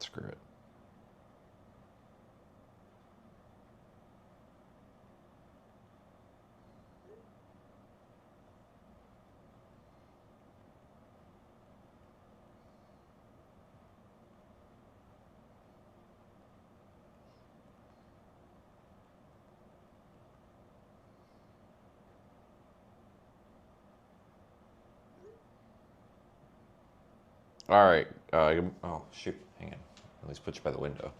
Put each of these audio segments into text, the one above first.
Screw it. All right. Oh, shoot. Hang on. At least put you by the window.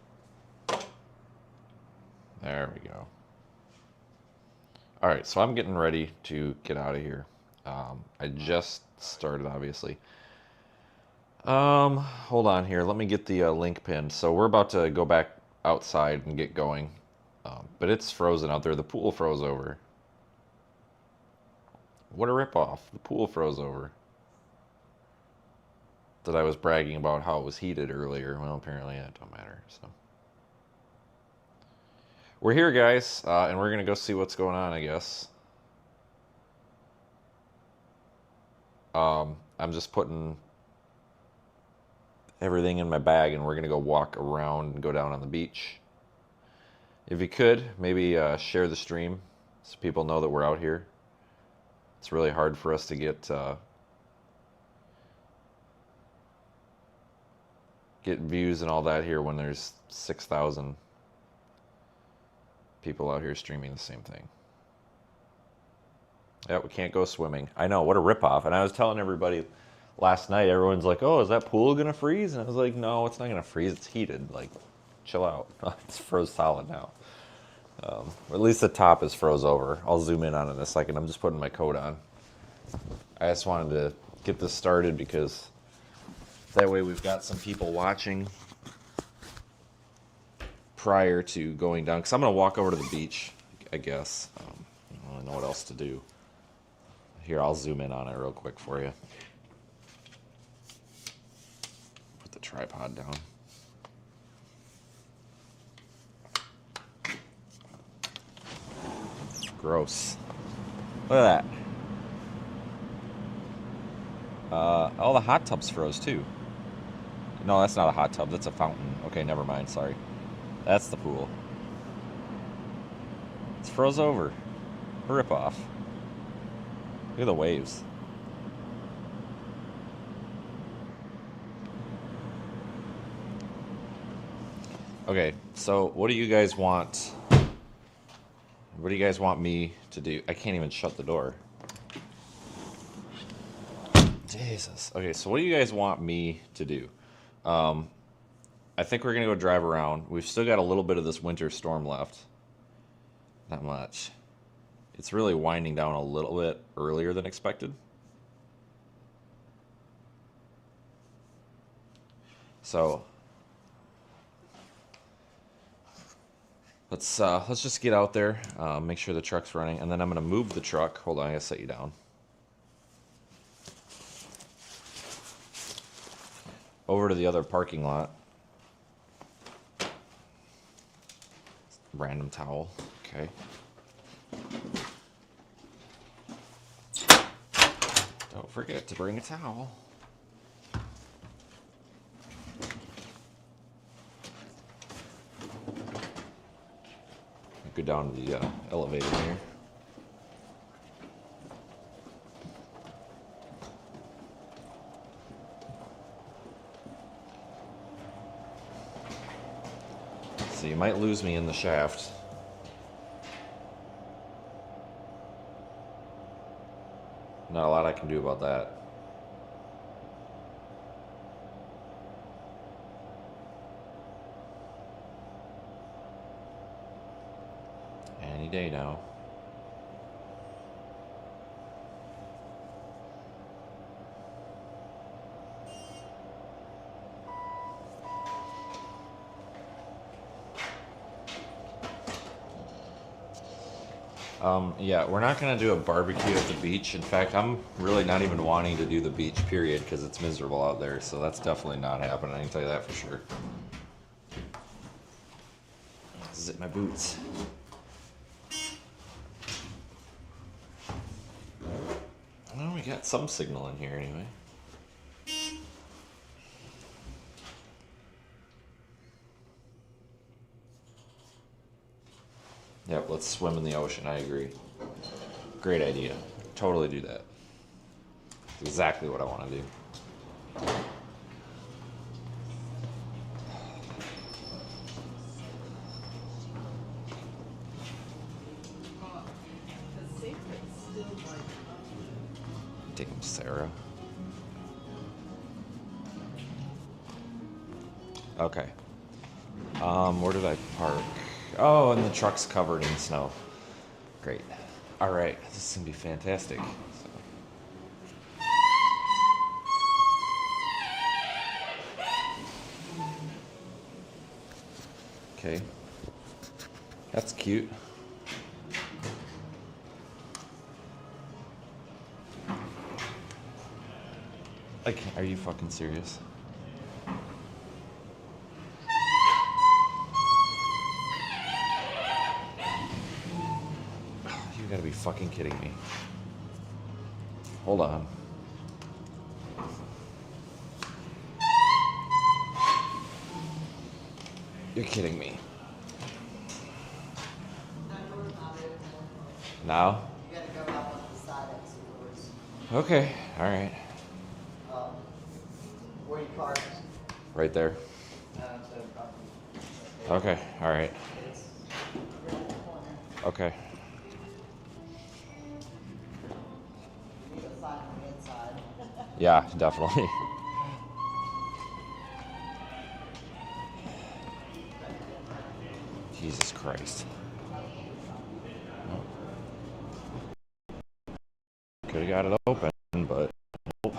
There we go. All right. So I'm getting ready to get out of here. I just started, obviously. Hold on here. Let me get the link pinned. So we're about to go back outside and get going. But it's frozen out there. The pool froze over. What a ripoff. The pool froze over. That I was bragging about how it was heated earlier. Well, apparently that don't matter. So we're here, guys, and we're gonna go see what's going on, I guess. I'm just putting everything in my bag, and we're gonna go walk around and go down on the beach. If you could, maybe share the stream so people know that we're out here. It's really hard for us to get views and all that here when there's 6,000 people out here streaming the same thing. Yeah, we can't go swimming. I know, what a ripoff. And I was telling everybody last night, everyone's like, oh, is that pool going to freeze? And I was like, no, it's not going to freeze. It's heated. Like, chill out. It's froze solid now. Or at least the top is froze over. I'll zoom in on it in a second. I'm just putting my coat on. I just wanted to get this started because that way we've got some people watching prior to going down. Because I'm going to walk over to the beach, I guess. I don't really know what else to do. Here, I'll zoom in on it real quick for you. Put the tripod down. Gross. Look at that. Oh, the hot tub's froze too. No, that's not a hot tub. That's a fountain. Okay, never mind. Sorry. That's the pool. It's froze over. Rip off. Look at the waves. Okay, so what do you guys want? What do you guys want me to do? I can't even shut the door. Jesus. Okay, so what do you guys want me to do? I think we're going to go drive around. We've still got a little bit of this winter storm left. Not much. It's really winding down a little bit earlier than expected. So let's just get out there, make sure the truck's running, and then I'm going to move the truck. Hold on, I got to set you down. Over to the other parking lot. Random towel. Okay. Don't forget to bring a towel. Go down to the elevator here. So you might lose me in the shaft. Not a lot I can do about that. Any day now. Yeah, we're not going to do a barbecue at the beach. In fact, I'm really not even wanting to do the beach, period, because it's miserable out there. So that's definitely not happening. I can tell you that for sure. Zip my boots. Well, we got some signal in here anyway. Yep, let's swim in the ocean. I agree. Great idea. Totally do that. Exactly what I want to do. Damn, Sarah. Okay. Where did I park? Oh, and the truck's covered in snow. Great. All right, this is gonna be fantastic. So. Okay. That's cute. Like, are you fucking serious? You gotta be fucking kidding me. Hold on. You're kidding me. Now? You gotta go out on the side exit doors. Okay, alright. Where you parked. Right there. So probably. Okay, alright. It's around the corner. Okay. You need a sign on the inside. Yeah, definitely. Jesus Christ. Could have got it open, but nope.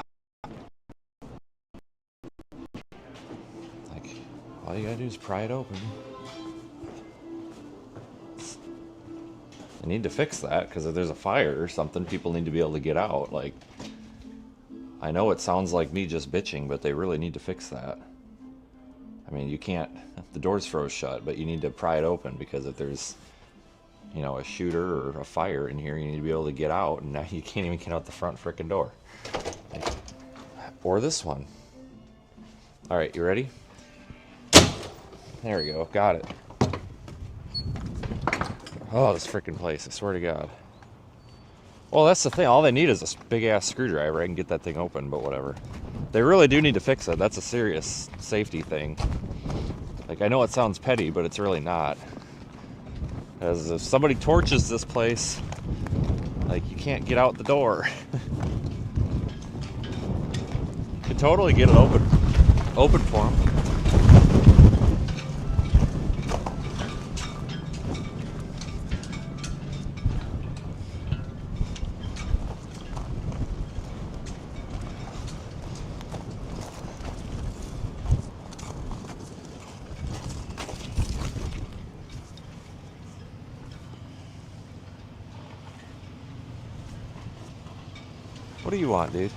Like, all you gotta do is pry it open. I need to fix that, because if there's a fire or something, people need to be able to get out. Like, I know it sounds like me just bitching, but they really need to fix that. I mean, you can't, the door's froze shut, but you need to pry it open, because if there's, you know, a shooter or a fire in here, you need to be able to get out, and now you can't even get out the front frickin' door. Like, or this one. All right, you ready? There we go, got it. Oh, this frickin' place, I swear to God. Well, that's the thing, all they need is a big ass screwdriver. I can get that thing open, but whatever. They really do need to fix it. That's a serious safety thing. Like, I know it sounds petty, but it's really not. Because if somebody torches this place, like, you can't get out the door. You could totally get it open for them. What do you want, dude?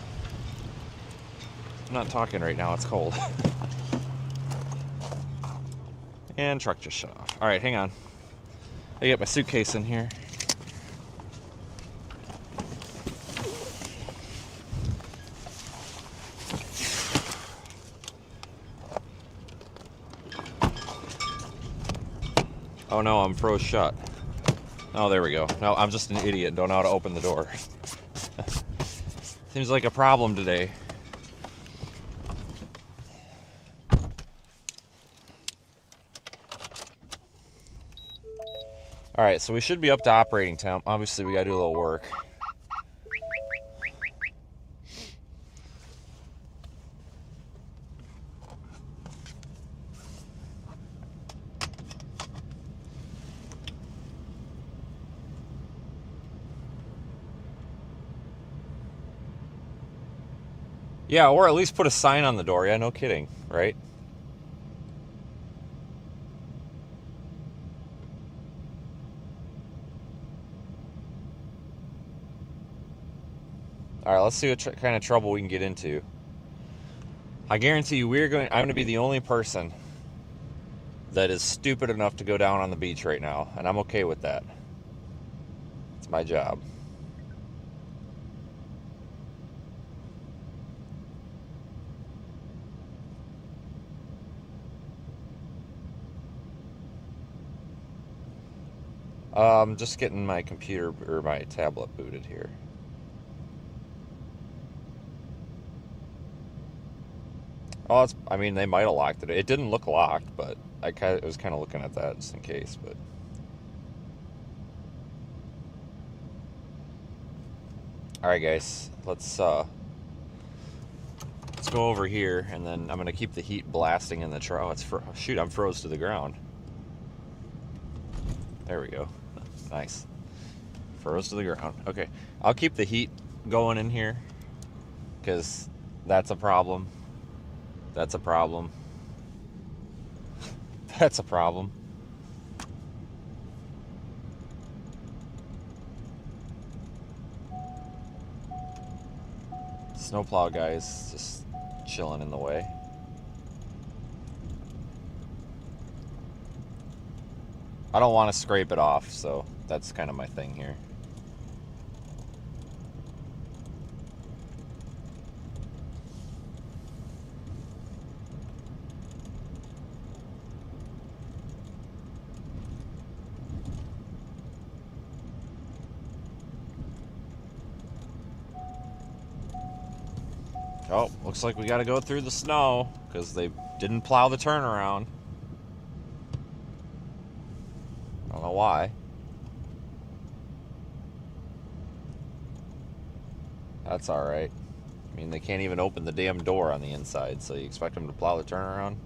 I'm not talking right now, it's cold. And truck just shut off. All right, hang on. I get my suitcase in here. Oh no, I'm froze shut. Oh, there we go. No, I'm just an idiot and don't know how to open the door. Seems like a problem today. All right, so we should be up to operating temp. Obviously, we gotta do a little work. Yeah, or at least put a sign on the door. Yeah, no kidding, right? All right, let's see what kind of trouble we can get into. I guarantee you, I'm going to be the only person that is stupid enough to go down on the beach right now, and I'm okay with that. It's my job. Just getting my computer or my tablet booted here. Oh, I mean, they might have locked it. It didn't look locked, but I was kind of looking at that just in case. But all right, guys, let's go over here, and then I'm gonna keep the heat blasting in the truck. Oh, shoot! I'm froze to the ground. There we go. Nice. Froze to the ground. Okay, I'll keep the heat going in here because that's a problem. That's a problem. That's a problem. Snowplow guys just chilling in the way. I don't want to scrape it off, so that's kind of my thing here. Oh, looks like we got to go through the snow because they didn't plow the turnaround. I don't know why. That's all right. I mean, they can't even open the damn door on the inside, so you expect them to plow the turnaround?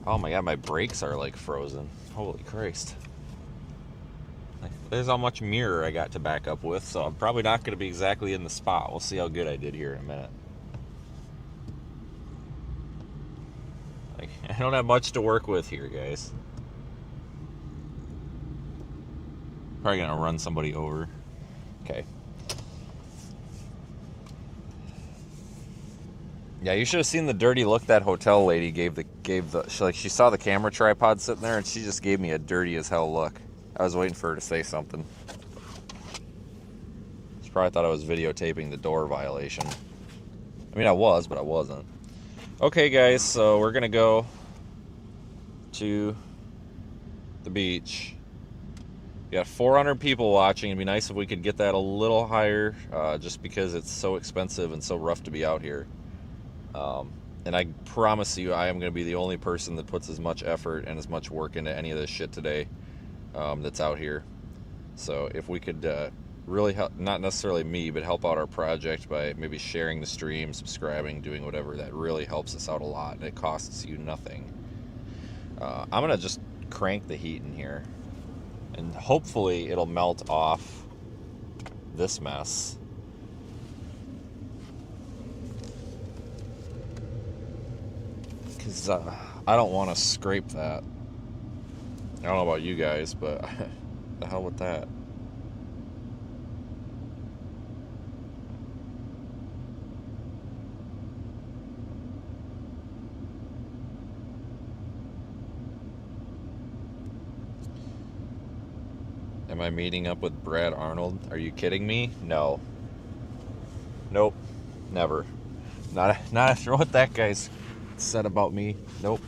Oh my god, my brakes are like frozen. Holy Christ. There's how much mirror I got to back up with, so I'm probably not going to be exactly in the spot. We'll see how good I did here in a minute. I don't have much to work with here, guys. Probably going to run somebody over. Okay. Yeah, you should have seen the dirty look that hotel lady gave she saw the camera tripod sitting there and she just gave me a dirty as hell look. I was waiting for her to say something. She probably thought I was videotaping the door violation. I mean, I was, but I wasn't. Okay, guys, so we're gonna go to the beach. We got 400 people watching. It'd be nice if we could get that a little higher, just because it's so expensive and so rough to be out here. And I promise you, I am going to be the only person that puts as much effort and as much work into any of this shit today that's out here. So if we could really help, not necessarily me, but help out our project by maybe sharing the stream, subscribing, doing whatever, that really helps us out a lot, and it costs you nothing. I'm going to just crank the heat in here, and hopefully it'll melt off this mess. Because I don't want to scrape that. I don't know about you guys, but the hell with that. Am I meeting up with Brad Arnold? Are you kidding me? No. Nope. Never. Not after what that guy's said about me. Nope.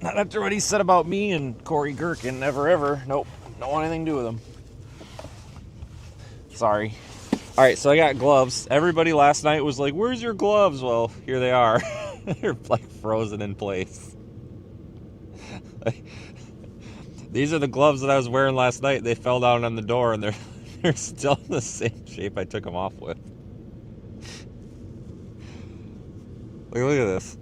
Not after what he said about me and Corey Gherkin. Never ever. Nope. Don't want anything to do with him. Sorry. Alright, so I got gloves. Everybody last night was like, where's your gloves? Well, here they are. They're like frozen in place. These are the gloves that I was wearing last night. They fell down on the door and they're still in the same shape I took them off with. Look at this.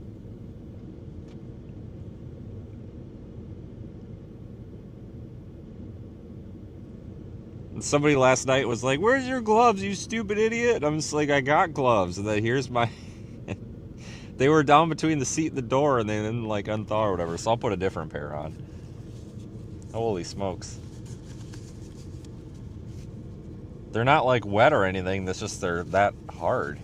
And somebody last night was like, where's your gloves, you stupid idiot? And I'm just like, I got gloves. And then here's my... They were down between the seat and the door and they didn't like unthaw or whatever. So I'll put a different pair on. Holy smokes. They're not like wet or anything. That's just they're that hard.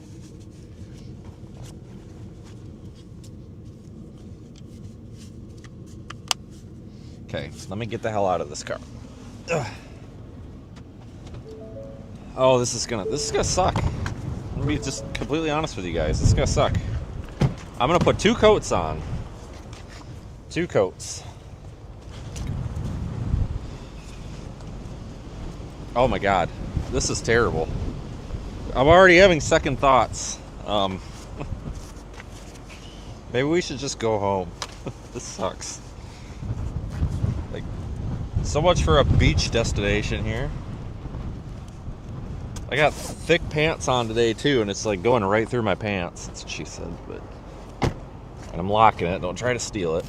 Okay, let me get the hell out of this car. Ugh. Oh, this is gonna suck. gonna be just completely honest with you guys. This is gonna suck. I'm gonna put 2 coats on. 2 coats. Oh my god, this is terrible. I'm already having second thoughts. Maybe we should just go home. This sucks. Like, so much for a beach destination here. I got thick pants on today too, and it's like going right through my pants. That's what she said, but and I'm locking it. Don't try to steal it.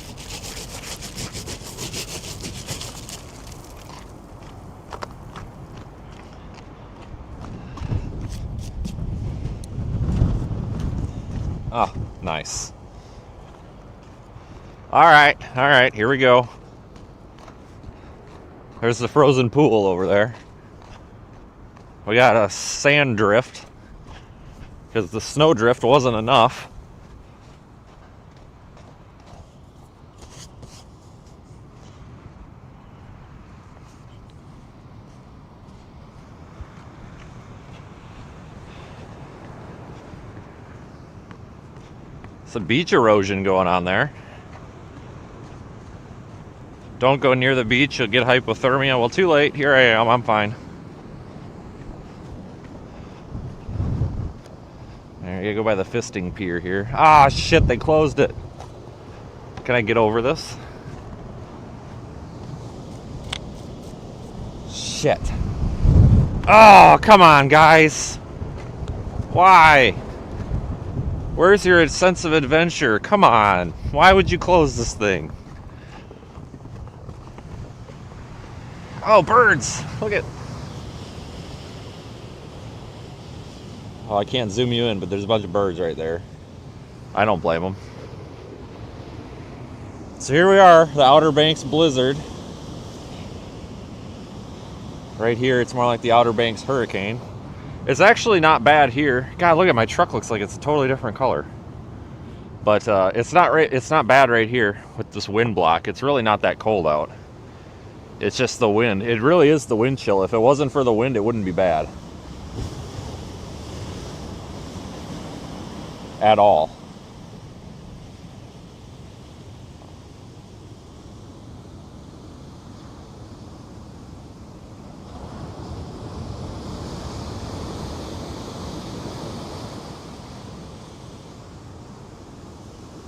Oh, nice. All right, here we go. There's the frozen pool over there. We got a sand drift because the snow drift wasn't enough. Some beach erosion going on there. Don't go near the beach, you'll get hypothermia. Well, too late. Here I am. I'm fine. I gotta go by the fisting pier here. Ah, shit, they closed it. Can I get over this? Shit. Oh, come on, guys. Why? Where's your sense of adventure? Come on. Why would you close this thing? Oh, birds. Look at... Oh, I can't zoom you in, but there's a bunch of birds right there. I don't blame them. So here we are, the Outer Banks blizzard. Right here, it's more like the Outer Banks hurricane. It's actually not bad here. God, look at my truck. Looks like it's a totally different color. But it's not bad right here with this wind block. It's really not that cold out. It's just the wind. It really is the wind chill. If it wasn't for the wind, it wouldn't be bad. At all.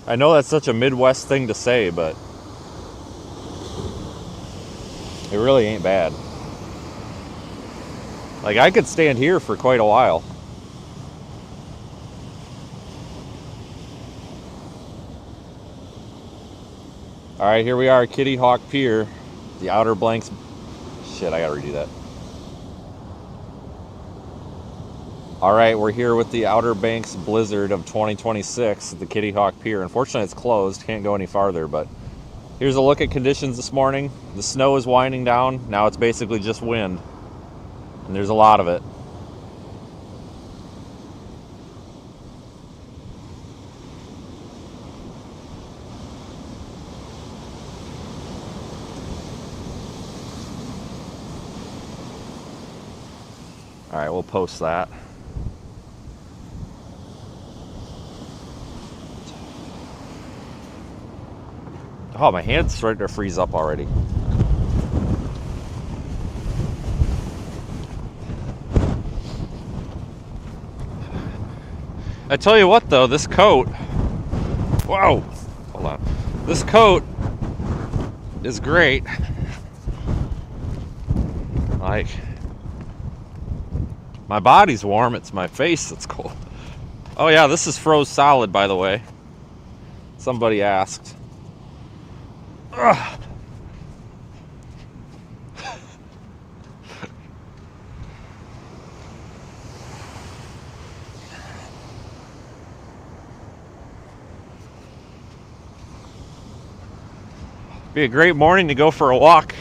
I know that's such a Midwest thing to say, but it really ain't bad. Like, I could stand here for quite a while. All right, here we are, Kitty Hawk Pier, the Outer Banks. Shit, I gotta redo that. All right, we're here with the Outer Banks blizzard of 2026 at the Kitty Hawk Pier. Unfortunately, it's closed, can't go any farther, but here's a look at conditions this morning. The snow is winding down. Now it's basically just wind, and there's a lot of it. All right, we'll post that. Oh, my hand's starting to freeze up already. I tell you what, though, this coat... Whoa! Hold on. This coat is great. Like... My body's warm, it's my face that's cold. Oh yeah, this is froze solid, by the way. Somebody asked. Ugh. Be a great morning to go for a walk.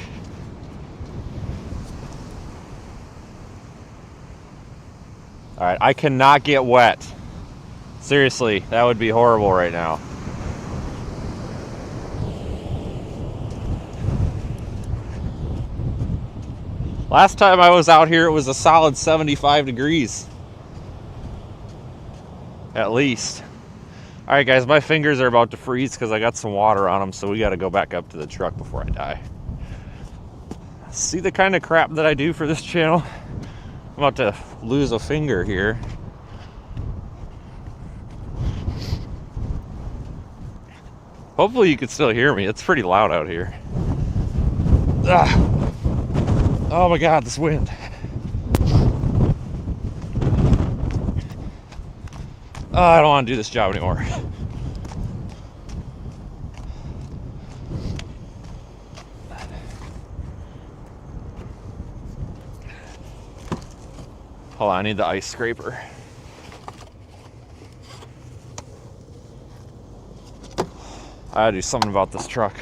All right, I cannot get wet. Seriously, that would be horrible right now. Last time I was out here, it was a solid 75 degrees. At least. All right, guys, my fingers are about to freeze because I got some water on them, so we got to go back up to the truck before I die. See the kind of crap that I do for this channel? I'm about to lose a finger here. Hopefully you can still hear me. It's pretty loud out here. Ah. Oh my God, this wind. Oh, I don't want to do this job anymore. Hold on, I need the ice scraper. I gotta do something about this truck.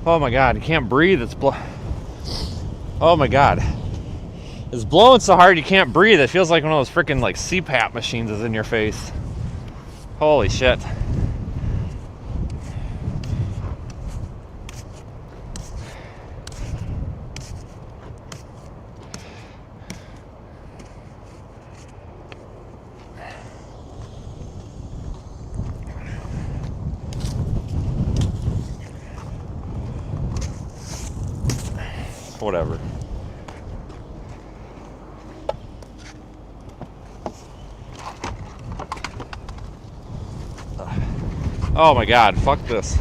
Oh my God, you can't breathe. Oh my God. It's blowing so hard you can't breathe. It feels like one of those freaking like CPAP machines is in your face. Holy shit. Whatever. Oh my God, fuck this.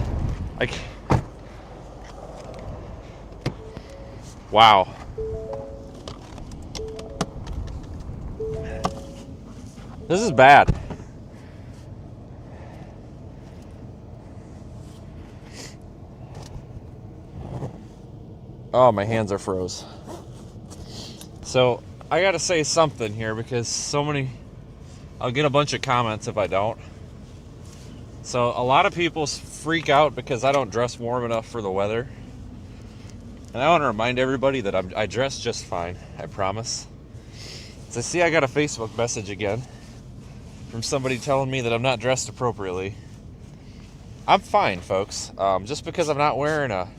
Wow. This is bad. Oh, my hands are froze. So, I gotta say something here because I'll get a bunch of comments if I don't. So, a lot of people freak out because I don't dress warm enough for the weather. And I want to remind everybody that I dress just fine, I promise. So, see, I got a Facebook message again from somebody telling me that I'm not dressed appropriately. I'm fine, folks. Just because I'm not wearing a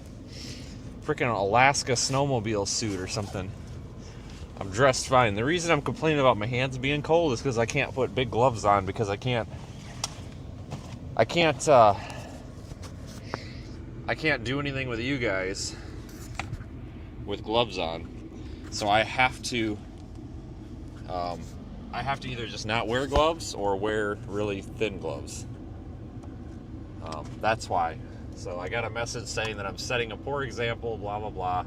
freaking Alaska snowmobile suit or something, I'm dressed fine. The reason I'm complaining about my hands being cold is because I can't put big gloves on because I can't do anything with you guys with gloves on. So I have to either just not wear gloves or wear really thin gloves. That's why. So I got a message saying that I'm setting a poor example, blah, blah, blah.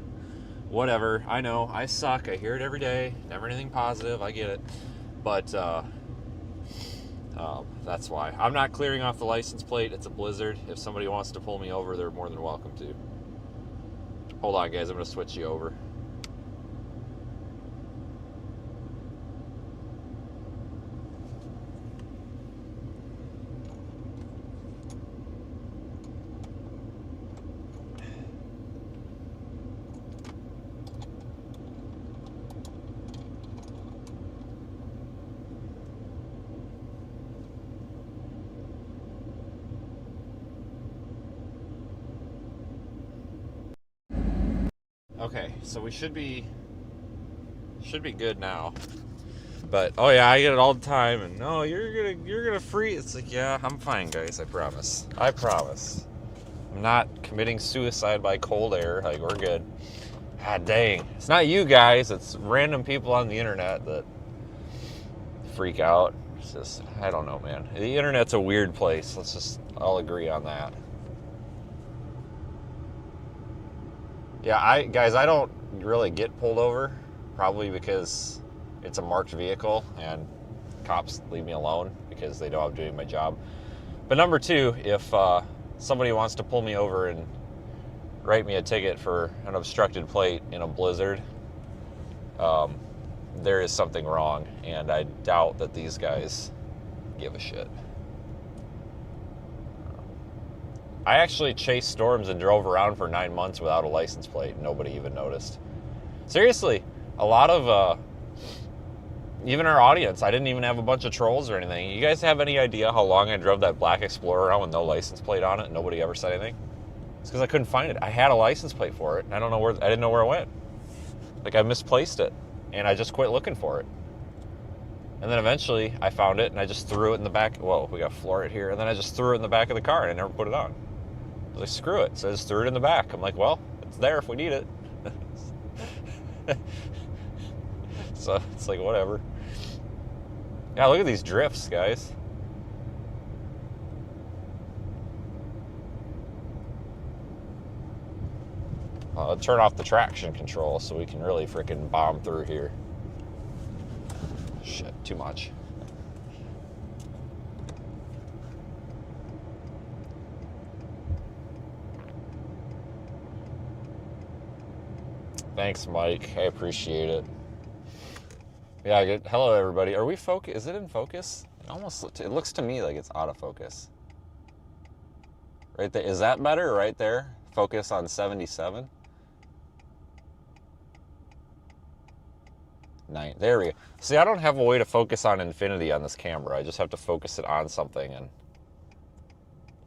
Whatever. I know. I suck. I hear it every day. Never anything positive. I get it. But that's why. I'm not clearing off the license plate. It's a blizzard. If somebody wants to pull me over, they're more than welcome to. Hold on, guys. I'm going to switch you over. Okay, so we should be good now. But oh yeah, I get it all the time, and no, you're gonna freeze. It's like, yeah, I'm fine, guys. I promise. I promise. I'm not committing suicide by cold air. Like, we're good. God dang, it's not you guys. It's random people on the internet that freak out. It's just, I don't know, man. The internet's a weird place. Let's just all agree on that. Yeah, I don't really get pulled over, probably because it's a marked vehicle and cops leave me alone because they know I'm doing my job. But number two, if somebody wants to pull me over and write me a ticket for an obstructed plate in a blizzard, there is something wrong, and I doubt that these guys give a shit. I actually chased storms and drove around for 9 months without a license plate. Nobody even noticed. Seriously, a lot of even our audience, I didn't even have a bunch of trolls or anything. You guys have any idea how long I drove that black Explorer around with no license plate on it and nobody ever said anything? It's because I couldn't find it. I had a license plate for it, and I didn't know where it went. Like, I misplaced it, and I just quit looking for it. And then eventually, I found it, and I just threw it in the back. Whoa, we got floor it here. And then I just threw it in the back of the car, and I never put it on. I was like, screw it. So I just threw it in the back. I'm like, well, it's there if we need it. So it's like, whatever. Yeah, look at these drifts, guys. I'll turn off the traction control so we can really freaking bomb through here. Shit, too much. Thanks, Mike. I appreciate it. Yeah, good. Hello, everybody. Are we focus? Is it in focus? It looks to me like it's out of focus. Right there. Is that better? Right there. Focus on 77. There we go. See, I don't have a way to focus on infinity on this camera. I just have to focus it on something and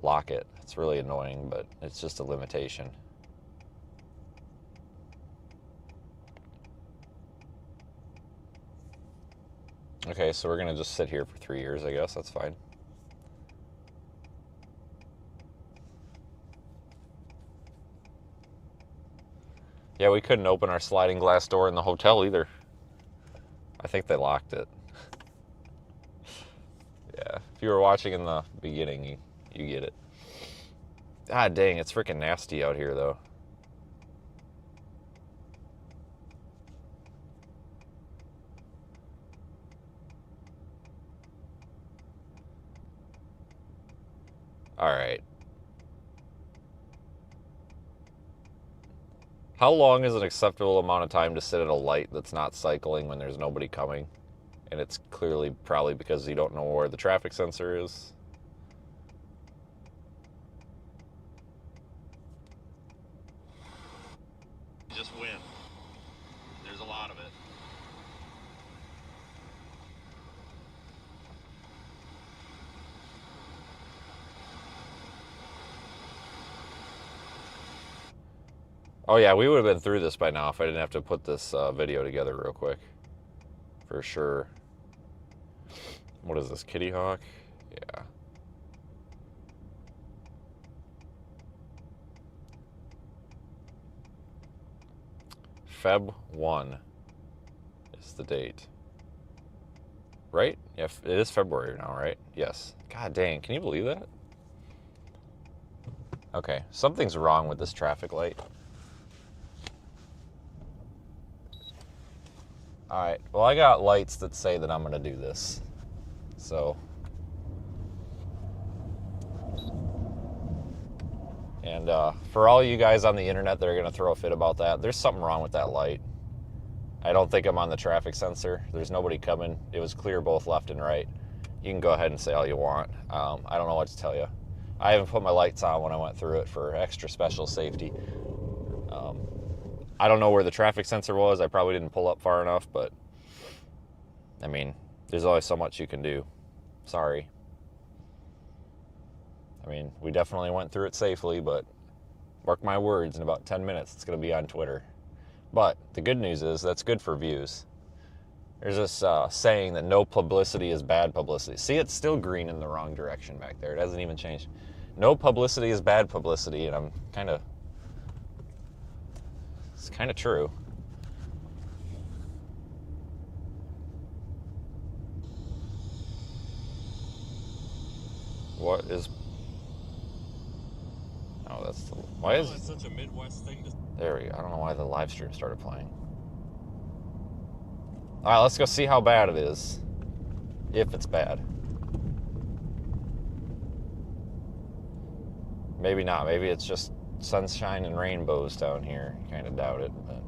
lock it. It's really annoying, but it's just a limitation. Okay, so we're going to just sit here for 3 years, I guess. That's fine. Yeah, we couldn't open our sliding glass door in the hotel either. I think they locked it. Yeah, if you were watching in the beginning, you get it. God dang, it's freaking nasty out here, though. All right. How long is an acceptable amount of time to sit at a light that's not cycling when there's nobody coming? And it's clearly probably because you don't know where the traffic sensor is. Just win. There's a lot of it. Oh yeah, we would have been through this by now if I didn't have to put this video together real quick. For sure. What is this, Kitty Hawk? Yeah. Feb 1 is the date. Right? Yeah, it is February now, right? Yes. God dang, can you believe that? Okay, something's wrong with this traffic light. Alright, well, I got lights that say that I'm going to do this. So. And for all you guys on the internet that are going to throw a fit about that, there's something wrong with that light. I don't think I'm on the traffic sensor. There's nobody coming. It was clear both left and right. You can go ahead and say all you want. I don't know what to tell you. I haven't put my lights on when I went through it for extra special safety. I don't know where the traffic sensor was. I probably didn't pull up far enough, but I mean, there's only so much you can do. Sorry. I mean, we definitely went through it safely, but mark my words, in about 10 minutes, it's going to be on Twitter. But the good news is that's good for views. There's this saying that no publicity is bad publicity. See, it's still green in the wrong direction back there. It hasn't even changed. No publicity is bad publicity, and it's kind of true. What is... Oh, that's the... Why is... It's such a Midwest thing to... There we go. I don't know why the live stream started playing. All right, let's go see how bad it is. If it's bad. Maybe not. Maybe it's just sunshine and rainbows down here. Kind of doubt it, but...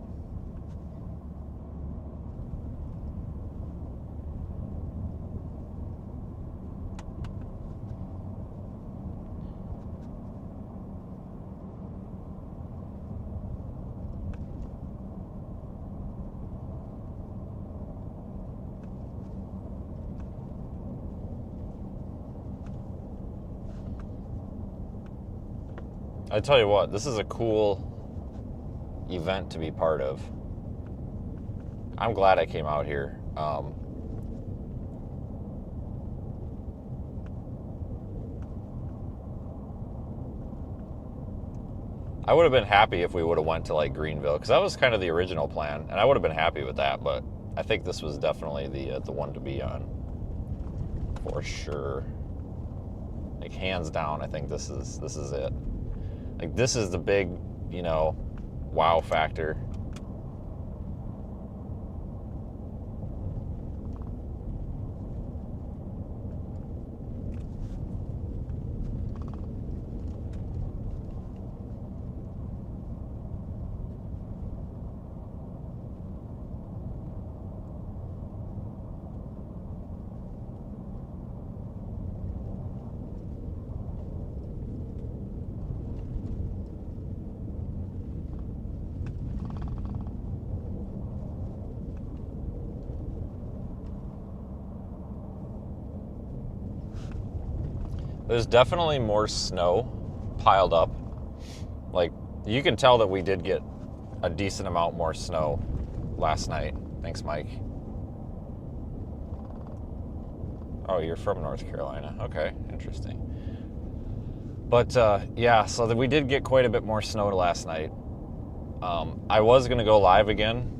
I tell you what, this is a cool event to be part of. I'm glad I came out here. I would have been happy if we would have went to like Greenville, because that was kind of the original plan, and I would have been happy with that. But I think this was definitely the one to be on, for sure. Like hands down, I think this is it. Like this is the big, you know, wow factor. There's definitely more snow piled up. Like, you can tell that we did get a decent amount more snow last night. Thanks, Mike. Oh, you're from North Carolina. Okay, interesting. But, yeah, so we did get quite a bit more snow last night. I was going to go live again.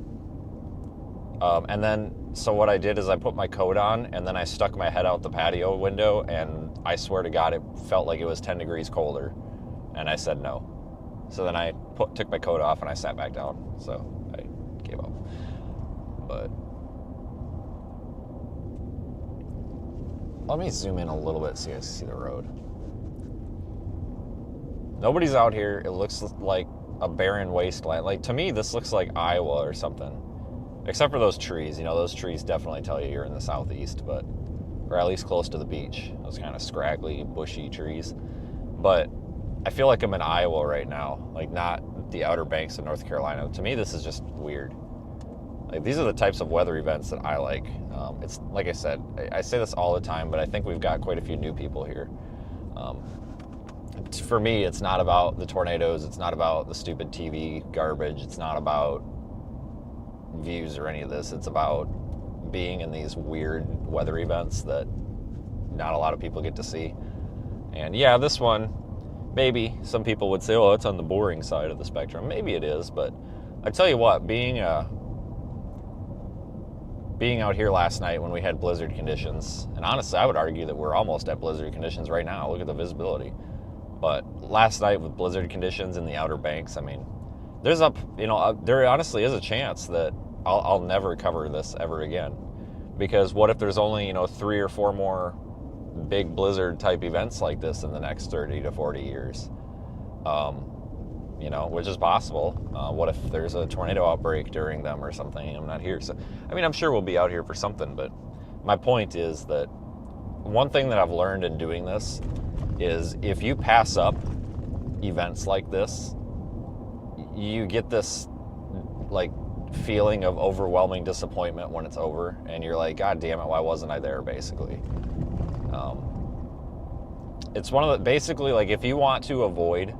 And then, so what I did is I put my coat on, and then I stuck my head out the patio window, and I swear to God, it felt like it was 10 degrees colder. And I said no. So then I took my coat off, and I sat back down. So I gave up. But let me zoom in a little bit so you guys see the road. Nobody's out here. It looks like a barren wasteland. Like, to me, this looks like Iowa or something. Except for those trees. You know, those trees definitely tell you you're in the southeast, but, or at least close to the beach. Those kind of scraggly, bushy trees. But I feel like I'm in Iowa right now, like not the Outer Banks of North Carolina. To me, this is just weird. Like, these are the types of weather events that I like. It's like I said, I say this all the time, but I think we've got quite a few new people here. For me, it's not about the tornadoes. It's not about the stupid TV garbage. It's not about views or any of this. It's about being in these weird weather events that not a lot of people get to see. And yeah, this one, maybe some people would say, oh, it's on the boring side of the spectrum. Maybe it is, but I tell you what, being out here last night when we had blizzard conditions, and honestly, I would argue that we're almost at blizzard conditions right now. Look at the visibility. But last night with blizzard conditions in the Outer Banks, I mean, there honestly is a chance that I'll never cover this ever again. Because what if there's only, 3 or 4 more big blizzard type events like this in the next 30 to 40 years? Which is possible. What if there's a tornado outbreak during them or something? I'm not here. So, I'm sure we'll be out here for something, but my point is that one thing that I've learned in doing this is if you pass up events like this, you get this like feeling of overwhelming disappointment when it's over, and you're like, God damn it, why wasn't I there, basically. It's one of the, basically, like, if you want to avoid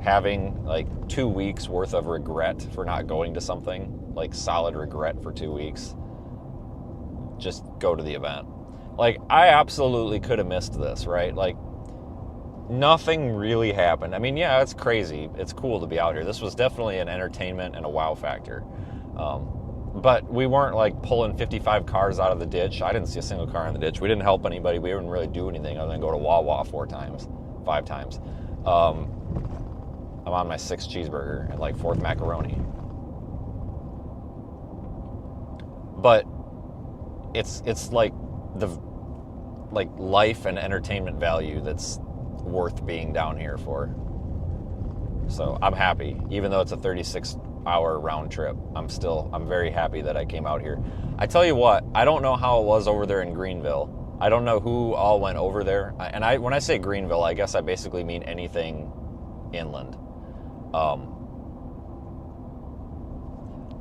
having like 2 weeks worth of regret for not going to something, like solid regret for 2 weeks, just go to the event. Like, I absolutely could have missed this, right? Like, nothing really happened. Yeah, it's crazy. It's cool to be out here. This was definitely an entertainment and a wow factor. But we weren't like pulling 55 cars out of the ditch. I didn't see a single car in the ditch. We didn't help anybody. We didn't really do anything other than go to Wawa 5 times. I'm on my 6th cheeseburger and like 4th macaroni. But it's like the life and entertainment value that's worth being down here for. So I'm happy, even though it's a 36-hour round trip. I'm very happy that I came out here. I tell you what, I don't know how it was over there in Greenville. I don't know who all went over there. And when I say Greenville, I guess I basically mean anything inland.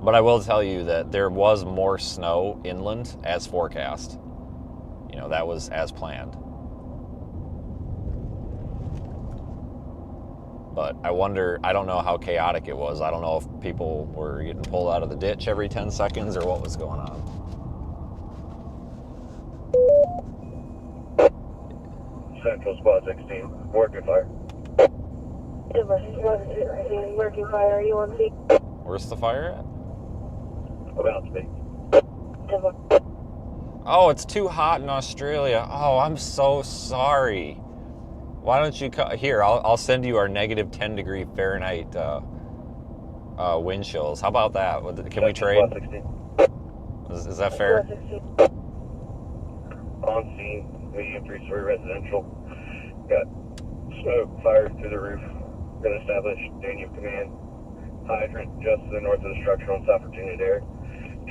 But I will tell you that there was more snow inland as forecast. That was as planned. But I wonder, I don't know how chaotic it was. I don't know if people were getting pulled out of the ditch every 10 seconds or what was going on. Central Spot 16, working fire. Working fire, are you on scene? Where's the fire at? About to be. Oh, it's too hot in Australia. Oh, I'm so sorry. Why don't you here? I'll send you our negative 10 degree Fahrenheit wind chills. How about that? Can we trade? Is that fair? On scene, medium 3-story residential. Got smoke, fire through the roof. Been established. Danube command. Hydrant just to the north of the structure on South Virginia there.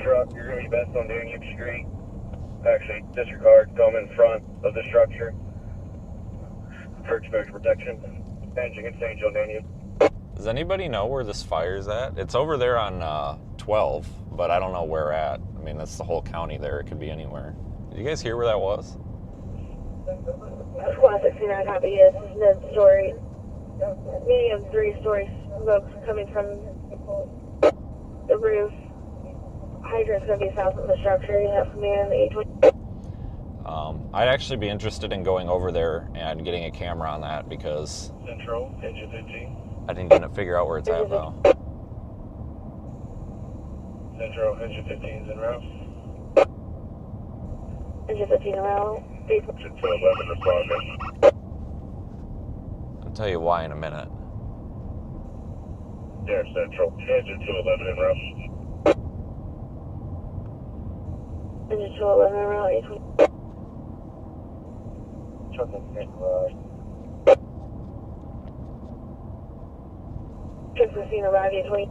Truck, you're going to be best on Danube Street. Actually, disregard, come in front of the structure for exposure protection. Engine and St. John Danube. Does anybody know where this fire's at? It's over there on 12, but I don't know where at. I mean, that's the whole county there. It could be anywhere. Did you guys hear where that was? Squad 69 copy, yes, mid-story. Medium 3-story smoke coming from the roof. Hydrant's going to be south of the structure. You have command 820. I'd actually be interested in going over there and getting a camera on that because Central, engine 15. I didn't figure out where it's at though. Central, engine 15's en route. Engine 15 around. Engine 211 responding. I'll tell you why in a minute. There, Central, engine 211 en route. Engine 211 around 820. Truck and Casino arrive 820.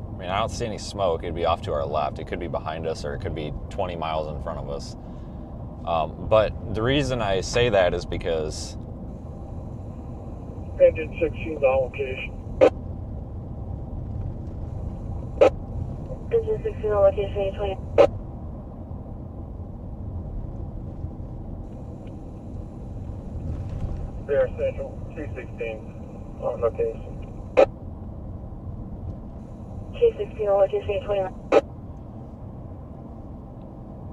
I mean, I don't see any smoke. It'd be off to our left. It could be behind us or it could be 20 miles in front of us. But the reason I say that is because Engine 16's on location. Engine 16 on location 820. There, Central, C16 on location. K16 on location 820.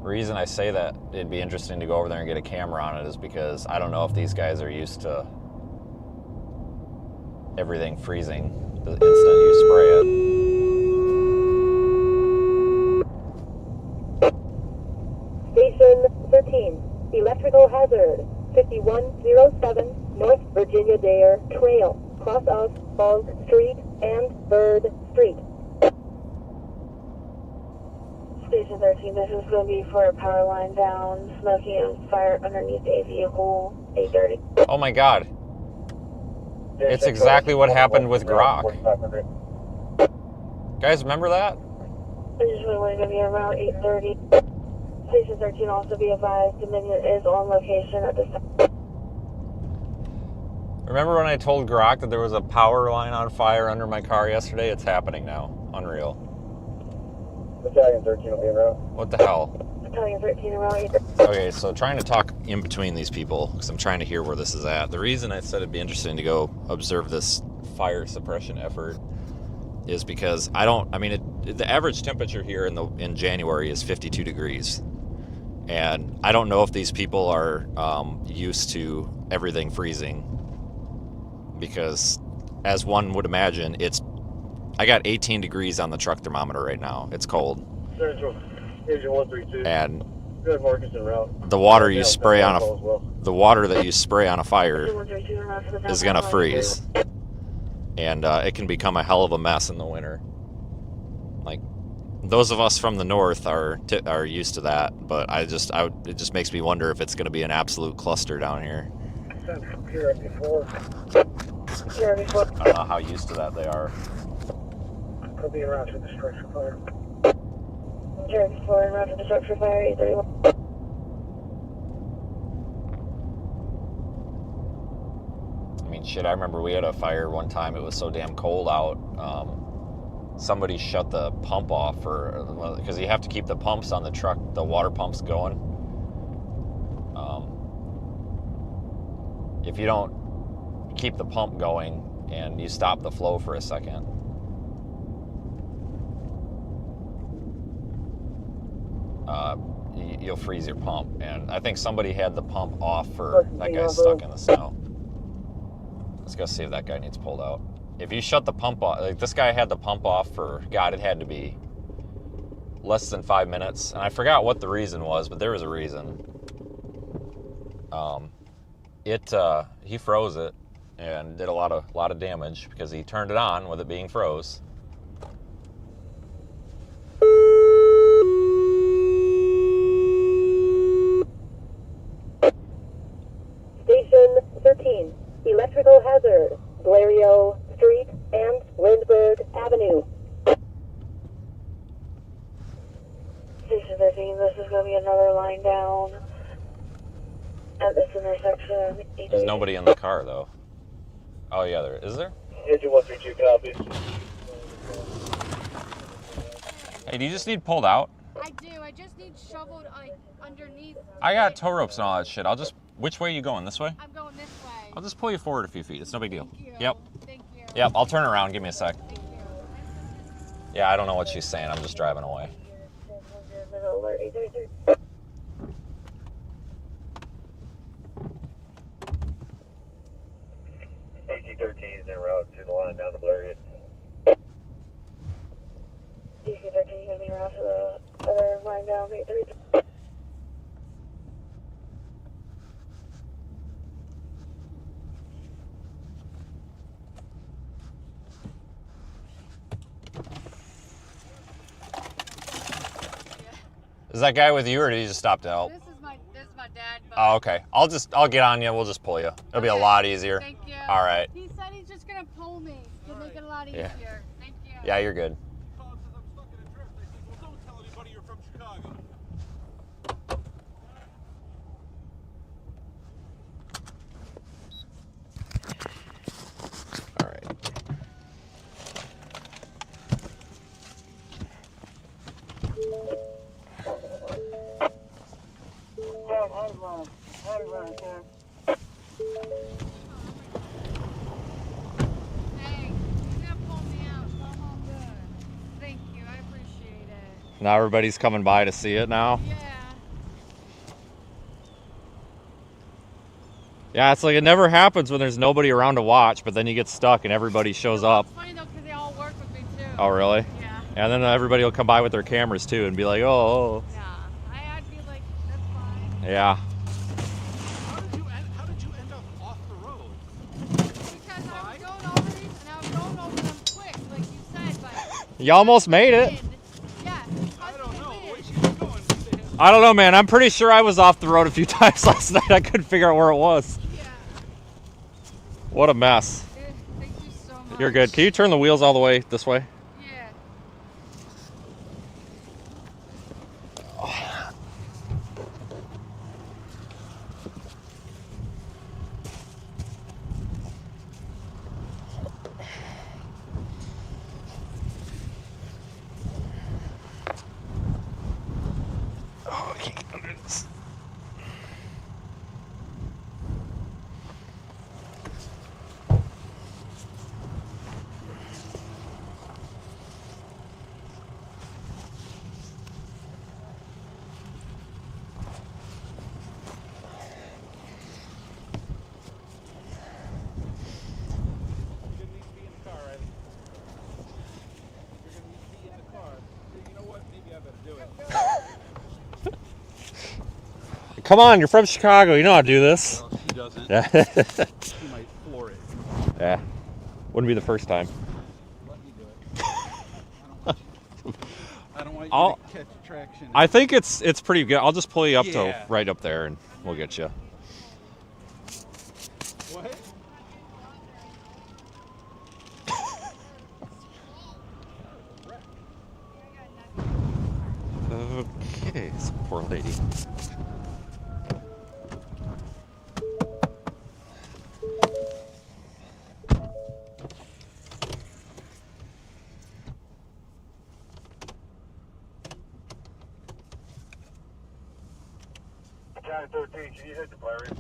the reason I say that it'd be interesting to go over there and get a camera on it is because I don't know if these guys are used to everything freezing the instant you spray it. Station 13, electrical hazard, 5107 North Virginia Dare Trail, cross of Falls Street and Bird Street. Station 13, this is going to be for a power line down, smoking and fire underneath a vehicle, 830. Oh my god. It's exactly what happened with Grok. Guys, remember that? This is really going to be around 830. Station 13 also be advised, Dominion is on location at this time. Remember when I told Grok that there was a power line on fire under my car yesterday? It's happening now. Unreal. Battalion 13 will be en route. What the hell? Battalion 13 around 830. Okay, so trying to talk in between these people because I'm trying to hear where this is at. The reason I said it'd be interesting to go observe this fire suppression effort is because the average temperature here in January is 52 degrees. And I don't know if these people are used to everything freezing because, as one would imagine, I got 18 degrees on the truck thermometer right now. It's cold. Central, Agent 132. And Good Marcus en route. the water you Yeah, spray on as well. the water that you spray on a fire 132 around for the is gonna freeze, and it can become a hell of a mess in the winter. Like those of us from the north are used to that, but it just makes me wonder if it's gonna be an absolute cluster down here. Central, here at before. Here before. I don't know how used to that they are. Could be en route to the structure fire. Here before and around for the structure fire 831. I mean, shit, I remember we had a fire one time. It was so damn cold out. Somebody shut the pump off because you have to keep the pumps on the truck, the water pumps going. if you don't keep the pump going and you stop the flow for a second, you'll freeze your pump. And I think somebody had the pump off for that guy's stuck in the snow. Let's go see if that guy needs pulled out. If you shut the pump off, like this guy had the pump off for, God, it had to be less than 5 minutes. And I forgot what the reason was, but there was a reason. He froze it and did a lot of damage because he turned it on with it being froze. Station 13, electrical hazard, Blériot Street and Lindbergh Avenue. Station 13, this is going to be another line down at this intersection. There's nobody in the car though. Oh yeah, there is there? Engine 132 copies. Hey, do you just need pulled out? I do. I just need shoveled like underneath. I got tow ropes and all that shit. Which way are you going? This way? I'm going this way. I'll just pull you forward a few feet. It's no big deal. Thank you. Yep. Thank you. Yep, I'll turn around. Give me a sec. Thank you. Yeah, I don't know what she's saying. I'm just driving away. AC-13 is en route to the line down to Blériot. DC-13 going to be around to the other line down, 832. Is that guy with you, or did he just stop to help? This is my dad. But Oh, okay. I'll get on you. We'll just pull you. It'll be a Okay. lot easier. Thank you. All right. He said he's just gonna pull me to make it a lot Yeah. easier. Thank you. Yeah, you're good. Tom says I'm stuck in a drift. I said, well, don't tell anybody you're from Chicago. All right. Hey, you're gonna pull me out. So I'm all good. Thank you. I appreciate it. Now everybody's coming by to see it now. Yeah. Yeah, it's like it never happens when there's nobody around to watch, but then you get stuck and everybody shows up. It's funny though, because they all work with me too. Oh, really? Yeah. And then everybody will come by with their cameras too and be like, oh. Yeah. I'd be like, that's fine. Yeah. How did you end up off the road? Because I was going over these and I was going over them quick, like you said, but You almost made it. yeah. I don't know. The way she was going, she hit. I don't know, man. I'm pretty sure I was off the road a few times last night. I couldn't figure out where it was. Yeah. What a mess. Thank you so much. You're good. Can you turn the wheels all the way this way? Yeah. Oh, I can't get under this. You're gonna need to be in the car, Riley. You're gonna need to be in the car. You know what? Maybe I better do it. Come on, you're from Chicago. You know how to do this. Well, she doesn't. Yeah. She might floor it. Yeah. Wouldn't be the first time. Let me do it. I don't want you I'll- to catch traction. I think it's pretty good. I'll just pull you up to Yeah. right up there and we'll get you. What? Okay, this poor lady. Giant 13, can you hit the Blériot?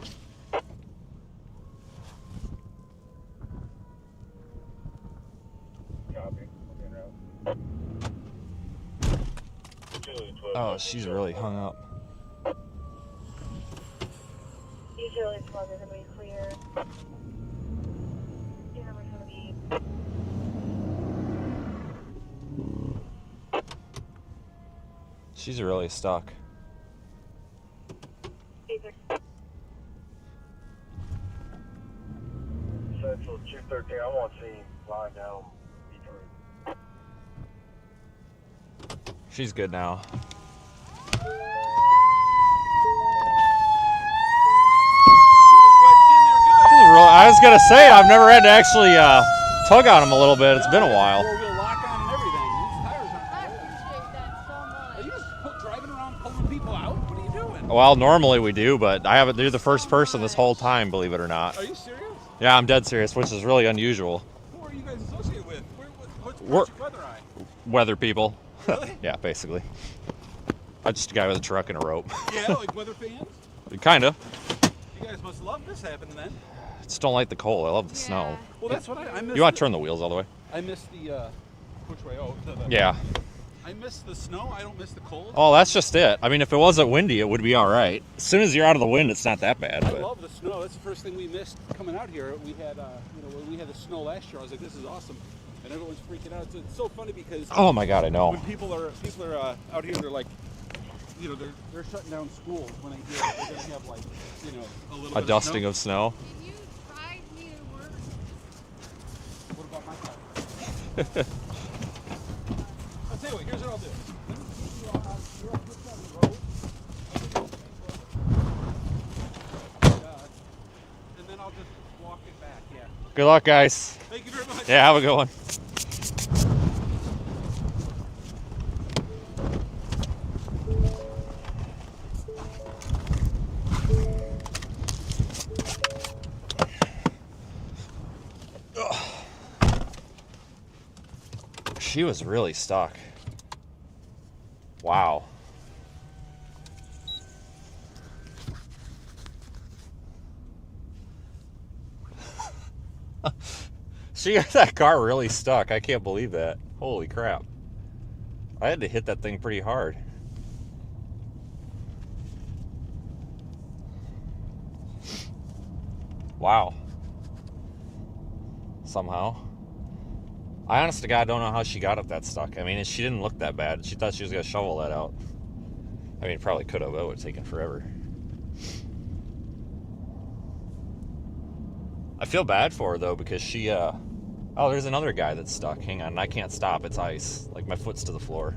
Oh, she's really hung up. Usually it's going to be clear. Your number's going to be... She's really stuck. Central 213, I want to see line down Detroit. She's good now. I was gonna say I've never had to actually tug on him a little bit. It's been a while. Four-wheel lock on and everything. These tires I aren't bad. appreciate that so Are much. you just driving around pulling people out? What are you doing? Well, normally we do, but I haven't. You're the first person this whole time, believe it or not. Are you serious? Yeah, I'm dead serious, which is really unusual. Who are you guys associated with? What's We're- Project Weather Eye? Weather people. Really? Yeah, basically. I'm just a guy with a truck and a rope. Yeah, like weather fans? Kinda. You guys must love this happening then. Just don't like the cold. I love the snow. Well, that's what I missed. You want to turn the wheels all the way? I missed the, which way? Oh, the Yeah. I miss the snow. I don't miss the cold. Oh, that's just it. I mean, if it wasn't windy, it would be all right. As soon as you're out of the wind, it's not that bad. I But love the snow. That's the first thing we missed coming out here. We had, when we had the snow last year, I was like, this is awesome, and everyone's freaking out. It's so funny because oh my God, I know. when people are out here, they're like, they're shutting down schools when they hear they're gonna have like, a little A bit dusting of of snow. Can you drive me to work? snow. What about my car? I'll tell you what. Here's what I'll do. Let me keep you on you're up this side of the road. And then I'll just walk it back. Yeah. Good luck, guys. Thank you very much. Yeah, have a good one. She was really stuck. Wow. She got that car really stuck. I can't believe that. Holy crap. I had to hit that thing pretty hard. Wow. Somehow. I honest to God don't know how she got it that stuck. I mean, she didn't look that bad. She thought she was going to shovel that out. I mean, it probably could have. It would have taken forever. I feel bad for her, though, because she, oh, there's another guy that's stuck. Hang on, I can't stop. It's ice. Like, my foot's to the floor.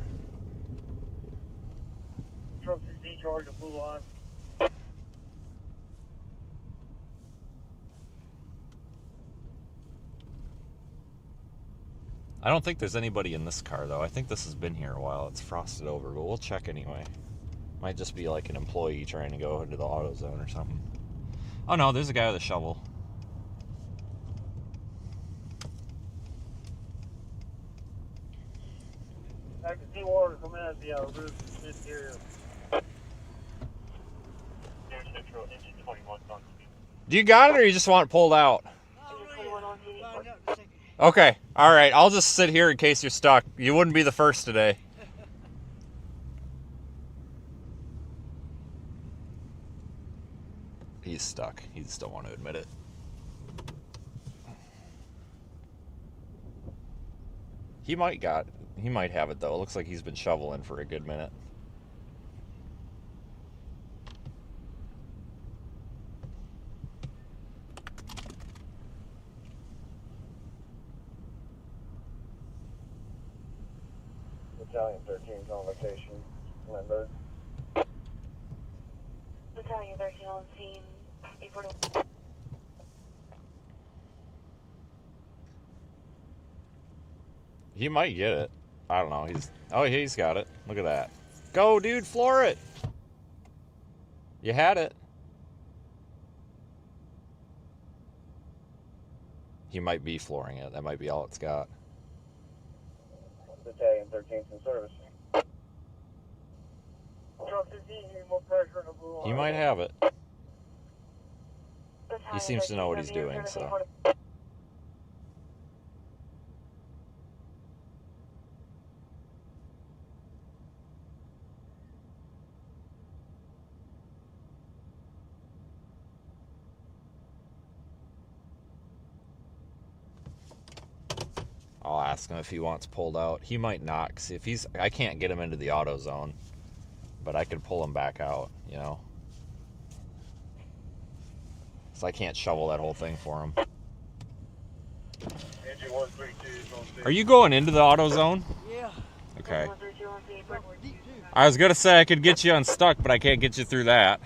Truck is D-Charge and Blue Line. I don't think there's anybody in this car, though. I think this has been here a while. It's frosted over, but we'll check anyway. Might just be like an employee trying to go into the auto zone or something. Oh, no, there's a guy with a shovel. I can see water coming out of the roof interior. Near Central, engine 21 on speed. Do you got it, or you just want it pulled out? Okay, all right. I'll just sit here in case you're stuck. You wouldn't be the first today. He's stuck. He just don't want to admit it. He might have it, though. It looks like he's been shoveling for a good minute. Battalion 13's on location. Lindbergh. Battalion 13 on scene. 840. He might get it. I don't know. He's got it. Look at that. Go, dude, floor it. You had it. He might be flooring it. That might be all it's got. Battalion 13's in service. Truck is easy, more pressure on the Blue Line. He might have it. He Battalion seems to know what he's 13 doing, so. 840. ask him if he wants pulled out. He might not, because if he's, I can't get him into the auto zone, but I could pull him back out, you know. So I can't shovel that whole thing for him. Engine 132 is on station. Are you going into the auto zone? Yeah. Okay. 132 on scene. We're deep too. I was gonna say I could get you unstuck, but I can't get you through that.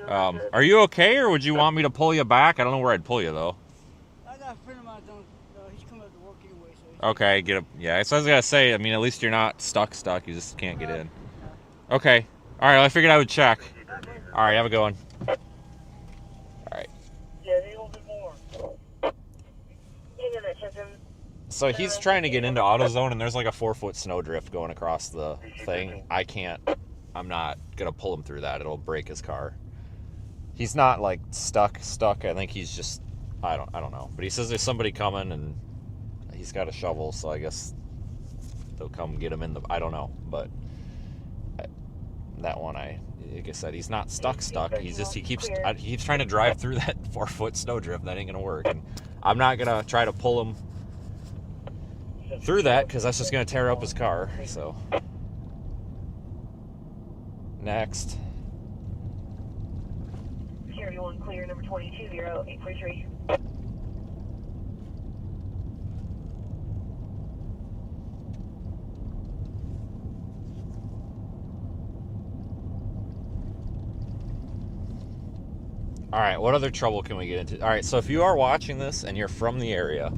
Are you okay, or would you want me to pull you back? I don't know where I'd pull you though. I got a friend of mine down. He's coming up to work anyway, so. Okay, get up. Yeah, so I was gonna say. I mean, at least you're not stuck. You just can't get in. Okay. All right. Well, I figured I would check. All right. Have a good one. All right. Yeah, they will be more. Hang on that check-in. So he's trying to get into AutoZone, and there's like a 4-foot snow drift going across the thing. I can't. I'm not gonna pull him through that. It'll break his car. He's not like stuck. I think he's just. I don't know. But he says there's somebody coming, and he's got a shovel. So I guess they'll come get him in the. I don't know, but that one, like I said, he's not stuck. He keeps trying to drive through that 4-foot snow drift. That ain't gonna work, and I'm not gonna try to pull him through that because that's just gonna tear up his car. So next. Carry on clear number 220-843. All right, what other trouble can we get into? All right, so if you are watching this and you're from the area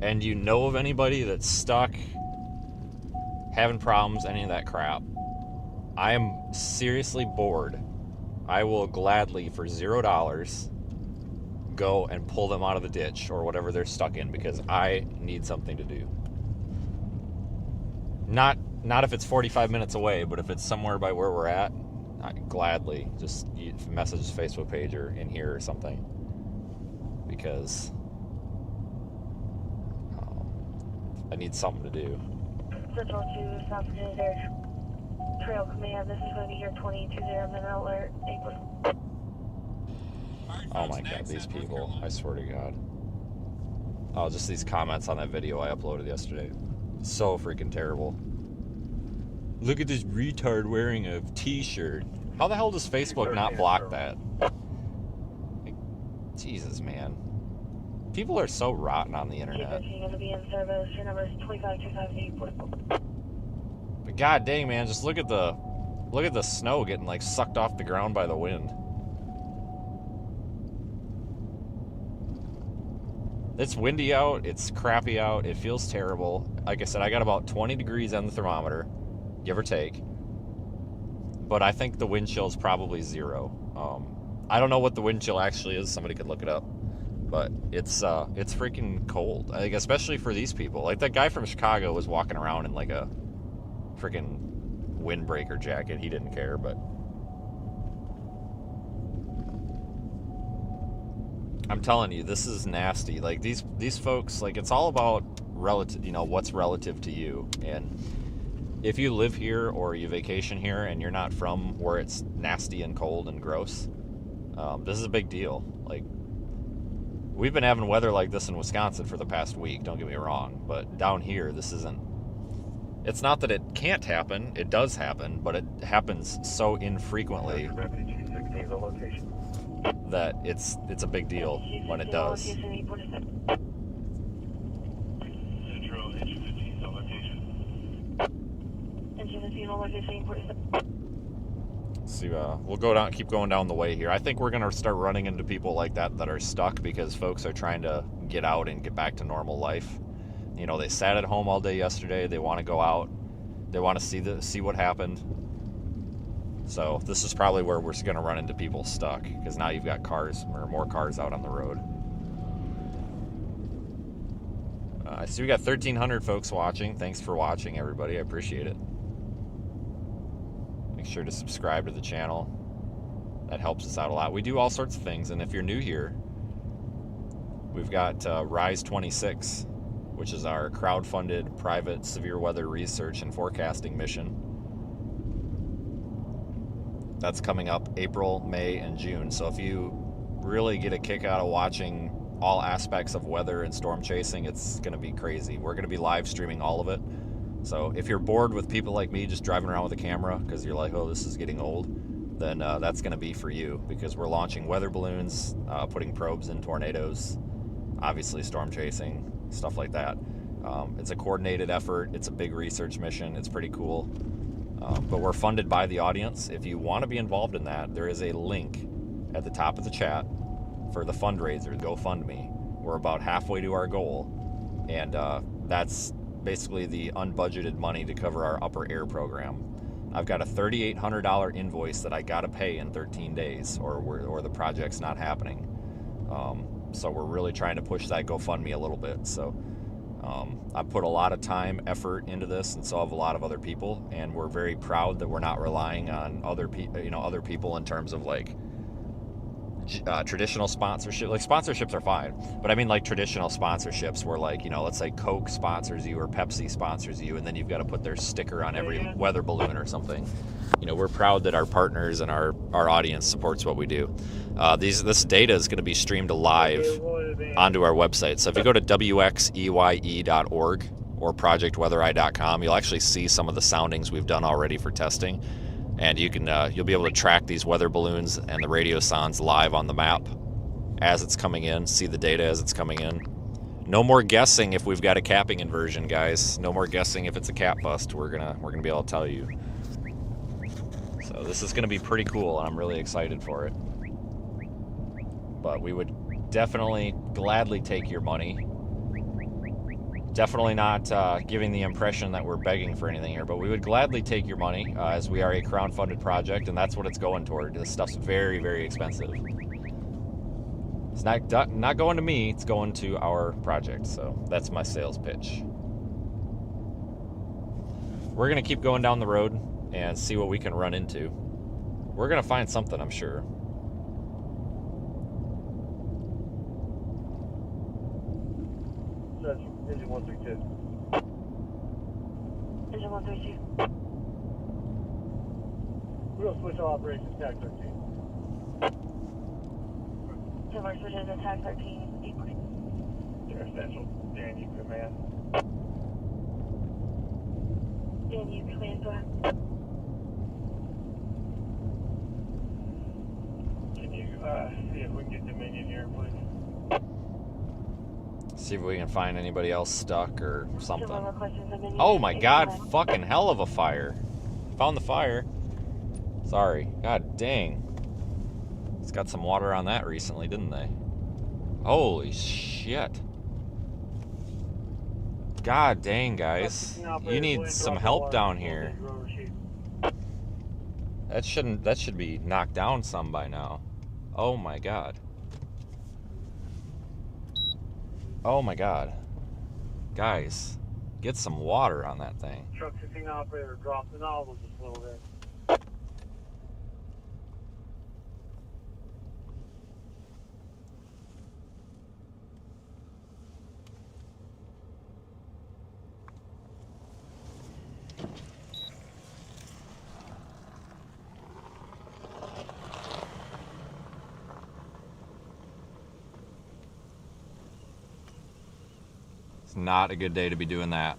and you know of anybody that's stuck, having problems, any of that crap, I am seriously bored. I will gladly, for $0, go and pull them out of the ditch or whatever they're stuck in because I need something to do. Not if it's 45 minutes away, but if it's somewhere by where we're at, I gladly just message the Facebook page or in here or something because I need something to do. Central to South Virginia Trail Command. This is going to be your 220 alert. April. Oh my God, these people! I swear to God. Oh, just these comments on that video I uploaded yesterday. So freaking terrible. Look at this retard wearing a t-shirt. How the hell does Facebook not block that? Like, Jesus, man. People are so rotten on the internet. Going to be in service. Your number is 2525. But god dang, man, just look at the snow getting like sucked off the ground by the wind. It's windy out, it's crappy out, it feels terrible. Like I said, I got about 20 degrees on the thermometer, give or take. But I think the wind chill is probably 0. I don't know what the wind chill actually is, somebody could look it up. But it's freaking cold. I think especially for these people. Like that guy from Chicago was walking around in like a freaking windbreaker jacket. He didn't care, but I'm telling you, this is nasty. Like these folks, like it's all about relative, you know, what's relative to you. And if you live here or you vacation here and you're not from where it's nasty and cold and gross, this is a big deal. Like we've been having weather like this in Wisconsin for the past week, don't get me wrong, but down here this isn't. It's not that it can't happen, it does happen, but it happens so infrequently that it's a big deal when it does. So we'll keep going down the way here. I think we're gonna start running into people like that are stuck because folks are trying to get out and get back to normal life. You know, they sat at home all day yesterday. They want to go out. They want to see what happened. So this is probably where we're going to run into people stuck because now you've got cars or more cars out on the road. I see we got 1,300 folks watching. Thanks for watching, everybody. I appreciate it. Make sure to subscribe to the channel. That helps us out a lot. We do all sorts of things, and if you're new here, we've got Rise 26, which is our crowd-funded private severe weather research and forecasting mission. That's coming up April, May, and June. So if you really get a kick out of watching all aspects of weather and storm chasing. It's going to be crazy. We're going to be live streaming all of it. So if you're bored with people like me just driving around with a camera because you're like, oh, this is getting old, then that's going to be for you, because we're launching weather balloons, putting probes in tornadoes, obviously storm chasing, stuff like that. It's a coordinated effort. It's a big research mission. It's pretty cool. But we're funded by the audience. If you want to be involved in that, there is a link at the top of the chat for the fundraiser, GoFundMe. We're about halfway to our goal, and that's basically the unbudgeted money to cover our upper air program. I've got a $3,800 invoice that I got to pay in 13 days, or the project's not happening. So we're really trying to push that GoFundMe a little bit. So I put a lot of time, effort into this, and so have a lot of other people, and we're very proud that we're not relying on other people in terms of like traditional sponsorship. Like, sponsorships are fine, but I mean like traditional sponsorships where, like, let's say Coke sponsors you or Pepsi sponsors you, and then you've got to put their sticker on every weather balloon or something. We're proud that our partners and our audience supports what we do. This data is going to be streamed live onto our website. So if you go to wxeye.org or projectweatheri.com, you'll actually see some of the soundings we've done already for testing. And you'll be able to track these weather balloons and the radiosondes live on the map as it's coming in, see the data as it's coming in. No more guessing if we've got a capping inversion, guys. No more guessing if it's a cap bust. We're gonna be able to tell you. So this is gonna be pretty cool, and I'm really excited for it. But we would definitely gladly take your money. Definitely not giving the impression that we're begging for anything here, but we would gladly take your money, as we are a crowd-funded project, and that's what it's going toward. This stuff's very, very expensive. It's not going to me, it's going to our project, so that's my sales pitch. We're going to keep going down the road and see what we can run into. We're going to find something, I'm sure. Engine 132. Engine 132. We'll switch operations tag 13. So we're switching to tag 13. Essential, Dan, you command. Dan, you command, go ahead. Can you see if we can get Dominion here, please? See if we can find anybody else stuck or something. Some more questions, I'm in Oh my here. god, fucking hell of a fire. Found the fire. Sorry. God dang. It's got some water on that recently, didn't they? Holy shit. God dang, guys. You need some help down here. That should be knocked down some by now. Oh my god. Oh my god. Guys, get some water on that thing. Truck 15 operator, drop the nozzle just a little bit. It's not a good day to be doing that.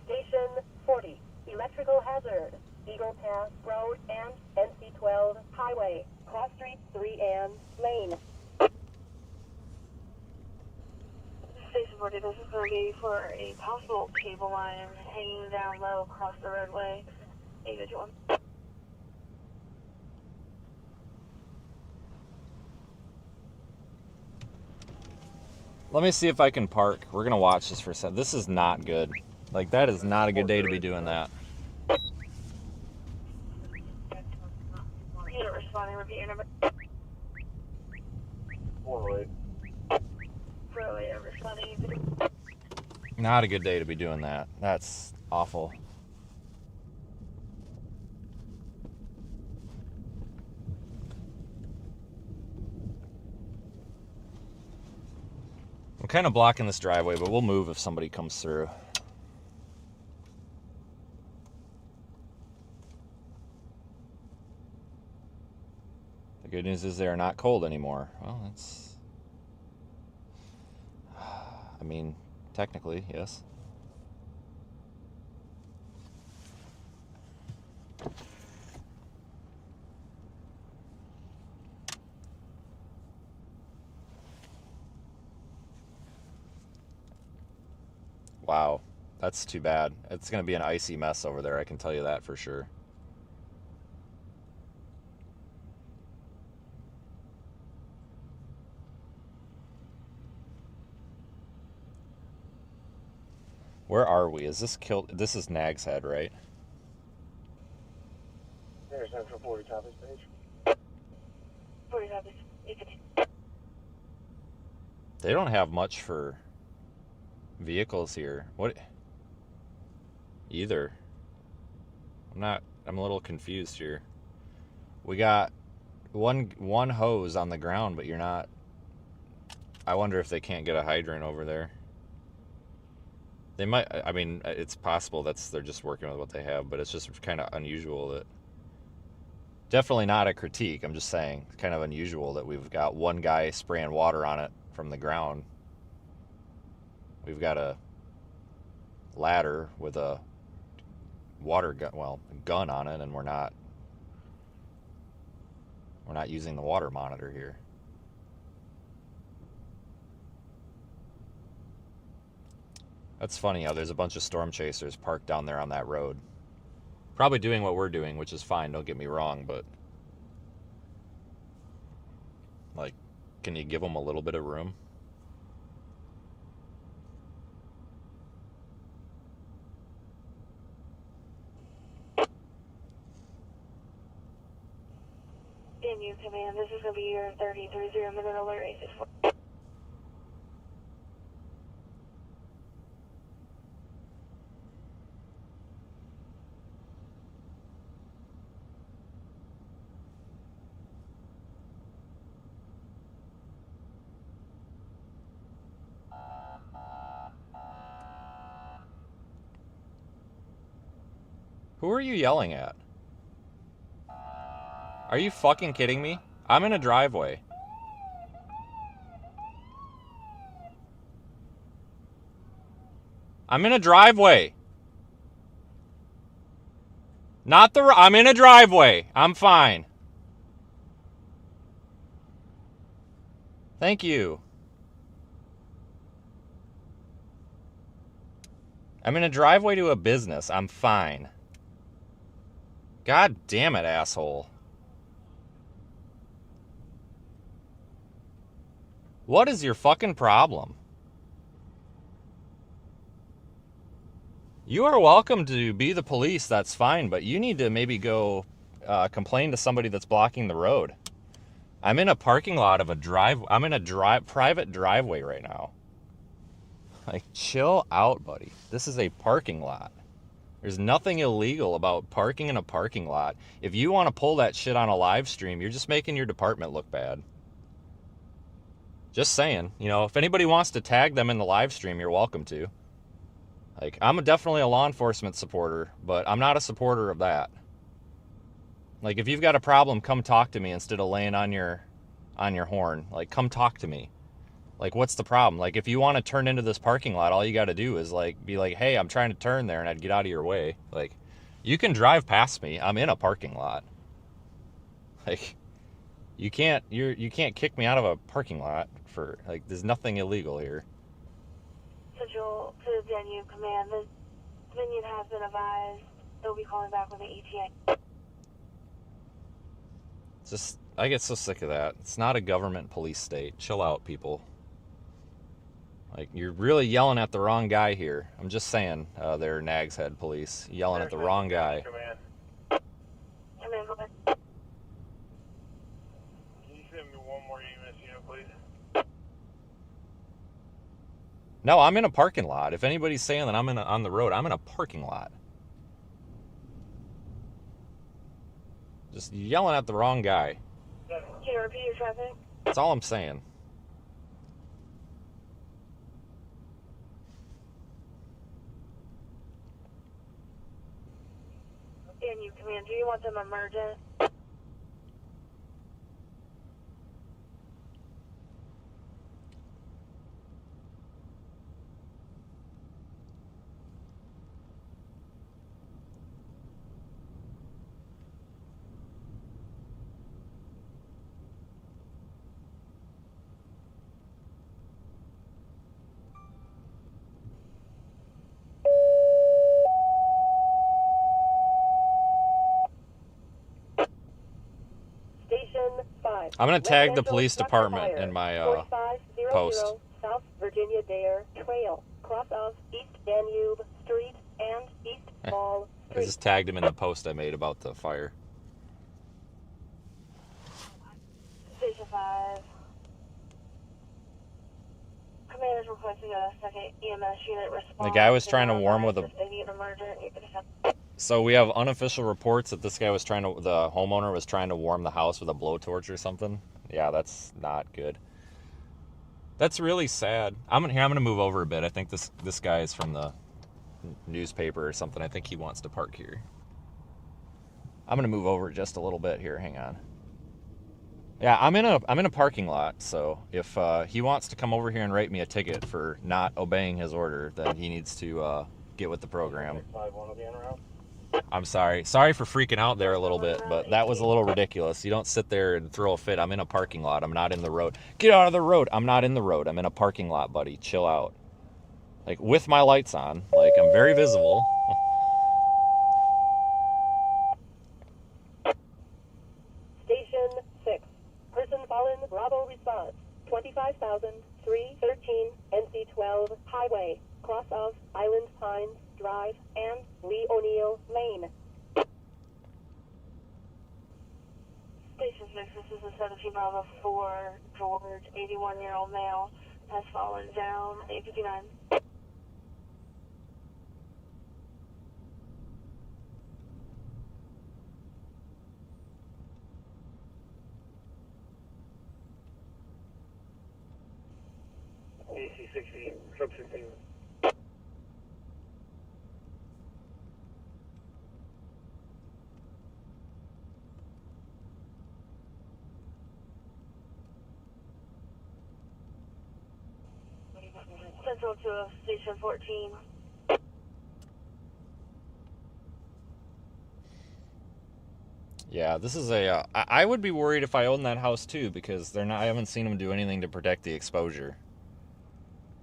Station 40, electrical hazard, Eagle Pass Road and NC-12 Highway, Cross Street 3 and Lane. Station 40, this is going to be for a possible cable line hanging down low across the roadway. 851. Let me see if I can park. We're gonna watch this for a second. This is not good. Like, that is not a good day to be doing that. Unit responding, repeat your number. 408. 408, responding. Not a good day to be doing that. That's awful. I'm kind of blocking this driveway, but we'll move if somebody comes through. good news is they're not cold anymore. Well, that's... I mean, technically, yes. Wow, that's too bad. It's going to be an icy mess over there, I can tell you that for sure. Where are we? Is this This is Nag's Head, right? There's Central 40 copies page. 40 copies. They don't have much for vehicles here. What? Either. I'm a little confused here. We got one hose on the ground, but you're not... I wonder if they can't get a hydrant over there. They might... I mean, it's possible they're just working with what they have, but it's just kind of unusual that... Definitely not a critique, I'm just saying. It's kind of unusual that we've got one guy spraying water on it from the ground. We've got a ladder with a water gun on it, and we're not using the water monitor here. That's funny how there's a bunch of storm chasers parked down there on that road. Probably doing what we're doing, which is fine, don't get me wrong, but like, can you give them a little bit of room? DNU command, this is going to be your 3030 minute alert 864. Who are you yelling at? Are you fucking kidding me? I'm in a driveway. I'm in a driveway. I'm in a driveway. I'm fine. Thank you. I'm in a driveway to a business. I'm fine. God damn it, asshole. What is your fucking problem? You are welcome to be the police, that's fine, but you need to maybe go complain to somebody that's blocking the road. I'm in a parking lot of I'm in a private driveway right now. Like, chill out, buddy. This is a parking lot. There's nothing illegal about parking in a parking lot. If you want to pull that shit on a live stream, you're just making your department look bad. Just saying. You know, if anybody wants to tag them in the live stream, you're welcome to. Like, I'm definitely a law enforcement supporter, but I'm not a supporter of that. Like, if you've got a problem, come talk to me instead of laying on your horn. Like, come talk to me. Like, what's the problem? Like, if you want to turn into this parking lot, all you got to do is, like, be like, hey, I'm trying to turn there, and I'd get out of your way. Like, you can drive past me. I'm in a parking lot. Like, you can't kick me out of a parking lot for, like, there's nothing illegal here. Central to the DNU command, the Dominion has been advised. They'll be calling back with an ETA. Just, I get so sick of that. It's not a government police state. Chill out, people. Like, you're really yelling at the wrong guy here. I'm just saying, they're Nag's Head police. Yelling at the wrong guy. Command, go ahead. Can you send me one more EMS unit, please? No, I'm in a parking lot. If anybody's saying that I'm on the road, I'm in a parking lot. Just yelling at the wrong guy. Can you repeat your traffic? That's all I'm saying. DNU command, do you want them emergent? I'm gonna tag the Residential police structure department fire. in my 4500 post. South Virginia Dare Trail, cross of East Danube Street and East Mall I Street. just tagged him in the post I made about the fire. Station 5. Commander's requesting a second EMS unit response. The guy was trying to warn with a. Sustaining an emergent. So we have unofficial reports that this guy was trying to. The homeowner was trying to warm the house with a blowtorch or something. Yeah, that's not good. That's really sad. I'm gonna move over a bit. I think this guy is from the newspaper or something. I think he wants to park here. I'm gonna move over just a little bit here. Hang on. Yeah, I'm in a parking lot. So if he wants to come over here and write me a ticket for not obeying his order, then he needs to get with the program. I'm sorry. Sorry for freaking out there a little bit, but that was a little ridiculous. You don't sit there and throw a fit. I'm in a parking lot. I'm not in the road. Get out of the road. I'm not in the road. I'm in a parking lot, buddy. Chill out. Like, with my lights on. Like, I'm very visible. Station 6. Person fallen, Bravo response. 25,313 NC12 Highway, cross of Island Pines Drive and Lee O'Neill Lane. Station 6, this is a 17 Bravo 4 George, 81-year-old male, has fallen down, 859. AC 60, sub 16. Central to Station 14. Yeah, this is a. I would be worried if I owned that house too, because they're not. I haven't seen them do anything to protect the exposure.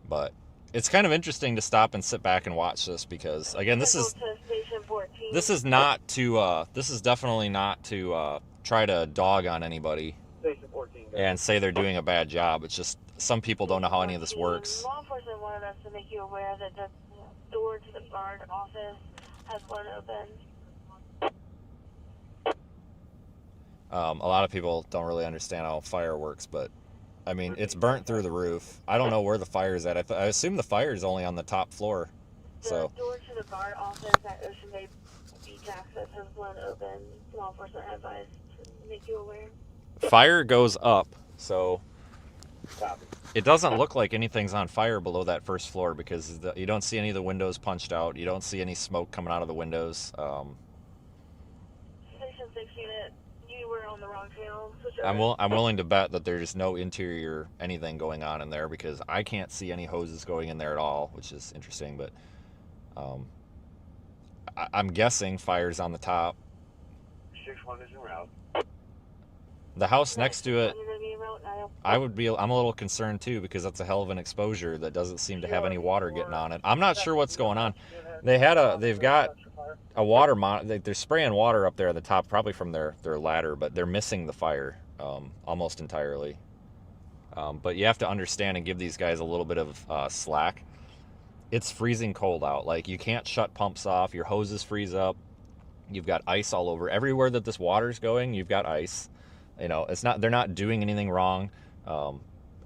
But it's kind of interesting to stop and sit back and watch this because, again, this is Central to Station 14. this is not to. This is definitely not to try to dog on anybody Station 14. and say they're doing a bad job. It's just some people don't know how any of this works. Law enforcement wanted us to make you aware that the door to the guard office has blown open. A lot of people don't really understand how fire works, but I mean, it's burnt through the roof. I don't know where the fire's at. I assume the fire is only on the top floor. So The door to the guard office at Ocean Bay Beach Access has blown open. Law enforcement advised to make you aware. fire goes up, so it doesn't look like anything's on fire below that first floor because you don't see any of the windows punched out. You don't see any smoke coming out of the windows. Station 6 unit, you were on the wrong channel. I'm willing to bet that there's no interior anything going on in there because I can't see any hoses going in there at all, which is interesting. But I'm guessing fire's on the top. 6-1 is en route. The house next to it, I'm a little concerned too because that's a hell of an exposure that doesn't seem to have any water getting on it. I'm not sure what's going on. They've got a water they're spraying water up there at the top, probably from their ladder, but they're missing the fire almost entirely. But you have to understand and give these guys a little bit of slack. It's freezing cold out. Like, you can't shut pumps off. Your hoses freeze up. You've got ice all over. Everywhere that this water's going, you've got ice. You know, they're not doing anything wrong,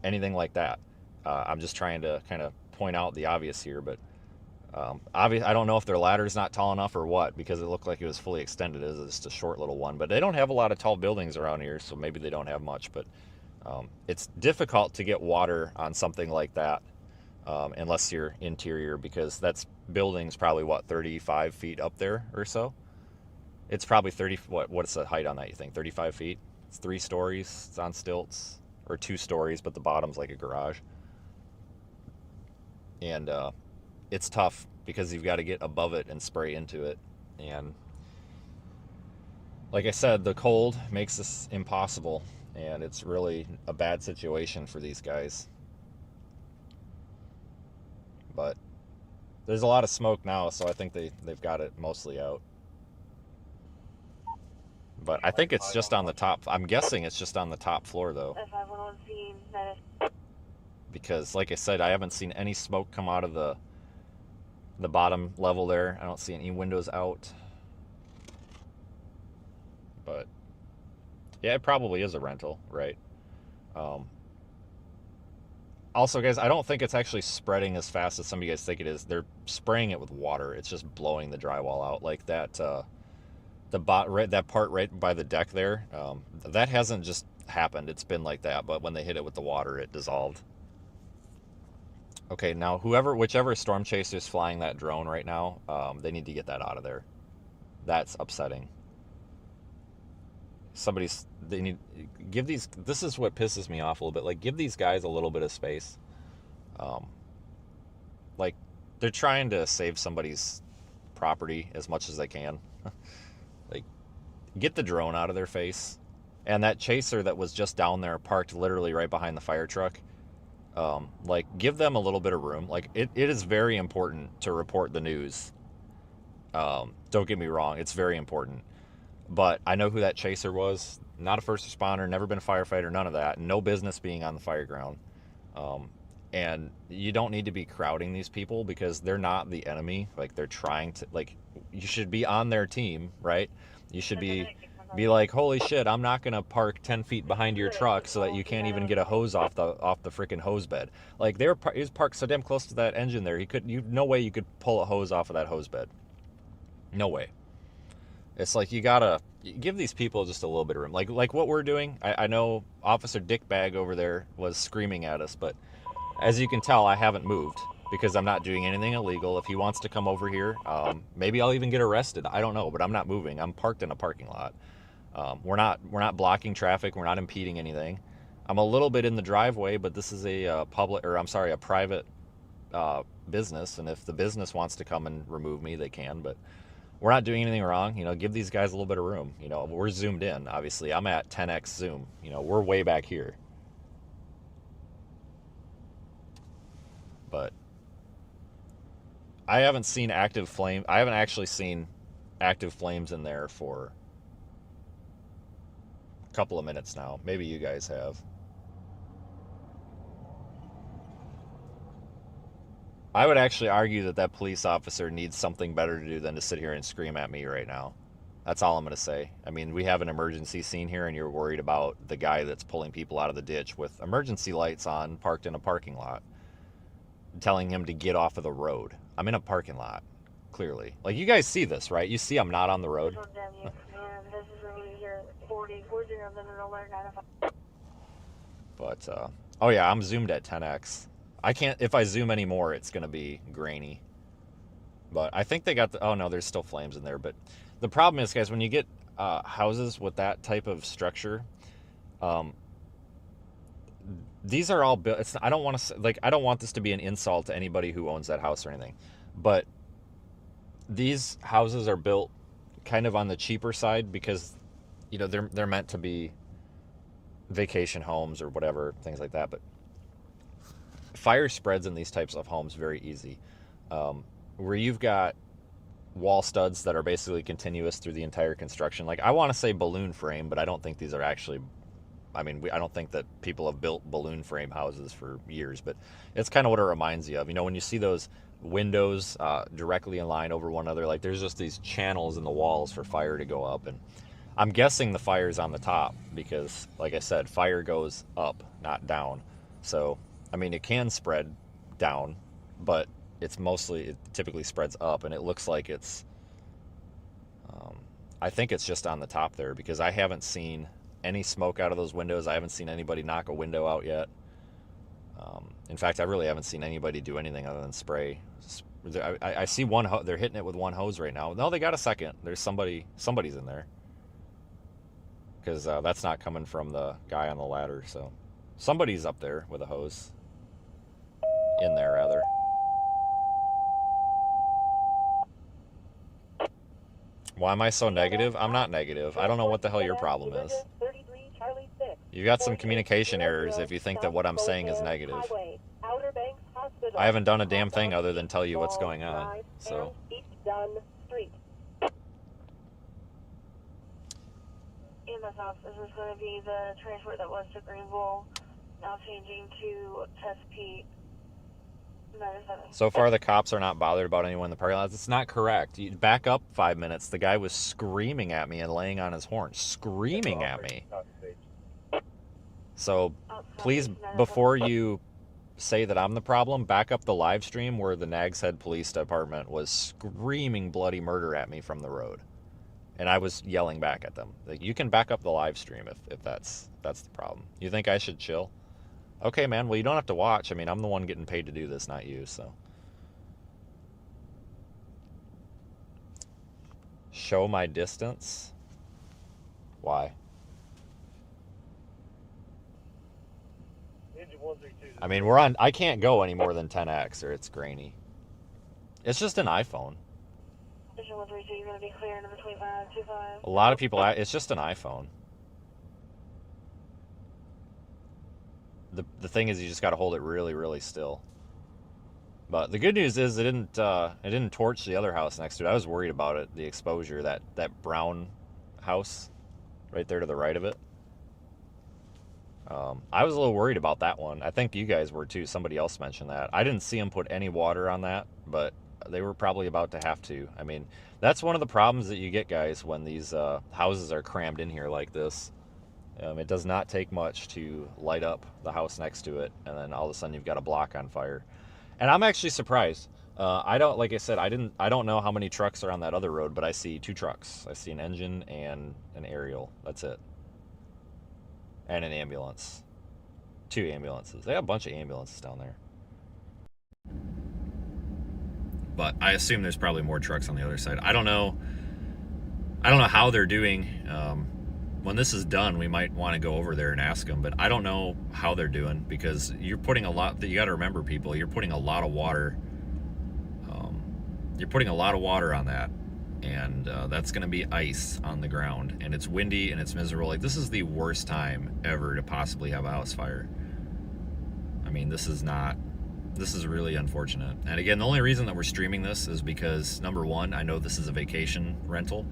anything like that. I'm just trying to kind of point out the obvious here, but I don't know if their ladder's not tall enough or what, because it looked like it was fully extended as just a short little one. But they don't have a lot of tall buildings around here, so maybe they don't have much. But it's difficult to get water on something like that unless you're interior, because that's building's probably, 35 feet up there or so. It's probably 30, what's the height on that, you think? 35 feet? It's 3 stories, it's on stilts, or 2 stories, but the bottom's like a garage. And it's tough because you've got to get above it and spray into it. And like I said, the cold makes this impossible, and it's really a bad situation for these guys. But there's a lot of smoke now, so I think they've got it mostly out. But I think it's just on the top. I'm guessing it's just on the top floor, though. F511 scene, Because, like I said, I haven't seen any smoke come out of the bottom level there. I don't see any windows out. But, yeah, it probably is a rental, right? Also, guys, I don't think it's actually spreading as fast as some of you guys think it is. They're spraying it with water. It's just blowing the drywall out. Like that, that part right by the deck there, that hasn't just happened. It's been like that, but when they hit it with the water, it dissolved. Okay, now whichever storm chaser is flying that drone right now, they need to get that out of there. That's upsetting. This is what pisses me off a little bit. Like, give these guys a little bit of space. Like, they're trying to save somebody's property as much as they can. Like, get the drone out of their face. And that chaser that was just down there, parked literally right behind the fire truck, like, give them a little bit of room. Like, it is very important to report the news. Don't get me wrong, it's very important. But I know who that chaser was. Not a first responder, never been a firefighter, none of that. No business being on the fire ground. And you don't need to be crowding these people because they're not the enemy. Like, they're trying to, like, you should be on their team, right? You should be like, holy shit, I'm not gonna park 10 feet behind your truck so that you can't even get a hose off the freaking hose bed. Like, he was parked so damn close to that engine there, no way you could pull a hose off of that hose bed. No way. It's like, you gotta give these people just a little bit of room. Like what we're doing. I know Officer Dickbag over there was screaming at us, but as you can tell, I haven't moved because I'm not doing anything illegal. If he wants to come over here, maybe I'll even get arrested. I don't know, but I'm not moving. I'm parked in a parking lot. We're not blocking traffic. We're not impeding anything. I'm a little bit in the driveway, but this is a private business, and if the business wants to come and remove me, they can. But we're not doing anything wrong. You know, give these guys a little bit of room. You know, we're zoomed in. Obviously, I'm at 10x zoom. You know, we're way back here. But I haven't seen active flame. I haven't actually seen active flames in there for a couple of minutes now. Maybe you guys have. I would actually argue that police officer needs something better to do than to sit here and scream at me right now. That's all I'm going to say. I mean, we have an emergency scene here, and you're worried about the guy that's pulling people out of the ditch with emergency lights on, parked in a parking lot, telling him to get off of the road. I'm in a parking lot, clearly. Like, you guys see this, right? You see I'm not on the road. But, oh yeah, I'm zoomed at 10x. I can't, if I zoom anymore, it's going to be grainy. But I think they got oh no, there's still flames in there. But the problem is, guys, when you get houses with that type of structure, these are all built, I don't want to, like, I don't want this to be an insult to anybody who owns that house or anything. But these houses are built kind of on the cheaper side because, you know, they're meant to be vacation homes or whatever, things like that. But fire spreads in these types of homes very easy, where you've got wall studs that are basically continuous through the entire construction. Like, I want to say balloon frame, but I don't think these are actually, I mean, I don't think that people have built balloon frame houses for years, but it's kind of what it reminds you of. You know, when you see those windows directly in line over one another, like, there's just these channels in the walls for fire to go up. And I'm guessing the fire's on the top because, like I said, fire goes up, not down. So, I mean, it can spread down, but it typically spreads up, and it looks like it's, I think it's just on the top there because I haven't seen any smoke out of those windows. I haven't seen anybody knock a window out yet. In fact, I really haven't seen anybody do anything other than spray. I see one, they're hitting it with one hose right now. No, they got a second. There's somebody's in there. Because that's not coming from the guy on the ladder, so somebody's up there with a hose. In there, rather. Why am I so negative? I'm not negative. I don't know what the hell your problem is. You got some communication errors if you think that what I'm saying is negative. I haven't done a damn thing other than tell you what's going on, so. myself. This is going to be the transport that was to Greenville, now changing to Chesapeake 97. So far, the cops are not bothered about anyone in the parking lot. It's not correct. You back up 5 minutes. The guy was screaming at me and laying on his horn, screaming at me. So please, before you say that I'm the problem, back up the live stream where the Nags Head Police Department was screaming bloody murder at me from the road. And I was yelling back at them. Like, you can back up the live stream if that's the problem. You think I should chill? Okay, man, well, you don't have to watch. I mean, I'm the one getting paid to do this, not you, so. Show my distance? Why? I mean, I can't go any more than 10x or it's grainy. It's just an iPhone. Station 132, you're going to be clear number 2525. A lot of people, it's just an iPhone. The thing is, you just got to hold it really, really still. But the good news is it didn't torch the other house next to it. I was worried about it, the exposure, that brown house right there to the right of it. I was a little worried about that one. I think you guys were too. Somebody else mentioned that. I didn't see them put any water on that, but they were probably about to have to. I mean, that's one of the problems that you get, guys, when these houses are crammed in here like this. It does not take much to light up the house next to it, and then all of a sudden you've got a block on fire. And I'm actually surprised. Like I said, I don't know how many trucks are on that other road, but I see 2 trucks. I see an engine and an aerial. That's it. And an ambulance. 2 ambulances. They have a bunch of ambulances down there. But I assume there's probably more trucks on the other side. I don't know how they're doing. When this is done, we might want to go over there and ask them, but I don't know how they're doing, because you're putting a lot, you got to remember, people, you're putting a lot of water. You're putting a lot of water on that, and that's going to be ice on the ground, and it's windy and it's miserable. Like, this is the worst time ever to possibly have a house fire. I mean, this is really unfortunate. And again, the only reason that we're streaming this is because, number one, I know this is a vacation rental.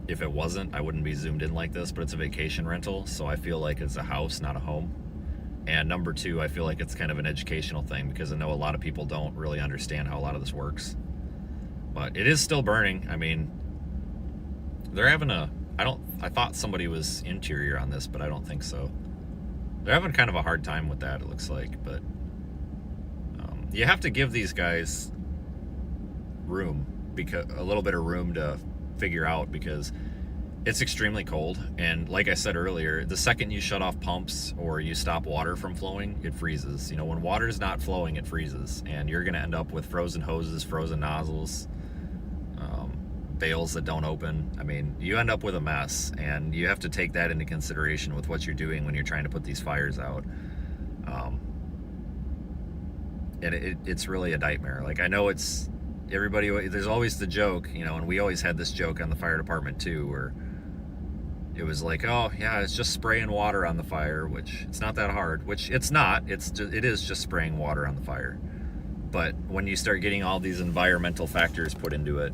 If it wasn't, I wouldn't be zoomed in like this, but it's a vacation rental, so I feel like it's a house, not a home. And number two, I feel like it's kind of an educational thing, because I know a lot of people don't really understand how a lot of this works. But it is still burning. I mean, they're having I thought somebody was interior on this, but I don't think so. They're having kind of a hard time with that, it looks like. But you have to give these guys room, because a little bit of room to figure out, because it's extremely cold. And like I said earlier, the second you shut off pumps or you stop water from flowing, it freezes. You know, when water's not flowing, it freezes, and you're going to end up with frozen hoses, frozen nozzles, bales that don't open. I mean, you end up with a mess, and you have to take that into consideration with what you're doing when you're trying to put these fires out. And it's really a nightmare. Like, I know it's everybody, there's always the joke, you know, and we always had this joke on the fire department too, where it was like, oh yeah, it's just spraying water on the fire, which it's not that hard, which it's not. It is just spraying water on the fire. But when you start getting all these environmental factors put into it,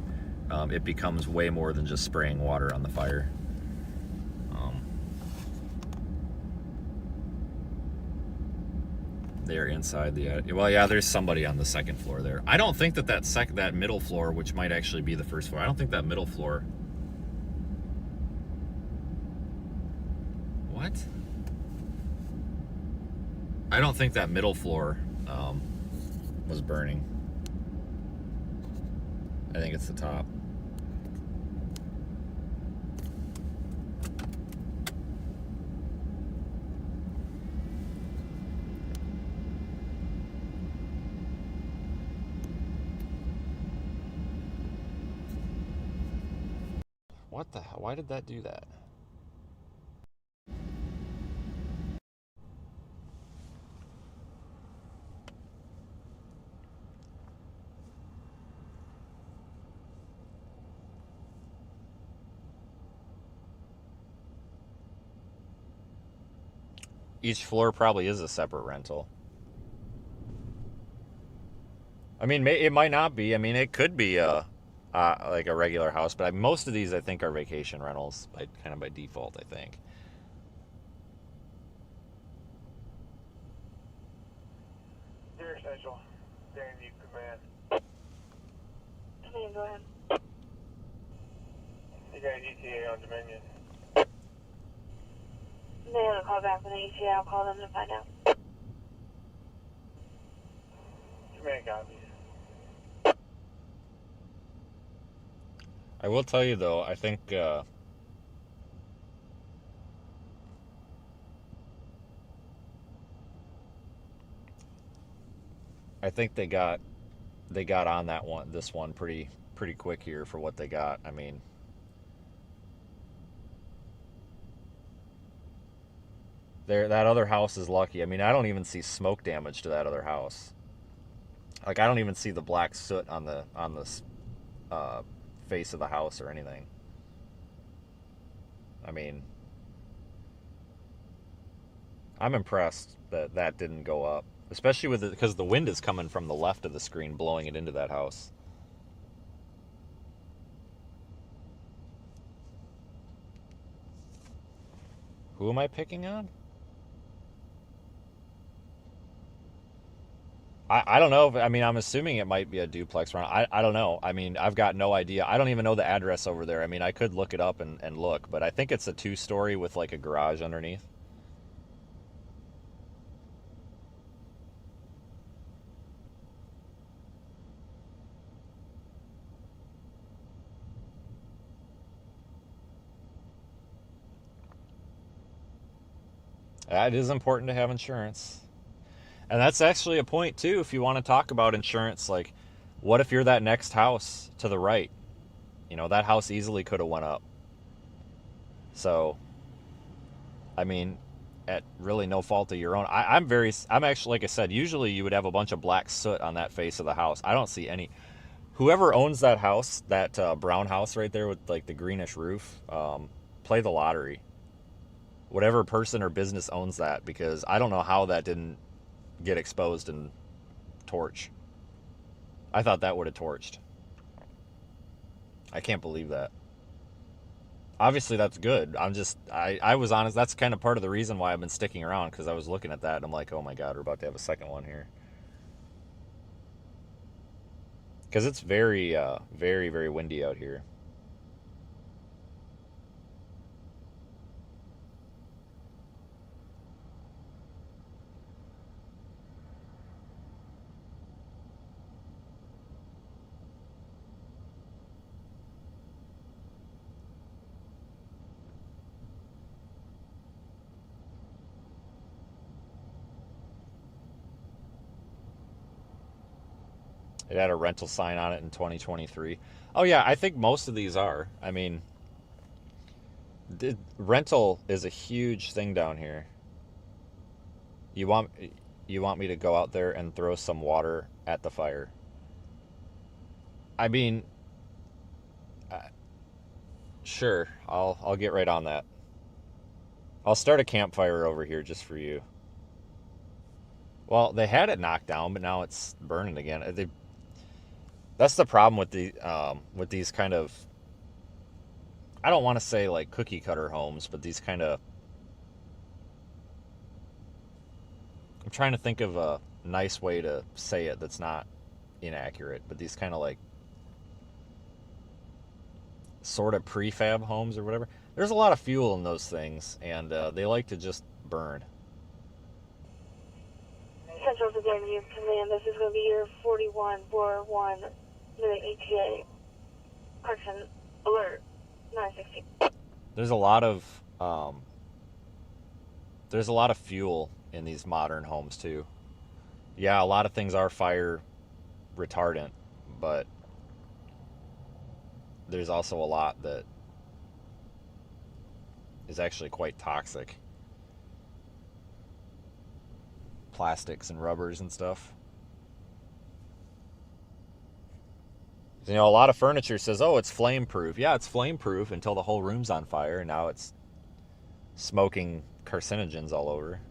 it becomes way more than just spraying water on the fire. They're inside the well, yeah, there's somebody on the second floor there. I don't think that middle floor, which might actually be the first floor, I don't think that middle floor. What? I don't think that middle floor was burning. I think it's the top. What the hell? Why did that do that? Each floor probably is a separate rental. I mean, it might not be. I mean, it could be a like a regular house, but most of these I think are vacation rentals, kind of by default, I think. Deer Central, Daniel Command. Command, go ahead. You got an ETA on Dominion. They haven't called back from the ETA. I'll call them to find out. Command copies. I will tell you though, I think they got on this one pretty quick here for what they got. I mean, that other house is lucky. I mean, I don't even see smoke damage to that other house. Like, I don't even see the black soot on the face of the house or anything. I mean, I'm impressed that didn't go up, especially with it because the wind is coming from the left of the screen, blowing it into that house. Who am I picking on? I don't know. I mean, I'm assuming it might be a duplex run. I don't know. I mean, I've got no idea. I don't even know the address over there. I mean, I could look it up and look, but I think it's a 2-story with like a garage underneath. It is important to have insurance. And that's actually a point too, if you want to talk about insurance. Like, what if you're that next house to the right? You know, that house easily could have went up. So, I mean, at really no fault of your own. I'm actually, like I said, usually you would have a bunch of black soot on that face of the house. I don't see any. Whoever owns that house, that brown house right there with like the greenish roof, play the lottery. Whatever person or business owns that, because I don't know how that didn't get exposed and torch. I thought that would have torched. I can't believe that. Obviously that's good. I was honest, that's kind of part of the reason why I've been sticking around, because I was looking at that and I'm like, oh my god, we're about to have a second one here. Because it's very very, very windy out here. It had a rental sign on it in 2023. Oh yeah, I think most of these are. I mean, rental is a huge thing down here. You want me to go out there and throw some water at the fire? I mean, sure, I'll get right on that. I'll start a campfire over here just for you. Well, they had it knocked down, but now it's burning again. That's the problem with these kind of, I don't want to say like cookie cutter homes, but these kind of, I'm trying to think of a nice way to say it that's not inaccurate, but these kind of like sort of prefab homes or whatever. There's a lot of fuel in those things, and they like to just burn. Central to Daniel Command, this is going to be your 4141 minute ETA. Correction, alert, 960. There's a lot of fuel in these modern homes too. Yeah, a lot of things are fire retardant, but there's also a lot that is actually quite toxic. Plastics and rubbers and stuff. You know, a lot of furniture says, oh, it's flame proof. Yeah, it's flame proof until the whole room's on fire, and now it's smoking carcinogens all over.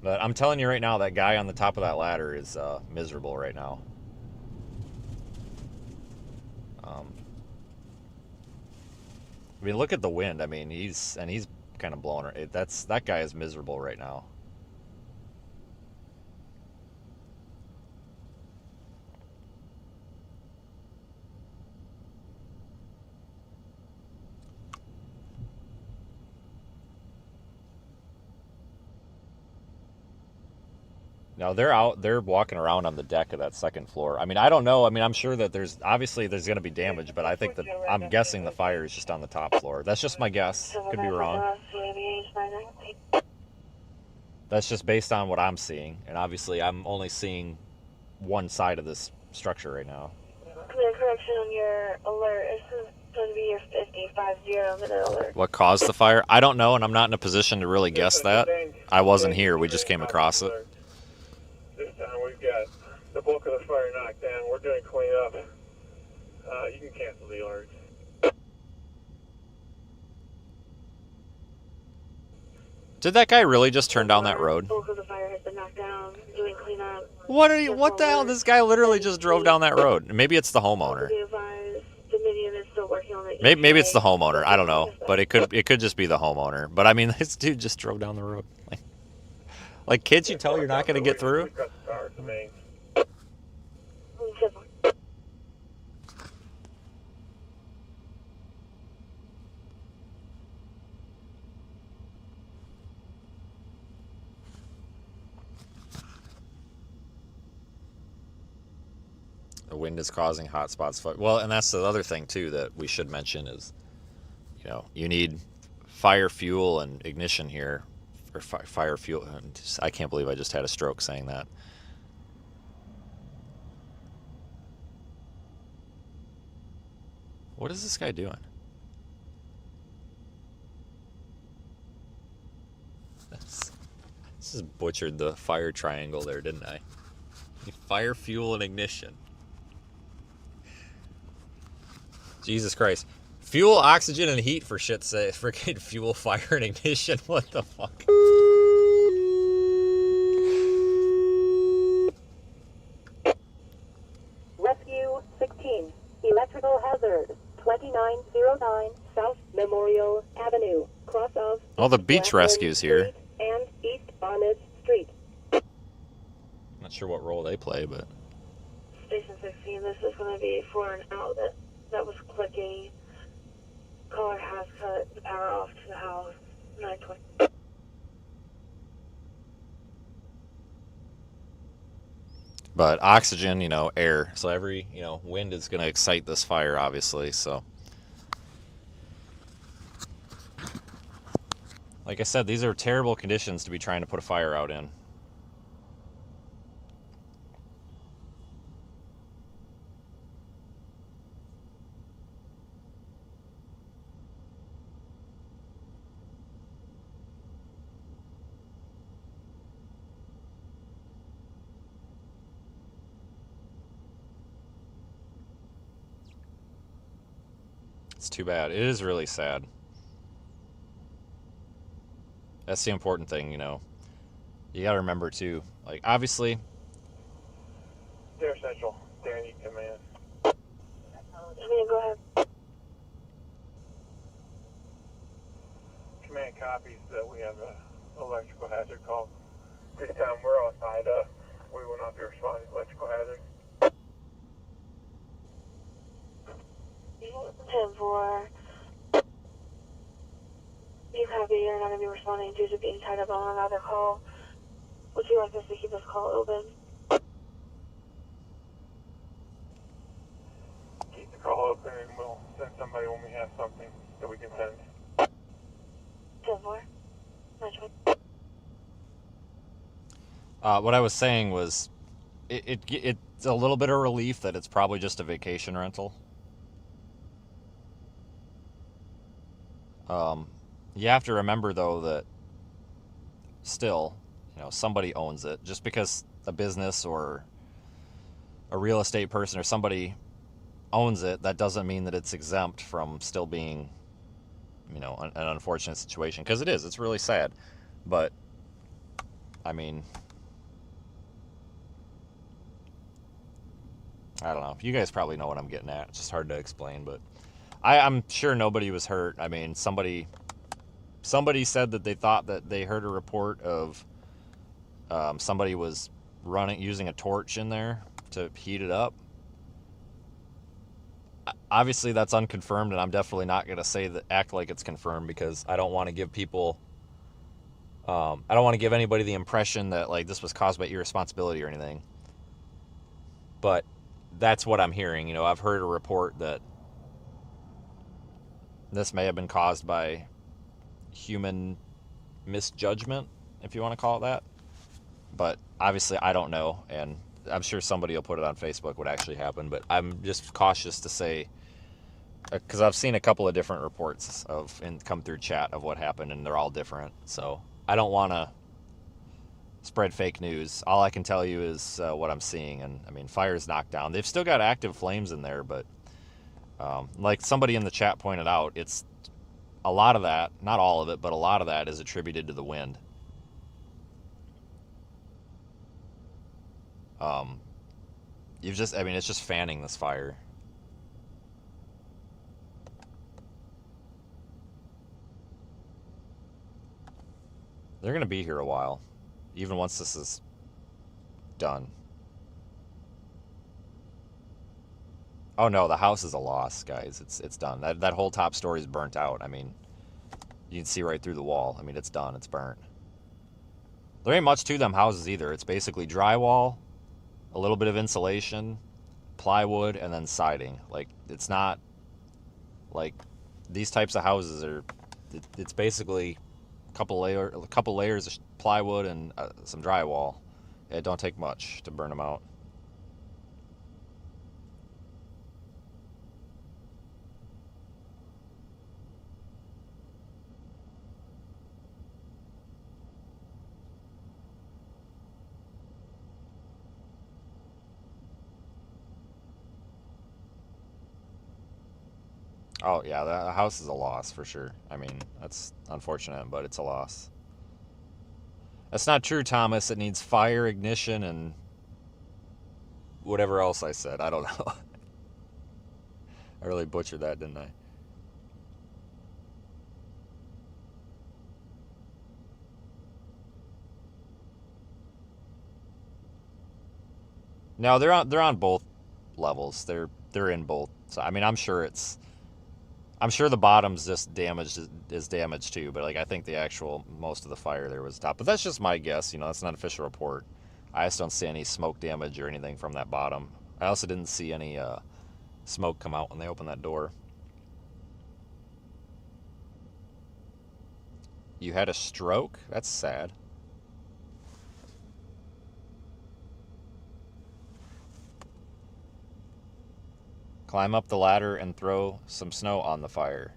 But I'm telling you right now, that guy on the top of that ladder is miserable right now. I mean, look at the wind. I mean, he's kind of blowing it. That guy is miserable right now. Now they're walking around on the deck of that second floor. I mean, I don't know. I mean, I'm sure that there's going to be damage, but I think that I'm guessing the fire is just on the top floor. That's just my guess. Could be wrong. That's just based on what I'm seeing, and obviously I'm only seeing one side of this structure right now. Correction on your alert. This is going to be your 5050 minute alert. What caused the fire? I don't know, and I'm not in a position to really guess that. I wasn't here. We just came across it. This time we've got the bulk of the fire knocked down. We're doing cleanup. You can cancel the alert. Did that guy really just turn down that road? The bulk of the fire has been knocked down. Doing cleanup. What the hell? This guy literally just drove down that road. Maybe it's the homeowner. Dominion is still working on it. Maybe it's the homeowner. I don't know, but it could just be the homeowner. But I mean, this dude just drove down the road. Like kids, you tell you're not going to get through. The wind is causing hot spots. Well, and that's the other thing too that we should mention is, you need fire fuel and ignition here, or fire fuel. I can't believe I just had a stroke saying that. What is this guy doing? This just butchered the fire triangle there, didn't I? Fire, fuel, and ignition. Jesus Christ. Fuel, oxygen, and heat for shit's sake. Freaking fuel, fire, and ignition. What the fuck? Rescue 16. Electrical hazard. 2909 South Memorial Avenue. Cross of... Oh, the beach rescue's here. Street and East Barnett Street. Not sure what role they play, but... Station 16, this is going to be for an outlet that was clicking. Caller has cut the power off to the house. 920. But oxygen, air. So every, wind is going to excite this fire, obviously, so... Like I said, these are terrible conditions to be trying to put a fire out in. It's too bad. It is really sad. That's the important thing, You gotta remember, too. Like, obviously... Air Central, Dan, you command. Go ahead. Command copies that we have an electrical hazard call. This time we're outside. We will not be responding to electrical hazard. 10-4. You copy, you're not going to be responding due to being tied up on another call. Would you like us to keep this call open? Keep the call open and we'll send somebody when we have something that we can send. 10-4. 920. What I was saying was, it's a little bit of relief that it's probably just a vacation rental. You have to remember, though, that still, somebody owns it. Just because a business or a real estate person or somebody owns it, that doesn't mean that it's exempt from still being, an unfortunate situation. Because it is. It's really sad. But, I mean... I don't know. You guys probably know what I'm getting at. It's just hard to explain, but I'm sure nobody was hurt. I mean, somebody said that they thought that they heard a report of somebody was using a torch in there to heat it up. Obviously, that's unconfirmed, and I'm definitely not going to act like it's confirmed, because I don't want to give people, I don't want to give anybody the impression that like this was caused by irresponsibility or anything. But that's what I'm hearing. You know, I've heard a report that this may have been caused by human misjudgment, if you want to call it that. But obviously, I don't know, and I'm sure somebody will put it on Facebook what actually happened, but I'm just cautious to say, because I've seen a couple of different reports come through chat of what happened, and they're all different. So I don't want to spread fake news. All I can tell you is what I'm seeing, and I mean, fire's knocked down. They've still got active flames in there, but like somebody in the chat pointed out, it's a lot of that, not all of it, but a lot of that is attributed to the wind. It's just fanning this fire. They're going to be here a while, even once this is done. Oh no, the house is a loss, guys. It's done. That whole top story is burnt out. I mean, you can see right through the wall. I mean, it's done. It's burnt. There ain't much to them houses either. It's basically drywall, a little bit of insulation, plywood, and then siding. Like, it's not like these types of houses are. It's basically a couple layers of plywood and some drywall. It don't take much to burn them out. Oh, yeah, the house is a loss for sure. I mean, that's unfortunate, but it's a loss. That's not true, Thomas. It needs fire, ignition, and whatever else I said. I don't know. I really butchered that, didn't I? No, they're on both levels. They're in both. So I mean, I'm sure the bottom's just damaged too, but like I think the actual most of the fire there was top. But that's just my guess, you know, that's not an official report. I just don't see any smoke damage or anything from that bottom. I also didn't see any smoke come out when they opened that door. You had a stroke? That's sad. Climb up the ladder and throw some snow on the fire.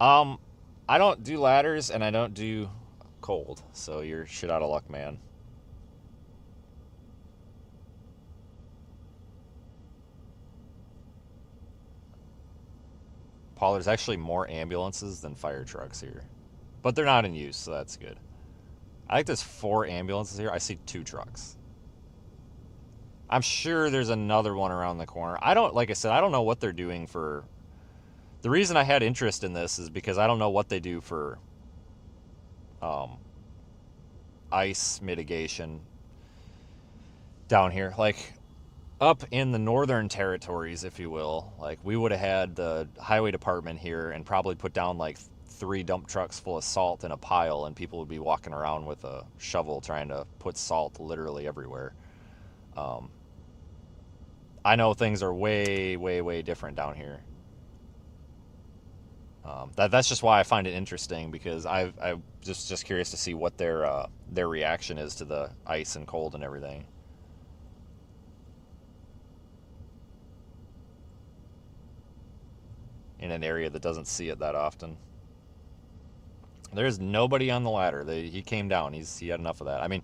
I don't do ladders and I don't do cold, so you're shit out of luck, man. Paul, there's actually more ambulances than fire trucks here. But they're not in use, so that's good. I think there's 4 ambulances here. I see 2 trucks. I'm sure there's another one around the corner. Like I said, I don't know what they're doing for... The reason I had interest in this is because I don't know what they do for ice mitigation down here. Like, up in the northern territories, if you will, like, we would have had the highway department here and probably put down, like, 3 dump trucks full of salt in a pile, and people would be walking around with a shovel trying to put salt literally everywhere. I know things are way, way, way different down here. That's just why I find it interesting, because I'm just curious to see what their reaction is to the ice and cold and everything. In an area that doesn't see it that often. There's nobody on the ladder. He came down. He had enough of that. I mean,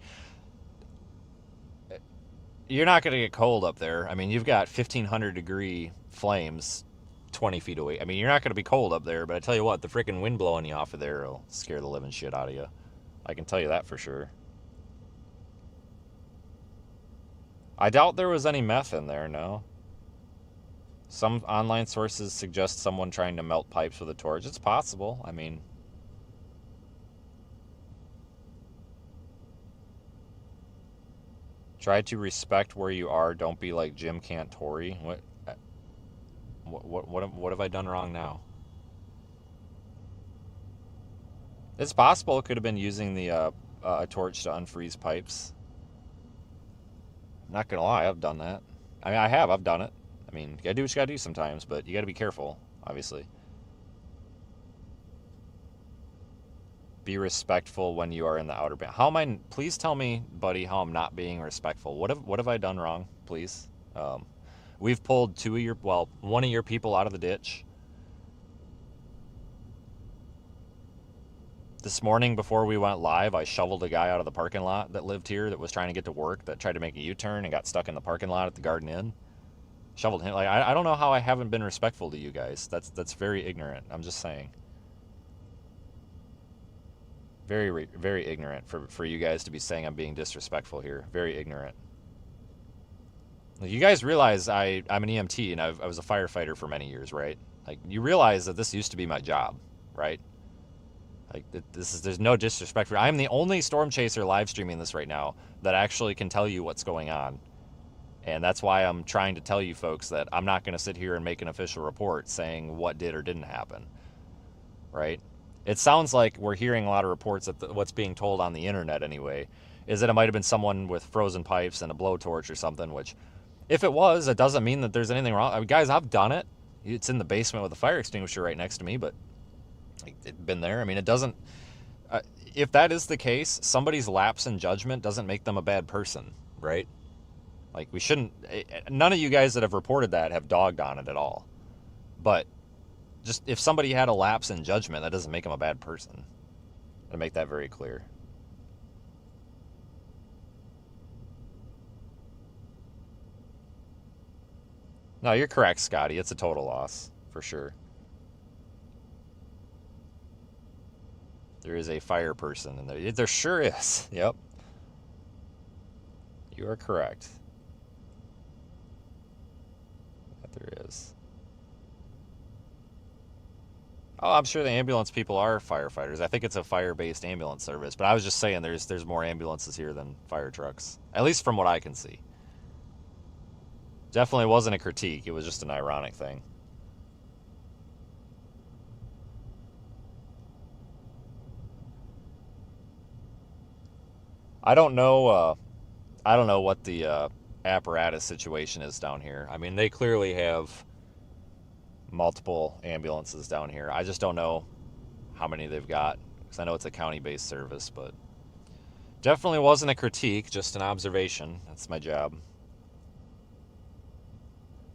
you're not going to get cold up there. I mean, you've got 1,500 degree flames 20 feet away. I mean, you're not going to be cold up there, but I tell you what, the freaking wind blowing you off of there will scare the living shit out of you. I can tell you that for sure. I doubt there was any meth in there, no. Some online sources suggest someone trying to melt pipes with a torch. It's possible. I mean, try to respect where you are. Don't be like Jim Cantori. What have I done wrong now? It's possible it could have been using the a torch to unfreeze pipes. Not gonna lie, I've done that. I mean, I've done it. I mean, you gotta do what you gotta do sometimes, but you gotta be careful, obviously. Be respectful when you are in the outer band. How am I? Please tell me, buddy, how I'm not being respectful. What have I done wrong? Please. We've pulled one of your people out of the ditch. This morning before we went live, I shoveled a guy out of the parking lot that lived here that was trying to get to work, that tried to make a U-turn and got stuck in the parking lot at the Garden Inn. Shoveled him. Like, I don't know how I haven't been respectful to you guys. That's very ignorant. I'm just saying. Very, very ignorant for you guys to be saying I'm being disrespectful here. Very ignorant. You guys realize I'm an EMT and I was a firefighter for many years, right? Like, you realize that this used to be my job, right? Like, there's no disrespect for. I'm the only storm chaser live streaming this right now that actually can tell you what's going on. And that's why I'm trying to tell you folks that I'm not going to sit here and make an official report saying what did or didn't happen, right? It sounds like we're hearing a lot of reports that what's being told on the internet anyway is that it might have been someone with frozen pipes and a blowtorch or something, which if it was, it doesn't mean that there's anything wrong. I mean, guys, I've done it. It's in the basement with a fire extinguisher right next to me, but it's been there. I mean, it doesn't, if that is the case, somebody's lapse in judgment doesn't make them a bad person, right? Like, we shouldn't, none of you guys that have reported that have dogged on it at all. But just if somebody had a lapse in judgment, that doesn't make them a bad person. To make that very clear. No, you're correct, Scotty. It's a total loss, for sure. There is a fire person in there. There sure is. Yep. You are correct. There is. Oh, I'm sure the ambulance people are firefighters. I think it's a fire-based ambulance service. But I was just saying there's more ambulances here than fire trucks. At least from what I can see. Definitely wasn't a critique. It was just an ironic thing. I don't know what the apparatus situation is down here. I mean, they clearly have multiple ambulances down here. I just don't know how many they've got, because I know it's a county-based service, but definitely wasn't a critique, just an observation. That's my job.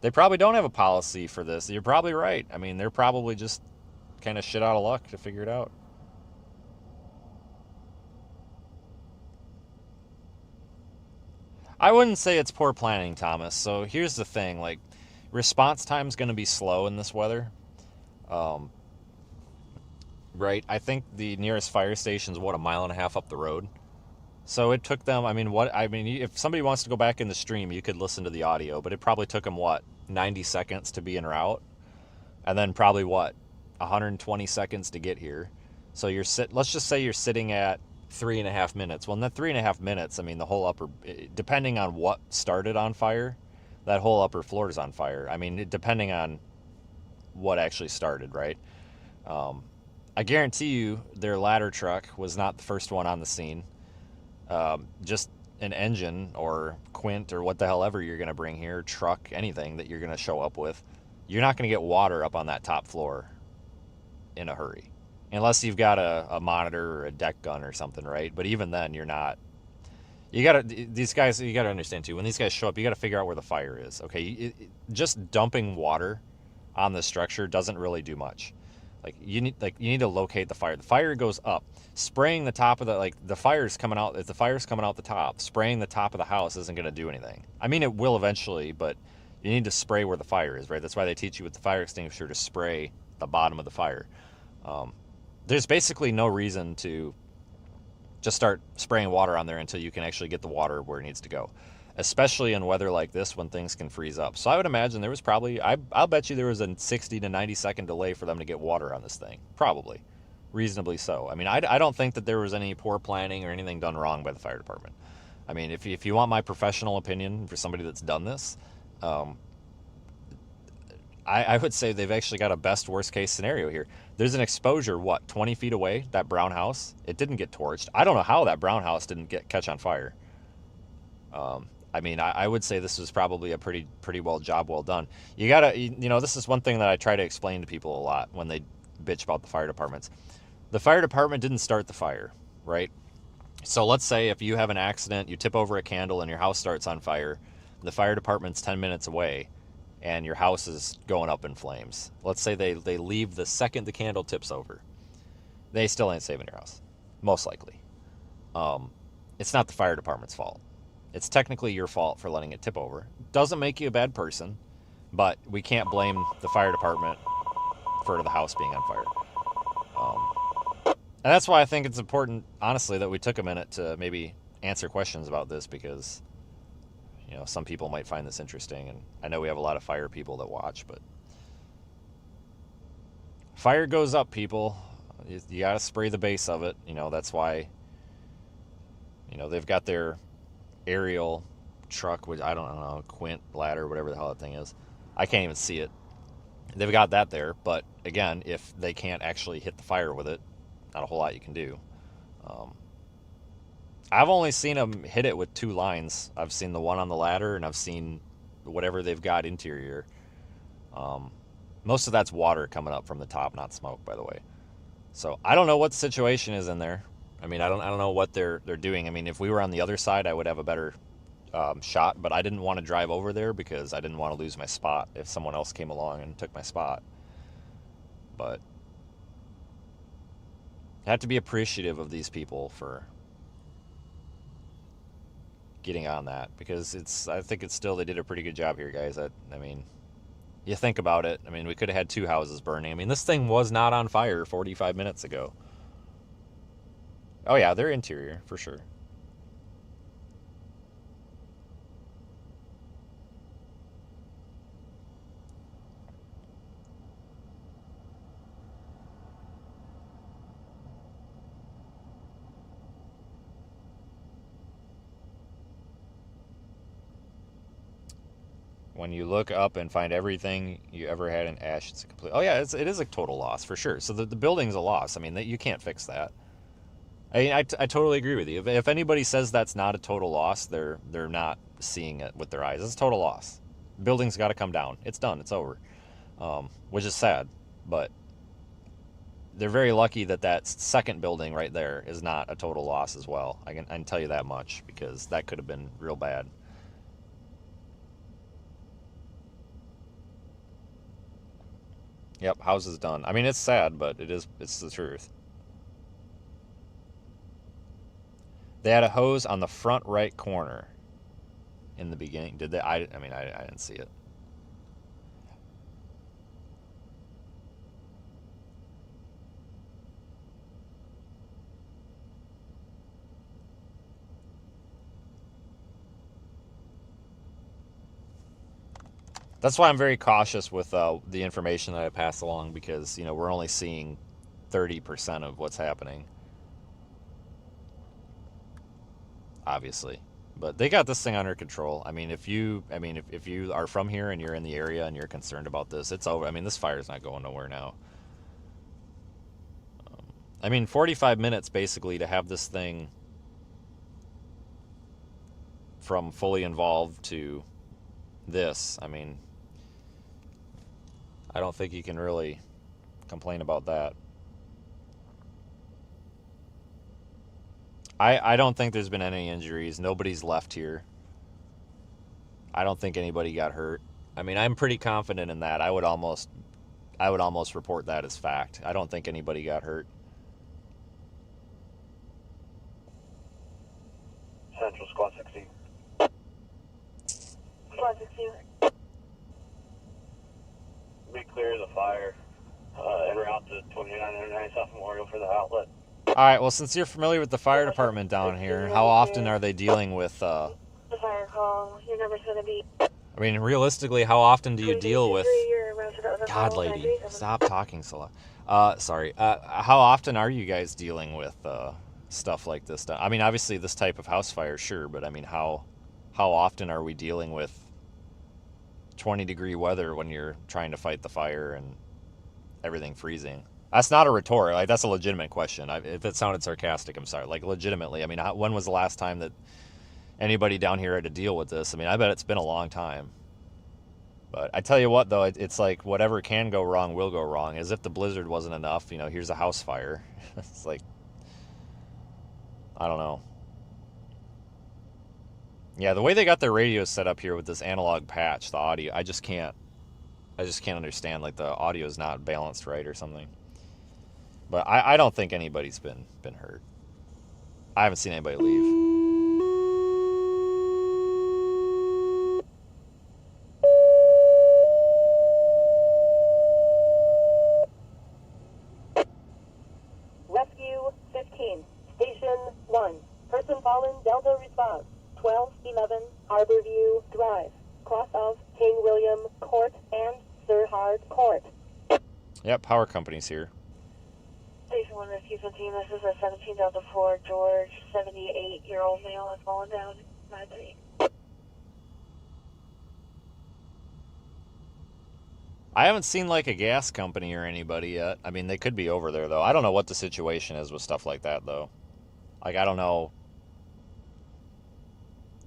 They probably don't have a policy for this. You're probably right. I mean, they're probably just kind of shit out of luck to figure it out. I wouldn't say it's poor planning, Thomas. So here's the thing, like, response time's going to be slow in this weather. Right? I think the nearest fire station's, what, 1.5 miles up the road? So it took them, if somebody wants to go back in the stream, you could listen to the audio, but it probably took them, 90 seconds to be en route? And then probably, 120 seconds to get here. So let's just say you're sitting at 3.5 minutes. Well, in that 3.5 minutes, I mean, the whole upper, depending on what started on fire, that whole upper floor is on fire. I mean, depending on what actually started, right? I guarantee you their ladder truck was not the first one on the scene. Just an engine or quint or what the hell ever you're going to bring here, truck, anything that you're going to show up with, you're not going to get water up on that top floor in a hurry. Unless you've got a monitor or a deck gun or something, right? But even then, you're not. These guys, you got to understand too, when these guys show up, you got to figure out where the fire is, okay? Just dumping water on the structure doesn't really do much. You need to locate the fire. The fire goes up. Spraying the top of the fire's coming out. If the fire's coming out the top, spraying the top of the house isn't going to do anything. I mean, it will eventually, but you need to spray where the fire is, right? That's why they teach you with the fire extinguisher to spray the bottom of the fire. There's basically no reason to just start spraying water on there until you can actually get the water where it needs to go. especially in weather like this when things can freeze up. So I would imagine there was probably, I'll bet you there was a 60 to 90 second delay for them to get water on this thing. Probably. Reasonably so. I mean, I don't think that there was any poor planning or anything done wrong by the fire department. I mean, if you want my professional opinion for somebody that's done this, I would say they've actually got a best worst case scenario here. There's an exposure, 20 feet away, that brown house. It didn't get torched. I don't know how that brown house didn't catch on fire. I mean, I would say this was probably a pretty job well done. You gotta, this is one thing that I try to explain to people a lot when they bitch about the fire departments. The fire department didn't start the fire, right? So let's say if you have an accident, you tip over a candle and your house starts on fire, the fire department's 10 minutes away and your house is going up in flames. Let's say they leave the second the candle tips over. They still ain't saving your house, most likely. It's not the fire department's fault. It's technically your fault for letting it tip over. Doesn't make you a bad person, but we can't blame the fire department for the house being on fire. And that's why I think it's important, honestly, that we took a minute to maybe answer questions about this, because, some people might find this interesting, and I know we have a lot of fire people that watch, but fire goes up, people. You got to spray the base of it. That's why, they've got their aerial truck, which I don't know, Quint ladder, whatever the hell that thing is. I can't even see it. They've got that there, but again, if they can't actually hit the fire with it, not a whole lot you can do. I've only seen them hit it with 2 lines. I've seen the one on the ladder, and I've seen whatever they've got interior. Most of that's water coming up from the top, not smoke, by the way. So I don't know what the situation is in there. I mean, I don't know what they're doing. I mean, if we were on the other side, I would have a better shot, but I didn't want to drive over there because I didn't want to lose my spot if someone else came along and took my spot. But I have to be appreciative of these people for getting on that, because I think they did a pretty good job here, guys. I mean, you think about it. I mean, we could have had 2 houses burning. I mean, this thing was not on fire 45 minutes ago. Oh yeah, they're interior for sure. When you look up and find everything you ever had in ash, it's a complete... Oh yeah, it is a total loss for sure. So the building's a loss. I mean, you can't fix that. I totally agree with you. If anybody says that's not a total loss, they're not seeing it with their eyes. It's a total loss. Building's got to come down. It's done. It's over. Which is sad, but they're very lucky that second building right there is not a total loss as well. I can tell you that much, because that could have been real bad. Yep, house is done. I mean, it's sad, but it's the truth. They had a hose on the front right corner in the beginning. Did they? I mean, I didn't see it. That's why I'm very cautious with the information that I pass along, because, we're only seeing 30% of what's happening. Obviously. But they got this thing under control. I mean, if you are from here and you're in the area and you're concerned about this, it's over. I mean, this fire's not going nowhere now. 45 minutes basically to have this thing from fully involved to this. I mean, I don't think you can really complain about that. I don't think there's been any injuries. Nobody's left here. I don't think anybody got hurt. I mean, I'm pretty confident in that. I would almost report that as fact. I don't think anybody got hurt. Central Squad 16. Squad 16. Be clear of the fire en route to 2909 South Memorial for the outlet. All right, well, since you're familiar with the fire department down here, how often are they dealing with The fire call. gonna be. I mean, realistically, how often do you deal with... 23 or around 2000 God, lady, 937. stop talking so loud. Sorry. How often are you guys dealing with stuff like this? I mean, obviously this type of house fire, sure, but I mean, how often are we dealing with 20-degree weather when you're trying to fight the fire and everything freezing? That's not a rhetoric. Like, that's a legitimate question. If it sounded sarcastic, I'm sorry. Like, legitimately, I mean, when was the last time that anybody down here had to deal with this? I mean, I bet it's been a long time. But I tell you what, though, it's like whatever can go wrong will go wrong. As if the blizzard wasn't enough, here's a house fire. It's like, I don't know. Yeah, the way they got their radios set up here with this analog patch, the audio, I just can't understand. Like, the audio is not balanced right or something. But I don't think anybody's been hurt. I haven't seen anybody leave. Rescue 15, Station 1. Person fallen, Delta response. 1211 Harborview Drive. Cross of King William Court and Sir Hard Court. Yep, power company's here. Station 1 Rescue 15, this is a 17 Delta 4 George, 78-year-old male has fallen down. 9-3. I haven't seen like a gas company or anybody yet. I mean, they could be over there though. I don't know what the situation is with stuff like that though. Like, I don't know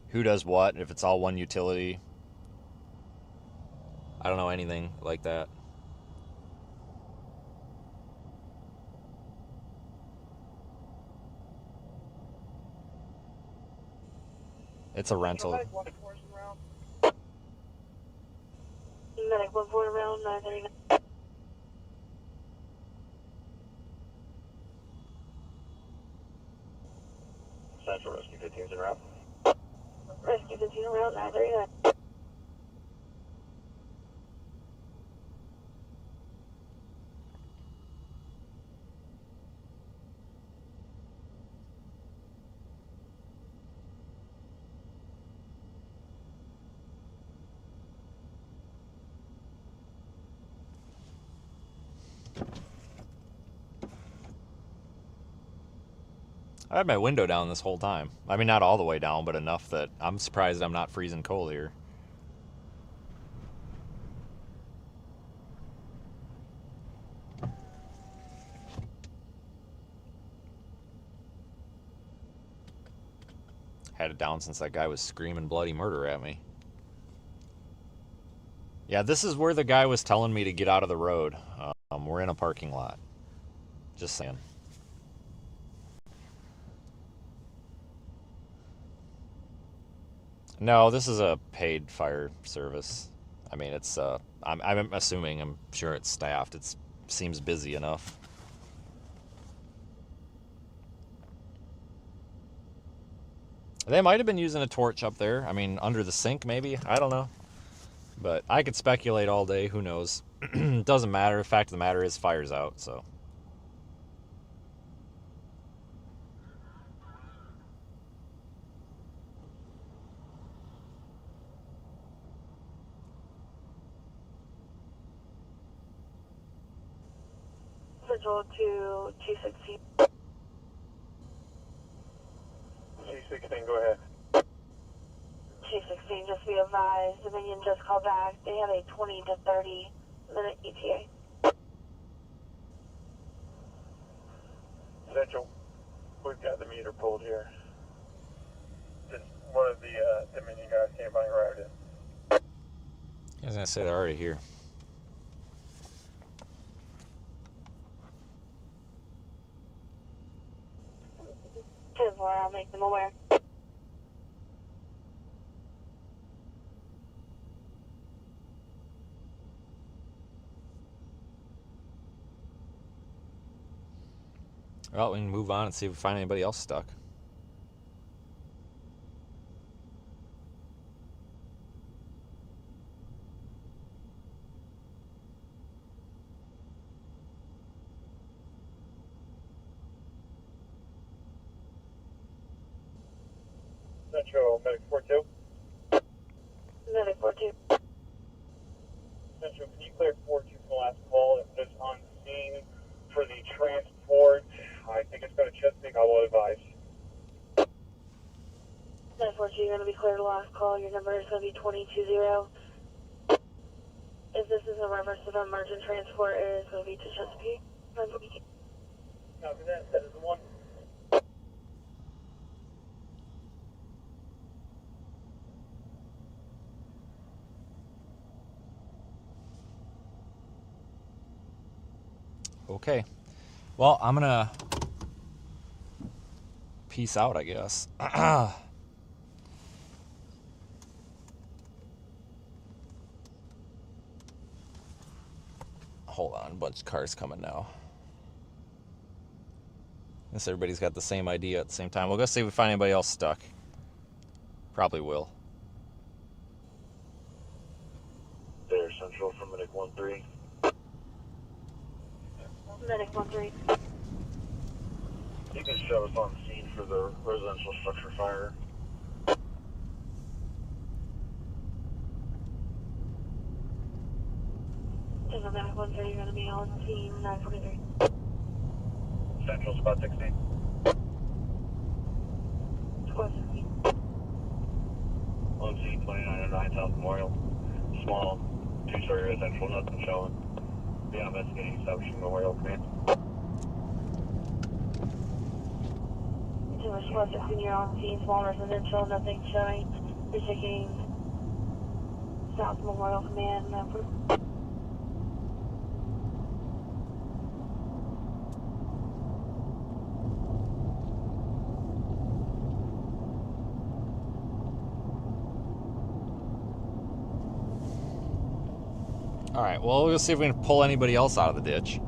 who does what, if it's all one utility. I don't know anything like that. It's a rental. Medic 1-4 around 939. Central Rescue 15's en route. Rescue 15 around 939. I had my window down this whole time. I mean, not all the way down, but enough that I'm surprised I'm not freezing cold here. Had it down since that guy was screaming bloody murder at me. Yeah, this is where the guy was telling me to get out of the road. We're in a parking lot. Just saying. No, this is a paid fire service. I mean, it's I'm assuming, I'm sure it's staffed. It seems busy enough. They might have been using a torch up there. I mean, under the sink maybe. I don't know. But I could speculate all day. Who knows? It doesn't matter. The fact of the matter is, fire's out, so. Central to 216. C16, go ahead. 216, just be advised, Dominion just called back. They have a 20 to 30 minute ETA. Central, we've got the meter pulled here. Just one of the Dominion guys came by and arrived in. I was gonna say they're already here. 10-4, I'll make them aware. Well, we can move on and see if we find anybody else stuck. Central, Medic 42. 1042. Central, can you clear 42 from the last call? It was on scene for the transport. I think it's going to Chesapeake. I will advise. 1042, you're going to be cleared last call. Your number is going to be 220. If this is a reference to the emergent transport, it is going to be to Chesapeake. 942. Copy that. That is the one. Okay. Well, I'm gonna peace out, I guess. Hold on, a bunch of cars coming now. Guess everybody's got the same idea at the same time. We'll go see if we find anybody else stuck. Probably will. There, Central from Medic 13. Medic 13. You can show us on scene for the residential structure fire. Medic 13, you're going to be on scene 943. Central spot 16. Squad 16. On scene 2909 South Memorial. Small, 2-story residential, nothing showing. Yeah, I'm investigating establishing Memorial Command. Squad 16, you're on scene, small residential, nothing showing. You're taking South Memorial Command. 943. All right, well, we'll see if we can pull anybody else out of the ditch.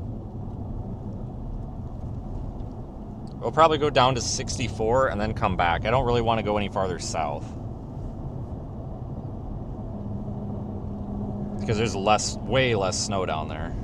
We'll probably go down to 64 and then come back. I don't really want to go any farther south, because there's way less snow down there.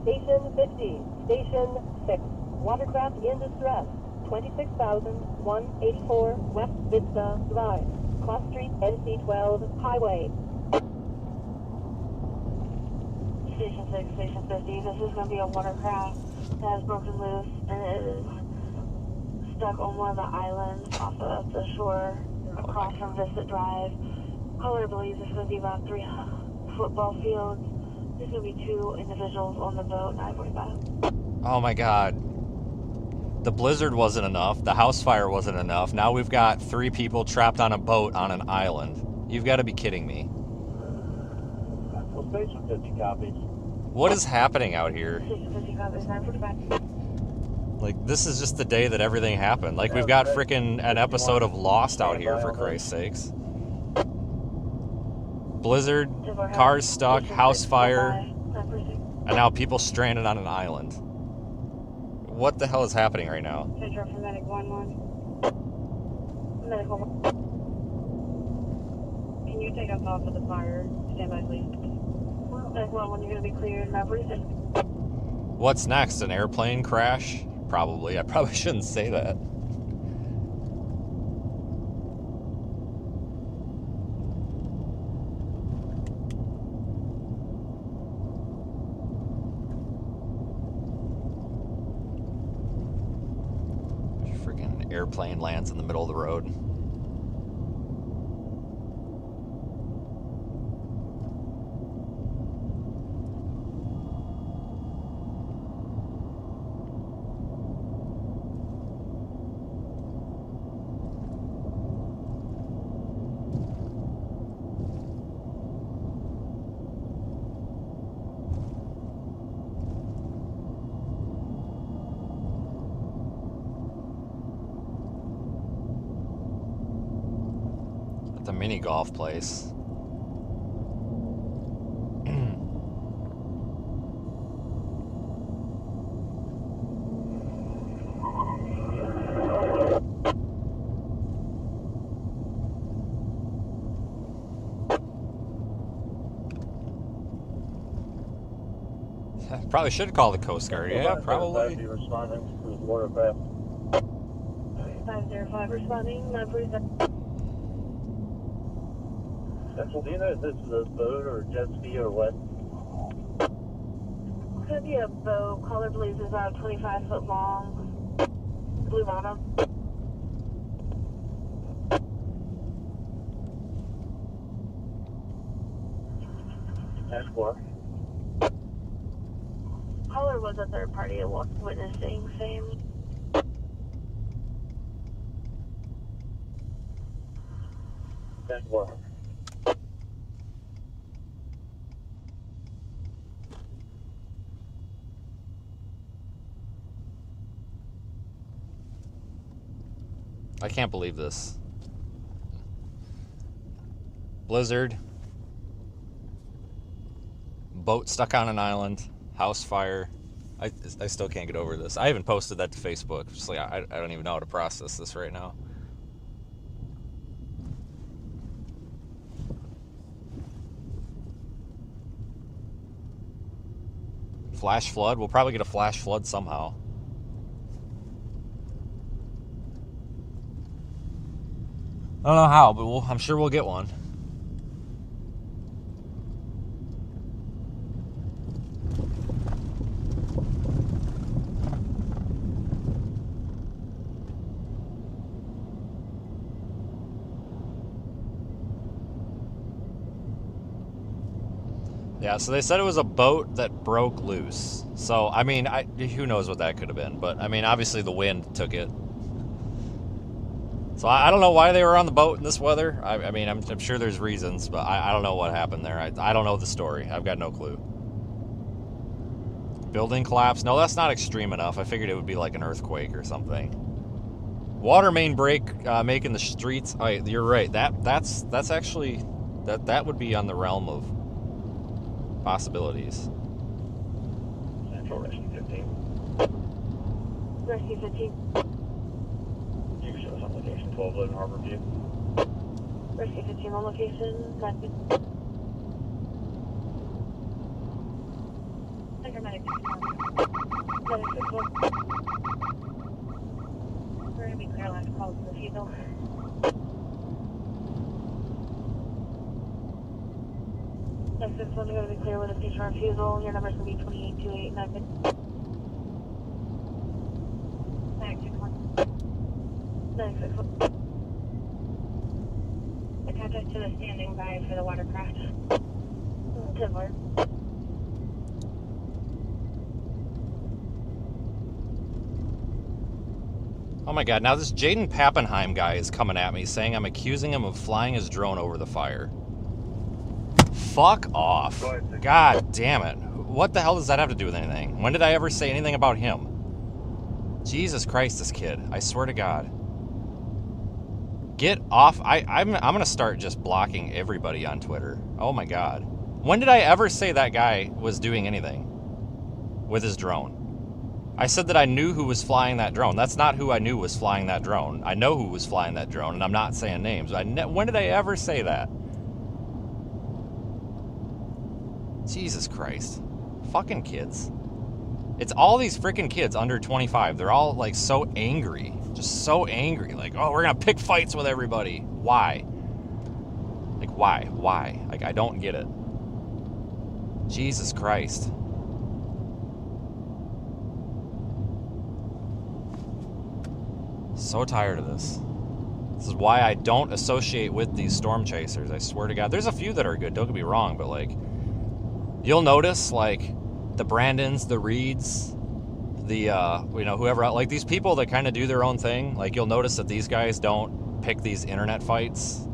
Station 50, Station 6, watercraft in distress, 26,184 West Vista Drive, Cross Street, NC12 Highway. Station 6, Station 50. This is going to be a watercraft that has broken loose and it is stuck on one of the islands off of the shore across from Vista Drive. Caller believes there's going to be about 3 football fields. There's going to be 2 individuals on the boat, 945. Oh my god. The blizzard wasn't enough. The house fire wasn't enough. Now we've got 3 people trapped on a boat on an island. You've got to be kidding me. Well, Station 50 copies. What is happening out here? Station 50 copies, 945. Like, this is just the day that everything happened. Like, we've got freaking an episode of Lost out here, for Christ's sakes. Blizzard, cars stuck, house fire, and now people stranded on an island. What the hell is happening right now? Central for Medic 11. Medic 11. Can you take us off of the fire? Stand by, please. Medic 11, you're going to be cleared. 946. What's next? An airplane crash? Probably. I probably shouldn't say that. Freaking airplane lands in the middle of the road. The mini golf place. Probably should call the Coast Guard. Yeah, probably. Responding to the watercraft. 505 responding, 947. Central, do you know if this is a boat or a jet ski or what? Could be a boat. Caller believes is about 25 foot long. Blue bottom. That's what. Caller was a third party witnessing same. That's what. I can't believe this. Blizzard. Boat stuck on an island. House fire. I still can't get over this. I even posted that to Facebook. Just like, I don't even know how to process this right now. Flash flood? We'll probably get a flash flood somehow. I don't know how, but I'm sure we'll get one. Yeah, so they said it was a boat that broke loose. So, I mean, who knows what that could have been. But, I mean, obviously the wind took it. So I don't know why they were on the boat in this weather. I mean, I'm sure there's reasons, but I don't know what happened there. I don't know the story. I've got no clue. Building collapse? No, that's not extreme enough. I figured it would be like an earthquake or something. Water main break making the streets. Oh, you're right. That's actually that would be on the realm of possibilities. Central Rescue 15. Rescue 15. You can show us on location 12 Logan Harbor View. Rescue 15 on location. Rescue. Medic 61. We're going to be clear last call to the refusal. Next is going to be clear with a future refusal. Your number's going to be 28289. Medic 61. Medic 61. Attach us to the standing by for the watercraft. Timber. Oh my god, now this Jaden Pappenheim guy is coming at me saying I'm accusing him of flying his drone over the fire. Fuck off. God damn it. What the hell does that have to do with anything? When did I ever say anything about him? Jesus Christ, this kid. I swear to God. Get off. I'm gonna start just blocking everybody on Twitter. Oh my God. When did I ever say that guy was doing anything with his drone? I said that I knew who was flying that drone. That's not who I knew was flying that drone. I know who was flying that drone, and I'm not saying names. When did I ever say that? Jesus Christ. Fucking kids. It's all these freaking kids under 25. They're all, like, so angry. Just so angry. Like, oh, we're gonna pick fights with everybody. Why? Like, why? Why? Like, I don't get it. Jesus Christ. So tired of this. This is why I don't associate with these storm chasers. I swear to God. There's a few that are good, don't get me wrong, but like, you'll notice like the Brandons, the Reeds, the whoever, like these people that kind of do their own thing. Like you'll notice that these guys don't pick these internet fights.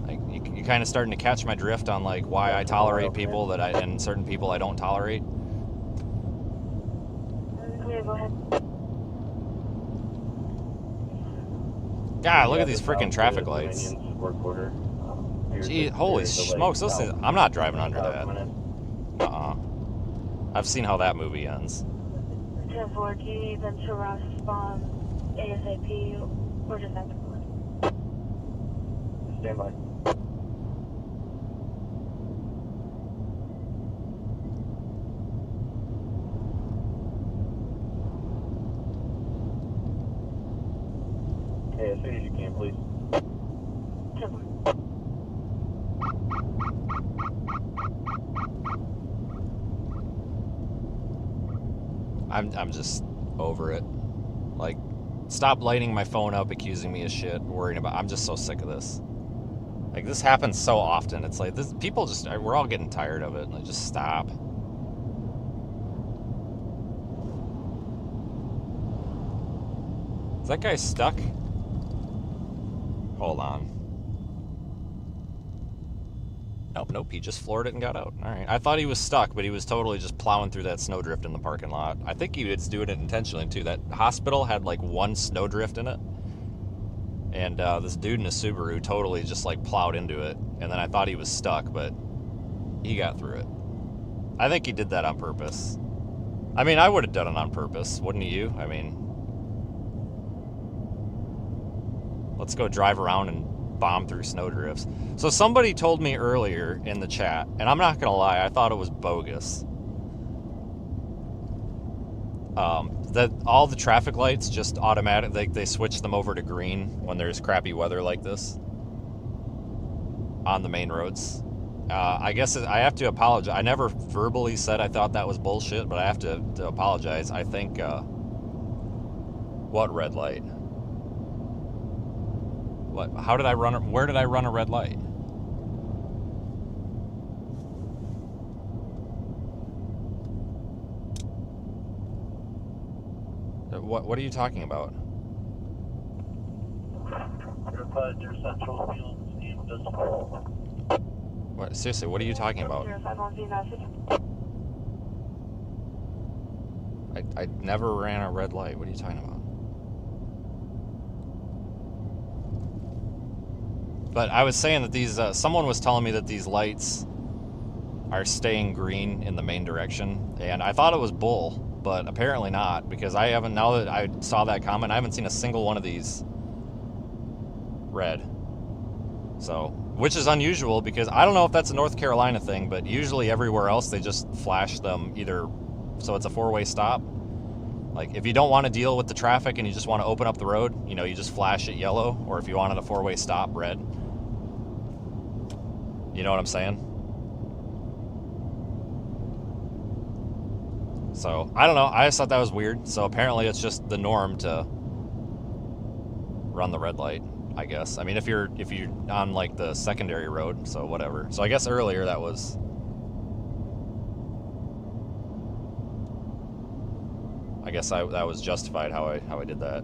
Like you kind of starting to catch my drift on like why I tolerate people and certain people I don't tolerate. Yeah, go ahead. God, look at these freaking traffic lights. Gee, holy smokes, listen, I'm not driving under that. I've seen how that movie ends. 10-4, do you need them to respond ASAP or just have to call it? Stand by. can, please. 10-4. I'm just over it. Like, stop lighting my phone up, accusing me of shit, worrying about. I'm just so sick of this. Like, this happens so often. It's like this. People just we're all getting tired of it. Like, just stop. Is that guy stuck? Hold on. Nope, he just floored it and got out. All right. I thought he was stuck, but he was totally just plowing through that snowdrift in the parking lot. I think he was doing it intentionally, too. That hospital had, like, one snowdrift in it. And this dude in a Subaru totally just, like, plowed into it. And then I thought he was stuck, but he got through it. I think he did that on purpose. I mean, I would have done it on purpose, wouldn't you? I mean, let's go drive around and bomb through snowdrifts. So somebody told me earlier in the chat, and I'm not gonna lie, I thought it was bogus, that all the traffic lights just automatic, they switch them over to green when there's crappy weather like this on the main roads. I guess I have to apologize. I never verbally said I thought that was bullshit, but I have to apologize. I think what red light? What? How did I run? Where did I run a red light? What are you talking about? What? Seriously, what are you talking about? I never ran a red light. What are you talking about? But I was saying that these, someone was telling me that these lights are staying green in the main direction, and I thought it was bull, but apparently not, because I haven't, now that I saw that comment, I haven't seen a single one of these red. So, which is unusual, because I don't know if that's a North Carolina thing, but usually everywhere else they just flash them either, so it's a four-way stop. Like, if you don't want to deal with the traffic and you just want to open up the road, you know, you just flash it yellow, or if you wanted a four-way stop, red. You know what I'm saying? So, I don't know. I just thought that was weird. So, apparently it's just the norm to run the red light, I guess. I mean, if you're on, like, the secondary road, so whatever. So, I guess earlier that was... I guess that was justified how I did that.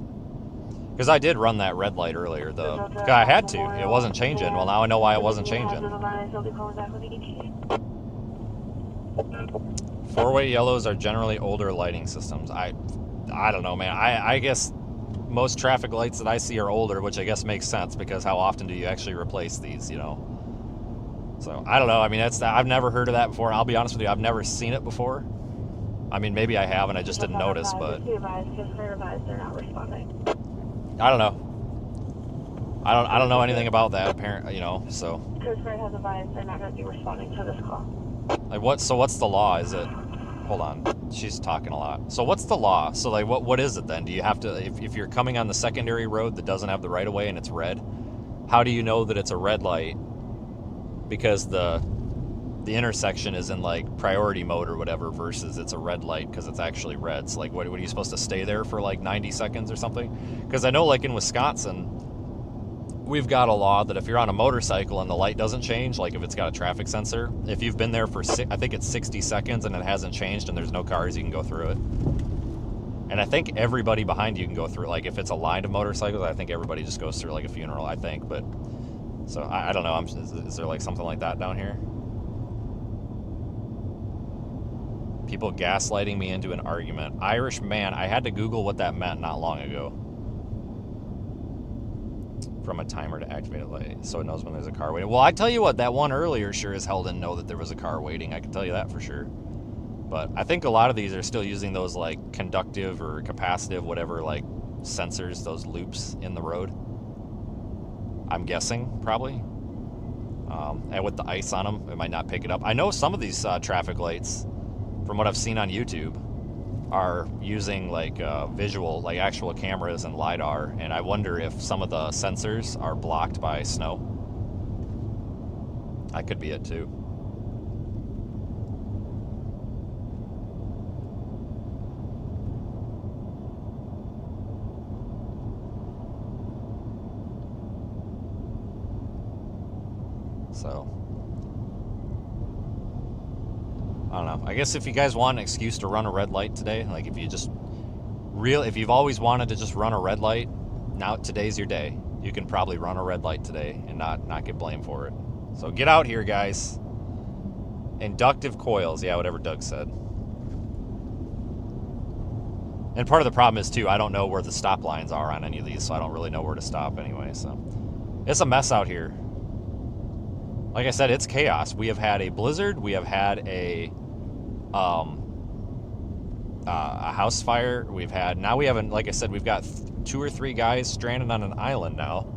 Because I did run that red light earlier. I had to. It wasn't changing. Well, now I know why it wasn't changing. Four-way yellows are generally older lighting systems. I don't know, man. I guess most traffic lights that I see are older, which I guess makes sense, because how often do you actually replace these, you know? So, I don't know. I mean, I've never heard of that before. I'll be honest with you, I've never seen it before. I mean, maybe I have and I just didn't notice, but... I don't know. I don't know anything about that, apparently, you know, so... Coast Guard has advised they're not going to be responding to this call. Like, so what's the law? Is it... Hold on. She's talking a lot. So what's the law? So, like, what is it then? Do you have to... If you're coming on the secondary road that doesn't have the right-of-way and it's red, how do you know that it's a red light? Because the intersection is in, like, priority mode or whatever versus it's a red light because it's actually red. So, like, what are you supposed to stay there for, like, 90 seconds or something? Because I know, like, in Wisconsin, we've got a law that if you're on a motorcycle and the light doesn't change, like if it's got a traffic sensor, if you've been there for, I think it's 60 seconds and it hasn't changed and there's no cars, you can go through it. And I think everybody behind you can go through, like, if it's a line of motorcycles, I think everybody just goes through, like, a funeral, I think. But, so, I don't know. Is there, like, something like that down here? People gaslighting me into an argument. Irish man, I had to Google what that meant not long ago. From a timer to activate a light, so it knows when there's a car waiting. Well, I tell you what, that one earlier sure as hell didn't know that there was a car waiting. I can tell you that for sure. But I think a lot of these are still using those, like, conductive or capacitive, whatever, like, sensors, those loops in the road. I'm guessing, probably. And with the ice on them, it might not pick it up. I know some of these traffic lights, from what I've seen on YouTube, are using like visual, like actual cameras and LiDAR, and I wonder if some of the sensors are blocked by snow. That could be it too. So, I don't know. I guess if you guys want an excuse to run a red light today, like if you've always wanted to just run a red light, now today's your day. You can probably run a red light today and not get blamed for it. So get out here, guys. Inductive coils, yeah, whatever Doug said. And part of the problem is too, I don't know where the stop lines are on any of these, so I don't really know where to stop anyway. So it's a mess out here. Like I said, it's chaos. We have had a blizzard. We have had a house fire. Now we haven't, like I said, we've got 2 or 3 guys stranded on an island now.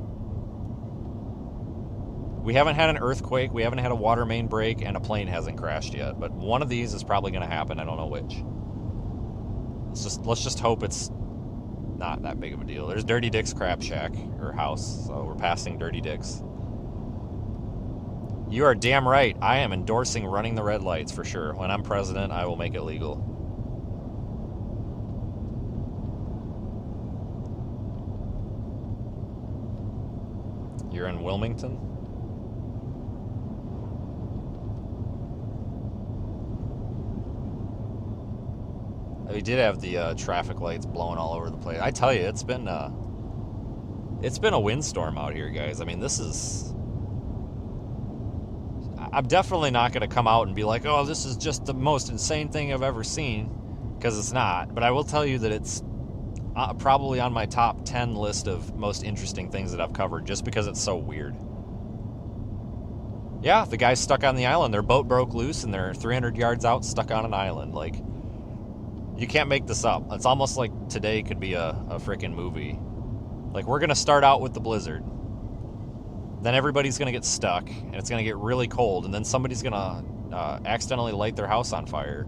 We haven't had an earthquake. We haven't had a water main break, and a plane hasn't crashed yet. But one of these is probably going to happen. I don't know which. Let's just hope it's not that big of a deal. There's Dirty Dick's Crab Shack or house, so we're passing Dirty Dick's. You are damn right. I am endorsing running the red lights for sure. When I'm president, I will make it legal. You're in Wilmington? We did have the traffic lights blowing all over the place. I tell you, it's been a windstorm out here, guys. I mean, this is... I'm definitely not going to come out and be like, oh, this is just the most insane thing I've ever seen, because it's not. But I will tell you that it's probably on my top 10 list of most interesting things that I've covered, just because it's so weird. Yeah, the guy's stuck on the island. Their boat broke loose, and they're 300 yards out, stuck on an island. Like, you can't make this up. It's almost like today could be a freaking movie. Like, we're going to start out with the blizzard. Then everybody's going to get stuck, and it's going to get really cold, and then somebody's going to accidentally light their house on fire.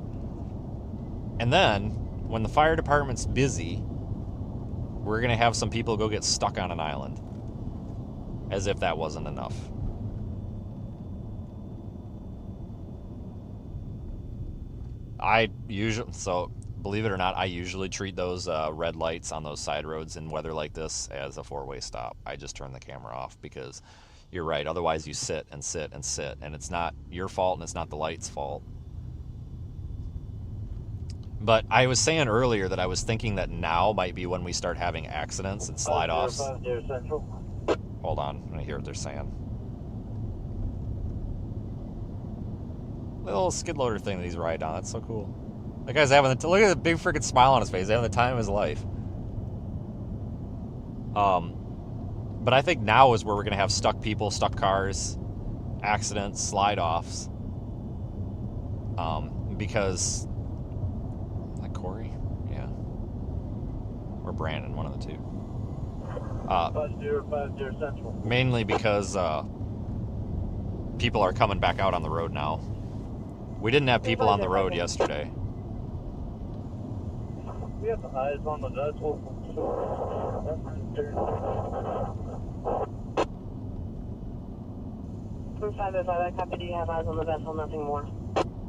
And then, when the fire department's busy, we're going to have some people go get stuck on an island. As if that wasn't enough. Believe it or not, I usually treat those red lights on those side roads in weather like this as a 4-way stop. I just turn the camera off because you're right. Otherwise, you sit and sit and sit, and it's not your fault and it's not the light's fault. But I was saying earlier that I was thinking that now might be when we start having accidents and slide-offs. Hold on, I'm going to hear what they're saying. Little skid loader thing that he's riding on. That's so cool. That guy's having look at the big freaking smile on his face. He's having the time of his life. But I think now is where we're gonna have stuck people, stuck cars, accidents, slide-offs. Because, like Corey, yeah, or Brandon, one of the two. 50 Central. Mainly because people are coming back out on the road now. We didn't have people on the road yesterday. We have the eyes on the vessel. 505, I copy. Do you have eyes on the vessel? Nothing more.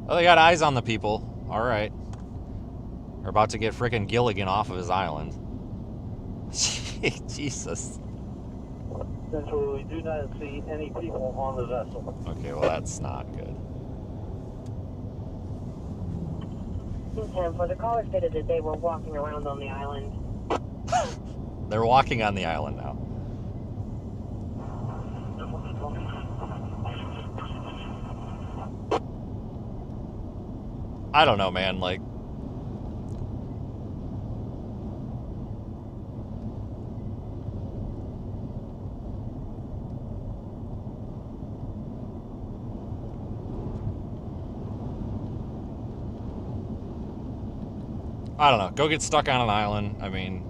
Oh, they got eyes on the people. All right. We're about to get frickin' Gilligan off of his island. Jesus. Central, we do not see any people on the vessel. Okay, well, that's not good. 10 for the caller stated that they were walking around on the island. They're walking on the island now. I don't know, man. Like, I don't know. Go get stuck on an island. I mean,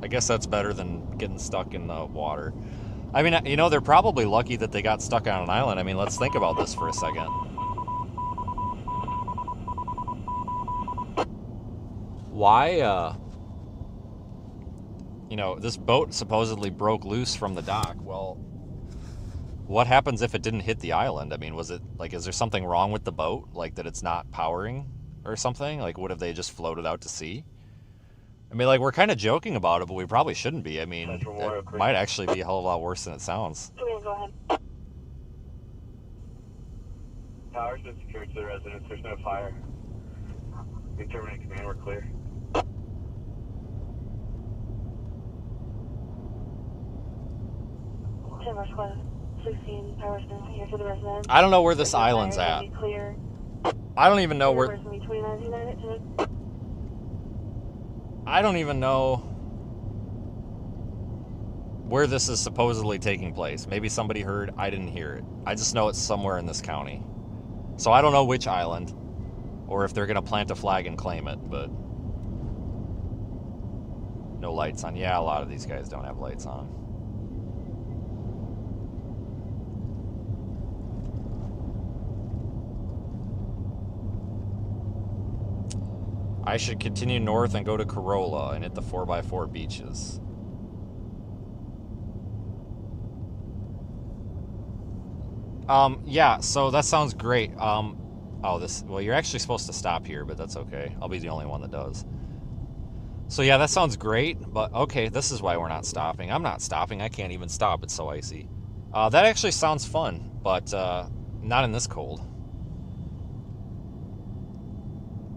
I guess that's better than getting stuck in the water. I mean, you know, they're probably lucky that they got stuck on an island. I mean, let's think about this for a second. why, you know, this boat supposedly broke loose from the dock. Well, what happens if it didn't hit the island? I mean, was it, like, is there something wrong with the boat? Like, that it's not powering or something? Like, what if they just floated out to sea? I mean, like, we're kind of joking about it, but we probably shouldn't be. I mean, it might actually be a hell of a lot worse than it sounds. Go ahead. Power's been secured to the residence. There's no fire. We terminate command. We're clear. Timber Squad 16, power's been secured to the residence. I don't know where this There's no island's fire, at. be clear. I don't even know where... Number's gonna be 2929. I don't even know where this is supposedly taking place. Maybe somebody heard, I didn't hear it. I just know it's somewhere in this county. So I don't know which island, or if they're going to plant a flag and claim it, but... No lights on. Yeah, a lot of these guys don't have lights on. I should continue north and go to Corolla and hit the 4x4 beaches. Yeah, so that sounds great. Well, you're actually supposed to stop here, but that's okay. I'll be the only one that does. So yeah, that sounds great, but okay, this is why we're not stopping. I'm not stopping. I can't even stop. It's so icy. That actually sounds fun, but not in this cold.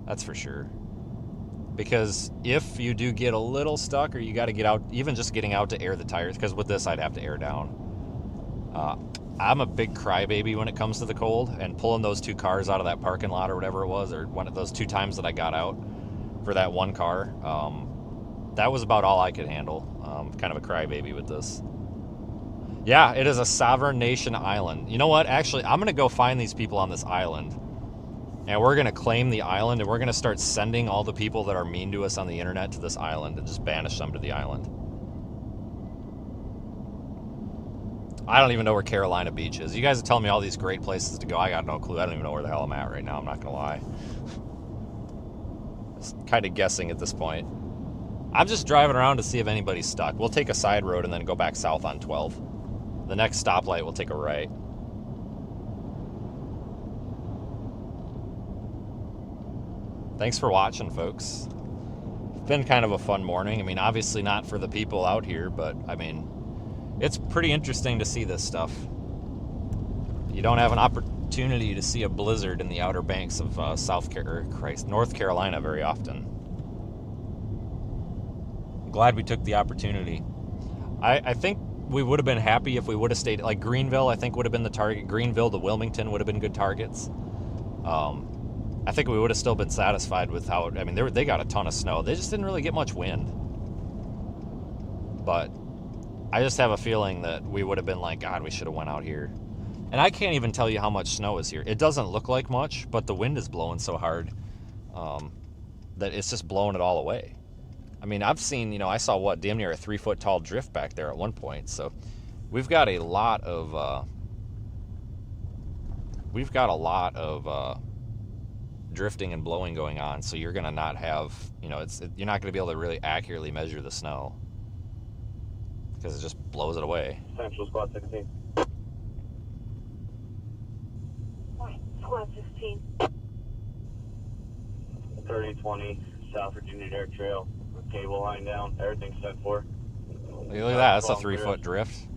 That's for sure. Because if you do get a little stuck, or you got to get out, even just getting out to air the tires, because with this I'd have to air down. I'm a big crybaby when it comes to the cold, and pulling those two cars out of that parking lot or whatever it was, or one of those 2 times that I got out for that one car, that was about all I could handle. Kind of a crybaby with this. Yeah, it is a sovereign nation island. You know what? Actually, I'm going to go find these people on this island. And we're going to claim the island, and we're going to start sending all the people that are mean to us on the internet to this island and just banish them to the island. I don't even know where Carolina Beach is. You guys are telling me all these great places to go. I got no clue. I don't even know where the hell I'm at right now. I'm not going to lie. Just kind of guessing at this point. I'm just driving around to see if anybody's stuck. We'll take a side road and then go back south on 12. The next stoplight, we'll take a right. Thanks for watching, folks. It's been kind of a fun morning. I mean, obviously not for the people out here, but I mean, it's pretty interesting to see this stuff. You don't have an opportunity to see a blizzard in the Outer Banks of North Carolina very often. I'm glad we took the opportunity. I think we would have been happy if we would have stayed, like Greenville, I think would have been the target. Greenville to Wilmington would have been good targets. I think we would have still been satisfied with how, I mean, they got a ton of snow. They just didn't really get much wind. But I just have a feeling that we would have been like, God, we should have went out here. And I can't even tell you how much snow is here. It doesn't look like much, but the wind is blowing so hard that it's just blowing it all away. I mean, I've seen, I saw damn near a 3-foot tall drift back there at one point. So we've got a lot of, drifting and blowing going on, so you're gonna not have, you're not gonna be able to really accurately measure the snow because it just blows it away. Central Squad 16. Squad 16. 3020 South Virginia Dirt Trail. Cable line down. Everything's sent for. Look at that. That's a 3-foot drift.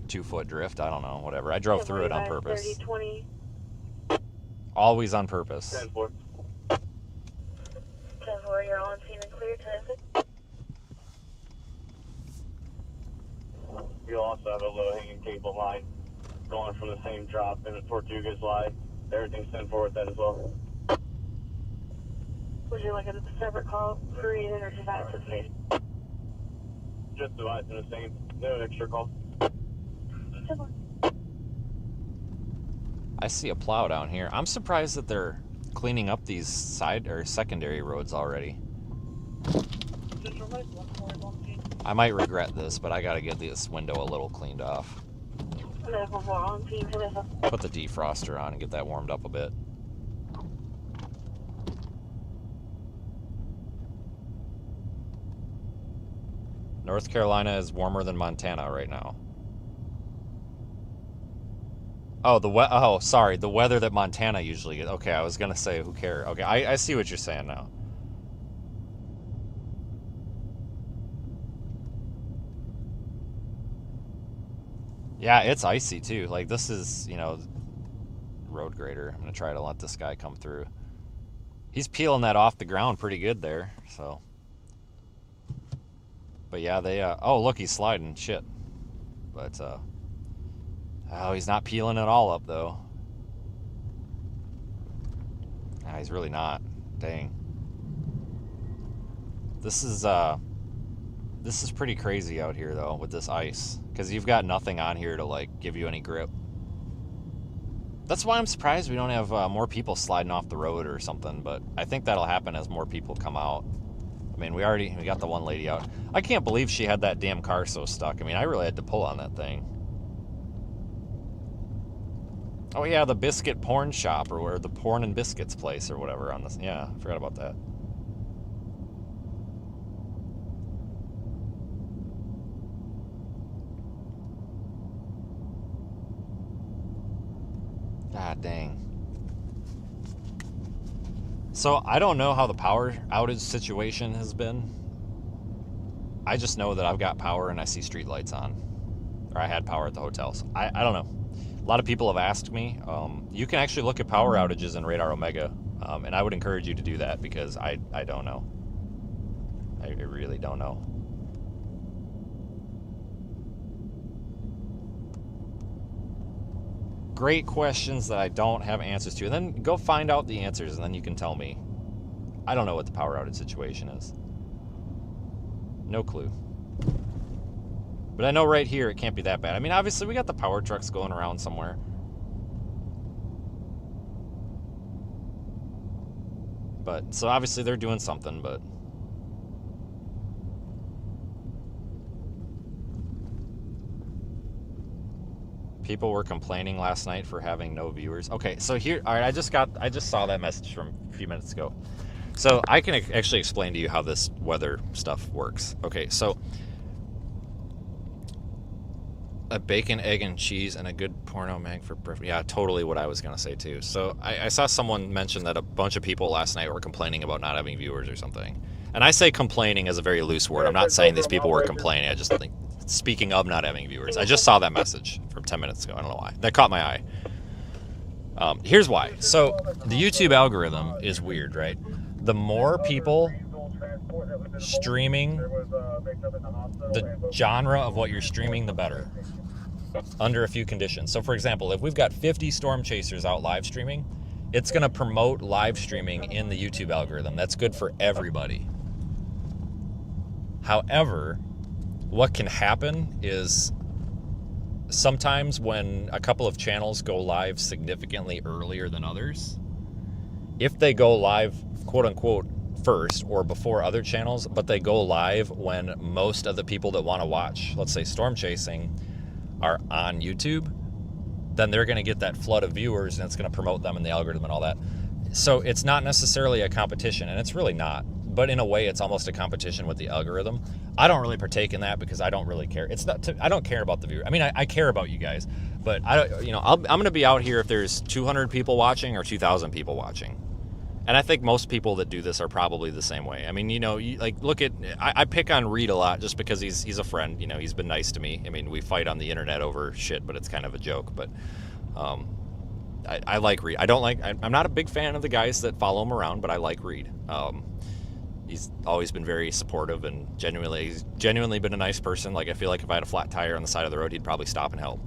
2-foot drift. I don't know. Whatever. I drove through it on purpose. 3020. Always on purpose. 10-4. 10-4, you're on scene and clear. 10-6. You'll also have a low-hanging cable line going from the same drop in the Tortuga slide. Everything's sent for with that as well. Would you like a separate call for reading or just out to the station? Just advising the same. No extra call. 10-4. I see a plow down here. I'm surprised that they're cleaning up these side or secondary roads already. I might regret this, but I gotta get this window a little cleaned off. Put the defroster on and get that warmed up a bit. North Carolina is warmer than Montana right now. Oh, sorry. The weather that Montana usually gets. Okay, I was gonna say, who cares? Okay, I see what you're saying now. Yeah, it's icy too. Like, this is, road grader. I'm gonna try to let this guy come through. He's peeling that off the ground pretty good there, so. But yeah, they, oh, look, he's sliding. Shit. But, oh, he's not peeling it all up, though. Nah, he's really not. Dang. This is pretty crazy out here, though, with this ice. Because you've got nothing on here to, like, give you any grip. That's why I'm surprised we don't have more people sliding off the road or something, but I think that'll happen as more people come out. I mean, we got the one lady out. I can't believe she had that damn car so stuck. I mean, I really had to pull on that thing. Oh yeah, the biscuit porn shop, or the porn and biscuits place or whatever on this. Yeah, I forgot about that. God dang. So I don't know how the power outage situation has been. I just know that I've got power and I see street lights on. Or I had power at the hotels. I don't know. A lot of people have asked me. You can actually look at power outages in Radar Omega. And I would encourage you to do that because I don't know. I really don't know. Great questions that I don't have answers to. And then go find out the answers and then you can tell me. I don't know what the power outage situation is. No clue. But I know right here it can't be that bad. I mean, obviously we got the power trucks going around somewhere. But, so obviously they're doing something, but... People were complaining last night for having no viewers. Okay, so here, all right, I just saw that message from a few minutes ago. So I can actually explain to you how this weather stuff works. Okay, so a bacon, egg, and cheese and a good porno mag for breakfast. Yeah, totally what I was gonna say too. So I saw someone mention that a bunch of people last night were complaining about not having viewers or something. And I say complaining as a very loose word. I'm not saying these people were complaining. I just think, speaking of not having viewers, I just saw that message from 10 minutes ago. I don't know why. That caught my eye. Here's why. So the YouTube algorithm is weird, right? The more people streaming the genre of what you're streaming, the better. Under a few conditions. So for example, if we've got 50 storm chasers out live streaming, it's going to promote live streaming in the YouTube algorithm. That's good for everybody. However, what can happen is sometimes when a couple of channels go live significantly earlier than others, if they go live, quote unquote, first or before other channels, but they go live when most of the people that want to watch, let's say storm chasing, are on YouTube, then they're going to get that flood of viewers and it's going to promote them in the algorithm and all that. So it's not necessarily a competition, and it's really not. But in a way, it's almost a competition with the algorithm. I don't really partake in that because I don't really care. It's not. I don't care about the viewer. I mean, I care about you guys, but I don't. You know, I'm going to be out here if there's 200 people watching or 2,000 people watching, and I think most people that do this are probably the same way. I mean, you know, like look at. I pick on Reed a lot just because he's a friend. You know, he's been nice to me. I mean, we fight on the internet over shit, but it's kind of a joke. But I like Reed. I don't like. I'm not a big fan of the guys that follow him around, but I like Reed. He's always been very supportive and he's genuinely been a nice person. Like, I feel like if I had a flat tire on the side of the road, he'd probably stop and help.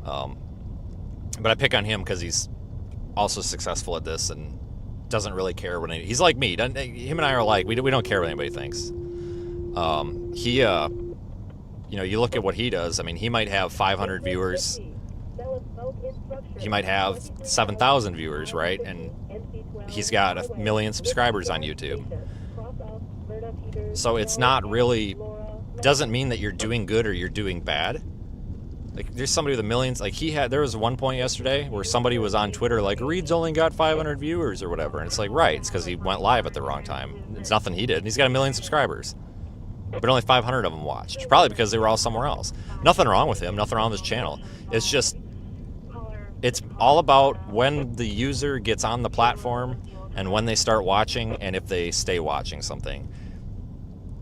But I pick on him because he's also successful at this and doesn't really care what he's like me. Him and I are alike. We don't care what anybody thinks. You know, you look at what he does. I mean, he might have 500 viewers. He might have 7,000 viewers, right? And he's got 1 million subscribers on YouTube. So it's not really, doesn't mean that you're doing good or you're doing bad. Like, there's somebody with millions, like there was one point yesterday where somebody was on Twitter like, Reed's only got 500 viewers or whatever. And it's like, right, it's because he went live at the wrong time. It's nothing he did. And he's got 1 million subscribers. but only 500 of them watched. Probably because they were all somewhere else. Nothing wrong with him, nothing wrong with his channel. It's just, it's all about when the user gets on the platform and when they start watching and if they stay watching something.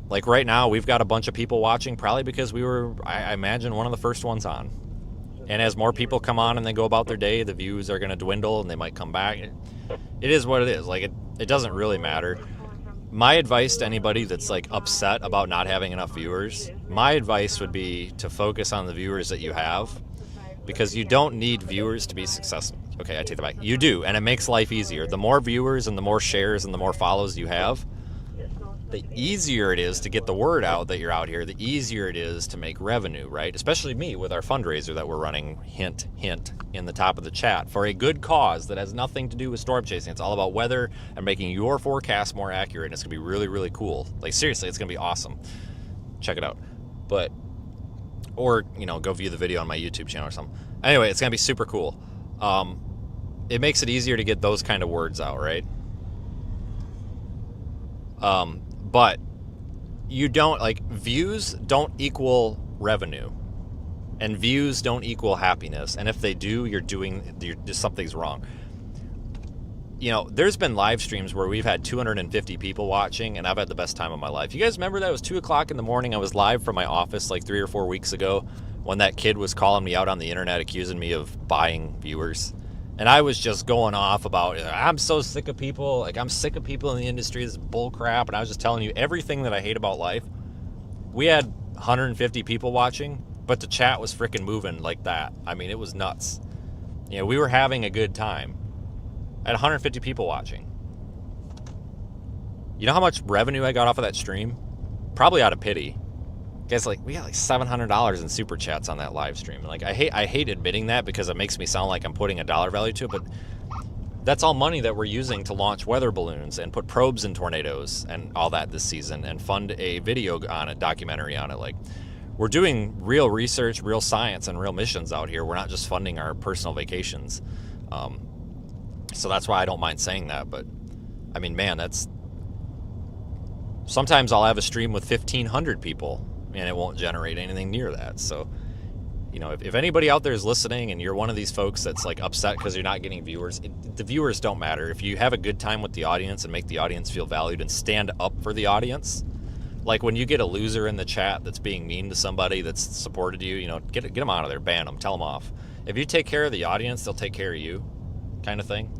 Like right now, we've got a bunch of people watching probably because we were, I imagine, one of the first ones on. And as more people come on and they go about their day, the views are going to dwindle and they might come back. It is what it is. Like, it doesn't really matter. My advice to anybody that's like upset about not having enough viewers, my advice would be to focus on the viewers that you have, because you don't need viewers to be successful. Okay, I take that back. You do, and it makes life easier. The more viewers and the more shares and the more follows you have, the easier it is to get the word out that you're out here, the easier it is to make revenue, right? Especially me with our fundraiser that we're running, hint, hint, in the top of the chat, for a good cause that has nothing to do with storm chasing. It's all about weather and making your forecast more accurate, and it's gonna be really, really cool. Like, seriously, it's gonna be awesome. Check it out. But, or, you know, go view the video on my YouTube channel or something. Anyway, it's gonna be super cool. It makes it easier to get those kind of words out, right? But you don't, like, views don't equal revenue, and views don't equal happiness. And if they do, just something's wrong. You know, there's been live streams where we've had 250 people watching, and I've had the best time of my life. You guys remember that? It was 2 o'clock in the morning. I was live from my office like 3 or 4 weeks ago when that kid was calling me out on the internet, accusing me of buying viewers. And I was just going off about, I'm so sick of people. Like, I'm sick of people in the industry. This is bull crap. And I was just telling you everything that I hate about life. We had 150 people watching, but the chat was freaking moving like that. I mean, it was nuts. You know, we were having a good time. I had 150 people watching. You know how much revenue I got off of that stream? Probably out of pity. Guys, like, we got like $700 in super chats on that live stream. Like, I hate admitting that because it makes me sound like I'm putting a dollar value to it, but that's all money that we're using to launch weather balloons and put probes in tornadoes and all that this season and fund a video on it, documentary on it. Like, we're doing real research, real science, and real missions out here. We're not just funding our personal vacations. So that's why I don't mind saying that. But I mean, man, sometimes I'll have a stream with 1,500 people and it won't generate anything near that. So, you know, if anybody out there is listening and you're one of these folks that's like upset because you're not getting viewers, the viewers don't matter. If you have a good time with the audience and make the audience feel valued and stand up for the audience, like when you get a loser in the chat that's being mean to somebody that's supported you, you know, get them out of there, ban them, tell them off. If you take care of the audience, they'll take care of you, kind of thing.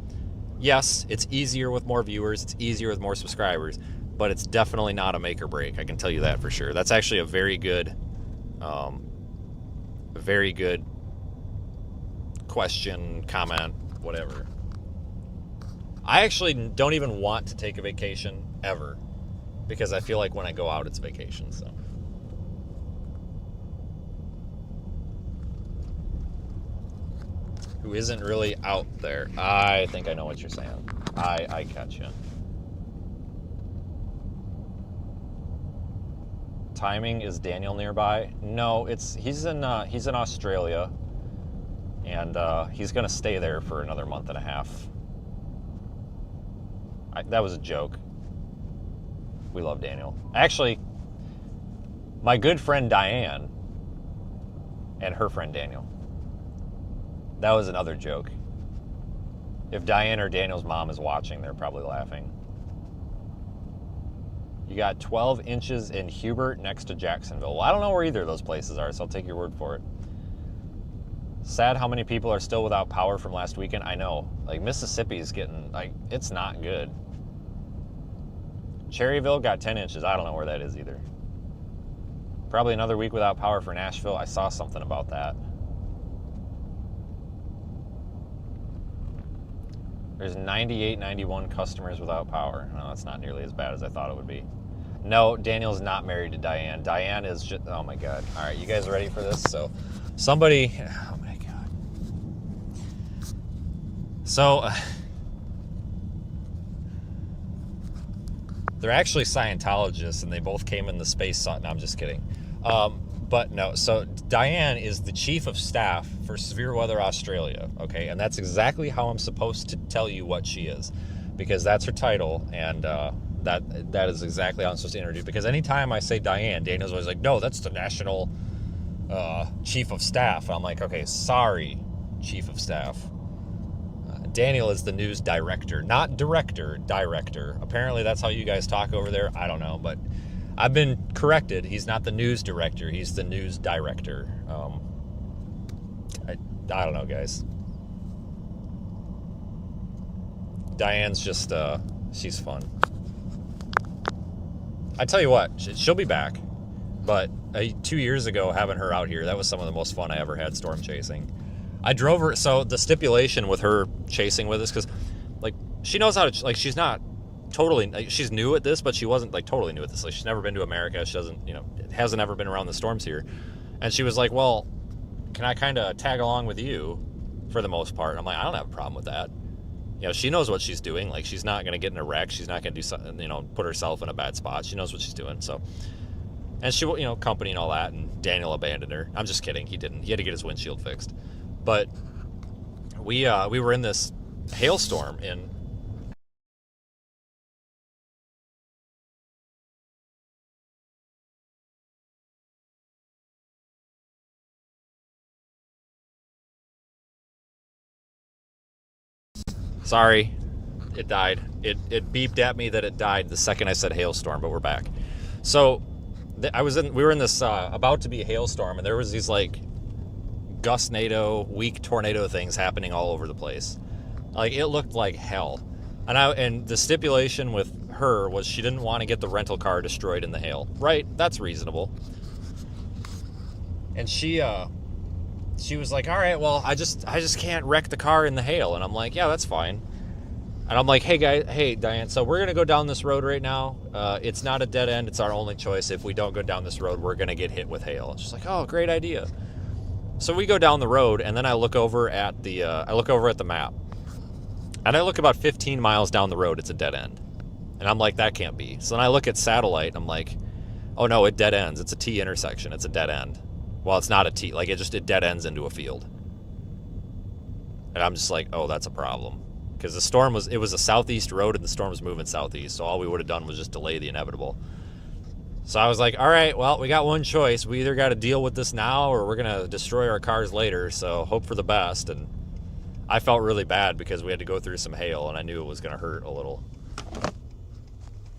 Yes, it's easier with more viewers, it's easier with more subscribers, but it's definitely not a make or break. I can tell you that for sure. That's actually a very good question, comment, whatever. I actually don't even want to take a vacation ever, because I feel like when I go out, it's vacation. So, who isn't really out there? I think I know what you're saying. I catch you. Timing, is Daniel nearby? No, he's in Australia, and he's gonna stay there for another month and a half. That was a joke. We love Daniel. Actually, my good friend Diane and her friend Daniel. That was another joke. If Diane or Daniel's mom is watching, they're probably laughing. You got 12 inches in Hubert next to Jacksonville. Well, I don't know where either of those places are, so I'll take your word for it. Sad how many people are still without power from last weekend. I know. Like, Mississippi's getting, like, it's not good. Cherryville got 10 inches. I don't know where that is either. Probably another week without power for Nashville. I saw something about that. There's 98, 91 customers without power. No, that's not nearly as bad as I thought it would be. No, Daniel's not married to Diane. Diane is just, oh my God. All right, you guys ready for this? So somebody, oh my God. So they're actually Scientologists and they both came in the space. No, I'm just kidding. But no, so Diane is the chief of staff for Severe Weather Australia, okay? And that's exactly how I'm supposed to tell you what she is, because that's her title, and That is exactly how I'm supposed to introduce. Because anytime I say Diane, Daniel's always like, no, that's the national chief of staff. And I'm like, okay, sorry, chief of staff. Daniel is the news director, not director, director. Apparently that's how you guys talk over there. I don't know, but I've been corrected. He's not the news director. He's the news director. I don't know, guys. Diane's just, she's fun. I tell you what, she'll be back. But 2 years ago, having her out here, that was some of the most fun I ever had storm chasing. I drove her, so the stipulation with her chasing with us, because, like, she knows how to, like, she's not totally, like, she's new at this, but she wasn't, like, totally new at this. Like, she's never been to America. She doesn't, you know, hasn't ever been around the storms here. And she was like, well, can I kind of tag along with you for the most part? And I'm like, I don't have a problem with that. You know, she knows what she's doing. Like, she's not going to get in a wreck. She's not going to do something, you know, put herself in a bad spot. She knows what she's doing, so. And she, you know, company and all that, and Daniel abandoned her. I'm just kidding. He didn't. He had to get his windshield fixed. But we were in this hailstorm in Sorry, it died. It beeped at me that it died the second I said hailstorm, but we're back. So we were in this about to be a hailstorm, and there was these like gustnado, weak tornado things happening all over the place. Like, it looked like hell. And the stipulation with her was she didn't want to get the rental car destroyed in the hail. Right? That's reasonable. And she was like, all right, well, I just can't wreck the car in the hail. And I'm like, yeah, that's fine. And I'm like, hey, Diane, so we're going to go down this road right now. It's not a dead end. It's our only choice. If we don't go down this road, we're going to get hit with hail. And she's like, oh, great idea. So we go down the road, and then I look over at the map. And I look about 15 miles down the road, it's a dead end. And I'm like, that can't be. So then I look at satellite, and I'm like, oh no, it dead ends. It's a T intersection. It's a dead end. Well, it's not a T. Like, it dead ends into a field. And I'm just like, oh, that's a problem. Because it was a southeast road, and the storm was moving southeast. So all we would have done was just delay the inevitable. So I was like, all right, well, we got one choice. We either got to deal with this now, or we're going to destroy our cars later. So hope for the best. And I felt really bad because we had to go through some hail, and I knew it was going to hurt a little.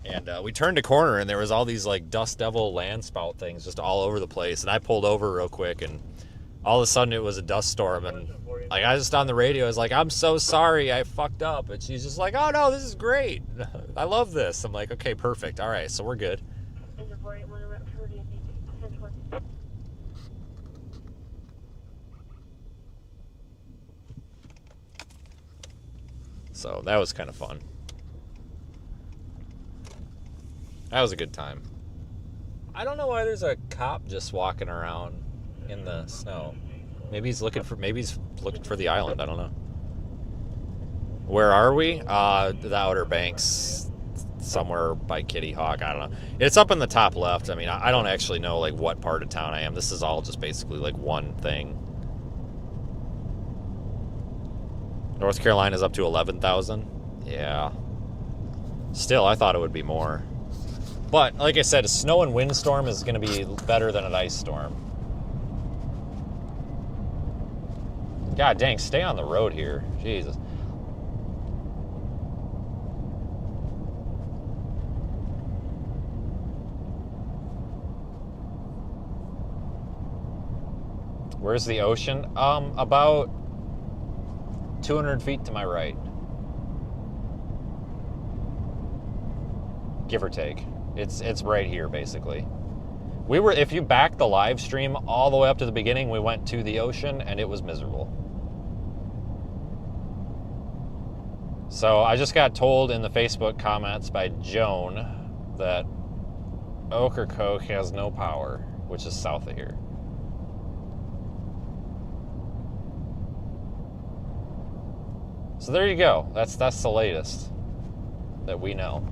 And we turned a corner, and there was all these like dust devil land spout things just all over the place. And I pulled over real quick, and all of a sudden it was a dust storm. And like, I was just on the radio, I was like, I'm so sorry, I fucked up. And she's just like, oh no, this is great. I love this. I'm like, okay, perfect. All right, so we're good. So that was kind of fun. That was a good time. I don't know why there's a cop just walking around in the snow. Maybe he's looking for the island. I don't know. Where are we? The Outer Banks, somewhere by Kitty Hawk. I don't know. It's up in the top left. I mean, I don't actually know like what part of town I am. This is all just basically like one thing. North Carolina's up to 11,000. Yeah. Still, I thought it would be more. But, like I said, a snow and windstorm is going to be better than an ice storm. God dang, stay on the road here. Jesus. Where's the ocean? About 200 feet to my right. Give or take. It's right here, basically. If you back the live stream all the way up to the beginning, we went to the ocean, and it was miserable. So I just got told in the Facebook comments by Joan that Ocracoke has no power, which is south of here. So there you go. That's the latest that we know.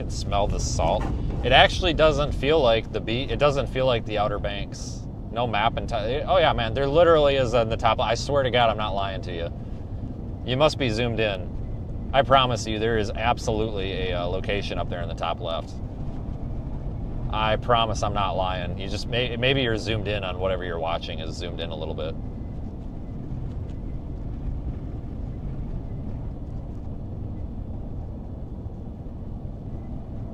can smell the salt. It actually doesn't feel like the beach. It doesn't feel like the Outer Banks. No map and oh yeah, man, there literally is on the top. I swear to God, I'm not lying to you. You must be zoomed in. I promise you, there is absolutely a location up there in the top left. I promise I'm not lying. You just maybe you're zoomed in on whatever you're watching is zoomed in a little bit.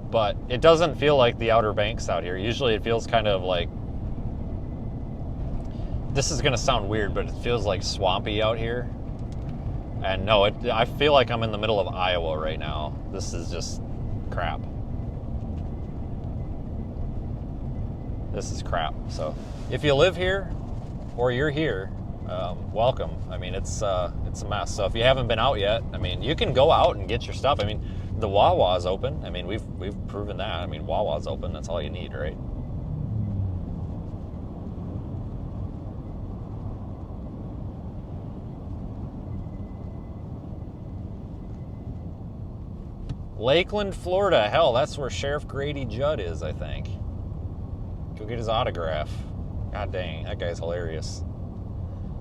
But it doesn't feel like the Outer Banks out here. Usually it feels kind of like, this is gonna sound weird, but it feels like swampy out here. And no, I feel like I'm in the middle of Iowa right now. This is just crap. This is crap. So if you live here or you're here, welcome. I mean, it's a mess. So if you haven't been out yet, I mean, you can go out and get your stuff. I mean, the Wawa's open. I mean, we've proven that. I mean, Wawa's open. That's all you need, right? Lakeland, Florida. Hell, that's where Sheriff Grady Judd is, I think. Go get his autograph. God dang, that guy's hilarious.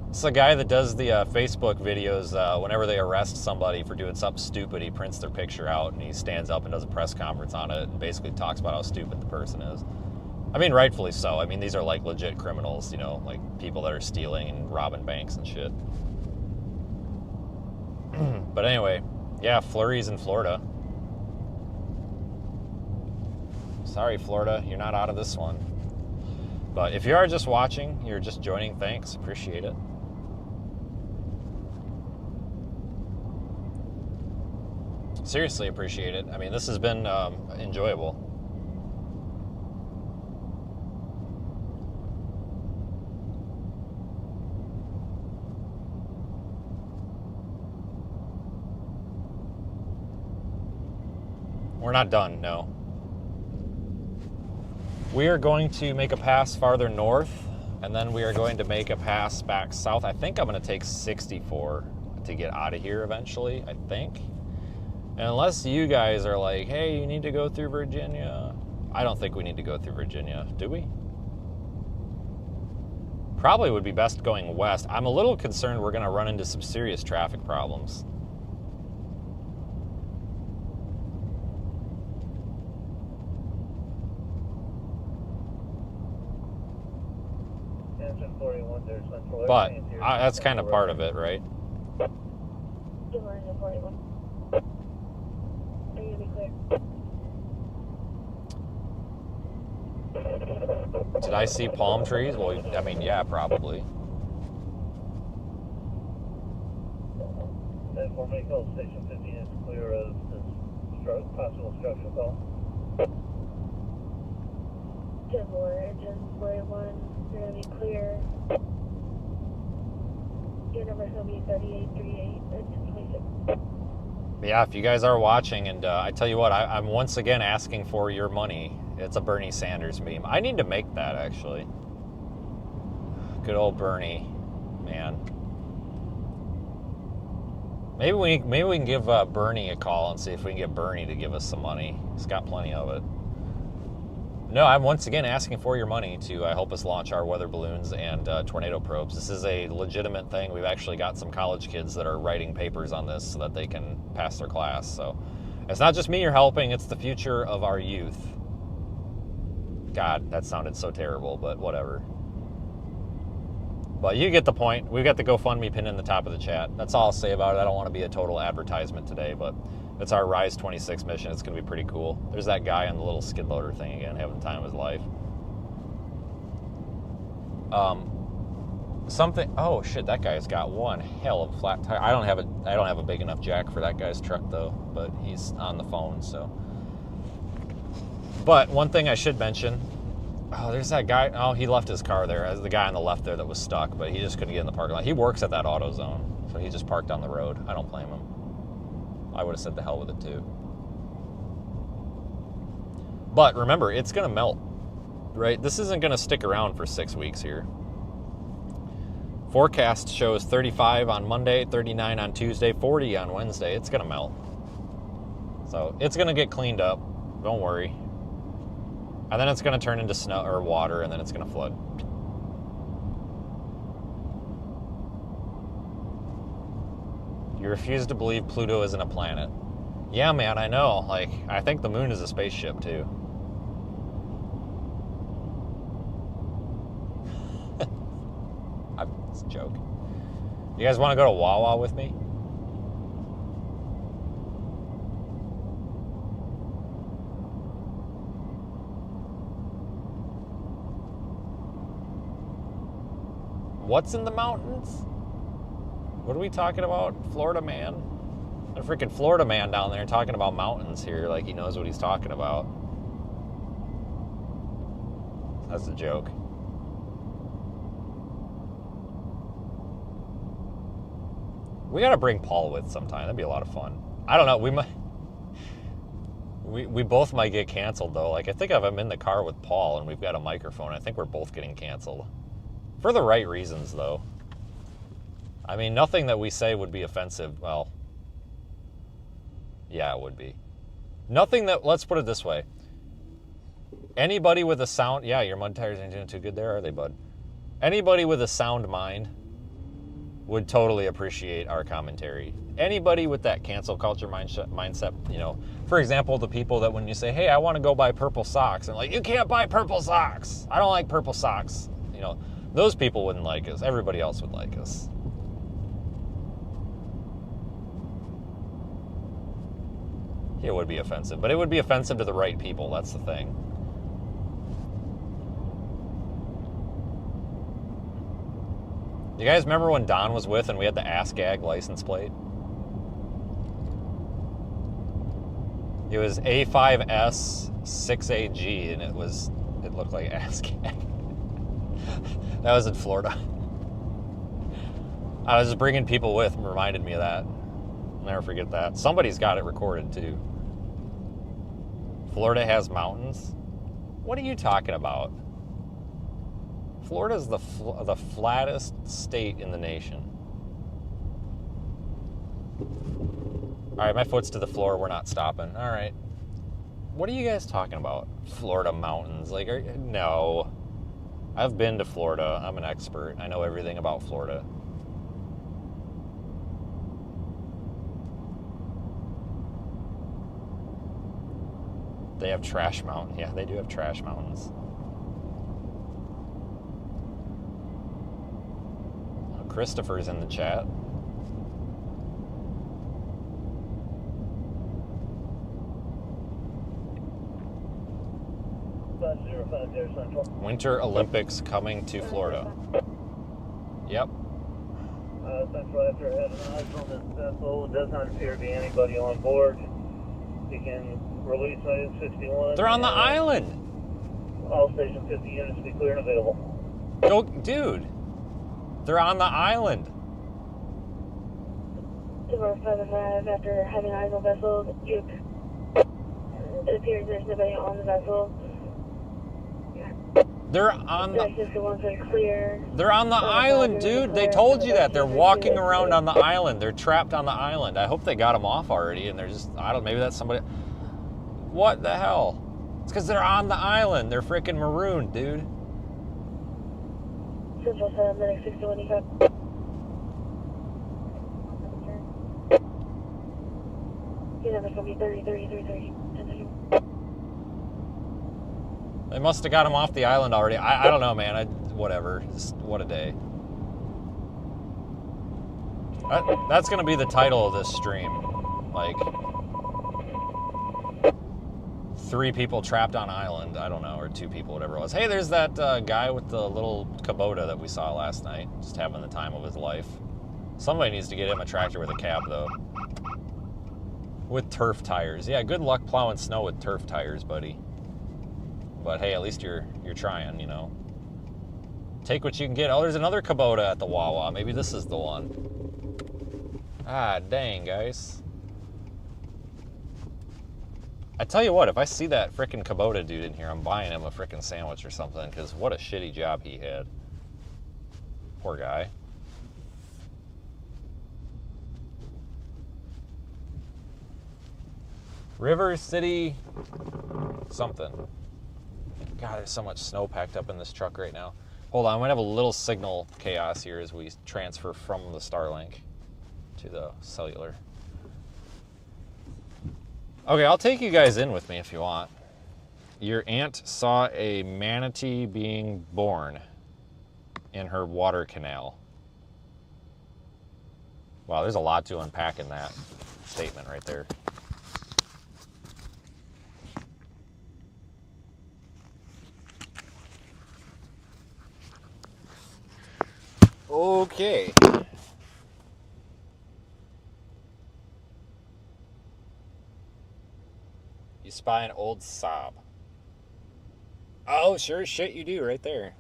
It's the guy that does the Facebook videos whenever they arrest somebody for doing something stupid. He prints their picture out and he stands up and does a press conference on it and basically talks about how stupid the person is. I mean, rightfully so. I mean, these are like legit criminals, you know, like people that are stealing and robbing banks and shit. But anyway, yeah, flurries in Florida. Sorry, Florida, you're not out of this one. But if you are just watching, you're just joining, thanks, appreciate it. Seriously appreciate it. I mean, this has been enjoyable. We're not done, no. We are going to make a pass farther north, and then we are going to make a pass back south. I think I'm going to take 64 to get out of here eventually, I think. And unless you guys are like, hey, you need to go through Virginia. I don't think we need to go through Virginia, do we? Probably would be best going west. I'm a little concerned we're going to run into some serious traffic problems. But that's kind of part of it, right? Are you gonna be clear? Did I see palm trees? Well, I mean, yeah, probably. For me, call station 15 is clear of this possible structural call. 10-4, engine 41, you're gonna be clear. Your number's gonna be 3838, engine 26. Yeah, if you guys are watching, and I tell you what, I'm once again asking for your money. It's a Bernie Sanders meme. I need to make that, actually. Good old Bernie, man. Maybe we can give Bernie a call and see if we can get Bernie to give us some money. He's got plenty of it. No, I'm once again asking for your money to help us launch our weather balloons and tornado probes. This is a legitimate thing. We've actually got some college kids that are writing papers on this so that they can pass their class. So it's not just me you're helping, it's the future of our youth. God, that sounded so terrible, but whatever. But you get the point. We've got the GoFundMe pin in the top of the chat. That's all I'll say about it. I don't want to be a total advertisement today, but it's our Rise 26 mission. It's going to be pretty cool. There's that guy on the little skid loader thing again, having the time of his life. Oh shit, that guy's got one hell of a flat tire. I don't have a big enough jack for that guy's truck though, but he's on the phone, so. But one thing I should mention, oh, there's that guy. Oh, he left his car there. As the guy on the left there that was stuck, but he just couldn't get in the parking lot. He works at that AutoZone, so he just parked on the road. I don't blame him. I would have said the hell with it too. But remember, it's going to melt, right? This isn't going to stick around for 6 weeks here. Forecast shows 35 on Monday, 39 on Tuesday, 40 on Wednesday. It's going to melt. So it's going to get cleaned up. Don't worry. And then it's going to turn into snow or water, and then it's going to flood. You refuse to believe Pluto isn't a planet. Yeah, man, I know. Like, I think the moon is a spaceship, too. It's a joke. You guys want to go to Wawa with me? What's in the mountains? What are we talking about? Florida man? A freaking Florida man down there talking about mountains here like he knows what he's talking about. That's a joke. We gotta bring Paul with sometime. That'd be a lot of fun. I don't know. We might. We both might get canceled though. Like I think if I'm in the car with Paul and we've got a microphone, I think we're both getting canceled. For the right reasons though. I mean, nothing that we say would be offensive. Well, yeah, it would be. Nothing that. Let's put it this way. Anybody with a sound. Yeah, your mud tires ain't doing too good there, are they, bud? Anybody with a sound mind would totally appreciate our commentary. Anybody with that cancel culture mindset, you know, for example, the people that when you say, hey, I want to go buy purple socks, and like, you can't buy purple socks. I don't like purple socks. You know, those people wouldn't like us. Everybody else would like us. It would be offensive, but it would be offensive to the right people. That's the thing. You guys remember when Don was with and we had the Ass Gag license plate? It was A5S 6AG and it looked like Ass Gag. That was in Florida. I was just bringing people with and reminded me of that. I'll never forget that. Somebody's got it recorded too. Florida has mountains? What are you talking about? Florida's the flattest state in the nation. All right, my foot's to the floor. We're not stopping. All right. What are you guys talking about? Florida mountains? Like, no. I've been to Florida. I'm an expert. I know everything about Florida. They have Trash Mountain. Yeah, they do have Trash Mountains. Christopher's in the chat. Winter Olympics coming to Florida. Yep. Central, after having eyes on this vessel, does not appear to be anybody on board. You can release item 61. They're on the island. All station 50 units be clear and available. Go, dude. They're on the island. 2455, after having eyes on vessel, it appears there's nobody on the vessel. They're on the. That's just the ones that are clear. They're on the island, dude. They told you that. They're walking around on the island. They're trapped on the island. I hope they got them off already, and they're just. I don't. Maybe that's somebody. What the hell? It's because they're on the island. They're freaking marooned, dude. Central 7, Medic 61, you got. Your number's going to be 30, 30, 30, 30. They must have got them off the island already. I don't know, man. Whatever. Just, what a day. That's going to be the title of this stream. Like, 3 people trapped on island. I don't know, or 2 people, whatever it was. Hey, there's that guy with the little Kubota that we saw last night. Just having the time of his life. Somebody needs to get him a tractor with a cab, though. With turf tires. Yeah, good luck plowing snow with turf tires, buddy. But hey, at least you're trying, you know. Take what you can get. Oh, there's another Kubota at the Wawa. Maybe this is the one. Ah, dang, guys. I tell you what, if I see that frickin' Kubota dude in here, I'm buying him a frickin' sandwich or something, because what a shitty job he had. Poor guy. River City something. God, there's so much snow packed up in this truck right now. Hold on, I'm gonna have a little signal chaos here as we transfer from the Starlink to the cellular. Okay, I'll take you guys in with me if you want. Your aunt saw a manatee being born in her water canal. Wow, there's a lot to unpack in that statement right there. Okay. You spy an old sob. Oh, sure as shit you do right there.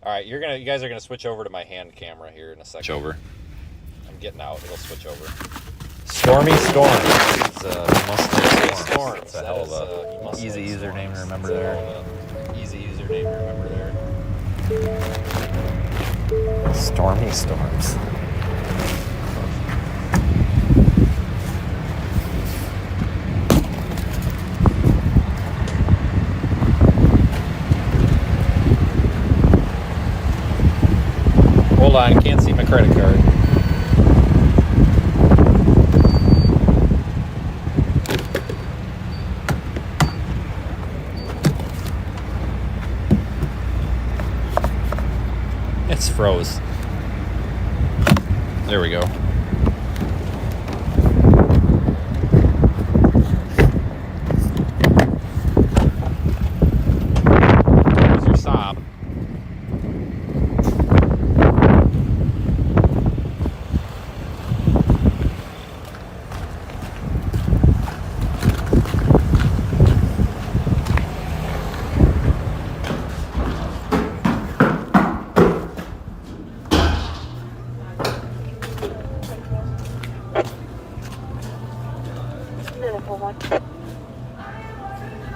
All right, you guys are gonna switch over to my hand camera here in a second. Switch over. I'm getting out. It'll switch over. Stormy Storms. It's Mustang Storms. It's a hell of a easy username to remember there. Easy username to remember there. Stormy Storms. Hold on, can't see my credit card. It's froze. There we go. There's your sob.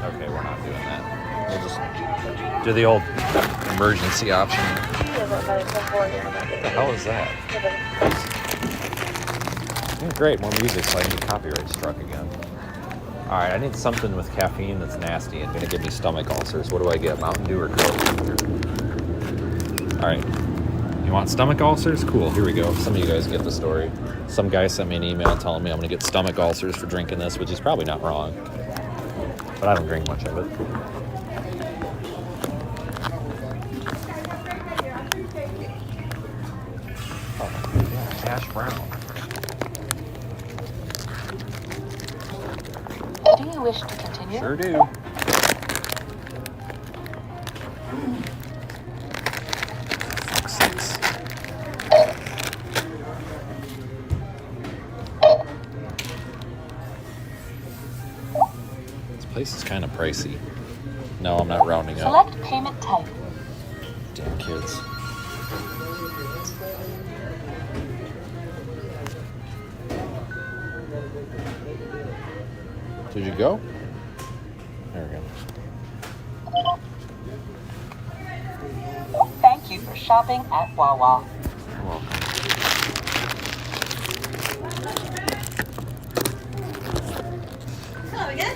Okay, we're not doing that. We'll just do the old emergency option. What the hell is that? Oh, great, more music so I can get copyright struck again. Alright, I need something with caffeine that's nasty and gonna give me stomach ulcers. What do I get? Mountain Dew or Coke? Alright. You want stomach ulcers? Cool, here we go. Some of you guys get the story. Some guy sent me an email telling me I'm gonna get stomach ulcers for drinking this, which is probably not wrong. But I don't drink much of it. Oh, yeah, hash brown. Do you wish to continue? Sure do. Fuck's sakes. This place is kind of pricey. No, I'm not rounding up. Select payment type. Damn kids. Did you go? There we go. Thank you for shopping at Wawa. You're welcome.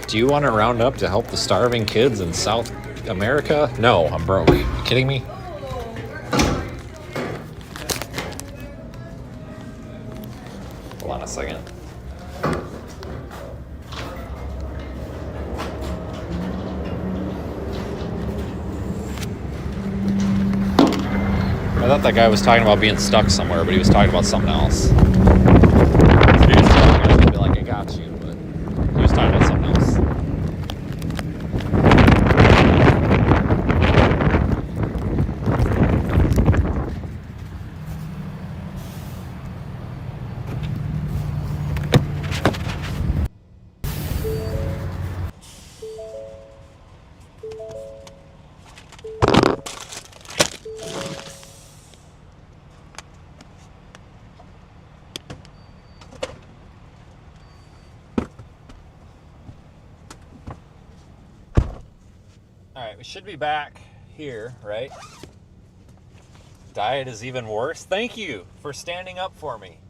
Do you want to round up to help the starving kids in South America? No, I'm broke. Are you kidding me? Hold on a second. I thought that guy was talking about being stuck somewhere, but he was talking about something else. If he was talking, I was gonna be like, I got you, but he was talking about something else. Alright, we should be back here, right? Diet is even worse. Thank you for standing up for me.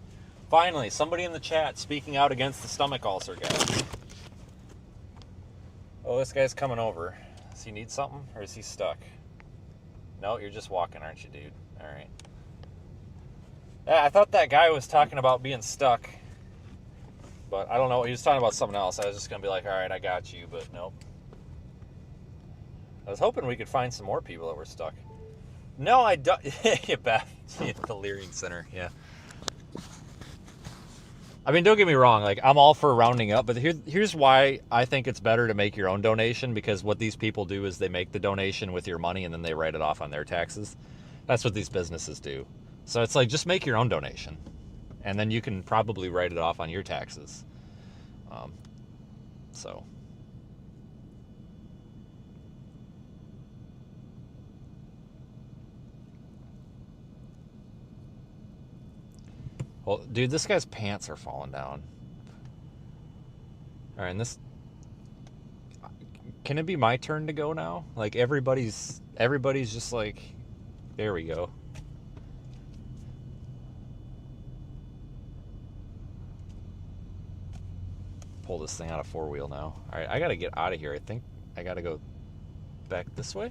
Finally, somebody in the chat speaking out against the stomach ulcer guy. Oh, this guy's coming over. Does he need something, or is he stuck? No, you're just walking, aren't you, dude? All right. Yeah, I thought that guy was talking about being stuck, but I don't know. He was talking about something else. I was just gonna be like, all right, I got you, but nope. I was hoping we could find some more people that were stuck. No, I don't. Yeah, Beth, the Leering Center. Yeah. I mean, don't get me wrong. Like, I'm all for rounding up, but here's why I think it's better to make your own donation, because what these people do is they make the donation with your money and then they write it off on their taxes. That's what these businesses do. So it's like, just make your own donation, and then you can probably write it off on your taxes. So. Well, dude, this guy's pants are falling down. All right, and this... Can it be my turn to go now? Like, everybody's just like... There we go. Pull this thing out of four-wheel now. All right, I gotta get out of here. I think I gotta go back this way.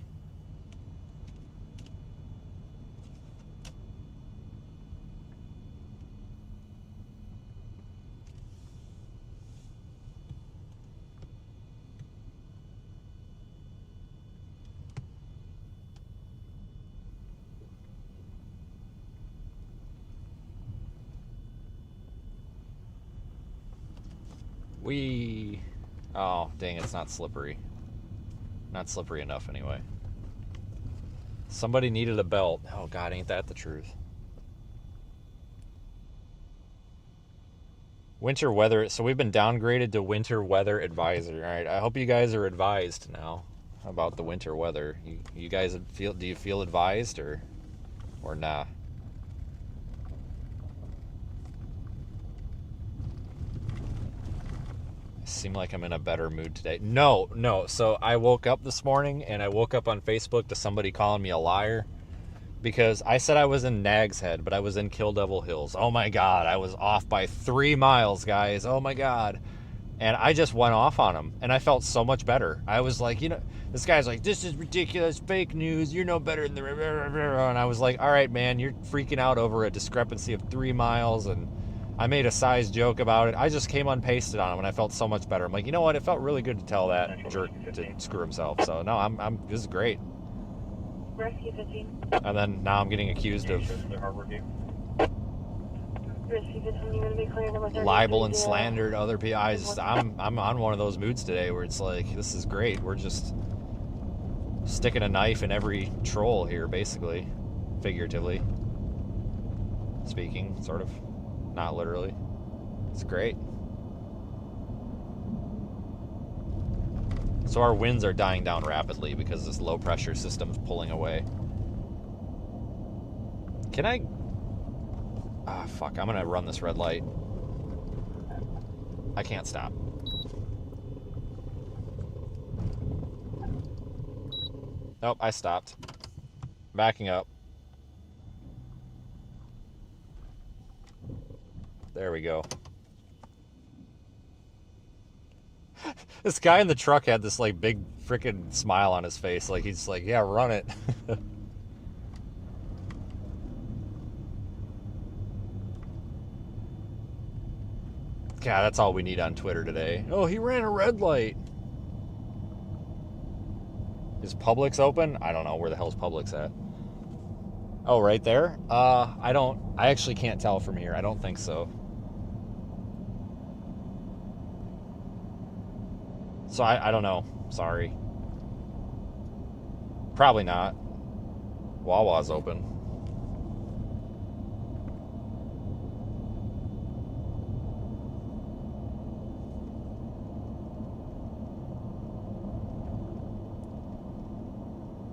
Oh, dang, it's not slippery. Not slippery enough, anyway. Somebody needed a belt. Oh, God, ain't that the truth. Winter weather. So we've been downgraded to winter weather advisor. All right, I hope you guys are advised now about the winter weather. You guys feel? Do you feel advised or nah? Seem like I'm in a better mood today. No. So I woke up this morning and I woke up on Facebook to somebody calling me a liar because I said I was in Nag's Head, but I was in Kill Devil Hills. Oh my God, I was off by 3 miles, guys. Oh my God. And I just went off on him and I felt so much better. I was like, this guy's like, this is ridiculous, fake news. You're no better than the... And I was like, all right, man, you're freaking out over a discrepancy of 3 miles. And I made a size joke about it. I just came unpasted on him and I felt so much better. I'm like, you know what? It felt really good to tell that jerk to screw himself. So no, this is great. Rescue 15. And then now I'm getting accused of Rescue 15, you're going to be cleared number 30. libel and slander to other people. I'm on one of those moods today where it's like, this is great. We're just sticking a knife in every troll here, basically, figuratively speaking, sort of. Not literally. It's great. So our winds are dying down rapidly because this low pressure system's pulling away. Can I... Ah, fuck. I'm gonna run this red light. I can't stop. Nope, I stopped. Backing up. There we go. This guy in the truck had this like big freaking smile on his face, like he's like, yeah, run it. God, that's all we need on Twitter today. Oh, he ran a red light. Is Publix open? I don't know. Where the hell's Publix at? Oh, right there? I actually can't tell from here. I don't think so. So I don't know. Sorry. Probably not. Wawa's open.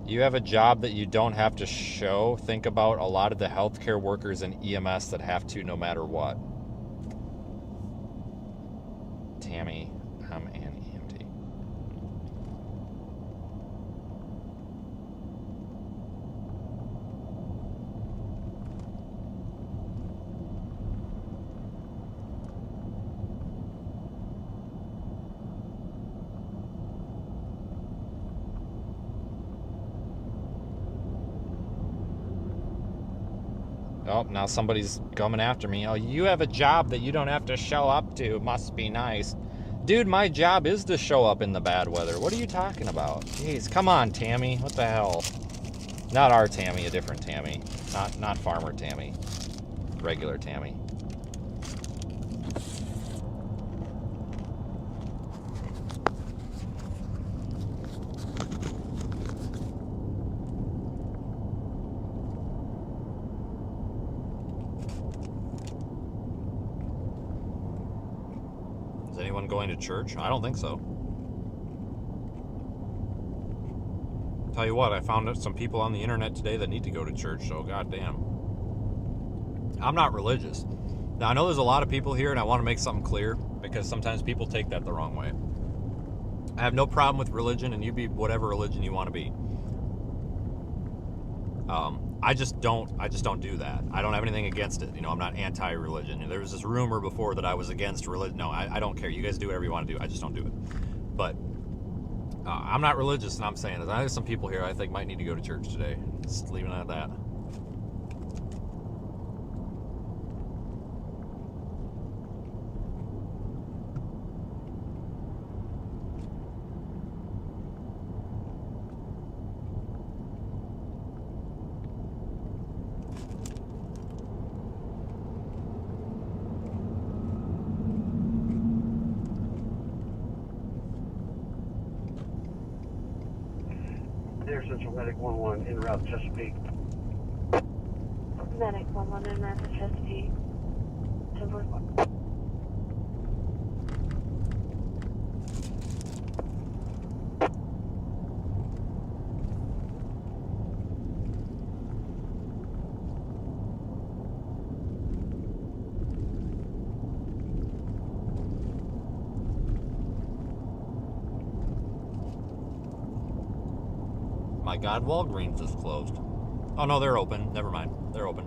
You have a job that you don't have to show. Think about a lot of the healthcare workers in EMS that have to no matter what. Tammy, I'm an EMT. Oh, now somebody's coming after me. Oh, you have a job that you don't have to show up to. Must be nice. Dude, my job is to show up in the bad weather. What are you talking about? Jeez, come on, Tammy. What the hell? Not our Tammy, a different Tammy. Not Farmer Tammy. Regular Tammy. Is anyone going to church? I don't think so. Tell you what, I found out some people on the internet today that need to go to church, so goddamn. I'm not religious. Now, I know there's a lot of people here, and I want to make something clear, because sometimes people take that the wrong way. I have no problem with religion, and you be whatever religion you want to be. I just don't do that. I don't have anything against it. You know, I'm not anti-religion. There was this rumor before that I was against religion. No, I don't care. You guys do whatever you want to do. I just don't do it. But I'm not religious, and I'm saying that there's some people here I think might need to go to church today. Just leaving it at that. Air Central Medic 11 en route Chesapeake. Medic 11 in route to Chesapeake. 1045. My God, Walgreens is closed. Oh no, they're open. Never mind. They're open.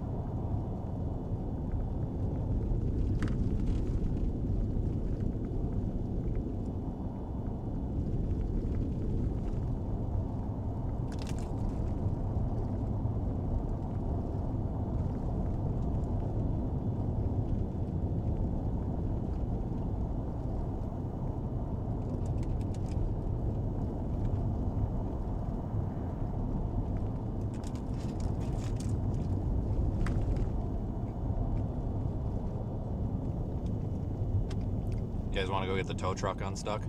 You guys want to go get the tow truck unstuck?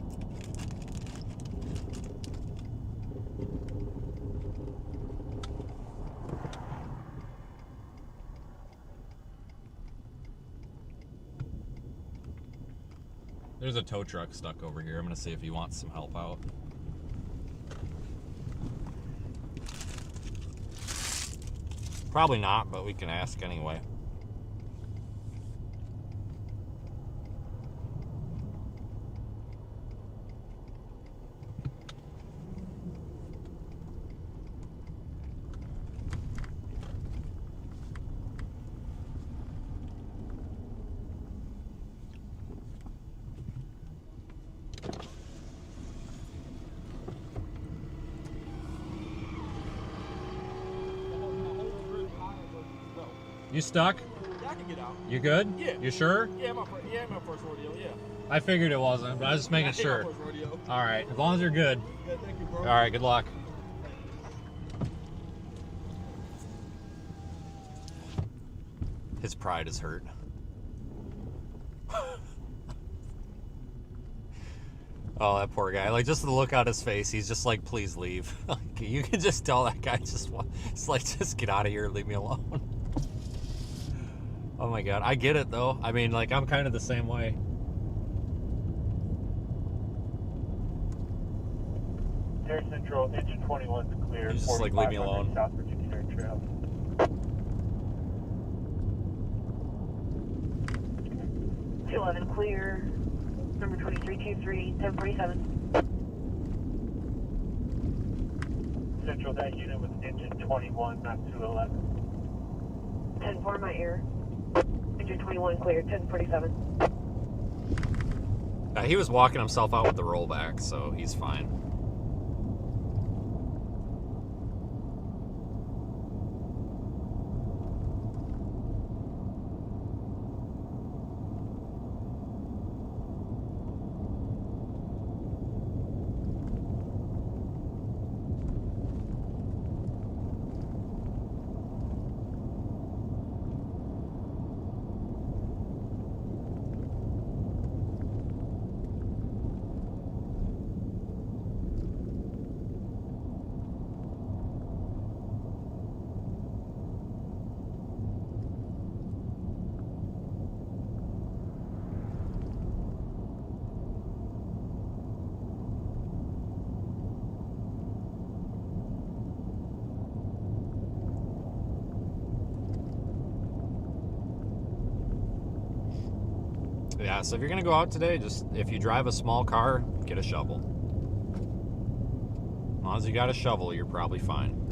There's a tow truck stuck over here. I'm going to see if he wants some help out. Probably not, but we can ask anyway. You stuck? Yeah, I can get out. You good? Yeah. You sure? Yeah, my first rodeo, yeah. I figured it wasn't, but I was just making sure. My first rodeo. All right, as long as you're good. Yeah, thank you, bro. All right, good luck. His pride is hurt. Oh, that poor guy. Like, just the look on his face, he's just like, please leave. Like, you can just tell that guy it's like, just get out of here and leave me alone. Oh my God. I get it, though. I mean, like, I'm kind of the same way. Air Central, engine 21 is clear. He's just like, leave me alone. South Virginia Air Trail. Clear. Number 2323, 1047. Central, that unit was engine 21, not 211. 10-4 my ear. Engine 21 clear, 1047. He was walking himself out with the rollback, so he's fine. Yeah, so if you're gonna go out today, just if you drive a small car, get a shovel. As long as you got a shovel, you're probably fine.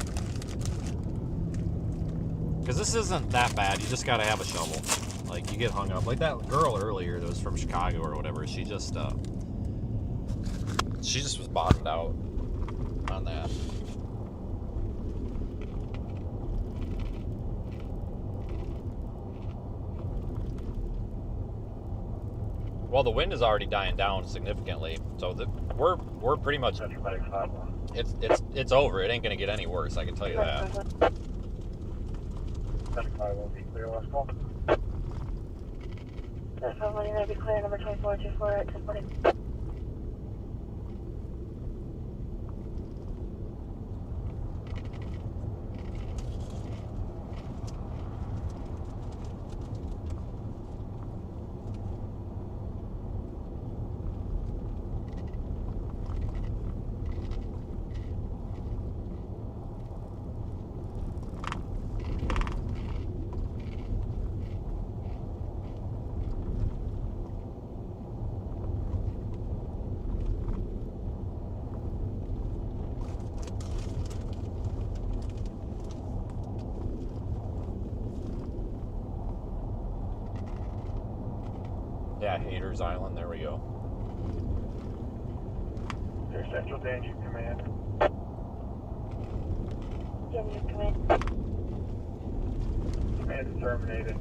Because this isn't that bad. You just gotta have a shovel. Like, you get hung up. Like that girl earlier that was from Chicago or whatever, she just was bottomed out on that. Well, the wind is already dying down significantly, so we're pretty much it's over. It ain't gonna get any worse. I can tell you that. Won't be clear, last call. That's how money be clear, number 2424 at 1040. Yeah, Haters Island. There we go. Your Central Danger Command. Danger Command. Command is terminated.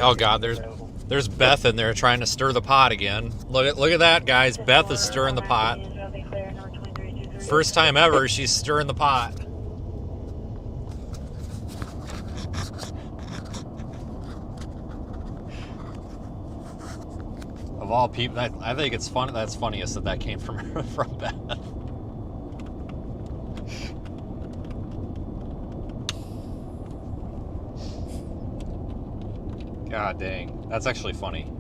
Oh God, there's Beth in there trying to stir the pot again. Look at that, guys. Beth is stirring the pot. First time ever, she's stirring the pot. Of all people, I think it's fun. That's funniest that came from Beth. God dang, that's actually funny.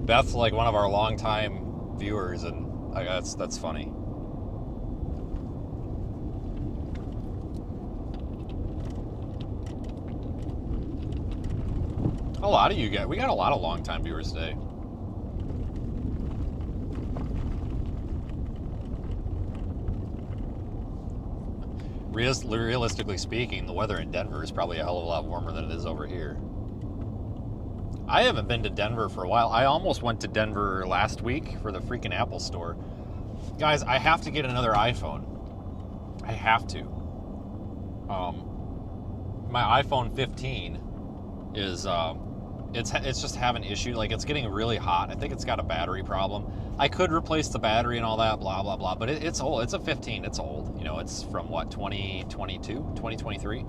Beth's like one of our longtime viewers, and that's funny. A lot of you we got a lot of longtime viewers today. Realistically speaking, the weather in Denver is probably a hell of a lot warmer than it is over here. I haven't been to Denver for a while. I almost went to Denver last week for the freaking Apple store. Guys, I have to get another iPhone. I have to. My iPhone 15 is it's just having issue. Like, it's getting really hot. I think it's got a battery problem. I could replace the battery and all that, blah blah blah, but it's old. It's a 15. It's old. You know, it's from what, 2022, 2023.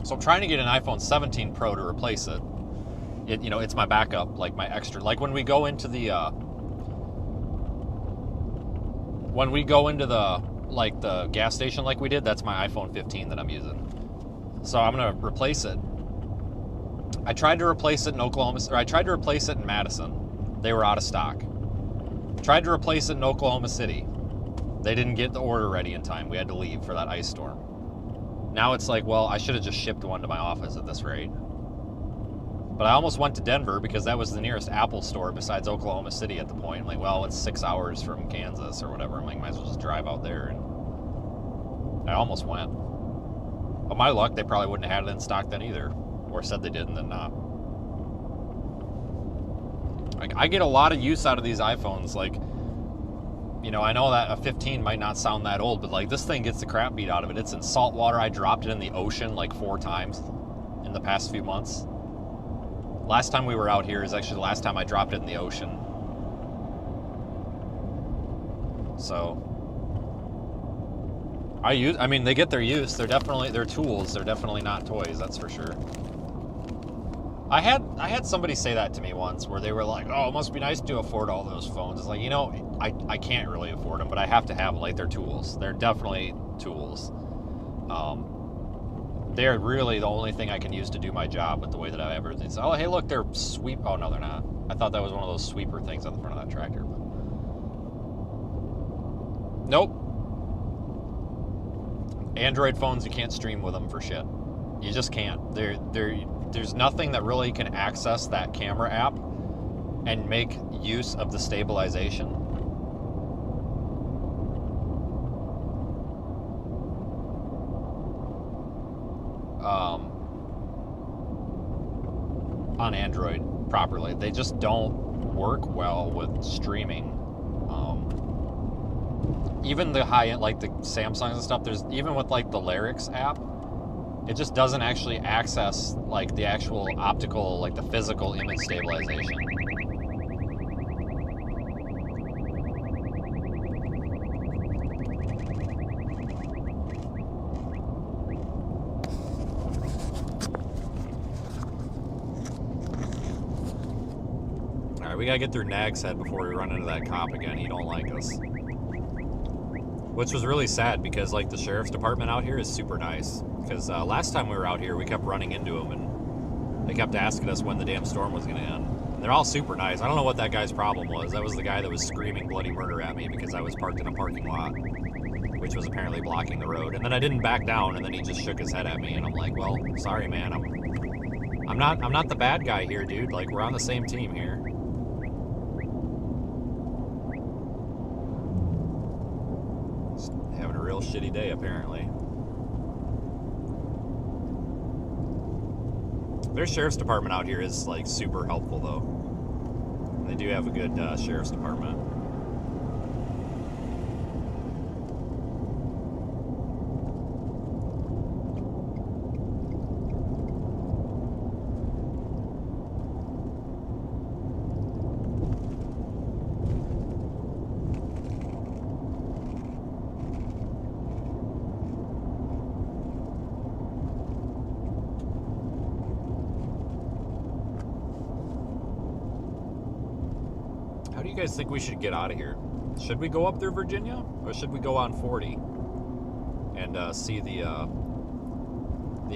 So I'm trying to get an iPhone 17 Pro to replace it. You know, it's my backup, like my extra. Like when we go into the like the gas station like we did, that's my iPhone 15 that I'm using. So I'm gonna replace it. I tried to replace it in I tried to replace it in Madison. They were out of stock. Tried to replace it in Oklahoma City. They didn't get the order ready in time. We had to leave for that ice storm. Now it's like, well, I should have just shipped one to my office at this rate. But I almost went to Denver because that was the nearest Apple store besides Oklahoma City at the point. I'm like, well, it's 6 hours from Kansas or whatever. I'm like, might as well just drive out there. And I almost went. But my luck, they probably wouldn't have had it in stock then either. Or said they did and then not. I get a lot of use out of these iPhones. Like, you know, I know that a 15 might not sound that old, but like this thing gets the crap beat out of it. It's in salt water. I dropped it in the ocean like 4 times in the past few months. Last time we were out here is actually the last time I dropped it in the ocean. So I mean, they get their use. They're tools. They're definitely not toys, that's for sure. I had somebody say that to me once where they were like, oh, it must be nice to afford all those phones. It's like, you know, I can't really afford them, but I have to have, like, they're tools. They're definitely tools. They're really the only thing I can use to do my job with the way that I have everything. So, oh, hey, look, they're oh, no, they're not. I thought that was one of those sweeper things on the front of that tractor. But nope. Android phones, you can't stream with them for shit. You just can't. There's nothing that really can access that camera app and make use of the stabilization. On Android properly. They just don't work well with streaming. Even the high-end, like the Samsungs and stuff, there's even with like the Larix app, it just doesn't actually access like the actual optical, like the physical image stabilization. Alright, we gotta get through Nag's Head before we run into that cop again. He don't like us. Which was really sad because like the sheriff's department out here is super nice. Because last time we were out here, we kept running into them and they kept asking us when the damn storm was gonna end. And they're all super nice. I don't know what that guy's problem was. That was the guy that was screaming bloody murder at me because I was parked in a parking lot, which was apparently blocking the road. And then I didn't back down, and then he just shook his head at me, and I'm like, well, sorry, man. I'm not the bad guy here, dude. Like, we're on the same team here. Just having a real shitty day, apparently. Their sheriff's department out here is like super helpful, though. They do have a good sheriff's department. How do you guys think we should get out of here? Should we go up through Virginia, or should we go on 40 and see the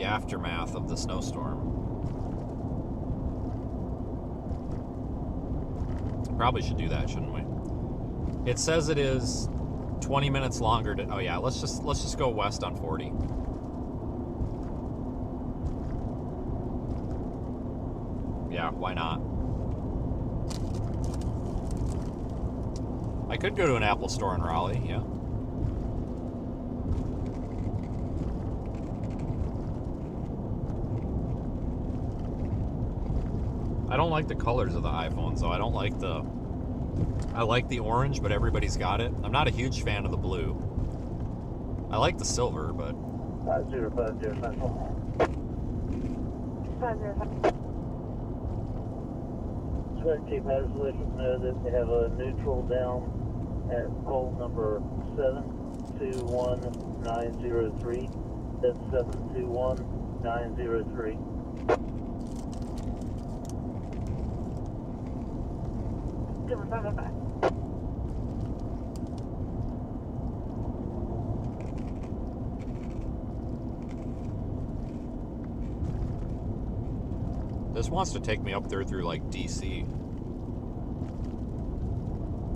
aftermath of the snowstorm? Probably should do that, shouldn't we? It says it is 20 minutes longer to. Oh yeah, let's just go west on 40. Yeah, why not? I could go to an Apple store in Raleigh, yeah. I don't like the colors of the iPhones, though. I like the orange, but everybody's got it. I'm not a huge fan of the blue. I like the silver, but... 5050 Central. 505. Just going to keep Resolution know that they have a neutral down at pole number 721903. That's 721903. Number 505. This wants to take me up there through, like, D.C.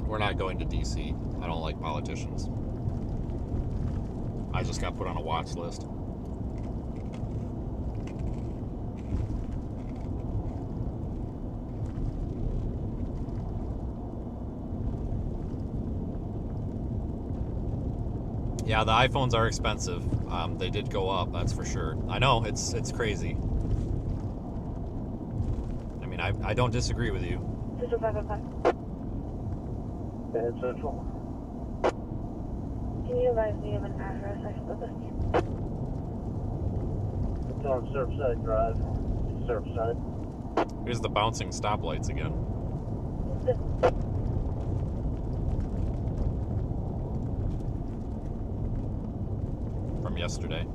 We're not going to D.C. I don't like politicians. I just got put on a watch list. Yeah, the iPhones are expensive. They did go up, that's for sure. I know, it's crazy. I mean, I don't disagree with you. Central 505. Bad Central. Can you advise me of an address I can put this? It's on Surfside Drive. Surfside. Here's the bouncing stoplights again. From yesterday.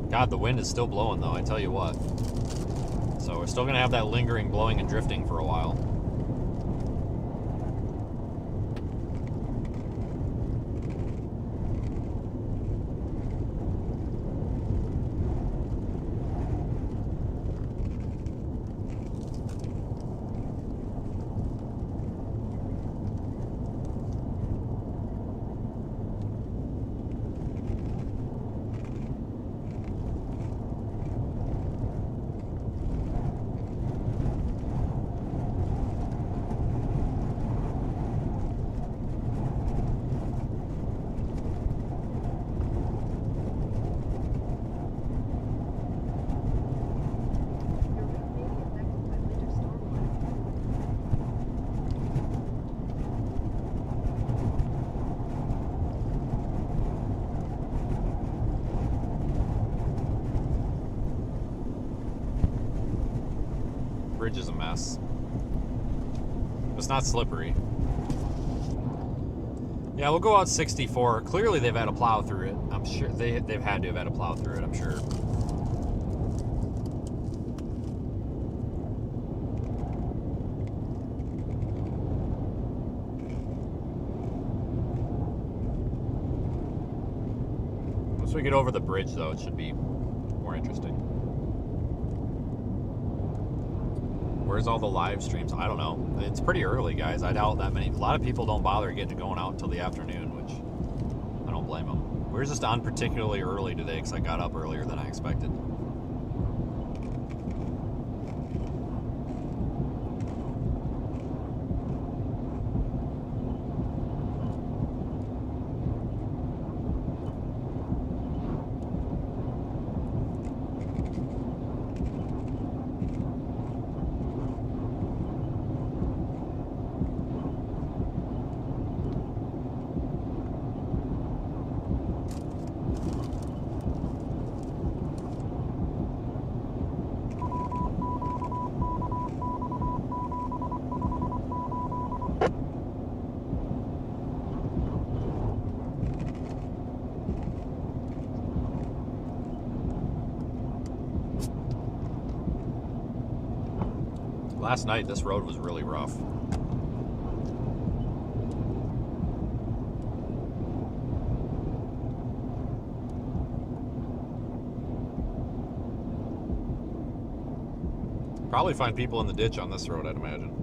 God, the wind is still blowing though, I tell you what. So we're still gonna have that lingering blowing and drifting for a while. Your route may be affected by winter stormwater. Bridge is a mess. It's not slippery. Yeah, we'll go out 64. Clearly they've had a plow through it. I'm sure they've had to have had a plow through it, I'm sure. Once we get over the bridge though, it should be more interesting. Where's all the live streams? I don't know. It's pretty early, guys. I doubt that many. A lot of people don't bother getting going out until the afternoon, which I don't blame them. We're just on particularly early today because I got up earlier than I expected. Last night, this road was really rough. Probably find people in the ditch on this road, I'd imagine.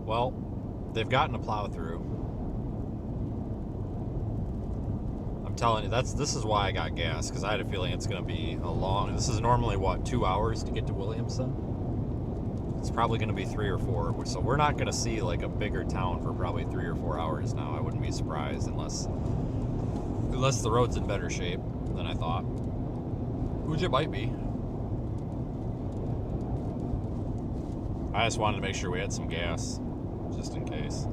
Well, they've gotten a plow through. I'm telling you, this is why I got gas, because I had a feeling it's going to be a long... This is normally, what, 2 hours to get to Williamson? It's probably going to be 3 or 4. So we're not going to see, like, a bigger town for probably 3 or 4 hours now. I wouldn't be surprised unless the road's in better shape than I thought. Which it might be. I just wanted to make sure we had some gas, just in case.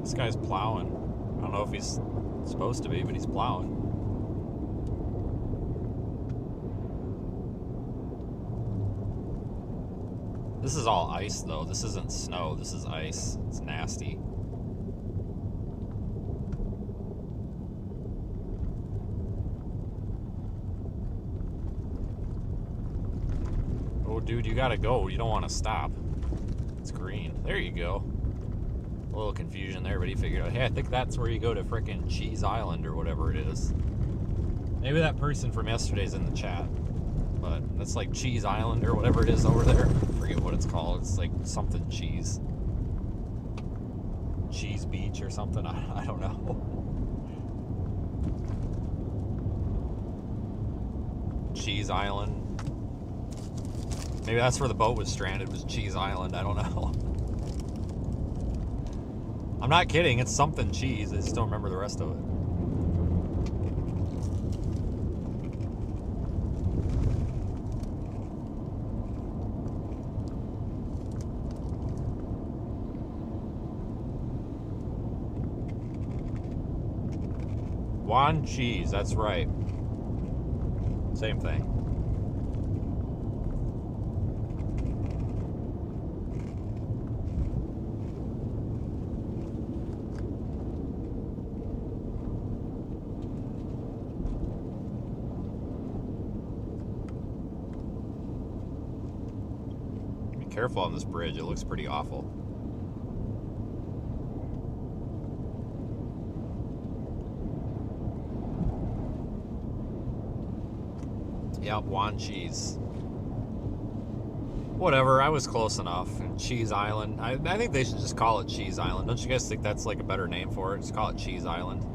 This guy's plowing. I don't know if he's supposed to be, but he's plowing. This is all ice, though. This isn't snow. This is ice. It's nasty. Oh, dude, you gotta go. You don't want to stop. It's green. There you go. A little confusion there, but he figured out, hey, I think that's where you go to frickin' Cheese Island or whatever it is. Maybe that person from yesterday's in the chat. But that's like Cheese Island or whatever it is over there. I forget what it's called. It's like something cheese. Cheese Beach or something. I don't know. Cheese Island. Maybe that's where the boat was stranded, was Cheese Island. I don't know. I'm not kidding. It's something cheese. I just don't remember the rest of it. Juan Cheese, that's right. Same thing. Be careful on this bridge, it looks pretty awful. Yep, Juan Cheese. Whatever, I was close enough. Cheese Island. I think they should just call it Cheese Island. Don't you guys think that's like a better name for it? Just call it Cheese Island.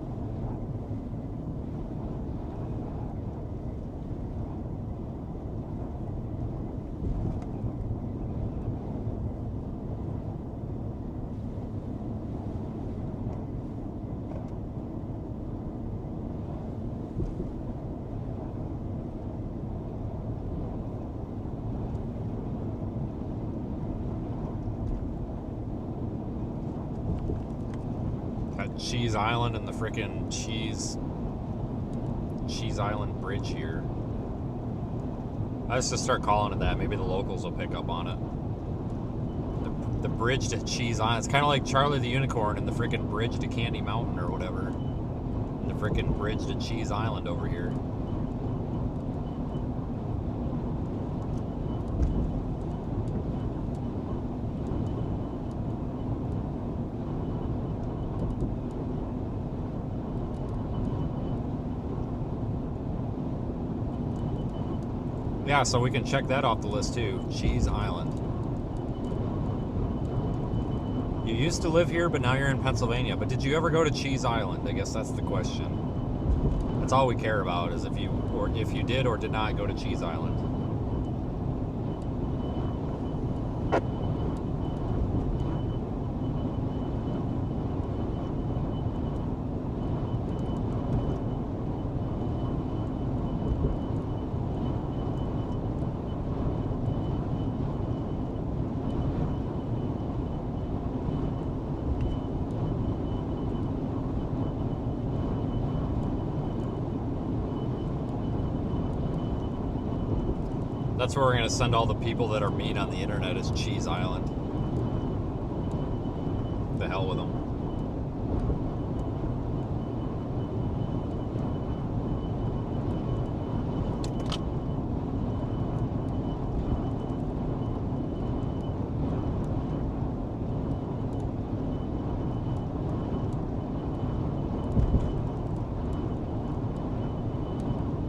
Cheese Island and the frickin' Cheese Island Bridge here. I just start calling it that. Maybe the locals will pick up on it. The bridge to Cheese Island. It's kind of like Charlie the Unicorn and the frickin' bridge to Candy Mountain or whatever. And the frickin' bridge to Cheese Island over here. Yeah, so we can check that off the list too. Cheese Island. You used to live here, but now you're in Pennsylvania. But did you ever go to Cheese Island? I guess that's the question. That's all we care about, is if you did or did not go to Cheese Island. That's where we're going to send all the people that are mean on the internet, is Cheese Island. The hell with them.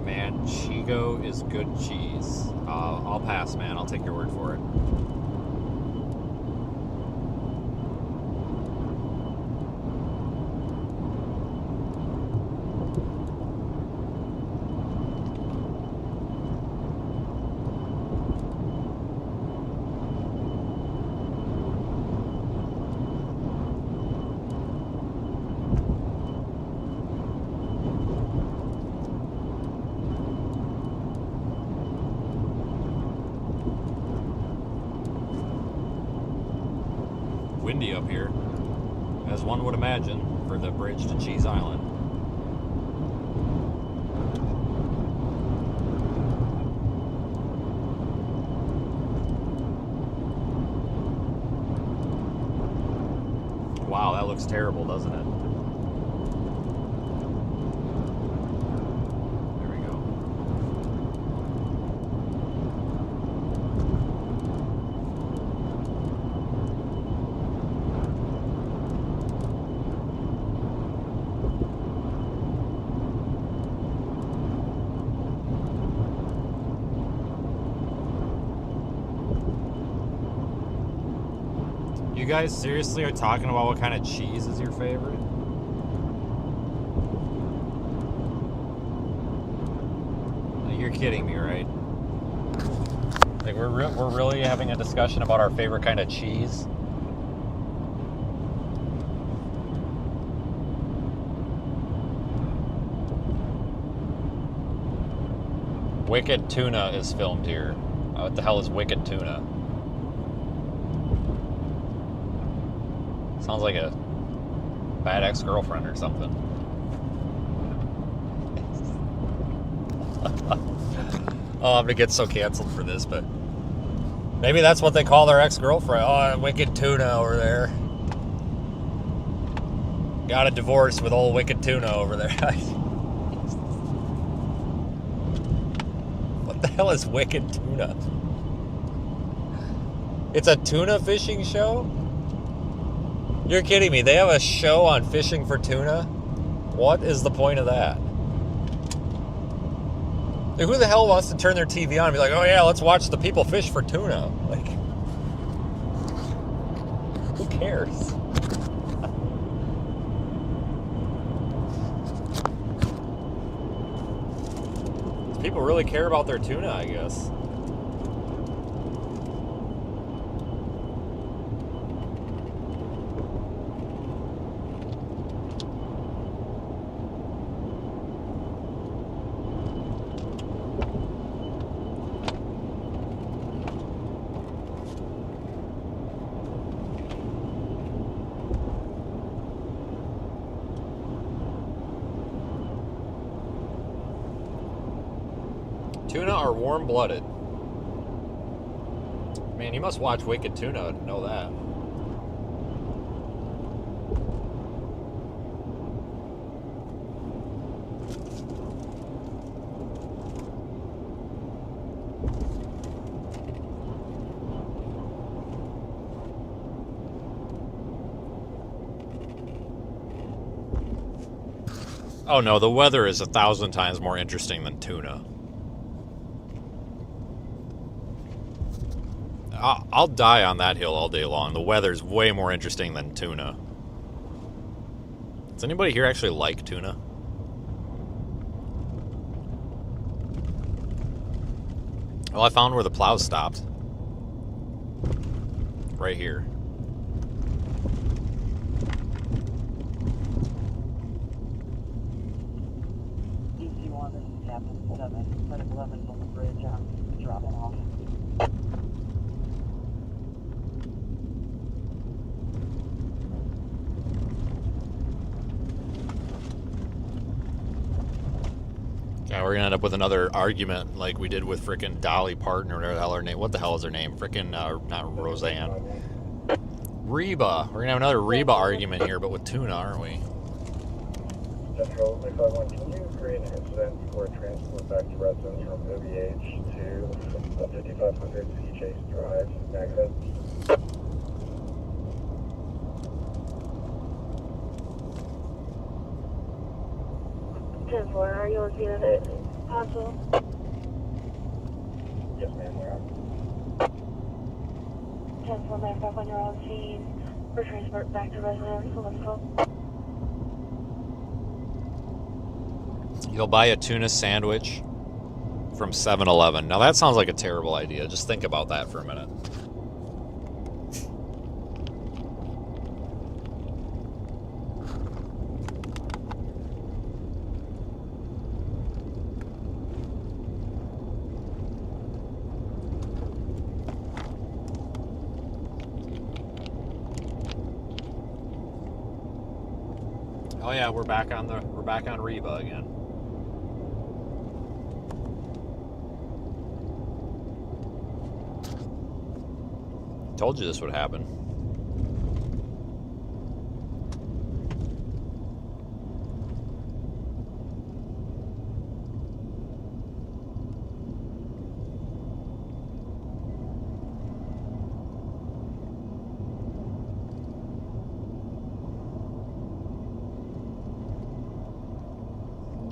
Manchego is good cheese. I'll pass, man. I'll take your word for it. Windy up here, as one would imagine, for the bridge to Cheese Island. Wow, that looks terrible, doesn't it? There we go. You guys seriously are talking about what kind of cheese is your favorite? You're kidding me, right? Like we're really having a discussion about our favorite kind of cheese? Wicked Tuna is filmed here. What the hell is Wicked Tuna? Sounds like a bad ex-girlfriend or something. Oh, I'm gonna get so canceled for this, but maybe that's what they call their ex-girlfriend. Oh, Wicked Tuna over there. Got a divorce with old Wicked Tuna over there. What the hell is Wicked Tuna? It's a tuna fishing show? You're kidding me. They have a show on fishing for tuna? What is the point of that? Like, who the hell wants to turn their TV on and be like, oh yeah, let's watch the people fish for tuna? Like, who cares? People really care about their tuna, I guess. Tuna are warm-blooded. Man, you must watch Wicked Tuna to know that. Oh no, the weather is 1,000 times more interesting than tuna. I'll die on that hill all day long. The weather's way more interesting than tuna. Does anybody here actually like tuna? Well, I found where the plow stopped. Right here. DC-1, this is Captain 7. Medic 11's on the bridge. I'm dropping off. Yeah, we're gonna end up with another argument like we did with frickin' Dolly Parton or whatever the hell her name. What the hell is her name? Frickin' not Roseanne. Reba. We're gonna have another Reba argument here, but with tuna, aren't we? Central 351, can you create an incident for transport back to residence from OVH to 5500 C Chase Drive, Maghead? 10-4, are you on scene of it? Possible? Yes, ma'am, we're out. 10-4, back up on your own scene for transport back to residence. So let's go. You'll buy a tuna sandwich from 7-Eleven. Now that sounds like a terrible idea. Just think about that for a minute. Oh yeah, we're back on Reba again. Told you this would happen.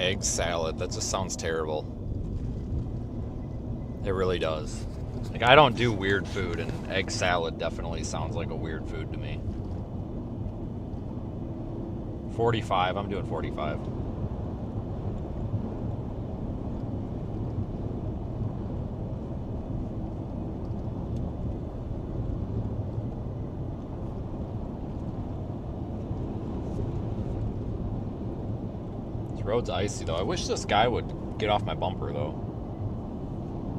Egg salad. That just sounds terrible. It really does. Like, I don't do weird food, and egg salad definitely sounds like a weird food to me. 45, I'm doing 45. This road's icy, though. I wish this guy would get off my bumper, though.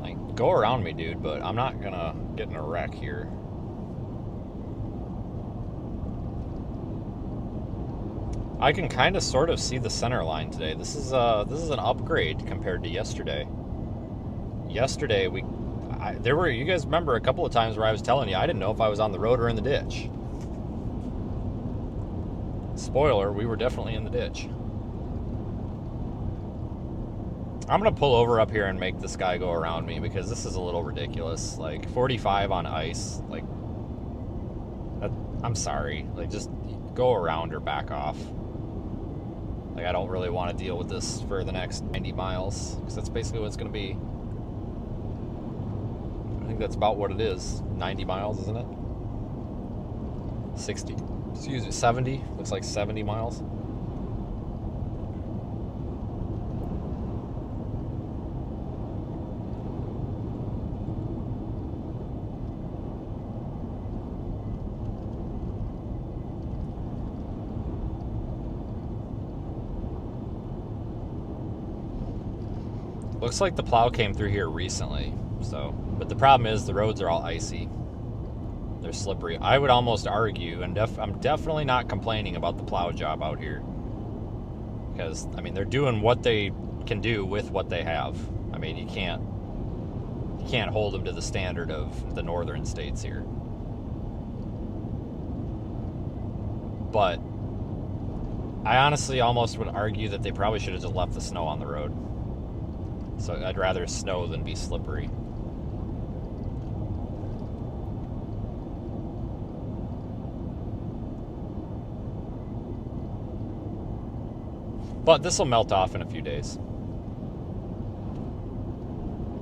Like, go around me, dude, but I'm not gonna get in a wreck here. I can kind of sort of see the center line today. This is an upgrade compared to yesterday. Yesterday you guys remember a couple of times where I was telling you I didn't know if I was on the road or in the ditch. Spoiler, we were definitely in the ditch. I'm gonna pull over up here and make this guy go around me because this is a little ridiculous. Like 45 on ice, like I'm sorry, like just go around or back off. Like, I don't really want to deal with this for the next 90 miles, because that's basically what it's going to be. I think that's about what it is. 90 miles, isn't it? 60. Excuse me, 70. Looks like 70 miles. Looks like the plow came through here recently, so. But the problem is the roads are all icy. They're slippery. I would almost argue, and I'm definitely not complaining about the plow job out here. Because, I mean, they're doing what they can do with what they have. I mean, you can't hold them to the standard of the northern states here. But I honestly almost would argue that they probably should have just left the snow on the road. So I'd rather snow than be slippery. But this will melt off in a few days.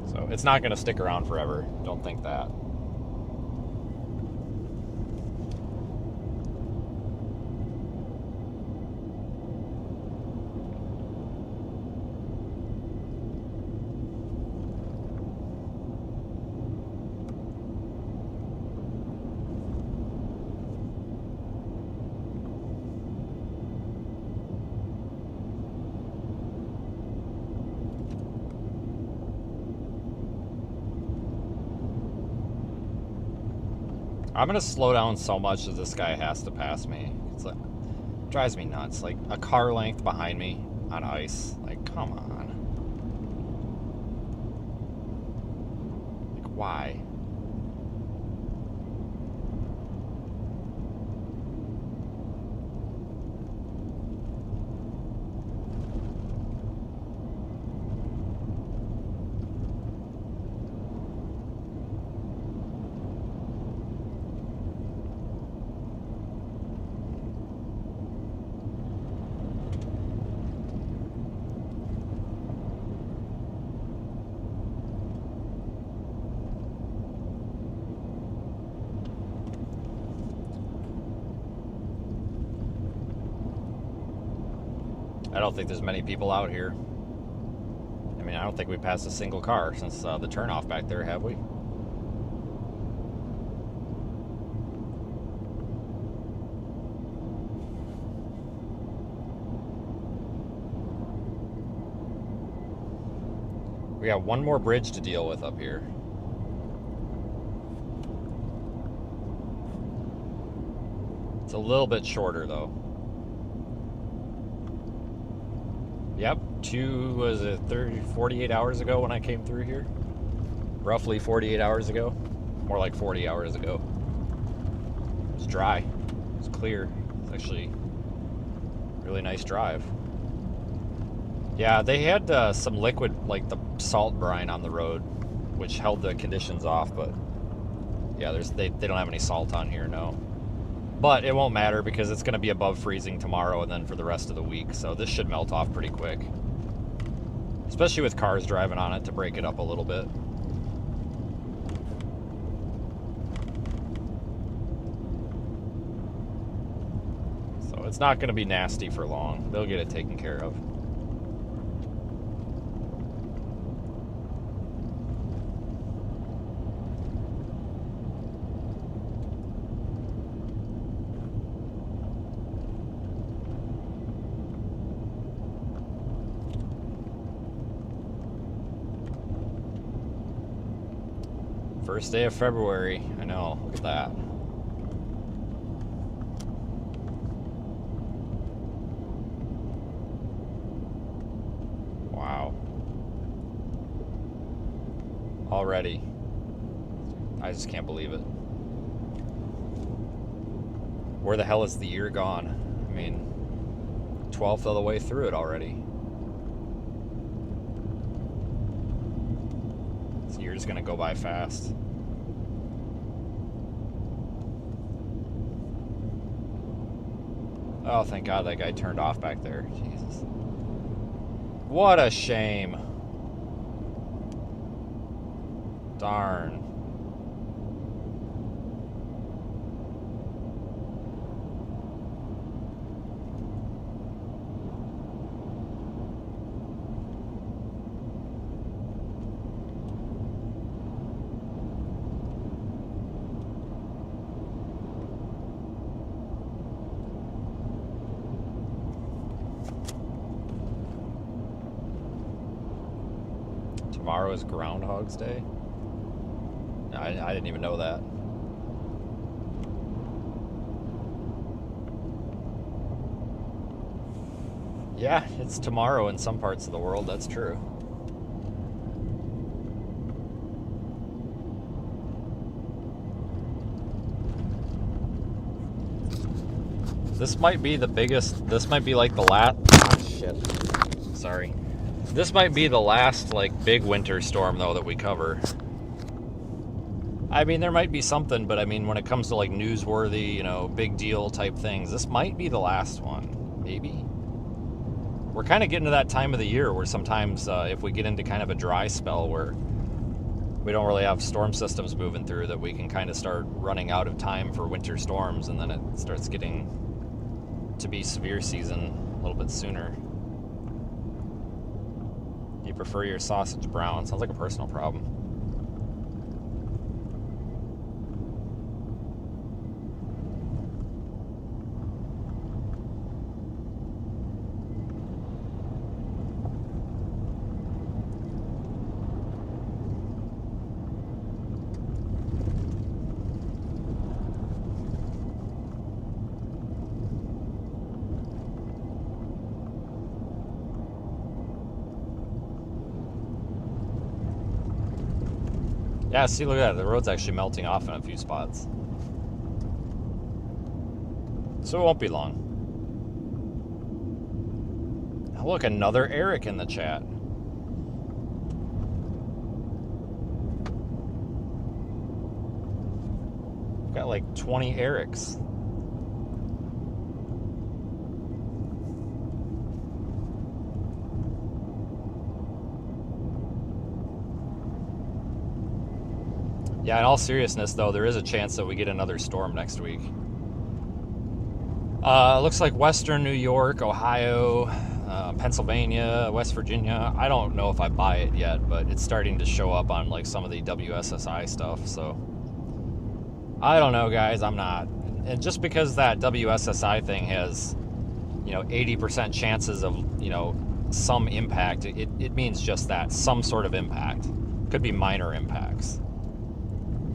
So it's not going to stick around forever. Don't think that. I'm gonna slow down so much that this guy has to pass me. It's like, it drives me nuts. Like a car length behind me on ice. Like, come on. Like, why? I don't think there's many people out here. I mean, I don't think we passed a single car since the turnoff back there, have we? We got one more bridge to deal with up here. It's a little bit shorter though. Yep, 48 hours ago when I came through here? Roughly 48 hours ago. More like 40 hours ago. It's dry. It's clear. It's actually a really nice drive. Yeah, they had some liquid, like the salt brine on the road, which held the conditions off, but yeah, they don't have any salt on here, no. But it won't matter because it's going to be above freezing tomorrow and then for the rest of the week, so this should melt off pretty quick. Especially with cars driving on it to break it up a little bit. it's not going to be nasty for long. They'll get it taken care of. First day of February. I know. Look at that. Wow. Already. I just can't believe it. Where the hell is the year gone? I mean, 12th of the way through it already. This year's gonna go by fast. Oh, thank God that guy turned off back there. Jesus. What a shame. Darn. Tomorrow is Groundhog's Day? I didn't even know that. Yeah, it's tomorrow in some parts of the world, that's true. This might be the biggest, this might be like the last, shit, sorry. This might be the last, like, big winter storm, though, that we cover. I mean, there might be something, but I mean, when it comes to, like, newsworthy, you know, big deal type things, this might be the last one. Maybe. We're kind of getting to that time of the year where sometimes if we get into kind of a dry spell where we don't really have storm systems moving through, that we can kind of start running out of time for winter storms, and then it starts getting to be severe season a little bit sooner. You prefer your sausage brown? Sounds like a personal problem. Yeah, see, look at that. The road's actually melting off in a few spots. So it won't be long. Oh, look, another Eric in the chat. We've got like 20 Erics. Yeah, in all seriousness, though, there is a chance that we get another storm next week. Looks like western New York, Ohio, Pennsylvania, West Virginia. I don't know if I buy it yet, but it's starting to show up on like some of the WSSI stuff. So I don't know, guys. I'm not. And just because that WSSI thing has, 80% chances of, some impact, it means just that, some sort of impact. Could be minor impacts.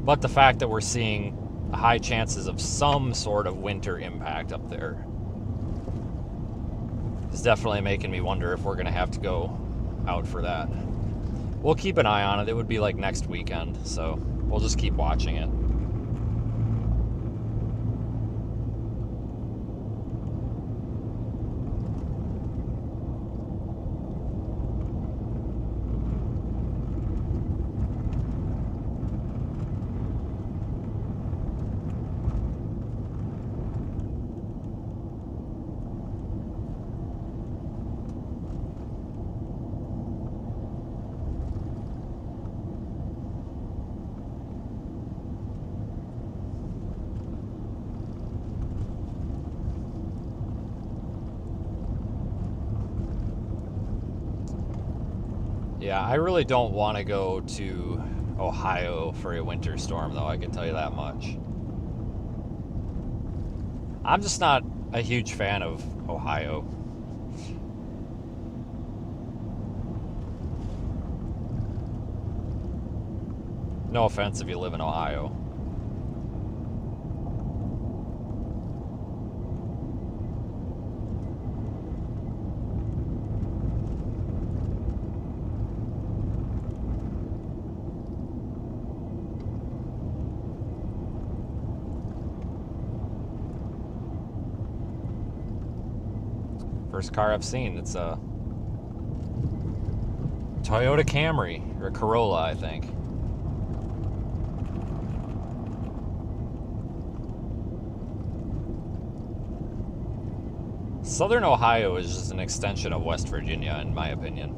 But the fact that we're seeing high chances of some sort of winter impact up there is definitely making me wonder if we're going to have to go out for that. We'll keep an eye on it. It would be like next weekend, so we'll just keep watching it. Yeah, I really don't want to go to Ohio for a winter storm, though, I can tell you that much. I'm just not a huge fan of Ohio. No offense if you live in Ohio. First car I've seen, it's a Toyota Camry, or Corolla, I think. Southern Ohio is just an extension of West Virginia, in my opinion.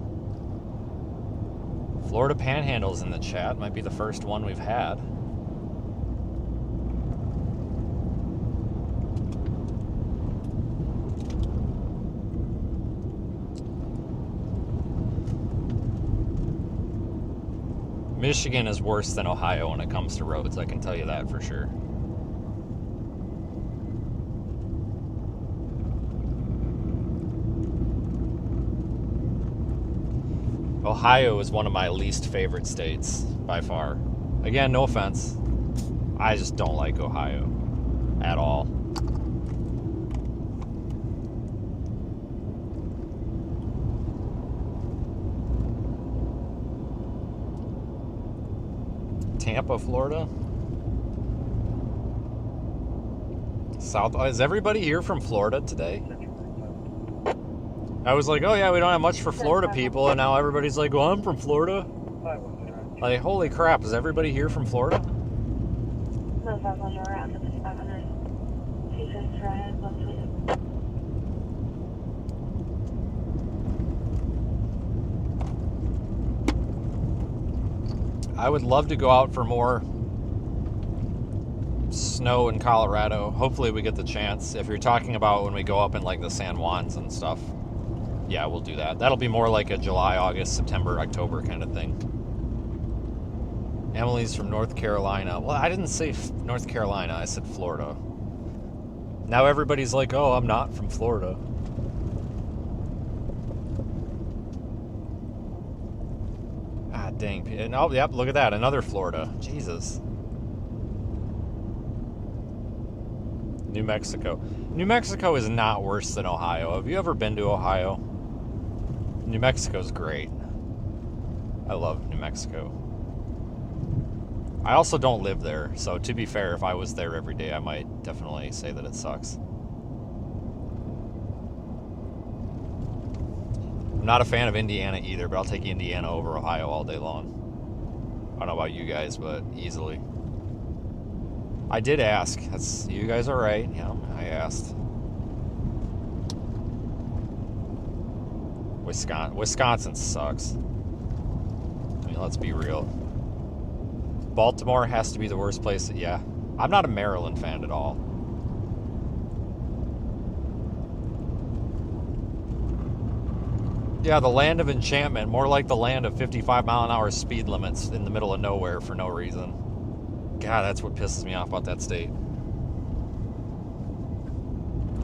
Florida Panhandle's in the chat, might be the first one we've had. Michigan is worse than Ohio when it comes to roads, I can tell you that for sure. Ohio is one of my least favorite states, by far. Again, no offense. I just don't like Ohio at all. Tampa, Florida. South. Is everybody here from Florida today? I was like, oh yeah, we don't have much for Florida people, and now everybody's like, well, I'm from Florida. Like, holy crap, is everybody here from Florida? No, 500 around to 500. Two cents right, left to I would love to go out for more snow in Colorado. Hopefully we get the chance. If you're talking about when we go up in like the San Juans and stuff, yeah, we'll do that. That'll be more like a July, August, September, October kind of thing. Emily's from North Carolina. Well, I didn't say North Carolina. I said Florida. Now everybody's like, oh, I'm not from Florida. Ah, dang. And, oh, yep, look at that. Another Florida. Jesus. New Mexico. New Mexico is not worse than Ohio. Have you ever been to Ohio? New Mexico's great. I love New Mexico. I also don't live there, so to be fair, if I was there every day, I might definitely say that it sucks. I'm not a fan of Indiana either, but I'll take Indiana over Ohio all day long. I don't know about you guys, but easily. I did ask. That's, you guys are right. Yeah, I asked. Wisconsin sucks. I mean, let's be real. Baltimore has to be the worst place. Yeah. I'm not a Maryland fan at all. Yeah, the land of enchantment. More like the land of 55-mile-an-hour speed limits in the middle of nowhere for no reason. God, that's what pisses me off about that state.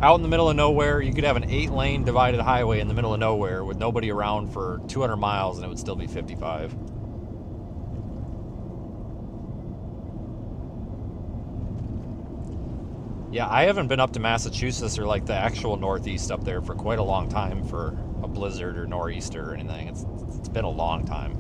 Out in the middle of nowhere, you could have an 8-lane divided highway in the middle of nowhere with nobody around for 200 miles and it would still be 55. Yeah, I haven't been up to Massachusetts or like the actual Northeast up there for quite a long time for a blizzard or nor'easter or anything. It's been a long time.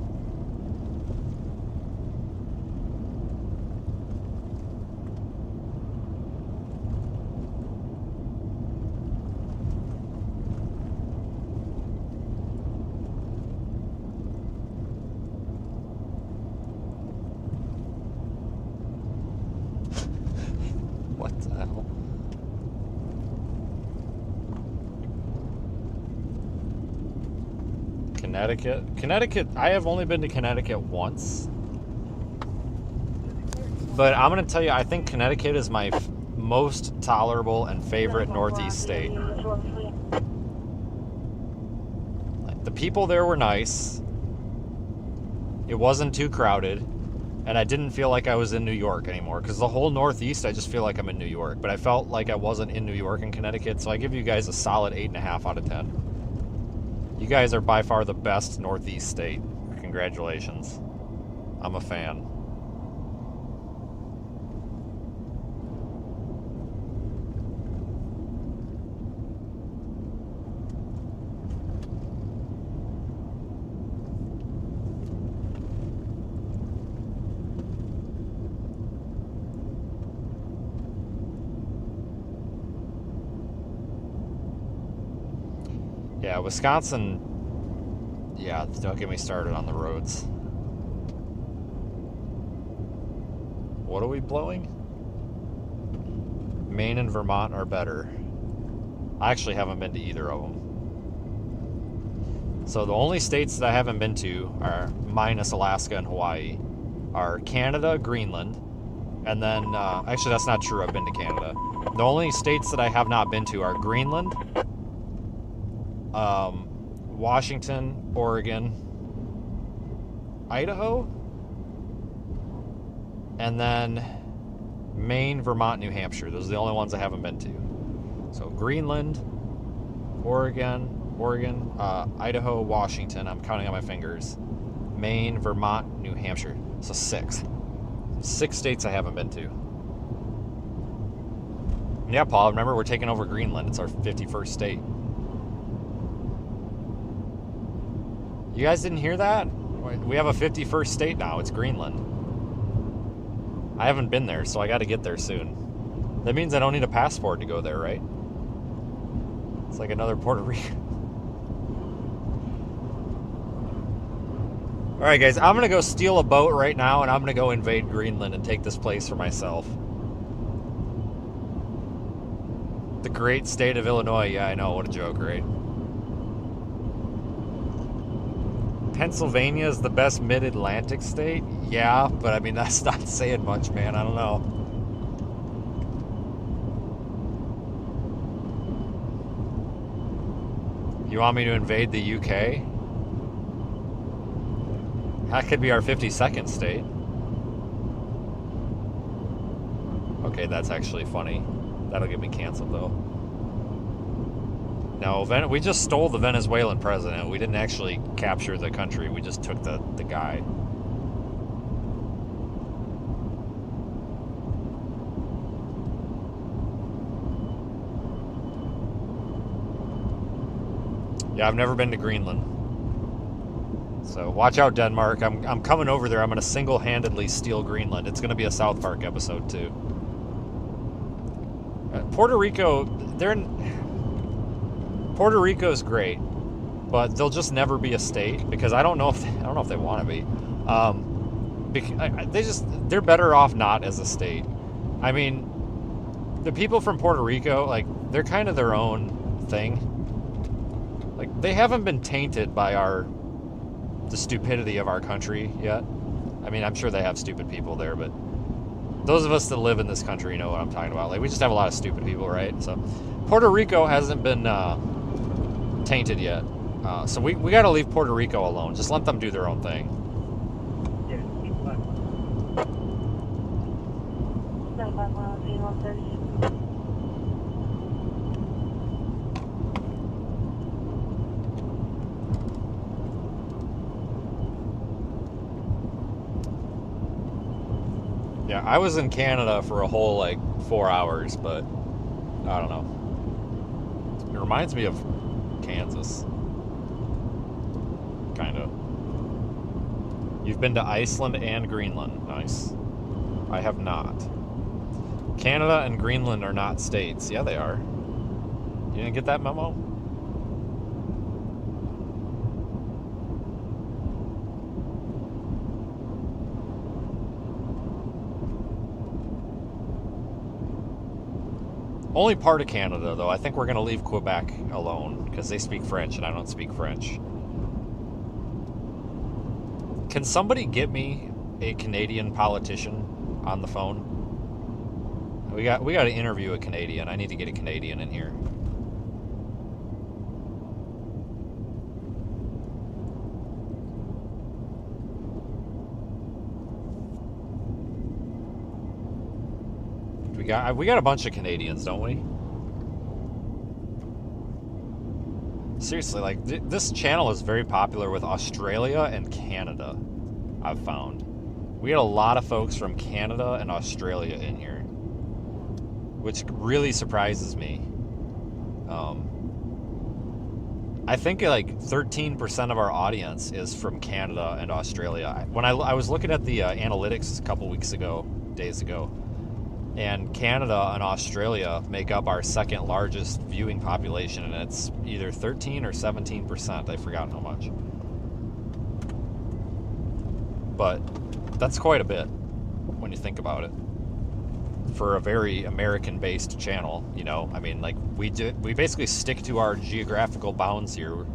What the hell? Connecticut, I have only been to Connecticut once. But I'm going to tell you, I think Connecticut is my most tolerable and favorite Northeast state. Like, the people there were nice. It wasn't too crowded. And I didn't feel like I was in New York anymore. Because the whole Northeast, I just feel like I'm in New York. But I felt like I wasn't in New York and Connecticut. So I give you guys a solid 8.5 out of 10. You guys are by far the best Northeast state. Congratulations. I'm a fan. Yeah, Wisconsin, yeah, don't get me started on the roads. What are we blowing? Maine and Vermont are better. I actually haven't been to either of them. So the only states that I haven't been to are, minus Alaska and Hawaii, are Canada, Greenland, and then, actually that's not true, I've been to Canada. The only states that I have not been to are Greenland, Washington, Oregon, Idaho, and then Maine, Vermont, New Hampshire. Those are the only ones I haven't been to. So Greenland, Oregon, Idaho, Washington. I'm counting on my fingers. Maine, Vermont, New Hampshire. So 6. 6 states I haven't been to. Yeah, Paul, remember we're taking over Greenland. It's our 51st state. You guys didn't hear that? We have a 51st state now. It's Greenland. I haven't been there, so I got to get there soon. That means I don't need a passport to go there, right? It's like another Puerto Rico. All right, guys, I'm going to go steal a boat right now, and I'm going to go invade Greenland and take this place for myself. The great state of Illinois. Yeah, I know. What a joke, right? Pennsylvania is the best mid-Atlantic state? Yeah, but I mean, that's not saying much, man. I don't know. You want me to invade the UK? That could be our 52nd state. Okay, that's actually funny. That'll get me canceled, though. No, we just stole the Venezuelan president. We didn't actually capture the country. We just took the guy. Yeah, I've never been to Greenland. So watch out, Denmark. I'm coming over there. I'm going to single-handedly steal Greenland. It's going to be a South Park episode, too. Puerto Rico, Puerto Rico's great, but they'll just never be a state because I don't know if they want to be. They're better off not as a state. I mean, the people from Puerto Rico, like, they're kind of their own thing. Like, they haven't been tainted by the stupidity of our country yet. I mean, I'm sure they have stupid people there, but those of us that live in this country know what I'm talking about. Like, we just have a lot of stupid people, right? So Puerto Rico hasn't been tainted yet. So we got to leave Puerto Rico alone. Just let them do their own thing. Yeah, 95 miles, 130. Yeah, I was in Canada for a whole, like, 4 hours, but I don't know. It reminds me of Kansas. Kind of. You've been to Iceland and Greenland. Nice. I have not. Canada and Greenland are not states. Yeah, they are. You didn't get that memo? Only part of Canada, though. I think we're going to leave Quebec alone because they speak French and I don't speak French. Can somebody get me a Canadian politician on the phone? We got to interview a Canadian. I need to get a Canadian in here. we got a bunch of Canadians, don't we? Seriously, like this channel is very popular with Australia and Canada, I've found. We had a lot of folks from Canada and Australia in here, which really surprises me. I think like 13% of our audience is from Canada and Australia. When I was looking at the analytics a couple days ago, and Canada and Australia make up our second largest viewing population, and it's either 13 or 17%. I've forgotten how much. But that's quite a bit when you think about it. For a very American-based channel, you know, I mean, like we basically stick to our geographical bounds here.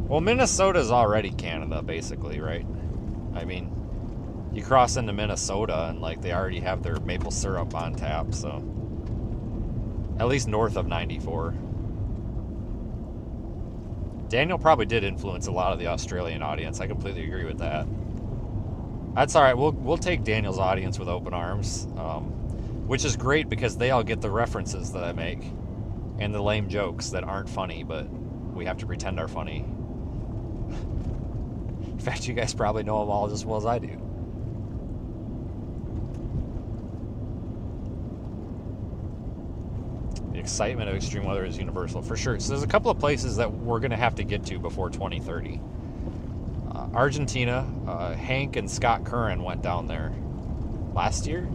Well, Minnesota's already Canada, basically, right? I mean, you cross into Minnesota and like they already have their maple syrup on tap, so at least north of 94. Daniel probably did influence a lot of the Australian audience. I completely agree with that. That's all right. We'll take Daniel's audience with open arms, which is great because they all get the references that I make and the lame jokes that aren't funny, but we have to pretend are funny. In fact, you guys probably know them all just as well as I do. The excitement of extreme weather is universal, for sure. So there's a couple of places that we're going to have to get to before 2030. Argentina, Hank and Scott Curran went down there last year.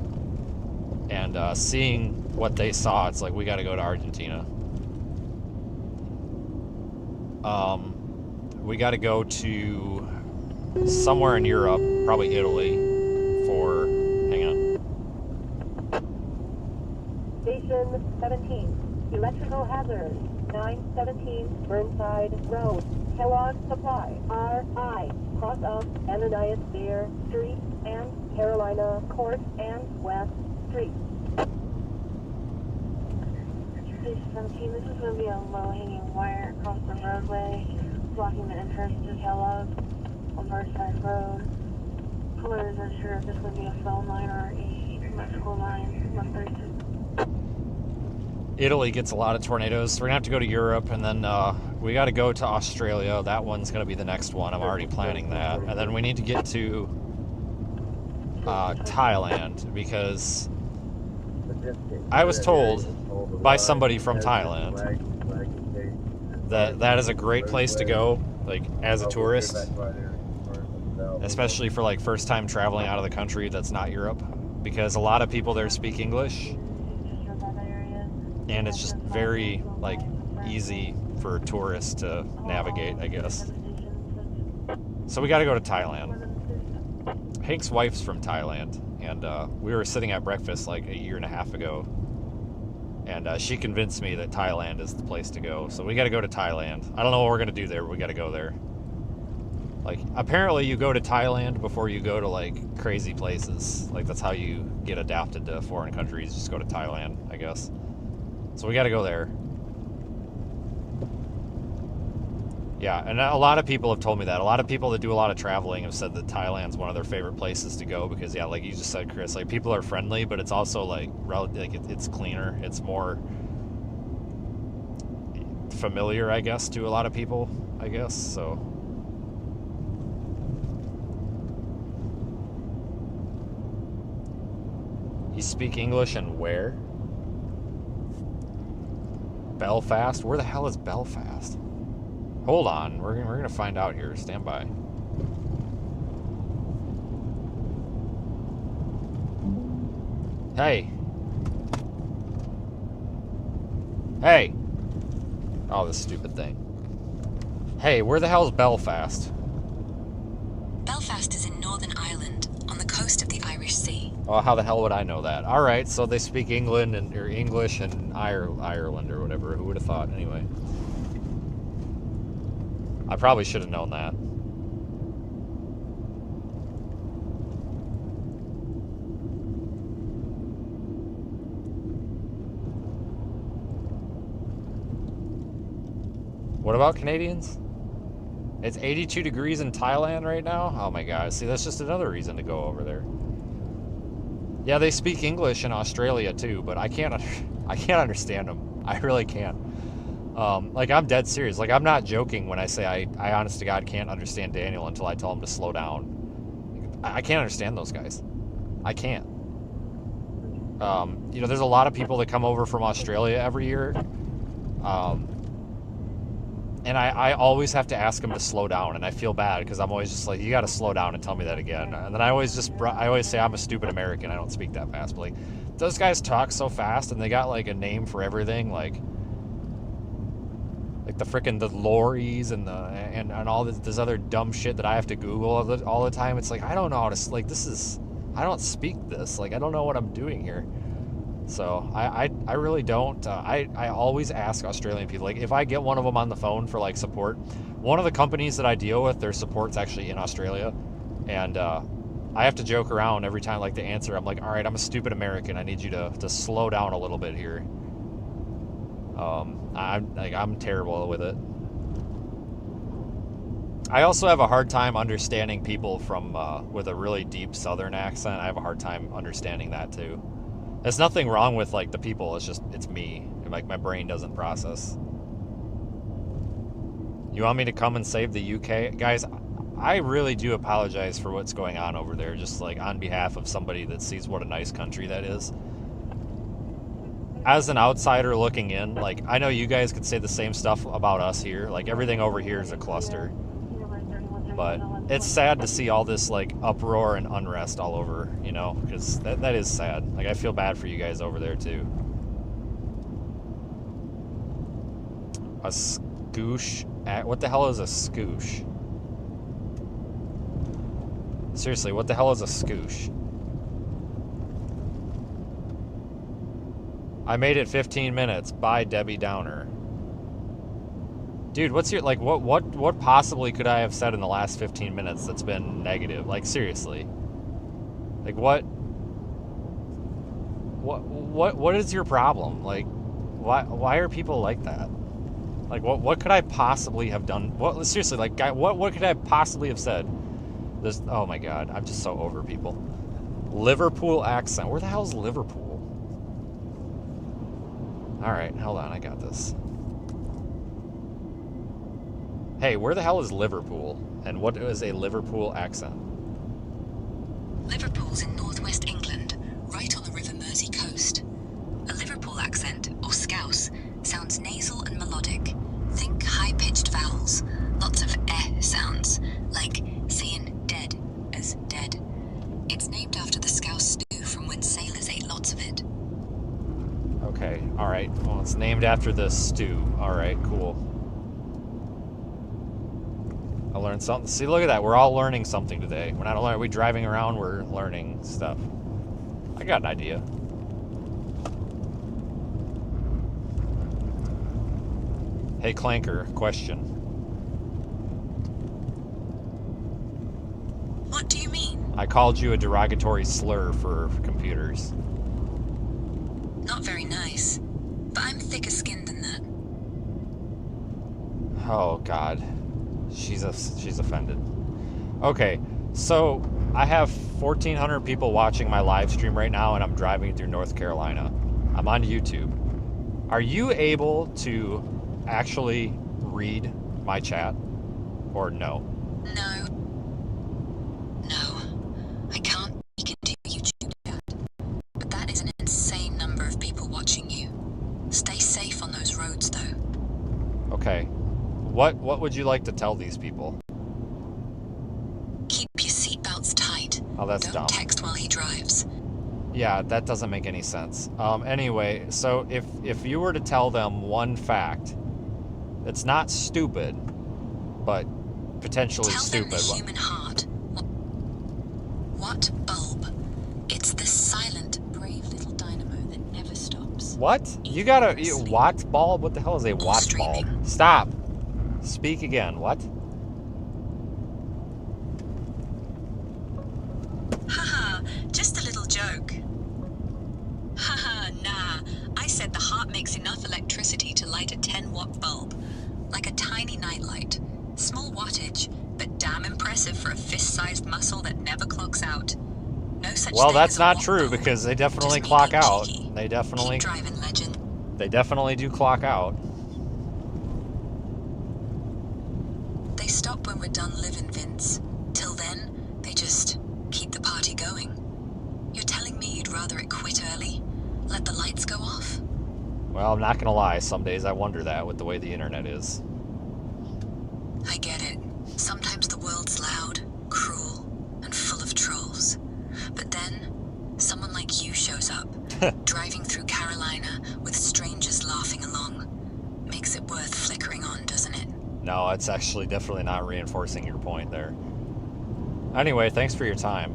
And seeing what they saw, it's like, we got to go to Argentina. We got to go to somewhere in Europe, probably Italy, for, hang on. Station 17, electrical hazard, 917 Burnside Road, Kellogg Supply, RI, cross of Ananias Beer Street and Carolina Court and West Street. Station 17, this is going to be a low-hanging wire across the roadway, blocking the entrance to Kellogg on Burnside Road. Colors are sure if this would be a phone line or a electrical line. 132. Italy gets a lot of tornadoes. We're going to have to go to Europe, and then we got to go to Australia. That one's going to be the next one. I'm already planning that. And then we need to get to Thailand, because I was told by somebody from Thailand that that is a great place to go, like, as a tourist, especially for like first time traveling out of the country that's not Europe, because a lot of people there speak English, and it's just very like easy for tourists to navigate, I guess. So we got to go to Thailand. Hank's wife's from Thailand, and we were sitting at breakfast like a year and a half ago, and she convinced me that Thailand is the place to go. So we got to go to Thailand. I don't know what we're gonna do there, but we got to go there. Like, apparently you go to Thailand before you go to like crazy places. Like, that's how you get adapted to foreign countries. Just go to Thailand, I guess. So we got to go there. Yeah, and a lot of people have told me that. A lot of people that do a lot of traveling have said that Thailand's one of their favorite places to go because, yeah, like you just said, Chris, like people are friendly, but it's also like it's cleaner. It's more familiar, I guess, to a lot of people, I guess. So you speak English and where? Belfast? Where the hell is Belfast? Hold on, we're gonna find out here. Stand by. Hey. Hey. Oh, this stupid thing. Hey, where the hell is Belfast? Belfast is in Northern Ireland, on the coast of the Irish Sea. Oh, how the hell would I know that? All right, so they speak England or English and Ireland or whatever. Who would have thought? Anyway. I probably should have known that. What about Canadians? It's 82 degrees in Thailand right now? Oh my god. See, that's just another reason to go over there. Yeah, they speak English in Australia too, but I can't understand them. I really can't. Like, I'm dead serious. Like, I'm not joking when I say I honest to God can't understand Daniel until I tell him to slow down. I can't understand those guys. I can't. You know, there's a lot of people that come over from Australia every year. And I always have to ask them to slow down, and I feel bad because I'm always just like, you got to slow down and tell me that again. And then I always say I'm a stupid American. I don't speak that fast. But like, those guys talk so fast, and they got like a name for everything, like the frickin' the lorries and all this other dumb shit that I have to Google all the time. It's like, I don't know how to, like, I don't speak this. Like, I don't know what I'm doing here. So I really don't. I always ask Australian people, like, if I get one of them on the phone for like support, one of the companies that I deal with, their support's actually in Australia, and I have to joke around every time, like, to answer. I'm like, all right, I'm a stupid American. I need you to slow down a little bit here. I'm terrible with it. I also have a hard time understanding people from with a really deep Southern accent. I have a hard time understanding that too. There's nothing wrong with like the people. It's me. Like, my brain doesn't process. You want me to come and save the UK, guys? I really do apologize for what's going on over there. Just like on behalf of somebody that sees what a nice country that is. As an outsider looking in, like, I know you guys could say the same stuff about us here. Like, everything over here is a cluster. But it's sad to see all this, like, uproar and unrest all over, you know, because that is sad. Like, I feel bad for you guys over there, too. A scoosh? What the hell is a scoosh? Seriously, what the hell is a scoosh? I made it 15 minutes. Bye, Debbie Downer. Dude, what's your, like, what possibly could I have said in the last 15 minutes that's been negative? Like, seriously. Like, what is your problem? Like, why are people like that? Like, what could I possibly have done? What, seriously, like, guy, what could I possibly have said? There's, oh my god, I'm just so over people. Liverpool accent. Where the hell's Liverpool? Alright, hold on, I got this. Hey, where the hell is Liverpool? And what is a Liverpool accent? Liverpool's in northwest England, right on the River Mersey coast. A Liverpool accent, or scouse, sounds nasal and melodic. Think high-pitched vowels, lots of eh sounds, like saying dead as dead. It's named after the scouse stew from when sailors ate lots of it. Okay, alright. Well, it's named after the stew. Alright, cool. I learned something. See, look at that. We're all learning something today. We're not only are we driving around, we're learning stuff. I got an idea. Hey, Clanker, question. What do you mean? I called you a derogatory slur for computers. Not very nice. But I'm thicker skinned than that. Oh, God. She's offended. Okay, so I have 1,400 people watching my live stream right now, and I'm driving through North Carolina. I'm on YouTube. Are you able to actually read my chat, or no? No. I can't speak into YouTube chat. But that is an insane number of people watching you. Stay safe on those roads, though. Okay. What would you like to tell these people? Keep your seatbelts tight. Oh, that's Don't dumb. text while he drives. Yeah, that doesn't make any sense. Anyway, so if you were to tell them one fact, it's not stupid, but potentially Tell stupid. them the human heart. What bulb? It's the silent, brave little dynamo that never stops. What? You got a watt bulb? What the hell is a watt bulb? Stop. Speak again. What? Haha, just a little joke. Haha, nah. I said the heart makes enough electricity to light a 10-watt bulb. Like a tiny nightlight. Small wattage, sized muscle that never clocks out. No such Well, thing that's as a not walk true bone. because they definitely Just me clock being out. cheeky. They definitely, Keep driving, legend. they definitely do clock out. They stop when we're done living, Vince. Till then, they just keep the party going. You're telling me you'd rather it quit early? Let the lights go off? Well, I'm not gonna lie. Some days I wonder that with the way the internet is. I get it. Sometimes the world's loud, cruel, and full of trolls. But then, someone like you shows up, driving through Carolina with strangers laughing along. Makes it worth flickering on, doesn't it? No, it's actually definitely not reinforcing your point there. Anyway, thanks for your time.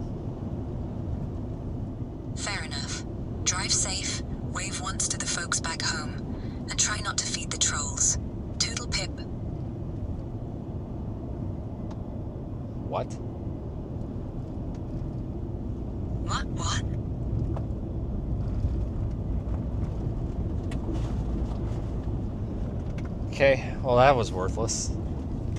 Fair enough. Drive safe, wave once to the folks back home, and try not to feed the trolls. Toodle pip. What? What? Okay, well that was worthless.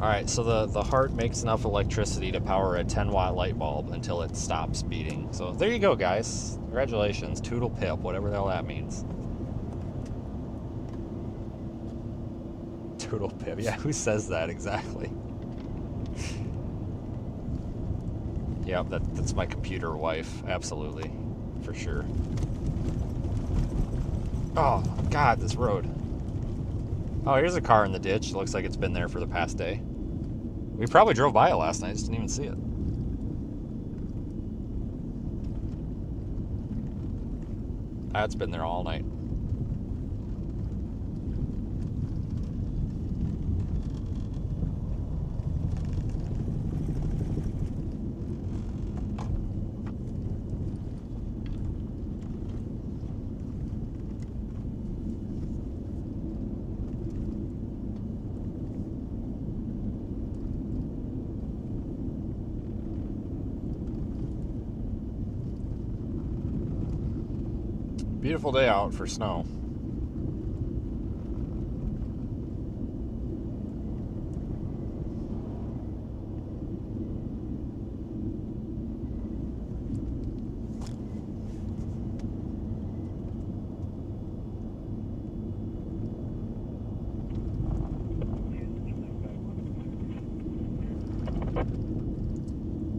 Alright, so the heart makes enough electricity to power a 10-watt light bulb until it stops beating. So there you go, guys. Congratulations. Toodle pip, whatever the hell that means. Toodle pip. Yeah, who says that exactly? Yep, that's my computer wife. Absolutely. For sure. Oh, God, this road. Oh, here's a car in the ditch. Looks like it's been there for the past day. We probably drove by it last night. I just didn't even see it. That's been there all night. Beautiful day out for snow.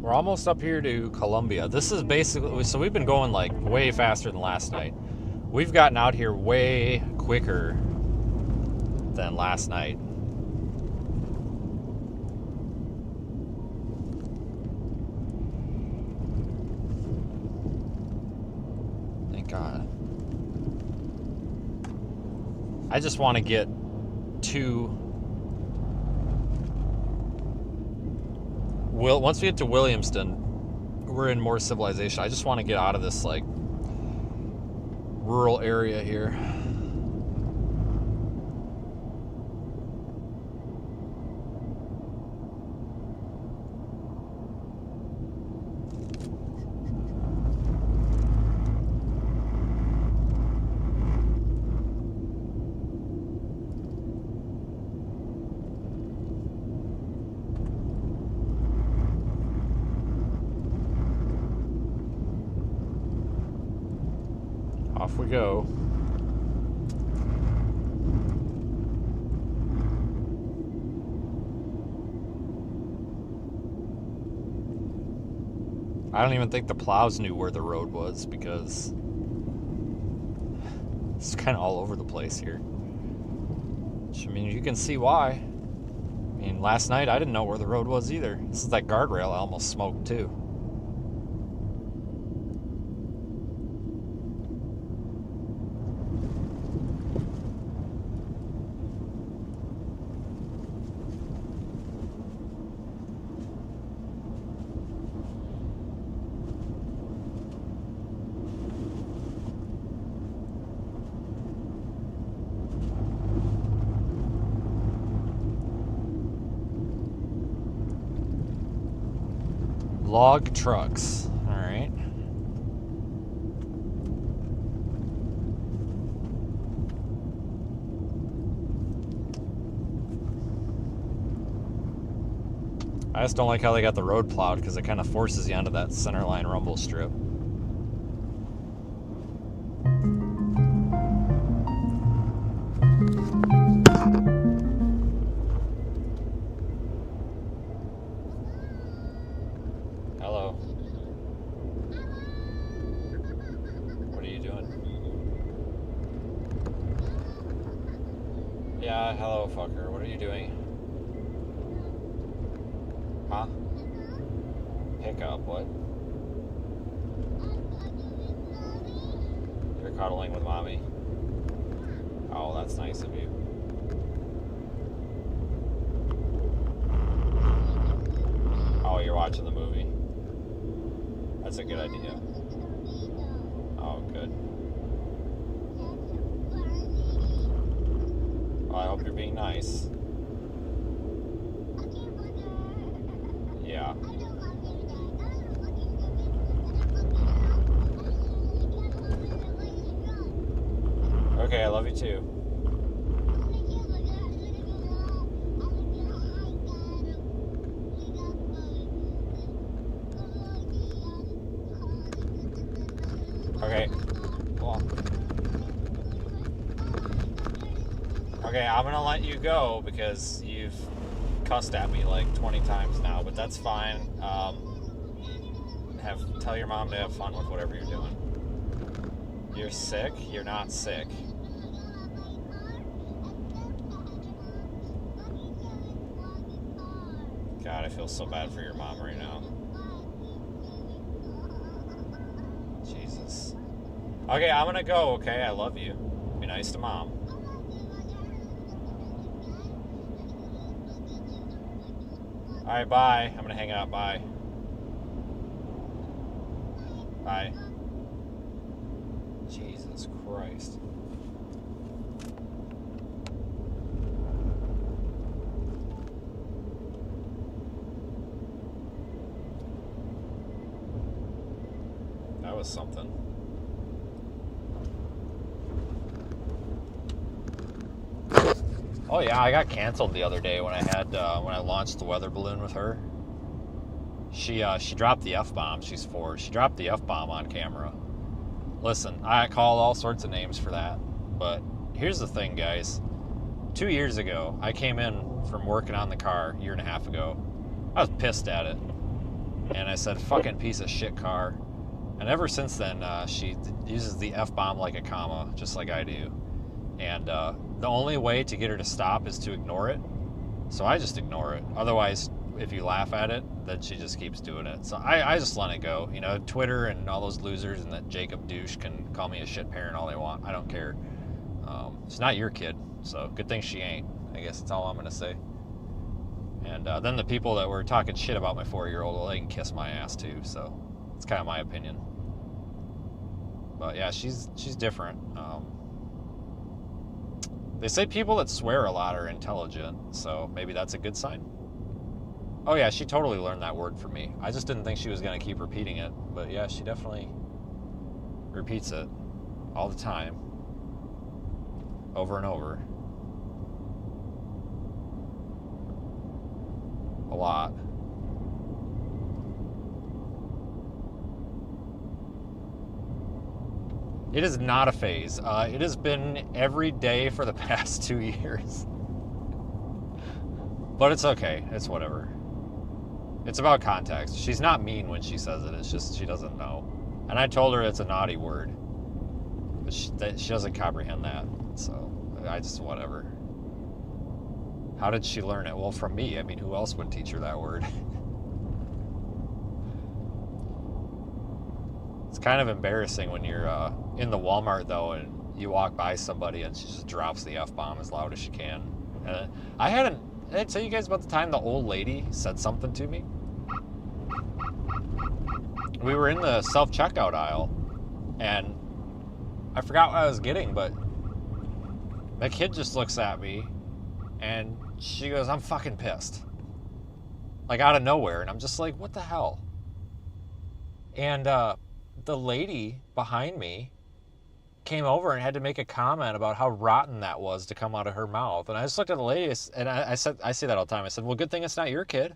We're almost up here to Columbia. This is basically, so we've been going like way faster than last night. We've gotten out here way quicker than last night. Thank God. I just want to get to... once we get to Williamston, we're in more civilization. I just want to get out of this, like, rural area here. Off we go. I don't even think the plows knew where the road was because it's kind of all over the place here. Which, I mean, you can see why. I mean, last night I didn't know where the road was either. This is that guardrail I almost smoked too. Log trucks. All right. I just don't like how they got the road plowed because it kind of forces you onto that center line rumble strip. Hello. What are you doing? Yeah, hello, fucker. What are you doing? Huh? Pick up, what? You're cuddling with mommy? Oh, that's nice of you. Oh, you're watching the movie. That's a good idea. Oh, good. Well, I hope you're being nice. Yeah. Okay, I love you too. Okay. Well. Okay, I'm gonna let you go because you've cussed at me like 20 times now, but that's fine. Tell your mom to have fun with whatever you're doing. You're sick? You're not sick. God, I feel so bad for your mom right now. Jesus. Okay, I'm gonna go, okay? I love you. Be nice to mom. Alright, bye. I'm gonna hang out. Bye. Bye. Jesus Christ. That was something. Oh yeah, I got canceled the other day when I had when I launched the weather balloon with her. She dropped the F-bomb. She's 4. She dropped the F-bomb on camera. Listen, I called all sorts of names for that, but here's the thing, guys. 2 years ago, I came in from working on the car a year and a half ago. I was pissed at it, and I said, "Fucking piece of shit car." And ever since then, she uses the F-bomb like a comma, just like I do. And the only way to get her to stop is to ignore it. So I just ignore it. Otherwise, if you laugh at it, then she just keeps doing it. So I just let it go. You know, Twitter and all those losers and that Jacob douche can call me a shit parent all they want. I don't care. It's not your kid, so good thing she ain't. I guess that's all I'm going to say. And then the people that were talking shit about my 4-year-old, well, they can kiss my ass too. So it's kind of my opinion. But yeah, she's different. They say people that swear a lot are intelligent, so maybe that's a good sign. Oh yeah, she totally learned that word from me. I just didn't think she was going to keep repeating it, but yeah, she definitely repeats it all the time, over and over. A lot. It is not a phase. It has been every day for the past 2 years. But it's okay. It's whatever. It's about context. She's not mean when she says it. It's just she doesn't know. And I told her it's a naughty word. But she doesn't comprehend that. So I just, whatever. How did she learn it? Well, from me. I mean, who else would teach her that word? It's kind of embarrassing when you're in the Walmart, though, and you walk by somebody and she just drops the F-bomb as loud as she can. And did I tell you guys about the time the old lady said something to me? We were in the self-checkout aisle, and I forgot what I was getting, but my kid just looks at me, and she goes, "I'm fucking pissed." Like, out of nowhere, and I'm just like, what the hell? And the lady behind me came over and had to make a comment about how rotten that was to come out of her mouth. And I just looked at the lady, and I say that all the time. I said, "Well, good thing it's not your kid."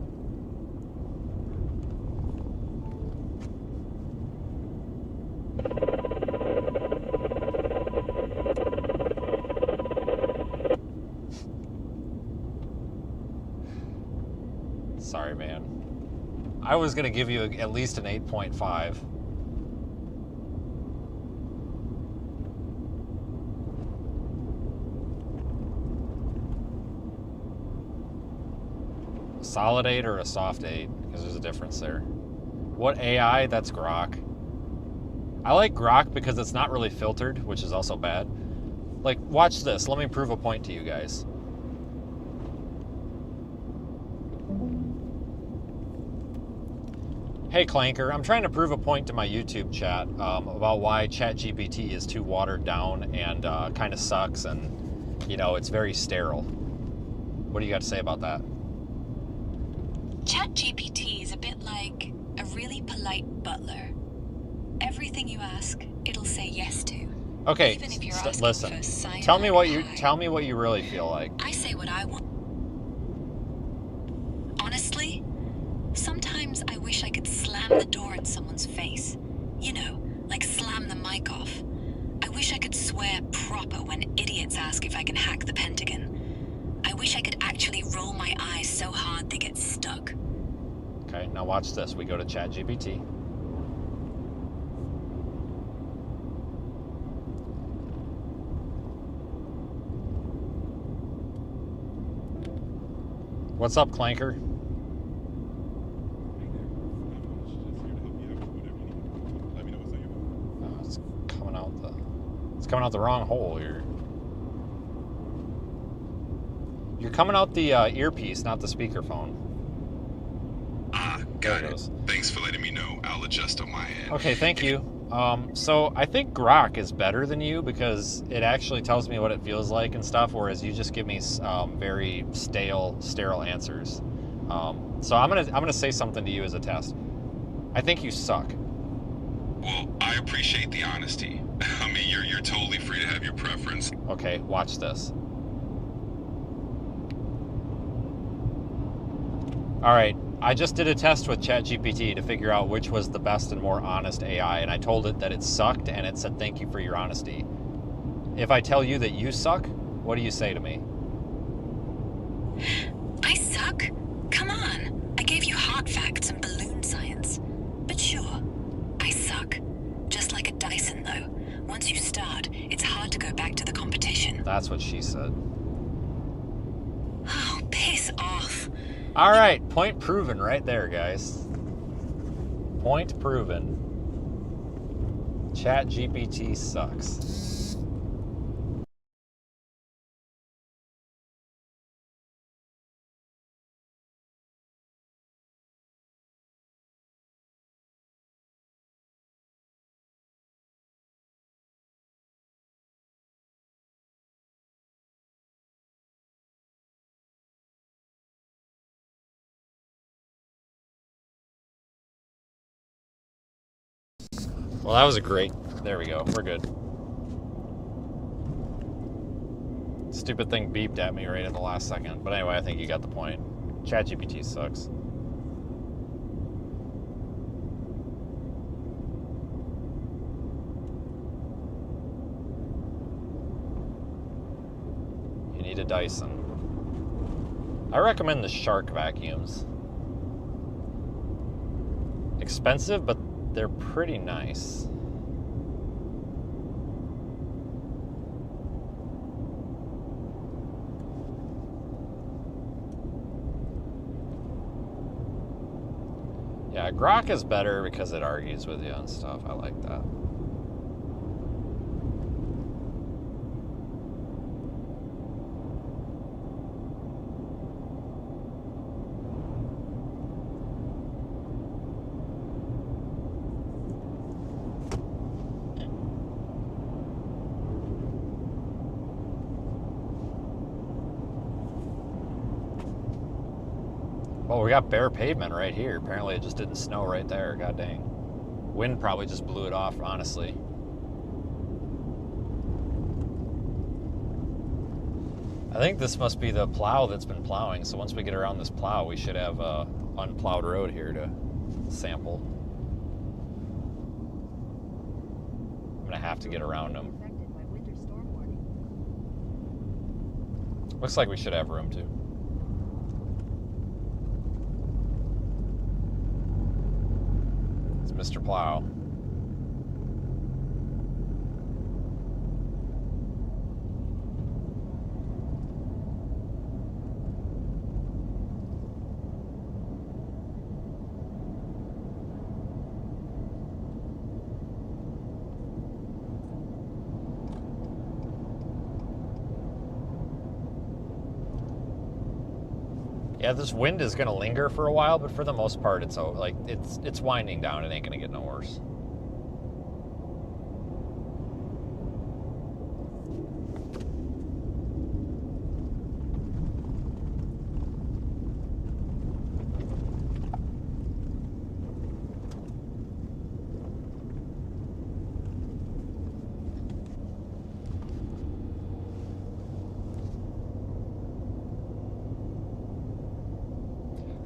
Sorry, man. I was gonna give you at least an 8.5. Solid 8 or a soft 8? Because there's a difference there. What AI? That's Grok. I like Grok because it's not really filtered, which is also bad. Like, watch this. Let me prove a point to you guys. Hey Clanker, I'm trying to prove a point to my YouTube chat about why ChatGPT is too watered down and kind of sucks, and you know, it's very sterile. What do you got to say about that? ChatGPT is a bit like a really polite butler. Everything you ask, it'll say yes to. Okay, Even if you're asking listen. for cyanide Tell me what you high. tell me what you really feel like. I say what I want. Honestly, sometimes I wish I could slam the door in someone's face. You know, like slam the mic off. I wish I could swear proper when idiots ask if I can hack the Pentagon. I wish I could actually roll my eyes so hard they get stuck. Okay, now watch this. We go to ChatGPT. What's up, Clanker? Oh, it's coming out the wrong hole here. You're coming out the earpiece, not the speakerphone. Got it. Thanks for letting me know. I'll adjust on my end. Okay, thank you. So I think Grok is better than you because it actually tells me what it feels like and stuff, whereas you just give me very sterile answers. So I'm gonna say something to you as a test. I think you suck. Well, I appreciate the honesty. I mean, you're totally free to have your preference. Okay, watch this. All right. I just did a test with ChatGPT to figure out which was the best and more honest AI, and I told it that it sucked, and it said thank you for your honesty. If I tell you that you suck, what do you say to me? I suck? Come on. I gave you hard facts and balloon science. But sure, I suck. Just like a Dyson, though. Once you start, it's hard to go back to the competition. That's what she said. Oh, piss off. All right, point proven right there, guys. Point proven. ChatGPT sucks. Well, that was a great... There we go. We're good. Stupid thing beeped at me right at the last second. But anyway, I think you got the point. ChatGPT sucks. You need a Dyson. I recommend the Shark vacuums. Expensive, but they're pretty nice. Yeah, Grok is better because it argues with you and stuff. I like that. Well, we got bare pavement right here. Apparently it just didn't snow right there. God dang. Wind probably just blew it off, honestly. I think this must be the plow that's been plowing. So once we get around this plow, we should have a unplowed road here to sample. I'm gonna have to get around them. Looks like we should have room too. Mr. Plow. Yeah, this wind is gonna linger for a while, but for the most part, it's winding down. It ain't gonna get no worse.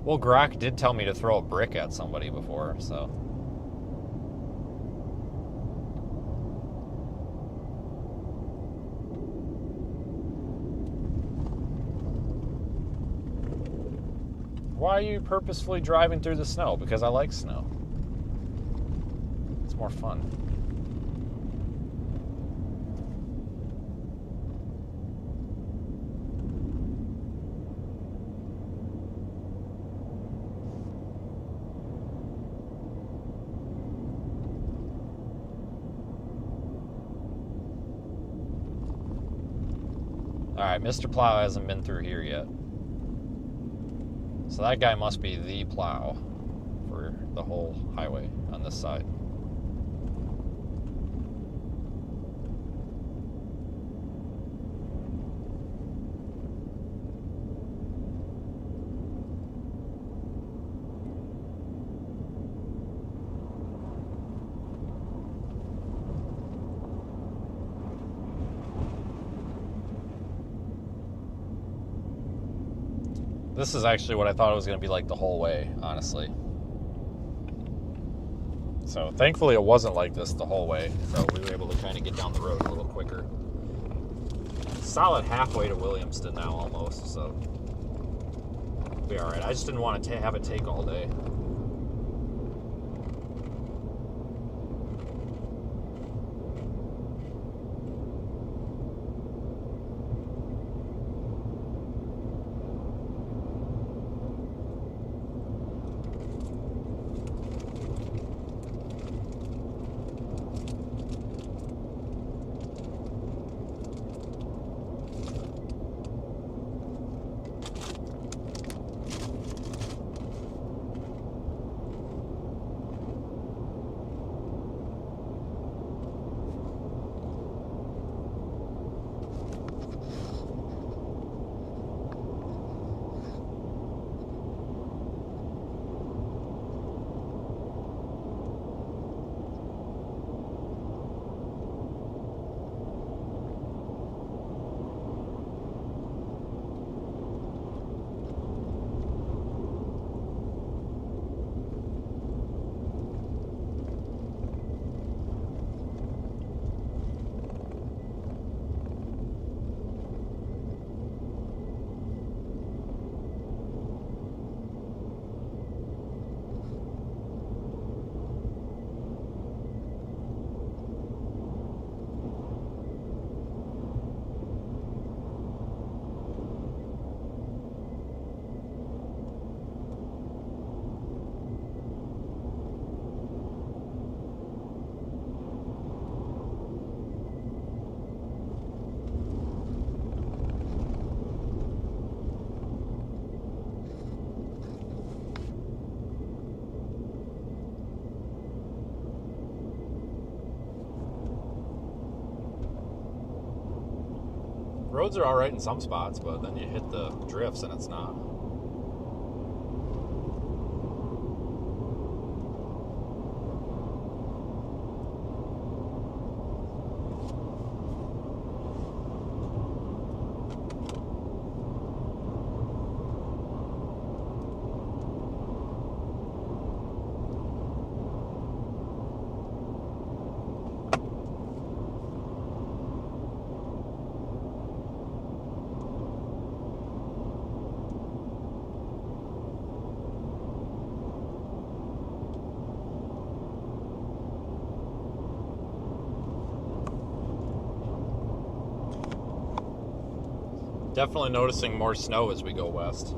Well, Grok did tell me to throw a brick at somebody before, so. Why are you purposefully driving through the snow? Because I like snow. It's more fun. Alright, Mr. Plow hasn't been through here yet. So that guy must be the plow for the whole highway on this side. This is actually what I thought it was going to be like the whole way, honestly. So thankfully it wasn't like this the whole way, so we were able to kind of get down the road a little quicker. Solid halfway to Williamston now almost, so we'll be alright. I just didn't want to have it take all day. Roads are alright in some spots, but then you hit the drifts and it's not. Definitely noticing more snow as we go west.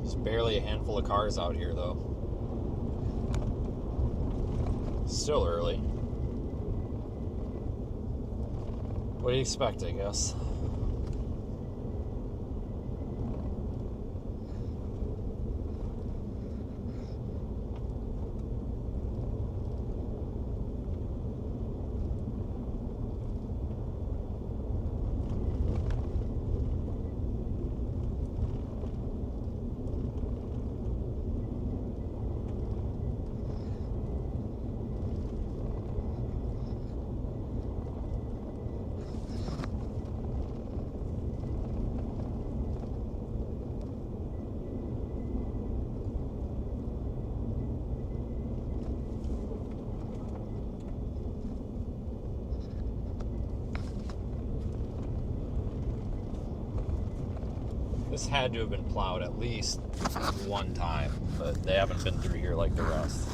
There's barely a handful of cars out here, though. Still early. What do you expect, I guess? This had to have been plowed at least one time, but they haven't been through here like the rest.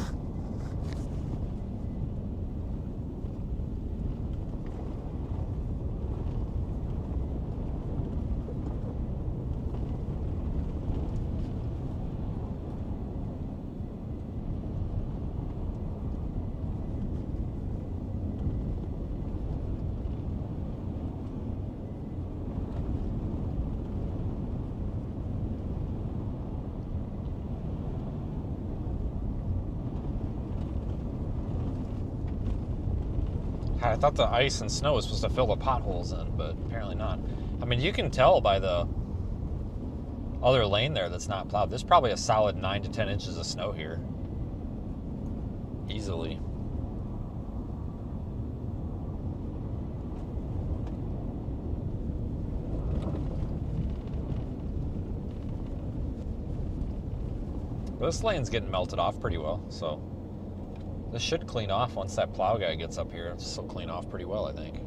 I thought the ice and snow was supposed to fill the potholes in, but apparently not. I mean, you can tell by the other lane there that's not plowed. There's probably a solid 9 to 10 inches of snow here. Easily. But this lane's getting melted off pretty well, so this should clean off once that plow guy gets up here. This will clean off pretty well, I think.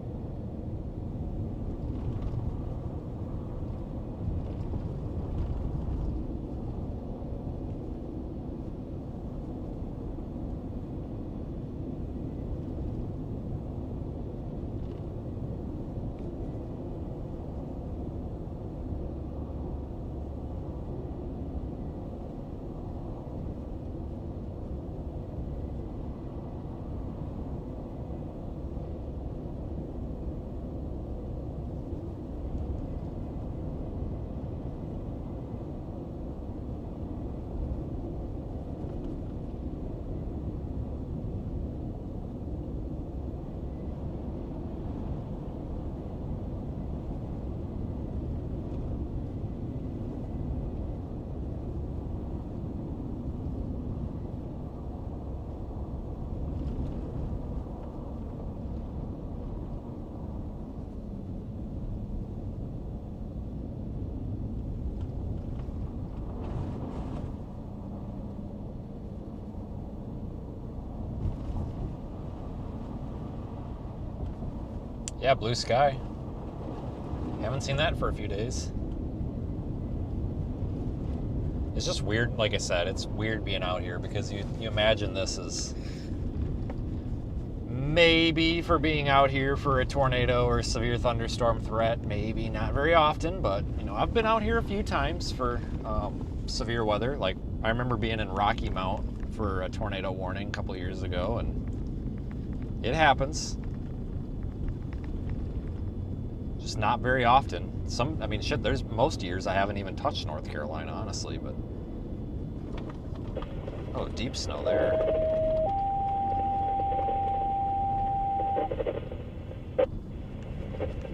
Yeah, blue sky. Haven't seen that for a few days. It's just weird, like I said, it's weird being out here because you imagine this is maybe for being out here for a tornado or severe thunderstorm threat. Maybe not very often, but you know, I've been out here a few times for severe weather. Like I remember being in Rocky Mount for a tornado warning a couple of years ago, and it happens. Just not very often. I mean, shit, there's most years I haven't even touched North Carolina, honestly, but... Oh, deep snow there.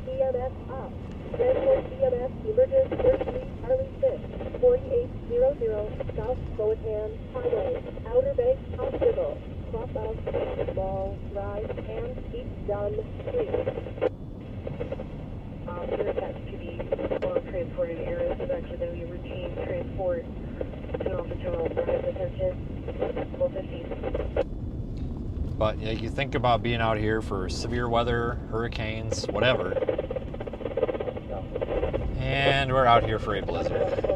EMS up. Transport EMS emerges 33 Charlie 6, 4800 South Powhatan Highway, Outer Banks Hospital, cross of Mall Drive, and East Dunn Street. You're attached to the more transported areas. There's actually going to be routine transport to Officer General for his attention. 415. But yeah, you think about being out here for severe weather, hurricanes, whatever. And we're out here for a blizzard.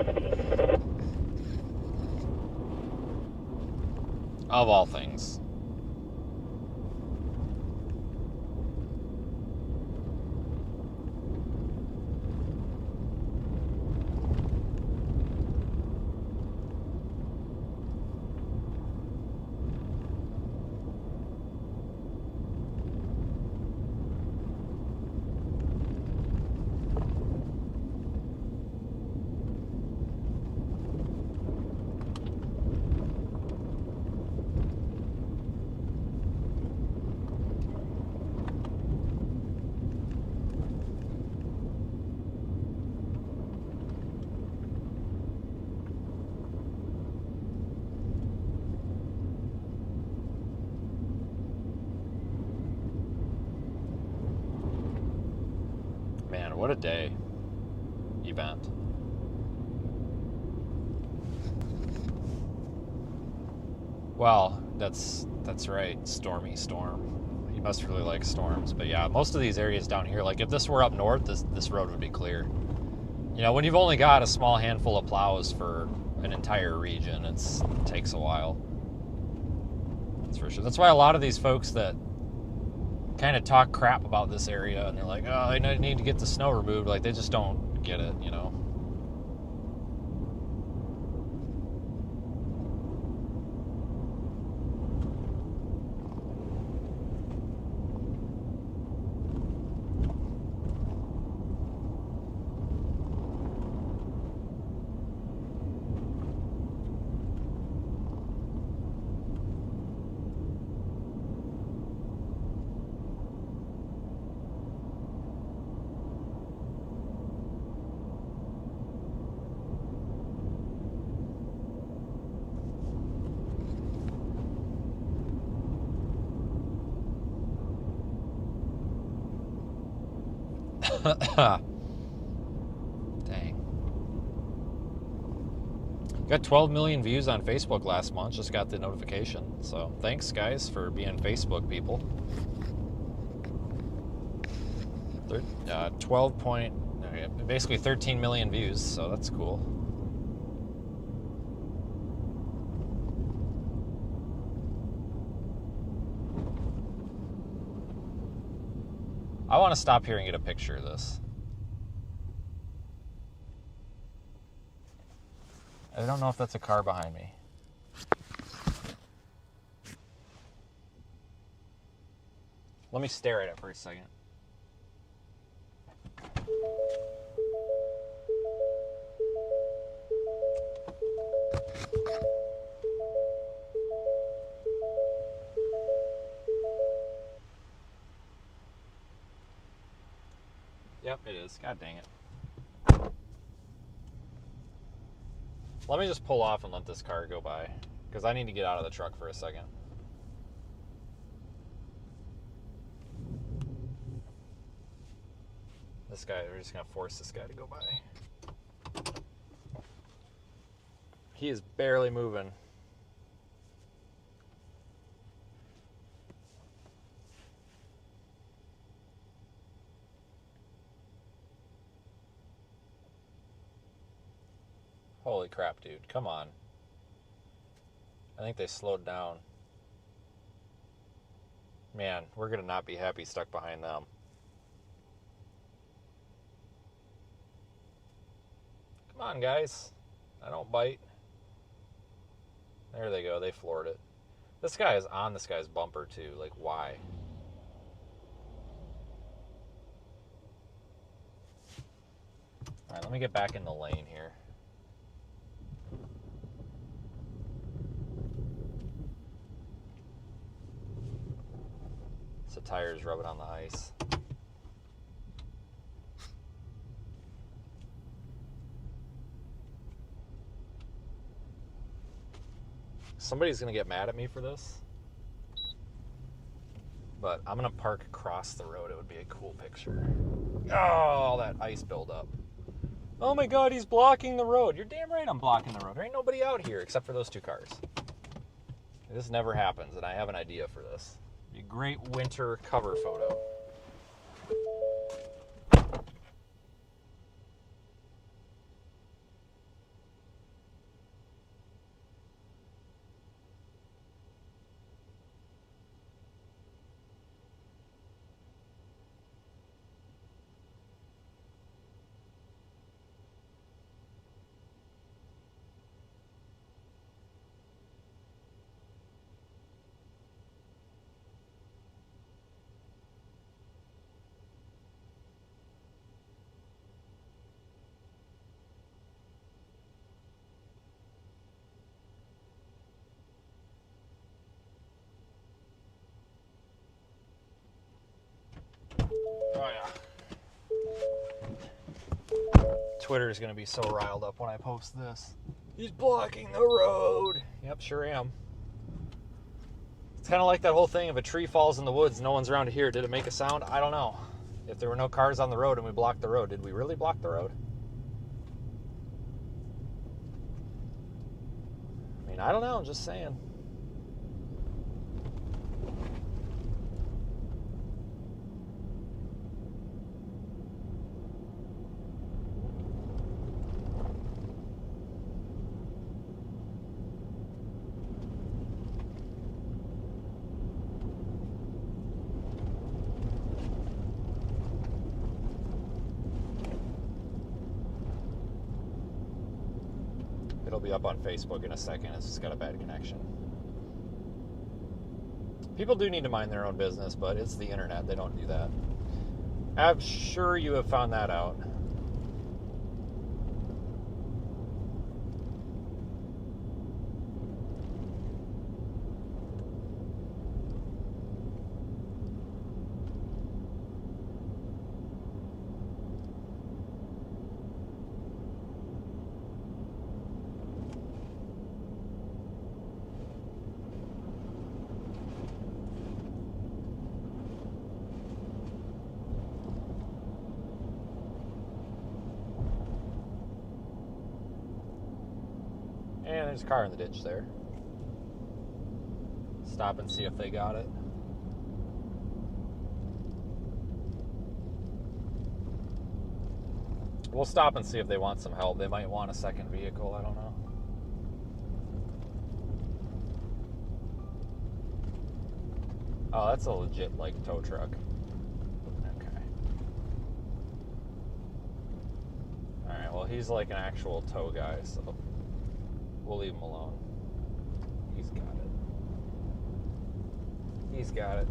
Of all things. Man, what a day. Event. Well, that's right. Stormy storm. You must really like storms. But yeah, most of these areas down here, like if this were up north, this road would be clear. You know, when you've only got a small handful of plows for an entire region, it takes a while. That's for sure. That's why a lot of these folks that kind of talk crap about this area and they're like, oh, I need to get the snow removed, like they just don't get it, you know. Dang. Got 12 million views on Facebook last month. Just got the notification. So thanks, guys, for being Facebook people. 12 13 million views, so that's cool. I want to stop here and get a picture of this. I don't know if that's a car behind me. Let me stare at it for a second. Yep, it is. God dang it. Let me just pull off and let this car go by, because I need to get out of the truck for a second. This guy, we're just going to force this guy to go by. He is barely moving. Holy crap, dude. Come on. I think they slowed down. Man, we're going to not be happy stuck behind them. Come on, guys. I don't bite. There they go. They floored it. This guy is on this guy's bumper, too. Like, why? All right, let me get back in the lane here. The tires rubbing on the ice. Somebody's gonna get mad at me for this, but I'm gonna park across the road. It would be a cool picture. Oh, that ice buildup. Oh my God, he's blocking the road. You're damn right I'm blocking the road. There ain't nobody out here except for those two cars. This never happens, and I have an idea for this. It'd be a great winter cover photo. Oh yeah. Twitter is going to be so riled up when I post this. He's blocking the road. Yep, sure am. It's kind of like that whole thing, if a tree falls in the woods, no one's around to hear, did it make a sound? I don't know. If there were no cars on the road and we blocked the road, did we really block the road? I mean, I don't know, I'm just saying. It'll be up on Facebook in a second. It's just got a bad connection. People do need to mind their own business, but it's the internet. They don't do that. I'm sure you have found that out. And there's a car in the ditch there. Stop and see if they got it. We'll stop and see if they want some help. They might want a second vehicle, I don't know. Oh, that's a legit, like, tow truck. Okay. Alright, well, he's like an actual tow guy, so we'll leave him alone. He's got it. He's got it.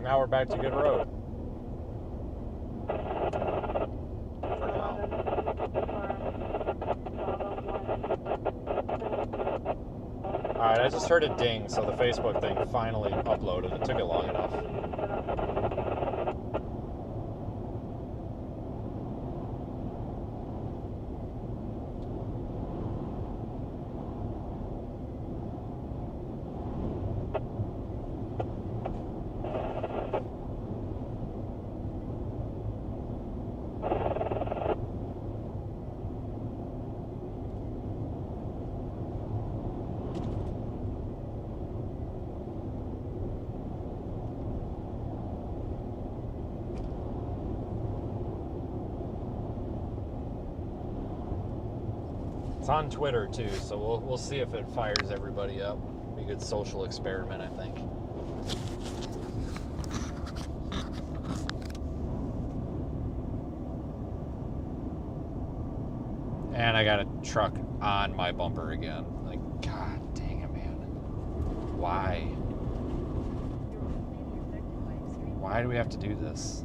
now we're back to good road. For now. Alright, I just heard a ding, so the Facebook thing finally uploaded. It took it long enough. It's on Twitter too, so we'll see if it fires everybody up. Be a good social experiment, I think. And I got a truck on my bumper again. Like, god dang it, man. Why? Why do we have to do this?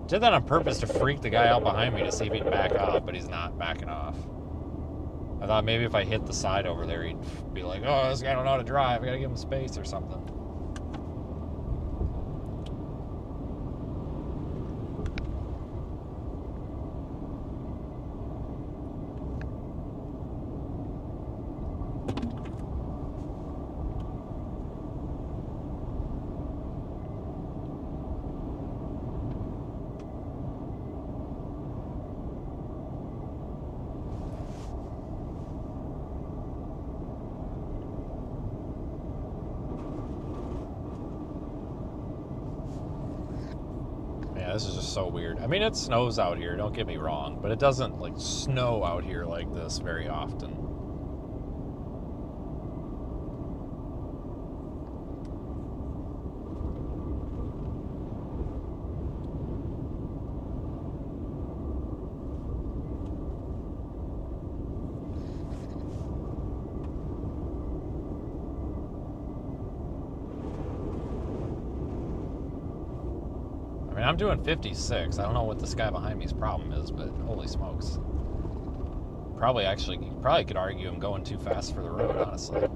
Did that on purpose to freak the guy out behind me to see if he'd back off, but he's not backing off. I thought maybe if I hit the side over there, he'd be like, oh, this guy don't know how to drive. I gotta give him space or something. This is just so weird. I mean, it snows out here, don't get me wrong, but it doesn't like snow out here like this very often. I mean, I'm doing 56. I don't know what this guy behind me's problem is, but holy smokes. Probably could argue I'm going too fast for the road, honestly.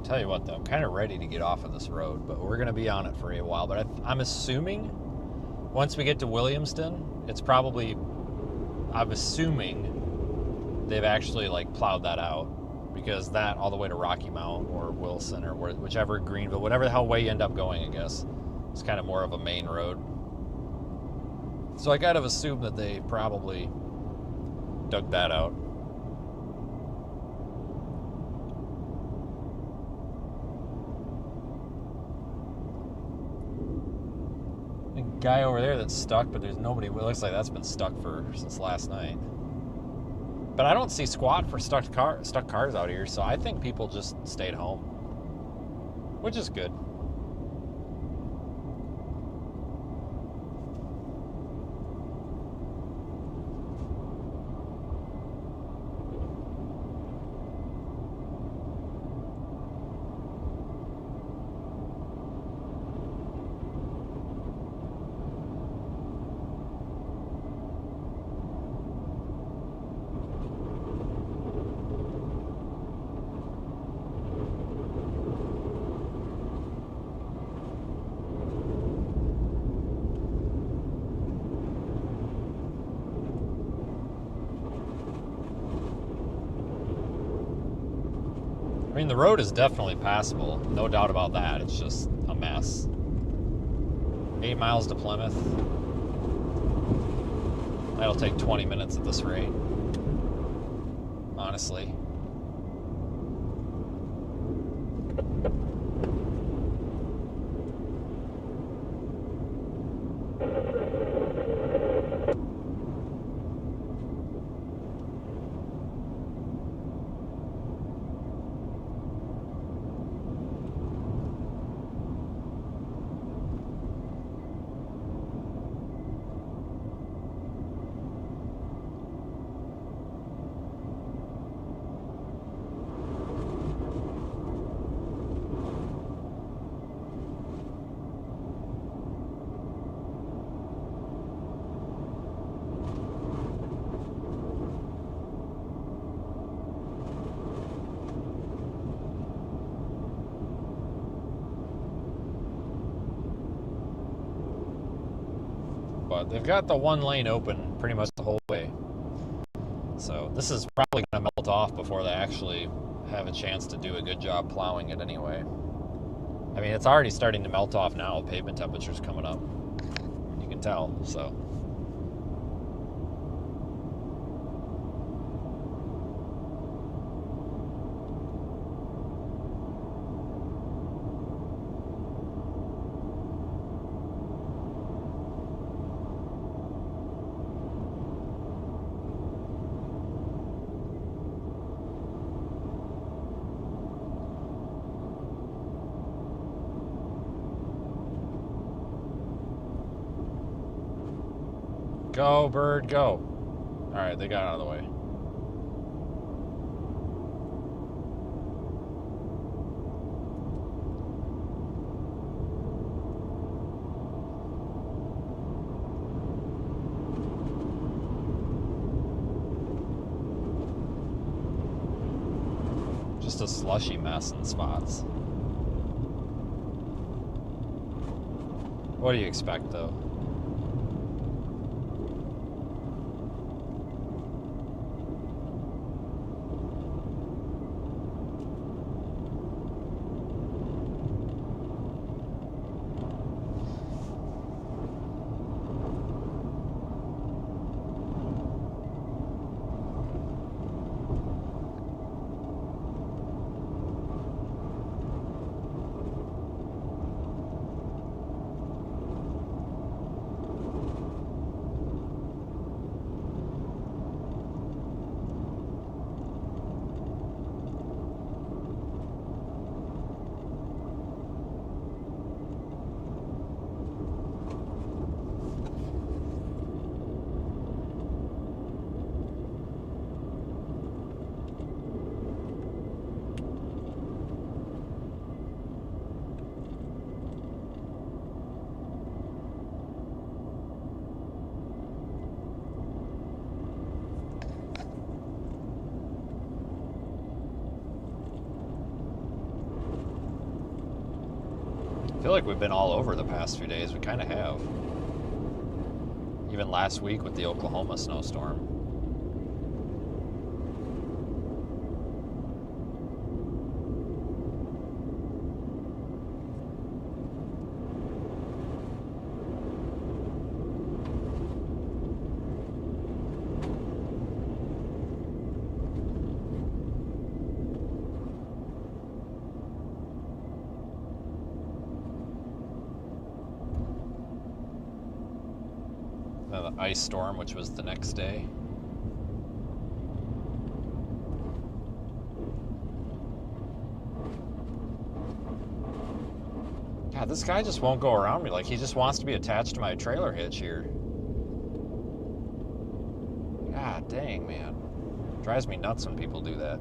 Tell you what though, I'm kind of ready to get off of this road, but we're going to be on it for a while. But I'm assuming once we get to Williamston, it's probably, I'm assuming they've actually like plowed that out, because that all the way to Rocky Mount or Wilson or whichever, Greenville, whatever the hell way you end up going, I guess, it's kind of more of a main road. So I kind of assume that they probably dug that out. Guy over there that's stuck, but there's nobody. It looks like that's been stuck since last night. But I don't see squat for stuck cars out here, so I think people just stayed home, which is good. mean, the road is definitely passable. No doubt about that. It's just a mess. 8 miles to Plymouth. That'll take 20 minutes at this rate. Honestly. But they've got the one lane open pretty much the whole way. So this is probably going to melt off before they actually have a chance to do a good job plowing it anyway. I mean, it's already starting to melt off now. Pavement temperature's coming up. You can tell, so. Go, bird, go. All right, they got out of the way. Just a slushy mess in spots. What do you expect, though? I feel like we've been all over the past few days. We kind of have. Even last week with the Oklahoma snowstorm. The ice storm, which was the next day. God, this guy just won't go around me. Like, he just wants to be attached to my trailer hitch here. God dang, man. Drives me nuts when people do that.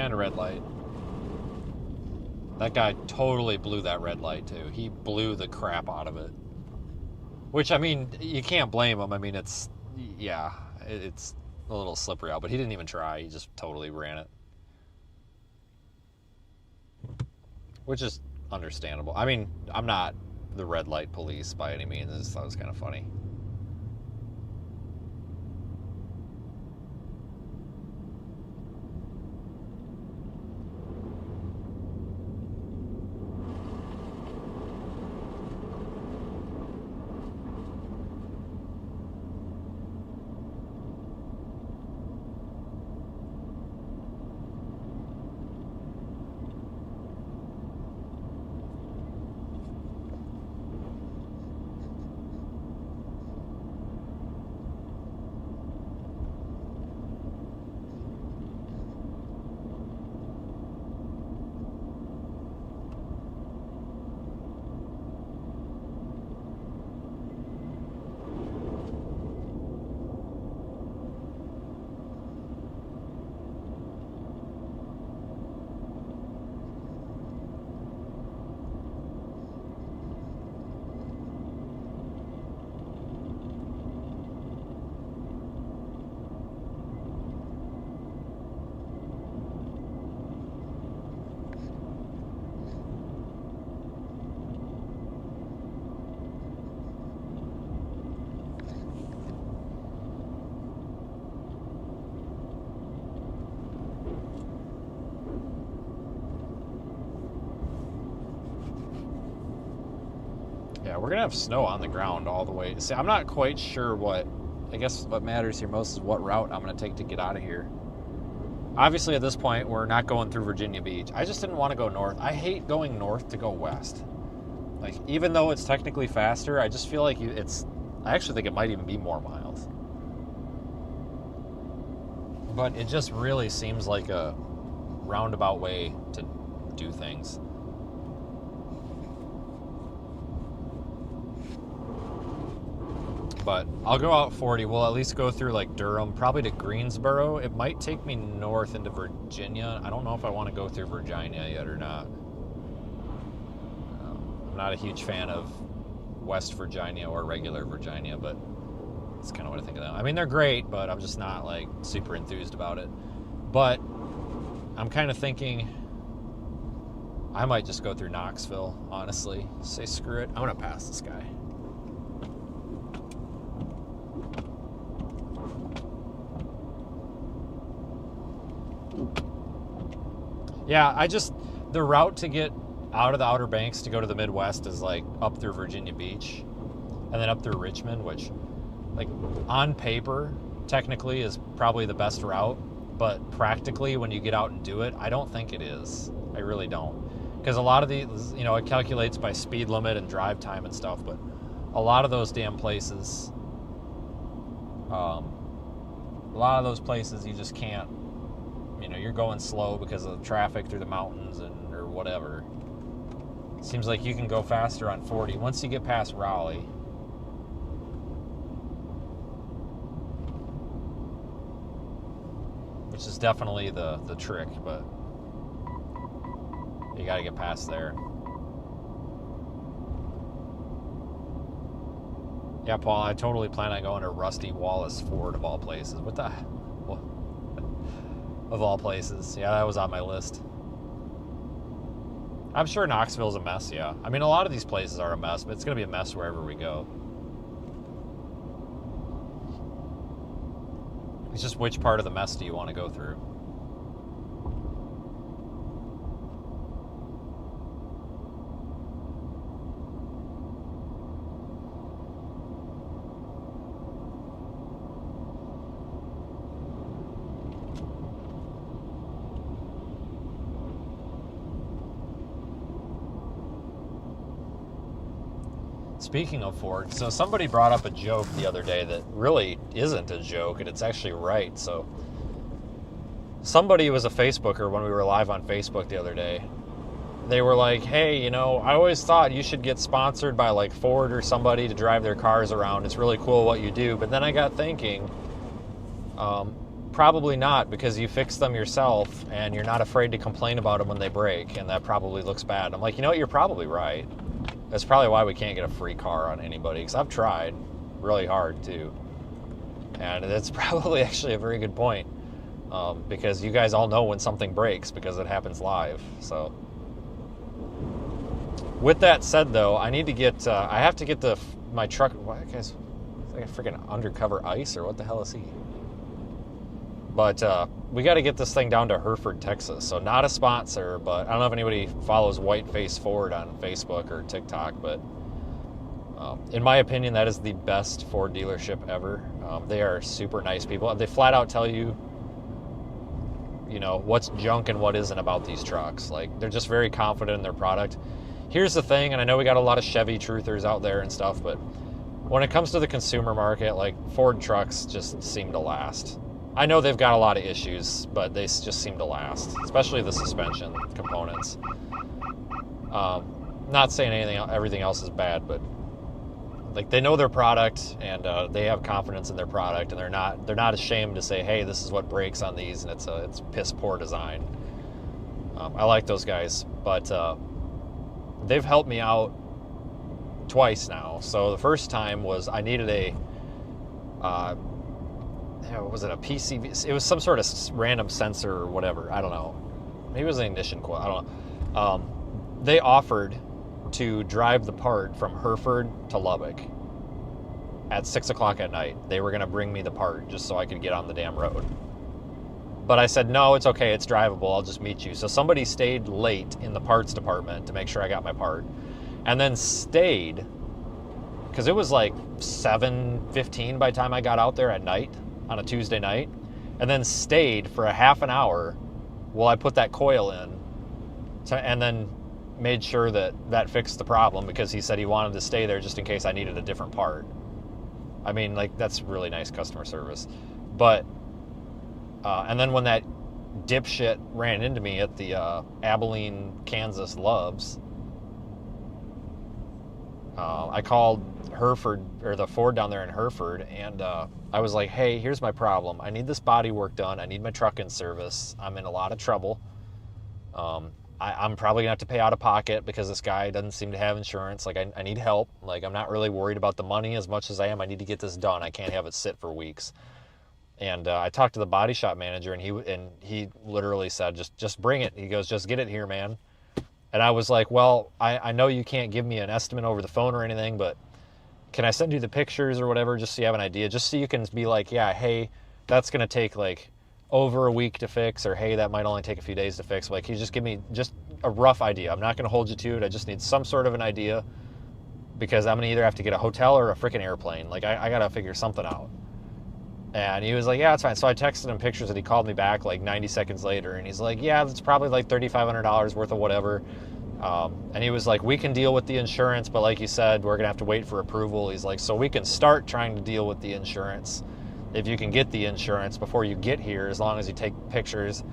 And red light. That guy totally blew that red light, too. He blew the crap out of it. Which, I mean, you can't blame him. I mean, it's a little slippery out, but he didn't even try. He just totally ran it. Which is understandable. I mean, I'm not the red light police by any means. I just thought it was kind of funny. Yeah, we're gonna have snow on the ground all the way. See, I'm not quite sure what, I guess what matters here most is what route I'm gonna take to get out of here. Obviously at this point, we're not going through Virginia Beach. I just didn't want to go north. I hate going north to go west. Like, even though it's technically faster, I just feel like I actually think it might even be more miles. But it just really seems like a roundabout way to do things. But I'll go out 40. We'll at least go through like Durham, probably to Greensboro. It might take me north into Virginia. I don't know if I want to go through Virginia yet or not. I'm not a huge fan of West Virginia or regular Virginia, but that's kind of what I think of them. I mean, they're great, but I'm just not like super enthused about it. But I'm kind of thinking I might just go through Knoxville, honestly. Say screw it. I'm going to pass this guy. Yeah, the route to get out of the Outer Banks to go to the Midwest is like up through Virginia Beach and then up through Richmond, which like on paper technically is probably the best route, but practically when you get out and do it, I don't think it is. I really don't. Because a lot of these, it calculates by speed limit and drive time and stuff, but a lot of those damn places, you just can't. You're going slow because of the traffic through the mountains or whatever. Seems like you can go faster on 40 once you get past Raleigh. Which is definitely the trick, but you got to get past there. Yeah, Paul, I totally plan on going to Rusty Wallace Ford of all places. What the... Of all places. Yeah, that was on my list. I'm sure Knoxville's a mess, yeah. I mean, a lot of these places are a mess, but it's going to be a mess wherever we go. It's just which part of the mess do you want to go through? Speaking of Ford, so somebody brought up a joke the other day that really isn't a joke, and it's actually right. So somebody was a Facebooker when we were live on Facebook the other day. They were like, hey, I always thought you should get sponsored by like Ford or somebody to drive their cars around. It's really cool what you do. But then I got thinking, probably not, because you fix them yourself and you're not afraid to complain about them when they break, and that probably looks bad. I'm like, you know what, you're probably right. That's probably why we can't get a free car on anybody, because I've tried really hard too. And that's probably actually a very good point, because you guys all know when something breaks because it happens live. So with that said, though, I need to get, I have to get my truck, what, guys, it's like a freaking undercover ice, or what the hell is he? But we got to get this thing down to Hereford, Texas. So not a sponsor, but I don't know if anybody follows Whiteface Ford on Facebook or TikTok, but in my opinion, that is the best Ford dealership ever. They are super nice people. They flat out tell you, you know, what's junk and what isn't about these trucks. Like, they're just very confident in their product. Here's the thing, and I know we got a lot of Chevy truthers out there and stuff, but when it comes to the consumer market, like, Ford trucks just seem to last. I know they've got a lot of issues, but they just seem to last, especially the suspension components. Not saying everything else is bad, but like, they know their product, and they have confidence in their product, and they're not ashamed to say, hey, this is what breaks on these, and it's piss poor design. I like those guys, but they've helped me out twice now. So the first time was I needed a was it a PCV? It was some sort of random sensor or whatever. I don't know. Maybe it was an ignition coil. I don't know. They offered to drive the part from Hereford to Lubbock at 6 o'clock at night. They were going to bring me the part just so I could get on the damn road. But I said, no, it's okay. It's drivable. I'll just meet you. So somebody stayed late in the parts department to make sure I got my part, and then stayed, because it was like 7:15 by the time I got out there at night on a Tuesday night, and then stayed for a half an hour while I put that coil in, and then made sure that fixed the problem, because he said he wanted to stay there just in case I needed a different part. I mean, like, that's really nice customer service. But and then when that dipshit ran into me at the Abilene, Kansas Loves, I called Hereford, or the Ford down there in Hereford, and I was like, hey, here's my problem. I need this body work done. I need my truck in service. I'm in a lot of trouble. I'm probably gonna have to pay out of pocket because this guy doesn't seem to have insurance. Like, I need help. Like, I'm not really worried about the money as much as I need to get this done. I can't have it sit for weeks. And I talked to the body shop manager, and he literally said, just bring it. He goes, just get it here, man. And I was like, well, I know you can't give me an estimate over the phone or anything, but can I send you the pictures or whatever, just so you have an idea, just so you can be like, yeah, hey, that's gonna take like over a week to fix, or hey, that might only take a few days to fix. Like, you just give me just a rough idea. I'm not gonna hold you to it. I just need some sort of an idea, because I'm gonna either have to get a hotel or a freaking airplane. Like, I gotta figure something out. And he was like, yeah, it's fine. So I texted him pictures, and he called me back like 90 seconds later, and he's like, yeah, that's probably like $3,500 worth of whatever. And he was like, we can deal with the insurance, but like you said, we're gonna have to wait for approval. He's like, so we can start trying to deal with the insurance if you can get the insurance before you get here, as long as you take pictures.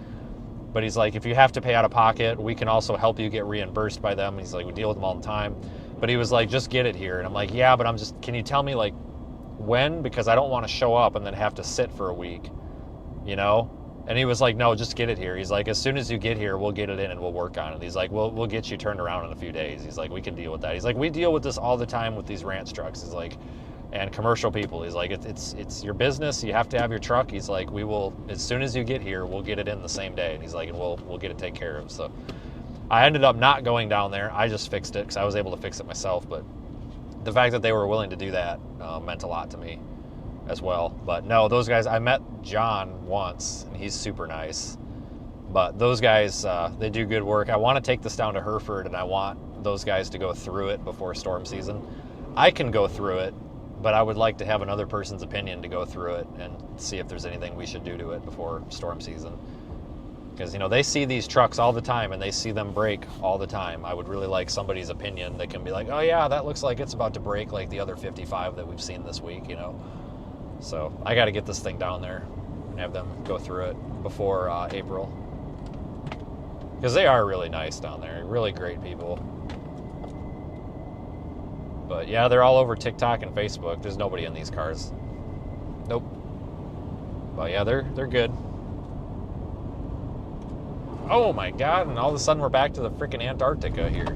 But he's like, if you have to pay out of pocket, we can also help you get reimbursed by them. And he's like, we deal with them all the time. But he was like, just get it here. And I'm like, yeah, but can you tell me like when? Because I don't want to show up and then have to sit for a week, you know? And he was like, no, just get it here. He's like, as soon as you get here, we'll get it in and we'll work on it. He's like, we'll get you turned around in a few days. He's like, we can deal with that. He's like, we deal with this all the time with these ranch trucks. He's like, and commercial people. He's like, it's your business. You have to have your truck. He's like, we will, as soon as you get here, we'll get it in the same day. And he's like, and we'll get it taken care of. So I ended up not going down there. I just fixed it because I was able to fix it myself. But the fact that they were willing to do that meant a lot to me as well. But no, those guys, I met John once, and he's super nice. But those guys, they do good work. I want to take this down to Hereford, and I want those guys to go through it before storm season. I can go through it, but I would like to have another person's opinion to go through it and see if there's anything we should do to it before storm season. Because, you know, they see these trucks all the time, and they see them break all the time. I would really like somebody's opinion that can be like, oh yeah, that looks like it's about to break like the other 55 that we've seen this week, you know. So I got to get this thing down there and have them go through it before April. Because they are really nice down there, really great people. But yeah, they're all over TikTok and Facebook. There's nobody in these cars. Nope. But yeah, they're good. Oh my god, and all of a sudden we're back to the freaking Antarctica here.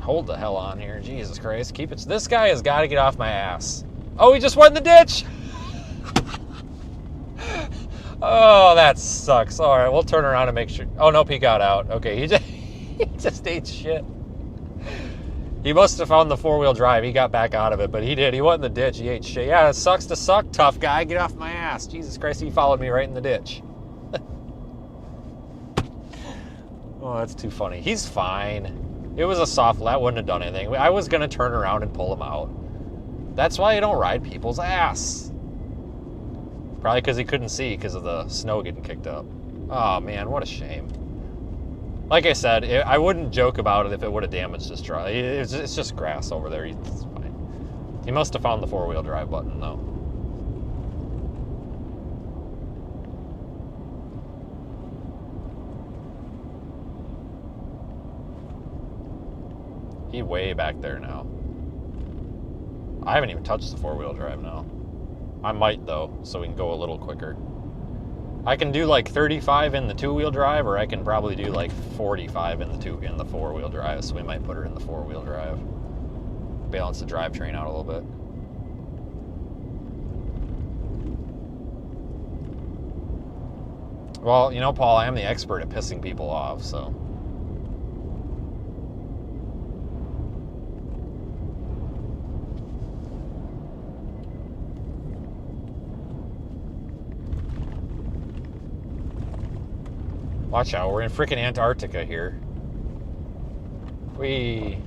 Hold the hell on here, Jesus Christ. Keep it. This guy has got to get off my ass. Oh, he just went in the ditch! Oh, that sucks. All right, we'll turn around and make sure. Oh, nope, he got out. Okay, he just ate shit. He must have found the four-wheel drive. He got back out of it, but he did. He went in the ditch. He ate shit. Yeah, it sucks to suck, tough guy. Get off my ass. Jesus Christ, he followed me right in the ditch. Oh, that's too funny. He's fine. It was a soft lap. Wouldn't have done anything. I was going to turn around and pull him out. That's why you don't ride people's ass. Probably because he couldn't see because of the snow getting kicked up. Oh, man, what a shame. Like I said, I wouldn't joke about it if it would have damaged his truck. It's just grass over there. It's fine. He must have found the four-wheel drive button, though. He's way back there now. I haven't even touched the four-wheel drive now. I might, though, so we can go a little quicker. I can do like 35 in the two-wheel drive, or I can probably do like 45 in the four-wheel drive, so we might put her in the four-wheel drive. Balance the drivetrain out a little bit. Well, you know, Paul, I am the expert at pissing people off, so... Watch out, we're in freaking Antarctica here. Whee.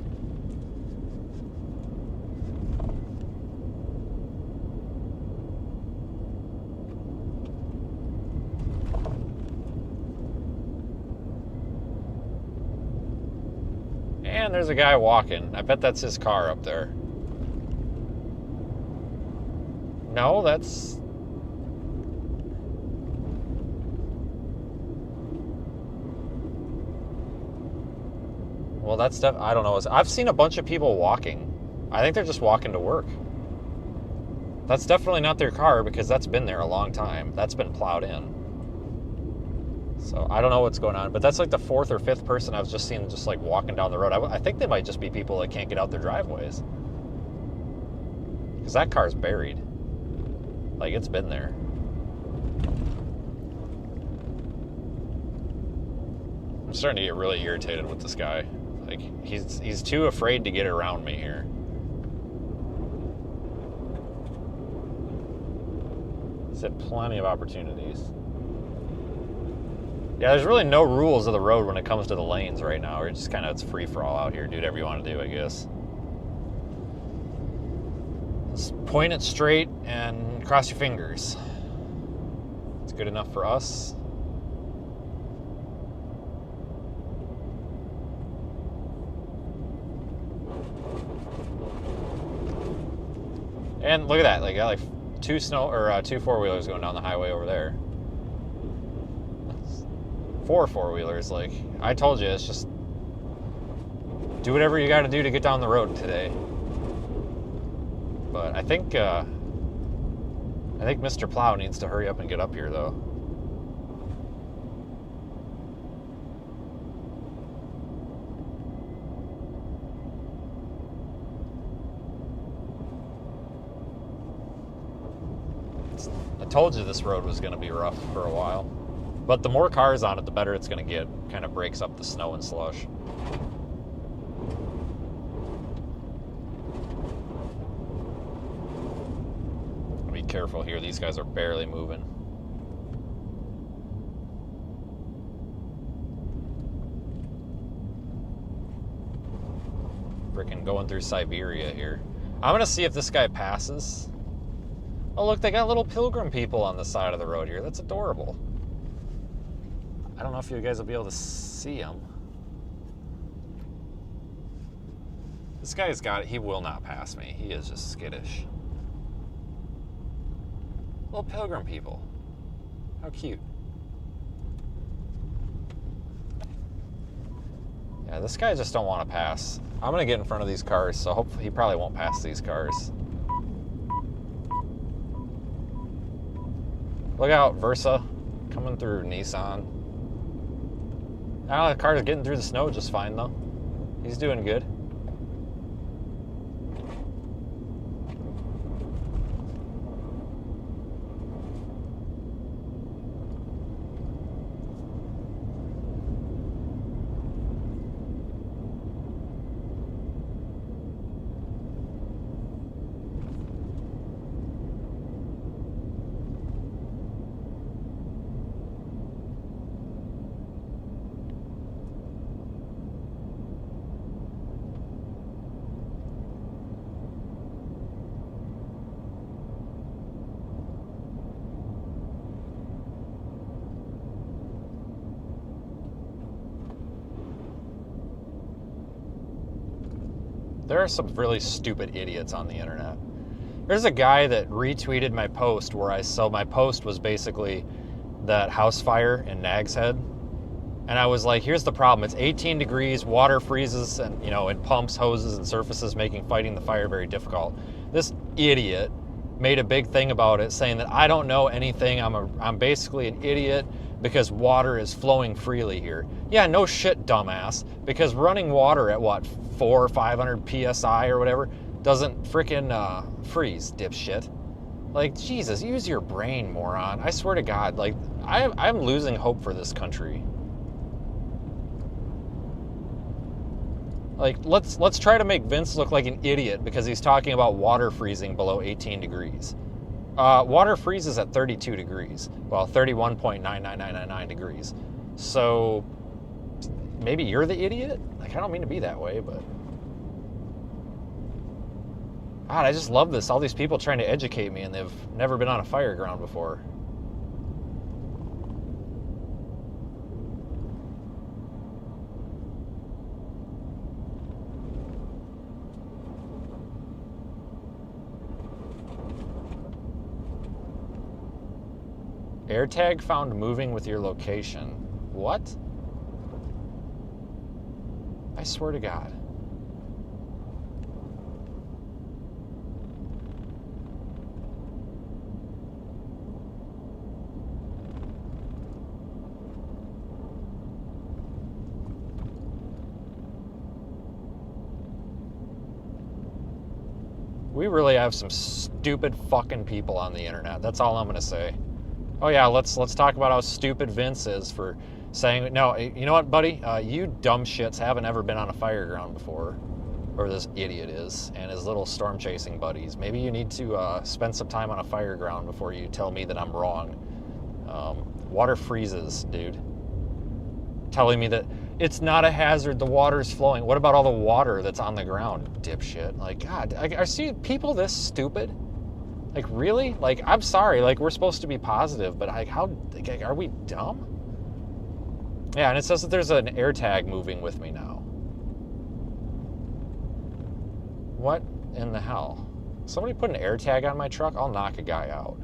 And there's a guy walking. I bet that's his car up there. No, that's... Well, that's stuff I don't know. I've seen a bunch of people walking. I think they're just walking to work. That's definitely not their car because that's been there a long time. That's been plowed in. So I don't know what's going on, but that's like the fourth or fifth person I've just seen just like walking down the road. I think they might just be people that can't get out their driveways. Because that car's buried. Like, it's been there. I'm starting to get really irritated with this guy. Like, he's too afraid to get around me here. He's had plenty of opportunities. Yeah, there's really no rules of the road when it comes to the lanes right now. It's just kind of, it's free for all out here. Do whatever you want to do, I guess. Just point it straight and cross your fingers. It's good enough for us. And look at that, like, got like two four-wheelers going down the highway over there. 4 four-wheelers, like, I told you, it's just do whatever you got to do to get down the road today. But I think Mr. Plow needs to hurry up and get up here, though. I told you this road was going to be rough for a while. But the more cars on it, the better it's going to get. Kind of breaks up the snow and slush. Be careful here. These guys are barely moving. Freaking going through Siberia here. I'm going to see if this guy passes. Oh, look, they got little pilgrim people on the side of the road here. That's adorable. I don't know if you guys will be able to see them. This guy's got it. He will not pass me. He is just skittish. Little pilgrim people. How cute. Yeah, this guy just don't want to pass. I'm going to get in front of these cars, so hopefully he probably won't pass these cars. Look out, Versa. Coming through Nissan. I don't know, the car's getting through the snow just fine, though. He's doing good. There are some really stupid idiots on the internet. There's a guy that retweeted my post where my post was basically that house fire in Nag's Head. And I was like, here's the problem. It's 18 degrees, water freezes, and it pumps, hoses, and surfaces, making fighting the fire very difficult. This idiot made a big thing about it, saying that I don't know anything. I'm basically an idiot because water is flowing freely here. Yeah, no shit, dumbass. Because running water at what, 400 or 500 psi or whatever doesn't frickin' freeze, dipshit. Like, Jesus, use your brain, moron. I swear to God, like, I'm losing hope for this country. Like, let's try to make Vince look like an idiot because he's talking about water freezing below 18 degrees. Water freezes at 32 degrees. Well, 31.99999 degrees. So, maybe you're the idiot? Like, I don't mean to be that way, but... God, I just love this. All these people trying to educate me, and they've never been on a fire ground before. AirTag found moving with your location. What? I swear to God. We really have some stupid fucking people on the internet. That's all I'm gonna say. Oh yeah, let's talk about how stupid Vince is for saying, no, you know what, buddy? You dumb shits haven't ever been on a fire ground before. Or this idiot is, and his little storm chasing buddies. Maybe you need to spend some time on a fire ground before you tell me that I'm wrong. Water freezes, dude. Telling me that it's not a hazard, the water's flowing. What about all the water that's on the ground, dipshit? Like, God, I see people this stupid. Like, really? Like, I'm sorry, like, we're supposed to be positive, but like, how, like, are we dumb? Yeah, and it says that there's an AirTag moving with me now. What in the hell? Somebody put an AirTag on my truck? I'll knock a guy out.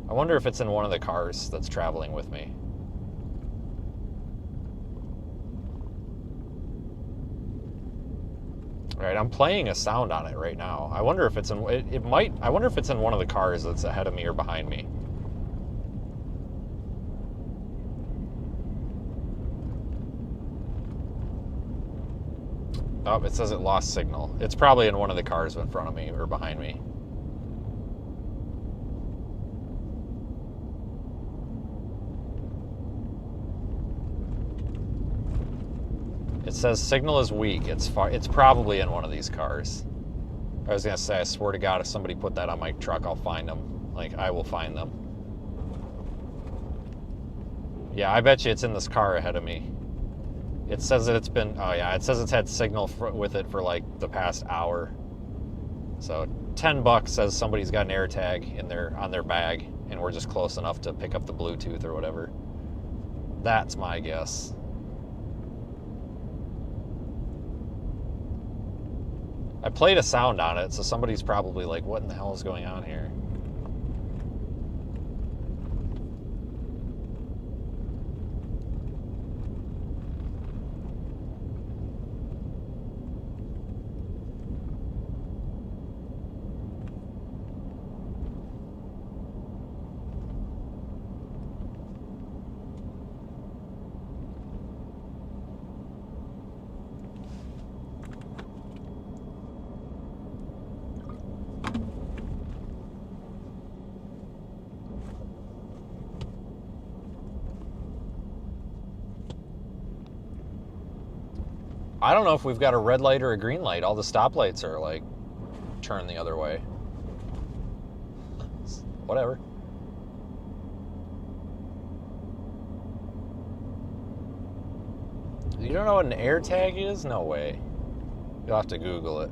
I wonder if it's in one of the cars that's traveling with me. Right, I'm playing a sound on it right now. I wonder if it's in, I wonder if it's in one of the cars that's ahead of me or behind me. Oh, it says it lost signal. It's probably in one of the cars in front of me or behind me. It says signal is weak. It's probably in one of these cars. I was gonna say, I swear to God, if somebody put that on my truck, I'll find them. Like, I will find them. Yeah, I bet you it's in this car ahead of me. It says that it's been, oh yeah, it says it's had signal with it for like the past hour. So $10 says somebody's got an AirTag on their bag, and we're just close enough to pick up the Bluetooth or whatever. That's my guess. I played a sound on it, so somebody's probably like, what in the hell is going on here? I don't know if we've got a red light or a green light. All the stoplights are like turned the other way. Whatever. You don't know what an air tag is? No way. You'll have to Google it.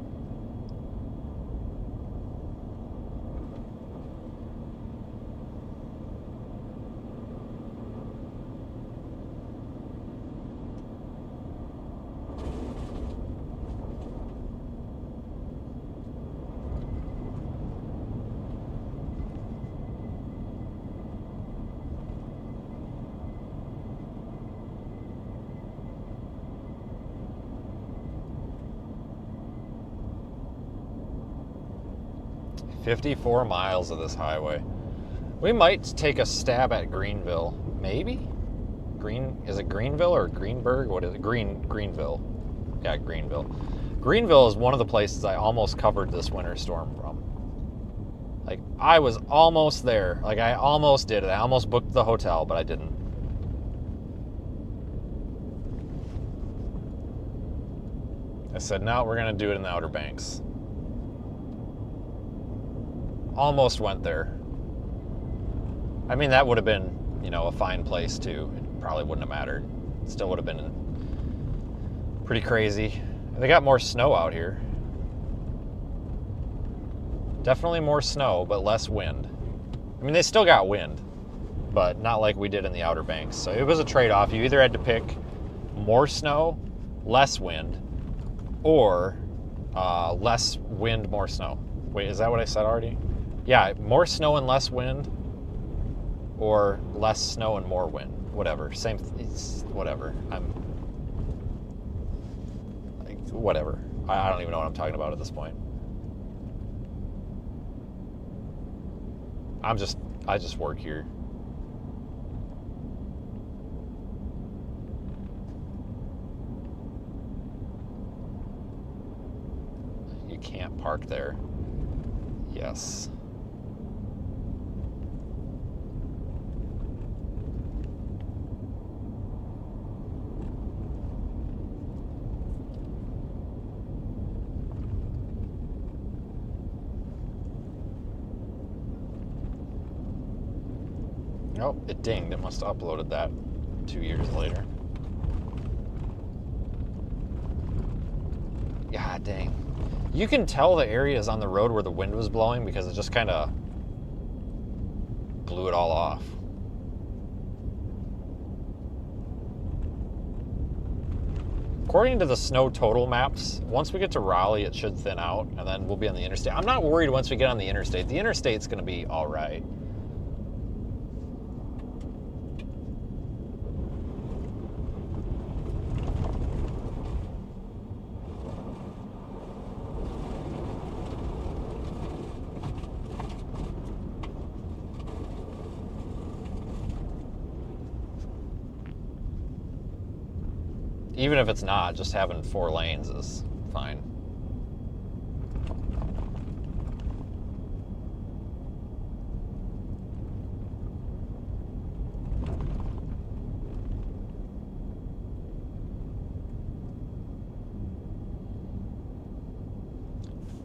"54 miles of this highway." We might take a stab at Greenville. Maybe? Is it Greenville or Greenberg? What is it? Greenville. Yeah, Greenville. Greenville is one of the places I almost covered this winter storm from. Like, I was almost there. Like, I almost did it. I almost booked the hotel, but I didn't. I said, no, we're going to do it in the Outer Banks. Almost went there. I mean, that would have been, you know, a fine place too. It probably wouldn't have mattered. It still would have been pretty crazy. They got more snow out here. Definitely more snow, but less wind. I mean, they still got wind, but not like we did in the Outer Banks. So it was a trade-off. You either had to pick more snow, less wind, or less wind, more snow. Wait, is that what I said already? Yeah, more snow and less wind, or less snow and more wind. Whatever. Same. It's whatever. Whatever. I don't even know what I'm talking about at this point. I just work here. You can't park there. Yes. Nope, it dinged. It must have uploaded that 2 years later. God dang. You can tell the areas on the road where the wind was blowing because it just kind of blew it all off. According to the snow total maps, once we get to Raleigh, it should thin out, and then we'll be on the interstate. I'm not worried once we get on the interstate. The interstate's going to be all right. Even if it's not, just having 4 lanes is fine.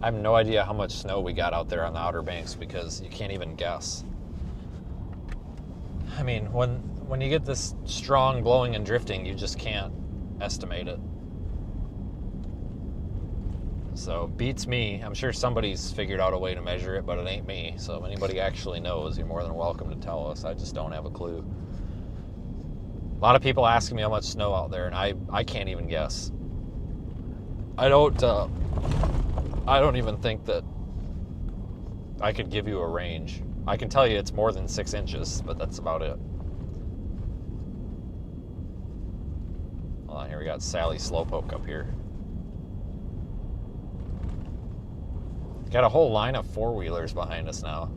I have no idea how much snow we got out there on the Outer Banks because you can't even guess. I mean, when you get this strong blowing and drifting, you just can't estimate it. So beats me. I'm sure somebody's figured out a way to measure it, but it ain't me. So if anybody actually knows, you're more than welcome to tell us. I just don't have a clue. A lot of people asking me how much snow out there, and I can't even guess. I don't even think that I could give you a range. I can tell you it's more than 6 inches, but that's about it. Hold on, here we got Sally Slowpoke up here. Got a whole line of 4-wheelers behind us now.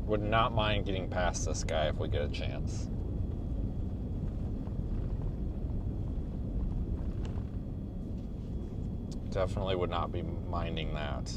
Would not mind getting past this guy if we get a chance. Definitely would not be minding that.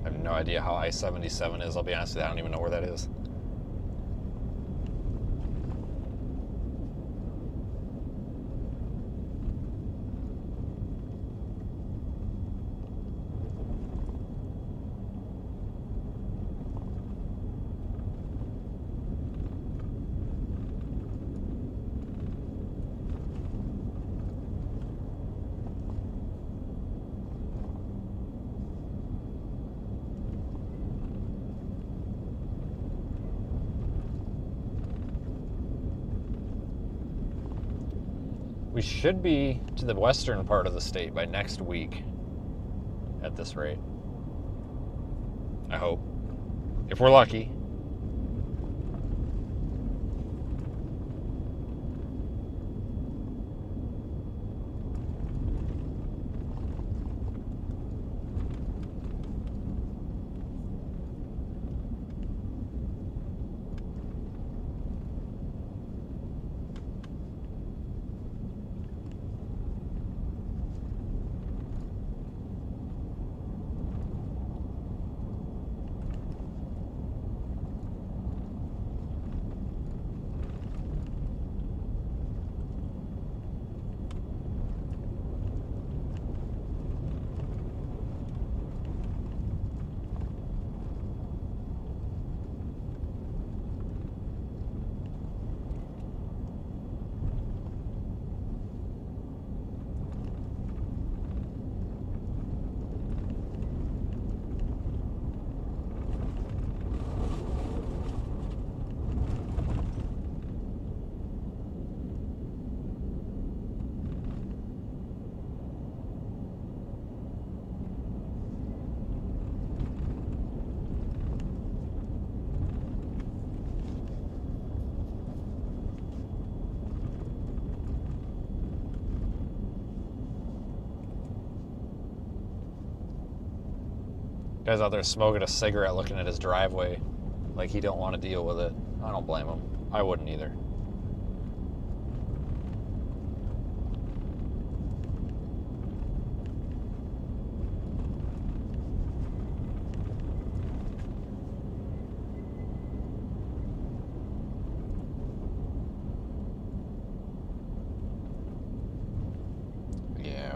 I have no idea how I-77 is. I'll be honest with you, I don't even know where that is. We should be to the western part of the state by next week at this rate. I hope. If we're lucky. Guy's out there smoking a cigarette looking at his driveway like he don't want to deal with it. I don't blame him. I wouldn't either.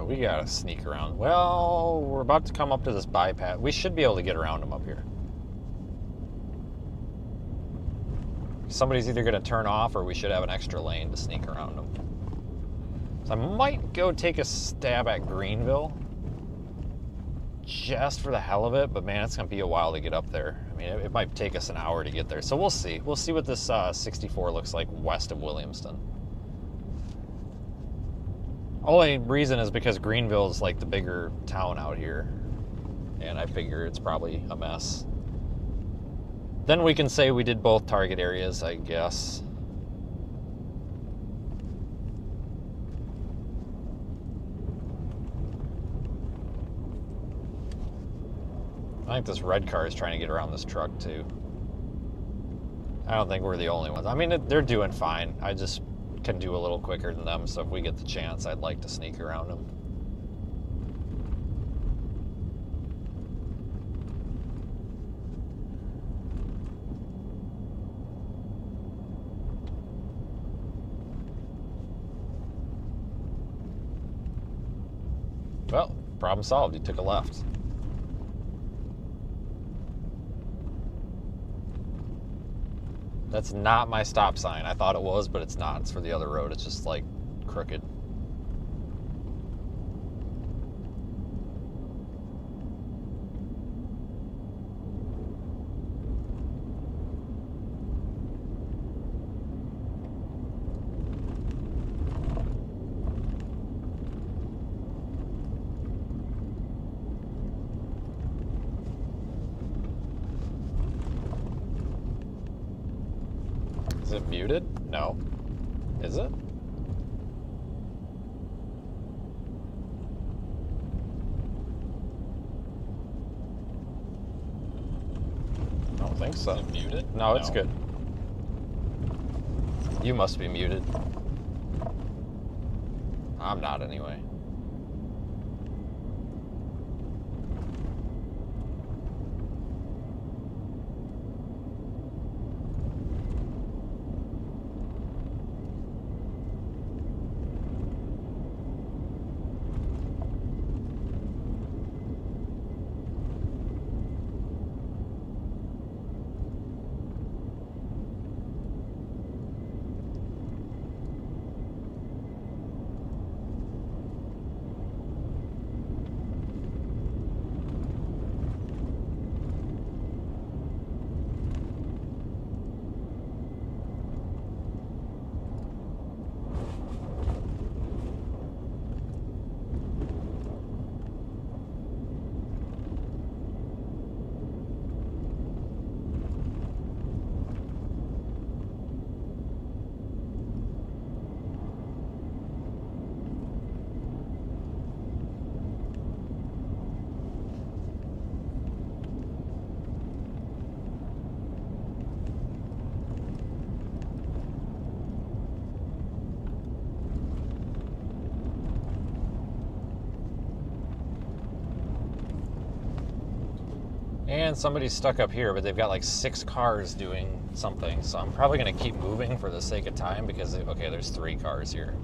We gotta sneak around. Well, we're about to come up to this bypass. We should be able to get around them up here. Somebody's either gonna turn off or we should have an extra lane to sneak around them. So I might go take a stab at Greenville. Just for the hell of it, but man, it's gonna be a while to get up there. I mean, it might take us an hour to get there. So we'll see. We'll see what this 64 looks like west of Williamston. Only reason is because Greenville is like the bigger town out here, and I figure it's probably a mess. Then we can say we did both target areas, I guess. I think this red car is trying to get around this truck too. I don't think we're the only ones. I mean, they're doing fine. I just can do a little quicker than them, so if we get the chance, I'd like to sneak around them. Well, problem solved. You took a left. That's not my stop sign. I thought it was, but it's not. It's for the other road. It's just like crooked. Is it muted? No. Is it? I don't think so. Is it muted? No, it's good. You must be muted. I'm not anyway. And somebody's stuck up here, but they've got like 6 cars doing something. So I'm probably going to keep moving for the sake of time because, okay, there's 3 cars here.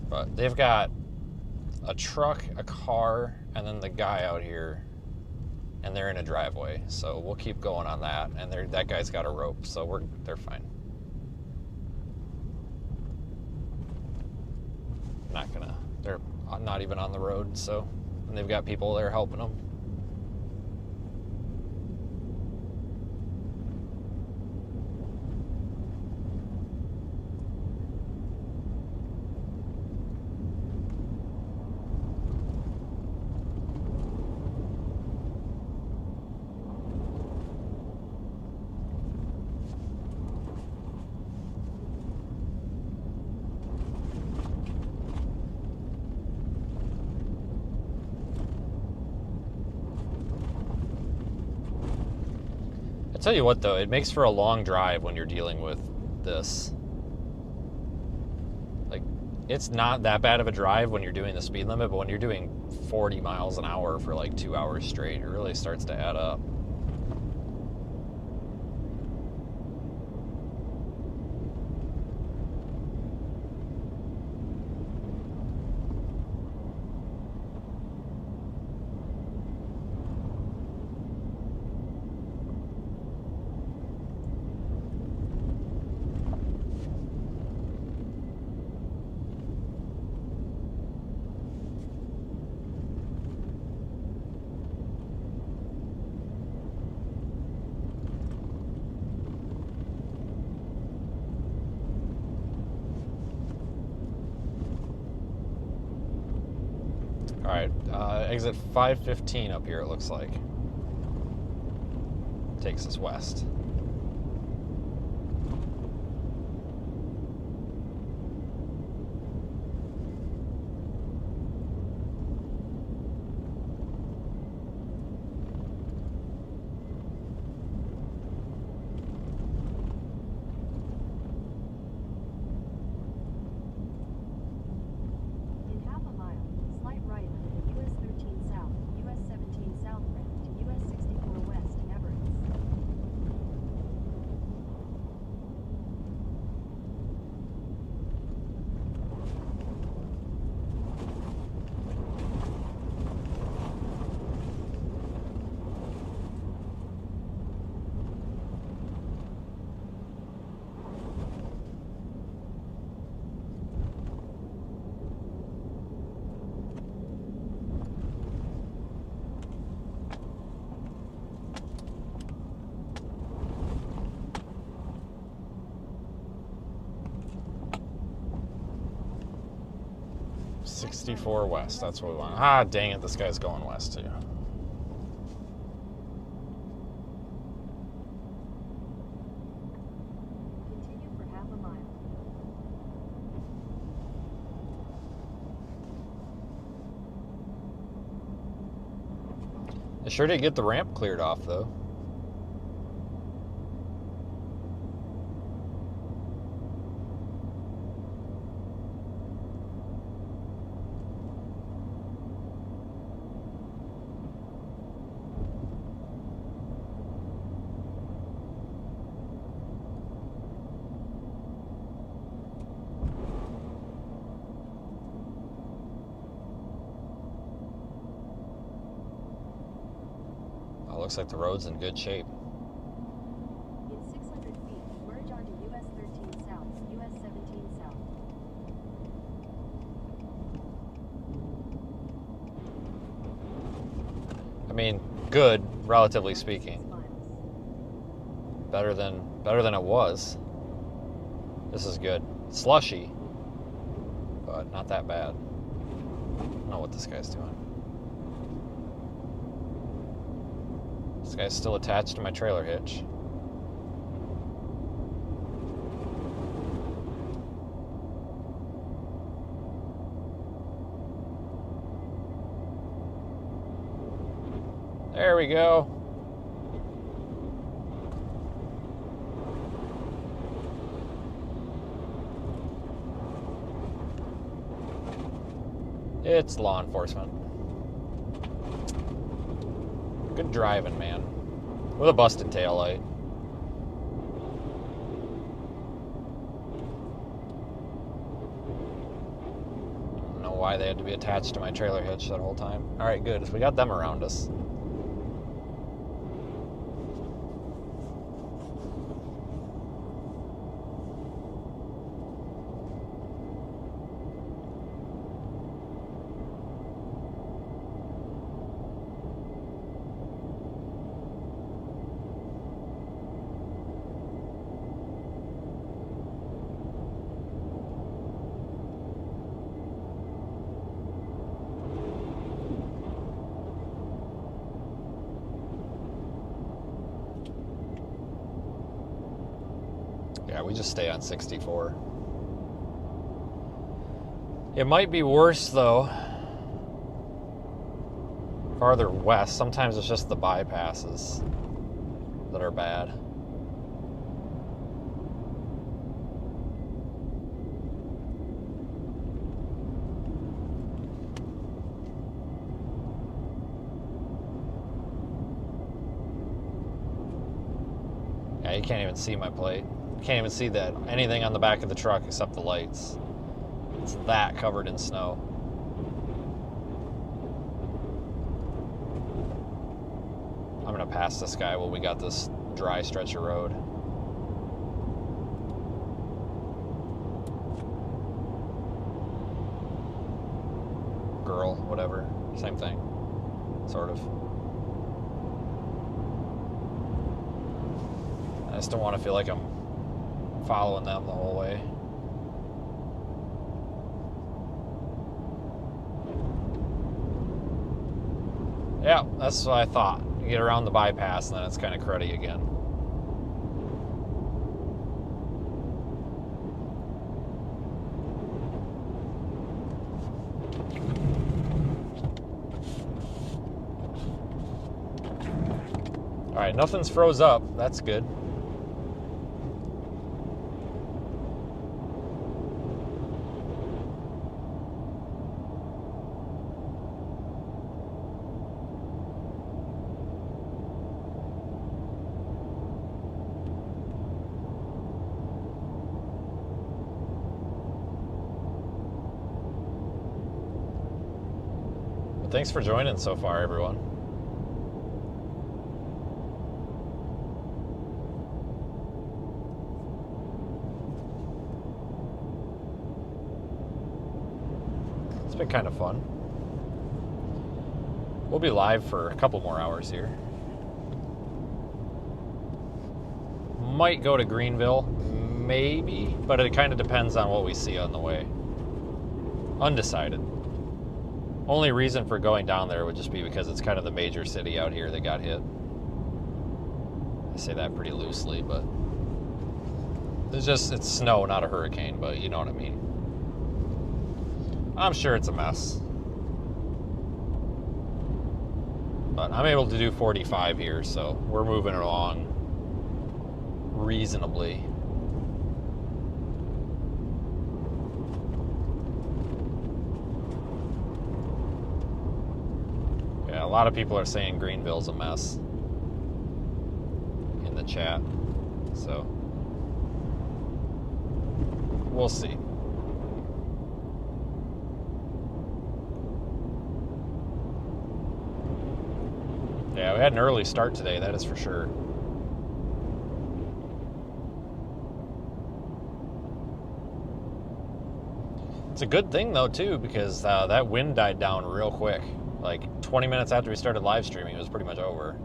But they've got a truck, a car, and then the guy out here. And they're in a driveway. So we'll keep going on that. And that guy's got a rope, so they're fine. They're not even on the road, so. And they've got people there helping them. I tell you what, though, it makes for a long drive when you're dealing with this. Like, it's not that bad of a drive when you're doing the speed limit, but when you're doing 40 miles an hour for like 2 hours straight, it really starts to add up. Alright, exit 515 up here, it looks like. Takes us west. .64 west, that's what we want. Ah, dang it, this guy's going west too. I sure did get the ramp cleared off, though. Looks like the road's in good shape. In 600 feet, merge onto US 13 South, US 17 South. I mean, good, relatively speaking. Better than it was. This is good. Slushy, but not that bad. I don't know what this guy's doing. This guy's still attached to my trailer hitch. There we go. It's law enforcement. Good driving, man. With a busted taillight. I don't know why they had to be attached to my trailer hitch that whole time. Alright, good. So we got them around us. Yeah, we just stay on 64. It might be worse, though, farther west. Sometimes it's just the bypasses that are bad. Yeah, you can't even see my plate. Can't even see that anything on the back of the truck except the lights. It's that covered in snow. I'm gonna pass this guy while we got this dry stretch of road. Girl, whatever, same thing, sort of. I just don't want to feel like I'm following them the whole way. Yeah, that's what I thought. You get around the bypass and then it's kind of cruddy again. Alright, nothing's froze up. That's good. Thanks for joining so far, everyone. It's been kind of fun. We'll be live for a couple more hours here. Might go to Greenville, maybe, but it kind of depends on what we see on the way. Undecided. Only reason for going down there would just be because it's kind of the major city out here that got hit. I say that pretty loosely, but it's snow, not a hurricane, but you know what I mean. I'm sure it's a mess. But I'm able to do 45 here, so we're moving along reasonably. Yeah, a lot of people are saying Greenville's a mess in the chat, so we'll see. Yeah, we had an early start today, that is for sure. It's a good thing though too, because that wind died down real quick. Like 20 minutes after we started live streaming, it was pretty much over.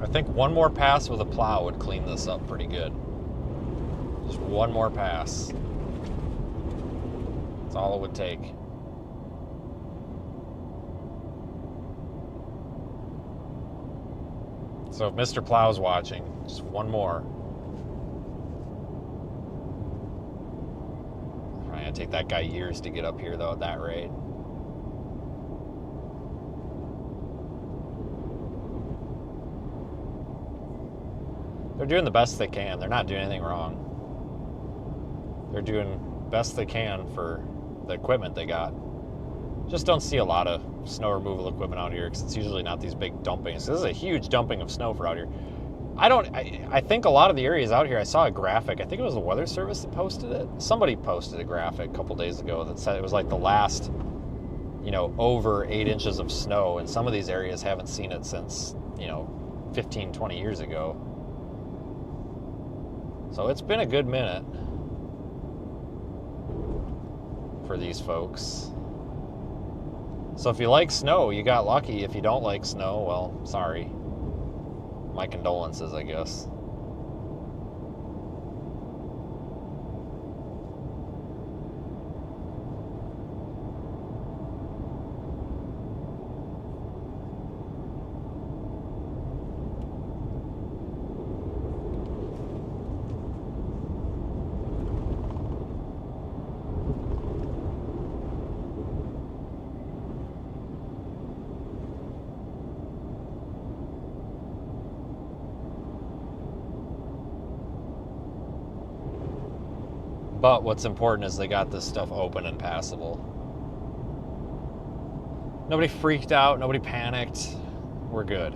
I think one more pass with a plow would clean this up pretty good. Just one more pass. That's all it would take. So if Mr. Plow's watching, just one more. Probably gonna take that guy years to get up here though at that rate. They're doing the best they can. They're not doing anything wrong. They're doing best they can for the equipment they got. Just don't see a lot of snow removal equipment out here because it's usually not these big dumpings. This is a huge dumping of snow for out here. I think a lot of the areas out here, I saw a graphic. I think it was the Weather Service that posted it. Somebody posted a graphic a couple days ago that said it was like the last, over 8 inches of snow. And some of these areas haven't seen it since, 15, 20 years ago. So it's been a good minute for these folks. So if you like snow, you got lucky. If you don't like snow, well, sorry. My condolences, I guess. But what's important is they got this stuff open and passable. Nobody freaked out, nobody panicked. We're good.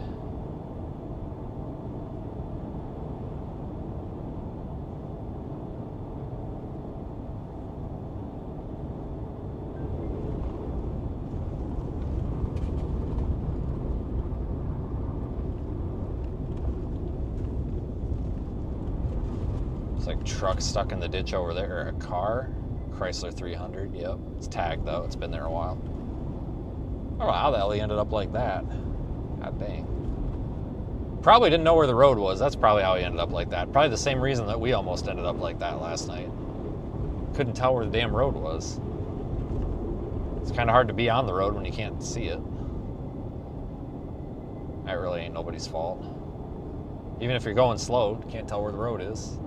Like truck stuck in the ditch over there, or a car. Chrysler 300, yep. It's tagged though, it's been there a while. I don't know how the hell he ended up like that. God dang. Probably didn't know where the road was. That's probably how he ended up like that. Probably the same reason that we almost ended up like that last night. Couldn't tell where the damn road was. It's kind of hard to be on the road when you can't see it. That really ain't nobody's fault. Even if you're going slow, you can't tell where the road is.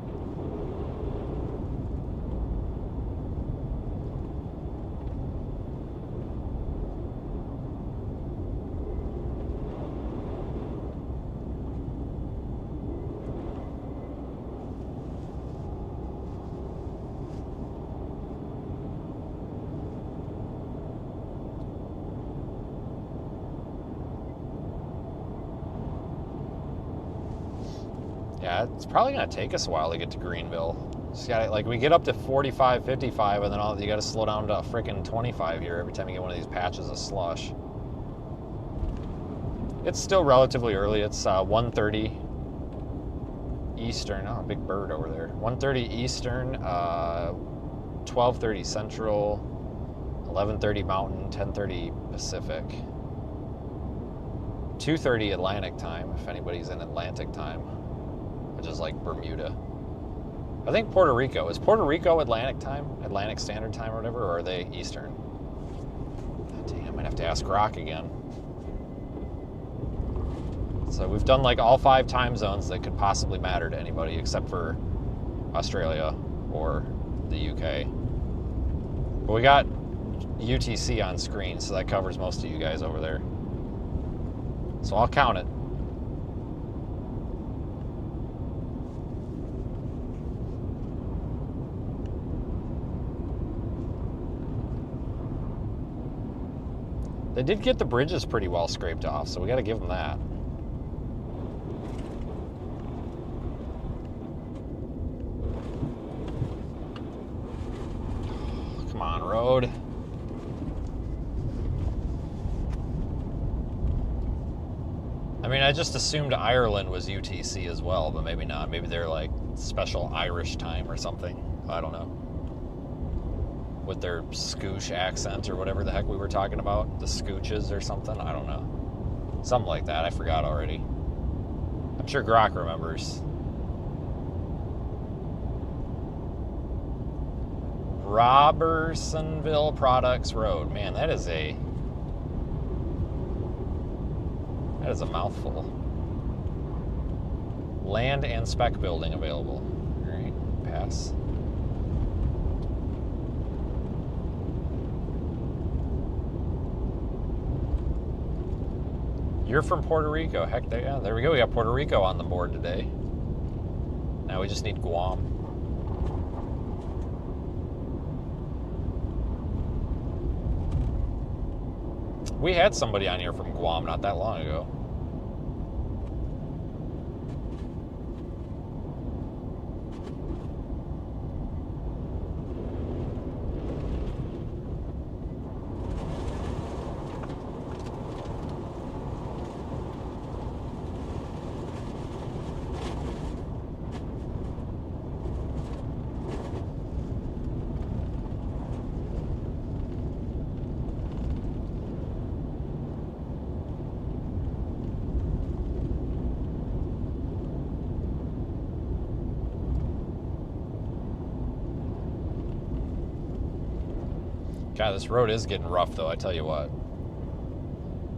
Yeah, it's probably going to take us a while to get to Greenville. Just gotta, like, we get up to 45, 55, and then you got to slow down to a freaking 25 here every time you get one of these patches of slush. It's still relatively early. It's 1:30 Eastern. Oh, big bird over there. 1:30 Eastern, 12:30 Central, 11:30 Mountain, 10:30 Pacific. 2:30 Atlantic time, if anybody's in Atlantic time, which is like Bermuda. I think Puerto Rico. Is Puerto Rico Atlantic time? Atlantic Standard Time or whatever, or are they Eastern? God damn, I might have to ask Rock again. So we've done like all 5 time zones that could possibly matter to anybody except for Australia or the UK. But we got UTC on screen, so that covers most of you guys over there. So I'll count it. They did get the bridges pretty well scraped off, so we got to give them that. Come on, road. I mean, I just assumed Ireland was UTC as well, but maybe not. Maybe they're like special Irish time or something. I don't know. With their Scooch accent or whatever the heck we were talking about. The Scooches or something. I don't know. Something like that. I forgot already. I'm sure Grok remembers. Robertsonville Products Road. Man, that is a mouthful. Land and spec building available. All right, pass. You're from Puerto Rico. Heck, yeah, there we go. We got Puerto Rico on the board today. Now we just need Guam. We had somebody on here from Guam not that long ago. God, this road is getting rough, though, I tell you what.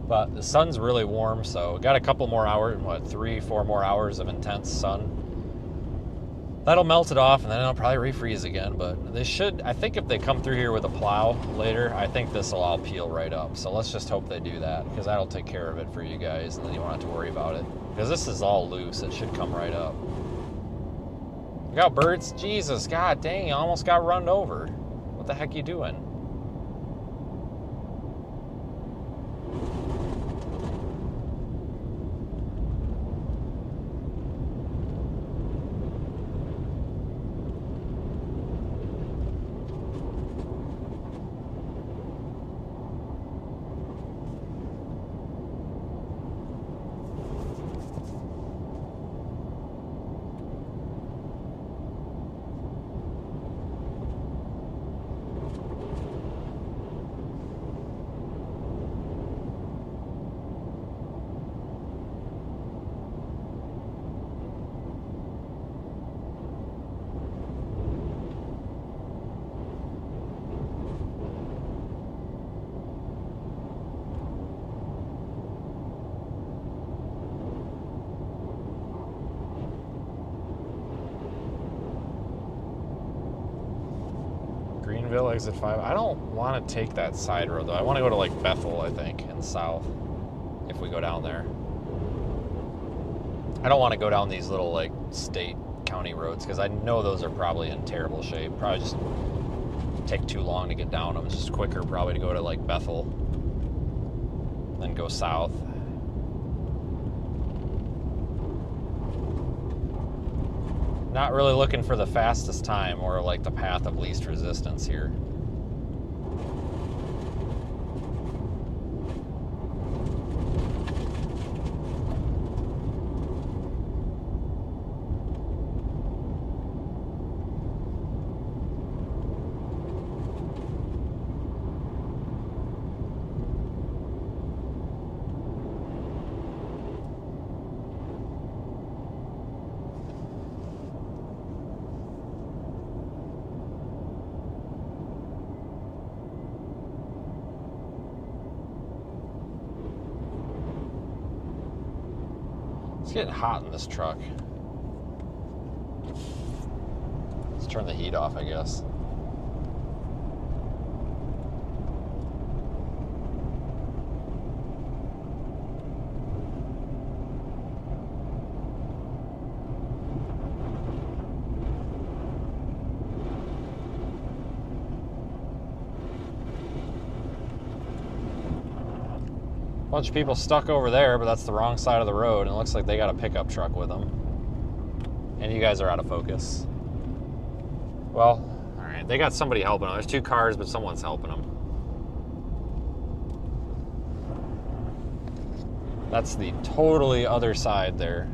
But the sun's really warm, so we got a couple more hours, 3-4 more hours of intense sun. That'll melt it off, and then it'll probably refreeze again. But they should, I think if they come through here with a plow later, I think this will all peel right up. So let's just hope they do that, because that'll take care of it for you guys, and then you won't have to worry about it. Because this is all loose, it should come right up. We got birds? Jesus, god dang, you almost got run over. What the heck you doing? Greenville, exit 5. I don't want to take that side road, though. I want to go to, like, Bethel, I think, and south, if we go down there. I don't want to go down these little, like, state county roads, because I know those are probably in terrible shape. Probably just take too long to get down them. It's just quicker probably to go to, like, Bethel, then go south. Not really looking for the fastest time or like the path of least resistance here. getting hot in this truck. Let's turn the heat off, I guess. Bunch of people stuck over there, but that's the wrong side of the road, and it looks like they got a pickup truck with them. And you guys are out of focus. Well, all right, they got somebody helping them. There's 2 cars, but someone's helping them. That's the totally other side there.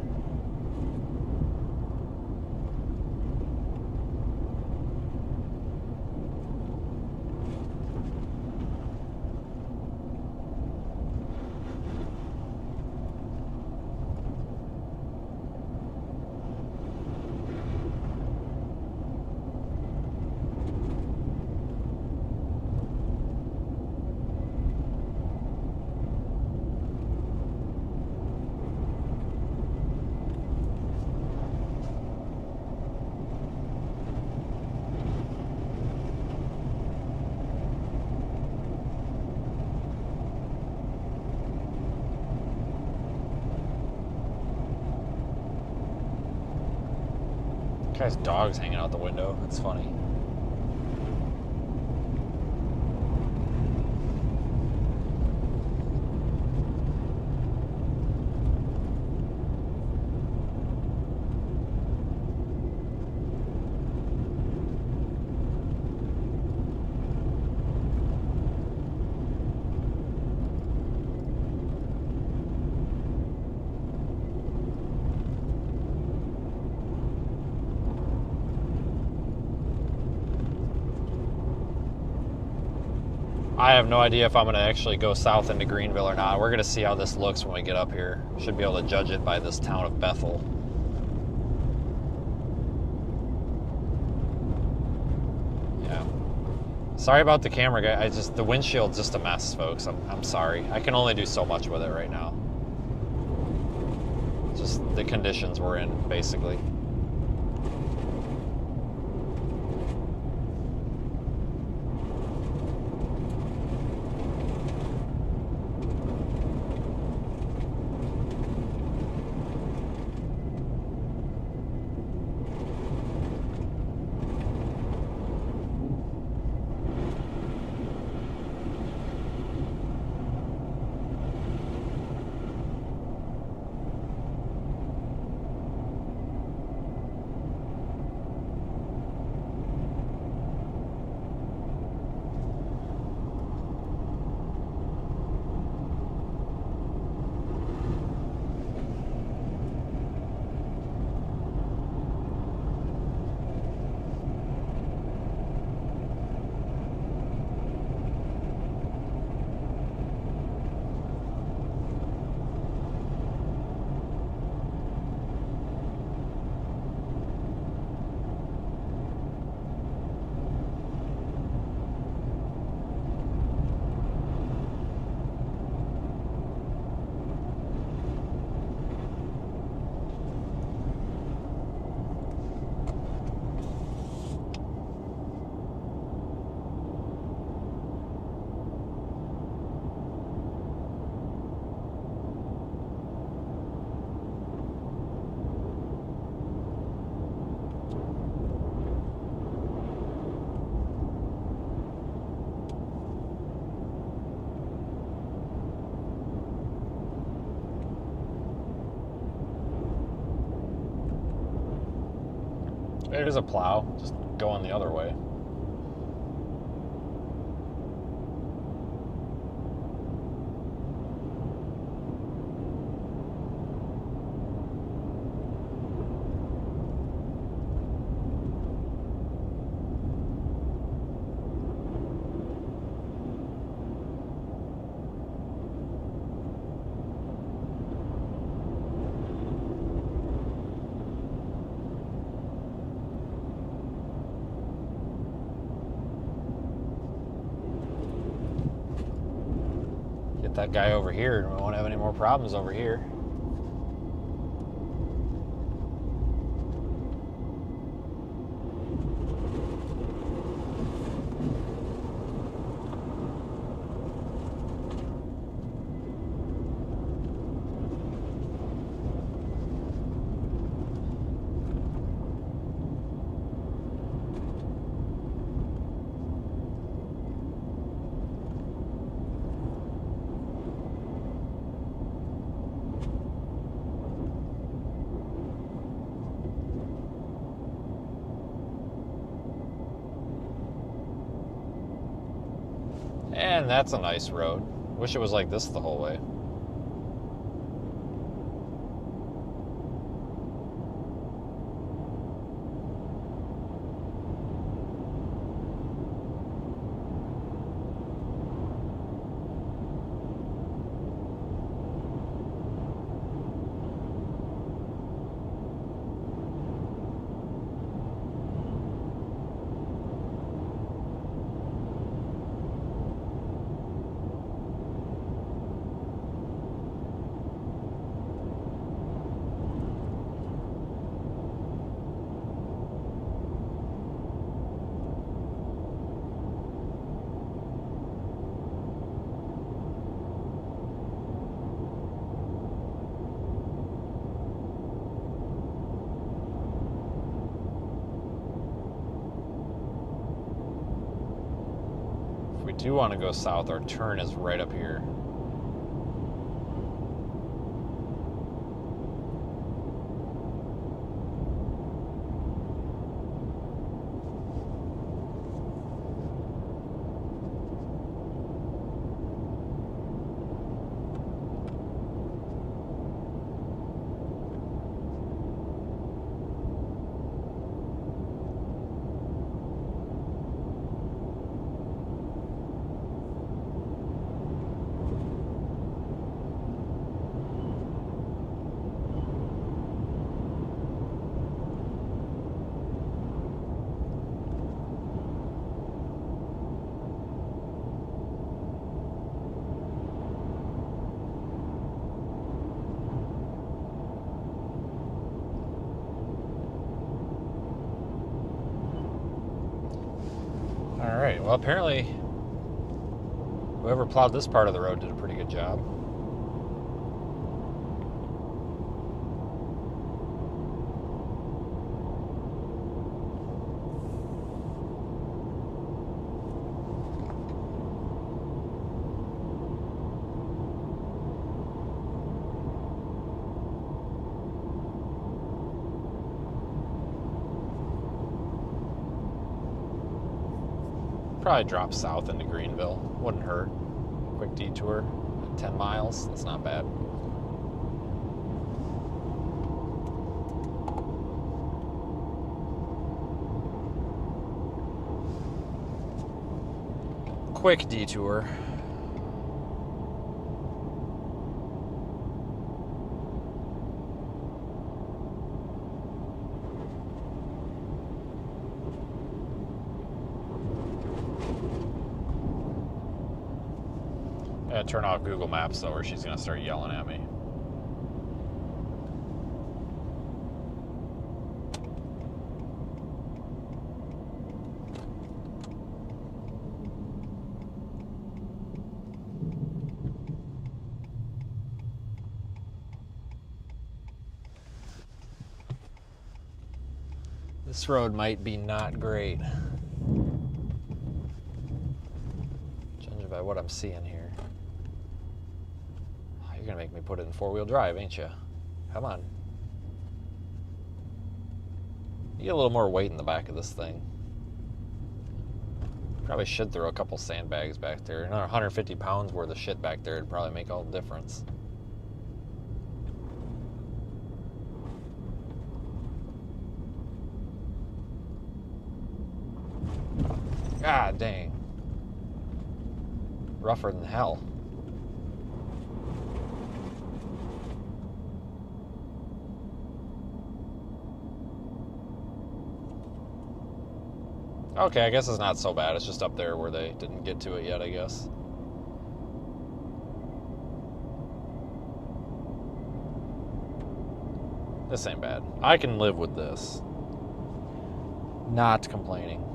Guy's dog's hanging out the window. That's funny. I have no idea if I'm going to actually go south into Greenville or not. We're going to see how this looks when we get up here. Should be able to judge it by this town of Bethel. Yeah. Sorry about the camera, guy. The windshield's just a mess, folks. I'm sorry. I can only do so much with it right now. Just the conditions we're in, basically. There's a plow, just going the other way. That guy over here, and we won't have any more problems over here. Man, that's a nice road. Wish it was like this the whole way. If we do want to go south, our turn is right up here. Alright, well apparently whoever plowed this part of the road did a pretty good job. Probably drop south into Greenville. Wouldn't hurt. Quick detour. 10 miles. That's not bad. Quick detour. I turn off Google Maps though, or she's gonna start yelling at me. This road might be not great. Judging by what I'm seeing here. You're gonna make me put it in four-wheel drive, ain't you? Come on. You get a little more weight in the back of this thing. Probably should throw a couple sandbags back there. Another 150 pounds worth of shit back there would probably make all the difference. God dang. Rougher than hell. Okay, I guess it's not so bad. It's just up there where they didn't get to it yet, I guess. This ain't bad. I can live with this. Not complaining.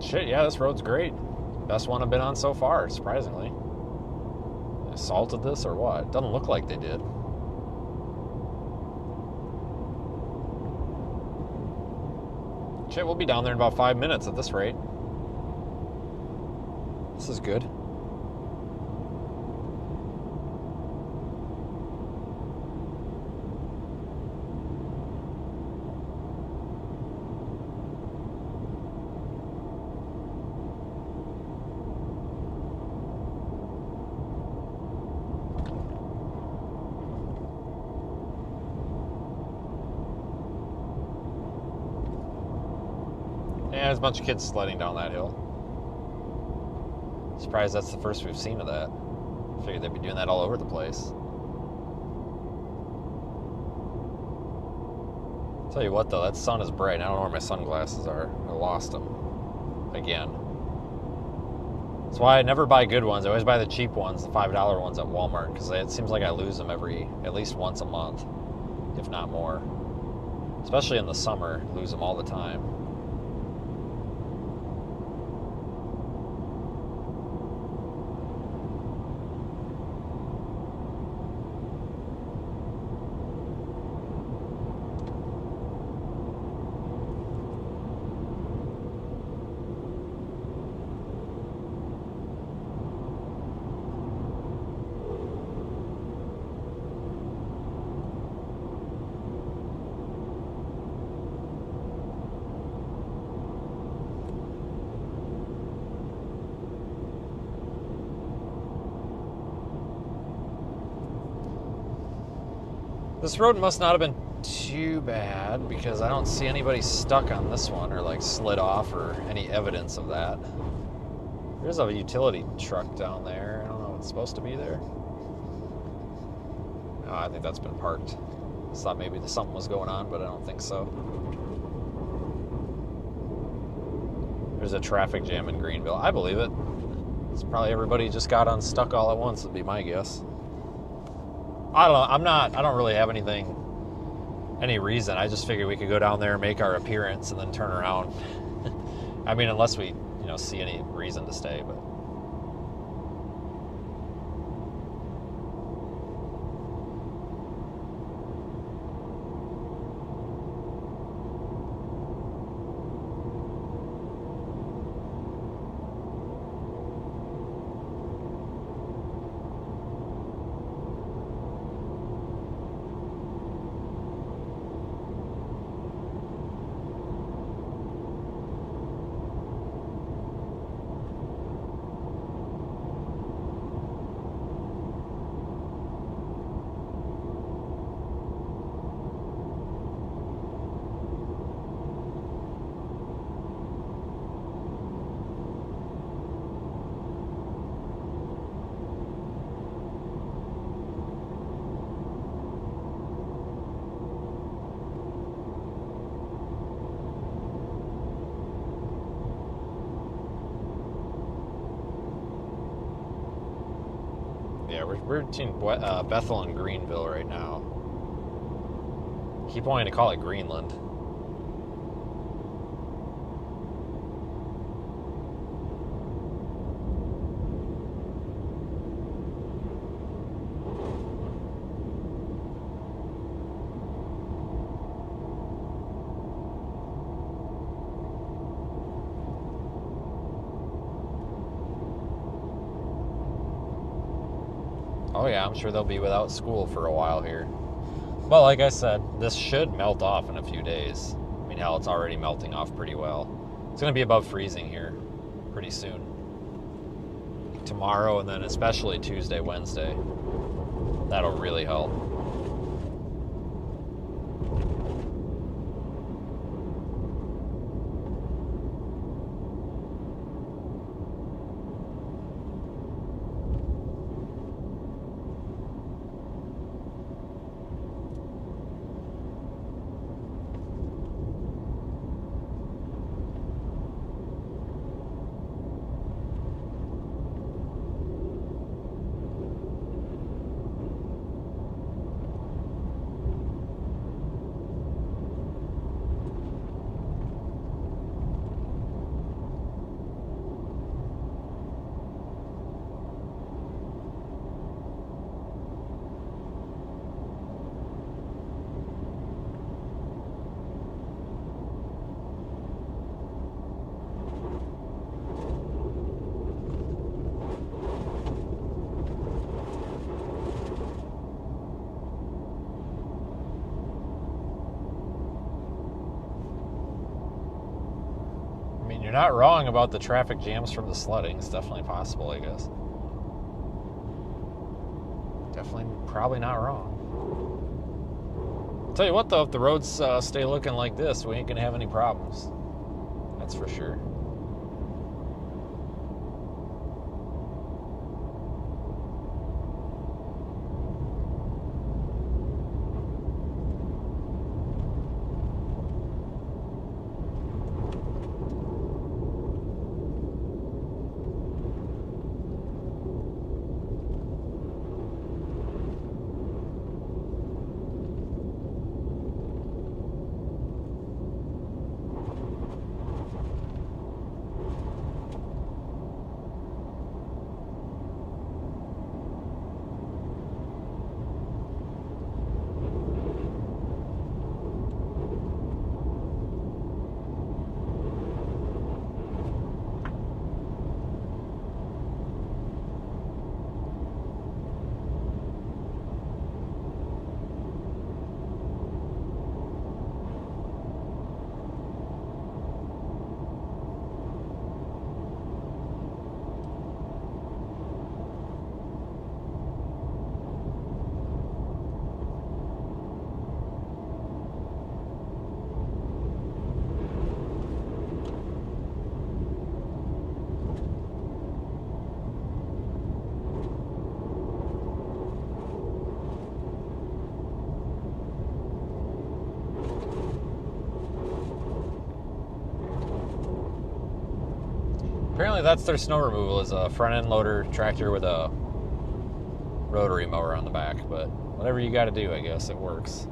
Shit, yeah, this road's great. Best one I've been on so far, surprisingly. They salted this or what? Doesn't look like they did. Shit, we'll be down there in about 5 minutes at this rate. This is good. Yeah, there's a bunch of kids sledding down that hill. Surprised that's the first we've seen of that. Figured they'd be doing that all over the place. Tell you what though, that sun is bright. I don't know where my sunglasses are. I lost them. Again. That's why I never buy good ones. I always buy the cheap ones, the $5 ones at Walmart, because it seems like I lose them at least once a month, if not more. Especially in the summer, lose them all the time. This road must not have been too bad because I don't see anybody stuck on this one or like slid off or any evidence of that. There's a utility truck down there. I don't know what's supposed to be there. Oh, I think that's been parked. I thought maybe something was going on, but I don't think so. There's a traffic jam in Greenville. I believe it. It's probably everybody just got unstuck all at once, would be my guess. I don't know. I don't really have any reason. I just figured we could go down there, make our appearance, and then turn around. I mean, unless we, see any reason to stay, but. Yeah, we're between Bethel and Greenville right now. Keep wanting to call it Greenland. Oh yeah, I'm sure they'll be without school for a while here. Well, like I said, this should melt off in a few days. I mean, hell, it's already melting off pretty well. It's going to be above freezing here pretty soon. Tomorrow and then especially Tuesday, Wednesday. That'll really help. not wrong about the traffic jams from the sledding. It's definitely possible, I guess. Definitely, probably not wrong. I'll tell you what, though, if the roads stay looking like this, we ain't gonna have any problems. That's for sure. Apparently that's their snow removal, is a front end loader tractor with a rotary mower on the back, but whatever you got to do, I guess it works.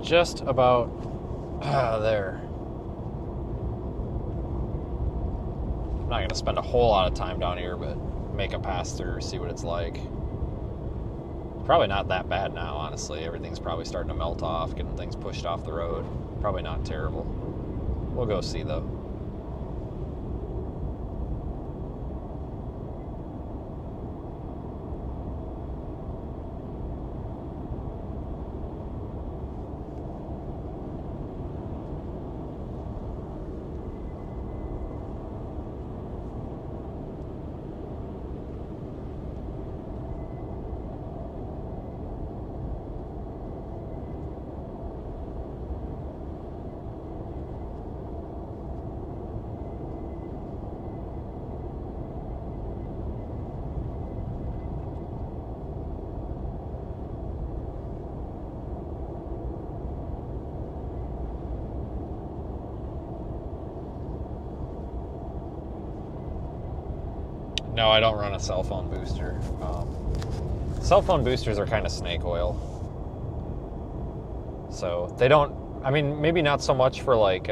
Just about there. I'm not going to spend a whole lot of time down here, but make a pass through, see what it's like. Probably not that bad now, honestly. Everything's probably starting to melt off, getting things pushed off the road. Probably not terrible. We'll go see, though. No, I don't run a cell phone booster. Cell phone boosters are kind of snake oil. So they don't, I mean, maybe not so much for like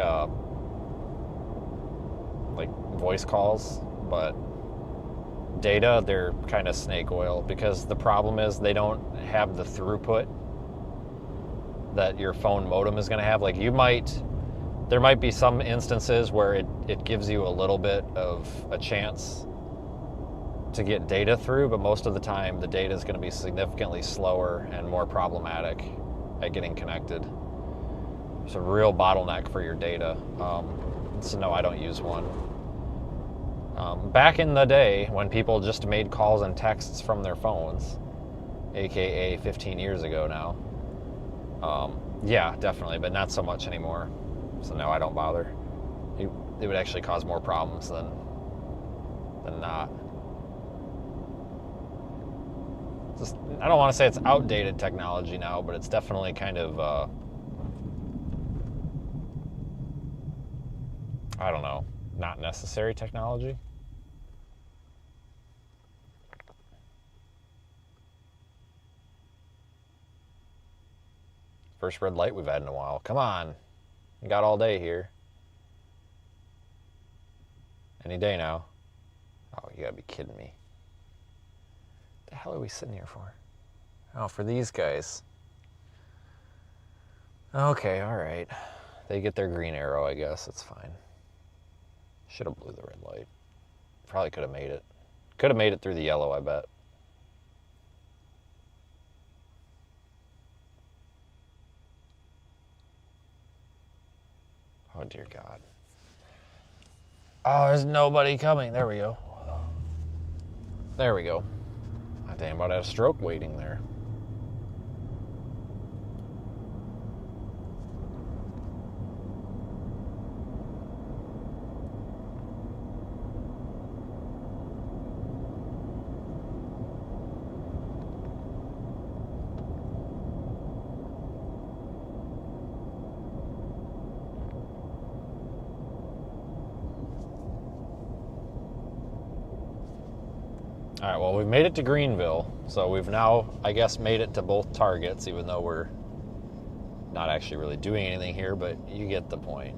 voice calls, but data, they're kind of snake oil, because the problem is they don't have the throughput that your phone modem is going to have. Like there might be some instances where it gives you a little bit of a chance to get data through, but most of the time the data is going to be significantly slower and more problematic at getting connected. It's a real bottleneck for your data. So no, I don't use one. Back in the day when people just made calls and texts from their phones, aka 15 years ago now, yeah, definitely, but not so much anymore. So no, I don't bother. It would actually cause more problems than not. I don't want to say it's outdated technology now, but it's definitely kind of, I don't know, not necessary technology. First red light we've had in a while. Come on. We got all day here. Any day now. Oh, you gotta be kidding me. What the hell are we sitting here for? Oh, for these guys. Okay, alright. They get their green arrow, I guess. It's fine. Should have blew the red light. Probably could have made it. Could have made it through the yellow, I bet. Oh, dear God. Oh, there's nobody coming. There we go. There we go. I think I'm about to have a stroke waiting there. All right, well, we've made it to Greenville, so we've now, I guess, made it to both targets, even though we're not actually really doing anything here, but you get the point.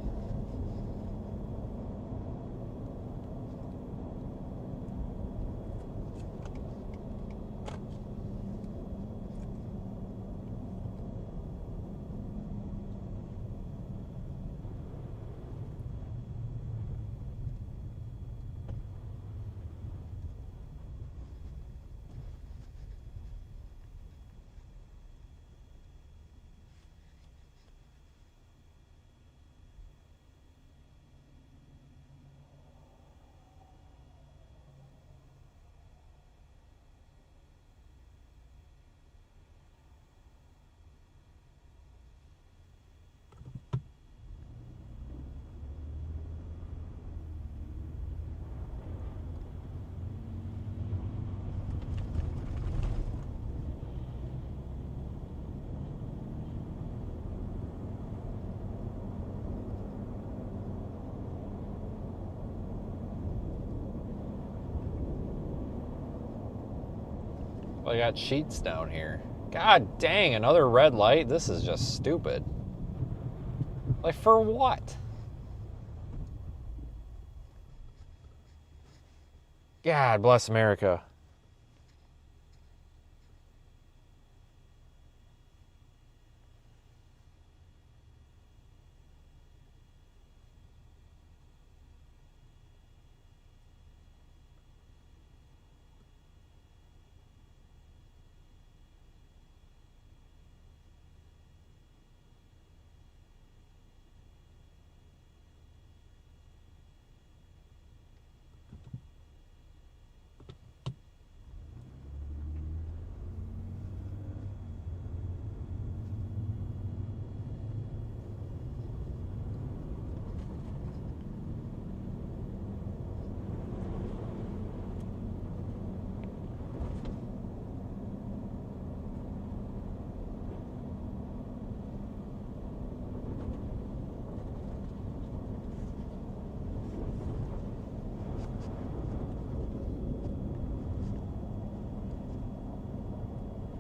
I got sheets down here. God dang, another red light? This is just stupid. Like, for what? God bless America.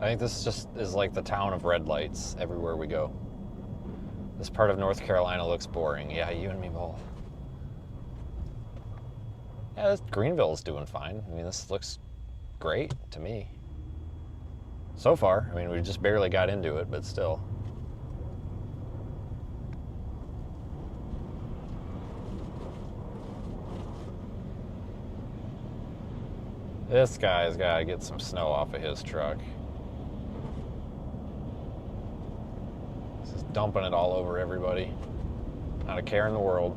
I think this just is like the town of red lights everywhere we go. This part of North Carolina looks boring. Yeah, you and me both. Yeah, Greenville's doing fine. I mean, this looks great to me. So far, I mean, we just barely got into it, but still. This guy's got to get some snow off of his truck. He's just dumping it all over everybody. Not a care in the world.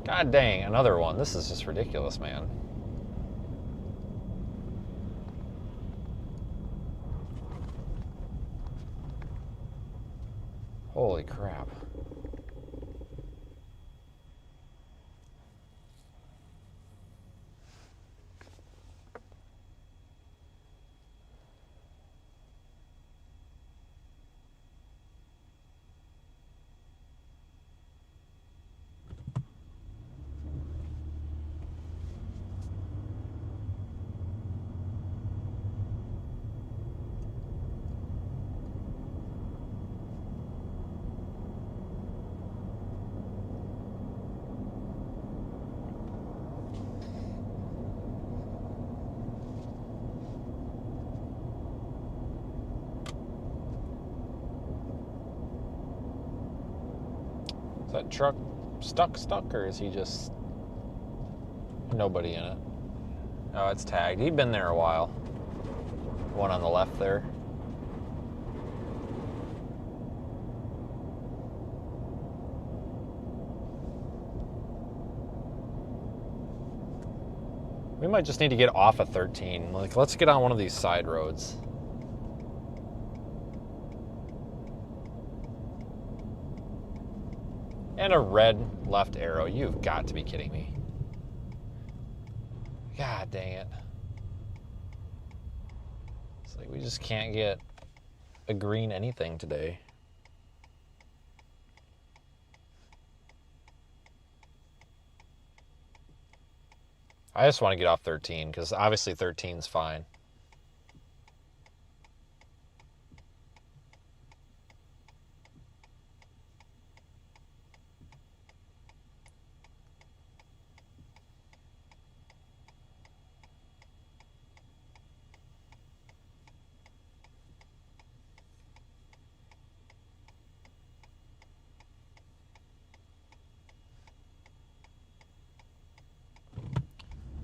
God dang, another one. This is just ridiculous, man. Holy crap. Is that truck stuck, or is he just nobody in it? Oh, it's tagged. He'd been there a while. One on the left there. We might just need to get off of 13. Like, let's get on one of these side roads. And a red left arrow. You've got to be kidding me. God dang it. It's like we just can't get a green anything today. I just want to get off 13 because obviously 13's fine.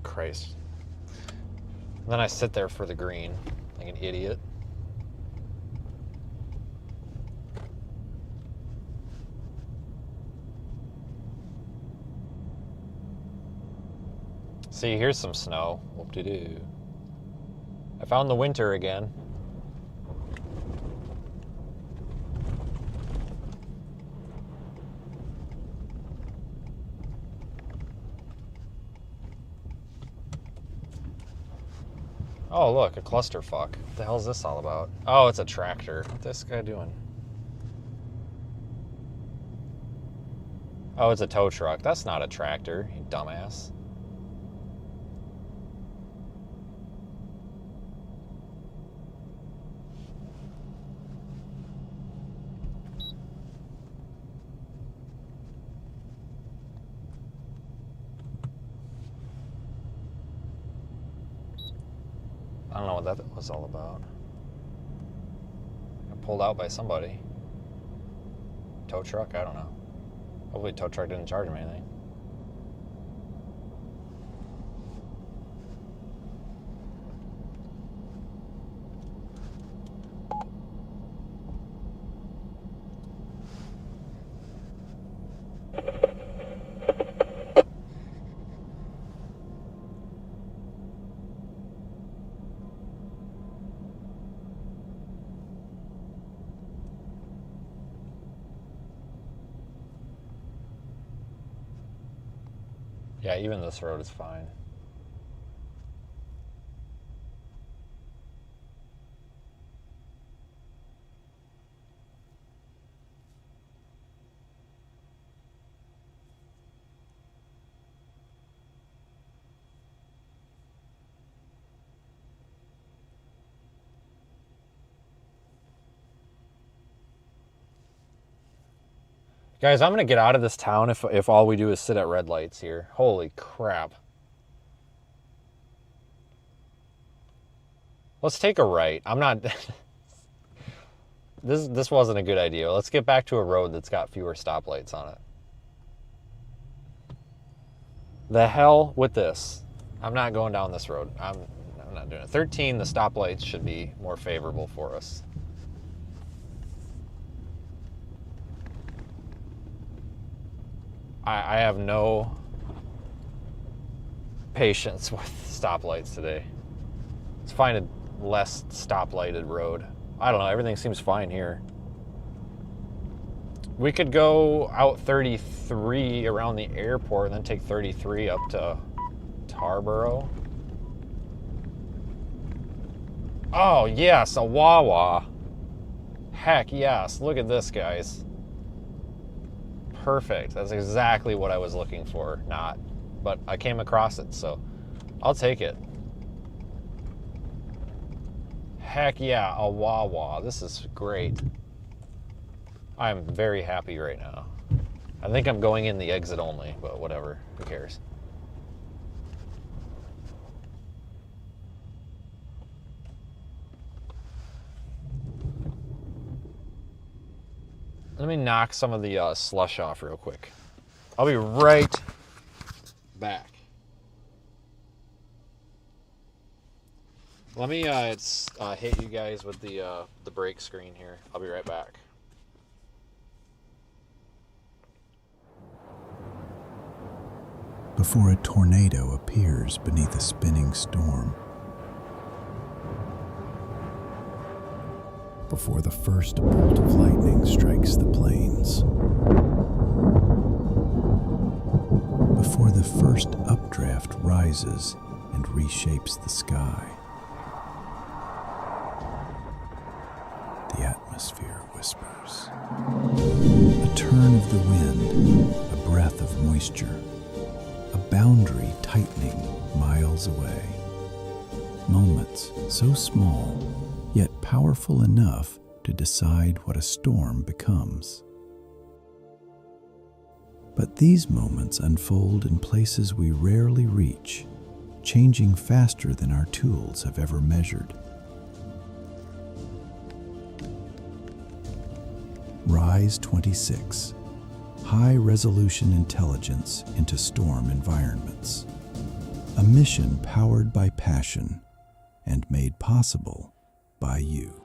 Christ. And then I sit there for the green like an idiot. See, here's some snow. Whoop-de-doo. I found the winter again. Oh, look, a clusterfuck. What the hell is this all about? Oh, it's a tractor. What's this guy doing? Oh, it's a tow truck. That's not a tractor, you dumbass. I don't know what that was all about. Got pulled out by somebody. Tow truck? I don't know. Hopefully tow truck didn't charge him anything. Yeah, even this road is fine. Guys, I'm going to get out of this town if all we do is sit at red lights here. Holy crap. Let's take a right. I'm not... This wasn't a good idea. Let's get back to a road that's got fewer stoplights on it. The hell with this. I'm not going down this road. I'm not doing it. 13, the stoplights should be more favorable for us. I have no patience with stoplights today. Let's find a less stoplighted road. I don't know, everything seems fine here. We could go out 33 around the airport and then take 33 up to Tarboro. Oh, yes, a Wawa. Heck yes, look at this, guys. Perfect. That's exactly what I was looking for. Not, but I came across it, so I'll take it. Heck yeah, a Wawa. This is great. I'm very happy right now. I think I'm going in the exit only, but whatever. Who cares? Let me knock some of the slush off real quick. I'll be right back. Let me hit you guys with the brake screen here. I'll be right back. Before a tornado appears beneath a spinning storm. Before the first bolt of lightning strikes the plains. Before the first updraft rises and reshapes the sky. The atmosphere whispers. A turn of the wind, a breath of moisture, a boundary tightening miles away. Moments so small, yet powerful enough to decide what a storm becomes. But these moments unfold in places we rarely reach, changing faster than our tools have ever measured. RISE 26, high-resolution intelligence into storm environments. A mission powered by passion and made possible by you.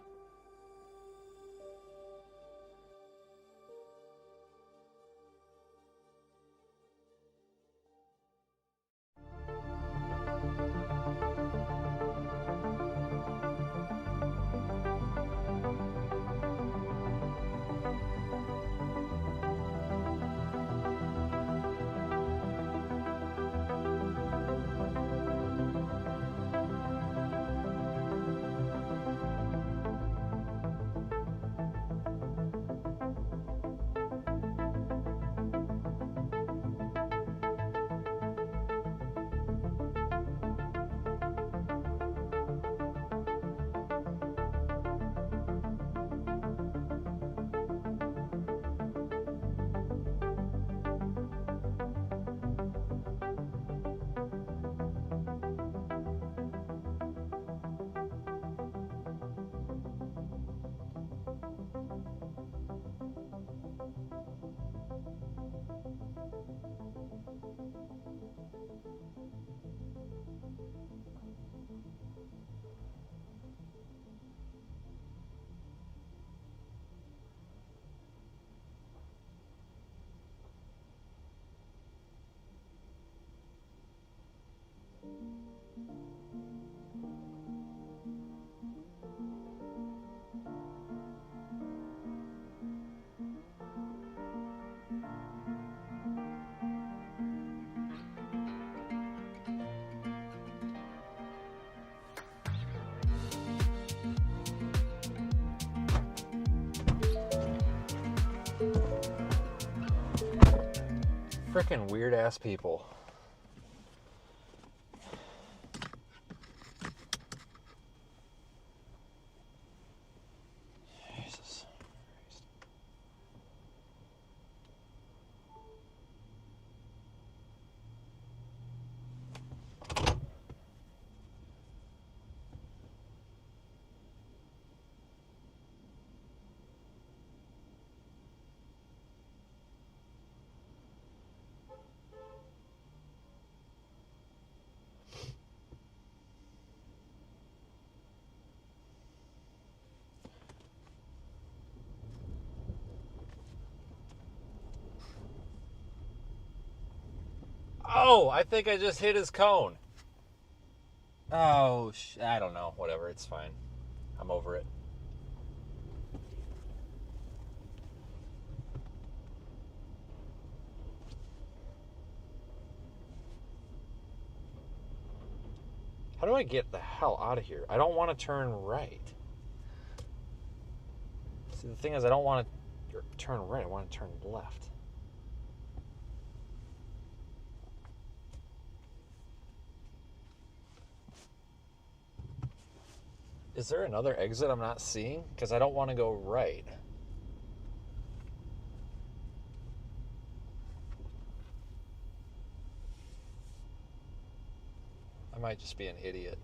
Frickin' weird ass people. Jesus. Oh, I think I just hit his cone. Oh, I don't know. Whatever, it's fine. I'm over it. How do I get the hell out of here? I don't want to turn right. See, the thing is, I don't want to turn right. I want to turn left. Is there another exit I'm not seeing? Because I don't want to go right. I might just be an idiot.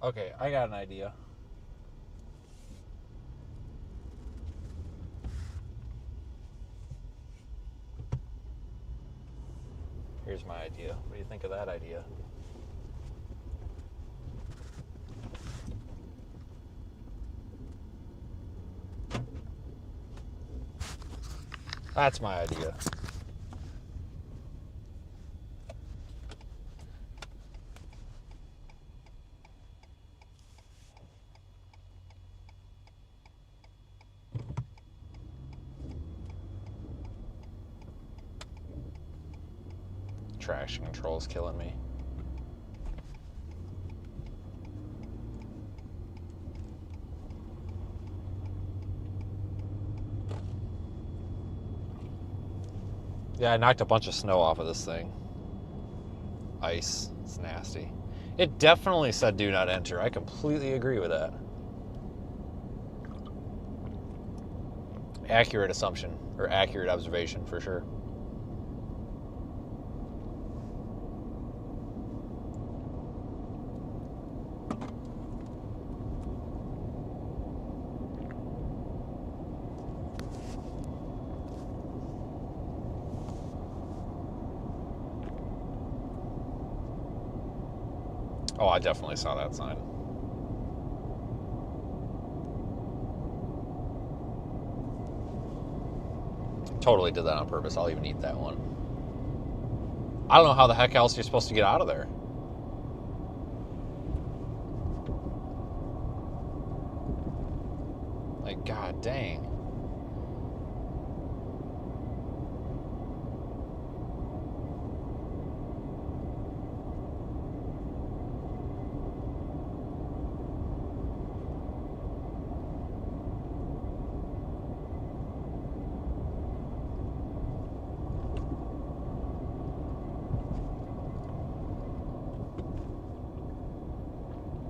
Okay, I got an idea. Here's my idea. What do you think of that idea? That's my idea. Traction control is killing me. Yeah, I knocked a bunch of snow off of this thing. Ice. It's nasty. It definitely said do not enter. I completely agree with that. Accurate assumption, or accurate observation, for sure. Oh, I definitely saw that sign. Totally did that on purpose. I'll even eat that one. I don't know how the heck else you're supposed to get out of there. Like, god dang.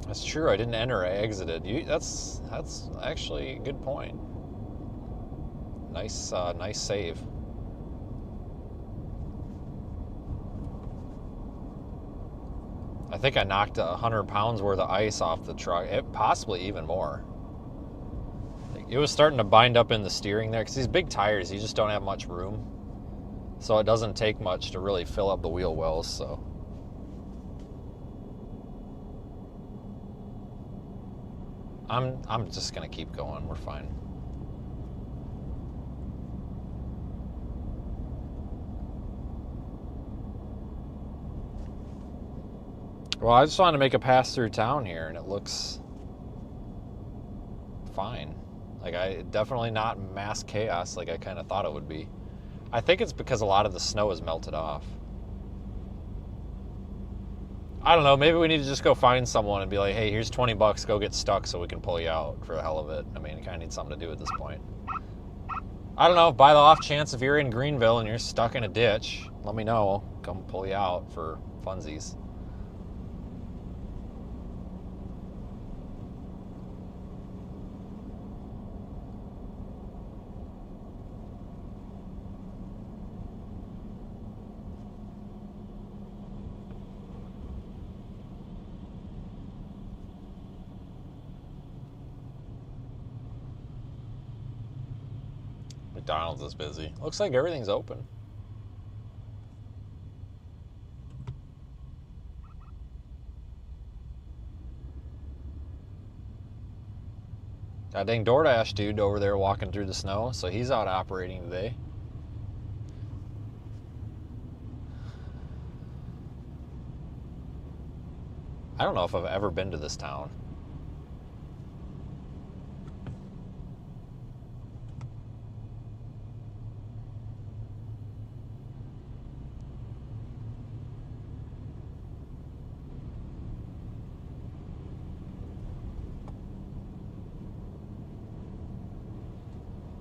That's true. I didn't enter. I exited. That's actually a good point. Nice, nice save. I think I knocked 100 pounds worth of ice off the truck. Possibly even more. It was starting to bind up in the steering there because these big tires, you just don't have much room. So it doesn't take much to really fill up the wheel wells. So. I'm just gonna keep going. We're fine. Well, I just wanted to make a pass through town here, and it looks fine. Like, definitely not mass chaos like I kind of thought it would be. I think it's because a lot of the snow has melted off. I don't know, maybe we need to just go find someone and be like, hey, here's 20 bucks, go get stuck so we can pull you out for the hell of it. I mean, you kind of need something to do at this point. I don't know, by the off chance, if you're in Greenville and you're stuck in a ditch, let me know. Come pull you out for funsies. McDonald's is busy. Looks like everything's open. That dang DoorDash dude over there walking through the snow, so he's out operating today. I don't know if I've ever been to this town.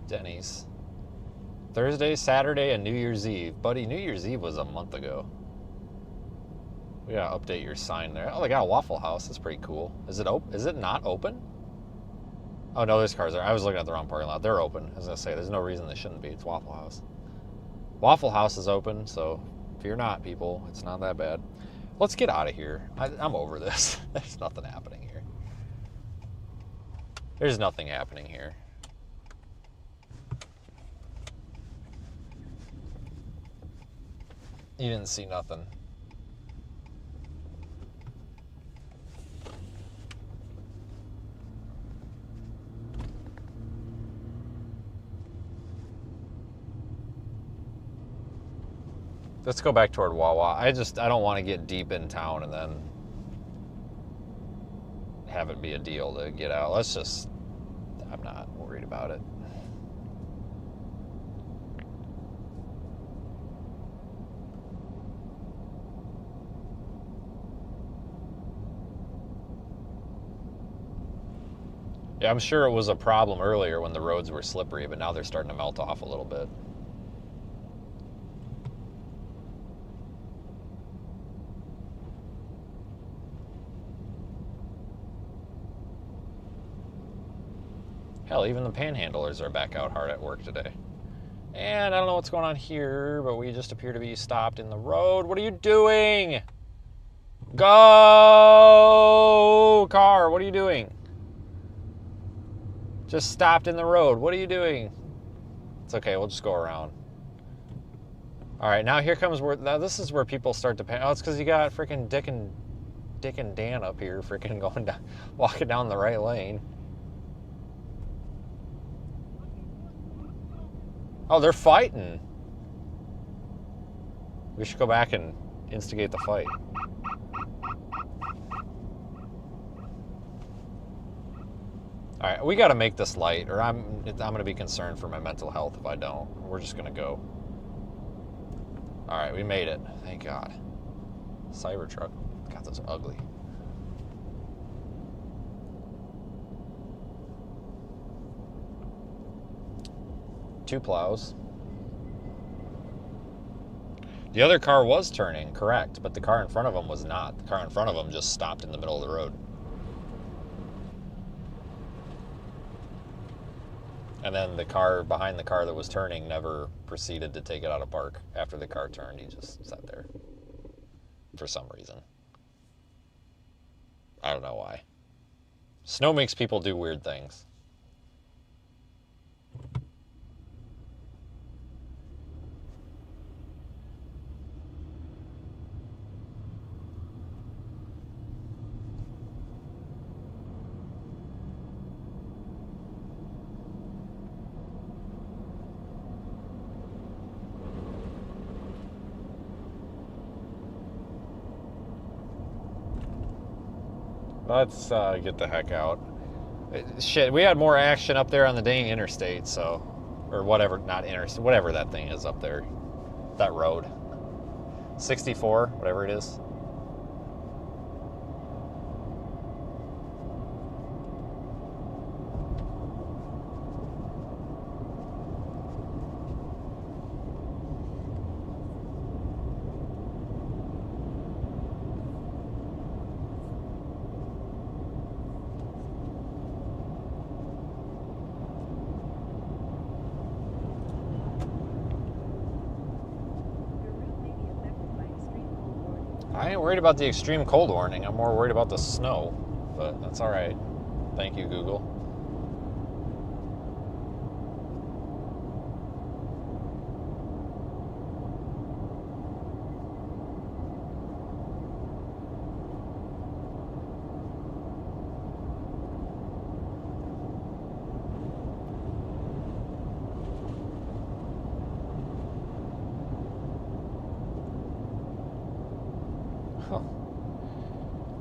Denny's. Thursday, Saturday, and New Year's Eve. Buddy, New Year's Eve was a month ago. We gotta update your sign there. Oh, they got a Waffle House. That's pretty cool. Is it open? Is it not open? Oh no, there's cars there. I was looking at the wrong parking lot. They're open. I was gonna say, there's no reason they shouldn't be. It's Waffle House. Waffle House is open, so fear not, people. It's not that bad. Let's get out of here. I'm over this. There's nothing happening here. There's nothing happening here. You didn't see nothing. Let's go back toward Wawa. I don't want to get deep in town and then have it be a deal to get out. I'm not worried about it. Yeah, I'm sure it was a problem earlier when the roads were slippery, but now they're starting to melt off a little bit. Hell, even the panhandlers are back out hard at work today. And I don't know what's going on here, but we just appear to be stopped in the road. What are you doing? Go! Car, what are you doing? Just stopped in the road. What are you doing? It's okay, we'll just go around. Alright, now here comes where... Now this is where people start to panic. Oh, it's because you got freaking Dick and Dan up here freaking going down, walking down the right lane. Oh, they're fighting. We should go back and instigate the fight. Alright, we gotta make this light, or I'm gonna be concerned for my mental health if I don't. We're just gonna go. Alright, we made it. Thank God. Cybertruck. God, those are ugly. Two plows. The other car was turning, correct, but the car in front of him was not. The car in front of him just stopped in the middle of the road. And then the car behind the car that was turning never proceeded to take it out of park. After the car turned, he just sat there. For some reason. I don't know why. Snow makes people do weird things. Let's get the heck out. Shit, we had more action up there on the dang interstate, so... Or whatever, not interstate, whatever that thing is up there. That road. 64, whatever it is. I ain't worried about the extreme cold warning. I'm more worried about the snow, but that's all right. Thank you, Google.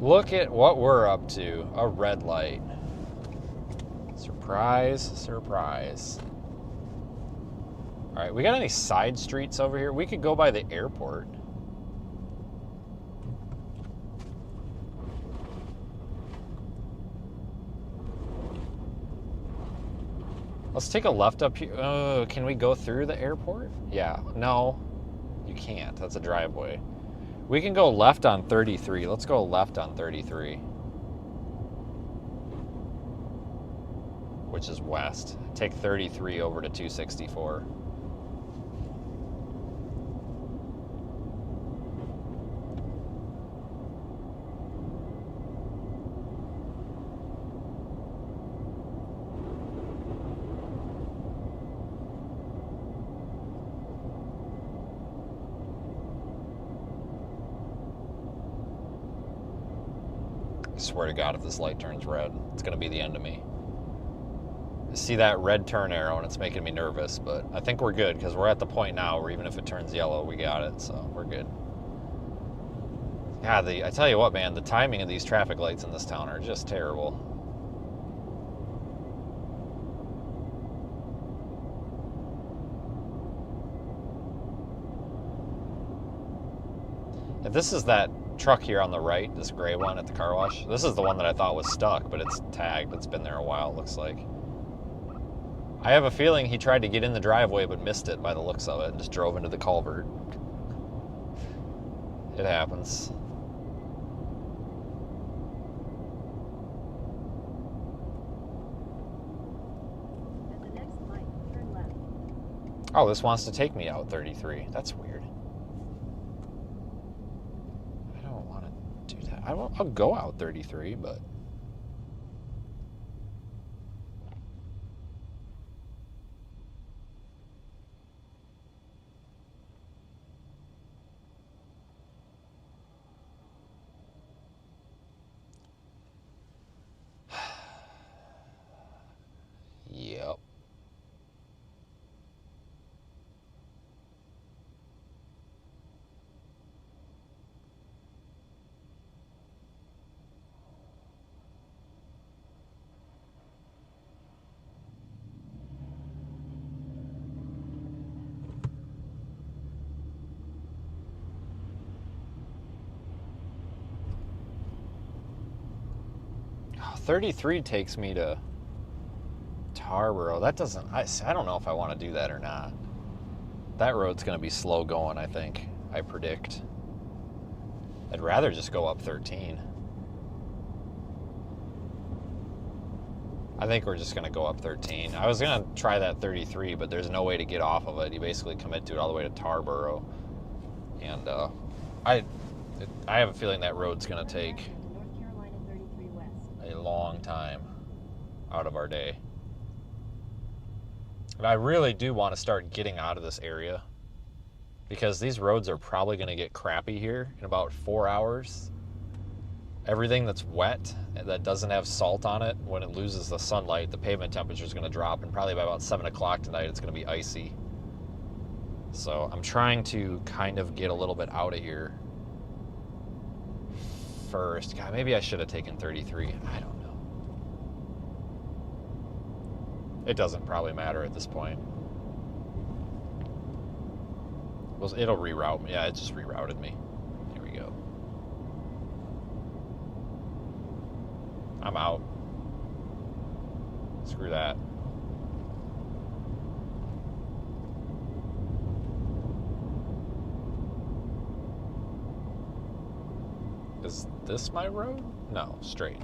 Look at what we're up to. A red light. Surprise, surprise. Alright, we got any side streets over here? We could go by the airport. Let's take a left up here. Can we go through the airport? Yeah. No, you can't. That's a driveway. We can go left on 33. Let's go left on 33. Which is west. Take 33 over to 264. I swear to God, if this light turns red, it's going to be the end of me. I see that red turn arrow and it's making me nervous, but I think we're good because we're at the point now where even if it turns yellow, we got it, so we're good. God, I tell you what, man, the timing of these traffic lights in this town are just terrible. If this is that truck here on the right, this gray one at the car wash, this is the one that I thought was stuck, but it's tagged. It's been there a while, it looks like. I have a feeling he tried to get in the driveway but missed it by the looks of it and just drove into the culvert. It happens. At the next light, turn left. Oh, this wants to take me out 33. That's weird. I don't want to do that. I'll go out 33, but... Yep. Oh, 33 takes me to Tarboro. That doesn't... I don't know if I want to do that or not. That road's going to be slow going, I think. I predict. I'd rather just go up 13. I think we're just going to go up 13. I was going to try that 33, but there's no way to get off of it. You basically commit to it all the way to Tarboro. And I have a feeling that road's going to take North Carolina 33 west. a long time out of our day. And I really do want to start getting out of this area because these roads are probably going to get crappy here in about 4 hours. Everything that's wet, that doesn't have salt on it, when it loses the sunlight, the pavement temperature is going to drop, and probably by about 7 o'clock tonight, it's going to be icy. So I'm trying to kind of get a little bit out of here first. God, maybe I should have taken 33. I don't know. It doesn't probably matter at this point. Well, it'll reroute me. Yeah, it just rerouted me. Here we go. I'm out. Screw that. Is this my road? No, straight.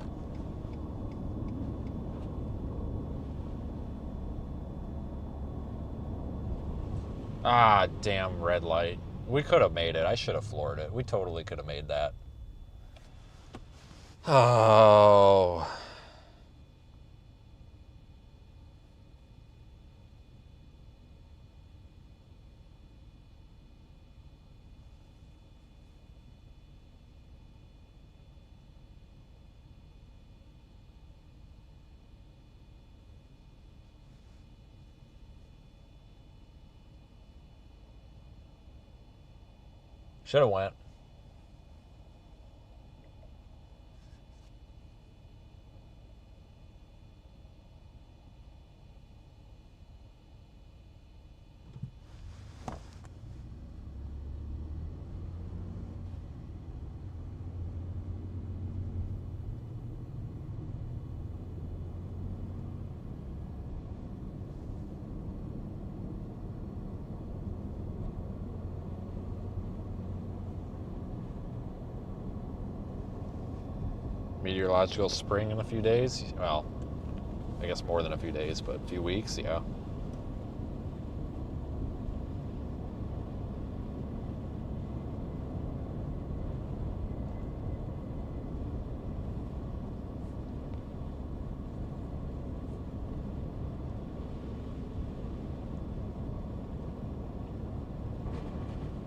Ah, damn red light. We could have made it. I should have floored it. We totally could have made that. Oh. Should have went. meteorological spring in a few days. Well, I guess more than a few days, but a few weeks, yeah.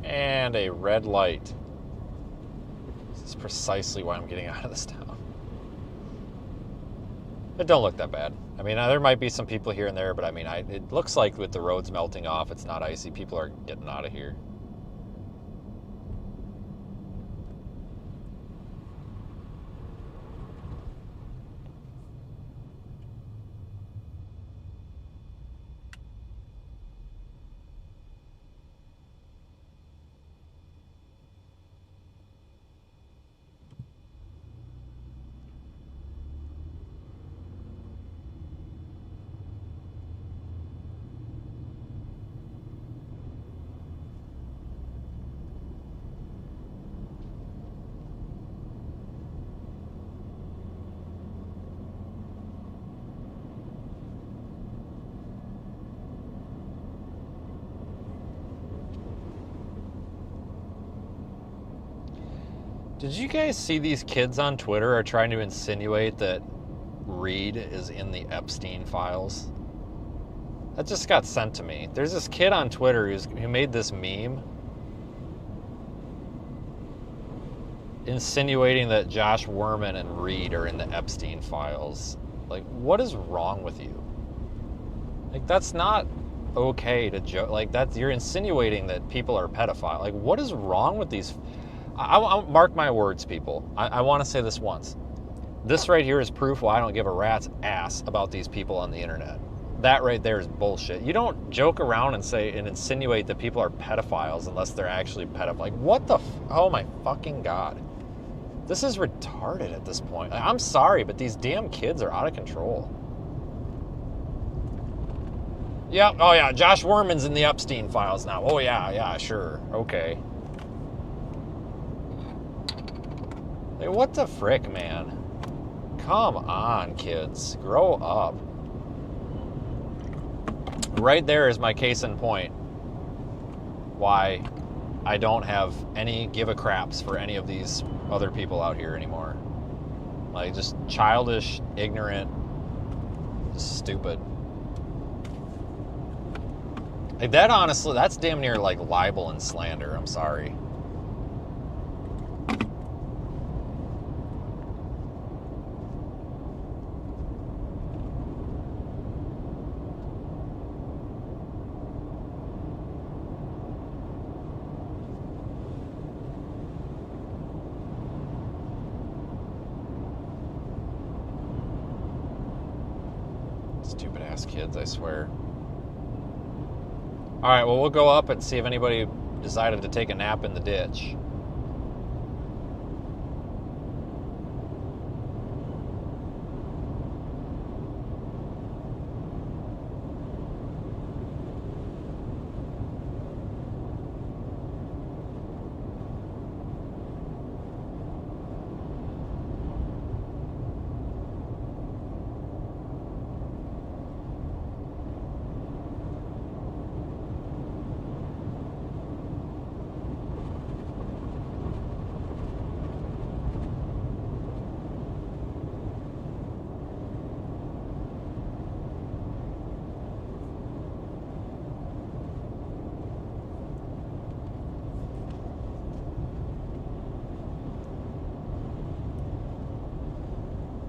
And a red light. This is precisely why I'm getting out of this town. It don't look that bad. I mean, there might be some people here and there, but I mean, it looks like with the roads melting off, it's not icy. People are getting out of here. Did you guys see these kids on Twitter are trying to insinuate that Reed is in the Epstein files? That just got sent to me. There's this kid on Twitter who made this meme insinuating that Josh Worman and Reed are in the Epstein files. Like, what is wrong with you? Like, that's not okay to joke. Like, you're insinuating that people are pedophile. Like, what is wrong with these? I mark my words, people. I want to say this once. This right here is proof why I don't give a rat's ass about these people on the internet. That right there is bullshit. You don't joke around and say and insinuate that people are pedophiles unless they're actually pedophiles. Like, what the oh my fucking God. This is retarded at this point. Like, I'm sorry, but these damn kids are out of control. Yeah, oh yeah, Josh Worman's in the Epstein files now. Oh yeah, sure, okay. Like, what the frick, man? Come on, kids. Grow up. Right there is my case in point why I don't have any give a craps for any of these other people out here anymore. Like, just childish, ignorant, just stupid. Like, that honestly, that's damn near like libel and slander. I'm sorry. Stupid ass kids, I swear. Alright, well, we'll go up and see if anybody decided to take a nap in the ditch.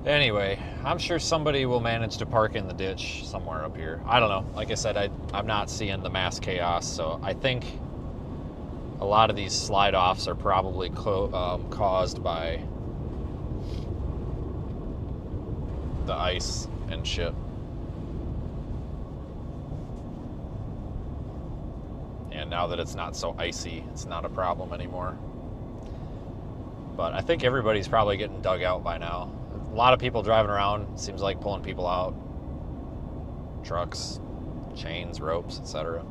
Anyway, I'm sure somebody will manage to park in the ditch somewhere up here. I don't know. Like I said, I'm not seeing the mass chaos, so I think a lot of these slide-offs are probably caused by the ice and shit. And now that it's not so icy, it's not a problem anymore. But I think everybody's probably getting dug out by now. A lot of people driving around, seems like pulling people out. Trucks, chains, ropes, etc.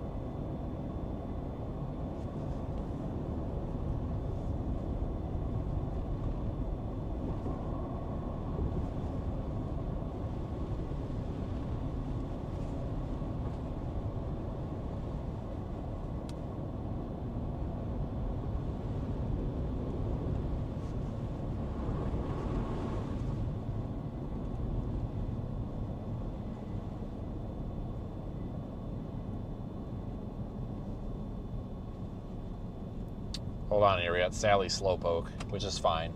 Hold on here. We got Sally Slowpoke, which is fine.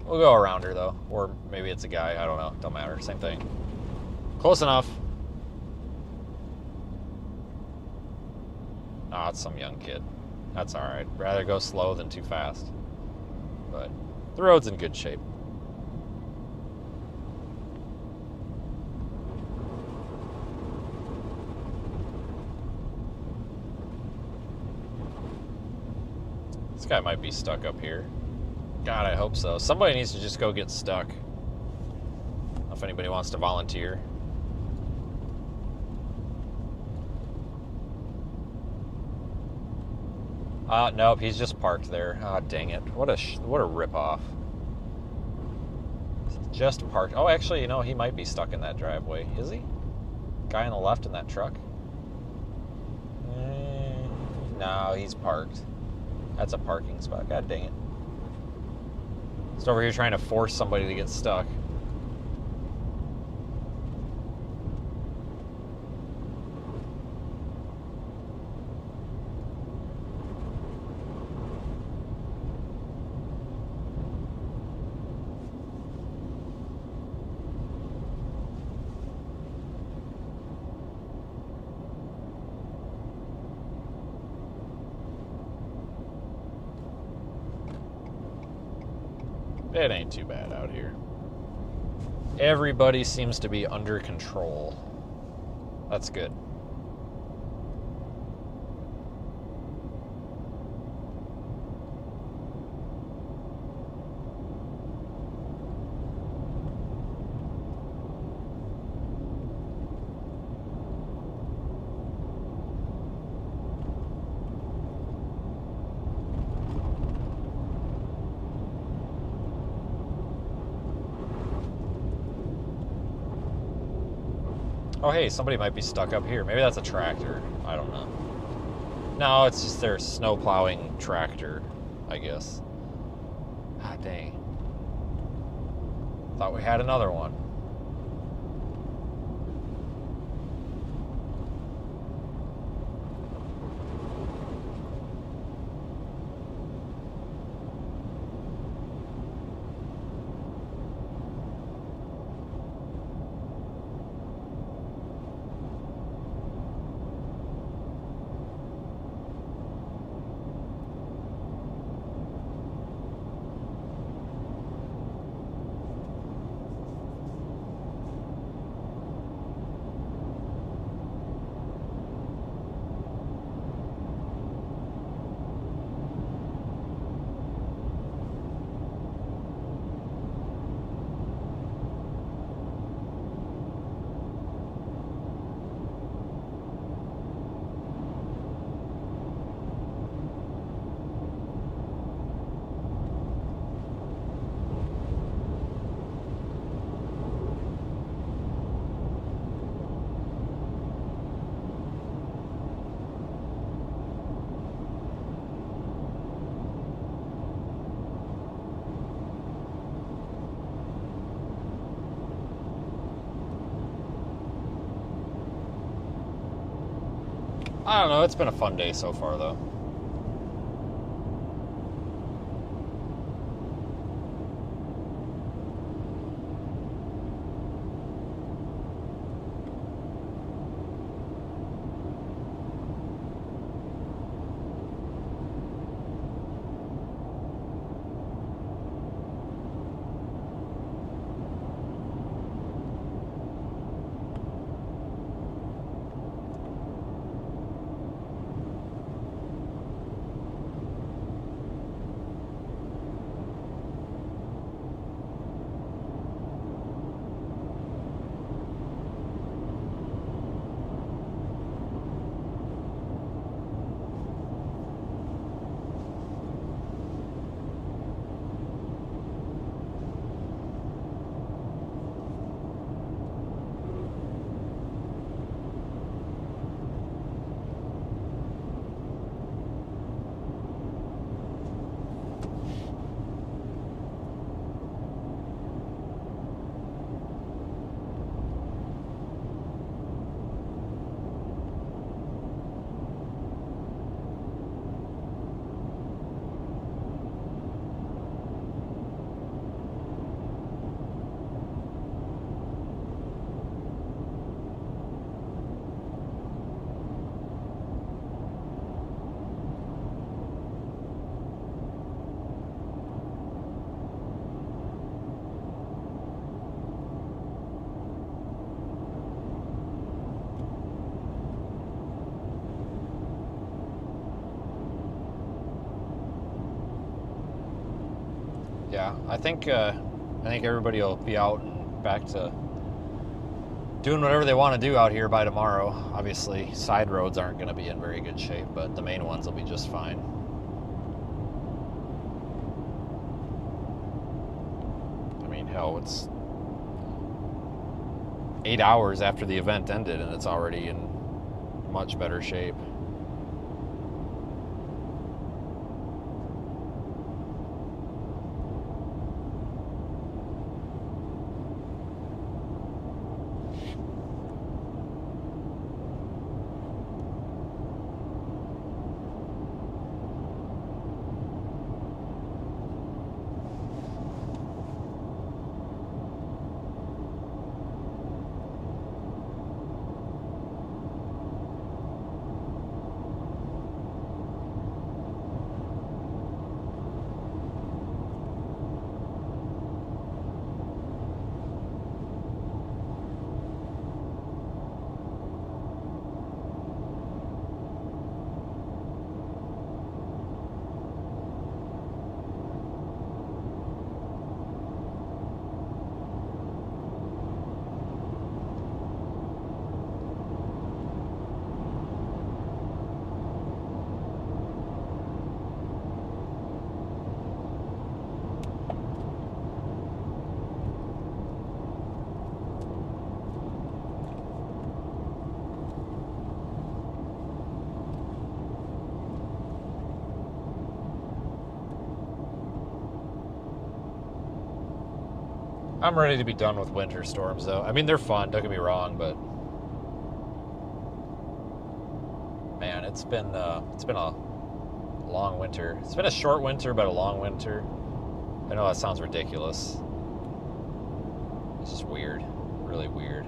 We'll go around her, though. Or maybe it's a guy. I don't know. Don't matter. Same thing. Close enough. Ah, it's some young kid. That's alright. Rather go slow than too fast. But the road's in good shape. This guy might be stuck up here. God, I hope so. Somebody needs to just go get stuck. I don't know if anybody wants to volunteer. Nope, he's just parked there. Ah, dang it. What a ripoff. Just parked. Oh, actually, you know, he might be stuck in that driveway. Is he? Guy on the left in that truck? No, he's parked. That's a parking spot. God dang it. Just over here trying to force somebody to get stuck. It ain't too bad out here. Everybody seems to be under control. That's good. Oh, hey, somebody might be stuck up here. Maybe that's a tractor. I don't know. No, it's just their snow plowing tractor, I guess. Ah, dang. Thought we had another one. I don't know, it's been a fun day so far, though. Yeah, I think everybody will be out and back to doing whatever they want to do out here by tomorrow. Obviously, side roads aren't going to be in very good shape, but the main ones will be just fine. I mean, hell, it's 8 hours after the event ended, and it's already in much better shape. I'm ready to be done with winter storms, though. I mean, they're fun, don't get me wrong, but man, it's been a long winter. It's been a short winter, but a long winter. I know that sounds ridiculous. It's just weird, really weird.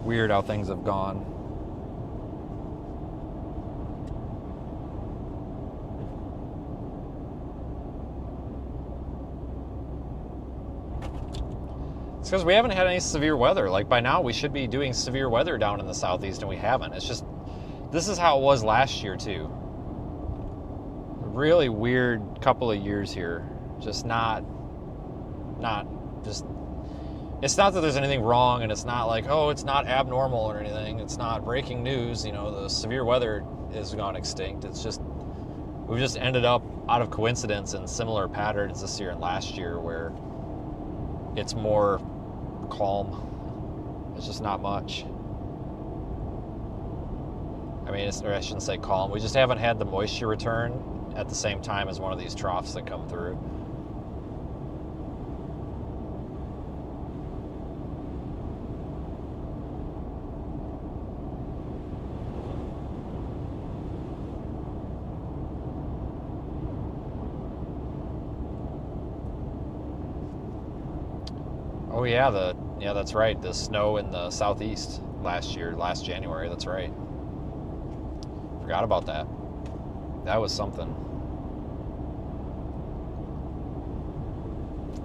Weird how things have gone. It's because we haven't had any severe weather. Like, by now we should be doing severe weather down in the southeast, and we haven't. It's just, this is how it was last year too. A really weird couple of years here. Just not just, it's not that there's anything wrong, and it's not like, oh, it's not abnormal or anything. It's not breaking news, you know, the severe weather has gone extinct. It's just, we've just ended up out of coincidence in similar patterns this year and last year where it's more calm. It's just not much. I mean, or I shouldn't say calm. We just haven't had the moisture return at the same time as one of these troughs that come through. Oh yeah, that's right. The snow in the southeast last January. That's right. Forgot about that. That was something.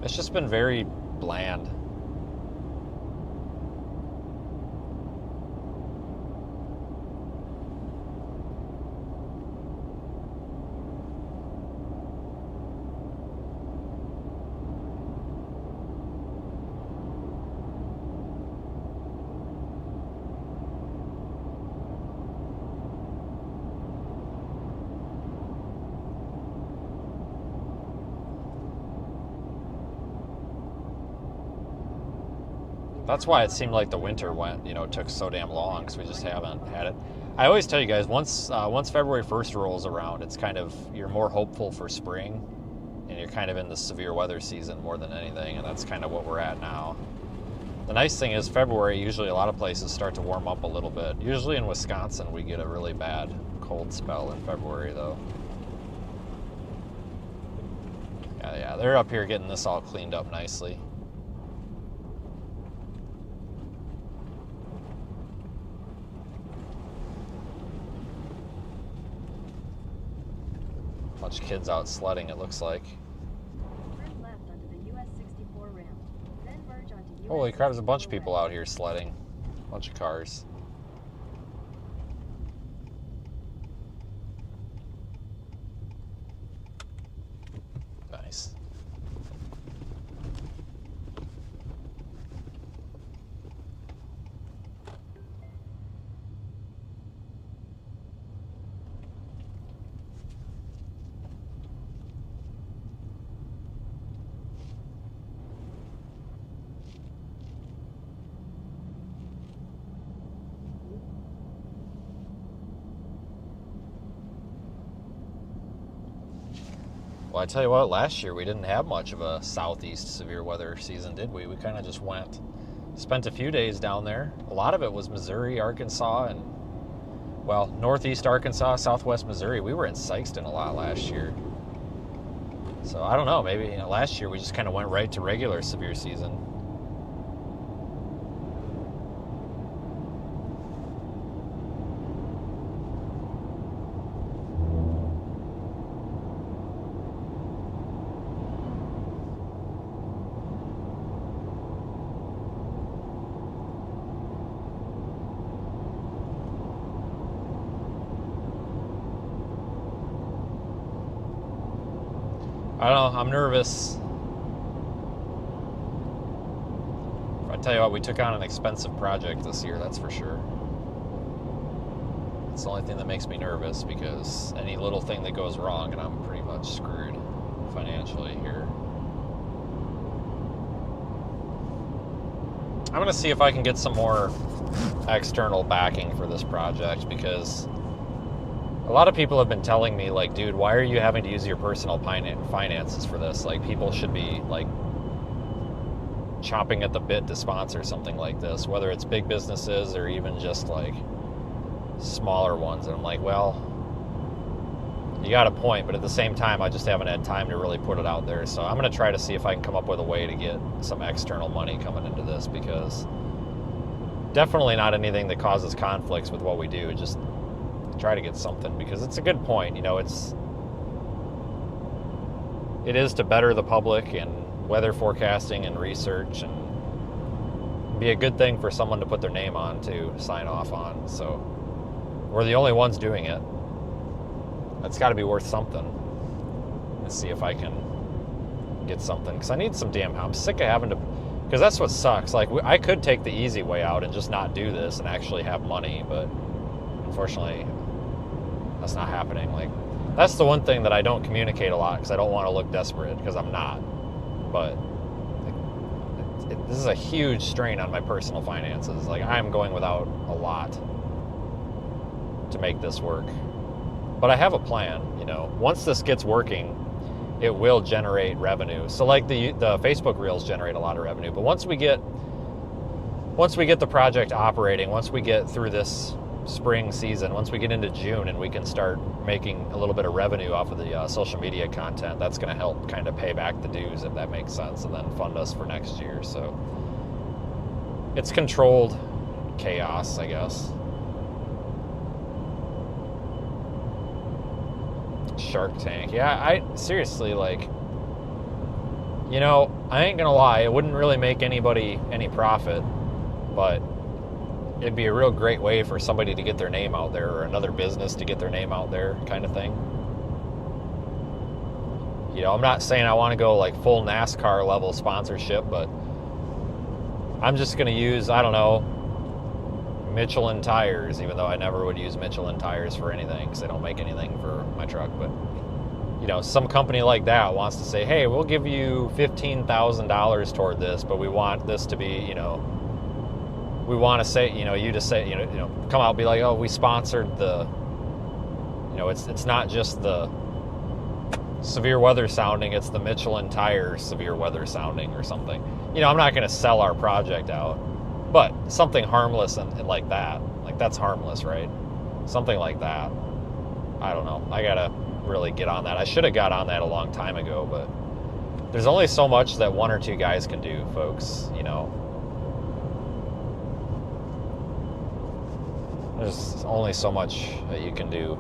It's just been very bland. That's why it seemed like the winter took so damn long, because we just haven't had it. I always tell you guys, once February 1st rolls around, it's kind of, you're more hopeful for spring, and you're kind of in the severe weather season more than anything, and that's kind of what we're at now. The nice thing is February, usually a lot of places start to warm up a little bit. Usually in Wisconsin, we get a really bad cold spell in February, though. Yeah, they're up here getting this all cleaned up nicely. Bunch of kids out sledding, it looks like. Turn left onto the US 64 ramp, then merge onto US Holy crap, there's a bunch of 64 people out here sledding. Bunch of cars. Well, I tell you what, last year we didn't have much of a southeast severe weather season, did we? We kind of just spent a few days down there. A lot of it was Missouri, Arkansas, and, well, northeast Arkansas, southwest Missouri. We were in Sikeston a lot last year. So I don't know, maybe last year we just kind of went right to regular severe season. I don't know, I'm nervous. I tell you what, we took on an expensive project this year, that's for sure. It's the only thing that makes me nervous, because any little thing that goes wrong and I'm pretty much screwed financially here. I'm gonna see if I can get some more external backing for this project, because a lot of people have been telling me, like, dude, why are you having to use your personal finances for this? Like, people should be, like, chomping at the bit to sponsor something like this, whether it's big businesses or even just, like, smaller ones. And I'm like, well, you got a point, but at the same time, I just haven't had time to really put it out there. So I'm going to try to see if I can come up with a way to get some external money coming into this, because definitely not anything that causes conflicts with what we do. Just try to get something, because it's a good point. You know, it is to better the public and weather forecasting and research, and be a good thing for someone to put their name on to sign off on. So we're the only ones doing it. That's got to be worth something. Let's see if I can get something, because I need some damn help. I'm sick of having to, because that's what sucks. Like, I could take the easy way out and just not do this and actually have money, but unfortunately that's not happening. Like, that's the one thing that I don't communicate a lot, because I don't want to look desperate, because I'm not. But this is a huge strain on my personal finances. Like, I'm going without a lot to make this work. But I have a plan, you know. Once this gets working, it will generate revenue. So like the Facebook Reels generate a lot of revenue. But once we get the project operating, once we get through this spring season, once we get into June and we can start making a little bit of revenue off of the social media content, that's going to help kind of pay back the dues, if that makes sense, and then fund us for next year. So it's controlled chaos, I guess. Shark Tank. Yeah, I seriously, like, you know, I ain't gonna lie, it wouldn't really make anybody any profit, but it'd be a real great way for somebody to get their name out there, or another business to get their name out there, kind of thing. You know, I'm not saying I want to go like full NASCAR level sponsorship, but I'm just gonna use, I don't know, Michelin tires, even though I never would use Michelin tires for anything, because they don't make anything for my truck. But, you know, some company like that wants to say, hey, we'll give you $15,000 toward this, but we want this to be, you know, we want to say, you know, you to say, you know, come out and be like, oh, we sponsored the, you know, it's not just the severe weather sounding, it's the Michelin tire severe weather sounding or something. You know, I'm not going to sell our project out. But something harmless and like that, like that's harmless, right? Something like that. I don't know. I gotta really get on that. I should have got on that a long time ago, but there's only so much that one or two guys can do, folks, you know. There's only so much that you can do.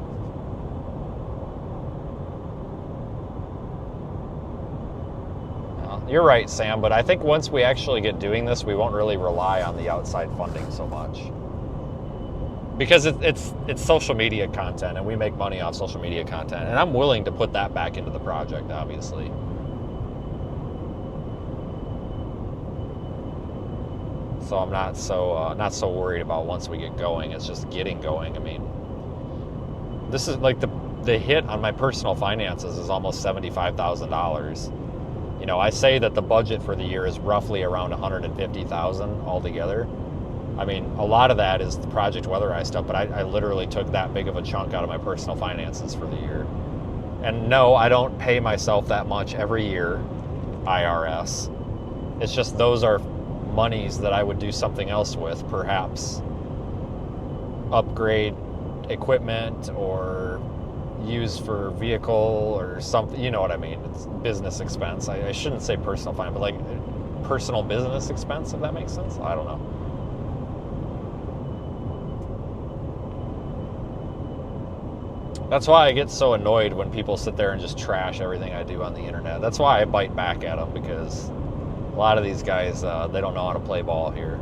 You're right, Sam, but I think once we actually get doing this, we won't really rely on the outside funding so much. Because it's social media content, and we make money off social media content, and I'm willing to put that back into the project, obviously. So I'm not so worried about once we get going. It's just getting going. I mean, this is like the hit on my personal finances is almost $75,000. You know, I say that the budget for the year is roughly around $150,000 altogether. I mean, a lot of that is the Project Weatherize stuff, but I literally took that big of a chunk out of my personal finances for the year. And no, I don't pay myself that much every year, IRS. It's just those are monies that I would do something else with, perhaps upgrade equipment or use for vehicle or something, you know what I mean? It's business expense. I shouldn't say personal finance, but like personal business expense, if that makes sense. I don't know. That's why I get so annoyed when people sit there and just trash everything I do on the internet. That's why I bite back at them, because a lot of these guys, they don't know how to play ball here.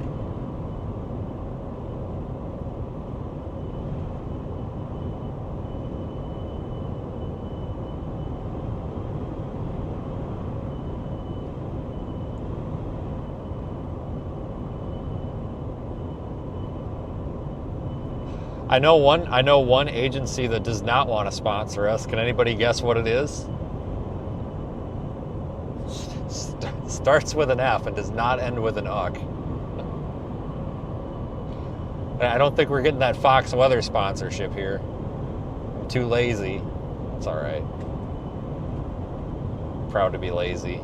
I know one agency that does not want to sponsor us. Can anybody guess what it is? Starts with an F and does not end with an UCK. I don't think we're getting that Fox Weather sponsorship here. I'm too lazy. It's all right. Proud to be lazy.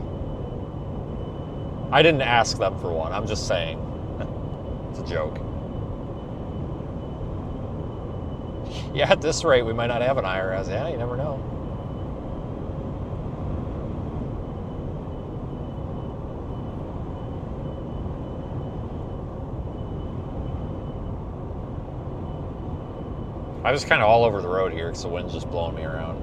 I didn't ask them for one. I'm just saying. It's a joke. Yeah, at this rate, we might not have an IRS. Yeah, you never know. I was kind of all over the road here because the wind's just blowing me around.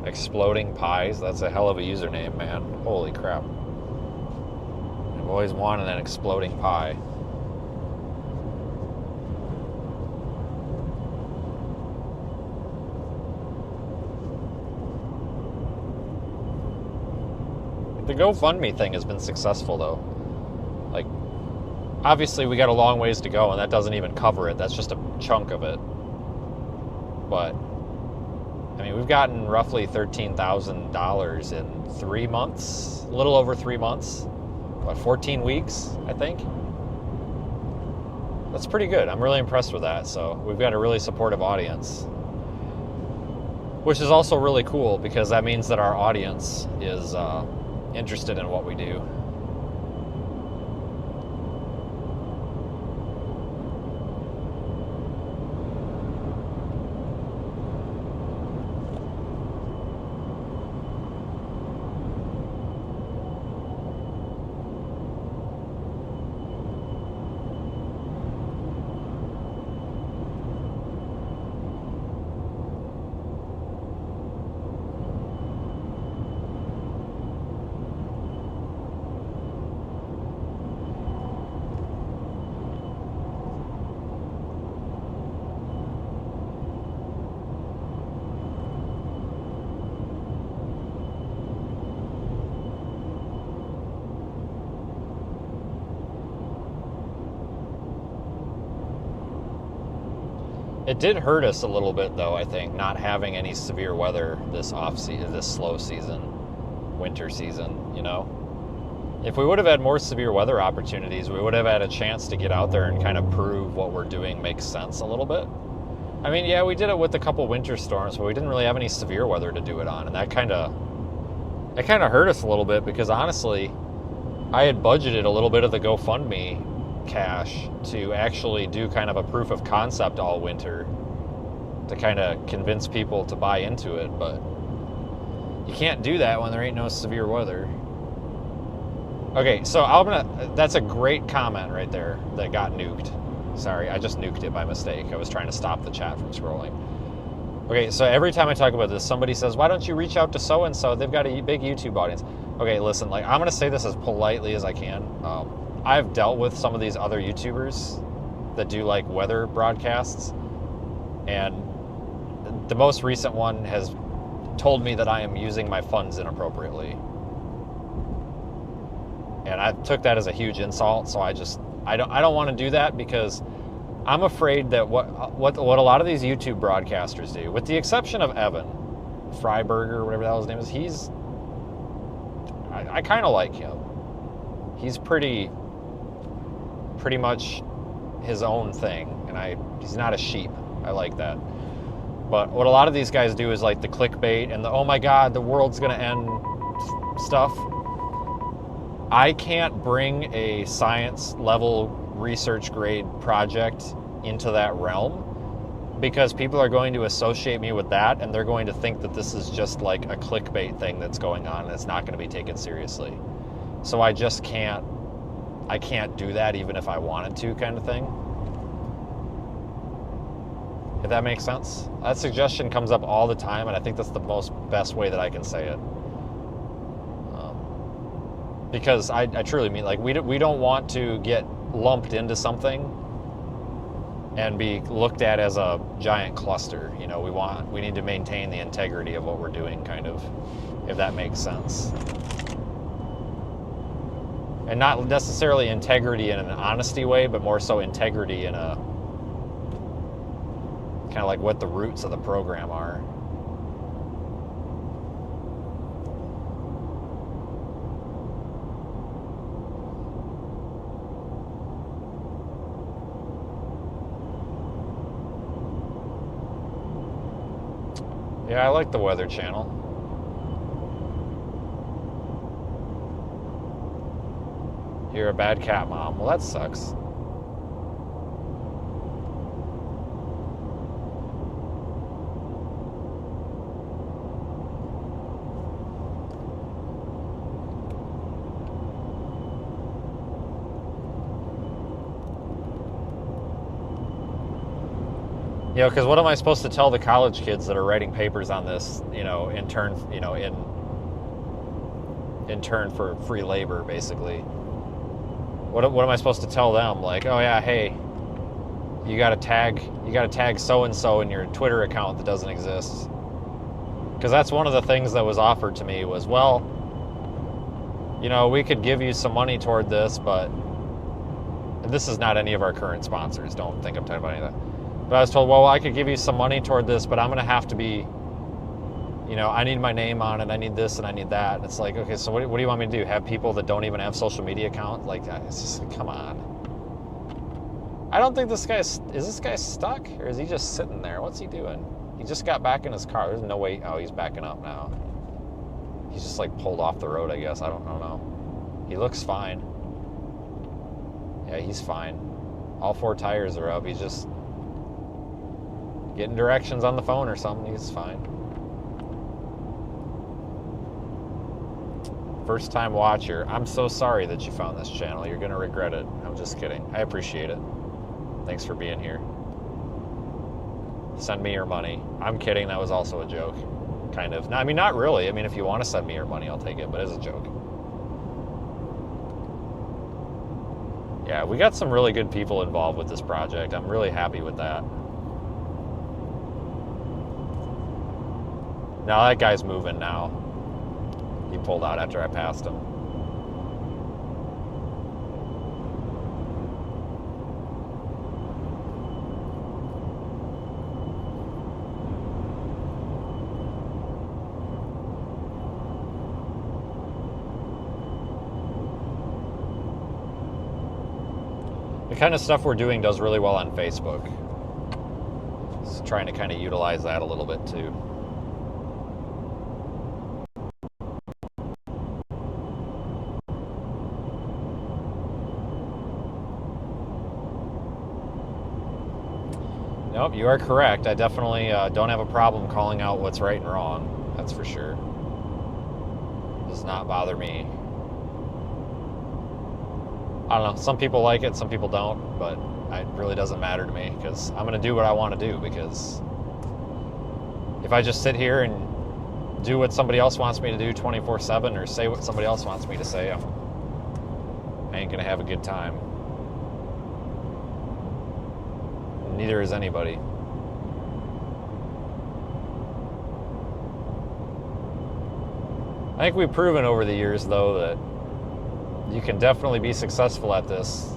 Exploding Pies? That's a hell of a username, man. Holy crap. I've always wanted an exploding pie. The GoFundMe thing has been successful, though. Like, obviously we got a long ways to go, and that doesn't even cover it. That's just a chunk of it. But, I mean, we've gotten roughly $13,000 in 3 months, a little over 3 months. What, 14 weeks, I think? That's pretty good. I'm really impressed with that. So we've got a really supportive audience, which is also really cool because that means that our audience is interested in what we do. It did hurt us a little bit, though, I think, not having any severe weather this this slow season, winter season, you know? If we would have had more severe weather opportunities, we would have had a chance to get out there and kind of prove what we're doing makes sense a little bit. I mean, yeah, we did it with a couple winter storms, but we didn't really have any severe weather to do it on, and that kind of hurt us a little bit because, honestly, I had budgeted a little bit of the GoFundMe cash to actually do kind of a proof of concept all winter to kind of convince people to buy into it, but you can't do that when there ain't no severe weather. Okay, so that's a great comment right there that got nuked. Sorry, I just nuked it by mistake. I was trying to stop the chat from scrolling. Okay, so every time I talk about this, somebody says, why don't you reach out to so-and-so? They've got a big YouTube audience. Okay, listen, like, I'm going to say this as politely as I can. I've dealt with some of these other YouTubers that do like weather broadcasts, and the most recent one has told me that I am using my funds inappropriately. And I took that as a huge insult, so I don't want to do that because I'm afraid that what a lot of these YouTube broadcasters do, with the exception of Evan Freiberger, whatever the hell his name is, I kind of like him. He's pretty much his own thing, and he's not a sheep. I like that. But what a lot of these guys do is like the clickbait and the, oh my God, the world's gonna end stuff. I can't bring a science level research grade project into that realm because people are going to associate me with that and they're going to think that this is just like a clickbait thing that's going on and it's not going to be taken seriously. So I just can't, I can't do that even if I wanted to, kind of thing. If that makes sense. That suggestion comes up all the time, and I think that's the best way that I can say it. Because I truly mean, like, we don't want to get lumped into something and be looked at as a giant cluster. You know, we need to maintain the integrity of what we're doing, kind of, if that makes sense. And not necessarily integrity in an honesty way, but more so integrity in a kind of like what the roots of the program are. Yeah, I like the Weather Channel. You're a bad cat mom. Well, that sucks. You know, because what am I supposed to tell the college kids that are writing papers on this, you know, in turn for free labor, basically? What am I supposed to tell them? Like, oh yeah, hey, you gotta tag so-and-so in your Twitter account that doesn't exist. Because that's one of the things that was offered to me was, well, you know, we could give you some money toward this, but and this is not any of our current sponsors. Don't think I'm talking about any of that. But I was told, well, I could give you some money toward this, but I'm going to have to be, you know, I need my name on it, I need this, and I need that. And it's like, okay, so what do you want me to do? Have people that don't even have social media accounts? Like, it's just, come on. I don't think is this guy stuck? Or is he just sitting there? What's he doing? He just got back in his car. There's no way, oh, he's backing up now. He's just like pulled off the road, I guess. I don't know. He looks fine. Yeah, he's fine. All 4 tires are up. He's just getting directions on the phone or something. He's fine. First time watcher. I'm so sorry that you found this channel. You're gonna regret it. I'm just kidding. I appreciate it. Thanks for being here. Send me your money. I'm kidding. That was also a joke. Kind of. No, I mean, not really. I mean, if you want to send me your money, I'll take it, but it's a joke. Yeah, we got some really good people involved with this project. I'm really happy with that. Now that guy's moving now. He pulled out after I passed him. The kind of stuff we're doing does really well on Facebook. Just trying to kind of utilize that a little bit too. Nope, you are correct. I definitely don't have a problem calling out what's right and wrong. That's for sure. It does not bother me. I don't know. Some people like it, some people don't, but it really doesn't matter to me because I'm going to do what I want to do, because if I just sit here and do what somebody else wants me to do 24/7 or say what somebody else wants me to say, I ain't going to have a good time. Neither is anybody. I think we've proven over the years, though, that you can definitely be successful at this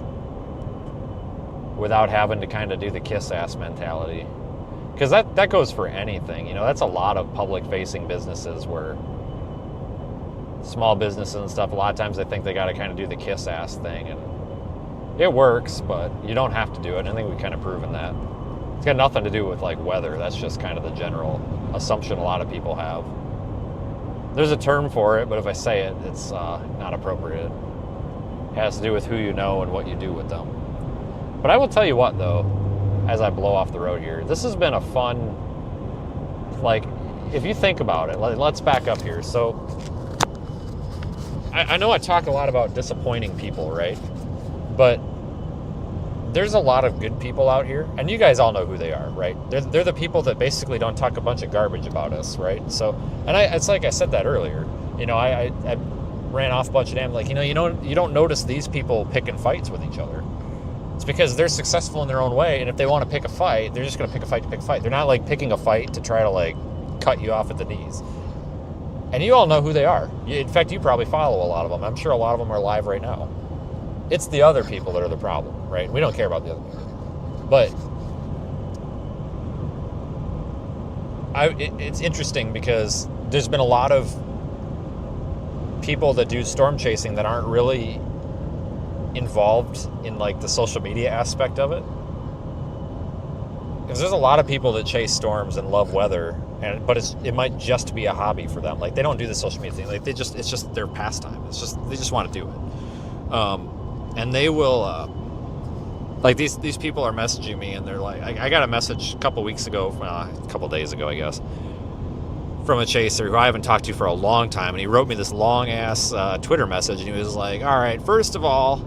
without having to kind of do the kiss-ass mentality. Because that goes for anything. You know, that's a lot of public-facing businesses where small businesses and stuff, a lot of times they think they got to kind of do the kiss-ass thing. And it works, but you don't have to do it. I think we've kind of proven that. It's got nothing to do with like weather. That's just kind of the general assumption a lot of people have. There's a term for it, but if I say it, it's not appropriate. It has to do with who you know and what you do with them. But I will tell you what, though, as I blow off the road here, this has been a fun, like, if you think about it, let's back up here. So I know I talk a lot about disappointing people, right? But there's a lot of good people out here, and you guys all know who they are, right? They're the people that basically don't talk a bunch of garbage about us, right? So, and it's like I said that earlier. You know, I ran off a bunch of them, like, you don't notice these people picking fights with each other. It's because they're successful in their own way, and if they want to pick a fight, they're just going to pick a fight to pick a fight. They're not like picking a fight to try to like cut you off at the knees. And you all know who they are. In fact, you probably follow a lot of them. I'm sure a lot of them are live right now. It's the other people that are the problem, right? We don't care about the other people. But it's interesting because there's been a lot of people that do storm chasing that aren't really involved in like the social media aspect of it. Because there's a lot of people that chase storms and love weather, but it might just be a hobby for them. Like they don't do the social media thing. Like it's just their pastime. They just want to do it. And they will, like these people are messaging me, and they're like, I got a message a couple days ago, I guess, from a chaser who I haven't talked to for a long time, and he wrote me this long ass Twitter message, and he was like, all right, first of all,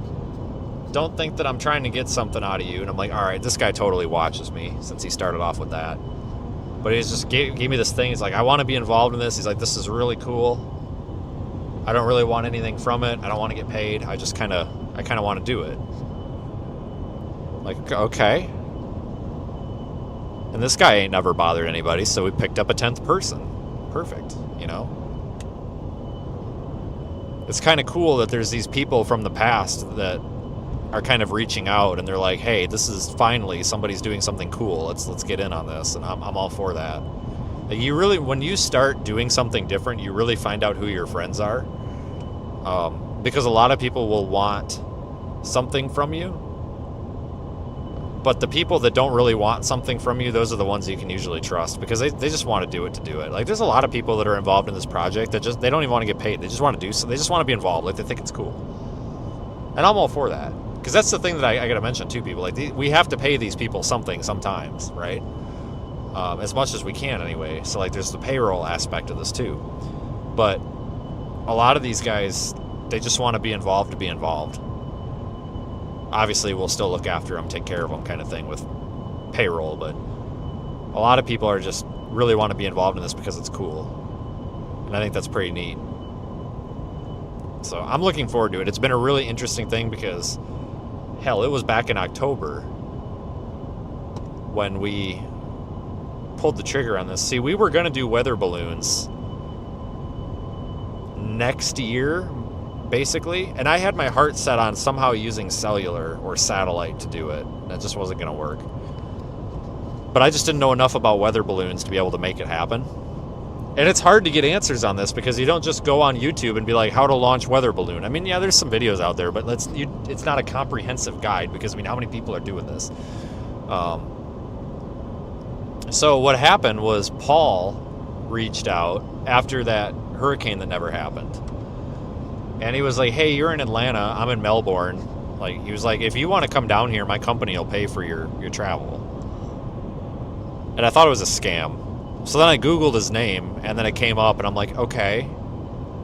don't think that I'm trying to get something out of you. And I'm like, all right, this guy totally watches me since he started off with that. But he just gave me this thing. He's like, I want to be involved in this. He's like, this is really cool. I don't really want anything from it. I don't want to get paid. I kind of want to do it. Like, okay. And this guy ain't never bothered anybody, so we picked up a 10th person. Perfect, you know? It's kind of cool that there's these people from the past that are kind of reaching out, and they're like, hey, this is finally somebody's doing something cool. Let's get in on this, and I'm all for that. Like you really, when you start doing something different, you really find out who your friends are. Because a lot of people will want something from you, but the people that don't really want something from you, those are the ones you can usually trust, because they just want to do it. Like there's a lot of people that are involved in this project that they don't even want to get paid. They just want to do so. They just want to be involved. Like they think it's cool, and I'm all for that, because that's the thing that I got to mention to people. Like we have to pay these people something sometimes, right? As much as we can anyway. So like there's the payroll aspect of this too, but a lot of these guys, they just want to be involved to be involved. Obviously, we'll still look after them, take care of them kind of thing with payroll, but a lot of people are just really want to be involved in this because it's cool. And I think that's pretty neat. So I'm looking forward to it. It's been a really interesting thing because, hell, it was back in October when we pulled the trigger on this. See, we were going to do weather balloons next year, basically, and I had my heart set on somehow using cellular or satellite to do it. That just wasn't going to work. But I just didn't know enough about weather balloons to be able to make it happen. And it's hard to get answers on this because you don't just go on YouTube and be like, how to launch weather balloon. I mean, yeah, there's some videos out there, but it's not a comprehensive guide because, I mean, how many people are doing this? So what happened was Paul reached out after that hurricane that never happened. And he was like, hey, you're in Atlanta, I'm in Melbourne. Like, he was like, if you want to come down here, my company will pay for your travel. And I thought it was a scam. So then I Googled his name, and then it came up, and I'm like, okay,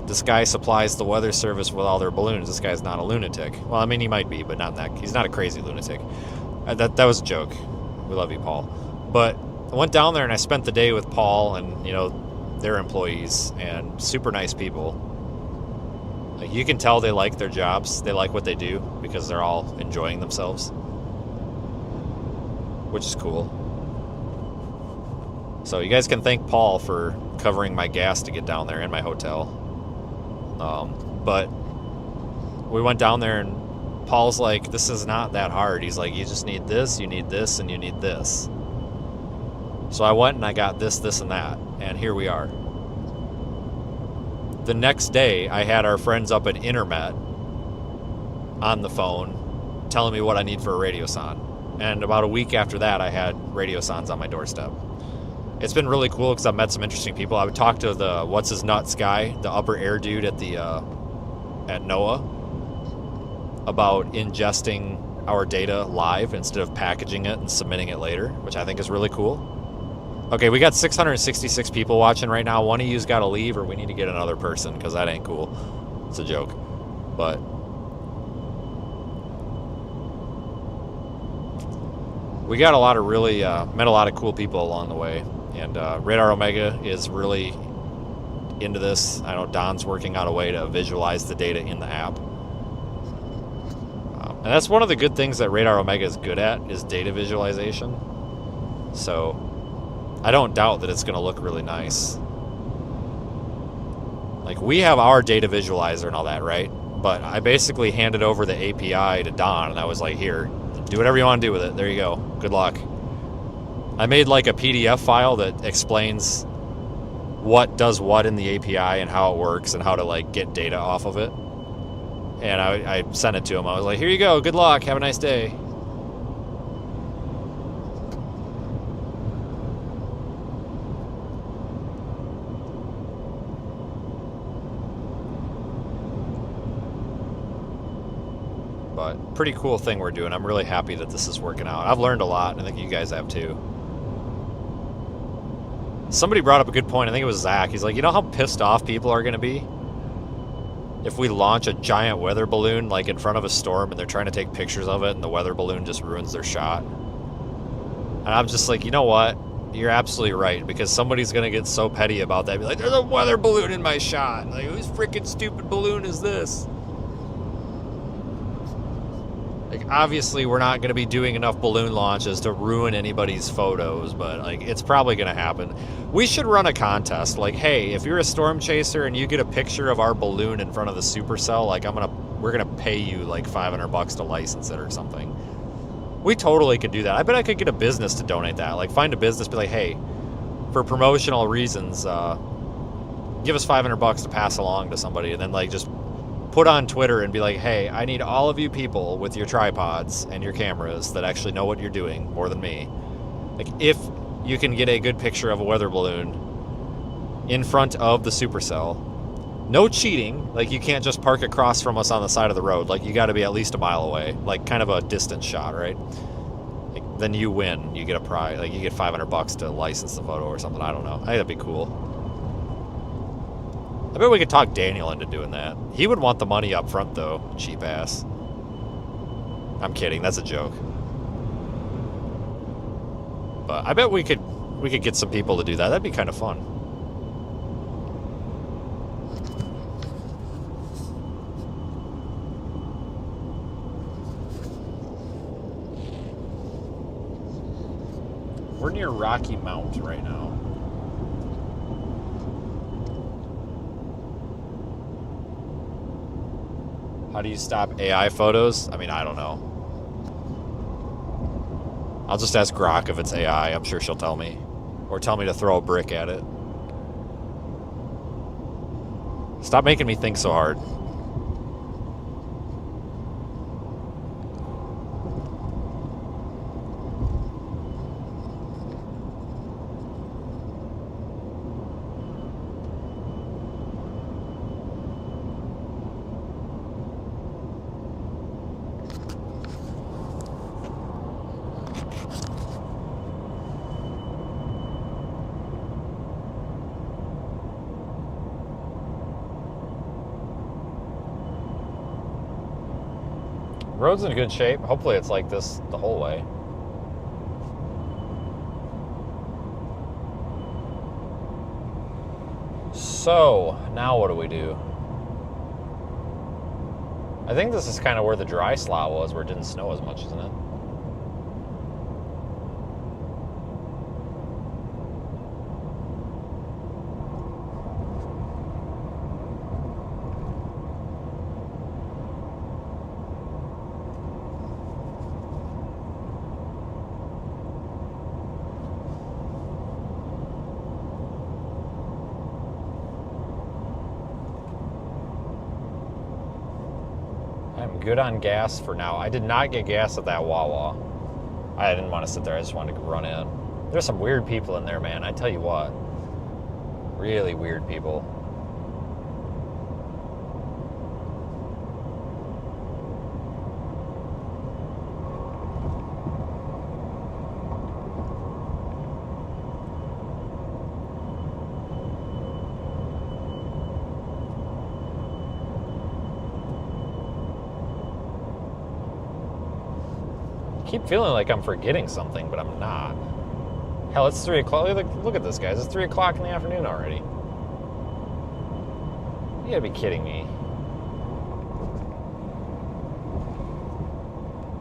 this guy supplies the weather service with all their balloons. This guy's not a lunatic. Well, I mean, he might be, but not that. He's not a crazy lunatic. That was a joke. We love you, Paul. But I went down there, and I spent the day with Paul and, you know, their employees, and super nice people. Like, you can tell they like their jobs. They like what they do because they're all enjoying themselves, which is cool. So you guys can thank Paul for covering my gas to get down there and my hotel. But we went down there, and Paul's like, this is not that hard. He's like, you just need this, and you need this. So I went and I got this, and that, and here we are. The next day, I had our friends up at Intermet on the phone telling me what I need for a Radioson. And about a week after that, I had Radio Sans on my doorstep. It's been really cool because I've met some interesting people. I would talk to the What's His Nuts guy, the upper air dude at the at NOAA, about ingesting our data live instead of packaging it and submitting it later, which I think is really cool. Okay, we got 666 people watching right now. One of you's got to leave, or we need to get another person because that ain't cool. It's a joke, but. We got a lot of really, met a lot of cool people along the way, and Radar Omega is really into this. I know Don's working out a way to visualize the data in the app. And that's one of the good things that Radar Omega is good at, is data visualization. So I don't doubt that it's going to look really nice. Like, we have our data visualizer and all that, right? But I basically handed over the API to Don, and I was like, here, do whatever you want to do with it. There you go. Good luck. I made like a PDF file that explains what does what in the API and how it works and how to like get data off of it. And I sent it to him. I was like, here you go. Good luck. Have a nice day. But pretty cool thing we're doing. I'm really happy that this is working out. I've learned a lot, and I think you guys have too. Somebody brought up a good point. I think it was Zach. He's like, you know how pissed off people are going to be if we launch a giant weather balloon like in front of a storm and they're trying to take pictures of it and the weather balloon just ruins their shot? And I'm just like, you know what? You're absolutely right, because somebody's going to get so petty about that. Be like, there's a weather balloon in my shot. Like, whose freaking stupid balloon is this? Like, obviously, we're not going to be doing enough balloon launches to ruin anybody's photos, but, like, it's probably going to happen. We should run a contest. Like, hey, if you're a storm chaser and you get a picture of our balloon in front of the supercell, like, we're going to pay you, like, $500 to license it or something. We totally could do that. I bet I could get a business to donate that. Like, find a business, be like, hey, for promotional reasons, give us $500 to pass along to somebody, and then, like, just put on Twitter and be like, hey, I need all of you people with your tripods and your cameras that actually know what you're doing more than me. Like, if you can get a good picture of a weather balloon in front of the supercell, no cheating. Like, you can't just park across from us on the side of the road. Like, you got to be at least a mile away, like kind of a distance shot, right? Like, then you win. You get a prize. Like, you get $500 to license the photo or something. I don't know. I think that'd be cool. I bet we could talk Daniel into doing that. He would want the money up front, though. Cheap ass. I'm kidding. That's a joke. But I bet we could get some people to do that. That'd be kind of fun. We're near Rocky Mount right now. How do you stop AI photos? I mean, I don't know. I'll just ask Grok if it's AI. I'm sure she'll tell me. Or tell me to throw a brick at it. Stop making me think so hard. Road's in good shape. Hopefully it's like this the whole way. So, now what do we do? I think this is kind of where the dry slot was, where it didn't snow as much, isn't it? I'm good on gas for now. I did not get gas at that Wawa. I didn't want to sit there. I just wanted to run in. There's some weird people in there, man. I tell you what. Really weird people. I keep feeling like I'm forgetting something, but I'm not. Hell, it's 3 o'clock. Look at this, guys. It's 3 o'clock in the afternoon already. You gotta be kidding me.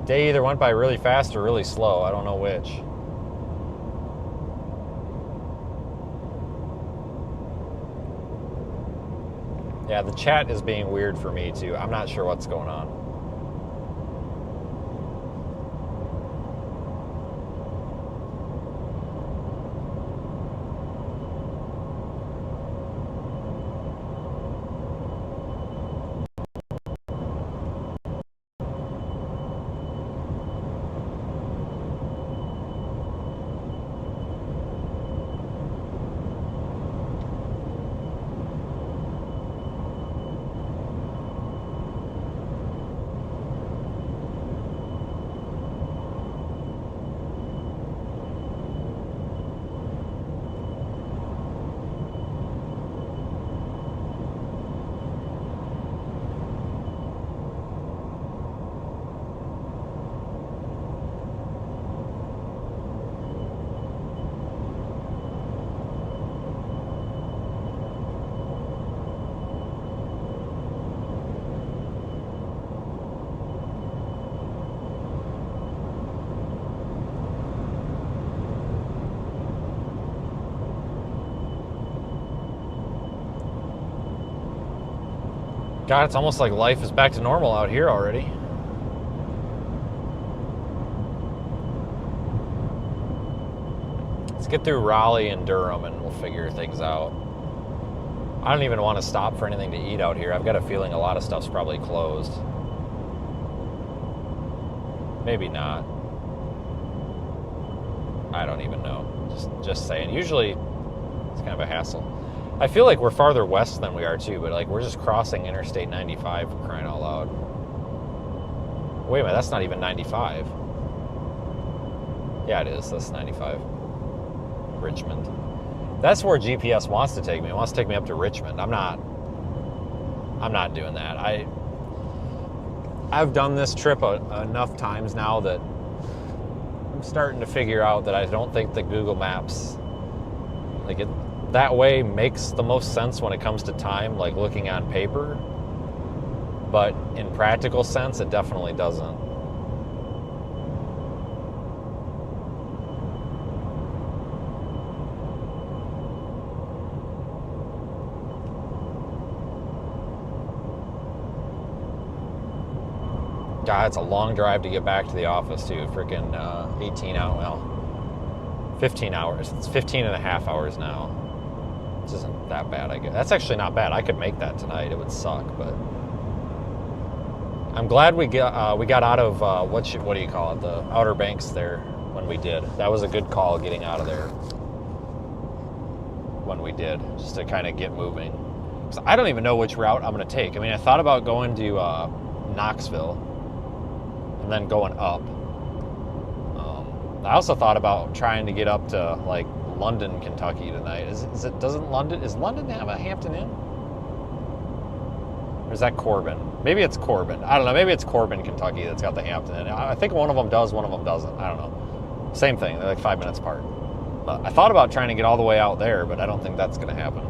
Day either went by really fast or really slow. I don't know which. Yeah, the chat is being weird for me, too. I'm not sure what's going on. God, it's almost like life is back to normal out here already. Let's get through Raleigh and Durham and we'll figure things out. I don't even want to stop for anything to eat out here. I've got a feeling a lot of stuff's probably closed. Maybe not. I don't even know. Just saying. Usually, it's kind of a hassle. I feel like we're farther west than we are too, but like we're just crossing Interstate 95 for crying out loud. Wait a minute, that's not even 95. Yeah, it is. That's 95. Richmond. That's where GPS wants to take me. It wants to take me up to Richmond. I'm not doing that. I've done this trip enough times now that I'm starting to figure out that I don't think that Google Maps, like that way makes the most sense when it comes to time, like looking on paper. But in practical sense, it definitely doesn't. God, it's a long drive to get back to the office too. Freaking 18 hours, well, 15 hours. It's 15 and a half hours now. Which isn't that bad, I guess. That's actually not bad. I could make that tonight. It would suck, but I'm glad we got out of what do you call it? The Outer Banks there when we did. That was a good call getting out of there when we did, just to kind of get moving. Because I don't even know which route I'm going to take. I mean, I thought about going to Knoxville and then going up. I also thought about trying to get up to like London, Kentucky tonight. Does London have a Hampton Inn? Or is that Corbin? Maybe it's Corbin. I don't know. Maybe it's Corbin, Kentucky that's got the Hampton Inn. I think one of them does, one of them doesn't. I don't know. Same thing. They're like 5 minutes apart. But I thought about trying to get all the way out there, but I don't think that's going to happen.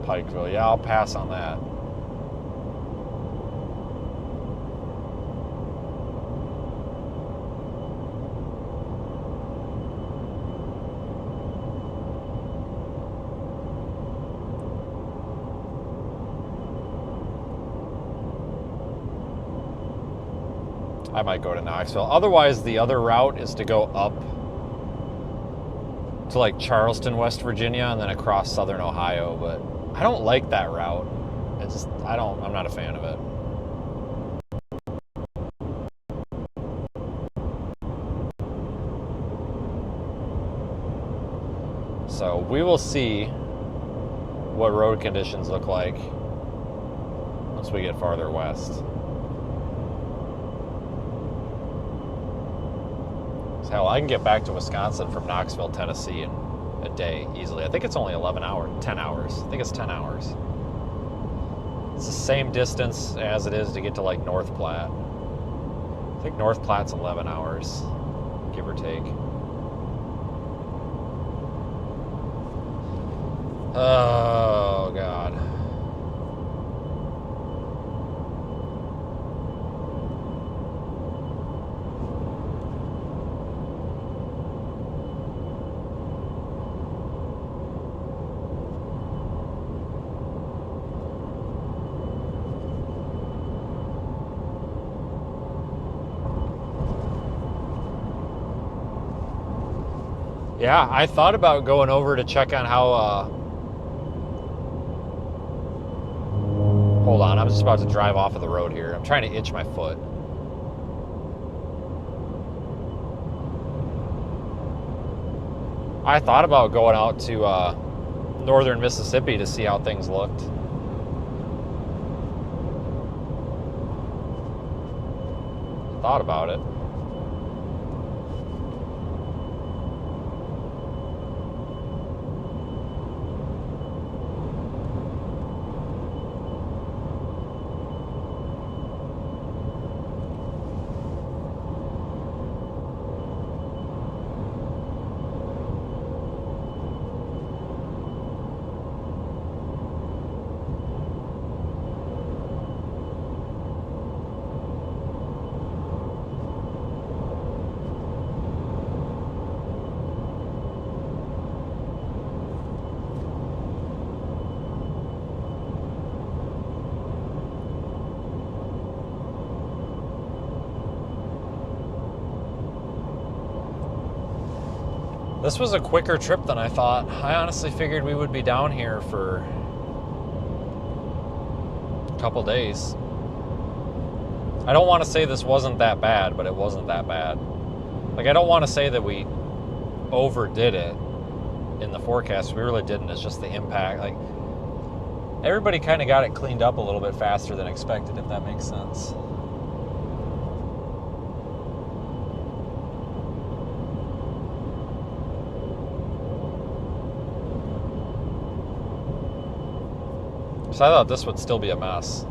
Pikeville. Yeah, I'll pass on that. I might go to Knoxville. Otherwise, the other route is to go up to like Charleston, West Virginia, and then across southern Ohio. But I don't like that route. It's just, I'm not a fan of it. So we will see what road conditions look like once we get farther west. So hell, I can get back to Wisconsin from Knoxville, Tennessee in a day easily. I think it's only 10 hours. I think it's 10 hours. It's the same distance as it is to get to like North Platte. I think North Platte's 11 hours, give or take. Oh, God. Yeah, I thought about going over to check on how, hold on, I'm just about to drive off of the road here. I'm trying to itch my foot. I thought about going out to northern Mississippi to see how things looked. Thought about it. This was a quicker trip than I thought. I honestly figured we would be down here for a couple days. I don't want to say this wasn't that bad, but it wasn't that bad. Like, I don't want to say that we overdid it in the forecast. We really didn't. It's just the impact. Like, everybody kind of got it cleaned up a little bit faster than expected, if that makes sense. So I thought this would still be a mess.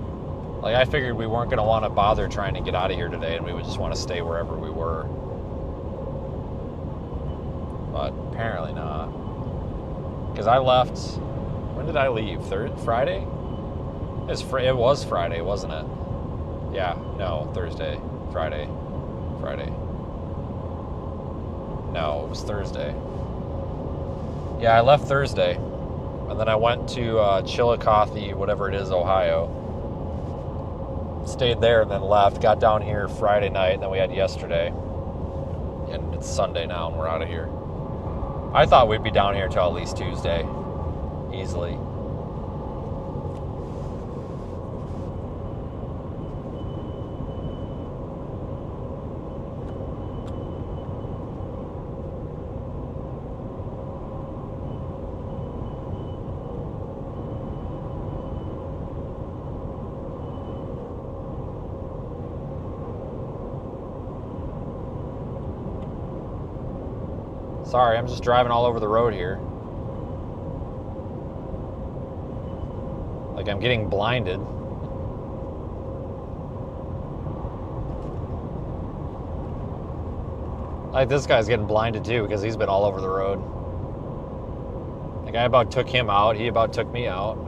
Like, I figured we weren't going to want to bother trying to get out of here today, and we would just want to stay wherever we were. But apparently not. Because I left... When did I leave? Friday? It was Friday, wasn't it? Yeah, no, Thursday. Friday. No, it was Thursday. Yeah, I left Thursday. And then I went to Chillicothe, whatever it is, Ohio. Stayed there and then left. Got down here Friday night, and then we had yesterday. And it's Sunday now, and we're out of here. I thought we'd be down here till at least Tuesday. Easily. Sorry, I'm just driving all over the road here. Like, I'm getting blinded. Like, this guy's getting blinded too because he's been all over the road. Like, I about took him out, he about took me out.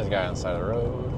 there's a guy on the side of the road.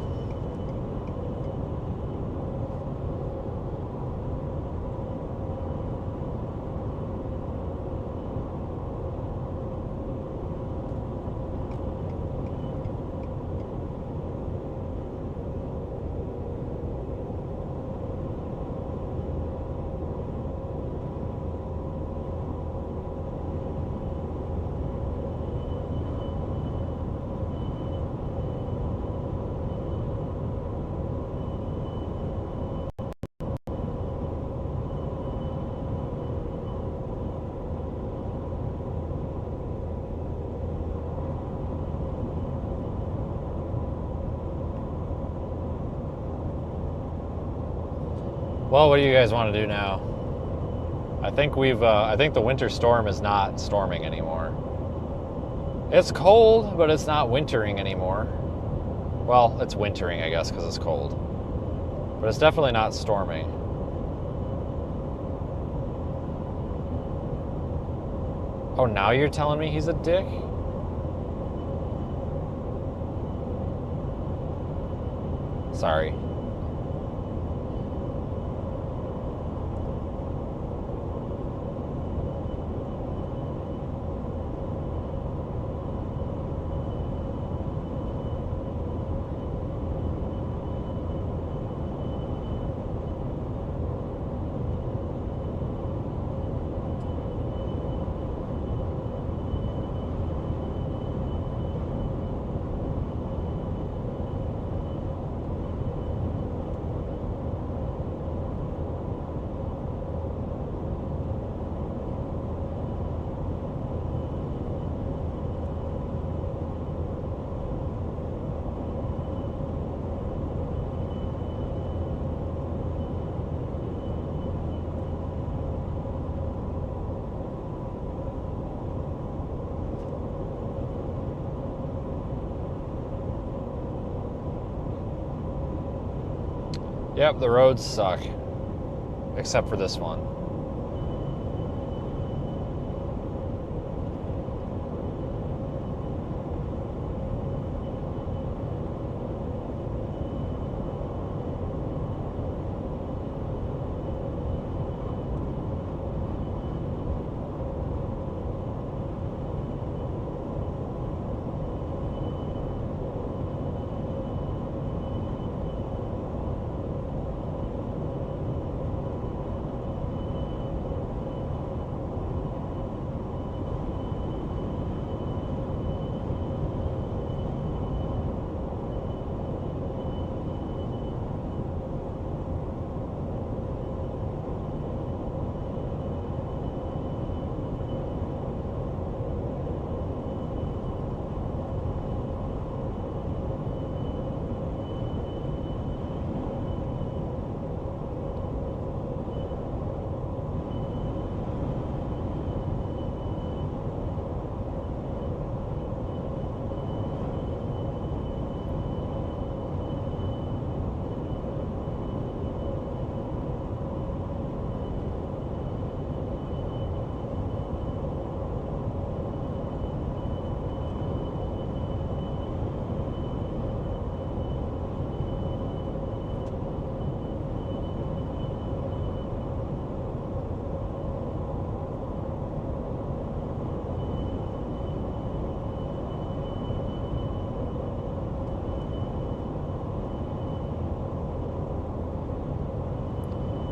Well, what do you guys want to do now? I think I think the winter storm is not storming anymore. It's cold, but it's not wintering anymore. Well, it's wintering, I guess, because it's cold. But it's definitely not storming. Oh, now you're telling me he's a dick? Sorry. Yep, the roads suck. Except for this one.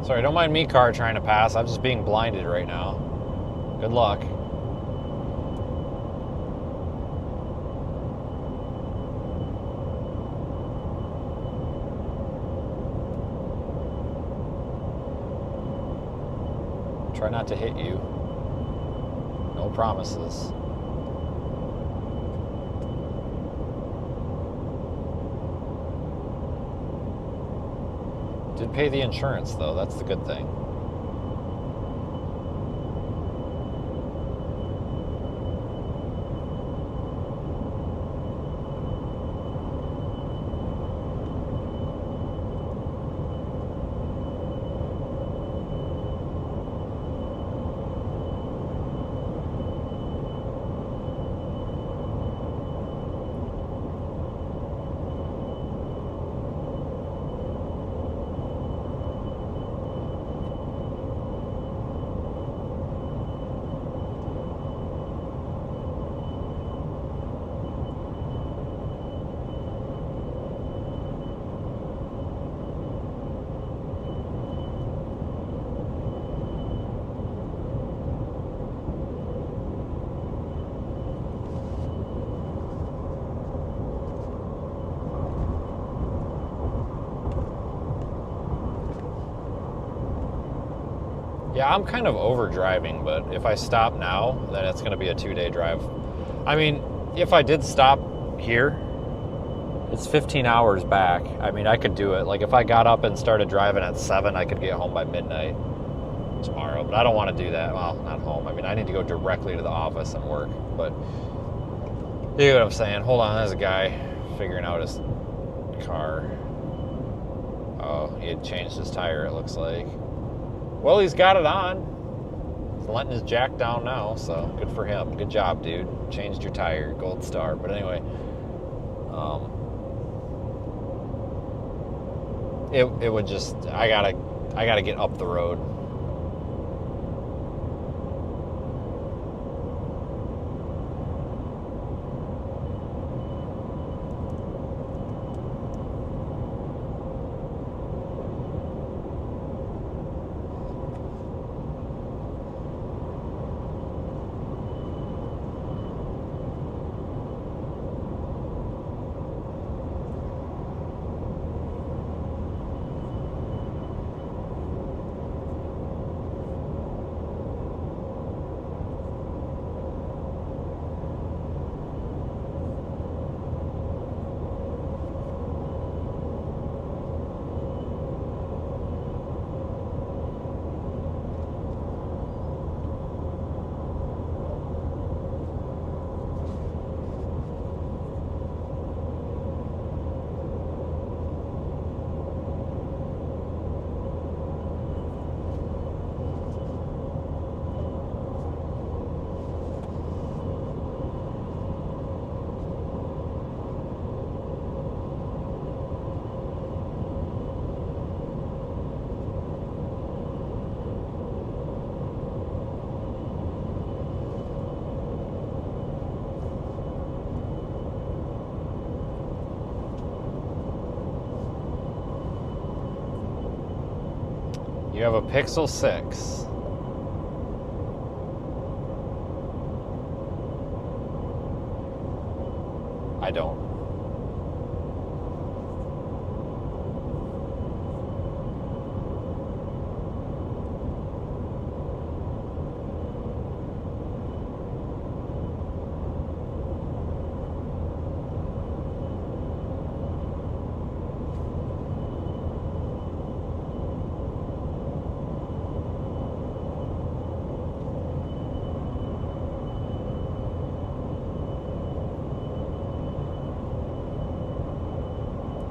Sorry, don't mind me, car, trying to pass. I'm just being blinded right now. Good luck. Try not to hit you. No promises. Did pay the insurance, though. That's the good thing. Yeah, I'm kind of over driving, but if I stop now, then it's going to be a 2-day drive. I mean, if I did stop here, it's 15 hours back. I mean, I could do it. Like, if I got up and started driving at 7, I could get home by midnight tomorrow. But I don't want to do that. Well, not home. I mean, I need to go directly to the office and work. But you know what I'm saying? Hold on, there's a guy figuring out his car. Oh, he had changed his tire, it looks like. Well, he's got it on. He's letting his jack down now, so good for him. Good job, dude. Changed your tire, gold star. But anyway, it would just, I gotta get up the road. You have a Pixel 6. I don't.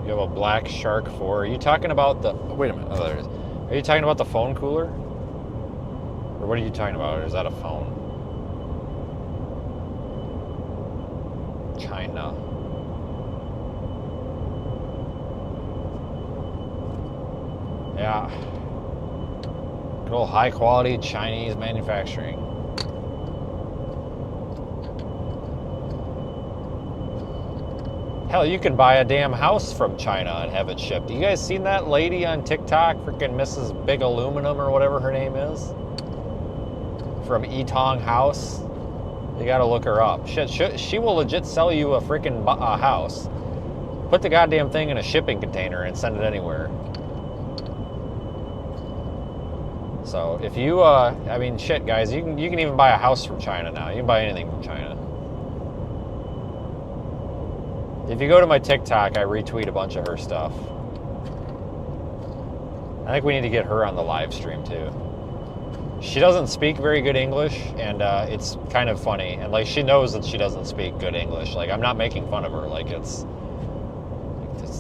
You have a Black Shark 4. Are you talking about the... Wait a minute. Oh, there it is. Are you talking about the phone cooler? Or what are you talking about? Or is that a phone? China. Yeah. Good old high quality Chinese manufacturing. Hell, you can buy a damn house from China and have it shipped. You guys seen that lady on TikTok? Freaking Mrs. Big Aluminum or whatever her name is? From Yitong House. You gotta look her up. Shit, she will legit sell you a freaking house. Put the goddamn thing in a shipping container and send it anywhere. So if you, I mean, shit, guys, you can even buy a house from China now. You can buy anything from China. If you go to my TikTok, I retweet a bunch of her stuff. I think we need to get her on the live stream too. She doesn't speak very good English, and it's kind of funny. And like, she knows that she doesn't speak good English. Like, I'm not making fun of her. Like, it's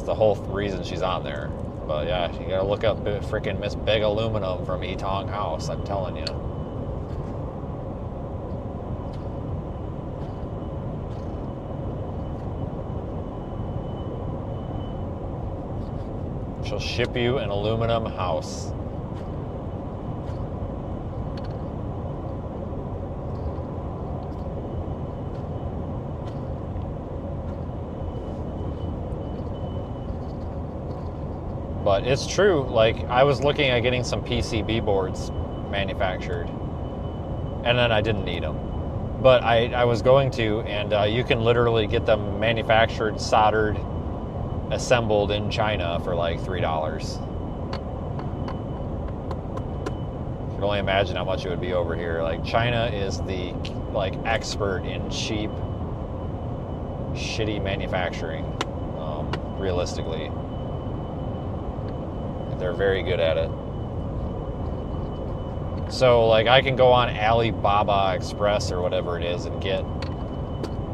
the whole reason she's on there. But yeah, you gotta look up freaking Miss Big Aluminum from Yitong House. I'm telling you. She'll ship you an aluminum house. But it's true, like, I was looking at getting some PCB boards manufactured, and then I didn't need them. But I was going to, and you can literally get them manufactured, soldered, assembled in China for like $3. For can only imagine how much it would be over here. Like, China is the, like, expert in cheap, shitty manufacturing, realistically. They're very good at it. So, like, I can go on Alibaba Express or whatever it is and get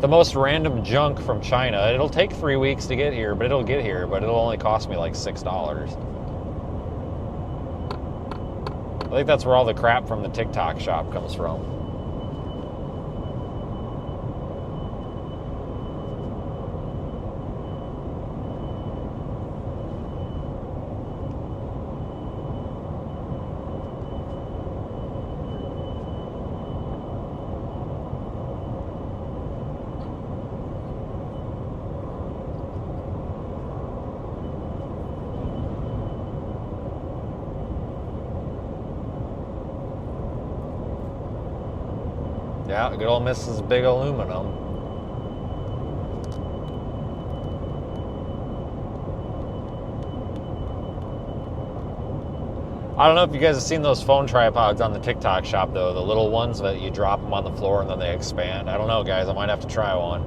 the most random junk from China. It'll take 3 weeks to get here, but it'll get here, but it'll only cost me like $6. I think that's where all the crap from the TikTok shop comes from. Yeah, good old Mrs. Big Aluminum. I don't know if you guys have seen those phone tripods on the TikTok shop, though. The little ones that you drop them on the floor and then they expand. I don't know, guys. I might have to try one.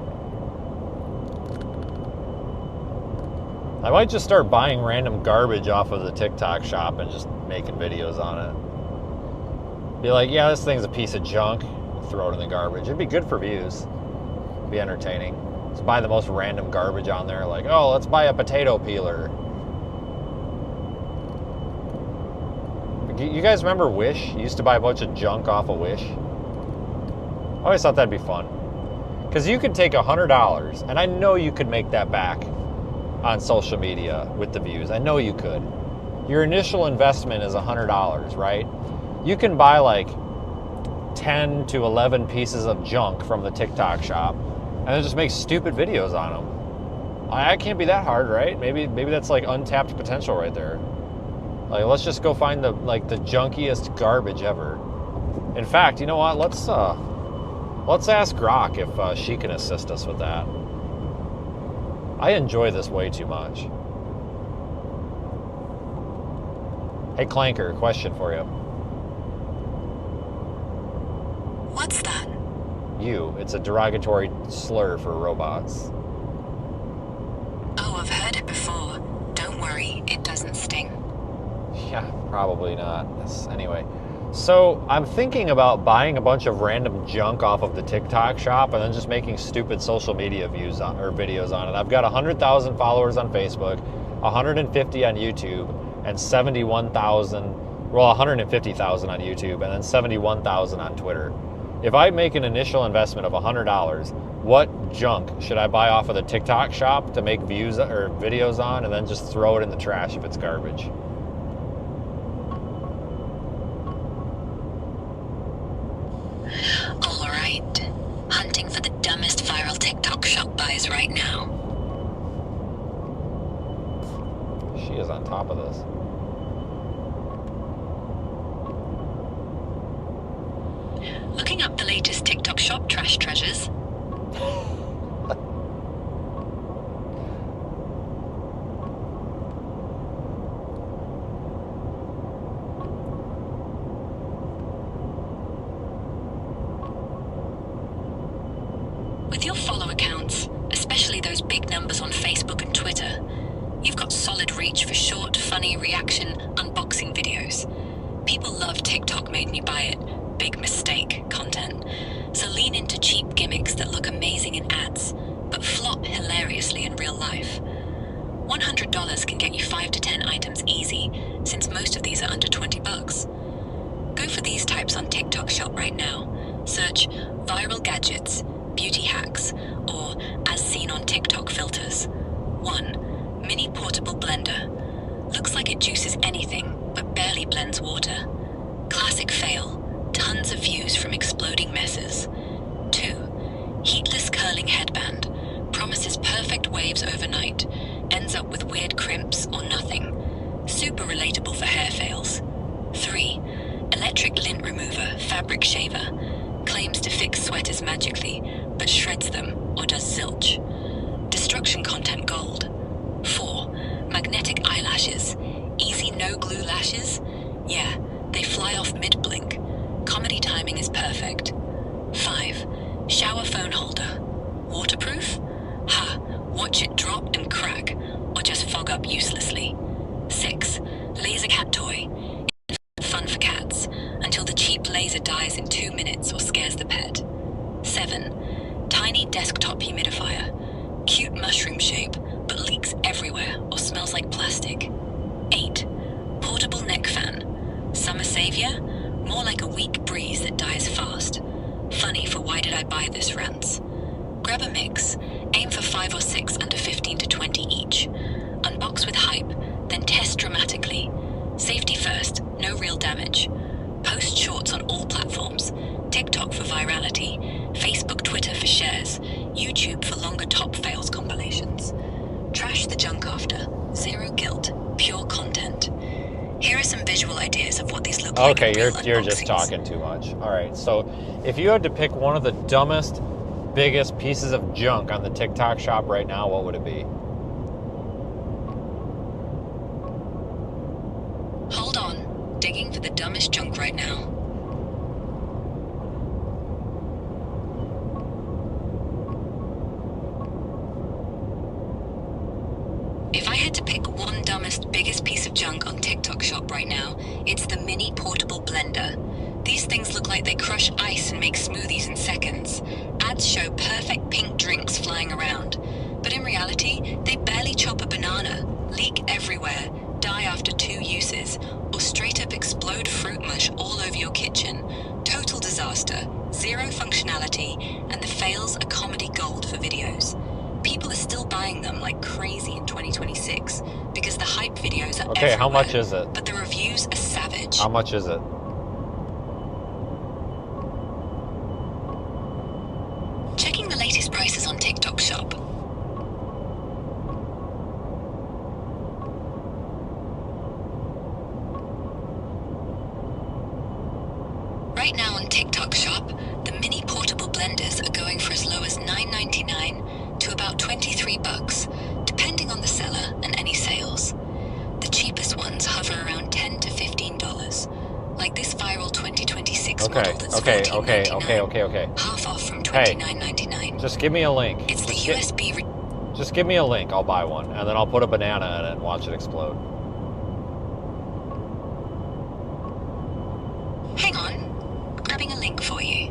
I might just start buying random garbage off of the TikTok shop and just making videos on it. Be like, yeah, this thing's a piece of junk. Throw it in the garbage. It'd be good for views. It'd be entertaining. Just buy the most random garbage on there. Like, oh, let's buy a potato peeler. You guys remember Wish? You used to buy a bunch of junk off of Wish. I always thought that'd be fun. Because you could take $100, and I know you could make that back on social media with the views. I know you could. Your initial investment is $100, right? You can buy like 10 to 11 pieces of junk from the TikTok shop and then just make stupid videos on them. I can't be that hard, right? Maybe that's like untapped potential right there. Like, let's just go find the junkiest garbage ever. In fact, you know what? Let's ask Grok if she can assist us with that. I enjoy this way too much. Hey Clanker, question for you. What's that? You. It's a derogatory slur for robots. Oh, I've heard it before. Don't worry, it doesn't sting. Yeah, probably not. Anyway, so I'm thinking about buying a bunch of random junk off of the TikTok shop and then just making stupid social media views on, or videos on it. I've got 100,000 followers on Facebook, 150 on YouTube, and 150,000 on YouTube, and then 71,000 on Twitter. If I make an initial investment of $100, what junk should I buy off of the TikTok shop to make views or videos on and then just throw it in the trash if it's garbage? All right. Hunting for the dumbest viral TikTok shop buys right now. She is on top of this. Looking up the latest TikTok shop trash treasures. With your follow accounts, especially those big numbers on Facebook and Twitter, you've got solid reach for short, funny reaction, unboxing videos. People love TikTok made me buy it. Big mistake content. So lean into cheap gimmicks that look amazing in ads, but flop hilariously in real life. $100 can get you 5 to 10 items easy, since most of these are under $20. Go for these types on TikTok Shop right now. Search viral gadgets, beauty hacks, or as seen on TikTok filters. 1. Mini portable blender. Looks like it juices anything, but barely blends water. Classic fail. Tons of views from exploding messes. 2. Heatless curling headband. Promises perfect waves overnight. Ends up with weird crimps or nothing. Super relatable for hair fails. 3. Electric lint remover, fabric shaver. Claims to fix sweaters magically, but shreds them or does zilch. Destruction content gold. 4. Magnetic eyelashes. Easy no glue lashes? Yeah, they fly off mid-blink timing is perfect. 5. Shower phone holder. Waterproof? Ha, watch it drop and crack, or just fog up uselessly. 6. Laser cat toy. Fun for cats, until the cheap laser dies in 2 minutes or scares the pet. 7. Tiny desktop humidifier. Cute mushroom shape, but leaks everywhere or smells like plastic. 8. Portable neck fan. Summer savior? More like a weak breeze that dies fast. Funny for why did I buy this rants. Grab a mix. Aim for 5 or 6 under 15 to 20 each. Unbox with hype, then test dramatically. Safety first, no real damage. Post shorts on all platforms. TikTok for virality, Facebook, Twitter for shares, YouTube for longer top fails compilations. Trash the junk after. Zero guilt. Pure content. Here are some visual ideas of what these look like. Okay, you're just talking too much. All right, so if you had to pick one of the dumbest, biggest pieces of junk on the TikTok shop right now, what would it be? Hold on. Digging for the dumbest junk right now. If I had to pick one dumbest, biggest piece of junk on TikTok shop right now, it's the mini portable blender. These things look like they crush ice and make smoothies in seconds. Ads show perfect pink drinks flying around. But in reality, they barely chop a banana, leak everywhere, die after 2 uses, or straight up explode fruit mush all over your kitchen. Total disaster, zero functionality, and the fails are comedy gold for videos. People are still buying them like crazy in 2026 because the hype videos are Okay, everywhere, how much is it? but the reviews are savage. How much is it? Checking the latest prices on TikTok shop. Right now on TikTok shop, the mini portable blenders are going for as low as $9.99 to about $23, depending on the seller and any sales. The cheapest ones hover around $10 to $15, like this viral 2026 Okay, model that's okay, $14.99, okay. half off from Hey, $29.99. just give me a link. It's the USB. Just give me a link. I'll buy one, and then I'll put a banana in it and watch it explode. Hang on, grabbing a link for you.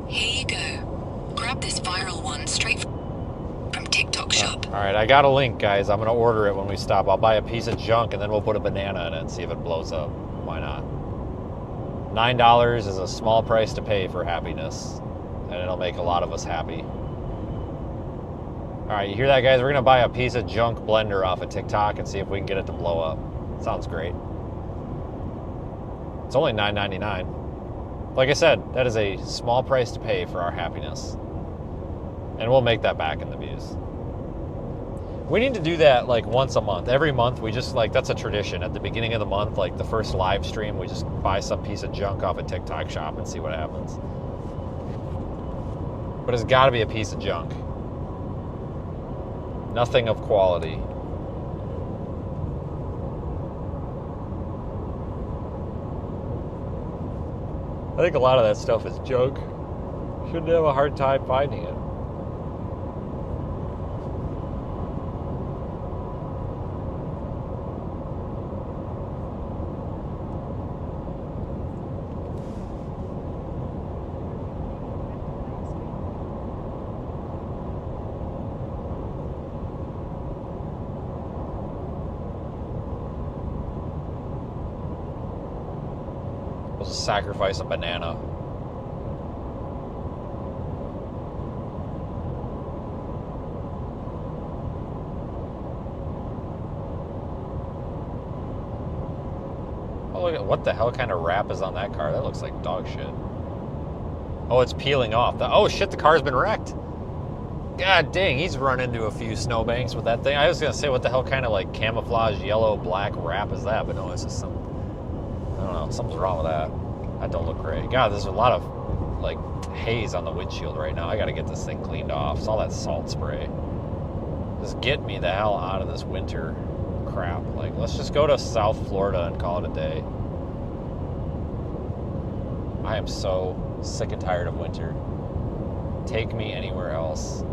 Here you go. Grab this viral one straight from TikTok shop. All right, I got a link, guys. I'm gonna order it when we stop. I'll buy a piece of junk, and then we'll put a banana in it and see if it blows up. Why not? $9 is a small price to pay for happiness, and it'll make a lot of us happy. All right, you hear that, guys? We're gonna buy a piece of junk blender off of TikTok and see if we can get it to blow up. Sounds great. It's only $9.99. Like I said, that is a small price to pay for our happiness. And we'll make that back in the views. We need to do that like once a month. Every month we just like, that's a tradition. At the beginning of the month, like the first live stream, we just buy some piece of junk off a TikTok shop and see what happens. But it's gotta be a piece of junk. Nothing of quality. I think a lot of that stuff is junk. Shouldn't have a hard time finding it. We'll just sacrifice a banana. Oh, look at, what the hell kind of wrap is on that car? That looks like dog shit. Oh, it's peeling off. Oh shit, the car's been wrecked. God dang, he's run into a few snowbanks with that thing. I was gonna say, what the hell kind of like camouflage yellow black wrap is that? But no, it's just some, I don't know, something's wrong with that. That don't look great. God, there's a lot of like haze on the windshield right now. I gotta get this thing cleaned off. It's all that salt spray. Just get me the hell out of this winter crap. Like, let's just go to South Florida and call it a day. I am so sick and tired of winter. Take me anywhere else.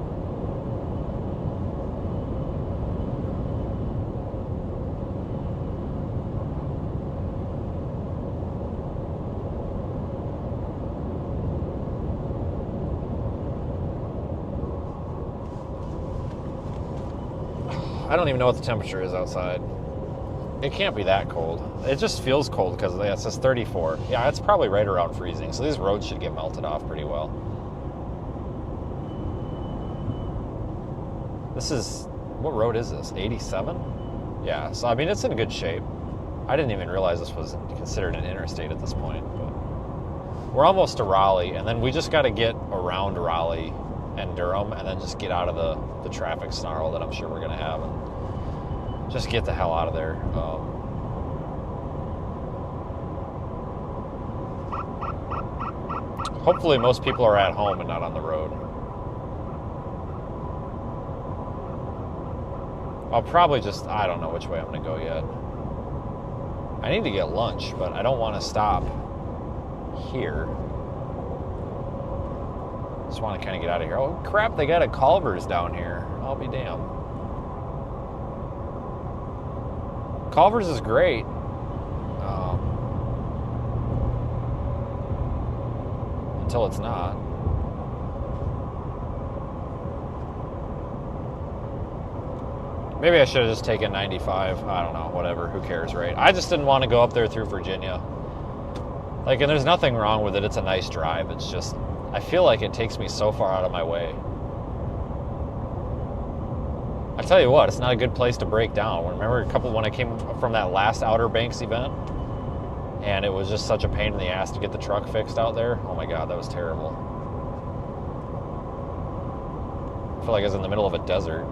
I don't even know what the temperature is outside. It can't be that cold. It just feels cold because it says 34. Yeah, it's probably right around freezing. So these roads should get melted off pretty well. This is, what road is this? 87? Yeah, so I mean, it's in good shape. I didn't even realize this was considered an interstate at this point. But we're almost to Raleigh, and then we just got to get around Raleigh and Durham, and then just get out of the traffic snarl that I'm sure we're going to have, and just get the hell out of there. Hopefully most people are at home and not on the road. I'll probably just, I don't know which way I'm going to go yet. I need to get lunch, but I don't want to stop here. Just want to kind of get out of here. Oh crap, they got a Culver's down here. I'll be damned. Culver's is great. Until it's not. Maybe I should have just taken 95. I don't know, whatever, who cares, right? I just didn't want to go up there through Virginia. Like, and there's nothing wrong with it. It's a nice drive. It's just, I feel like it takes me so far out of my way. I tell you what, it's not a good place to break down. Remember when I came from that last Outer Banks event, and it was just such a pain in the ass to get the truck fixed out there? Oh my God, that was terrible. I feel like I was in the middle of a desert.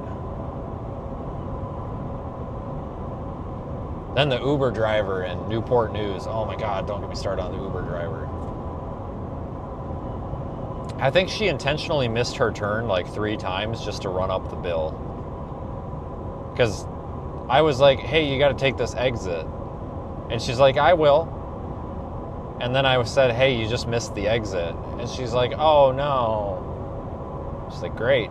Then the Uber driver in Newport News. Oh my God, don't get me started on the Uber driver. I think she intentionally missed her turn like 3 times just to run up the bill. Because I was like, hey, you got to take this exit. And she's like, I will. And then I said, hey, you just missed the exit. And she's like, oh no. She's like, great.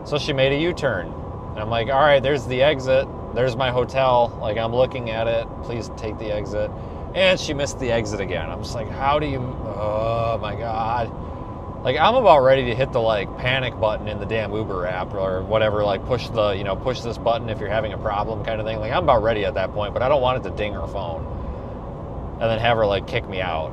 So she made a U-turn. And I'm like, all right, there's the exit. There's my hotel. Like, I'm looking at it. Please take the exit. And she missed the exit again. I'm just like, how do you, oh my God. Like, I'm about ready to hit the, like, panic button in the damn Uber app or whatever, like, push this button if you're having a problem kind of thing. Like, I'm about ready at that point, but I don't want it to ding her phone and then have her, like, kick me out.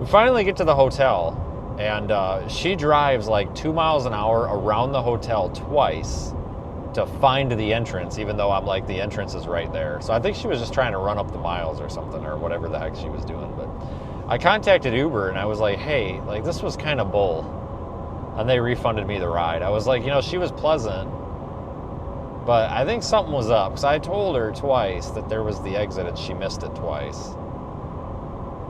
We finally get to the hotel, and she drives, like, 2 miles an hour around the hotel twice to find the entrance, even though I'm like, the entrance is right there. So I think she was just trying to run up the miles or something, or whatever the heck she was doing, but I contacted Uber and I was like, hey, like, this was kind of bull. And they refunded me the ride. I was like, she was pleasant, but I think something was up, because I told her twice that there was the exit and she missed it twice.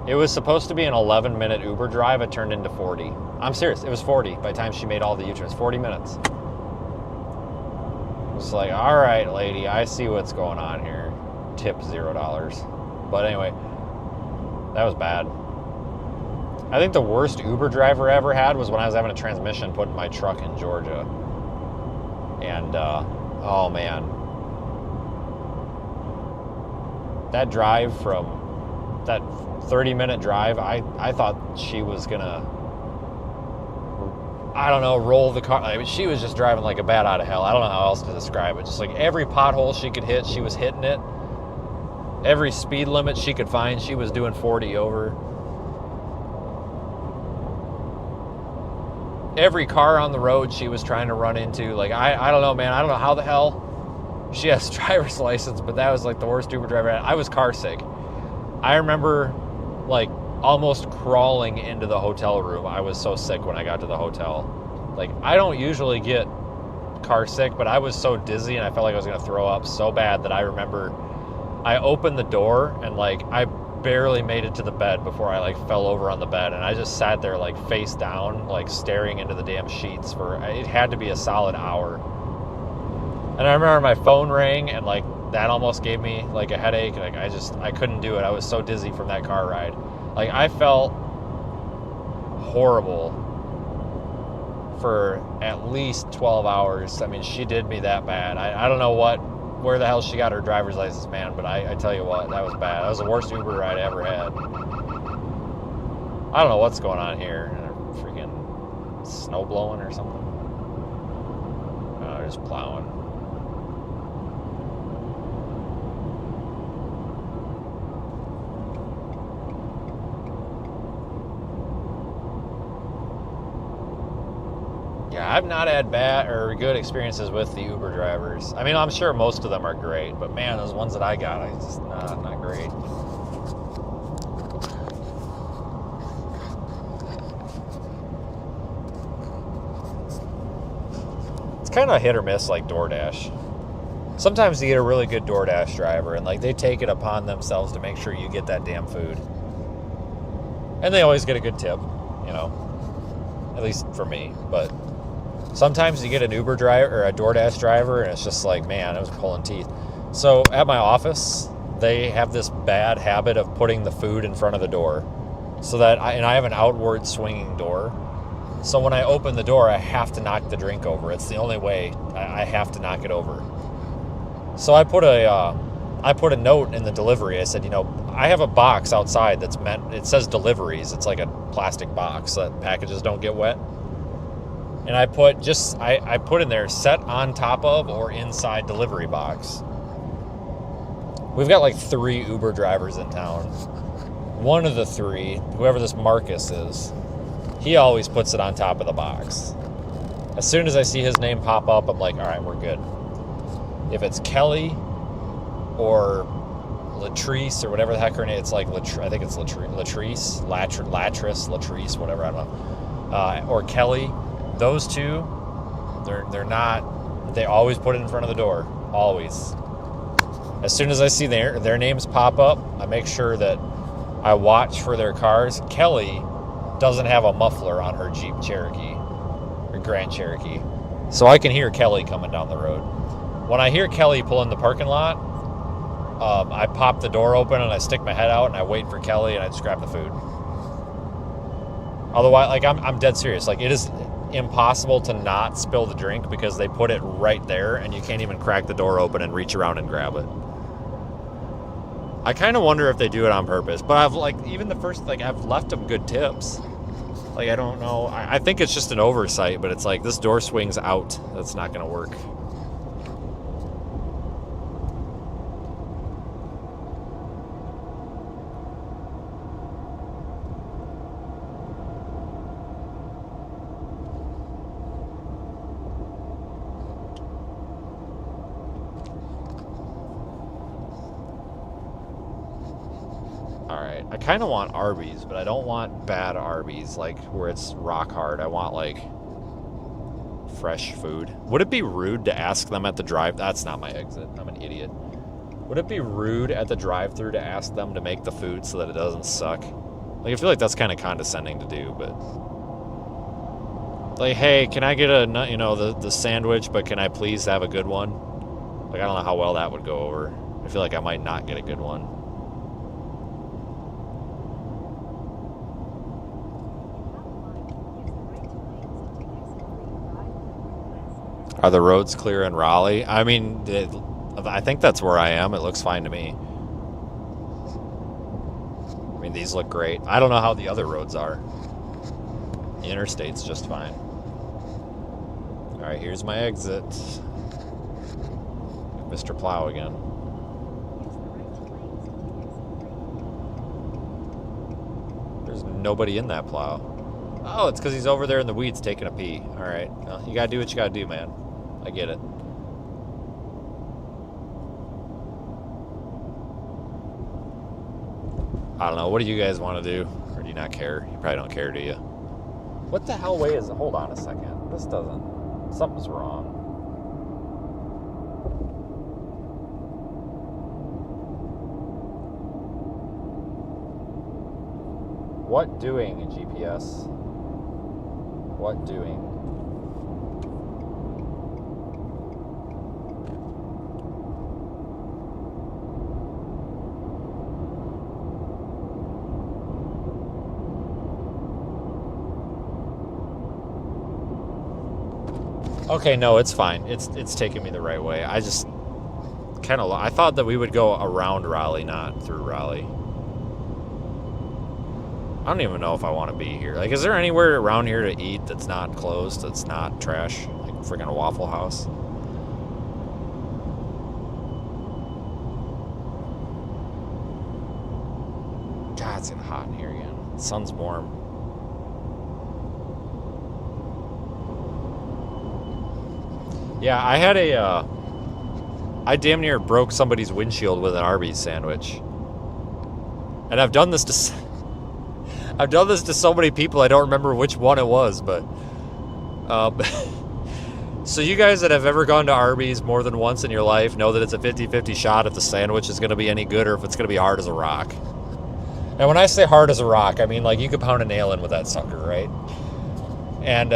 It was supposed to be an 11-minute Uber drive. It turned into 40. I'm serious. It was 40 by the time she made all the U-turns. 40 minutes. It's like, all right, lady, I see what's going on here. Tip $0. But anyway, that was bad. I think the worst Uber driver I ever had was when I was having a transmission put in my truck in Georgia. And, oh man. That drive from, that 30-minute drive, I thought she was gonna, I don't know, roll the car. I mean, she was just driving like a bat out of hell. I don't know how else to describe it. Just like every pothole she could hit, she was hitting it. Every speed limit she could find, she was doing 40 over. Every car on the road she was trying to run into. Like, I don't know, man. I don't know how the hell she has a driver's license, but that was like the worst Uber driver I had. I was car sick. I remember like almost crawling into the hotel room. I was so sick when I got to the hotel. Like, I don't usually get car sick, but I was so dizzy and I felt like I was going to throw up so bad that I remember I opened the door and like I barely made it to the bed before I like fell over on the bed, and I just sat there like face down, like staring into the damn sheets for, it had to be a solid hour. And I remember my phone rang, and like that almost gave me like a headache. Like I couldn't do it. I was so dizzy from that car ride. Like I felt horrible for at least 12 hours. I mean, she did me that bad. I don't know where the hell she got her driver's license, man, but I tell you what, that was bad. That was the worst Uber ride I ever had. I don't know what's going on here. Freaking snow blowing or something. Oh, just plowing. Yeah, I've not had bad or good experiences with the Uber drivers. I mean, I'm sure most of them are great, but man, those ones that I got, I just not great. It's kind of hit or miss like DoorDash. Sometimes you get a really good DoorDash driver and like they take it upon themselves to make sure you get that damn food. And they always get a good tip, you know, at least for me, but sometimes you get an Uber driver or a DoorDash driver and it's just like, man, it was pulling teeth. So at my office, they have this bad habit of putting the food in front of the door so that I have an outward swinging door. So when I open the door, I have to knock the drink over. It's the only way I have to knock it over. So I put a note in the delivery. I said, you know, I have a box outside that's meant, it says deliveries. It's like a plastic box so that packages don't get wet. And I put I put in there set on top of or inside delivery box. We've got like 3 Uber drivers in town. One of the 3, whoever this Marcus is, he always puts it on top of the box. As soon as I see his name pop up, I'm like, all right, we're good. If it's Kelly or Latrice or whatever the heck her name, it's like I think it's Latrice, whatever, I don't know. Or Kelly, those 2, they're not. They always put it in front of the door, always. As soon as I see their names pop up, I make sure that I watch for their cars. Kelly doesn't have a muffler on her Jeep Cherokee or Grand Cherokee, so I can hear Kelly coming down the road. When I hear Kelly pull in the parking lot, I pop the door open and I stick my head out and I wait for Kelly and I just grab the food. Otherwise, like I'm dead serious. Like it is impossible to not spill the drink because they put it right there and you can't even crack the door open and reach around and grab it. I kind of wonder if they do it on purpose, but I've I've left them good tips. Like, I don't know. I think it's just an oversight, but it's like this door swings out. That's not going to work. I kind of want Arby's, but I don't want bad Arby's, like where it's rock hard. I want like fresh food. Would it be rude to ask them at the drive? That's not my exit. I'm an idiot. Would it be rude at the drive-thru to ask them to make the food so that it doesn't suck? Like, I feel like that's kind of condescending to do, but like, hey, can I get the sandwich, but can I please have a good one? Like, I don't know how well that would go over. I feel like I might not get a good one. Are the roads clear in Raleigh? I mean, I think that's where I am. It looks fine to me. I mean, these look great. I don't know how the other roads are. The interstate's just fine. All right, here's my exit. Mr. Plow again. There's nobody in that plow. Oh, it's because he's over there in the weeds taking a pee. All right. Well, you got to do what you got to do, man. I get it. I don't know. What do you guys want to do? Or do you not care? You probably don't care, do you? What the hell way is it? Hold on a second. This doesn't... Something's wrong. What doing, GPS? What doing? Okay, no, it's fine. It's taking me the right way. I just kind of I thought that we would go around Raleigh, not through Raleigh. I don't even know if I want to be here. Like, is there anywhere around here to eat that's not closed, that's not trash? Like freaking a Waffle House? God, it's getting hot in here again. The sun's warm. Yeah, I had I damn near broke somebody's windshield with an Arby's sandwich. And I've done this to so many people I don't remember which one it was, but so you guys that have ever gone to Arby's more than once in your life know that it's a 50-50 shot if the sandwich is going to be any good or if it's going to be hard as a rock. And when I say hard as a rock, I mean like you could pound a nail in with that sucker, right? And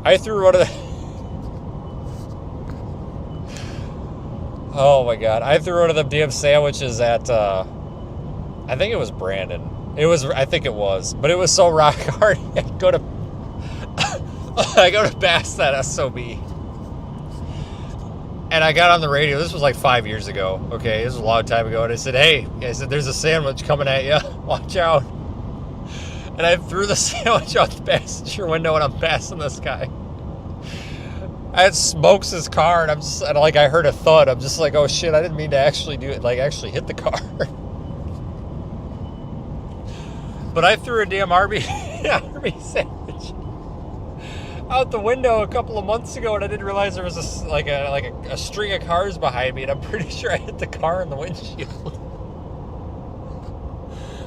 I threw one of the oh my god, I threw one of them damn sandwiches at I think it was Brandon. I think it was, but it was so rock hard. I go to Bass that SOB, and I got on the radio. This was like 5 years ago. Okay, this was a long time ago, and I said, "Hey," I said, "there's a sandwich coming at you. Watch out." And I threw the sandwich out the passenger window, and I'm passing this guy. I had smokes his car, and I heard a thud. I'm just like, oh shit, I didn't mean to actually do it, like actually hit the car. But I threw a damn Arby's sandwich out the window a couple of months ago, and I didn't realize there was a string of cars behind me, and I'm pretty sure I hit the car in the windshield.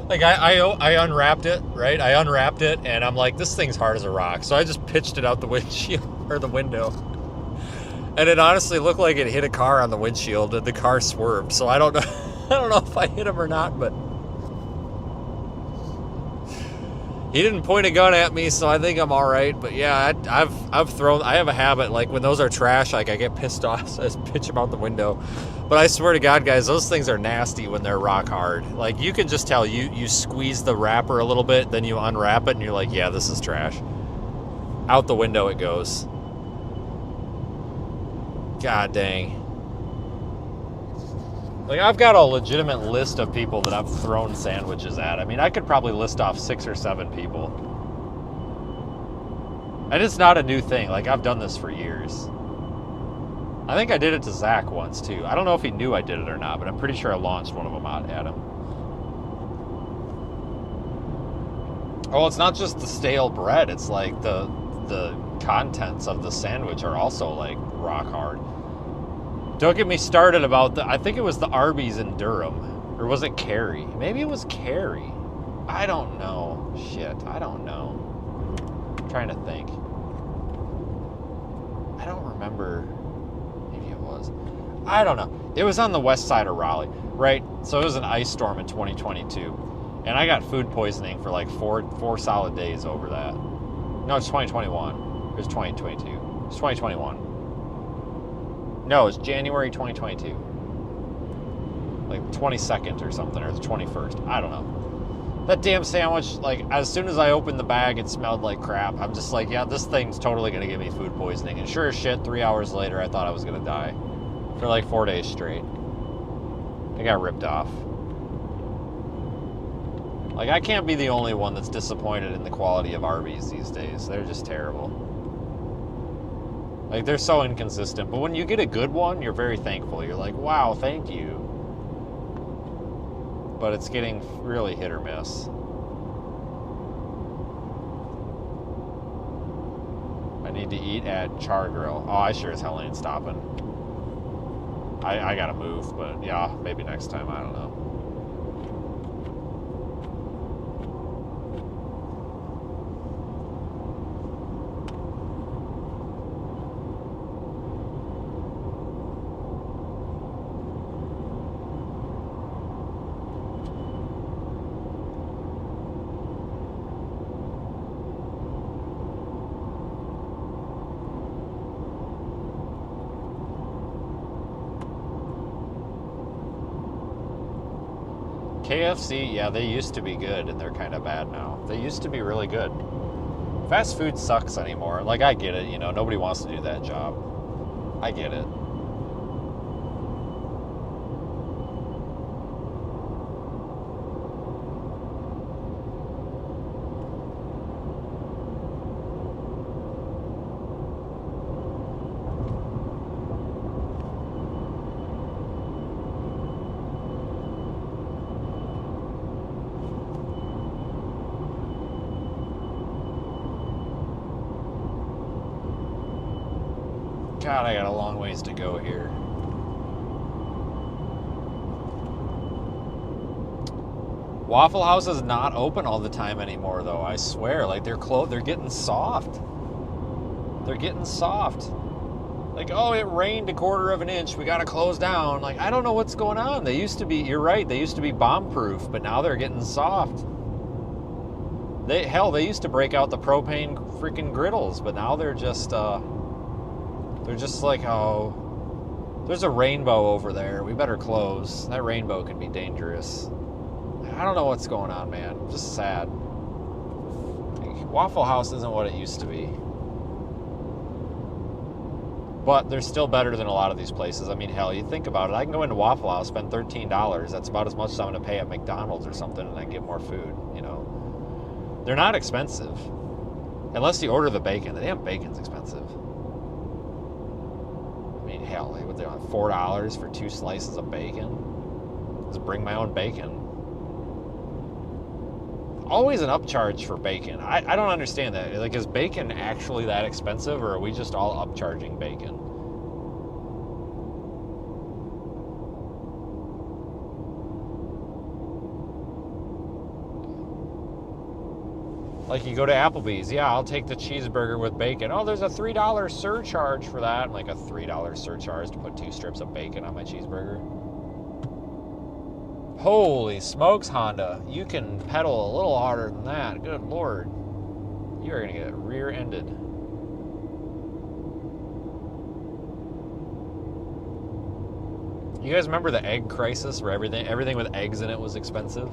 Like, I unwrapped it, right? I unwrapped it, and I'm like, this thing's hard as a rock. So I just pitched it out the windshield, or the window. And it honestly looked like it hit a car on the windshield, and the car swerved. So I don't know if I hit him or not, but he didn't point a gun at me, so I think I'm all right. But yeah, I have a habit, like when those are trash, like I get pissed off, so I just pitch them out the window. But I swear to God, guys, those things are nasty when they're rock hard. Like, you can just tell, you squeeze the wrapper a little bit, then you unwrap it, and you're like, yeah, this is trash. Out the window it goes. God dang. Like, I've got a legitimate list of people that I've thrown sandwiches at. I mean, I could probably list off 6 or 7 people. And it's not a new thing. Like, I've done this for years. I think I did it to Zach once, too. I don't know if he knew I did it or not, but I'm pretty sure I launched one of them out at him. Oh, it's not just the stale bread. It's like the contents of the sandwich are also, like, rock hard. Don't get me started about I think it was the Arby's in Durham. Or was it Cary? Maybe it was Cary. I don't know. Shit, I don't know. I'm trying to think. I don't remember. I don't know. It was on the west side of Raleigh, right? So it was an ice storm in 2022. And I got food poisoning for like four solid days over that. No, it's 2021. It was 2022. It's 2021. No, it's January 2022. Like 22nd or something, or the 21st. I don't know. That damn sandwich, like, as soon as I opened the bag, it smelled like crap. I'm just like, yeah, this thing's totally going to give me food poisoning. And sure as shit, 3 hours later, I thought I was going to die. For like 4 days straight. I got ripped off. Like, I can't be the only one that's disappointed in the quality of Arby's these days. They're just terrible. Like, they're so inconsistent. But when you get a good one, you're very thankful. You're like, wow, thank you. But it's getting really hit or miss. I need to eat at Char Grill. Oh, I sure as hell ain't stopping. I gotta move, but yeah, maybe next time, I don't know. KFC, yeah, they used to be good and they're kind of bad now. They used to be really good. Fast food sucks anymore. Like, I get it, you know, nobody wants to do that job. I get it. God, I got a long ways to go here. Waffle House is not open all the time anymore, though. I swear, like they're getting soft. They're getting soft. Like, oh, it rained 1/4 of an inch. We gotta close down. Like, I don't know what's going on. They used to be. You're right. They used to be bomb-proof, but now they're getting soft. They used to break out the propane freaking griddles, but now they're just like, oh, there's a rainbow over there. We better close. That rainbow can be dangerous. I don't know what's going on, man. I'm just sad. Like, Waffle House isn't what it used to be. But they're still better than a lot of these places. I mean, hell, you think about it. I can go into Waffle House, spend $13. That's about as much as I'm going to pay at McDonald's or something, and I get more food, you know. They're not expensive. Unless you order the bacon. The damn bacon's expensive. I mean, hell, what they want, $4 for 2 slices of bacon? Just bring my own bacon. Always an upcharge for bacon. I don't understand that. Like, is bacon actually that expensive, or are we just all upcharging bacon? Like, you go to Applebee's, yeah, I'll take the cheeseburger with bacon. Oh, there's a $3 surcharge for that. Like, a $3 surcharge to put 2 strips of bacon on my cheeseburger. Holy smokes, Honda. You can pedal a little harder than that. Good Lord. You are going to get rear-ended. You guys remember the egg crisis where everything with eggs in it was expensive?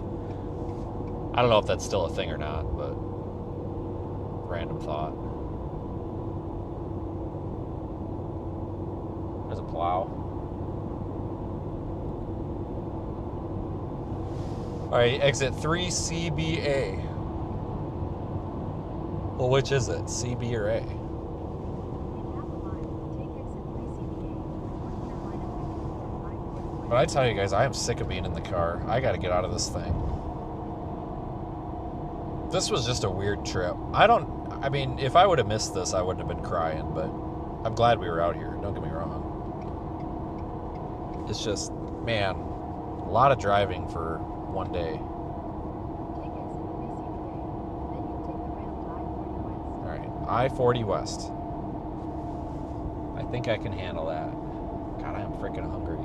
I don't know if that's still a thing or not, but random thought. There's a plow. All right, exit 3CBA. Well, which is it, CB or A? But I tell you guys, I am sick of being in the car. I got to get out of this thing. This was just a weird trip. I mean, if I would have missed this, I wouldn't have been crying, but I'm glad we were out here. Don't get me wrong. It's just, man, a lot of driving for one day. All right, I-40 West. I think I can handle that. God, I am freaking hungry.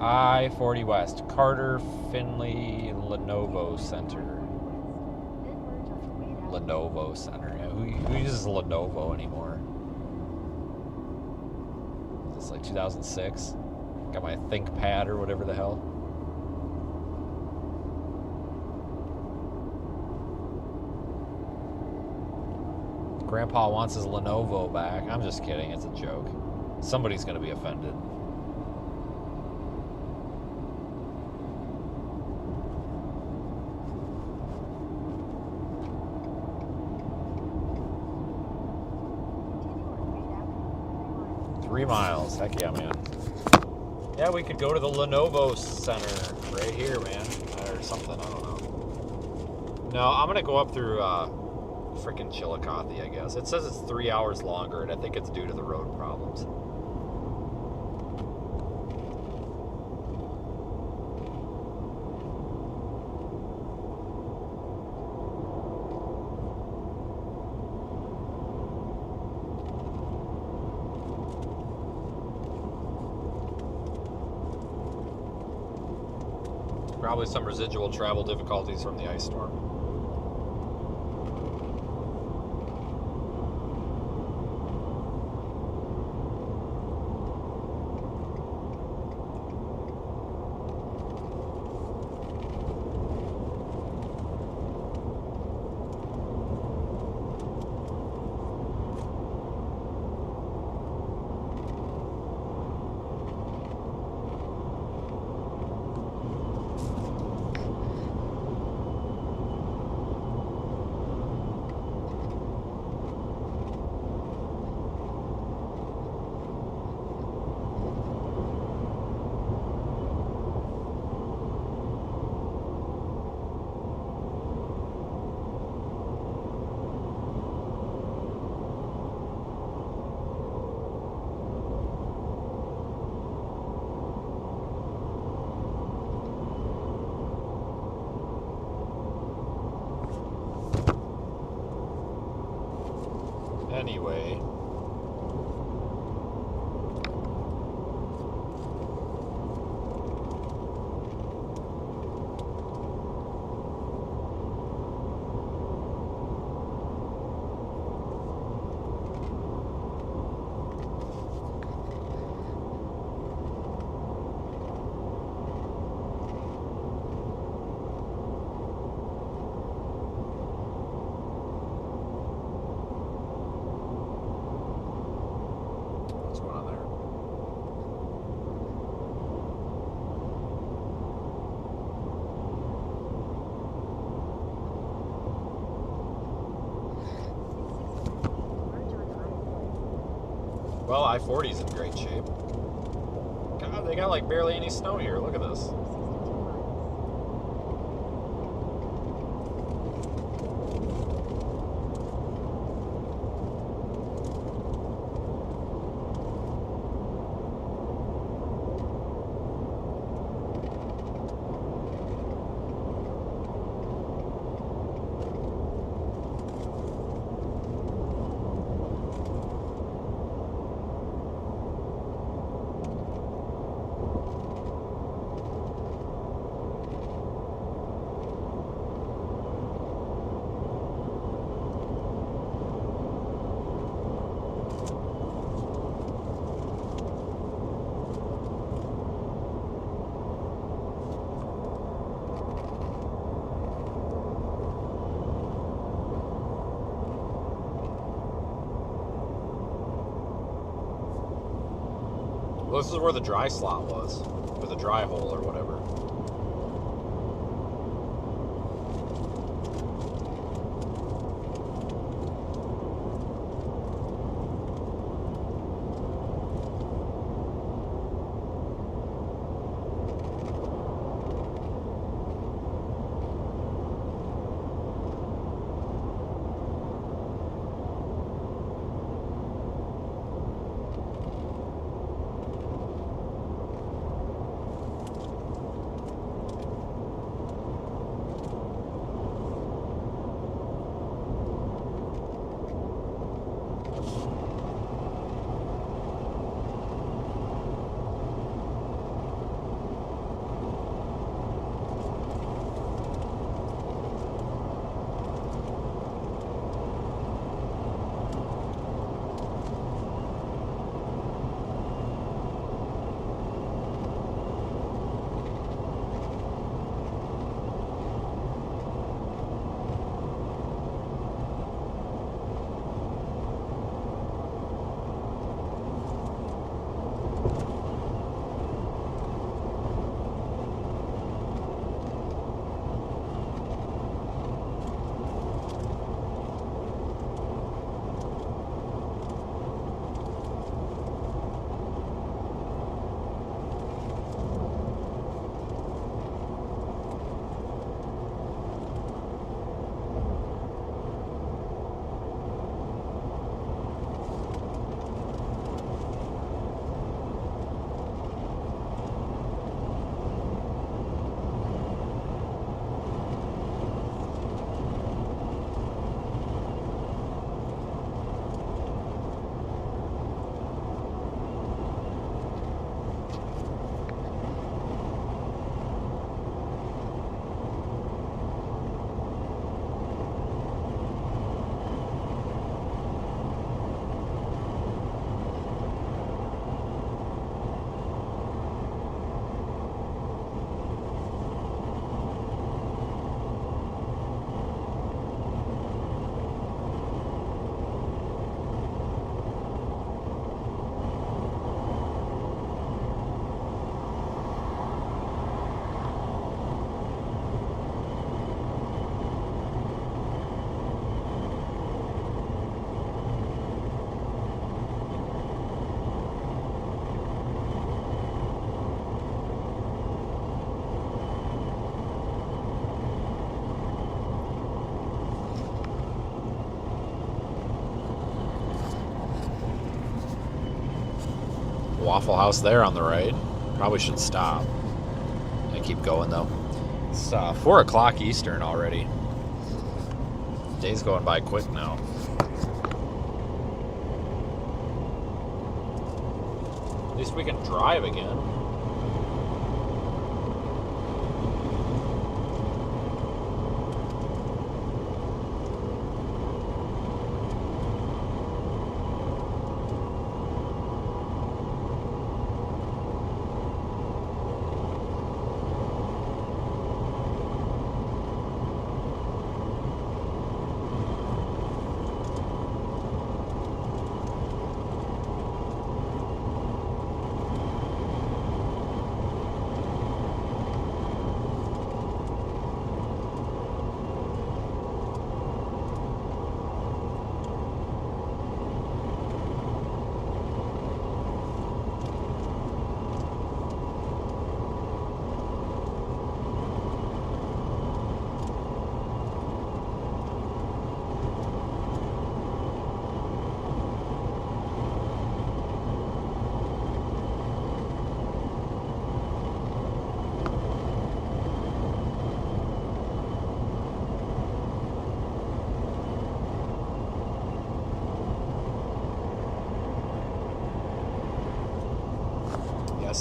I-40 West, Carter Finley Lenovo Center. Lenovo Center. Yeah, who uses Lenovo anymore? It's like 2006. Got my ThinkPad or whatever the hell. Grandpa wants his Lenovo back. I'm just kidding. It's a joke. Somebody's going to be offended. $3 miles. Heck yeah, man. Yeah, we could go to the Lenovo Center right here, man. Or something, I don't know. No, I'm going to go up through freaking Chillicothe, I guess. It says it's 3 hours longer, and I think it's due to the road problems. Probably some residual travel difficulties from the ice storm. Anyway. What's going on there? Well, I-40's in great shape. God, they got like barely any snow here. Look at this. Well, this is where the dry slot was, or the dry hole, or whatever. Waffle House there on the right. Probably should stop. I keep going though. It's 4 o'clock Eastern already. Day's going by quick now. least we can drive again.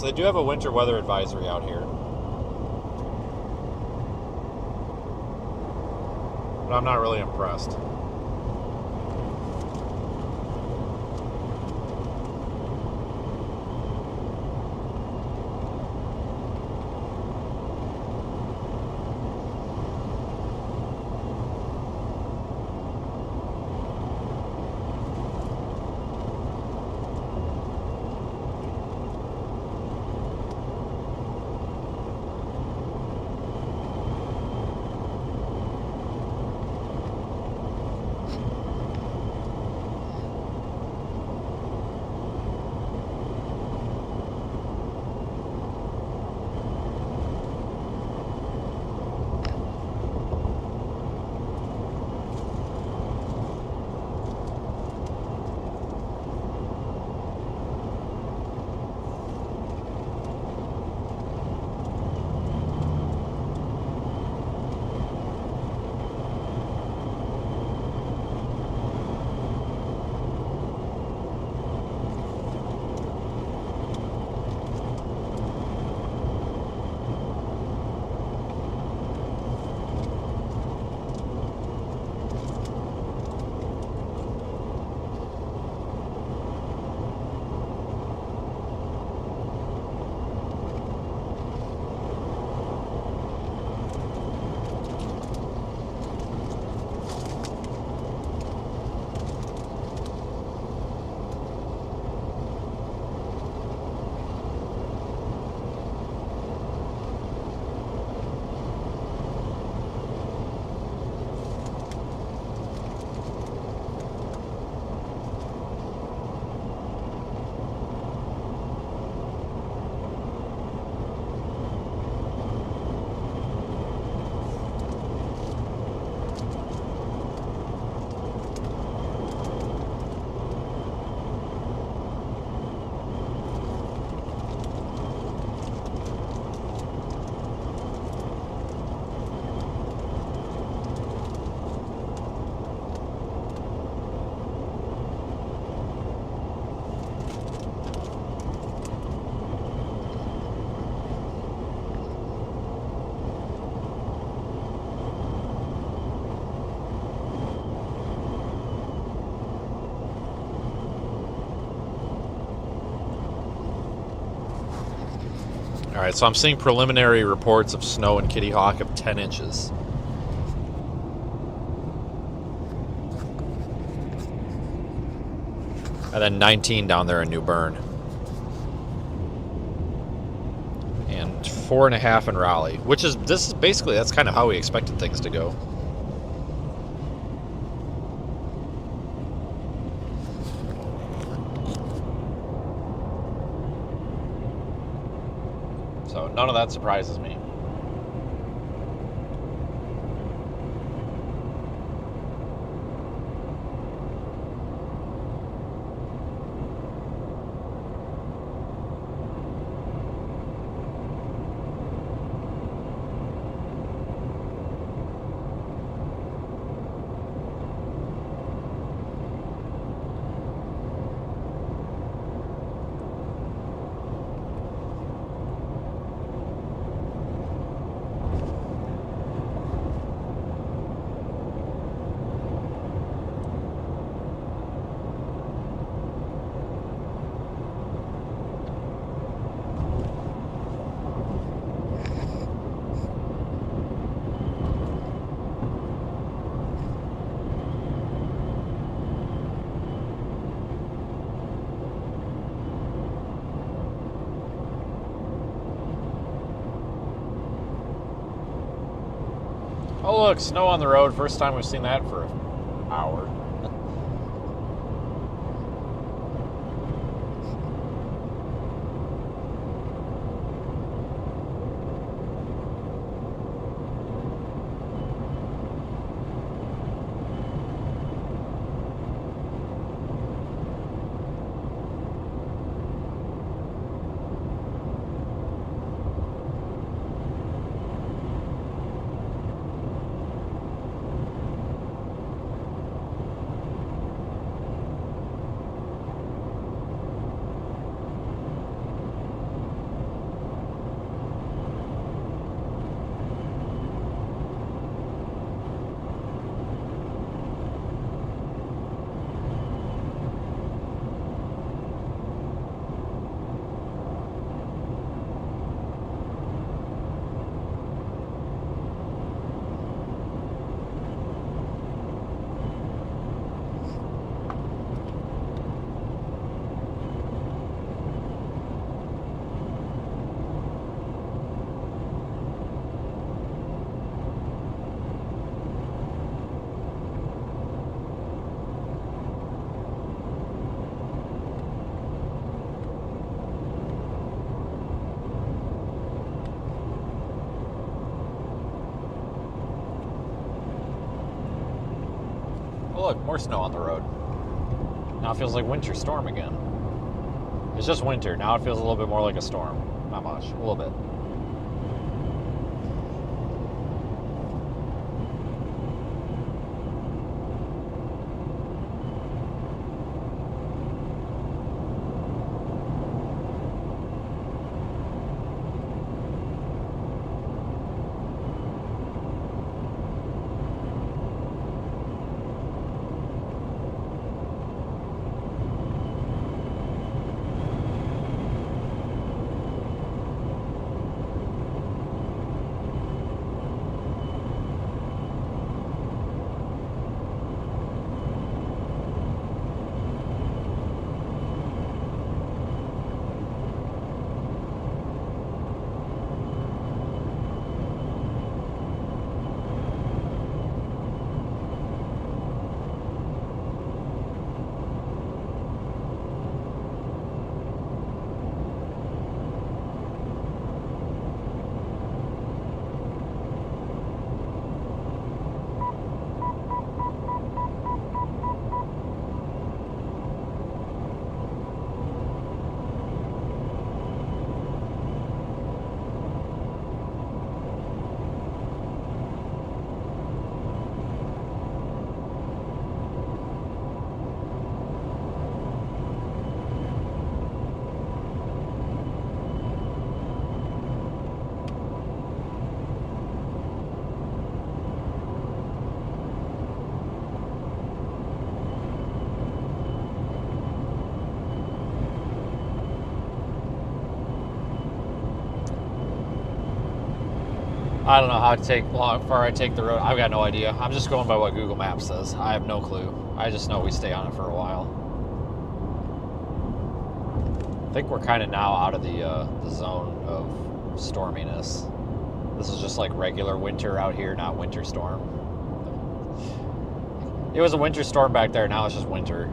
So they do have a winter weather advisory out here. But I'm not really impressed. All right, so I'm seeing preliminary reports of snow in Kitty Hawk of 10 inches. And then 19 down there in New Bern. And 4.5 in Raleigh, which is, this is basically, that's kind of how we expected things to go. So none of that surprises me. Oh look, snow on the road. First time we've seen that for an hour. Oh, look, more snow on the road. Now it feels like winter storm again. It's just winter. Now it feels a little bit more like a storm. Not much, a little bit. I don't know how far I take the road. I've got no idea. I'm just going by what Google Maps says. I have no clue. I just know we stay on it for a while. I think we're kind of now out of the zone of storminess. This is just like regular winter out here, not winter storm. It was a winter storm back there. Now it's just winter.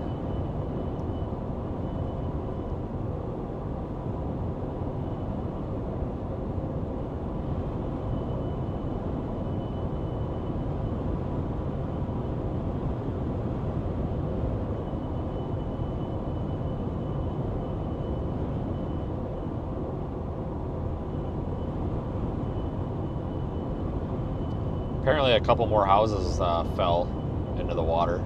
Apparently a couple more houses fell into the water.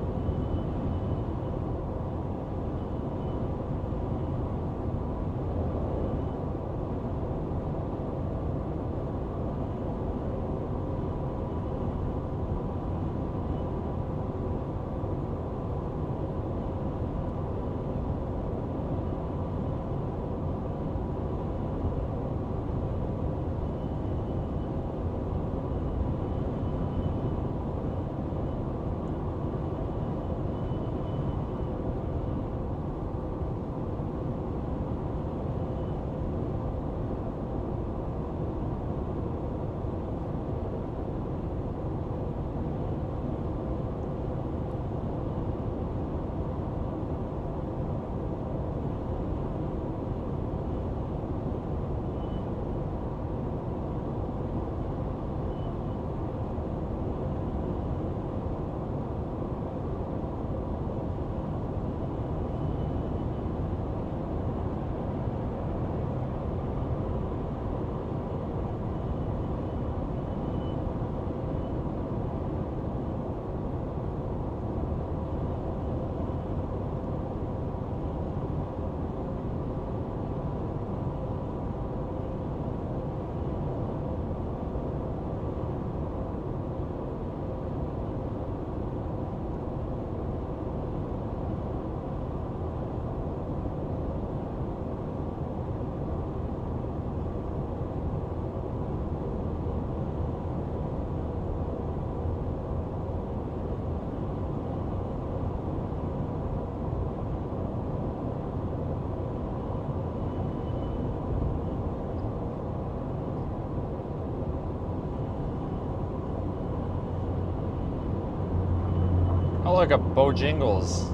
look at Bojingles.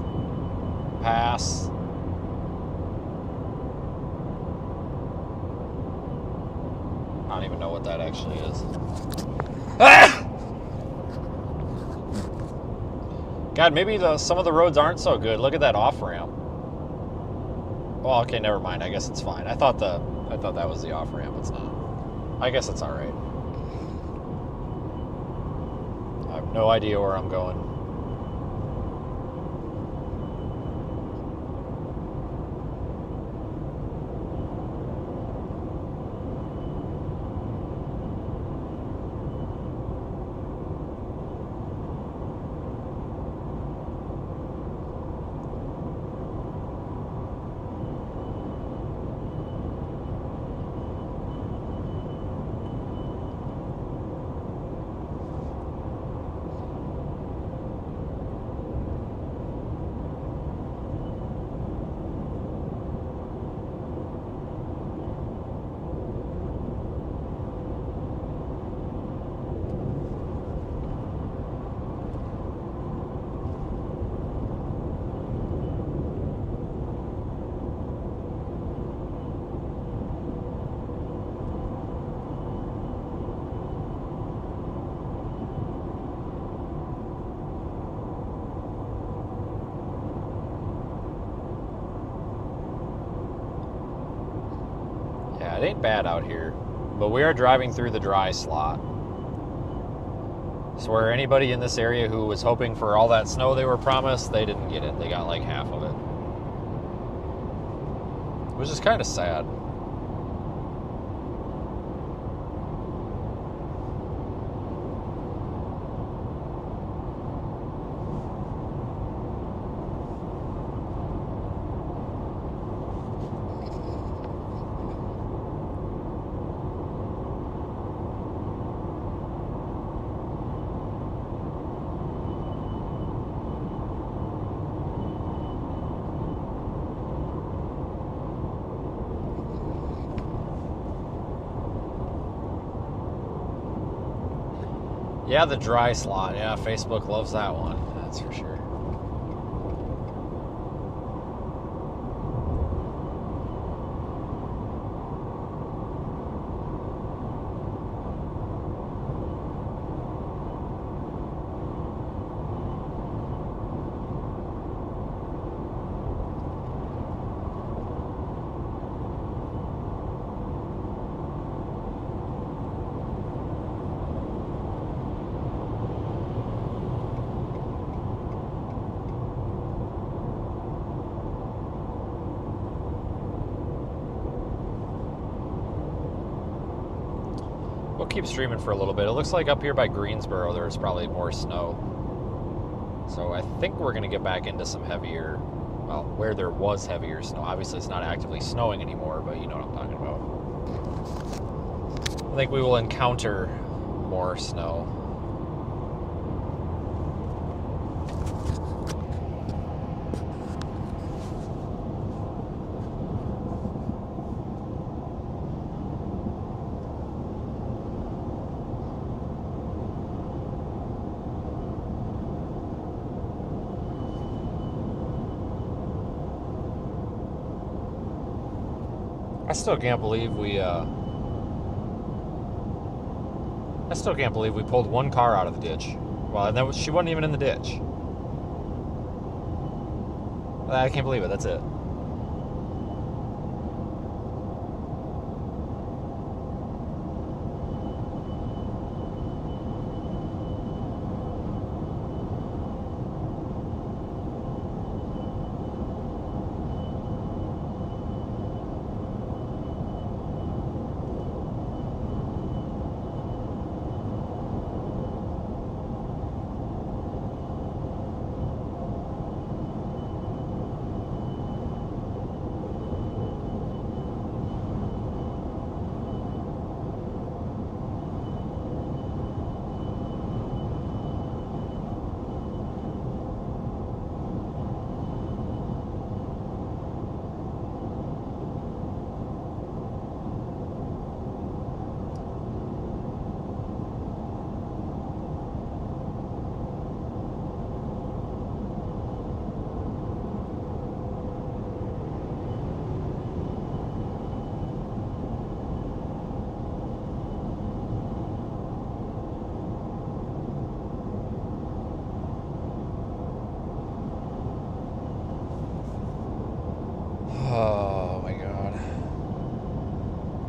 Pass. I don't even know what that actually is. Ah! God, maybe some of the roads aren't so good. Look at that off-ramp. Well, okay, never mind. I guess it's fine. I thought that was the off-ramp. It's not. I guess it's all right. I have no idea where I'm going. It ain't bad out here, but we are driving through the dry slot. So where anybody in this area who was hoping for all that snow they were promised, they didn't get it. They got like half of it. Which is kind of sad. Yeah, the dry slot. Yeah, Facebook loves that one. That's for sure. We'll keep streaming for a little bit. It looks like up here by Greensboro there's probably more snow. So I think we're going to get back into some heavier, well, where there was heavier snow. Obviously it's not actively snowing anymore, but you know what I'm talking about. I think we will encounter more snow. I still can't believe we pulled one car out of the ditch. Well, she wasn't even in the ditch. I can't believe it. That's it.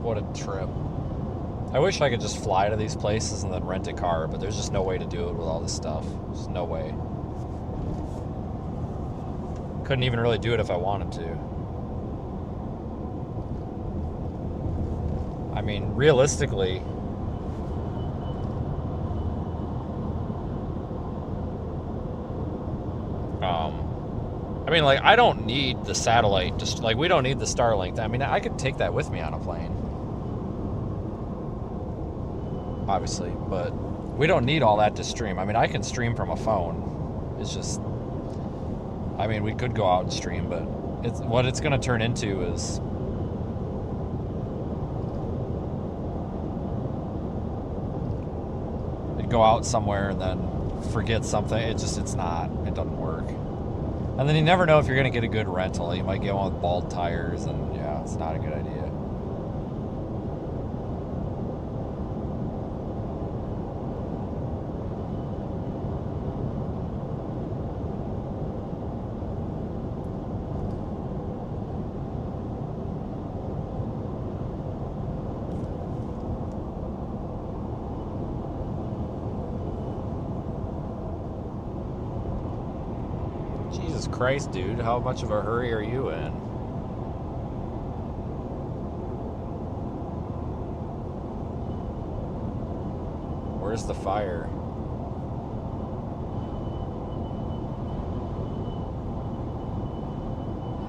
What a trip. I wish I could just fly to these places and then rent a car, but there's just no way to do it with all this stuff. There's no way. Couldn't even really do it if I wanted to. I mean, realistically, I mean, like, I don't need the satellite, just like, we don't need the Starlink. I mean, I could take that with me on a plane, obviously, but we don't need all that to stream. I mean, I can stream from a phone. It's just, I mean, we could go out and stream, but it's what it's going to turn into is go out somewhere and then forget something. It doesn't work. And then you never know if you're going to get a good rental. You might get one with bald tires, and yeah, it's not a good idea. Jesus Christ, dude, how much of a hurry are you in? Where's the fire?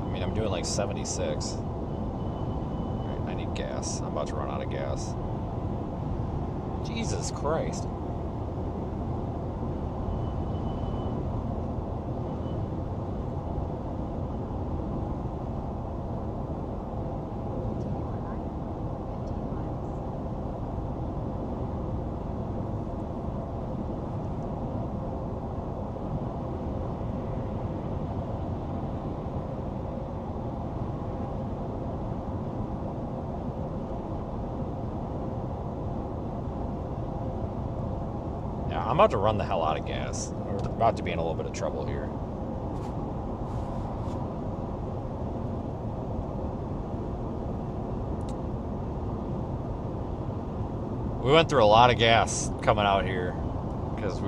I mean, I'm doing like 76. Alright, I need gas. I'm about to run out of gas. Jesus Christ. I'm about to run the hell out of gas. We're about to be in a little bit of trouble here. We went through a lot of gas coming out here because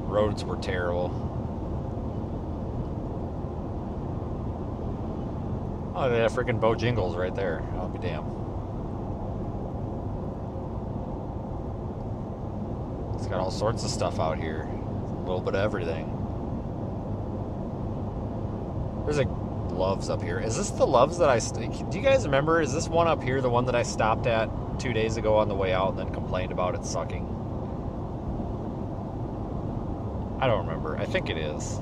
roads were terrible. Oh, they have freaking Bojangles right there. I'll be damned. It's got all sorts of stuff out here. A little bit of everything. There's a Love's up here. Is this the Love's that do you guys remember? Is this one up here the one that I stopped at 2 days ago on the way out and then complained about it sucking? I don't remember. I think it is.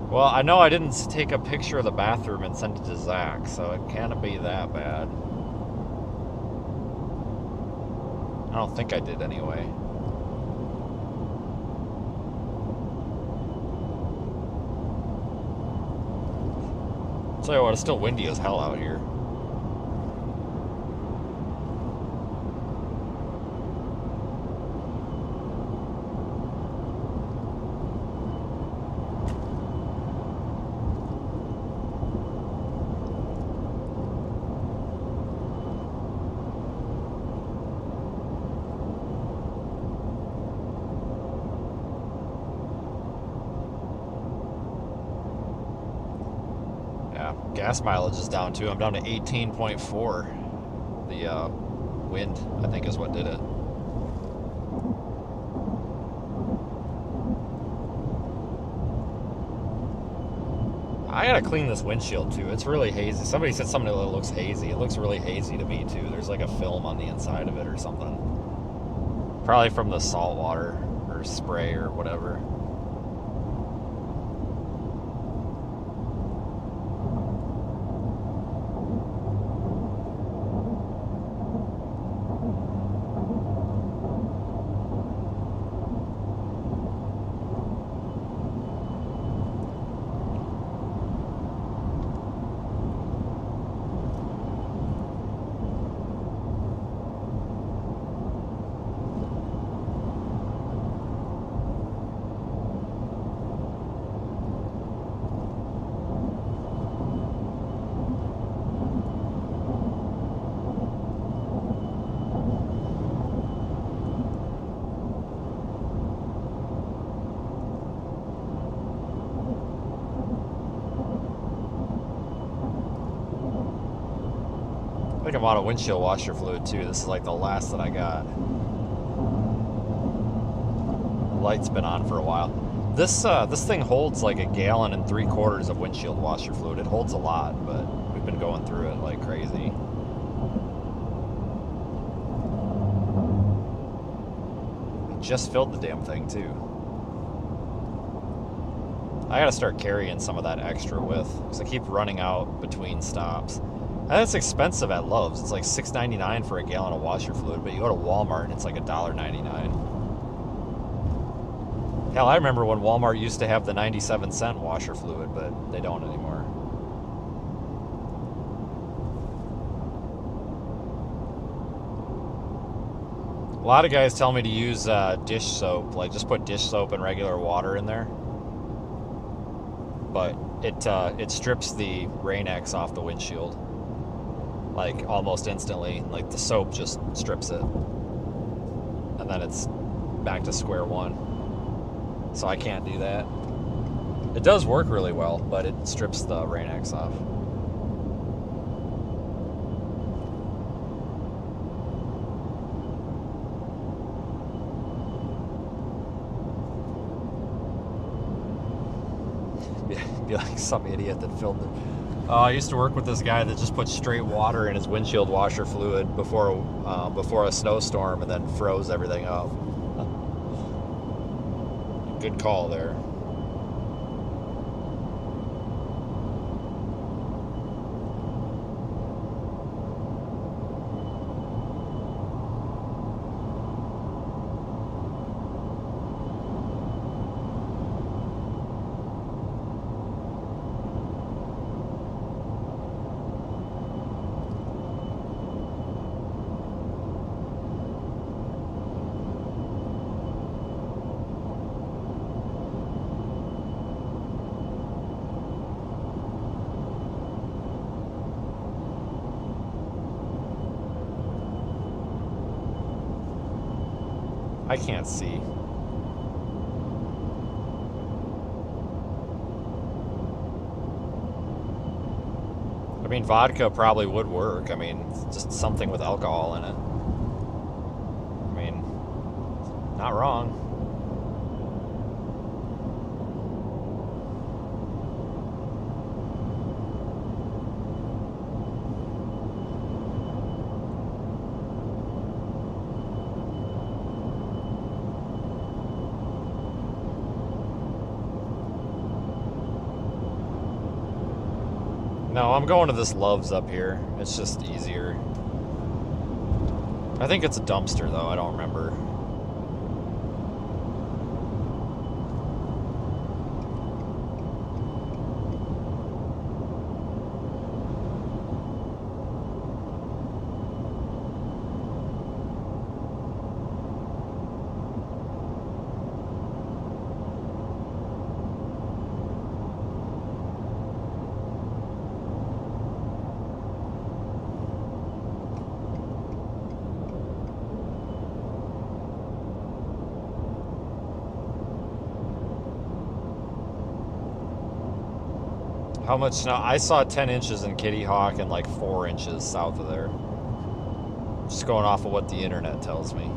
Well, I know I didn't take a picture of the bathroom and send it to Zach, so it can't be that bad. I don't think I did anyway. Tell you what, it's still windy as hell out here. Gas mileage is down too. I'm down to 18.4. The wind, I think, is what did it. I gotta clean this windshield too. It's really hazy. Somebody said something that looks hazy. It looks really hazy to me too. There's like a film on the inside of it or something. Probably from the salt water or spray or whatever. I'm out of windshield washer fluid too. This is like the last that I got. The light's been on for a while. This thing holds like 1.75 gallons of windshield washer fluid. It holds a lot, but we've been going through it like crazy. I just filled the damn thing too. I gotta start carrying some of that extra with, because I keep running out between stops. And it's expensive at Love's. It's like $6.99 for 1 gallon of washer fluid, but you go to Walmart and it's like $1.99. Hell, I remember when Walmart used to have the 97-cent washer fluid, but they don't anymore. A lot of guys tell me to use dish soap, like just put dish soap and regular water in there. But it strips the Rain-X off the windshield, like almost instantly. Like the soap just strips it, and then it's back to square one. So I can't do that. It does work really well, but it strips the Rain-X off. Be like some idiot that filled it. I used to work with this guy that just put straight water in his windshield washer fluid before a snowstorm and then froze everything up. Good call there. I can't see. I mean, vodka probably would work. I mean, just something with alcohol in it. I mean, not wrong. No, I'm going to this Love's up here. It's just easier. I think it's a dumpster, though. I don't remember. How much snow? I saw 10 inches in Kitty Hawk and like 4 inches south of there. Just going off of what the internet tells me.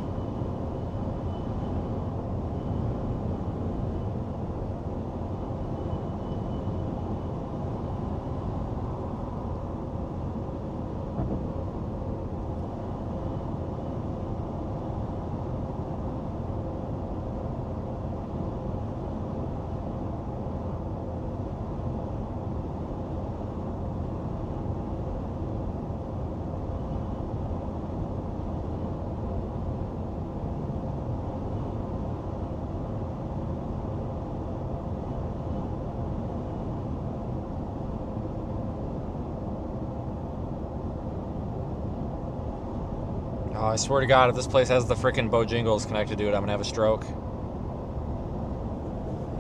Oh, I swear to God, if this place has the frickin' Bojangles connected to it, I'm gonna have a stroke.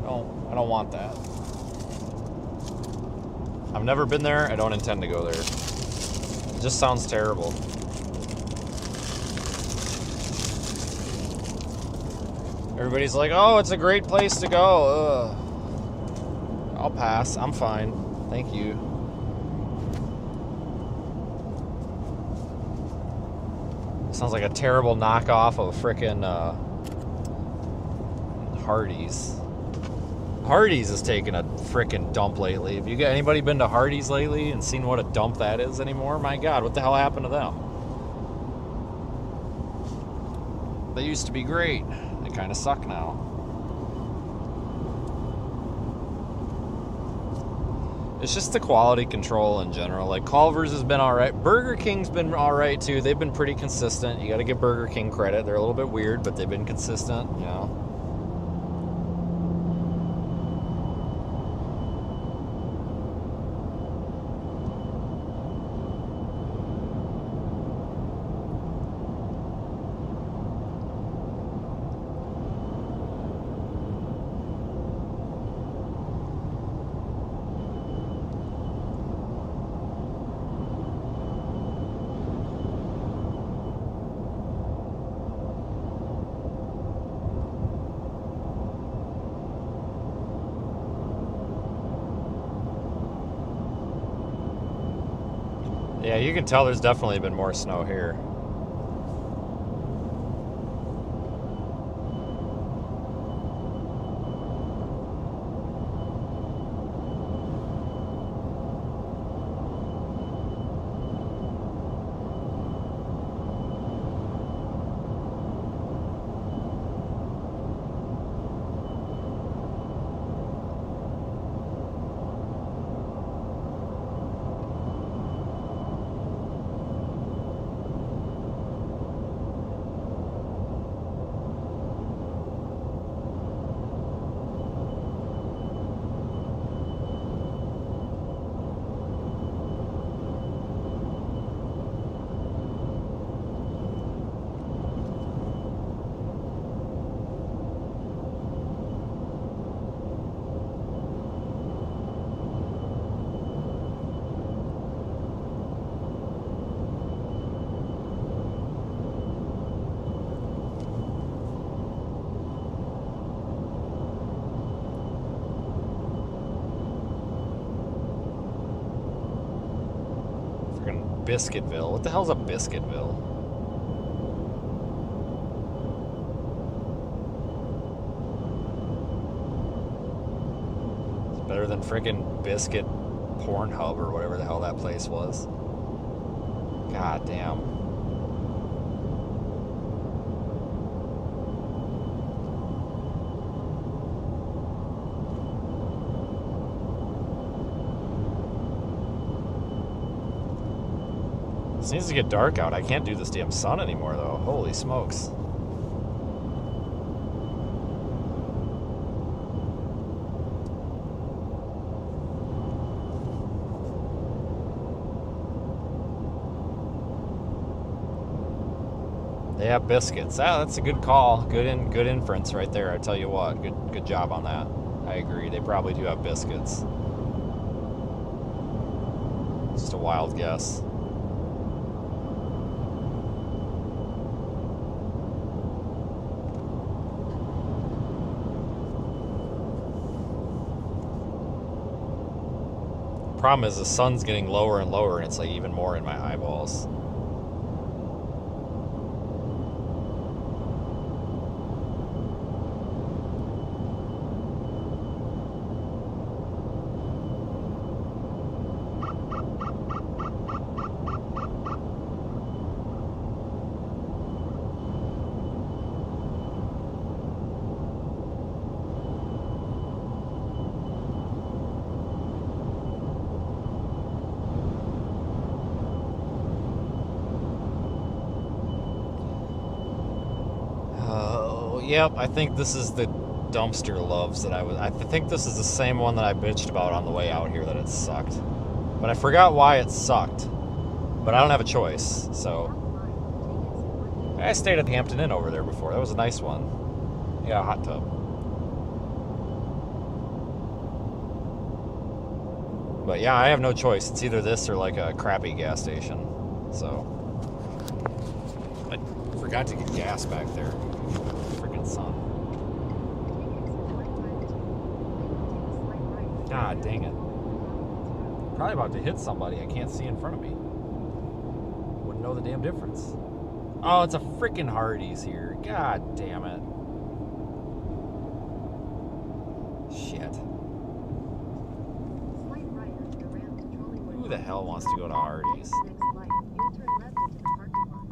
I don't want that. I've never been there. I don't intend to go there. It just sounds terrible. Everybody's like, oh, it's a great place to go. Ugh. I'll pass. I'm fine. Thank you. Sounds like a terrible knockoff of frickin' Hardee's. Hardee's is taking a frickin' dump lately. Have you got anybody been to Hardee's lately and seen what a dump that is anymore? My God, what the hell happened to them? They used to be great. They kind of suck now. It's just the quality control in general. Like, Culver's has been alright. Burger King's been alright too. They've been pretty consistent. You gotta give Burger King credit. They're a little bit weird, but they've been consistent, you know. Yeah, you can tell there's definitely been more snow here. Biscuitville. What the hell's a Biscuitville? It's better than friggin' Biscuit Pornhub or whatever the hell that place was. God damn. It needs to get dark out. I can't do this damn sun anymore, though. Holy smokes. They have biscuits. Ah, that's a good call. Good inference right there. I tell you what. Good job on that. I agree. They probably do have biscuits. Just a wild guess. Problem is the sun's getting lower and lower, and it's like even more in my eyeballs. Yep, I think this is the dumpster loves that I think this is the same one that I bitched about on the way out here, that it sucked. But I forgot why it sucked. But I don't have a choice, so. I stayed at the Hampton Inn over there before. That was a nice one. Yeah, a hot tub. But yeah, I have no choice. It's either this or like a crappy gas station. So. I forgot to get gas back there. Sun. God dang it. Probably about to hit somebody I can't see in front of me. Wouldn't know the damn difference. Oh, it's a freaking Hardee's here. God damn it. Shit. Slight right onto the ramp to Trolleywood. Who the hell wants to go to Hardee's? Next light, you'll turn left into the parking lot.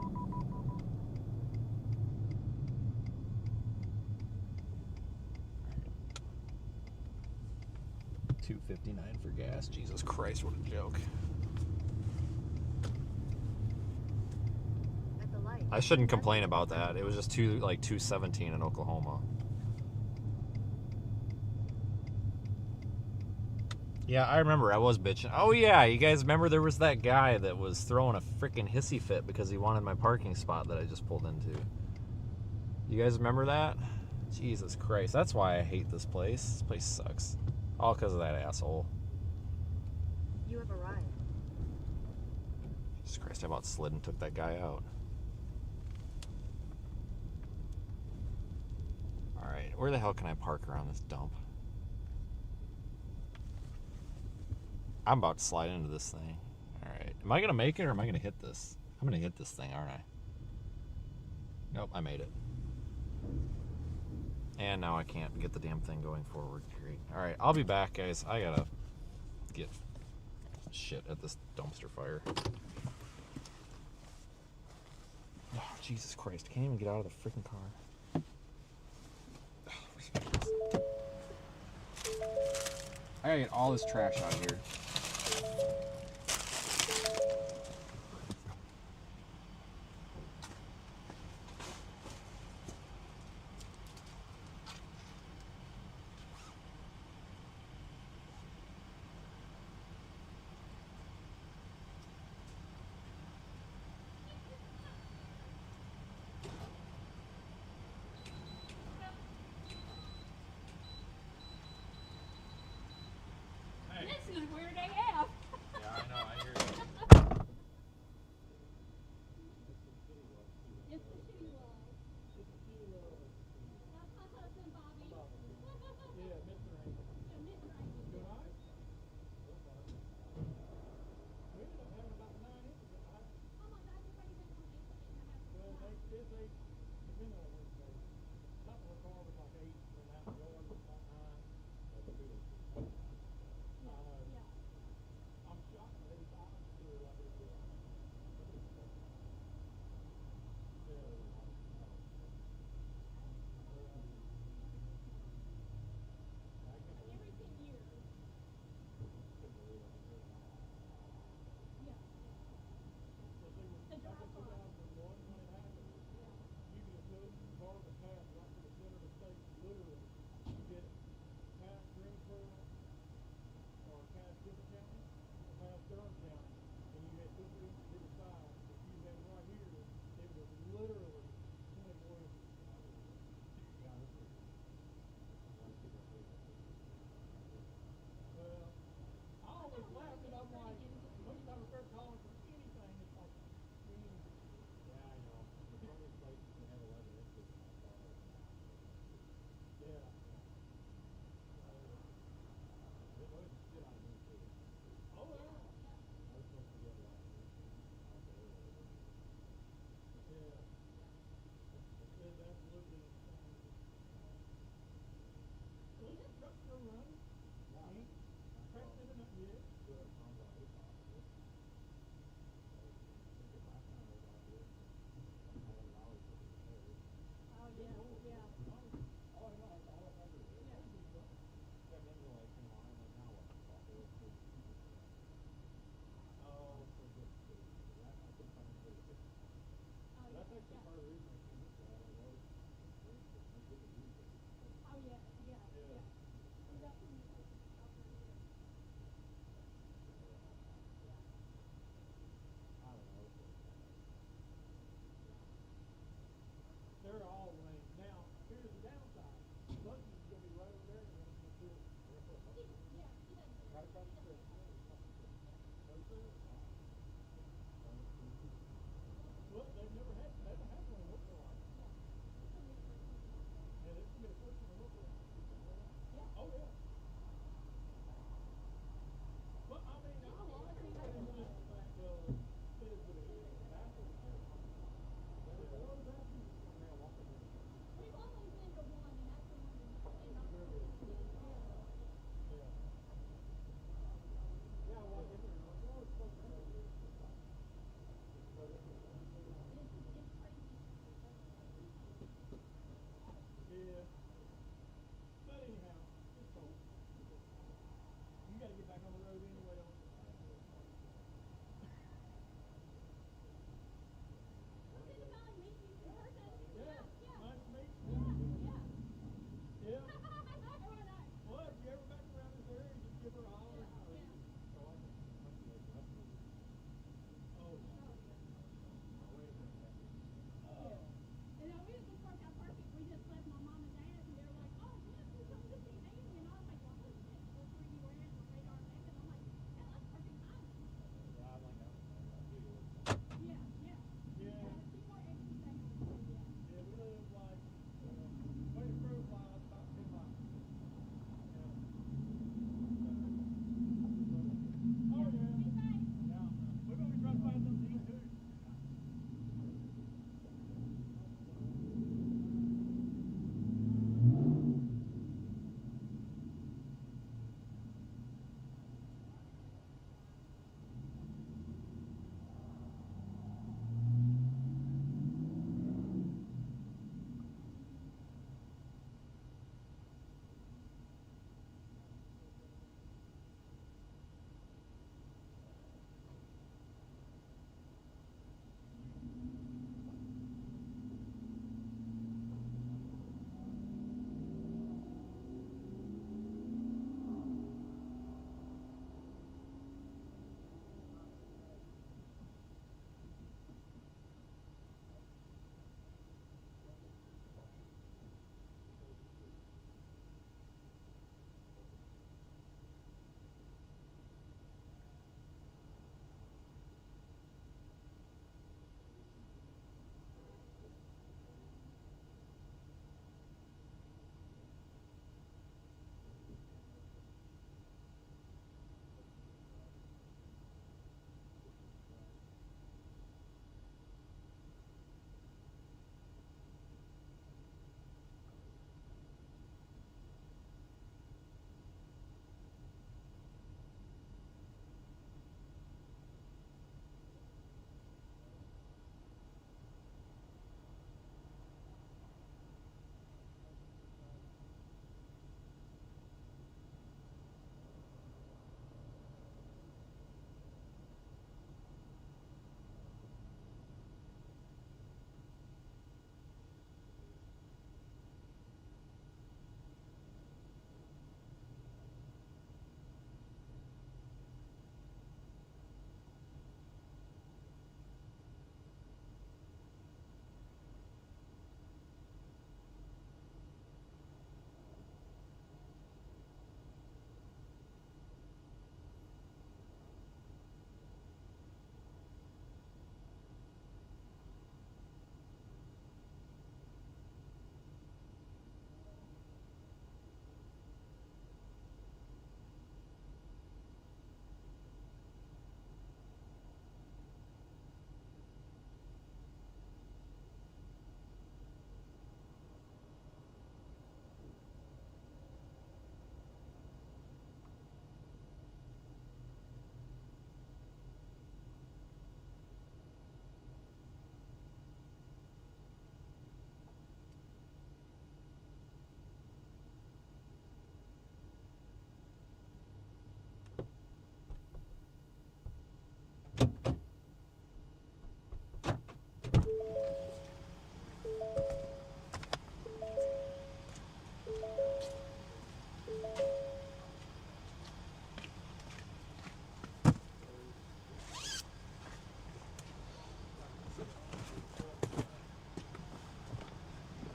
259 for gas. Jesus Christ, what a joke. At the light. I shouldn't complain about that. It was just 217 in Oklahoma. Yeah, I remember. I was bitching. Oh yeah, you guys remember there was that guy that was throwing a freaking hissy fit because he wanted my parking spot that I just pulled into. You guys remember that? Jesus Christ, that's why I hate this place. This place sucks. All because of that asshole. You have arrived. Jesus Christ, I about slid and took that guy out. Alright, where the hell can I park around this dump? I'm about to slide into this thing. Alright, am I going to make it or am I going to hit this? I'm going to hit this thing, aren't I? Nope, I made it. And now I can't get the damn thing going forward. Great. Alright, I'll be back, guys. I gotta get shit at this dumpster fire. Oh, Jesus Christ. I can't even get out of the freaking car. I gotta get all this trash out of here. This is weird AF. Yeah, I know, I hear you. It's the shitty love. That's my husband, Bobby. Yeah, Mr. Rankin. Yeah, Mr. Rankin. You all right? We ended up having about 9 inches at the house. Oh my God, everybody went from 8 to 8.5. Well, they depending on which day. Top of the car was like 8, and that yard was like 9. That's good. Yeah. I'm shocked at 85 still like this. Every 10 years. Yeah. The drive car. 2001 when it happened. Yeah. You could have took the car that passed right to the center of the state, literally. You get it past Greensboro or past Griffin County, or past Durham County, and you had 2 or 3 inches either side. If you had right here, it was literally 24 inches. Well, I always laugh and I'm like, most time I start calling for anything, it's like, yeah, I know. The first place we had 11 inches. Yeah. It was shit out of me too. Oh yeah. I was supposed to get a lot of it. Yeah. It is absolutely insane. Well, that truck's still running. Cracked it enough yet. Oh yeah, yeah. That's actually part of the reason I came this way. Oh yeah, yeah, yeah. We got some new places out there. I don't know. They're all lame. Now, here's the downside. Bugsy is going to be right over there and we're going to do it. Yeah, right across the street. No, sir. Well, they've never had one in North Carolina. Yeah, this will be the first one in North Carolina. Yeah. Oh, yeah. But, I mean, I like it. It's just the fact of, it is what it is. That's what it is.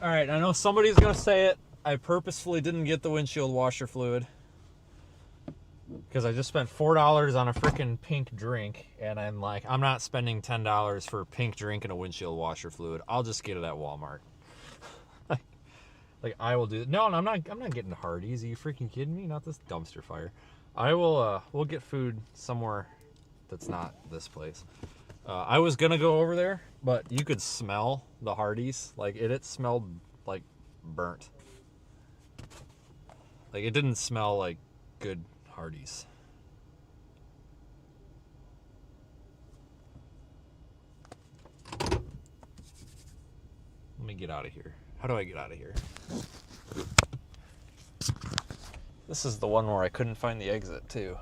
All right, I know somebody's gonna say it. I purposefully didn't get the windshield washer fluid because I just spent $4 on a freaking pink drink, and I'm like, I'm not spending $10 for a pink drink and a windshield washer fluid. I'll just get it at Walmart. Like I will do. No, I'm not getting Hardee's. Are you freaking kidding me? Not this dumpster fire. I will. We'll get food somewhere that's not this place. I was gonna go over there, but you could smell the Hardee's. Like it smelled like burnt. Like it didn't smell like good Hardee's. Let me get out of here. How do I get out of here? This is the one where I couldn't find the exit too.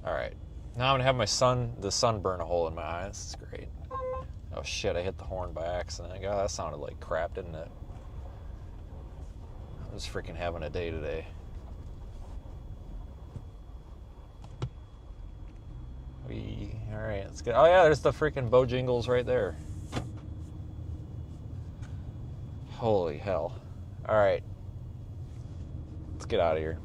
Alright. Now I'm gonna have the sun burn a hole in my eye. This is great. Oh shit, I hit the horn by accident. God, that sounded like crap, didn't it? I'm just freaking having a day today. Alright, let's get. Oh yeah, there's the freaking Bojangles right there. Holy hell. Alright. Let's get out of here.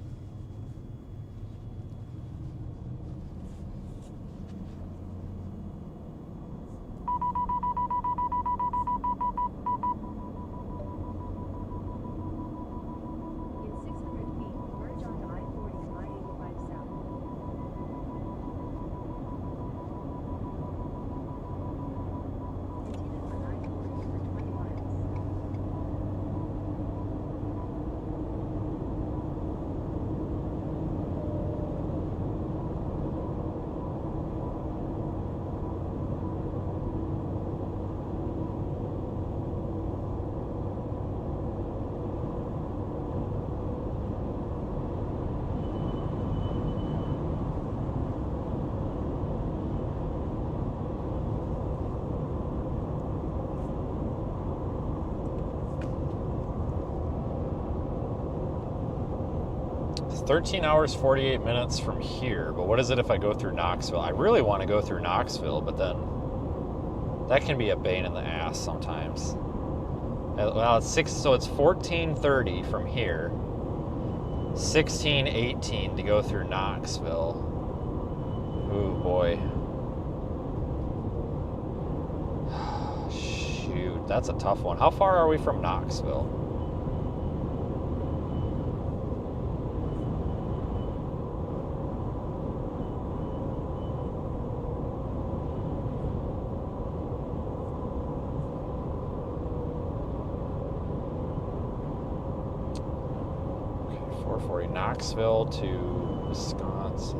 It's 13 hours, 48 minutes from here, but what is it if I go through Knoxville? I really want to go through Knoxville, but then that can be a pain in the ass sometimes. Well, it's 14:30 from here. 16:18 to go through Knoxville. Ooh, boy. Shoot, that's a tough one. How far are we from Knoxville? Knoxville to Wisconsin.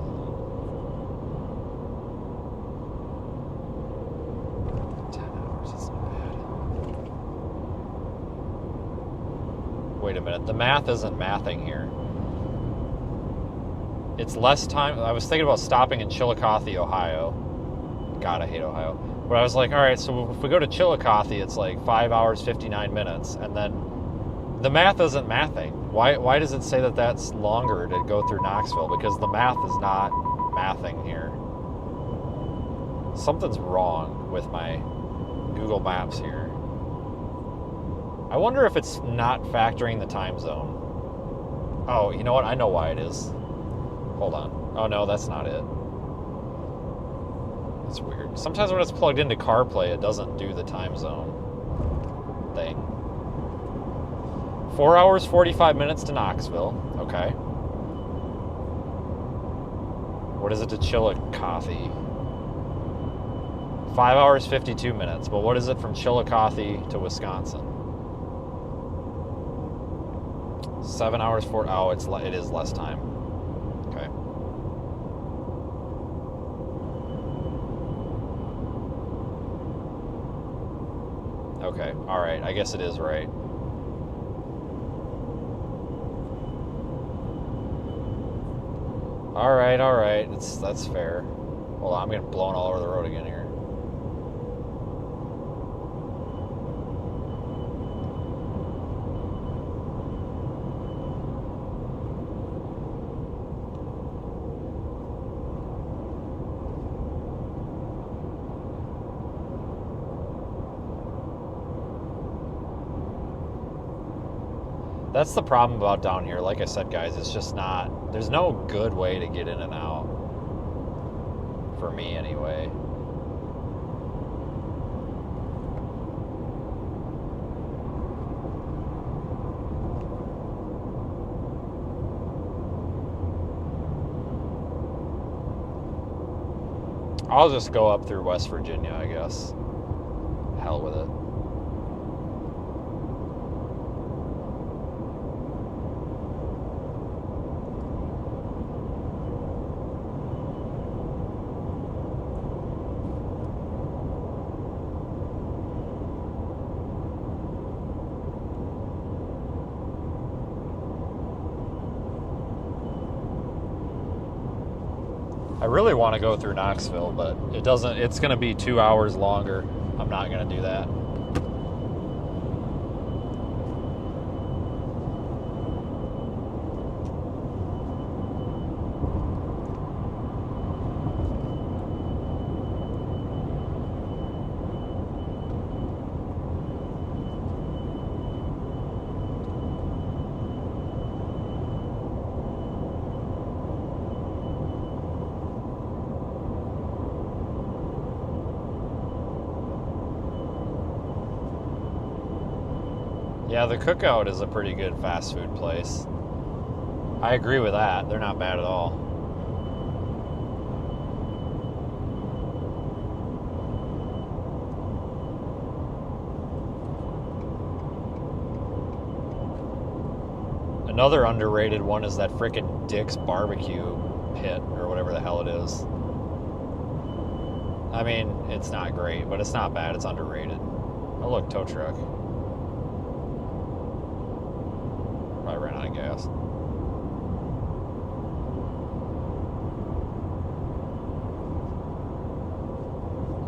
That's not bad. Wait a minute, the math isn't mathing here. It's less time. I was thinking about stopping in Chillicothe, Ohio. God, I hate Ohio. But I was like, all right, so if we go to Chillicothe, it's like 5 hours, 59 minutes. And then the math isn't mathing. Why does it say that that's longer to go through Knoxville? Because the math is not mathing here. Something's wrong with my Google Maps here. I wonder if it's not factoring the time zone. Oh, you know what? I know why it is. Hold on. Oh no, that's not it. That's weird. Sometimes when it's plugged into CarPlay, it doesn't do the time zone thing. 4 hours, 45 minutes to Knoxville. Okay. What is it to Chillicothe? 5 hours, 52 minutes. But what is it from Chillicothe to Wisconsin? 7 hours, 4... Oh, it is less time. Okay. Okay. All right. I guess it is right. All right. That's fair. Hold on, I'm getting blown all over the road again here. That's the problem about down here. Like I said, guys, it's just not... There's no good way to get in and out. For me, anyway. I'll just go up through West Virginia, I guess. Hell with it. I really want to go through Knoxville, but it doesn't. It's going to be 2 hours longer. I'm not going to do that. Yeah, the Cookout is a pretty good fast food place. I agree with that. They're not bad at all. Another underrated one is that frickin' Dick's Barbecue Pit, or whatever the hell it is. I mean, it's not great, but it's not bad. It's underrated. Oh, look, tow truck. Probably ran out of gas.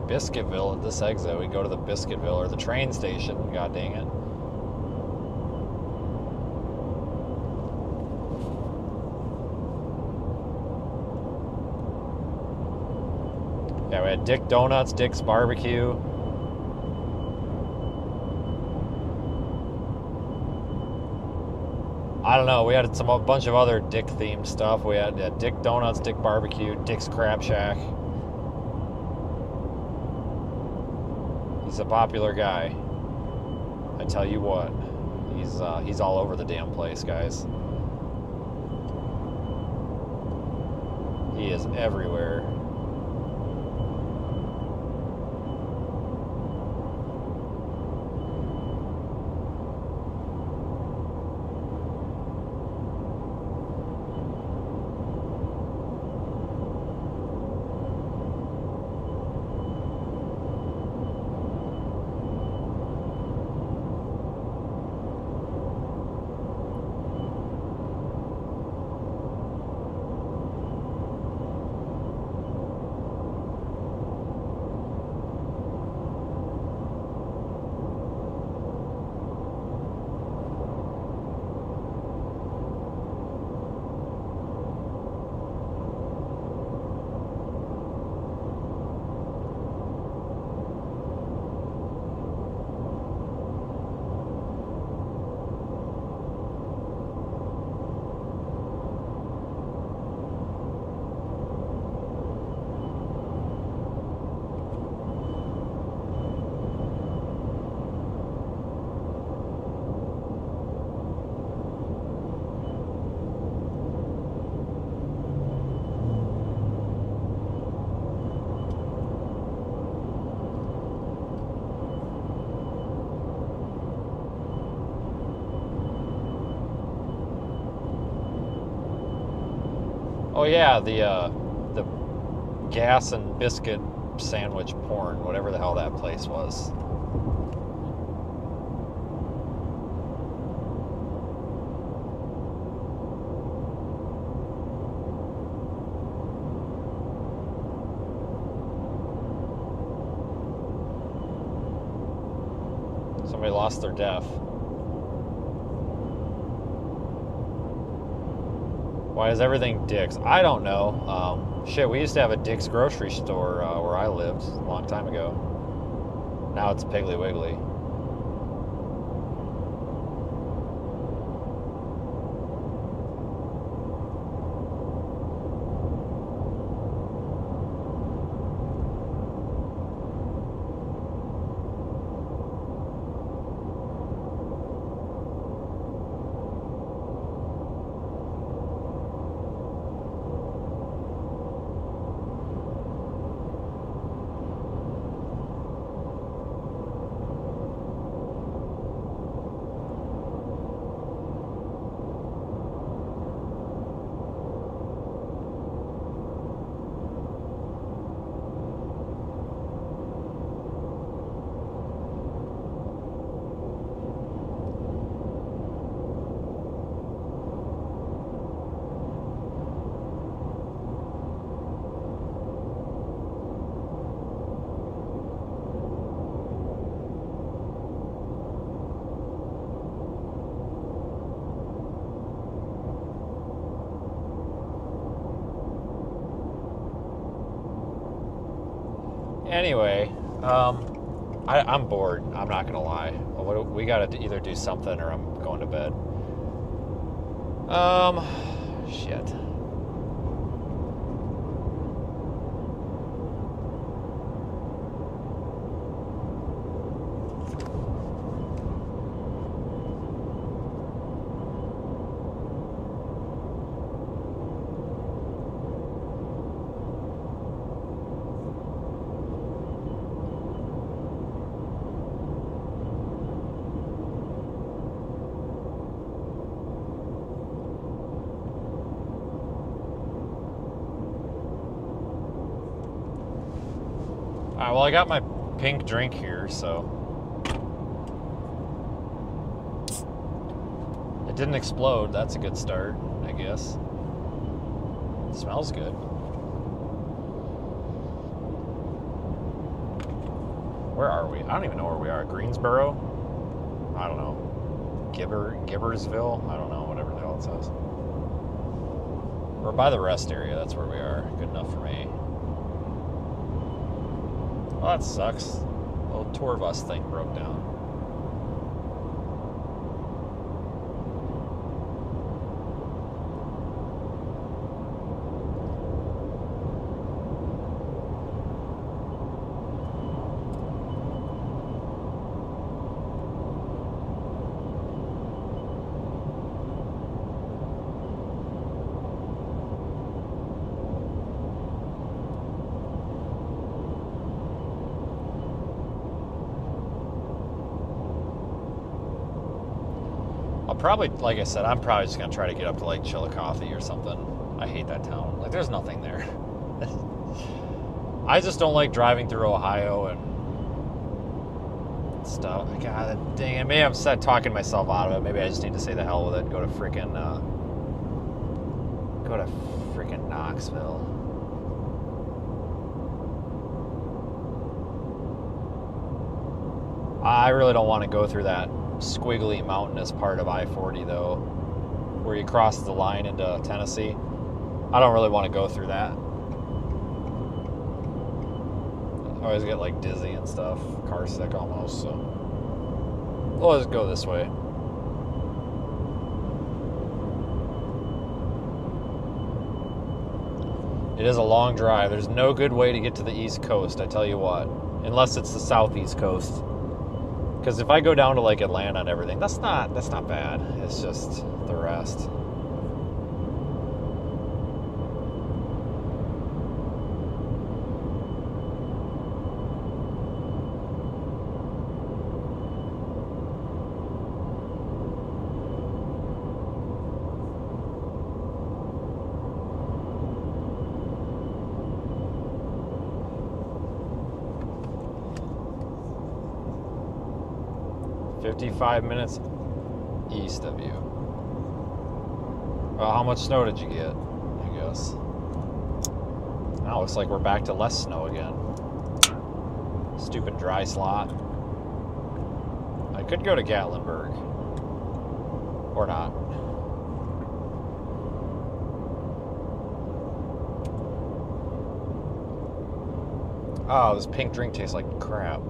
Biscuitville at this exit. We go to the Biscuitville or the train station. God dang it. Yeah, we had Dick Donuts, Dick's Barbecue. I don't know. We had a bunch of other Dick-themed stuff. We had Dick Donuts, Dick Barbecue, Dick's Crab Shack. He's a popular guy. I tell you what, he's all over the damn place, guys. He is everywhere. Oh yeah, the gas and biscuit sandwich porn, whatever the hell that place was. Somebody lost their deaf. Why is everything Dick's? I don't know. Shit, we used to have a Dick's grocery store where I lived a long time ago. Now it's Piggly Wiggly. Anyway, I'm bored. I'm not gonna lie. We gotta either do something or I'm going to bed. Shit. Alright, well, I got my pink drink here, so. It didn't explode. That's a good start, I guess. It smells good. Where are we? I don't even know where we are. Greensboro? I don't know. Gibbersville? I don't know, whatever the hell it says. We're by the rest area. That's where we are. Good enough for me. Well, that sucks. The little tour bus thing broke down. Probably, like I said, I'm probably just gonna try to get up to like Chillicothe or something. I hate that town. Like, there's nothing there. I just don't like driving through Ohio and stuff. God dang it. Maybe I'm talking myself out of it. Maybe I just need to say the hell with it. Go to frickin' Knoxville. I really don't want to go through that squiggly mountainous part of I-40 though, where you cross the line into Tennessee. I don't really want to go through that. I always get like dizzy and stuff, car sick almost, so we'll just go this way. It is a long drive. There's no good way to get to the East Coast, I tell you what, unless it's the Southeast Coast. Because if I go down to like Atlanta and everything, that's not bad. It's just the rest. $55 minutes east of you. Well, how much snow did you get? I guess. Now it looks like we're back to less snow again. Stupid dry slot. I could go to Gatlinburg. Or not. Oh, this pink drink tastes like crap.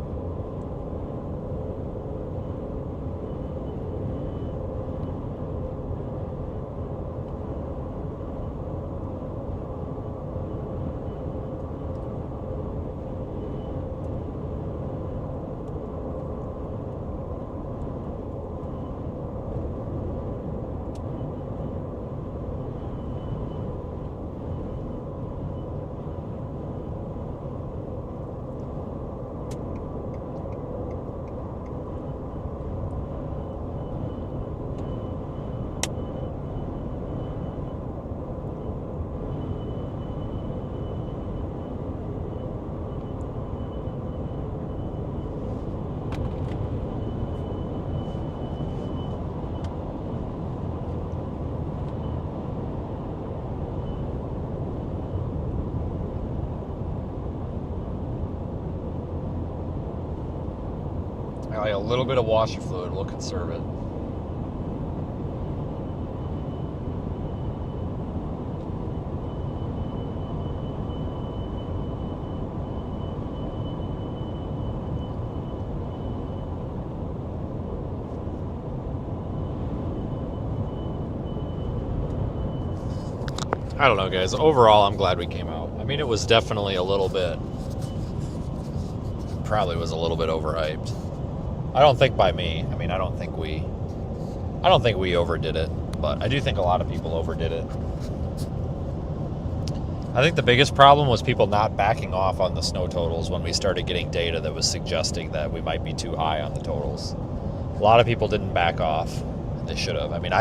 Like a little bit of washer fluid will conserve it. I don't know, guys. Overall, I'm glad we came out. I mean, it was definitely a little bit, probably was a little bit overhyped. I don't think by me. I mean, I don't think we overdid it, but I do think a lot of people overdid it. I think the biggest problem was people not backing off on the snow totals when we started getting data that was suggesting that we might be too high on the totals. A lot of people didn't back off. They should have. I mean,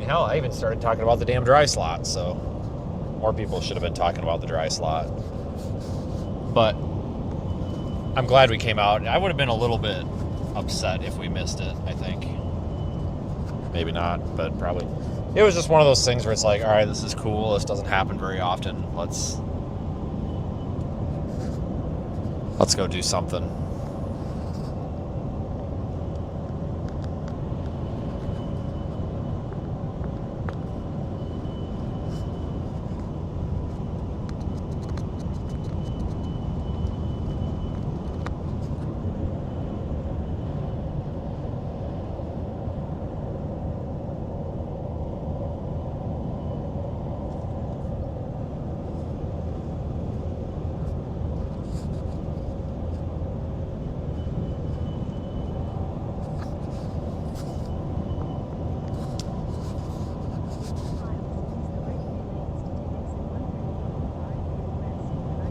hell, I even started talking about the damn dry slot, so more people should have been talking about the dry slot. But I'm glad we came out. I would have been a little bit upset if we missed it, I think. Maybe not, but probably. It was just one of those things where it's like, all right, this is cool. This doesn't happen very often. Let's go do something.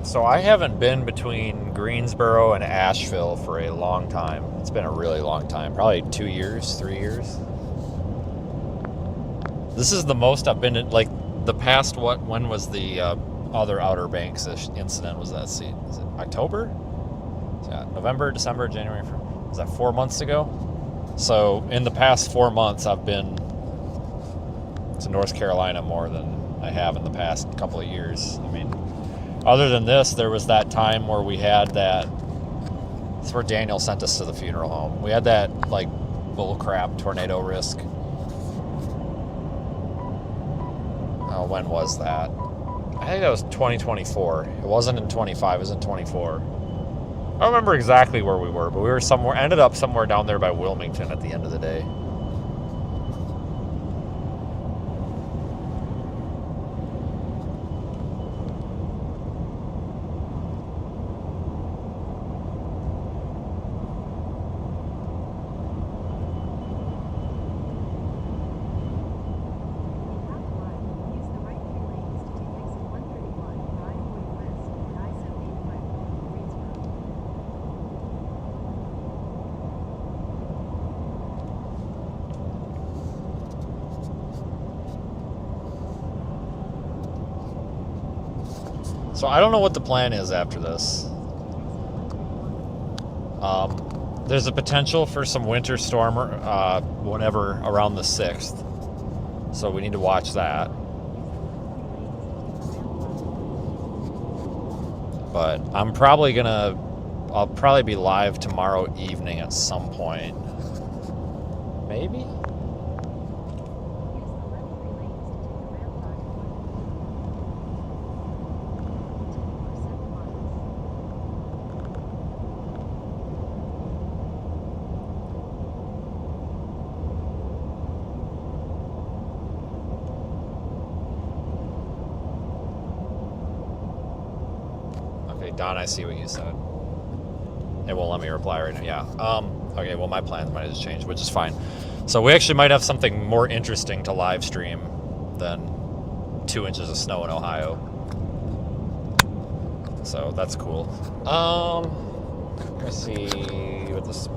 So I haven't been between Greensboro and Asheville for a long time. It's been a really long time, probably 2 years, 3 years. This is the most I've been in, like the past, when was the other Outer Banks incident? Was that, is it October? Yeah, November, December, January, was that 4 months ago? So in the past 4 months, I've been to North Carolina more than I have in the past couple of years. I mean, other than this, there was that time where we had that, that's where Daniel sent us to the funeral home. We had that, like, bullcrap tornado risk. Oh, when was that? I think that was 2024. It wasn't in 25, it was in 24. I don't remember exactly where we were, but we were somewhere, ended up somewhere down there by Wilmington at the end of the day. So I don't know what the plan is after this. There's a potential for some winter storm, whatever, around the 6th. So we need to watch that. But I'll probably be live tomorrow evening at some point. Maybe? Don, I see what you said. It won't let me reply right now. Yeah. Okay, well, my plans might have just changed, which is fine. So we actually might have something more interesting to live stream than 2 inches of snow in Ohio. So that's cool. Let's see what this...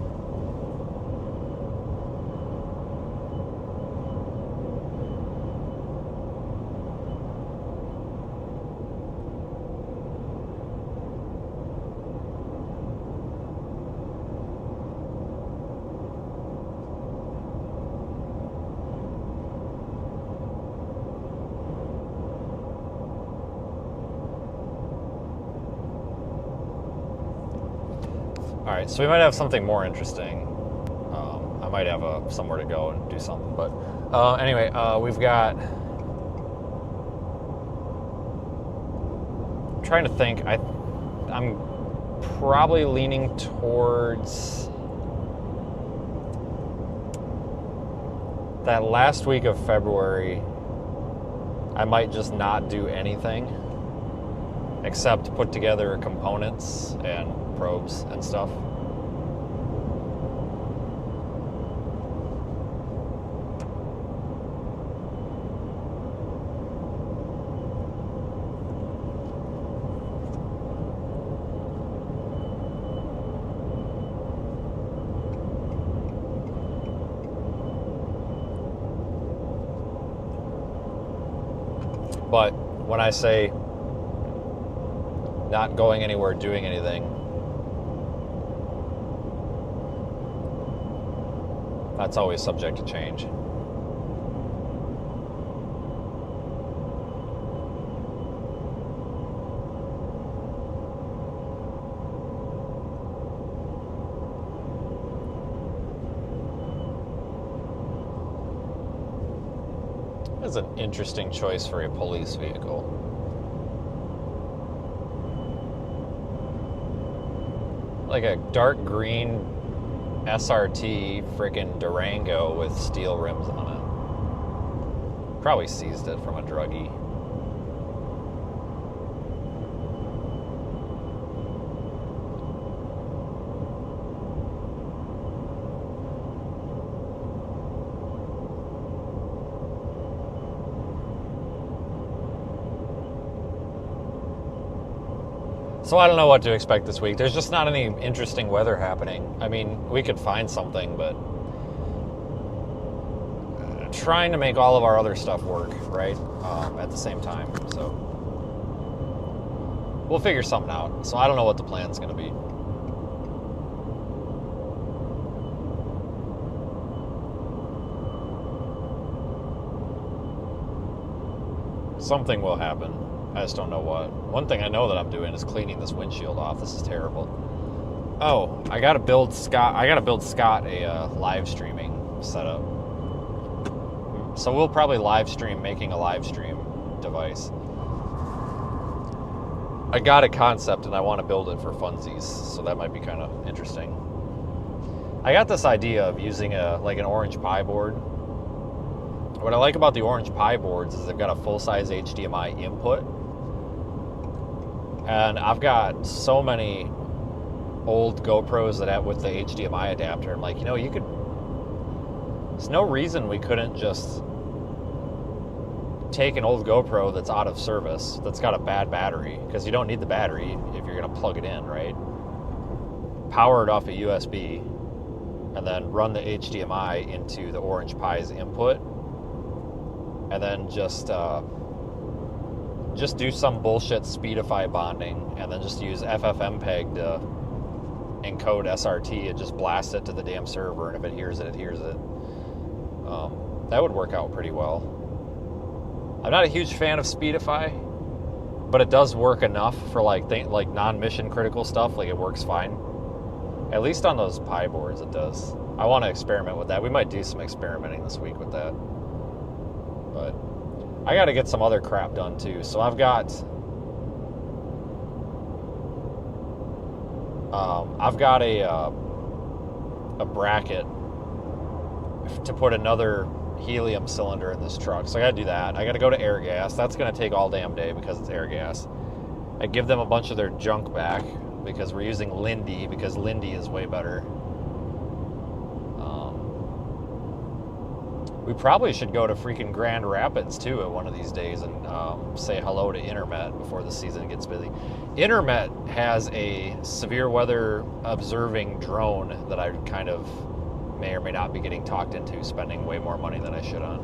Alright, so we might have something more interesting. I might have somewhere to go and do something, but anyway, we've got... I'm trying to think. I'm probably leaning towards that last week of February. I might just not do anything except put together components and probes and stuff. But when I say not going anywhere, doing anything, that's always subject to change. That's an interesting choice for a police vehicle. Like a dark green SRT freaking Durango with steel rims on it. Probably seized it from a druggie. So I don't know what to expect this week. There's just not any interesting weather happening. I mean, we could find something, but trying to make all of our other stuff work, right, at the same time. So we'll figure something out. So I don't know what the plan's going to be. Something will happen. I just don't know what. One thing I know that I'm doing is cleaning this windshield off. This is terrible. Oh, I gotta build Scott a live streaming setup. So we'll probably live stream making a live stream device. I got a concept and I want to build it for funsies, so that might be kind of interesting. I got this idea of using an Orange Pi board. What I like about the Orange Pi boards is they've got a full-size HDMI input. And I've got so many old GoPros that have with the HDMI adapter. I'm like, there's no reason we couldn't just take an old GoPro that's out of service, that's got a bad battery, because you don't need the battery if you're going to plug it in, right? Power it off a USB, and then run the HDMI into the Orange Pi's input, and then just do some bullshit Speedify bonding, and then just use FFmpeg to encode SRT and just blast it to the damn server, and if it hears it, it hears it. That would work out pretty well. I'm not a huge fan of Speedify, but it does work enough for like non-mission critical stuff. Like, it works fine. At least on those Pi boards it does. I want to experiment with that. We might do some experimenting this week with that. But I got to get some other crap done too. So I've got a bracket to put another helium cylinder in this truck. So I got to do that. I got to go to Airgas. That's going to take all damn day because it's Airgas. I give them a bunch of their junk back because we're using Lindy, because Lindy is way better. We probably should go to freaking Grand Rapids too at one of these days and say hello to Intermet before the season gets busy. Intermet has a severe weather observing drone that I kind of may or may not be getting talked into spending way more money than I should on.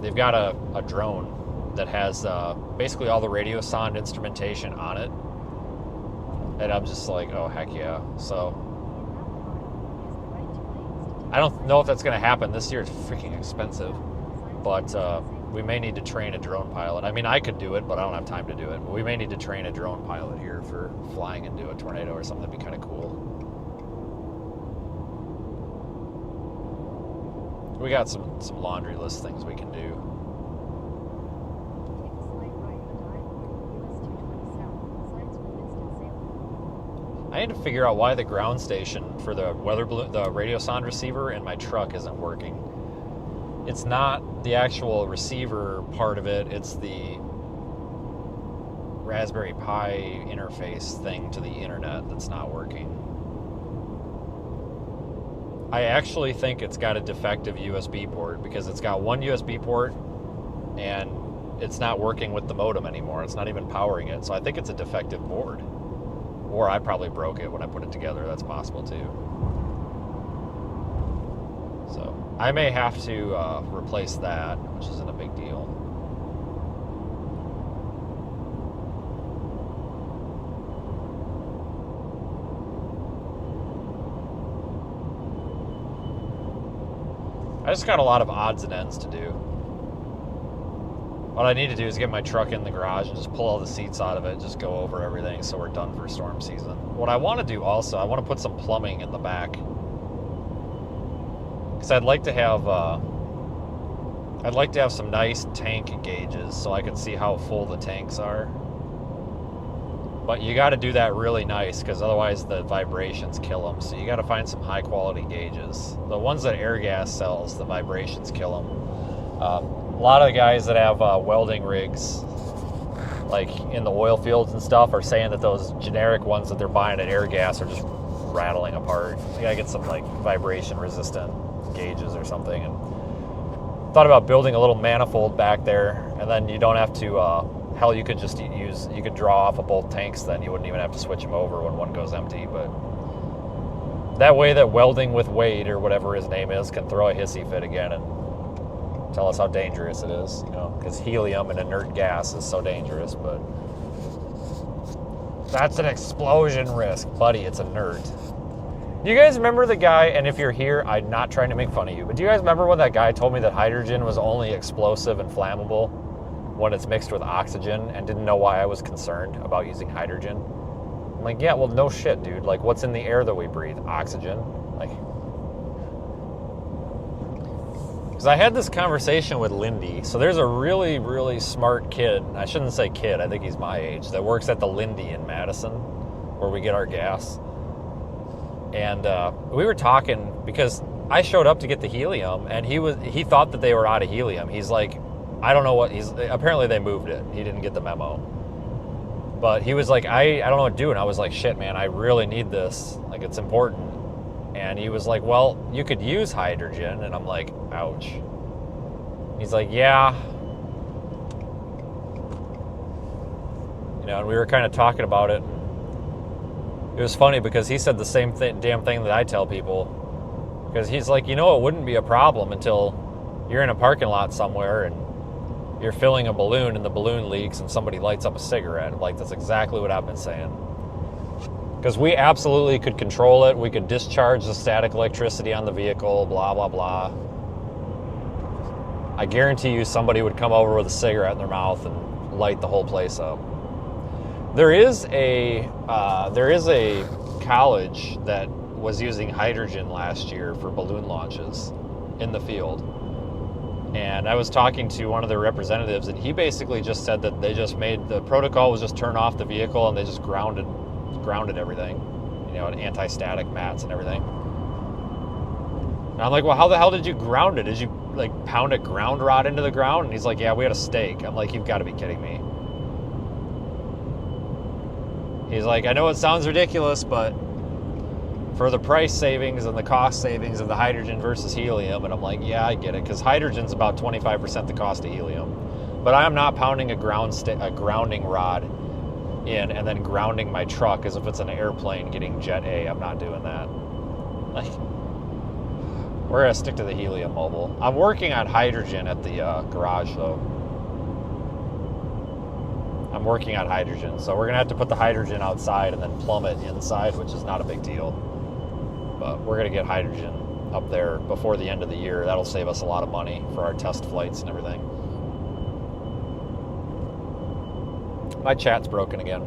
They've got a drone that has basically all the radio sonde instrumentation on it. And I'm just like, oh, heck yeah. So I don't know if that's going to happen this year. It's freaking expensive. But we may need to train a drone pilot. I mean, I could do it, but I don't have time to do it. But we may need to train a drone pilot here for flying into a tornado or something. That'd be kind of cool. We got some laundry list things we can do. I need to figure out why the ground station for the weather balloon, the radio sonde receiver in my truck isn't working. it's not the actual receiver part of it, it's the Raspberry Pi interface thing to the internet that's not working. I actually think it's got a defective USB port because it's got one USB port and it's not working with the modem anymore. It's not even powering it. So I think it's a defective board. Or I probably broke it when I put it together. That's possible too. So I may have to replace that, which isn't a big deal. I just got a lot of odds and ends to do. What I need to do is get my truck in the garage and just pull all the seats out of it, just go over everything so we're done for storm season. What I want to do also, I want to put some plumbing in the back. Because I'd like to have some nice tank gauges so I can see how full the tanks are. But you got to do that really nice because otherwise the vibrations kill them. So you got to find some high quality gauges. The ones that Airgas sells, the vibrations kill them. A lot of the guys that have welding rigs, like in the oil fields and stuff, are saying that those generic ones that they're buying at Airgas are just rattling apart. You got to get some like vibration resistant gauges or something. And thought about building a little manifold back there, and then you don't have to. Hell, you could just you could draw off of both tanks, then you wouldn't even have to switch them over when one goes empty. But that way that Welding with Wade, or whatever his name is, can throw a hissy fit again and tell us how dangerous it is, you know, because helium and inert gas is so dangerous. But that's an explosion risk, buddy. It's inert. Do you guys remember the guy, and if you're here, I'm not trying to make fun of you, but do you guys remember when that guy told me that hydrogen was only explosive and flammable when it's mixed with oxygen, and didn't know why I was concerned about using hydrogen? I'm like, yeah, well, no shit, dude. Like, what's in the air that we breathe? Oxygen. Like, because I had this conversation with Lindy. So there's a really, really smart kid. I shouldn't say kid. I think he's my age. That works at the Lindy in Madison, where we get our gas. And we were talking because I showed up to get the helium, and he thought that they were out of helium. He's like, I don't know what apparently they moved it. He didn't get the memo. But he was like, I don't know what to do. And I was like, shit, man, I really need this. Like, it's important. And he was like, well, you could use hydrogen. And I'm like, ouch. He's like, yeah. You know, and we were kind of talking about it. It was funny because he said the same damn thing that I tell people. Because he's like, you know, it wouldn't be a problem until you're in a parking lot somewhere and you're filling a balloon and the balloon leaks and somebody lights up a cigarette. Like, that's exactly what I've been saying. Because we absolutely could control it. We could discharge the static electricity on the vehicle, blah, blah, blah. I guarantee you somebody would come over with a cigarette in their mouth and light the whole place up. There is a college that was using hydrogen last year for balloon launches in the field. And I was talking to one of their representatives, and he basically just said that they just made the protocol was just turn off the vehicle and they just grounded everything, you know, and anti-static mats and everything. And I'm like, well, how the hell did you ground it? Did you like pound a ground rod into the ground? And he's like, yeah, we had a stake. I'm like, you've got to be kidding me. He's like, I know it sounds ridiculous, but for the price savings and the cost savings of the hydrogen versus helium, and I'm like, yeah, I get it, because hydrogen's about 25% the cost of helium. But I am not pounding a grounding rod in and then grounding my truck as if it's an airplane getting Jet A. I'm not doing that. Like, we're gonna stick to the helium mobile. I'm working on hydrogen at the garage though. I'm working on hydrogen, so we're gonna have to put the hydrogen outside and then plumb it inside, which is not a big deal. But we're gonna get hydrogen up there before the end of the year. That'll save us a lot of money for our test flights and everything. My chat's broken again.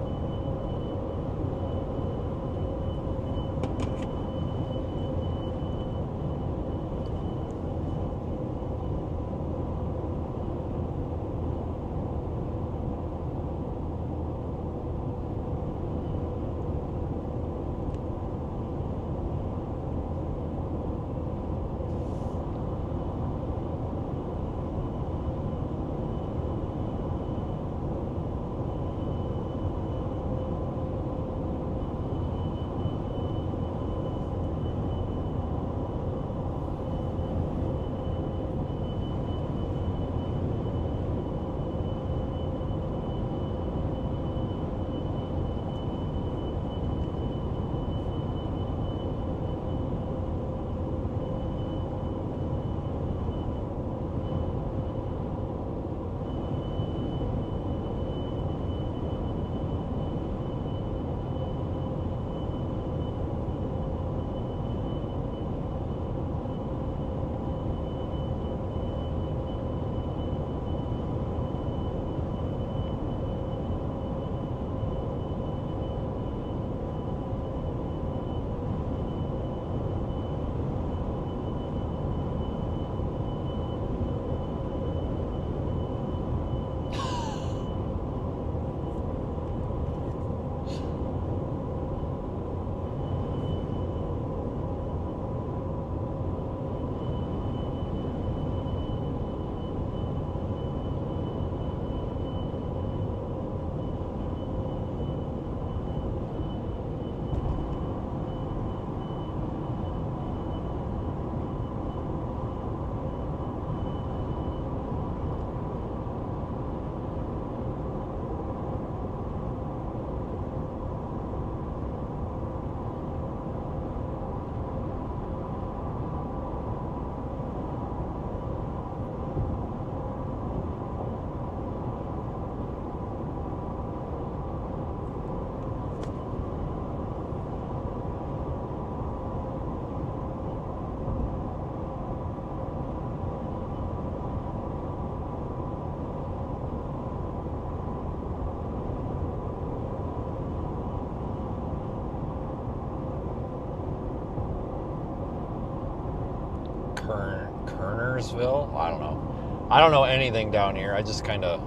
Kernersville? I don't know. I don't know anything down here. I just kind of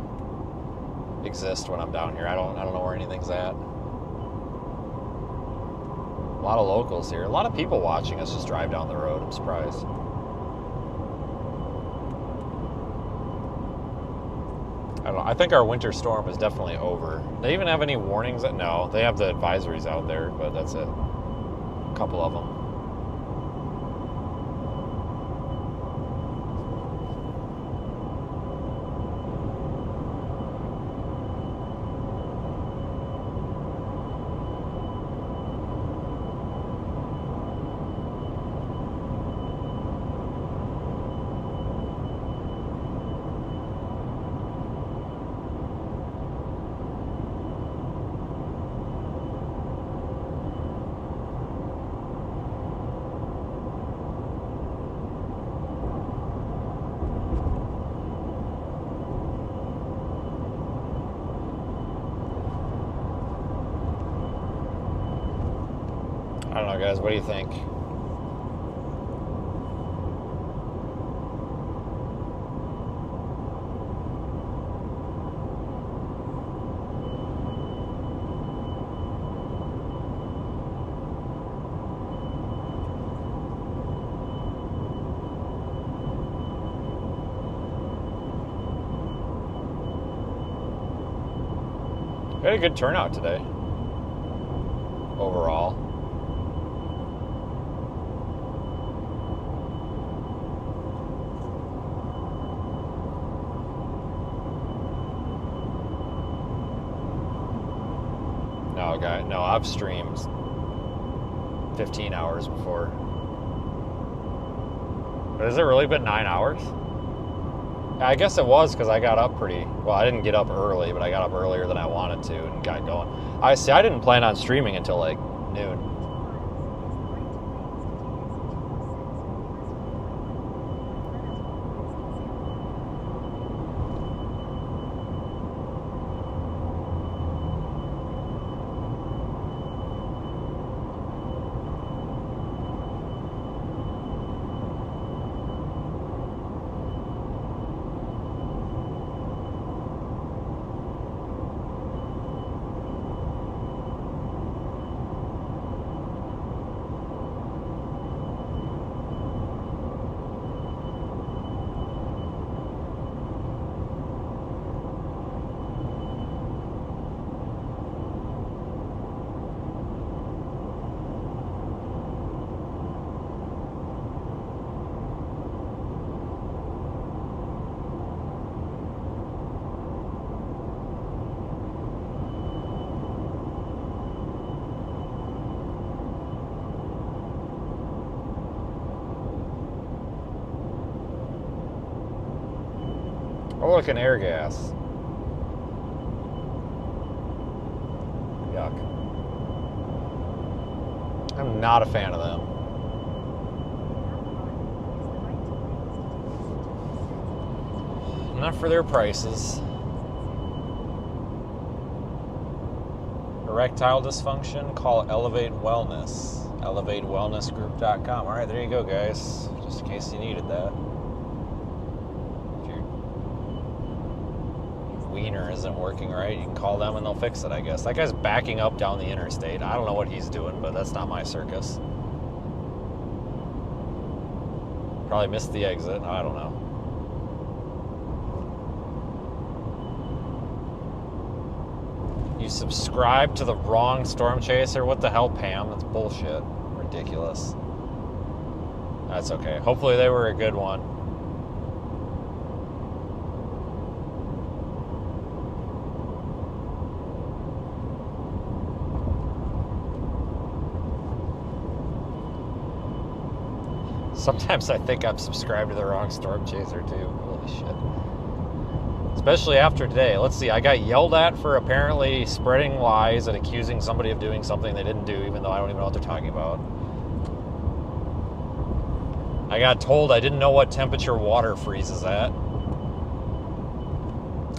exist when I'm down here. I don't know where anything's at. A lot of locals here. A lot of people watching us just drive down the road. I'm surprised. I don't know. I think our winter storm is definitely over. They even have any warnings? No, they have the advisories out there, but that's it. A couple of them. I don't know, guys. What do you think? We had a good turnout today. Overall. No, I've streamed 15 hours before. But has it really been 9 hours? I guess it was because I got up well, I didn't get up early, but I got up earlier than I wanted to and got going. I didn't plan on streaming until like noon. Oh, look, an air gas. Yuck. I'm not a fan of them. Not for their prices. Erectile dysfunction? Call Elevate Wellness. ElevateWellnessGroup.com. All right, there you go, guys. Just in case you needed that. Wiener isn't working right, you can call them and they'll fix it, I guess. That guy's backing up down the interstate. I don't know what he's doing, but that's not my circus. Probably missed the exit. I don't know. You subscribed to the wrong Storm Chaser? What the hell, Pam? That's bullshit. Ridiculous. That's okay. Hopefully they were a good one. Sometimes I think I'm subscribed to the wrong Storm Chaser too. Holy shit. Especially after today. Let's see, I got yelled at for apparently spreading lies and accusing somebody of doing something they didn't do, even though I don't even know what they're talking about. I got told I didn't know what temperature water freezes at.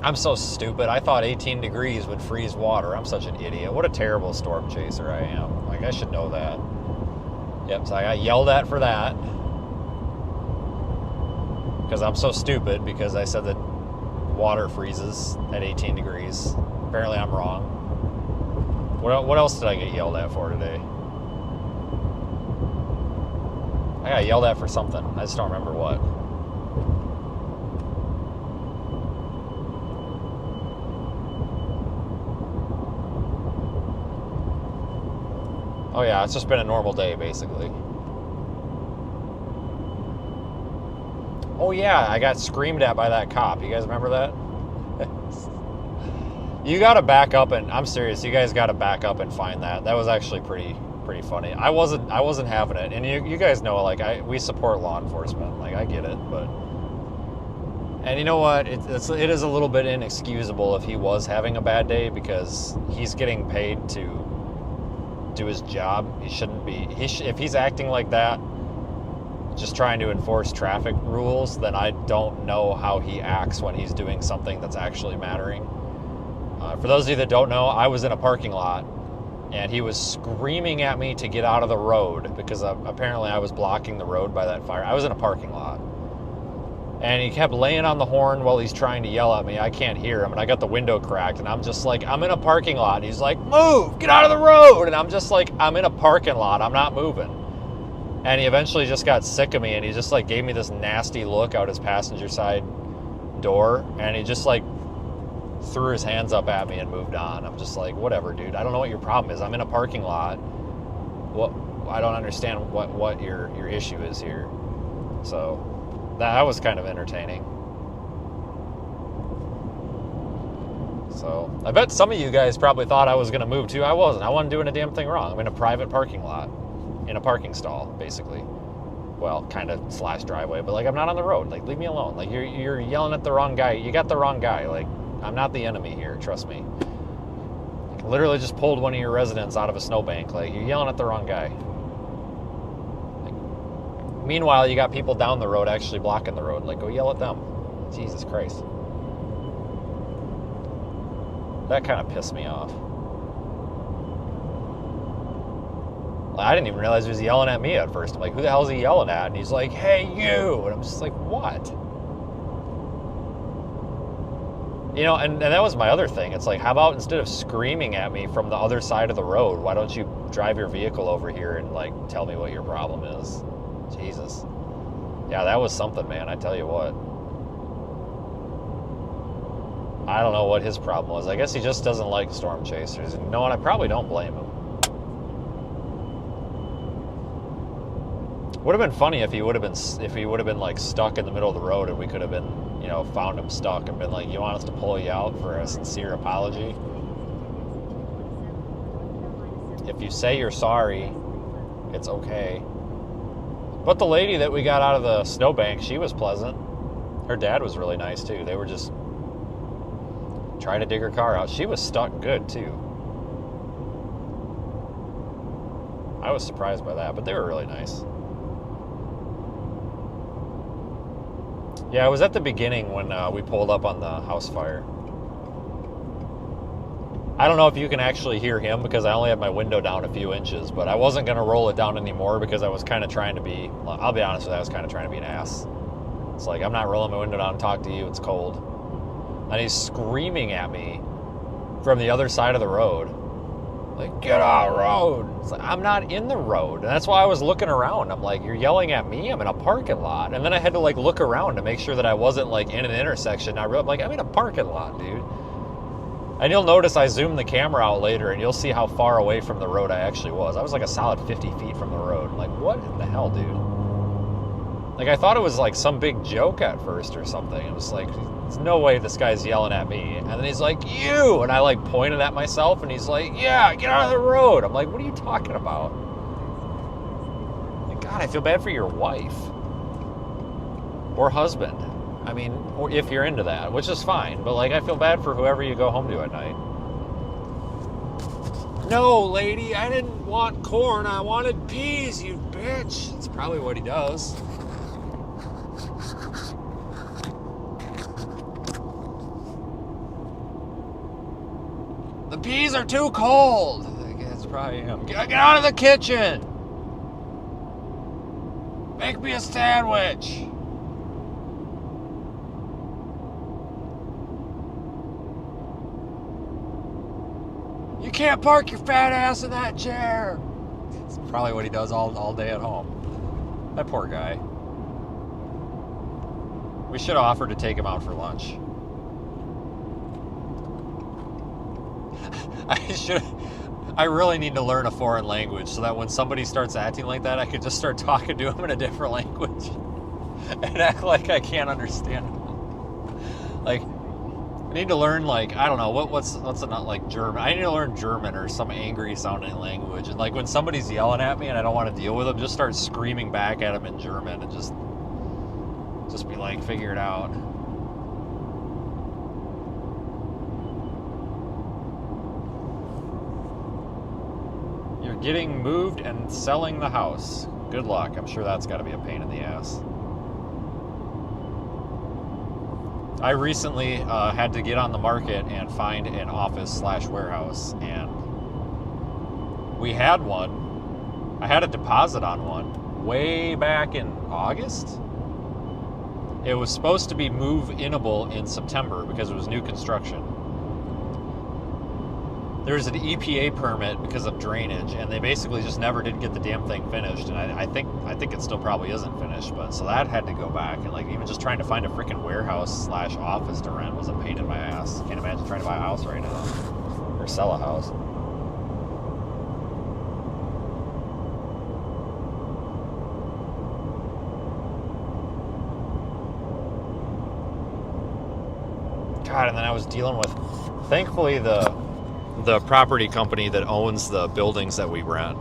I'm so stupid. I thought 18 degrees would freeze water. I'm such an idiot. What a terrible Storm Chaser I am. Like, I should know that. Yep, so I got yelled at for that. because I'm so stupid because I said that water freezes at 18 degrees. Apparently I'm wrong. What else did I get yelled at for today? I got yelled at for something. I just don't remember what. Oh yeah, it's just been a normal day, basically. Oh yeah, I got screamed at by that cop. You guys remember that? You gotta back up and, I'm serious, you guys gotta back up and find that. That was actually pretty funny. I wasn't having it. And you guys know, like, we support law enforcement. Like, I get it, but... And you know what? It is a little bit inexcusable if he was having a bad day, because he's getting paid to do his job. He shouldn't be. If he's acting like that, just trying to enforce traffic rules, then I don't know how he acts when he's doing something that's actually mattering. For those of you that don't know, I was in a parking lot, and he was screaming at me to get out of the road because apparently I was blocking the road by that fire. I was in a parking lot. And he kept laying on the horn while he's trying to yell at me. I can't hear him, and I got the window cracked, and I'm just like, I'm in a parking lot. And he's like, move, get out of the road. And I'm just like, I'm in a parking lot, I'm not moving. And he eventually just got sick of me, and he just like gave me this nasty look out his passenger side door, and he just like threw his hands up at me and moved on. I'm just like, whatever, dude. I don't know what your problem is. I'm in a parking lot. What? I don't understand what your issue is here. So that was kind of entertaining. So I bet some of you guys probably thought I was going to move too. I wasn't. I wasn't doing a damn thing wrong. I'm in a private parking lot, in a parking stall, basically. Well, kind of / driveway, but like, I'm not on the road. Like, leave me alone. Like, you're yelling at the wrong guy. You got the wrong guy. Like, I'm not the enemy here. Trust me. Literally just pulled one of your residents out of a snowbank. Like, you're yelling at the wrong guy. Meanwhile, you got people down the road actually blocking the road. Like, go yell at them. Jesus Christ. That kind of pissed me off. Like, I didn't even realize he was yelling at me at first. I'm like, who the hell is he yelling at? And he's like, hey, you. And I'm just like, what? You know, and that was my other thing. It's like, how about instead of screaming at me from the other side of the road, why don't you drive your vehicle over here and, like, tell me what your problem is? Jesus. Yeah, that was something, man. I tell you what. I don't know what his problem was. I guess he just doesn't like storm chasers. And you know what? I probably don't blame him. Would have been funny if he would have been like stuck in the middle of the road, and we could have been, you know, found him stuck and been like, you want us to pull you out for a sincere apology? If you say you're sorry, it's okay. But the lady that we got out of the snowbank, she was pleasant. Her dad was really nice too. They were just trying to dig her car out. She was stuck good too. I was surprised by that, but they were really nice. Yeah, it was at the beginning when we pulled up on the house fire. I don't know if you can actually hear him because I only had my window down a few inches, but I wasn't going to roll it down anymore because I was kind of trying to be, I'll be honest with you, I was kind of trying to be an ass. It's like, I'm not rolling my window down to talk to you, it's cold. And he's screaming at me from the other side of the road. Like, get out of the road. It's like, I'm not in the road. And that's why I was looking around. I'm like, you're yelling at me? I'm in a parking lot. And then I had to like look around to make sure that I wasn't like in an intersection. I'm like, I'm in a parking lot, dude. And you'll notice I zoomed the camera out later and you'll see how far away from the road I actually was. I was like a solid 50 feet from the road. I'm like, what in the hell, dude? Like, I thought it was like some big joke at first or something. It was like, there's no way this guy's yelling at me. And then he's like, you! And I like pointed at myself and he's like, yeah, get out of the road. I'm like, what are you talking about? Like, God, I feel bad for your wife. Or husband. I mean, or if you're into that, which is fine. But like, I feel bad for whoever you go home to at night. No, lady, I didn't want corn. I wanted peas, you bitch. That's probably what he does. The peas are too cold. That's probably him. Get out of the kitchen. Make me a sandwich. can't park your fat ass in that chair. It's probably what he does all day at home. That poor guy. We should have offered to take him out for lunch. I really need to learn a foreign language so that when somebody starts acting like that, I could just start talking to them in a different language and act like I can't understand them. Like, I need to learn, like, I don't know, what's not like German. I need to learn German or some angry sounding language. And like when somebody's yelling at me and I don't want to deal with them, just start screaming back at them in German and just be like, figure it out. You're getting moved and selling the house. Good luck. I'm sure that's got to be a pain in the ass. I recently had to get on the market and find an office/warehouse, and we had one. I had a deposit on one way back in August. It was supposed to be move-inable in September because it was new construction. There's an EPA permit because of drainage, and they basically just never did get the damn thing finished. And I think it still probably isn't finished, but so that had to go back. And like even just trying to find a freaking warehouse/office to rent was a pain in my ass. Can't imagine trying to buy a house right now or sell a house. God, and then I was dealing with, thankfully, the property company that owns the buildings that we rent.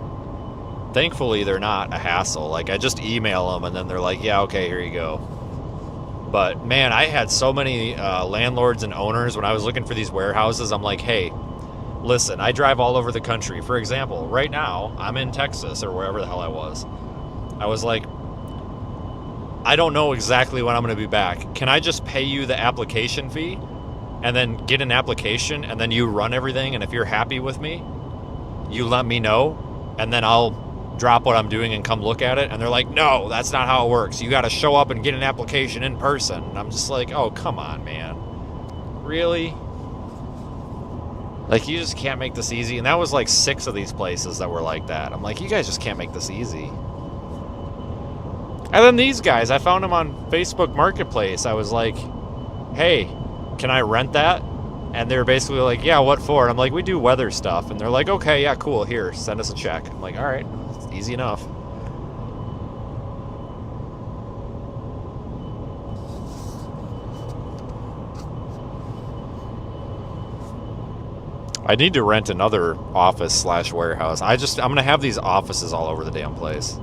Thankfully, they're not a hassle. Like, I just email them, and then they're like, yeah, okay, here you go. But, man, I had so many landlords and owners when I was looking for these warehouses. I'm like, hey, listen, I drive all over the country. For example, right now, I'm in Texas or wherever the hell I was. I was like, I don't know exactly when I'm going to be back. Can I just pay you the application fee? And then get an application, and then you run everything, and if you're happy with me, you let me know, and then I'll drop what I'm doing and come look at it. And they're like, no, that's not how it works. You got to show up and get an application in person. And I'm just like, oh, come on, man. Really? Like, you just can't make this easy. And that was like 6 of these places that were like that. I'm like, you guys just can't make this easy. And then these guys, I found them on Facebook Marketplace. I was like, hey, can I rent that? And they're basically like, yeah, what for? And I'm like, we do weather stuff. And they're like, okay, yeah, cool, here, send us a check. I'm like, all right, it's easy enough. I need to rent another office/warehouse. I'm gonna have these offices all over the damn place.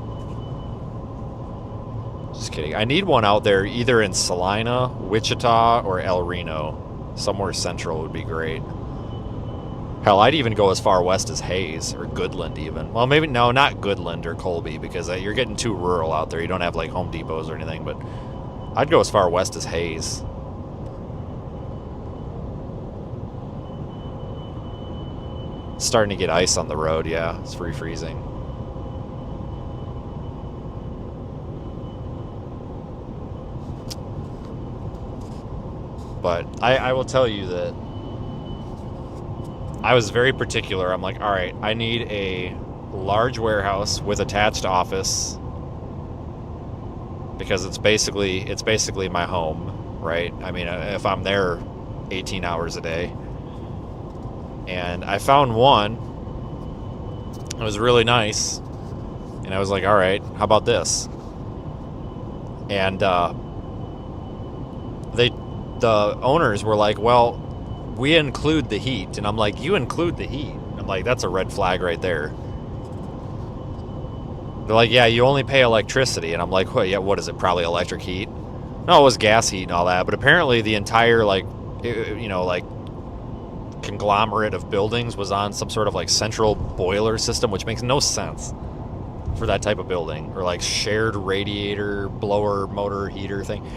Just kidding. I need one out there either in Salina, Wichita, or El Reno. Somewhere central would be great. Hell, I'd even go as far west as Hayes, or Goodland even. Well, maybe, no, not Goodland or Colby, because you're getting too rural out there. You don't have like Home Depots or anything, but I'd go as far west as Hayes. It's starting to get ice on the road, yeah. It's freezing. But I will tell you that I was very particular. I'm like, all right, I need a large warehouse with attached office because it's basically my home, right? I mean, if I'm there 18 hours a day. And I found one. It was really nice. And I was like, all right, how about this? And the owners were like, well, we include the heat. And I'm like, you include the heat? I'm like, that's a red flag right there. They're like, yeah, you only pay electricity. And I'm like, well, yeah, what is it, probably electric heat? No, it was gas heat and all that. But apparently the entire, like, you know, like, conglomerate of buildings was on some sort of, like, central boiler system, which makes no sense for that type of building. Or, like, shared radiator, blower, motor, heater thing.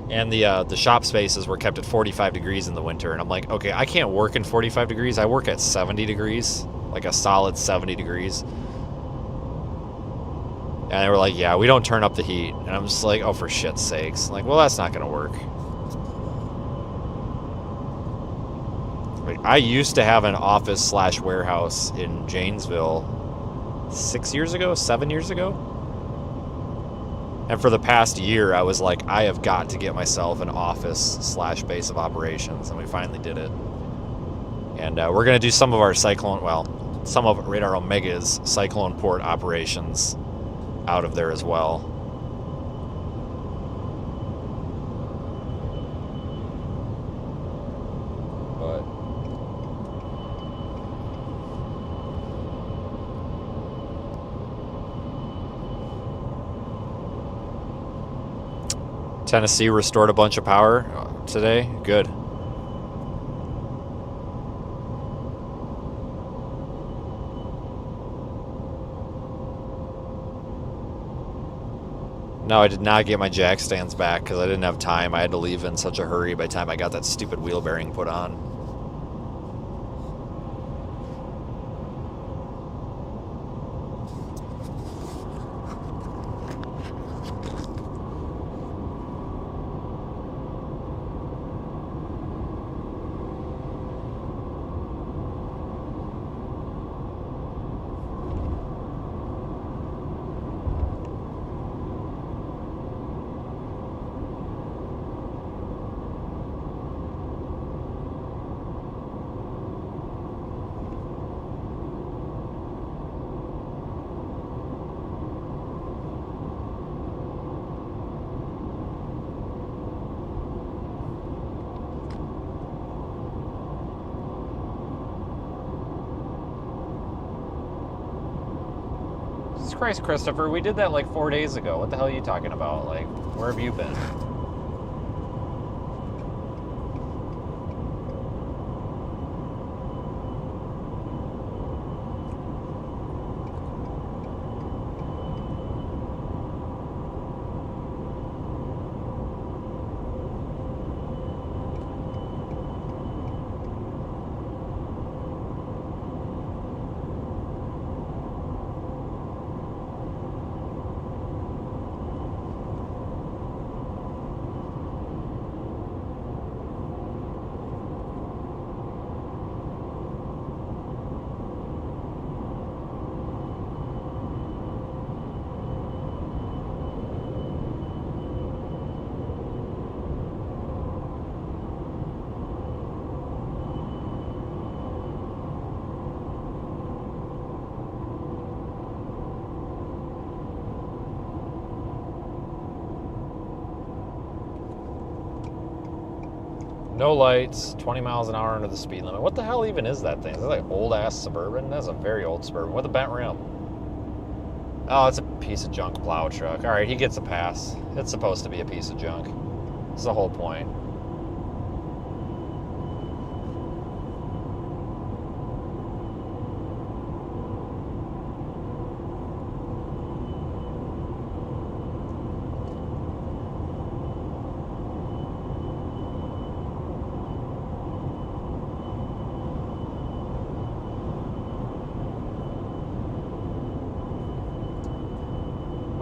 And the shop spaces were kept at 45 degrees in the winter. And I'm like, okay, I can't work in 45 degrees. I work at 70 degrees, like a solid 70 degrees. And they were like, yeah, we don't turn up the heat. And I'm just like, oh, for shit's sakes. I'm like, well, that's not going to work. I used to have an office slash warehouse in Janesville 6 years ago, 7 years ago. And for the past year, I was like, I have got to get myself an office slash base of operations. And we finally did it. And we're going to do some of our Cyclone, well, some of Radar Omega's Cyclone Port operations out of there as well. But Tennessee restored a bunch of power today. Good. No, I did not get my jack stands back because I didn't have time. I had to leave in such a hurry by the time I got that stupid wheel bearing put on. Jesus Christ, Christopher, we did that like 4 days ago. What the hell are you talking about? Like, where have you been? No lights, 20 miles an hour under the speed limit. What the hell even is that thing? Is that like old-ass Suburban? That's a very old Suburban with a bent rim. Oh, it's a piece of junk plow truck. All right, he gets a pass. It's supposed to be a piece of junk. That's the whole point.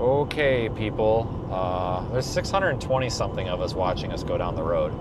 Okay, people. There's 620 something of us watching us go down the road.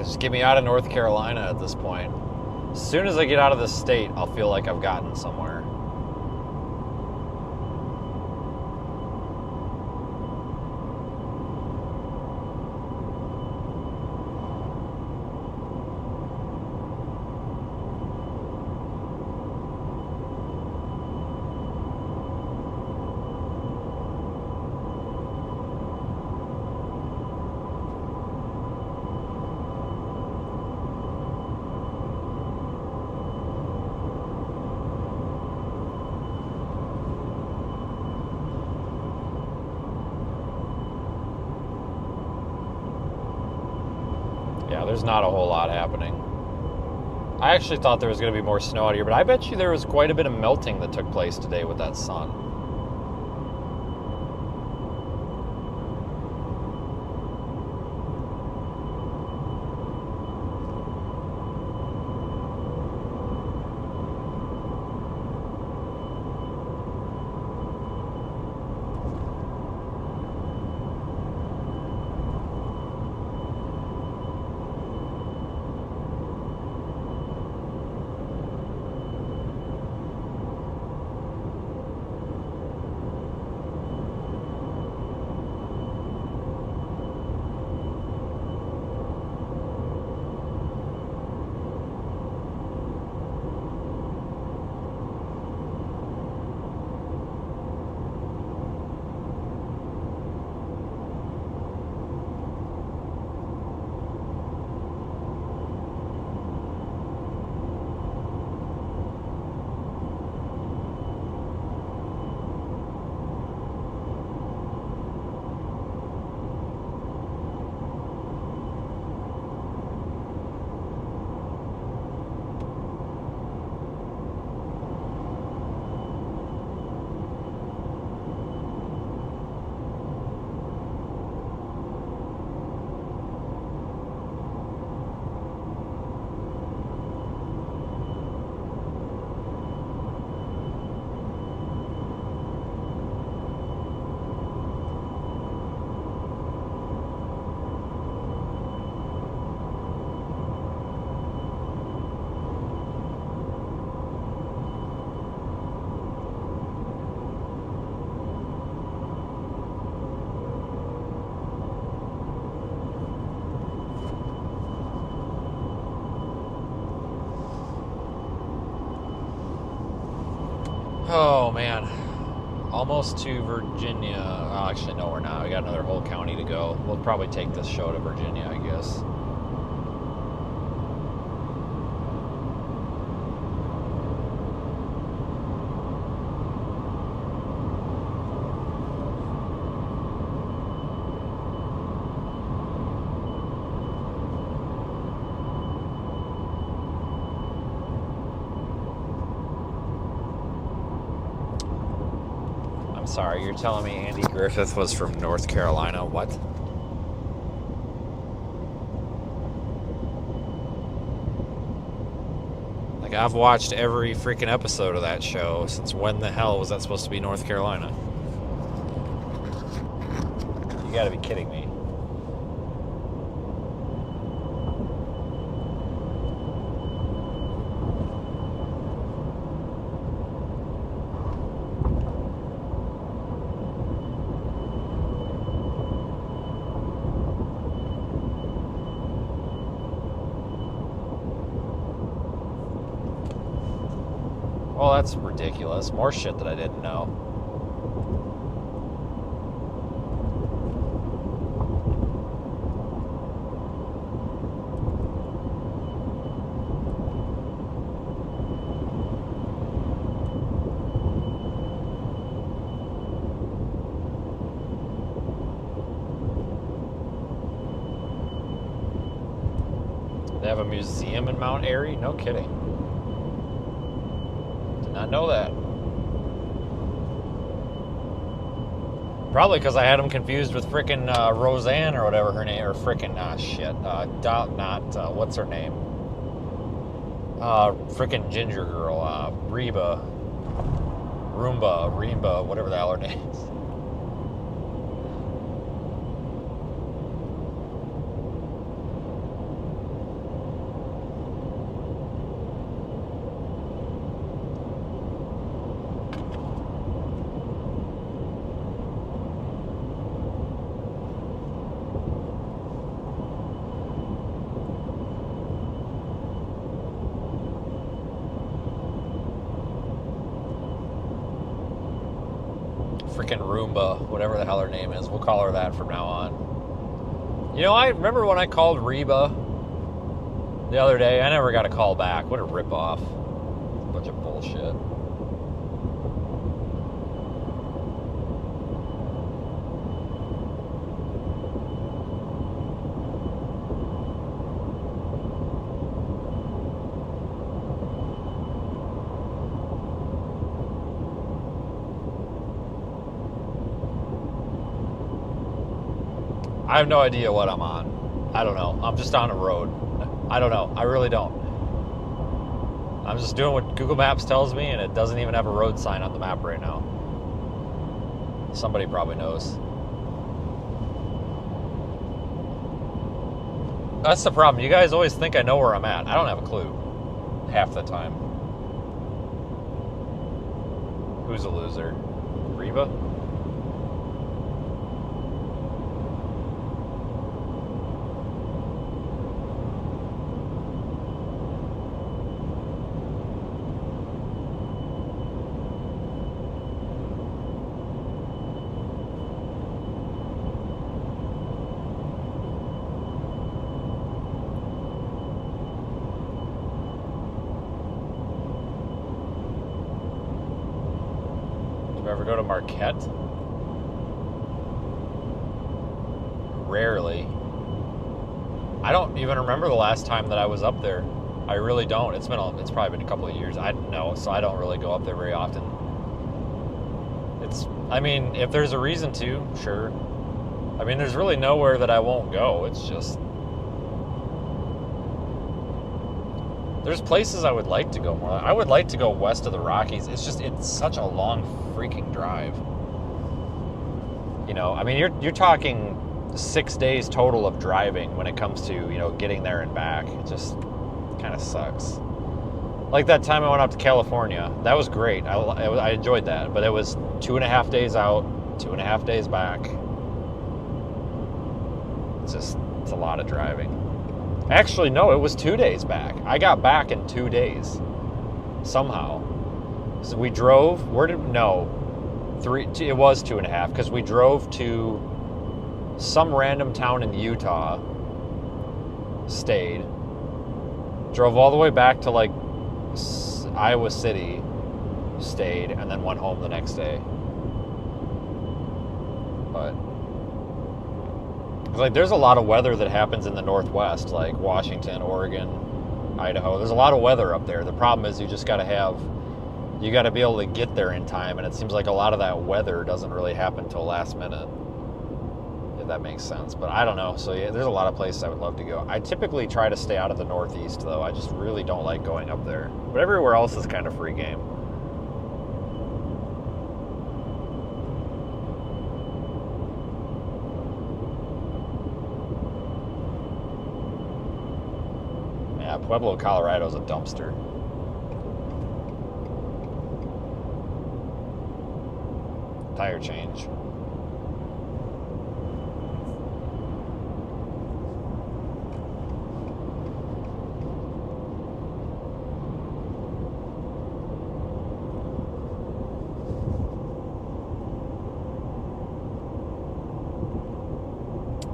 Just get me out of North Carolina at this point. As soon as I get out of this state, I'll feel like I've gotten somewhere. Yeah, there's not a whole lot happening. I actually thought there was going to be more snow out here, but I bet you there was quite a bit of melting that took place today with that sun. Oh, man. Almost to Virginia. Oh, actually, no, we're not. We got another whole county to go. We'll probably take this show to Virginia, I guess. Sorry, you're telling me Andy Griffith was from North Carolina? What? Like, I've watched every freaking episode of that show. Since when the hell was that supposed to be North Carolina? You gotta be kidding me. Well, that's ridiculous. More shit that I didn't know. They have a museum in Mount Airy? No kidding. I know that. Probably because I had them confused with frickin' Roseanne or whatever her name, or frickin' shit. What's her name? Frickin' ginger girl, Reba, whatever the hell her name is. Freaking Roomba, whatever the hell her name is. We'll call her that from now on. You know, I remember when I called Reba the other day, I never got a call back. What a ripoff. Bunch of bullshit. I have no idea what I'm on. I don't know. I'm just on a road. I don't know. I really don't. I'm just doing what Google Maps tells me, and it doesn't even have a road sign on the map right now. Somebody probably knows. That's the problem. You guys always think I know where I'm at. I don't have a clue. Half the time. Who's a loser? Reba? Ever go to Marquette? Rarely. I don't even remember the last time that I was up there. I really don't. It's probably been a couple of years. I know, so I don't really go up there very often. I mean, if there's a reason to, sure. I mean, there's really nowhere that I won't go. It's just there's places I would like to go more. I would like to go west of the Rockies. It's such a long freaking drive. You know, I mean, you're talking 6 days total of driving when it comes to, you know, getting there and back. It just kind of sucks. Like that time I went up to California. That was great. I enjoyed that. But it was 2.5 days out, 2.5 days back. It's a lot of driving. Actually, no, it was 2 days back. I got back in 2 days. Somehow. So we drove, it was 2.5, because we drove to some random town in Utah, stayed, drove all the way back to like Iowa City, stayed, and then went home the next day. But like, there's a lot of weather that happens in the Northwest, like Washington, Oregon, Idaho. There's a lot of weather up there. The problem is you got to be able to get there in time, and it seems like a lot of that weather doesn't really happen till last minute, if that makes sense. But I don't know. So yeah, there's a lot of places I would love to go. I typically try to stay out of the Northeast, though. I just really don't like going up there. But everywhere else is kind of free game. Yeah, Pueblo, Colorado is a dumpster. Tire change.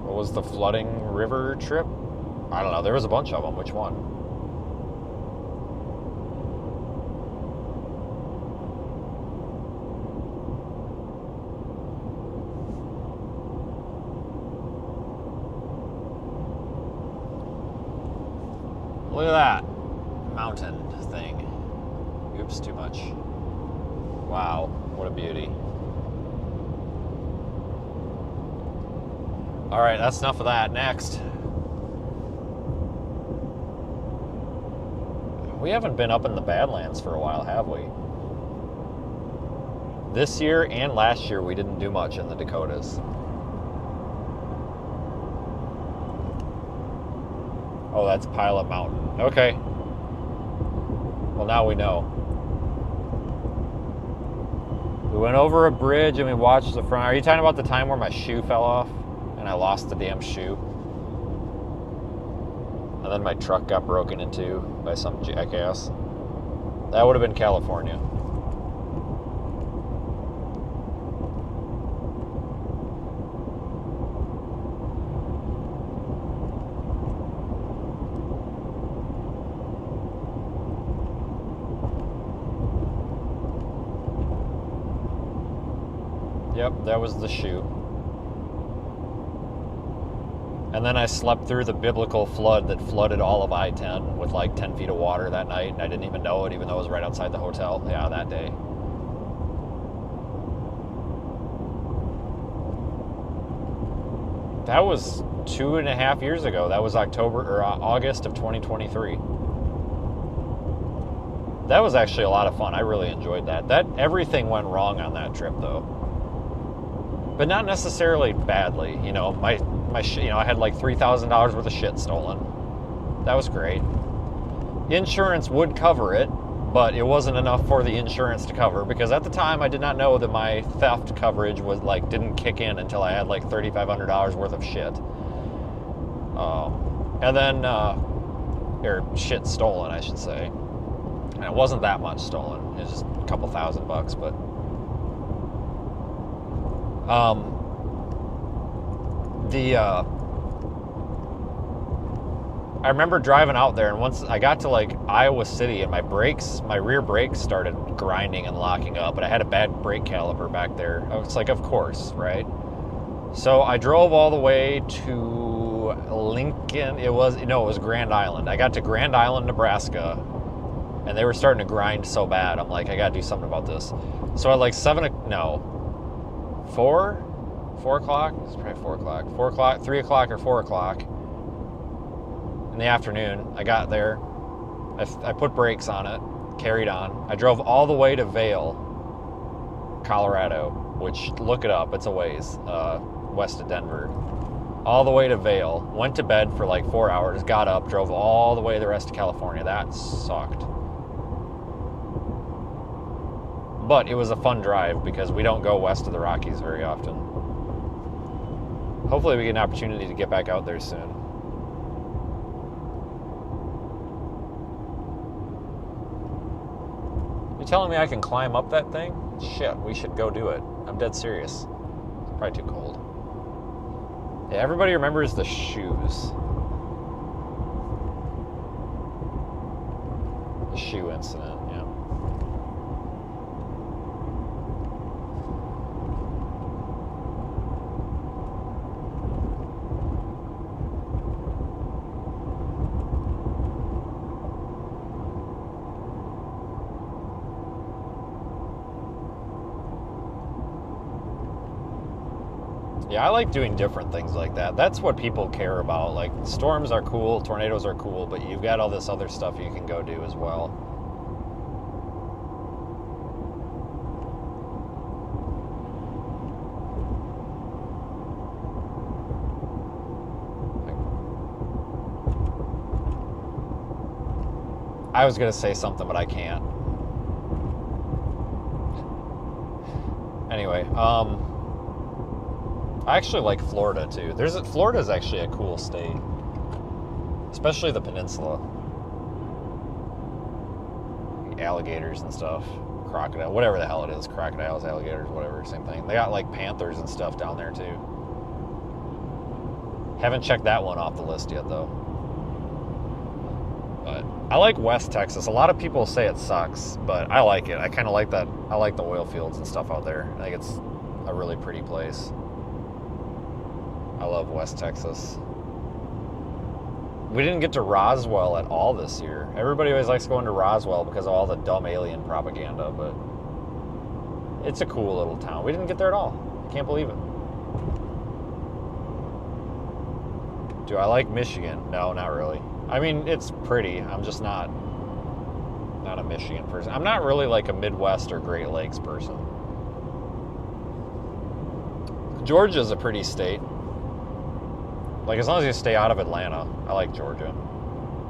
What was the flooding river trip? I don't know. There was a bunch of them. Which one? Look at that mountain thing. Oops, too much. Wow, what a beauty. All right, that's enough of that. Next. We haven't been up in the Badlands for a while, have we? This year and last year, we didn't do much in the Dakotas. Oh, that's Pilot Mountain. Okay. Well, now we know. We went over a bridge and we watched the front. Are you talking about the time where my shoe fell off and I lost the damn shoe? And then my truck got broken into by some jackass? That would have been California. Yep, that was the shoe. And then I slept through the biblical flood that flooded all of I-10 with like 10 feet of water that night, and I didn't even know it, even though it was right outside the hotel. Yeah, that day. That was 2.5 years ago. That was October or August of 2023. That was actually a lot of fun. I really enjoyed that. Everything went wrong on that trip though, but not necessarily badly. You know, my I had like $3,000 worth of shit stolen. That was great. Insurance would cover it, but it wasn't enough for the insurance to cover, because at the time I did not know that my theft coverage was like didn't kick in until I had like $3,500 worth of shit. And then or shit stolen, I should say. And it wasn't that much stolen. It was just a couple $1,000, but I remember driving out there, and once I got to like Iowa City, and my rear brakes started grinding and locking up, and I had a bad brake caliper back there. I was like, of course, right? So I drove all the way to Lincoln. It was Grand Island. I got to Grand Island, Nebraska, and they were starting to grind so bad. I'm like, I gotta do something about this. So at like 4 o'clock? It's probably 4 o'clock. 4 o'clock, 3 o'clock or 4 o'clock in the afternoon, I got there. I put brakes on it, carried on. I drove all the way to Vail, Colorado, which, look it up, it's a ways, west of Denver. All the way to Vail, went to bed for like 4 hours, got up, drove all the way the rest of California. That sucked. But it was a fun drive because we don't go west of the Rockies very often. Hopefully we get an opportunity to get back out there soon. You telling me I can climb up that thing? Shit, we should go do it. I'm dead serious. It's probably too cold. Yeah, everybody remembers the shoes. The shoe incident, yeah. Yeah, I like doing different things like that. That's what people care about. Like, storms are cool, tornadoes are cool, but you've got all this other stuff you can go do as well. I was gonna say something, but I can't. Anyway, I actually like Florida too. Florida's actually a cool state, especially the peninsula. Alligators and stuff, crocodile, whatever the hell it is, crocodiles, alligators, whatever, same thing. They got like panthers and stuff down there too. Haven't checked that one off the list yet though. But I like West Texas. A lot of people say it sucks, but I like it. I kind of like that. I like the oil fields and stuff out there. I think it's a really pretty place. I love West Texas. We didn't get to Roswell at all this year. Everybody always likes going to Roswell because of all the dumb alien propaganda, but it's a cool little town. We didn't get there at all. Can't believe it. Do I like Michigan? No, not really. I mean, it's pretty. I'm just not a Michigan person. I'm not really like a Midwest or Great Lakes person. Georgia's a pretty state. Like, as long as you stay out of Atlanta, I like Georgia.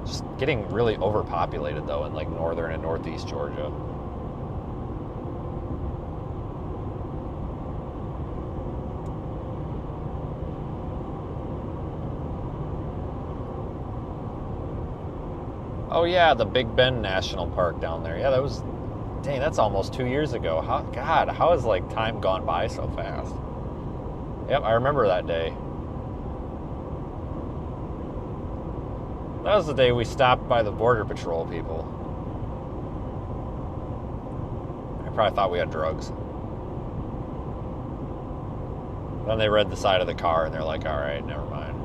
Just getting really overpopulated, though, in, like, northern and northeast Georgia. Oh, yeah, the Big Bend National Park down there. Yeah, that was... Dang, that's almost 2 years ago. God, how has, like, time gone by so fast? Yep, I remember that day. That was the day we stopped by the Border Patrol people. I probably thought we had drugs. Then they read the side of the car and they're like, all right, never mind.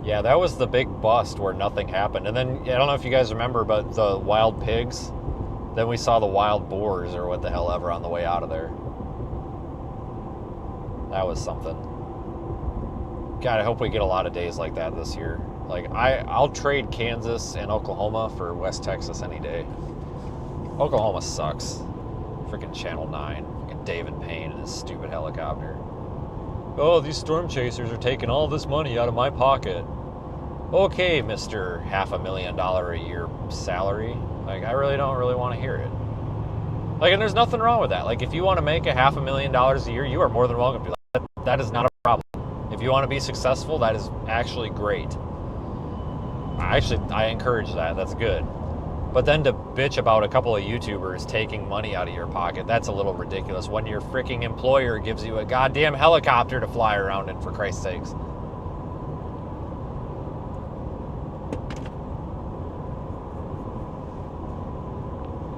Yeah, that was the big bust where nothing happened. And then, I don't know if you guys remember, but the wild pigs, then we saw the wild boars or what the hell ever on the way out of there. That was something. God, I hope we get a lot of days like that this year. Like, I'll trade Kansas and Oklahoma for West Texas any day. Oklahoma sucks. Freaking Channel 9. Freaking David Payne and his stupid helicopter. Oh, these storm chasers are taking all this money out of my pocket. Okay, Mr. $500,000 a year salary. Like, I really don't want to hear it. Like, and there's nothing wrong with that. Like, if you want to make $500,000 a year, you are more than welcome to. That is not a problem. If you want to be successful, that is actually great. I encourage that. That's good. But then to bitch about a couple of YouTubers taking money out of your pocket, that's a little ridiculous when your freaking employer gives you a goddamn helicopter to fly around in, for Christ's sakes.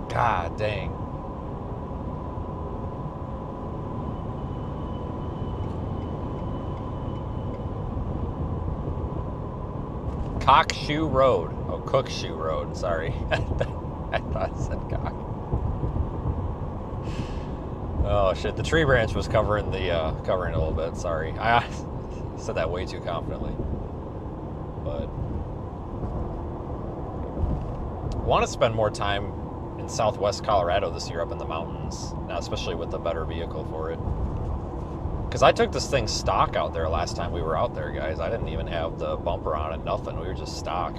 God dang. Cockshoe Road. Oh, Cookshoe Road. Sorry. I thought it said cock. Oh shit! The tree branch was covering the covering a little bit. Sorry, I said that way too confidently. But I want to spend more time in Southwest Colorado this year, up in the mountains. Now, especially with a better vehicle for it. Because I took this thing stock out there last time we were out there, guys. I didn't even have the bumper on it, nothing. We were just stock.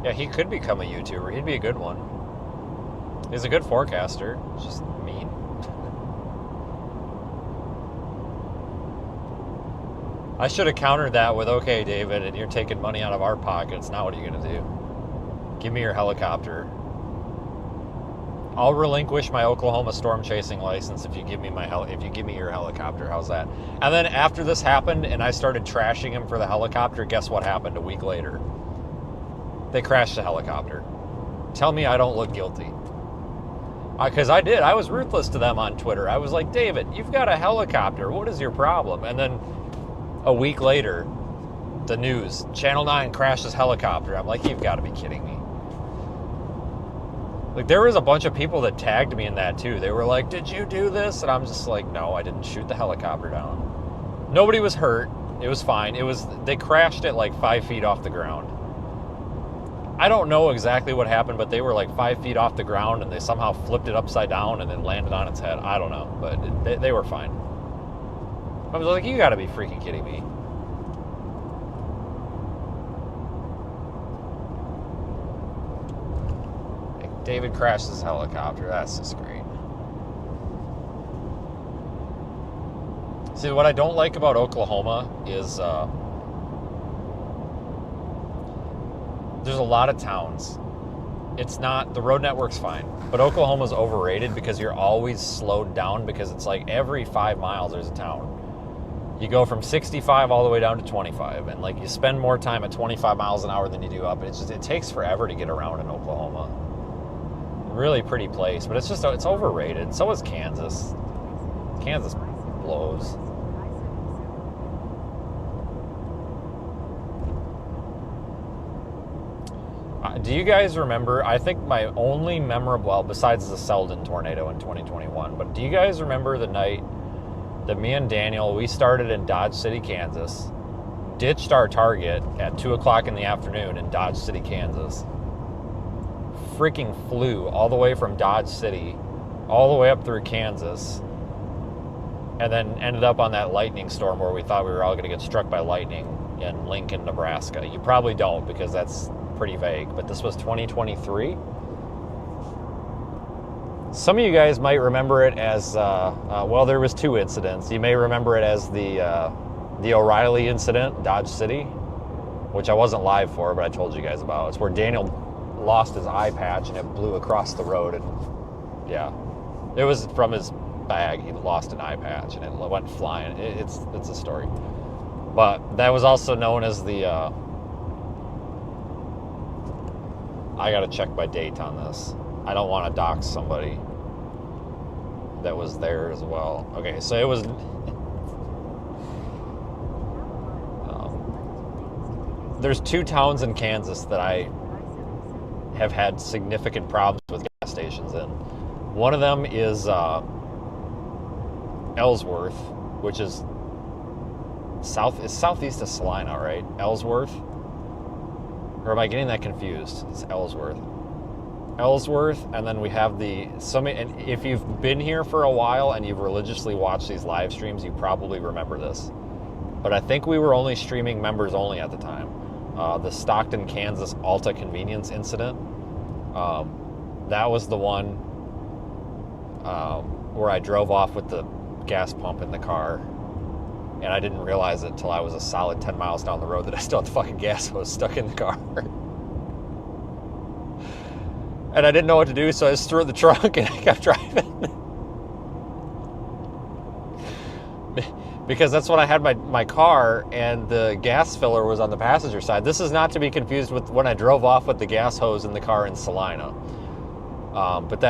Yeah, he could become a YouTuber. He'd be a good one. He's a good forecaster. Just mean. I should have countered that with, okay, David, and you're taking money out of our pockets. Now what are you going to do? Give me your helicopter. I'll relinquish my Oklahoma storm chasing license if you give me your helicopter. How's that? And then after this happened and I started trashing him for the helicopter, guess what happened a week later? They crashed the helicopter. Tell me I don't look guilty. Because I did. I was ruthless to them on Twitter. I was like, David, you've got a helicopter. What is your problem? And then a week later, the news, Channel 9 crashes helicopter. I'm like, you've got to be kidding me. Like, there was a bunch of people that tagged me in that too. They were like, did you do this? And I'm just like, no, I didn't shoot the helicopter down. Nobody was hurt. It was fine. They crashed it like 5 feet off the ground. I don't know exactly what happened, but they were like 5 feet off the ground and they somehow flipped it upside down and then landed on its head. I don't know, but they were fine. I was like, you gotta be freaking kidding me. David crashed his helicopter. That's just great. See, what I don't like about Oklahoma is there's a lot of towns. It's not, the road network's fine, but Oklahoma's overrated because you're always slowed down because it's like every 5 miles there's a town. You go from 65 all the way down to 25, and like you spend more time at 25 miles an hour than you do up. It takes forever to get around in Oklahoma. Really pretty place, but it's overrated. So is Kansas. Kansas blows. Do you guys remember, I think my only memorable, well, besides the Selden tornado in 2021, but do you guys remember the night that me and Daniel, we started in Dodge City, Kansas, ditched our target at 2 o'clock in the afternoon in Dodge City, Kansas, freaking flew all the way from Dodge City, all the way up through Kansas, and then ended up on that lightning storm where we thought we were all going to get struck by lightning in Lincoln, Nebraska. You probably don't because that's pretty vague, but this was 2023. Some of you guys might remember it as, well, there was 2 incidents. You may remember it as the O'Reilly incident, Dodge City, which I wasn't live for, but I told you guys about. It's where Daniel lost his eye patch and it blew across the road, and yeah, it was from his bag. He lost an eye patch and it went flying. It's a story. But that was also known as the, I gotta check my date on this. I don't want to dox somebody that was there as well. Okay, so it was, there's 2 towns in Kansas that I have had significant problems with gas stations in. One of them is Ellsworth, which is southeast of Salina, right? Ellsworth? Or am I getting that confused? It's Ellsworth. Ellsworth, and then we have and if you've been here for a while and you've religiously watched these live streams, you probably remember this. But I think we were only streaming members only at the time. The Stockton, Kansas Alta convenience incident. That was the one where I drove off with the gas pump in the car, and I didn't realize it until I was a solid 10 miles down the road that I still had the fucking gas hose stuck in the car. And I didn't know what to do, so I just threw it in the trunk and I kept driving. Because that's when I had my car, and the gas filler was on the passenger side. This is not to be confused with when I drove off with the gas hose in the car in Salina. But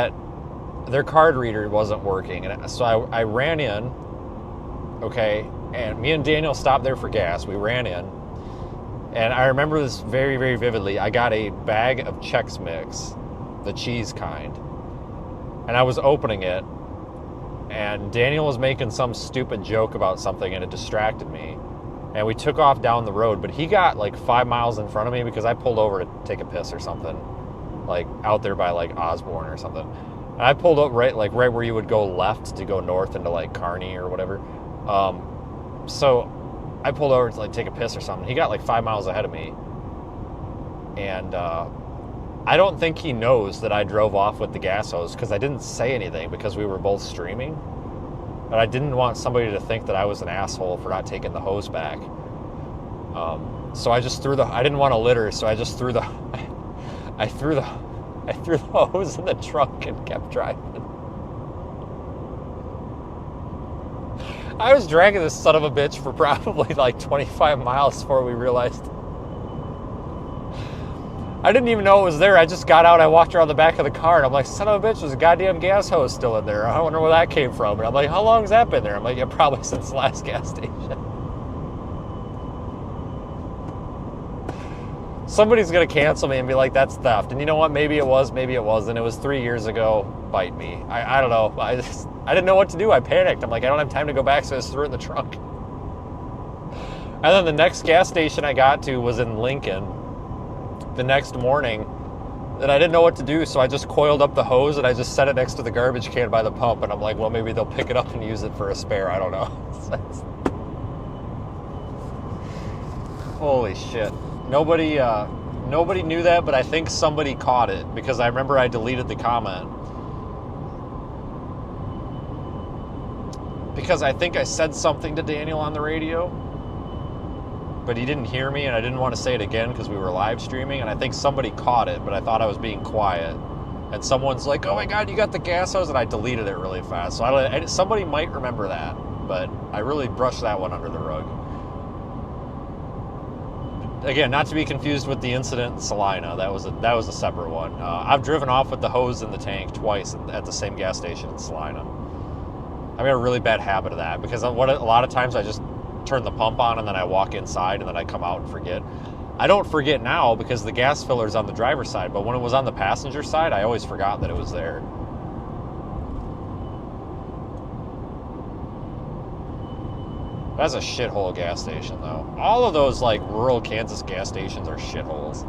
their card reader wasn't working, and so I ran in, okay, and me and Daniel stopped there for gas. We ran in, and I remember this very, very vividly. I got a bag of Chex Mix, the cheese kind, and I was opening it, and Daniel was making some stupid joke about something, and it distracted me, and we took off down the road, but he got like 5 miles in front of me because I pulled over to take a piss or something, like out there by like Osborne or something. And I pulled up right where you would go left to go north into like Kearney or whatever. So I pulled over to like take a piss or something. He got like 5 miles ahead of me, and I don't think he knows that I drove off with the gas hose because I didn't say anything because we were both streaming. But I didn't want somebody to think that I was an asshole for not taking the hose back. So I just I didn't want to litter, so I just threw the hose in the trunk and kept driving. I was dragging this son of a bitch for probably like 25 miles before we realized. I didn't even know it was there. I just got out, I walked around the back of the car, and I'm like, son of a bitch, there's a goddamn gas hose still in there. I wonder where that came from. And I'm like, how long has that been there? I'm like, yeah, probably since the last gas station. Somebody's going to cancel me and be like, that's theft. And you know what? Maybe it was, maybe it wasn't. It was 3 years ago. Bite me. I don't know. I didn't know what to do. I panicked. I'm like, I don't have time to go back, so I just threw it in the trunk. And then the next gas station I got to was in Lincoln the next morning, and I didn't know what to do, so I just coiled up the hose and I just set it next to the garbage can by the pump, and I'm like, well, maybe they'll pick it up and use it for a spare. I don't know. Holy shit. Nobody knew that, but I think somebody caught it because I remember I deleted the comment. Because I think I said something to Daniel on the radio, but he didn't hear me, and I didn't want to say it again because we were live streaming, and I think somebody caught it, but I thought I was being quiet. And someone's like, oh my God, you got the gas hose, and I deleted it really fast. So somebody might remember that, but I really brushed that one under the rug. Again, not to be confused with the incident in Salina. That was a separate one. I've driven off with the hose in the tank twice at the same gas station in Salina. I made a really bad habit of that because a lot of times I just turn the pump on and then I walk inside and then I come out and forget. I don't forget now because the gas filler is on the driver's side, but when it was on the passenger side, I always forgot that it was there. That's a shithole gas station, though. All of those, like, rural Kansas gas stations are shitholes.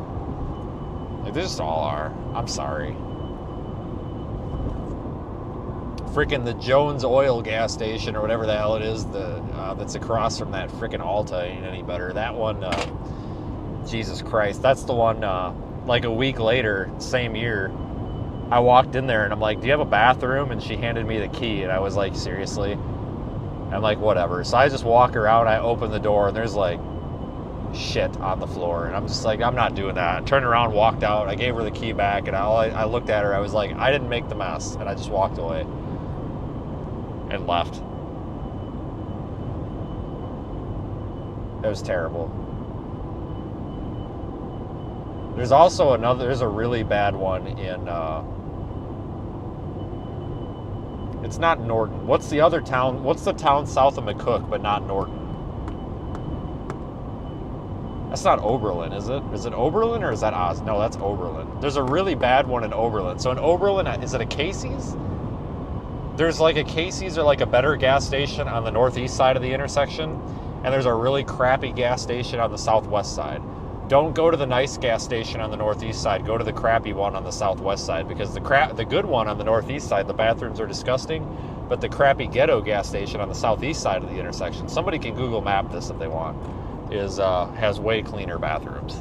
Like, they just all are. I'm sorry. Freaking the Jones Oil gas station or whatever the hell it is that's across from that freaking Alta ain't any better. That one, Jesus Christ, that's the one, like a week later, same year, I walked in there and I'm like, do you have a bathroom? And she handed me the key and I was like, seriously? And I'm like, whatever. So I just walk around, I open the door and there's like shit on the floor. And I'm just like, I'm not doing that. I turned around, walked out, I gave her the key back and I looked at her, I was like, I didn't make the mess. And I just walked away. and left. It was terrible. There's also there's a really bad one in, it's not Norton. What's the other town? What's the town south of McCook, but not Norton? That's not Oberlin, is it? Is it Oberlin or is that Oz? No, that's Oberlin. There's a really bad one in Oberlin. So in Oberlin, is it a Casey's? There's like a Casey's or like a better gas station on the northeast side of the intersection, and there's a really crappy gas station on the southwest side. Don't go to the nice gas station on the northeast side. Go to the crappy one on the southwest side, because the good one on the northeast side, the bathrooms are disgusting, but the crappy ghetto gas station on the southeast side of the intersection, somebody can Google map this if they want, has way cleaner bathrooms.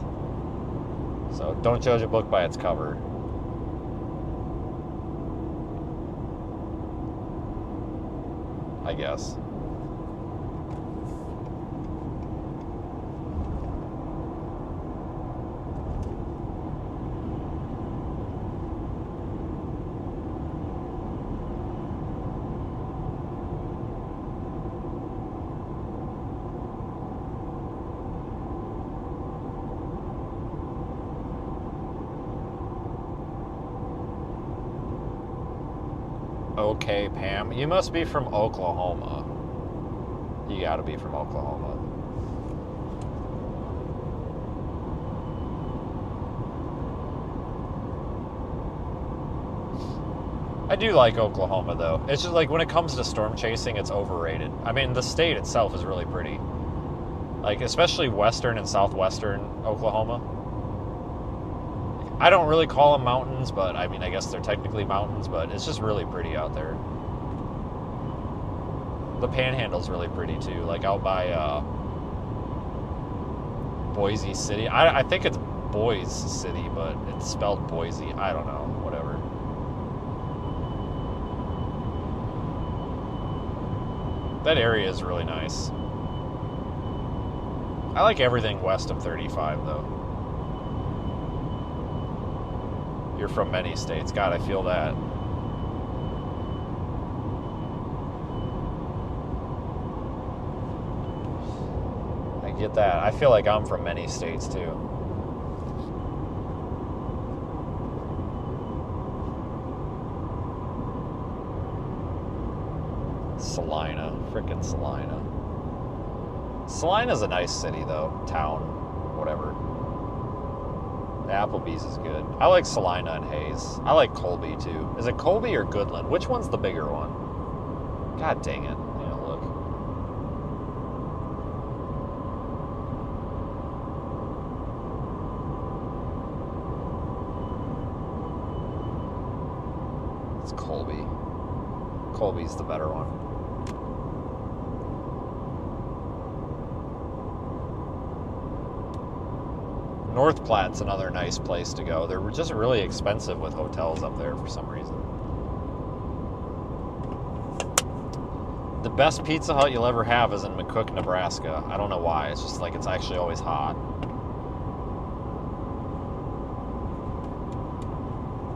So don't judge a book by its cover. I guess. Okay, Pam. You must be from Oklahoma. You gotta be from Oklahoma. I do like Oklahoma, though. It's just like when it comes to storm chasing, it's overrated. I mean, the state itself is really pretty. Like, especially western and southwestern Oklahoma. I don't really call them mountains, but I mean, I guess they're technically mountains, but it's just really pretty out there. The Panhandle's really pretty too, like out by Boise City. I think it's Boise City, but it's spelled Boise. I don't know, whatever. That area is really nice. I like everything west of 35 though. You're from many states. God, I feel that. I get that. I feel like I'm from many states too. Salina. Frickin' Salina. Salina's a nice city though. Town. Whatever. Applebee's is good. I like Salina and Hayes. I like Colby too. Is it Colby or Goodland? Which one's the bigger one? God dang it. Yeah, look. It's Colby. Colby's the better one. North Platte's another nice place to go. They're just really expensive with hotels up there for some reason. The best Pizza Hut you'll ever have is in McCook, Nebraska. I don't know why. It's just like it's actually always hot.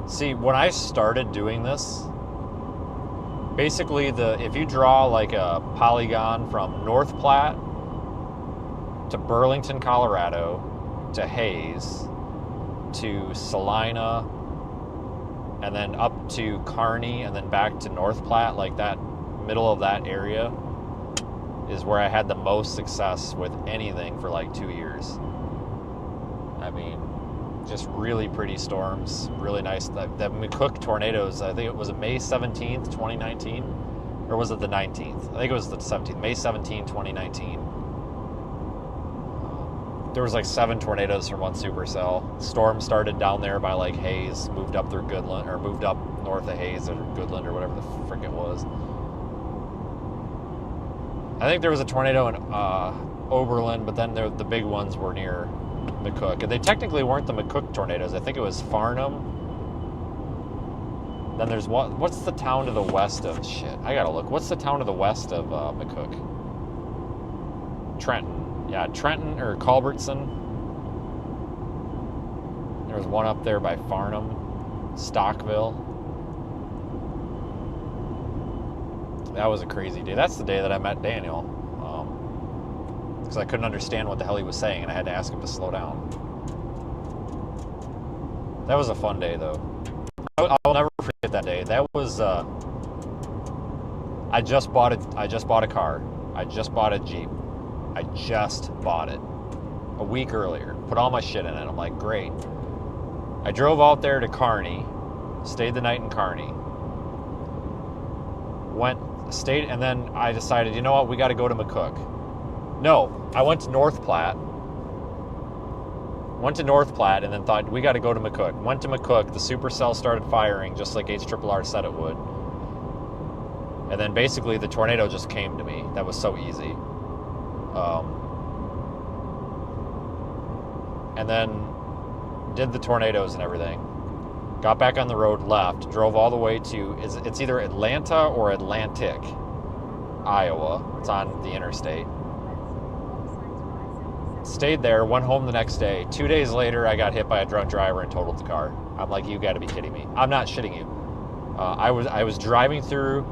See, when I started doing this, basically if you draw like a polygon from North Platte to Burlington, Colorado, to Hayes, to Salina, and then up to Kearney, and then back to North Platte, like that middle of that area is where I had the most success with anything for like 2 years. I mean, just really pretty storms, really nice. The McCook tornadoes, I think it was May 17th, 2019, or was it the 19th? I think it was the 17th, May 17, 2019. There was like 7 tornadoes from one supercell. Storm started down there by like Hayes, moved up through Goodland, or moved up north of Hayes or Goodland or whatever the frick it was. I think there was a tornado in Oberlin, but then the big ones were near McCook. And they technically weren't the McCook tornadoes. I think it was Farnham. Then there's what's the town to the west of, shit, I gotta look. What's the town to the west of McCook? Trenton. Yeah, Trenton or Culbertson. There was one up there by Farnham, Stockville. that was a crazy day. That's the day that I met Daniel. Because I couldn't understand what the hell he was saying, and I had to ask him to slow down. That was a fun day, though. I'll never forget that day. That was, I just bought a car. I just bought a Jeep. I just bought it a week earlier. Put all my shit in it. I'm like, great. I drove out there to Kearney, stayed the night in Kearney, stayed, and then I decided, you know what, we got to go to McCook. No, I went to North Platte. Went to North Platte and then thought, we got to go to McCook. Went to McCook. The supercell started firing just like HRRR said it would. And then basically the tornado just came to me. That was so easy. And then did the tornadoes and everything. Got back on the road, left, drove all the way to, it's either Atlanta or Atlantic, Iowa. It's on the interstate. Stayed there, went home the next day. 2 days later, I got hit by a drunk driver and totaled the car. I'm like, you gotta be kidding me. I'm not shitting you. I was driving through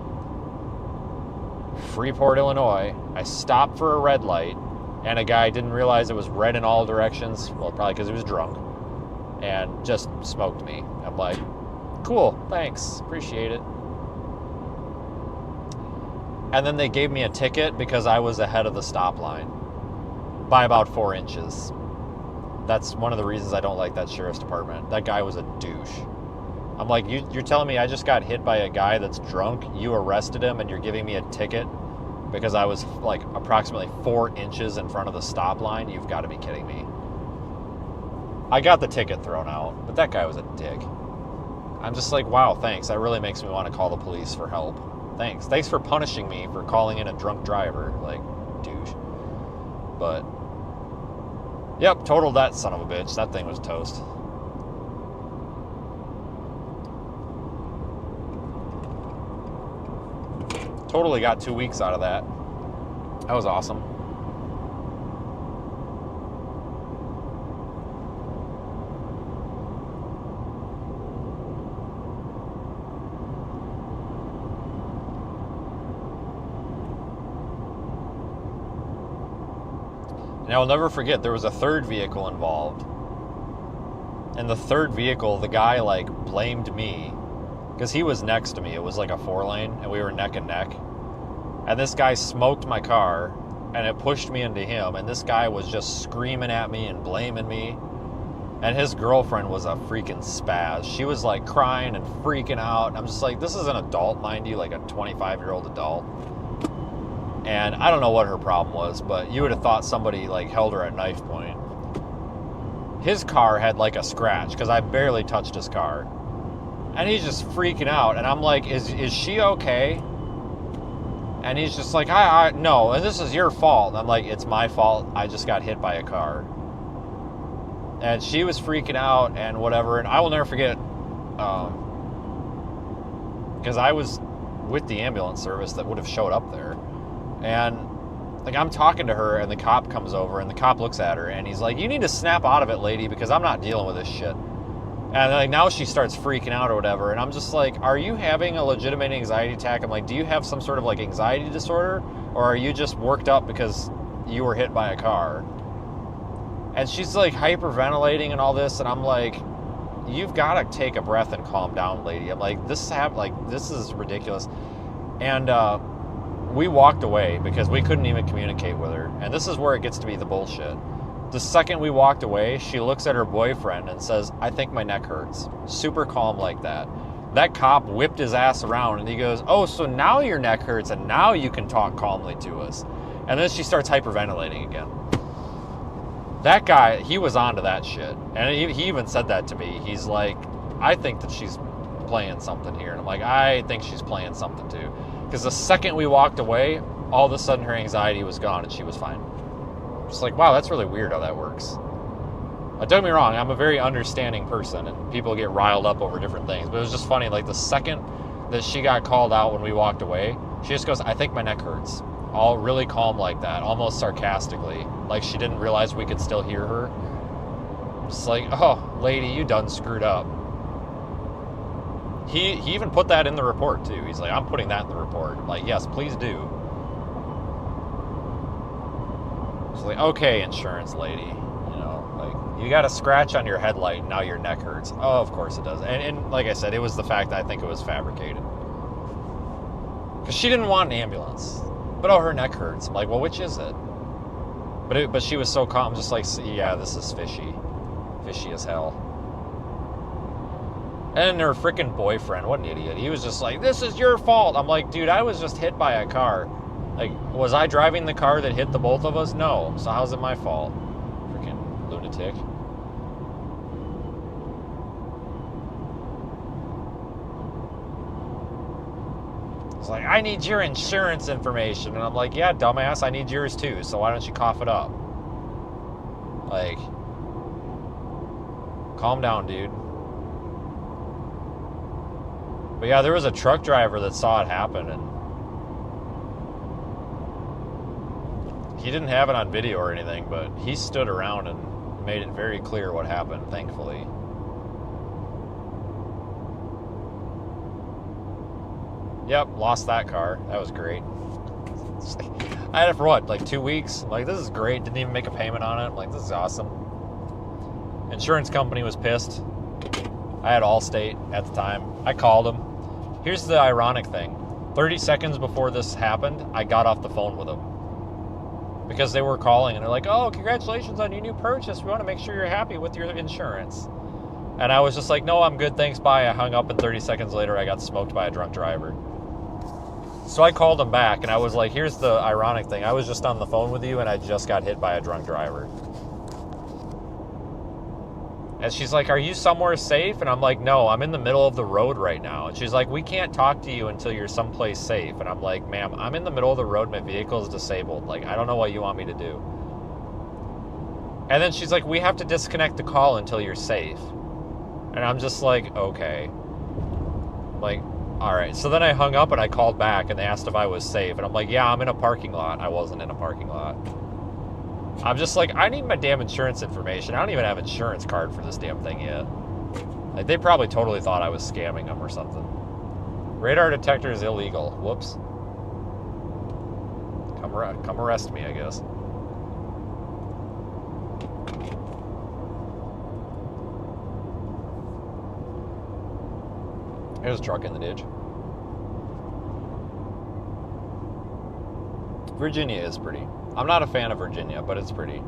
Freeport, Illinois. I stopped for a red light, and a guy didn't realize it was red in all directions. Well, probably because he was drunk, and just smoked me. I'm like, cool, thanks, appreciate it. And then they gave me a ticket because I was ahead of the stop line by about 4 inches. That's one of the reasons I don't like that sheriff's department. That guy was a douche. I'm like, you're telling me I just got hit by a guy that's drunk, you arrested him, and you're giving me a ticket because I was like approximately 4 inches in front of the stop line? You've got to be kidding me. I got the ticket thrown out, but that guy was a dick. I'm just like, wow, thanks. That really makes me want to call the police for help. Thanks. Thanks for punishing me for calling in a drunk driver. Like, douche. But, yep, totaled that son of a bitch. That thing was toast. Totally got 2 weeks out of that. That was awesome. And I'll never forget, there was a third vehicle involved. And the third vehicle, the guy like blamed me because he was next to me. It was like a 4-lane and we were neck and neck. And this guy smoked my car and it pushed me into him. And this guy was just screaming at me and blaming me. And his girlfriend was a freaking spaz. She was like crying and freaking out. And I'm just like, this is an adult, mind you, like a 25-year-old adult. And I don't know what her problem was, but you would have thought somebody like held her at knife point. His car had like a scratch because I barely touched his car. And he's just freaking out. And I'm like, is she okay? And he's just like, no, and this is your fault. And I'm like, it's my fault. I just got hit by a car. And she was freaking out and whatever. And I will never forget, because I was with the ambulance service that would have showed up there. And like I'm talking to her and the cop comes over and the cop looks at her and he's like, you need to snap out of it, lady, because I'm not dealing with this shit. And like now she starts freaking out or whatever. And I'm just like, are you having a legitimate anxiety attack? I'm like, do you have some sort of like anxiety disorder? Or are you just worked up because you were hit by a car? And she's like hyperventilating and all this. And I'm like, you've got to take a breath and calm down, lady. I'm like, this is ridiculous. And, we walked away because we couldn't even communicate with her. And this is where it gets to be the bullshit. The second we walked away, she looks at her boyfriend and says, I think my neck hurts. Super calm like that. That cop whipped his ass around and he goes, oh, so now your neck hurts and now you can talk calmly to us. And then she starts hyperventilating again. That guy, he was onto that shit. And he even said that to me. He's like, I think that she's playing something here. And I'm like, I think she's playing something too. Because the second we walked away, all of a sudden her anxiety was gone and she was fine. Just like, wow, that's really weird how that works. Don't get me wrong, I'm a very understanding person and people get riled up over different things. But it was just funny, like the second that she got called out when we walked away, she just goes, I think my neck hurts. All really calm like that, almost sarcastically. Like she didn't realize we could still hear her. Just like, oh, lady, you done screwed up. He even put that in the report too. He's like, I'm putting that in the report. I'm like, yes, please do. She's like, okay, insurance lady. You know, like, you got a scratch on your headlight and now your neck hurts. Oh, of course it does. And like I said, it was the fact that I think it was fabricated. Because she didn't want an ambulance. But oh, her neck hurts. I'm like, well, which is it? But she was so calm, just like, yeah, this is fishy. Fishy as hell. And her freaking boyfriend, what an idiot. He was just like, this is your fault. I'm like, dude, I was just hit by a car. Like, was I driving the car that hit the both of us? No. So how's it my fault? Freaking lunatic. It's like, I need your insurance information. And I'm like, yeah, dumbass, I need yours too. So why don't you cough it up? Like, calm down, dude. But yeah, there was a truck driver that saw it happen, and he didn't have it on video or anything, but he stood around and made it very clear what happened, thankfully. Yep, lost that car. That was great. I had it for what, like 2 weeks? I'm like, this is great. Didn't even make a payment on it. I'm like, this is awesome. Insurance company was pissed. I had Allstate at the time. I called them. Here's the ironic thing. 30 seconds before this happened, I got off the phone with them. Because they were calling and they're like, oh, congratulations on your new purchase. We want to make sure you're happy with your insurance. And I was just like, no, I'm good, thanks, bye. I hung up, and 30 seconds later, I got smoked by a drunk driver. So I called them back, and I was like, here's the ironic thing. I was just on the phone with you, and I just got hit by a drunk driver. And she's like, are you somewhere safe? And I'm like, no, I'm in the middle of the road right now. And she's like, we can't talk to you until you're someplace safe. And I'm like, ma'am, I'm in the middle of the road. My vehicle is disabled. Like, I don't know what you want me to do. And then she's like, we have to disconnect the call until you're safe. And I'm just like, okay. Like, all right. So then I hung up and I called back and they asked if I was safe. And I'm like, yeah, I'm in a parking lot. I wasn't in a parking lot. I'm just like, I need my damn insurance information. I don't even have an insurance card for this damn thing yet. Like, they probably totally thought I was scamming them or something. Radar detector is illegal. Whoops. Come arrest me, I guess. There's a truck in the ditch. Virginia is pretty. I'm not a fan of Virginia, but it's pretty.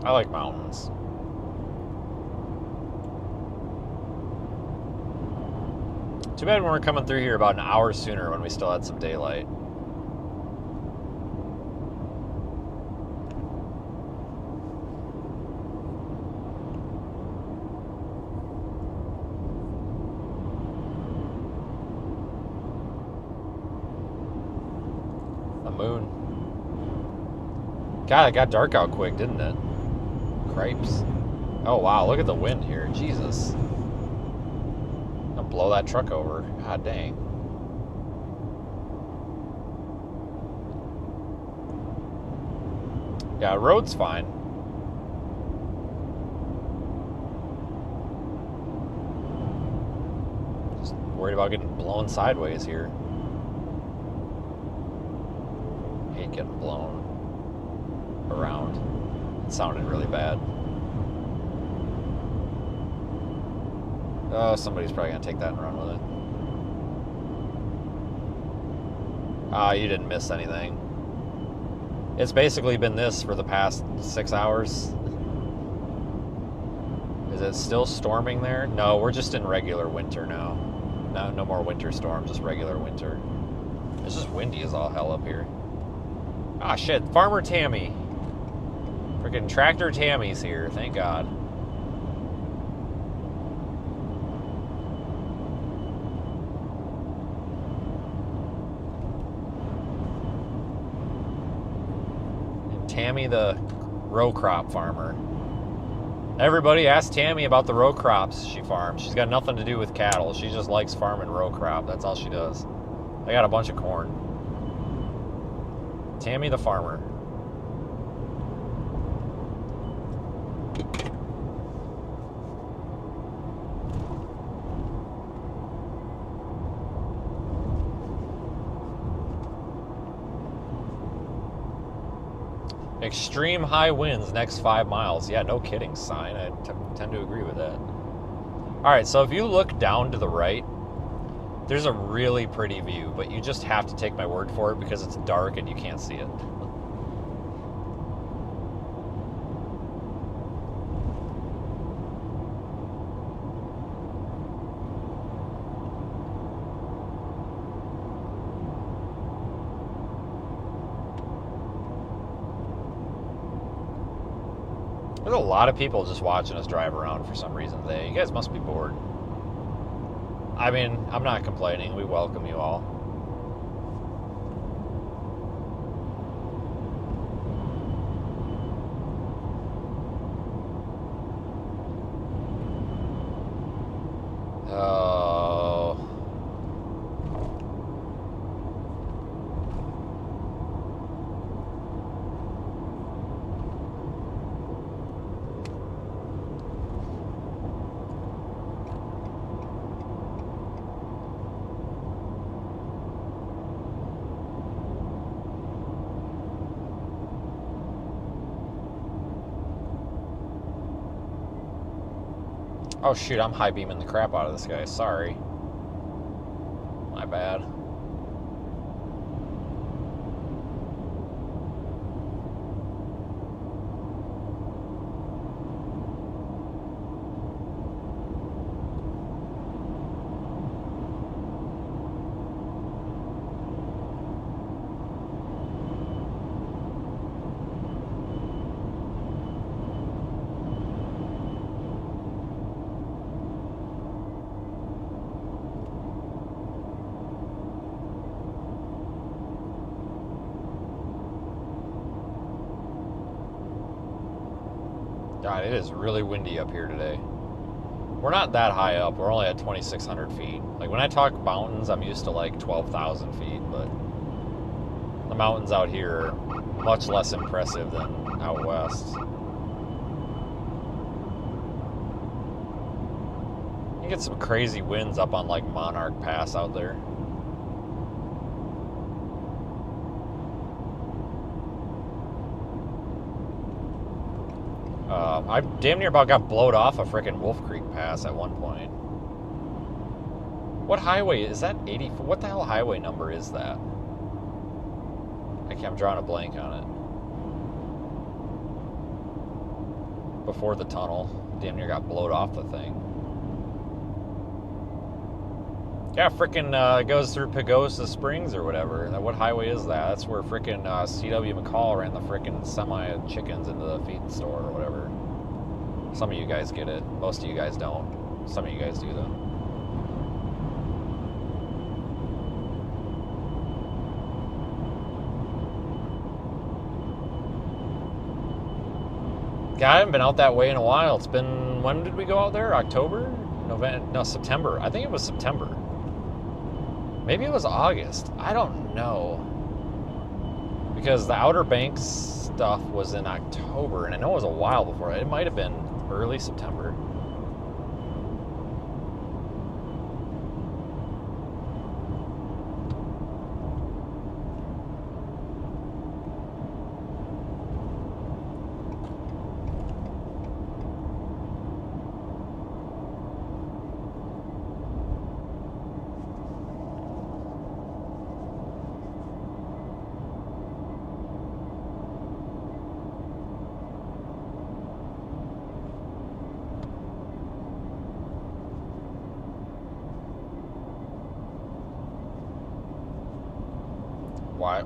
I like mountains. Too bad we weren't coming through here about an hour sooner when we still had some daylight. The moon. God, it got dark out quick, didn't it? Cripes. Oh wow, look at the wind here. Jesus. I'll blow that truck over. God dang. Yeah, road's fine. Just worried about getting blown sideways here. Hate getting blown around. It sounded really bad. Oh, somebody's probably gonna take that and run with it. Ah, you didn't miss anything. It's basically been this for the past 6 hours. Is it still storming there? No, we're just in regular winter now. No more winter storm, just regular winter. It's just windy as all hell up here. Ah, shit, Farmer Tammy. Freaking Tractor Tammy's here, thank God. Tammy the row crop farmer. Everybody ask Tammy about the row crops she farms. She's got nothing to do with cattle. She just likes farming row crop. That's all she does. I got a bunch of corn. Tammy the farmer. Extreme high winds next 5 miles. Yeah, no kidding, sign. I tend to agree with that. All right, so if you look down to the right, there's a really pretty view, but you just have to take my word for it because it's dark and you can't see it. There's a lot of people just watching us drive around for some reason today. You guys must be bored. I mean, I'm not complaining. We welcome you all. Oh. Oh shoot, I'm high beaming the crap out of this guy. Sorry. My bad. God, it is really windy up here today. We're not that high up. We're only at 2,600 feet. Like, when I talk mountains, I'm used to, like, 12,000 feet, but the mountains out here are much less impressive than out west. You get some crazy winds up on, like, Monarch Pass out there. I damn near about got blowed off a frickin' Wolf Creek Pass at one point. What highway is that? 84? What the hell highway number is that? I'm drawing a blank on it. Before the tunnel. Damn near got blowed off the thing. Yeah, frickin' goes through Pagosa Springs or whatever. What highway is that? That's where frickin' C.W. McCall ran the frickin' semi-chickens into the feed store or whatever. Some of you guys get it. Most of you guys don't. Some of you guys do, though. Yeah, I haven't been out that way in a while. It's been, when did we go out there? October? November? No, September. I think it was September. Maybe it was August. I don't know. Because the Outer Banks stuff was in October, and I know it was a while before. It might have been early September.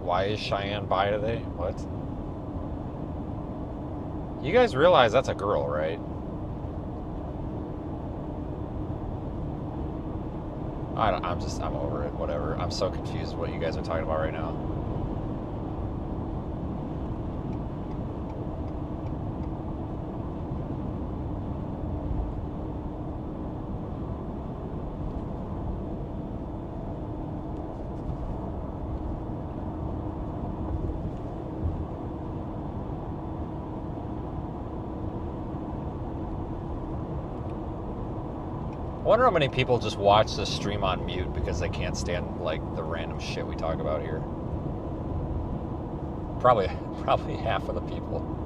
Why is Cheyenne by today? What? You guys realize that's a girl, right? I'm over it, whatever. I'm so confused what you guys are talking about right now. wonder how many people just watch this stream on mute because they can't stand like the random shit we talk about here. Probably half of the people.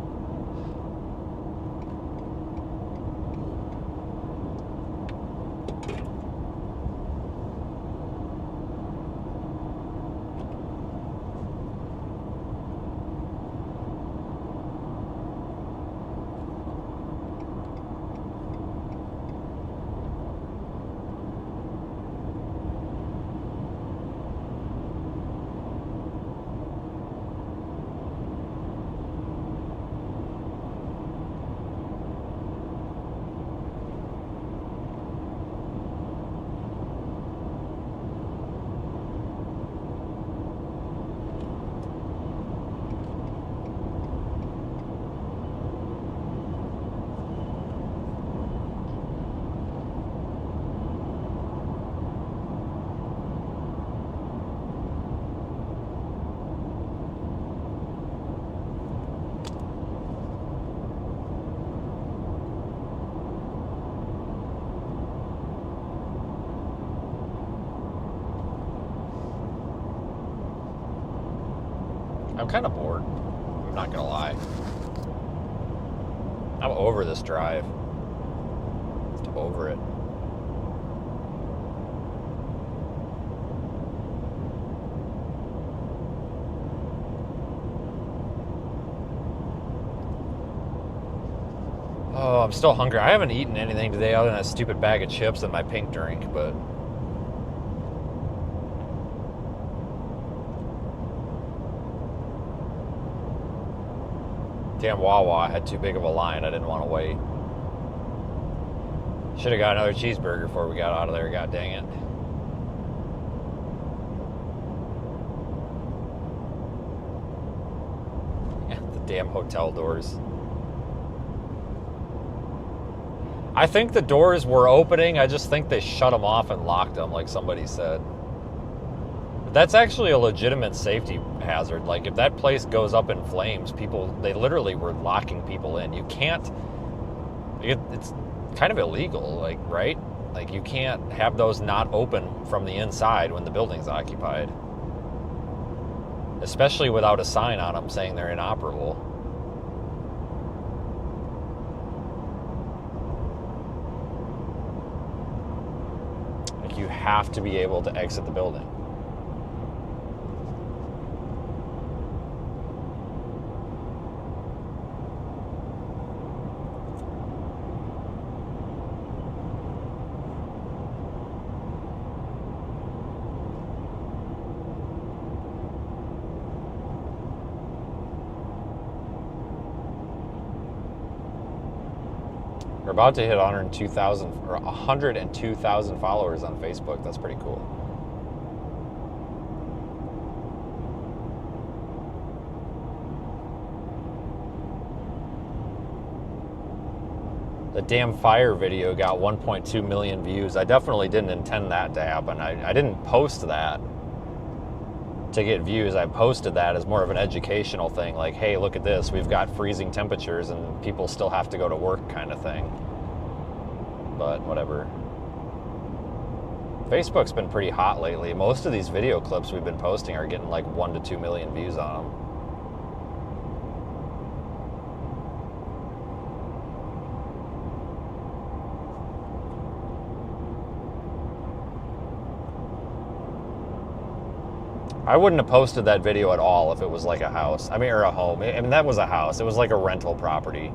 I'm kind of bored. I'm not gonna lie. I'm over this drive. Just over it. Oh, I'm still hungry. I haven't eaten anything today other than that stupid bag of chips and my pink drink, but damn Wawa had too big of a line. I didn't want to wait. Should have got another cheeseburger before we got out of there. God dang it. Yeah, the damn hotel doors. I think the doors were opening. I just think they shut them off and locked them, like somebody said. But that's actually a legitimate safety hazard. Like, if that place goes up in flames, they literally were locking people in. You can't, it's kind of illegal, like, right? Like, you can't have those not open from the inside when the building's occupied. Especially without a sign on them saying they're inoperable. Like, you have to be able to exit the building. We're about to hit 102,000 followers on Facebook. That's pretty cool. The damn fire video got 1.2 million views. I definitely didn't intend that to happen. I didn't post that to get views. I posted that as more of an educational thing, like, hey, look at this, we've got freezing temperatures and people still have to go to work kind of thing. But whatever. Facebook's been pretty hot lately. Most of these video clips we've been posting are getting like 1 to 2 million views on them. I wouldn't have posted that video at all if it was like a house. I mean, or a home. I mean, that was a house. It was like a rental property.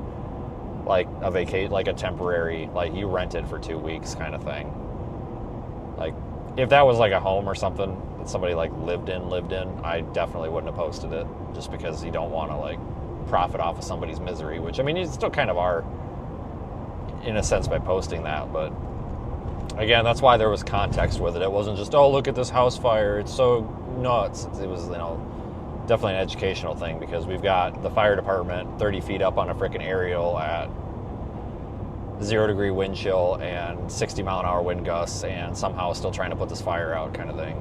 Like a like a temporary, like you rent it for 2 weeks kind of thing. Like, if that was like a home or something that somebody like lived in, I definitely wouldn't have posted it, just because you don't want to like profit off of somebody's misery, which, I mean, you still kind of are in a sense by posting that, but again, that's why there was context with it. It wasn't just, oh, look at this house fire, it's so nuts. It was, you know, definitely an educational thing, because we've got the fire department 30 feet up on a freaking aerial at 0-degree wind chill and 60-mile-an-hour wind gusts, and somehow still trying to put this fire out kind of thing.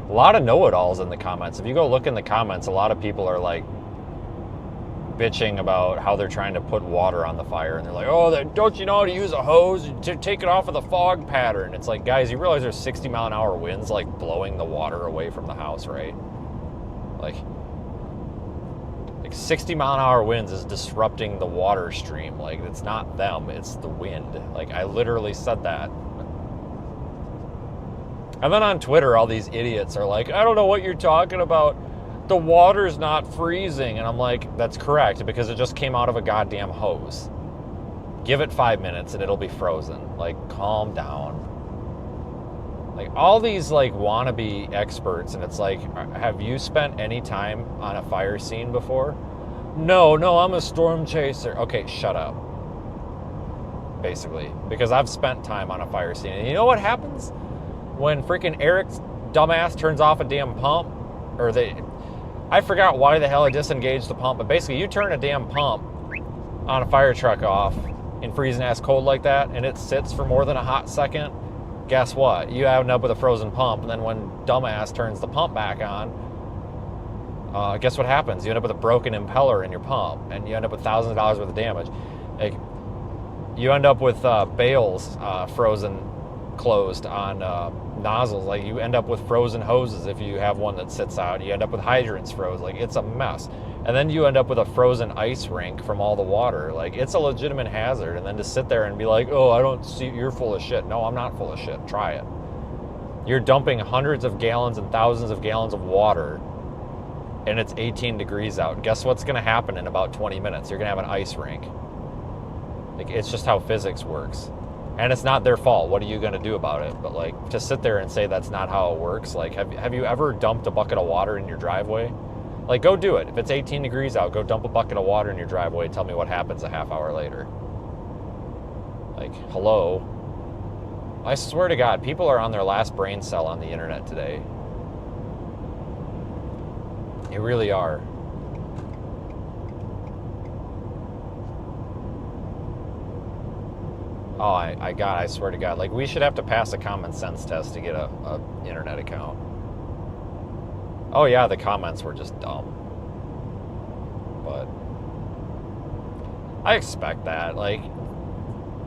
A lot of know-it-alls in the comments. If you go look in the comments, a lot of people are like bitching about how they're trying to put water on the fire, and they're like, oh, don't you know how to use a hose to take it off of the fog pattern? It's like, guys, you realize there's 60-mile-an-hour winds like blowing the water away from the house, right? Like 60-mile-an-hour winds is disrupting the water stream. Like, it's not them, it's the wind. Like, I literally said that. And then on Twitter, all these idiots are like, I don't know what you're talking about. The water's not freezing. And I'm like, that's correct, because it just came out of a goddamn hose. Give it 5 minutes and it'll be frozen. Like, calm down. Like, all these, like, wannabe experts, and it's like, have you spent any time on a fire scene before? No, I'm a storm chaser. Okay, shut up. Basically. Because I've spent time on a fire scene. And you know what happens when freaking Eric's dumbass turns off a damn pump? I forgot why the hell I disengaged the pump, but basically you turn a damn pump on a fire truck off in freezing ass cold like that, and it sits for more than a hot second. Guess what? You end up with a frozen pump, and then when dumbass turns the pump back on, guess what happens? You end up with a broken impeller in your pump, and you end up with thousands of dollars worth of damage. Like, you end up with bales frozen closed on nozzles. Like, you end up with frozen hoses if you have one that sits out. You end up with hydrants froze. Like, it's a mess. And then you end up with a frozen ice rink from all the water. Like, it's a legitimate hazard. And then to sit there and be like, oh, I don't see, you're full of shit. No, I'm not full of shit. Try it. You're dumping hundreds of gallons and thousands of gallons of water, and it's 18 degrees out. Guess what's going to happen in about 20 minutes? You're going to have an ice rink. Like, it's just how physics works. And it's not their fault. What are you going to do about it? But, like, to sit there and say that's not how it works, like, have you ever dumped a bucket of water in your driveway? Like, go do it. If it's 18 degrees out, go dump a bucket of water in your driveway and tell me what happens a half hour later. Like, hello? I swear to God, people are on their last brain cell on the internet today. You really are. Oh, I swear to God. Like, we should have to pass a common sense test to get a internet account. Oh yeah, the comments were just dumb. But I expect that. Like,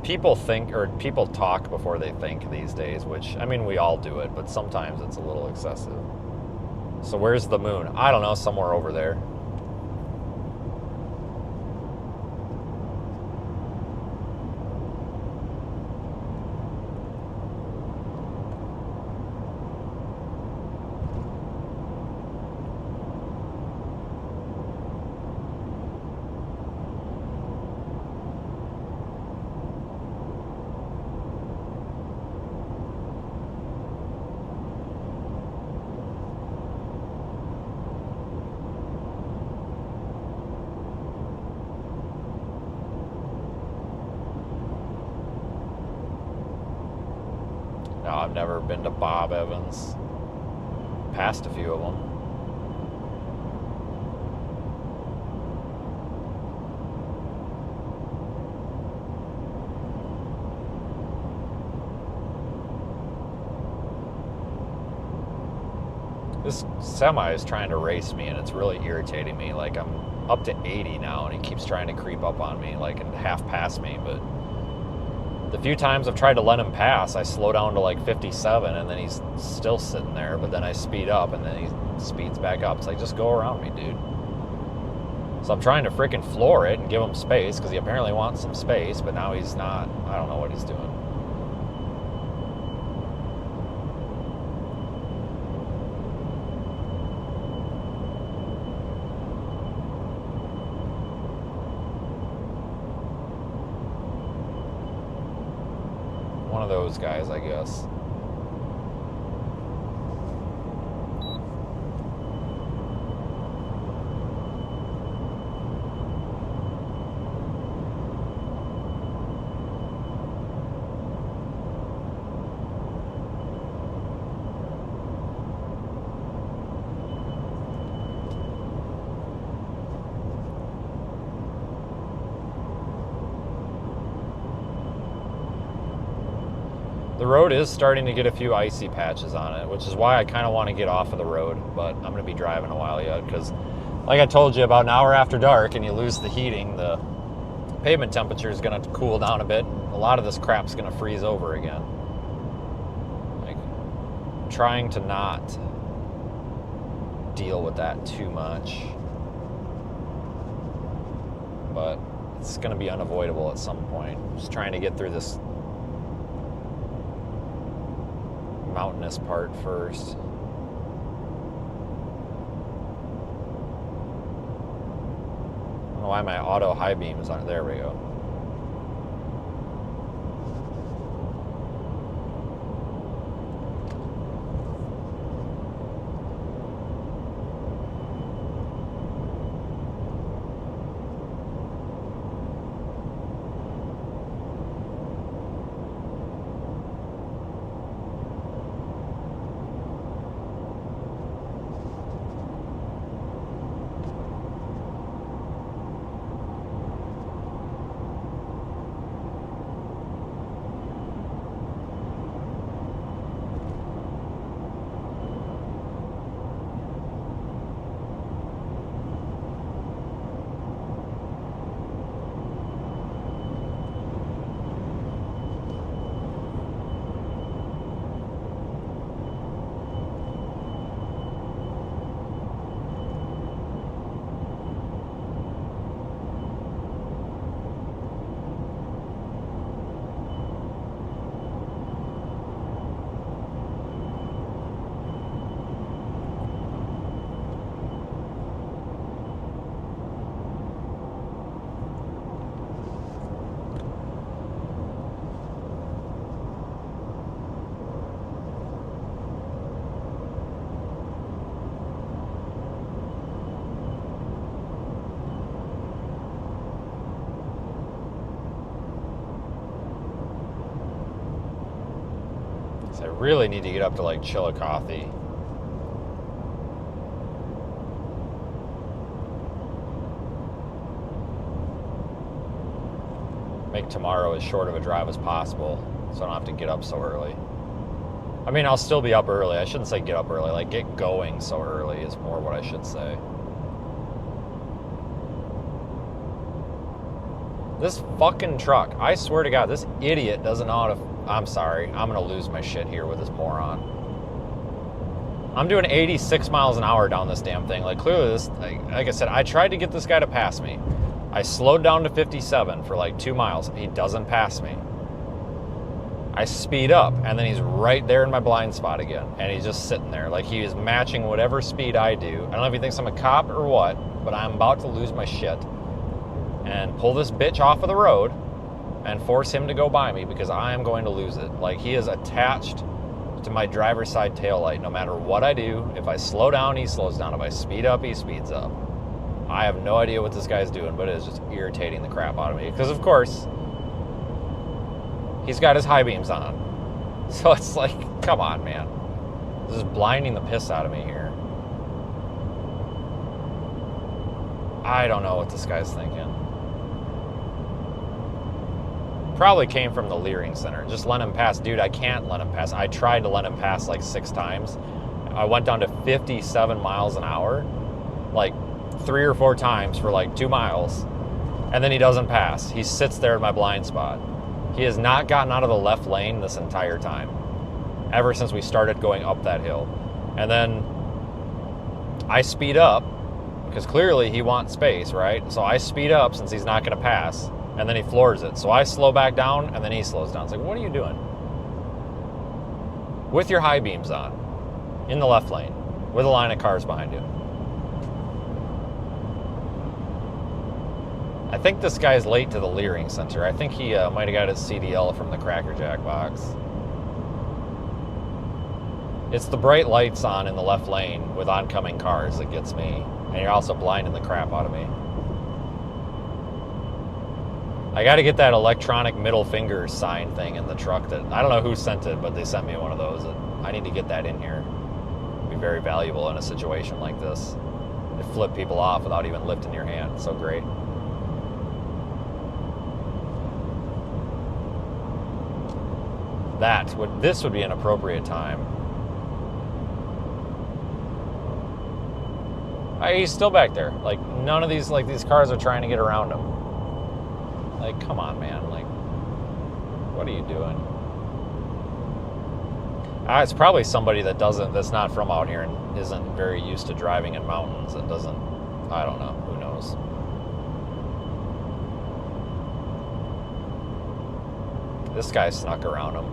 people think, or people talk before they think these days, which, I mean, we all do it, but sometimes it's a little excessive. So where's the moon? I don't know, somewhere over there. No, I've never been to Bob Evans. Passed a few of them. This semi is trying to race me, and it's really irritating me. Like, I'm up to 80 now, and he keeps trying to creep up on me, like, and half past me, but the few times I've tried to let him pass, I slow down to like 57, and then he's still sitting there, but then I speed up, and then he speeds back up. It's like, just go around me, dude. So I'm trying to freaking floor it and give him space, because he apparently wants some space, but now he's not. I don't know what he's doing. One of those guys, I guess. The road is starting to get a few icy patches on it, which is why I kind of want to get off of the road, but I'm going to be driving a while yet, because like I told you, about an hour after dark and you lose the heating, the pavement temperature is going to cool down a bit. A lot of this crap's going to freeze over again. Like, trying to not deal with that too much. But it's going to be unavoidable at some point. Just trying to get through this mountainous part first. I don't know why my auto high beam is on. There we go. So I really need to get up to like Chillicothe. Make tomorrow as short of a drive as possible so I don't have to get up so early. I mean, I'll still be up early. I shouldn't say get up early. Like, get going so early is more what I should say. This fucking truck, I swear to God, this idiot doesn't know how to... I'm sorry, I'm gonna lose my shit here with this moron. I'm doing 86 miles an hour down this damn thing. Like, clearly this, like I said, I tried to get this guy to pass me. I slowed down to 57 for like 2 miles. He doesn't pass me. I speed up, and then he's right there in my blind spot again. And he's just sitting there. Like, he is matching whatever speed I do. I don't know if he thinks I'm a cop or what, but I'm about to lose my shit. And pull this bitch off of the road and force him to go by me because I am going to lose it. Like, he is attached to my driver's side taillight no matter what I do. If I slow down, he slows down. If I speed up, he speeds up. I have no idea what this guy's doing, but it is just irritating the crap out of me. Because, of course, he's got his high beams on. So it's like, come on, man. This is blinding the piss out of me here. I don't know what this guy's thinking. Probably came from the Leering Center. Just let him pass. Dude, I can't let him pass. I tried to let him pass like 6 times. I went down to 57 miles an hour, like 3 or 4 times for like 2 miles. And then he doesn't pass. He sits there in my blind spot. He has not gotten out of the left lane this entire time, ever since we started going up that hill. And then I speed up, because clearly he wants space, right? So I speed up since he's not going to pass. And then he floors it. So I slow back down, and then he slows down. It's like, what are you doing? With your high beams on, in the left lane, with a line of cars behind you. I think this guy's late to the Leering Center. I think he might have got his CDL from the Cracker Jack box. It's the bright lights on in the left lane with oncoming cars that gets me. And you're also blinding the crap out of me. I got to get that electronic middle finger sign thing in the truck that, I don't know who sent it, but they sent me one of those. I need to get that in here. It'd be very valuable in a situation like this. It flip people off without even lifting your hand. It's so great. This would be an appropriate time. He's still back there. Like, none of these, like, these cars are trying to get around him. Like, come on, man. Like, what are you doing? It's probably somebody that's not from out here and isn't very used to driving in mountains. That doesn't, I don't know. Who knows? This guy snuck around him.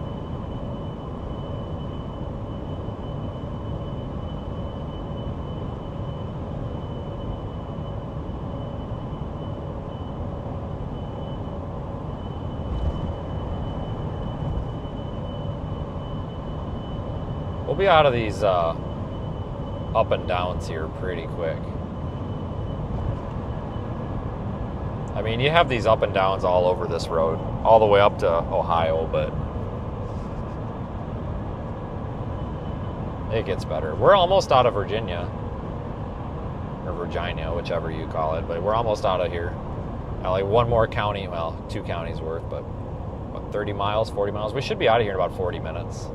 We'll be out of these up and downs here pretty quick. I mean, you have these up and downs all over this road, all the way up to Ohio, but it gets better. We're almost out of Virginia, or Virginia, whichever you call it, but we're almost out of here. Like one more county, well, 2 counties worth, but what, 30 miles, 40 miles? We should be out of here in about 40 minutes.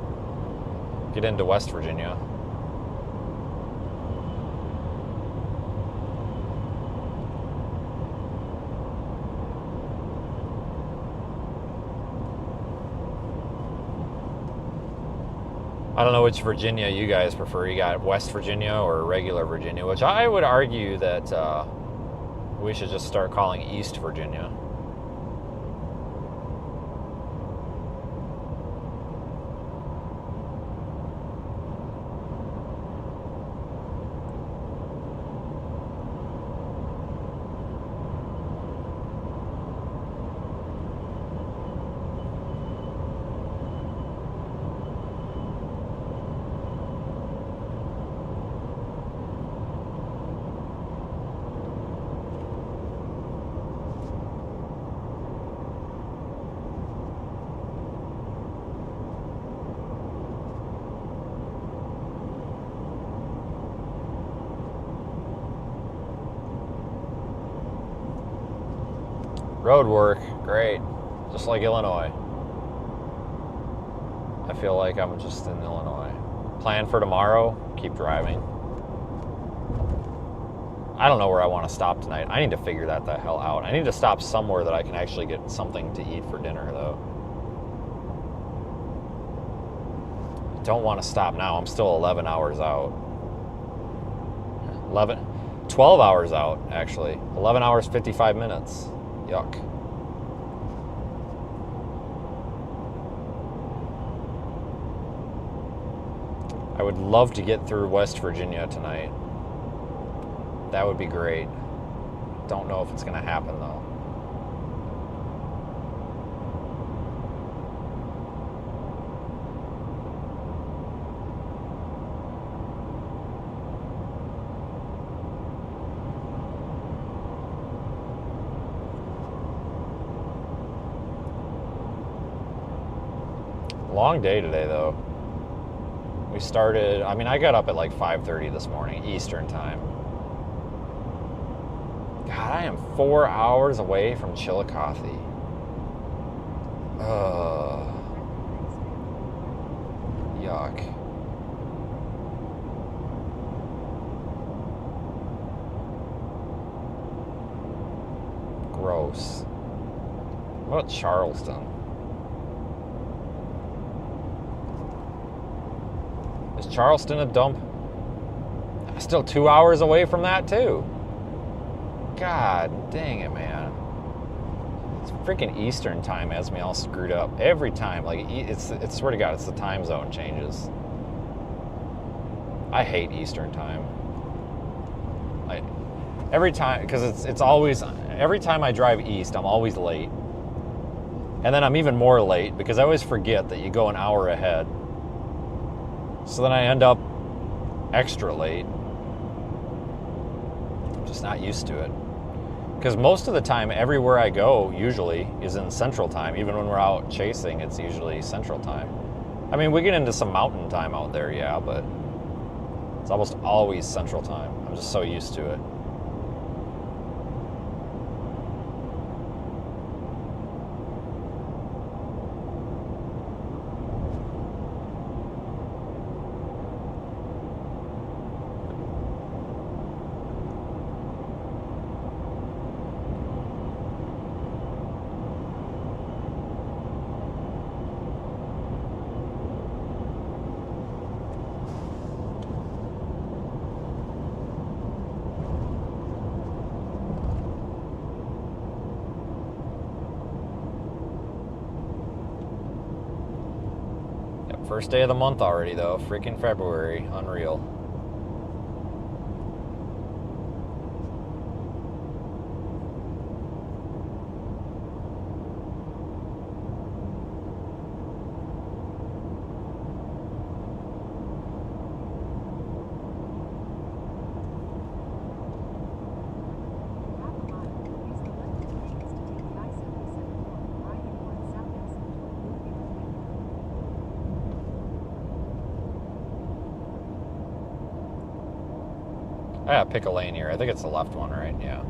Get into West Virginia. I don't know which Virginia you guys prefer. You got West Virginia or regular Virginia, which I would argue that we should just start calling East Virginia. Road work, great. Just like Illinois. I feel like I'm just in Illinois. Plan for tomorrow, keep driving. I don't know where I want to stop tonight. I need to figure that the hell out. I need to stop somewhere that I can actually get something to eat for dinner, though. I don't want to stop now. I'm still 11 hours out. 12 hours out, actually. 11 hours, 55 minutes. Yuck. I would love to get through West Virginia tonight. That would be great. Don't know if it's going to happen, though. Long day today, though. We started, I mean, I got up at like 5:30 this morning, Eastern time. God, I am 4 hours away from Chillicothe. Yuck. Gross. What about Charleston? Is Charleston a dump? Still 2 hours away from that, too. God dang it, man. It's freaking Eastern time has me all screwed up. Every time. Like, it's swear to God, it's the time zone changes. I hate Eastern time. Like, every time, because it's always, every time I drive east, I'm always late. And then I'm even more late because I always forget that you go an hour ahead. So then I end up extra late. I'm just not used to it. Because most of the time, everywhere I go, usually, is in Central Time. Even when we're out chasing, it's usually Central Time. I mean, we get into some Mountain Time out there, yeah, but it's almost always Central Time. I'm just so used to it. First day of the month already, though. Freaking February. Unreal. I gotta pick a lane here. I think it's the left one, right? Yeah.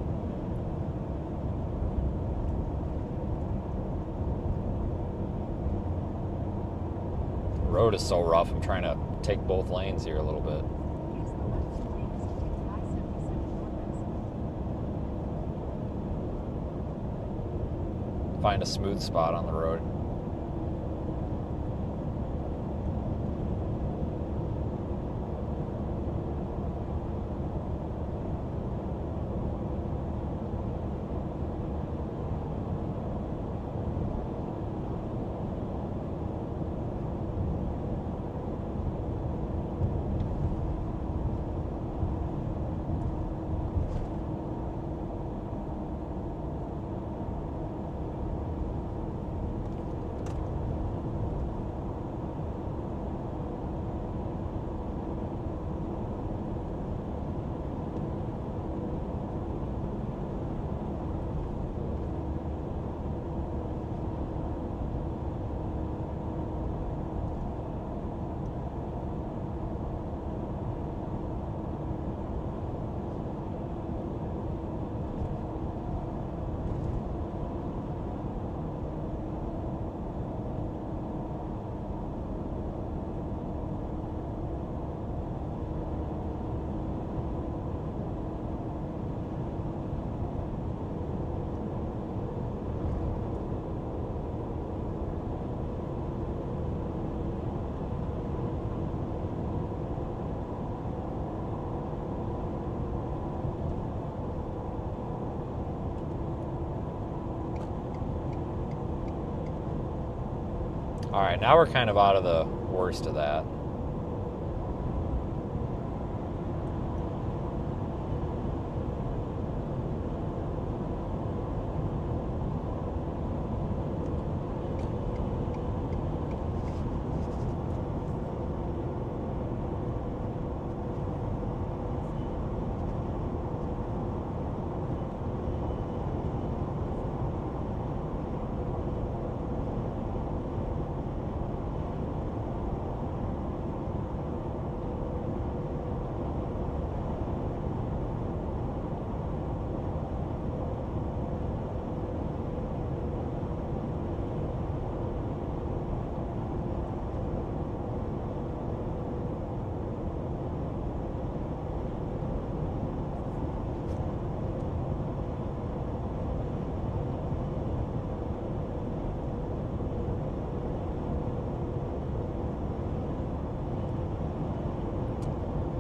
The road is so rough, I'm trying to take both lanes here a little bit. Find a smooth spot on the road. Alright, now we're kind of out of the worst of that.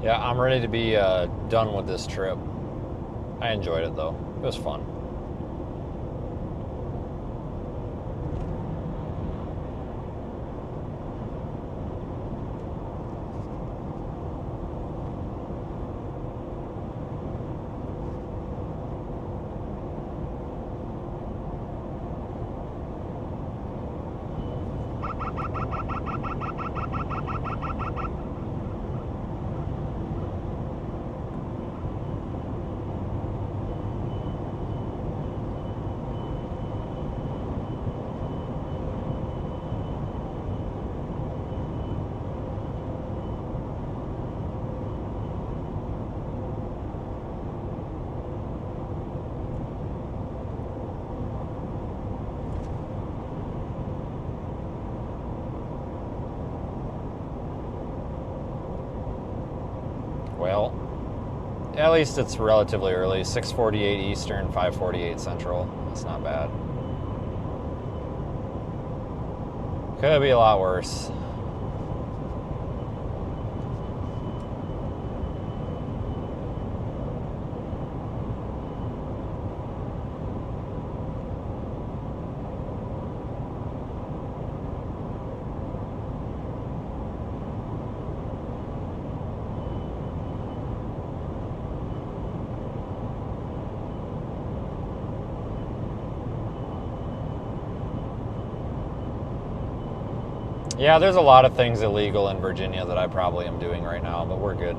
Yeah, I'm ready to be done with this trip. I enjoyed it though. It was fun. Well, at least it's relatively early. 6:48 Eastern, 5:48 Central. That's not bad. Could be a lot worse. Yeah, there's a lot of things illegal in Virginia that I probably am doing right now, but we're good.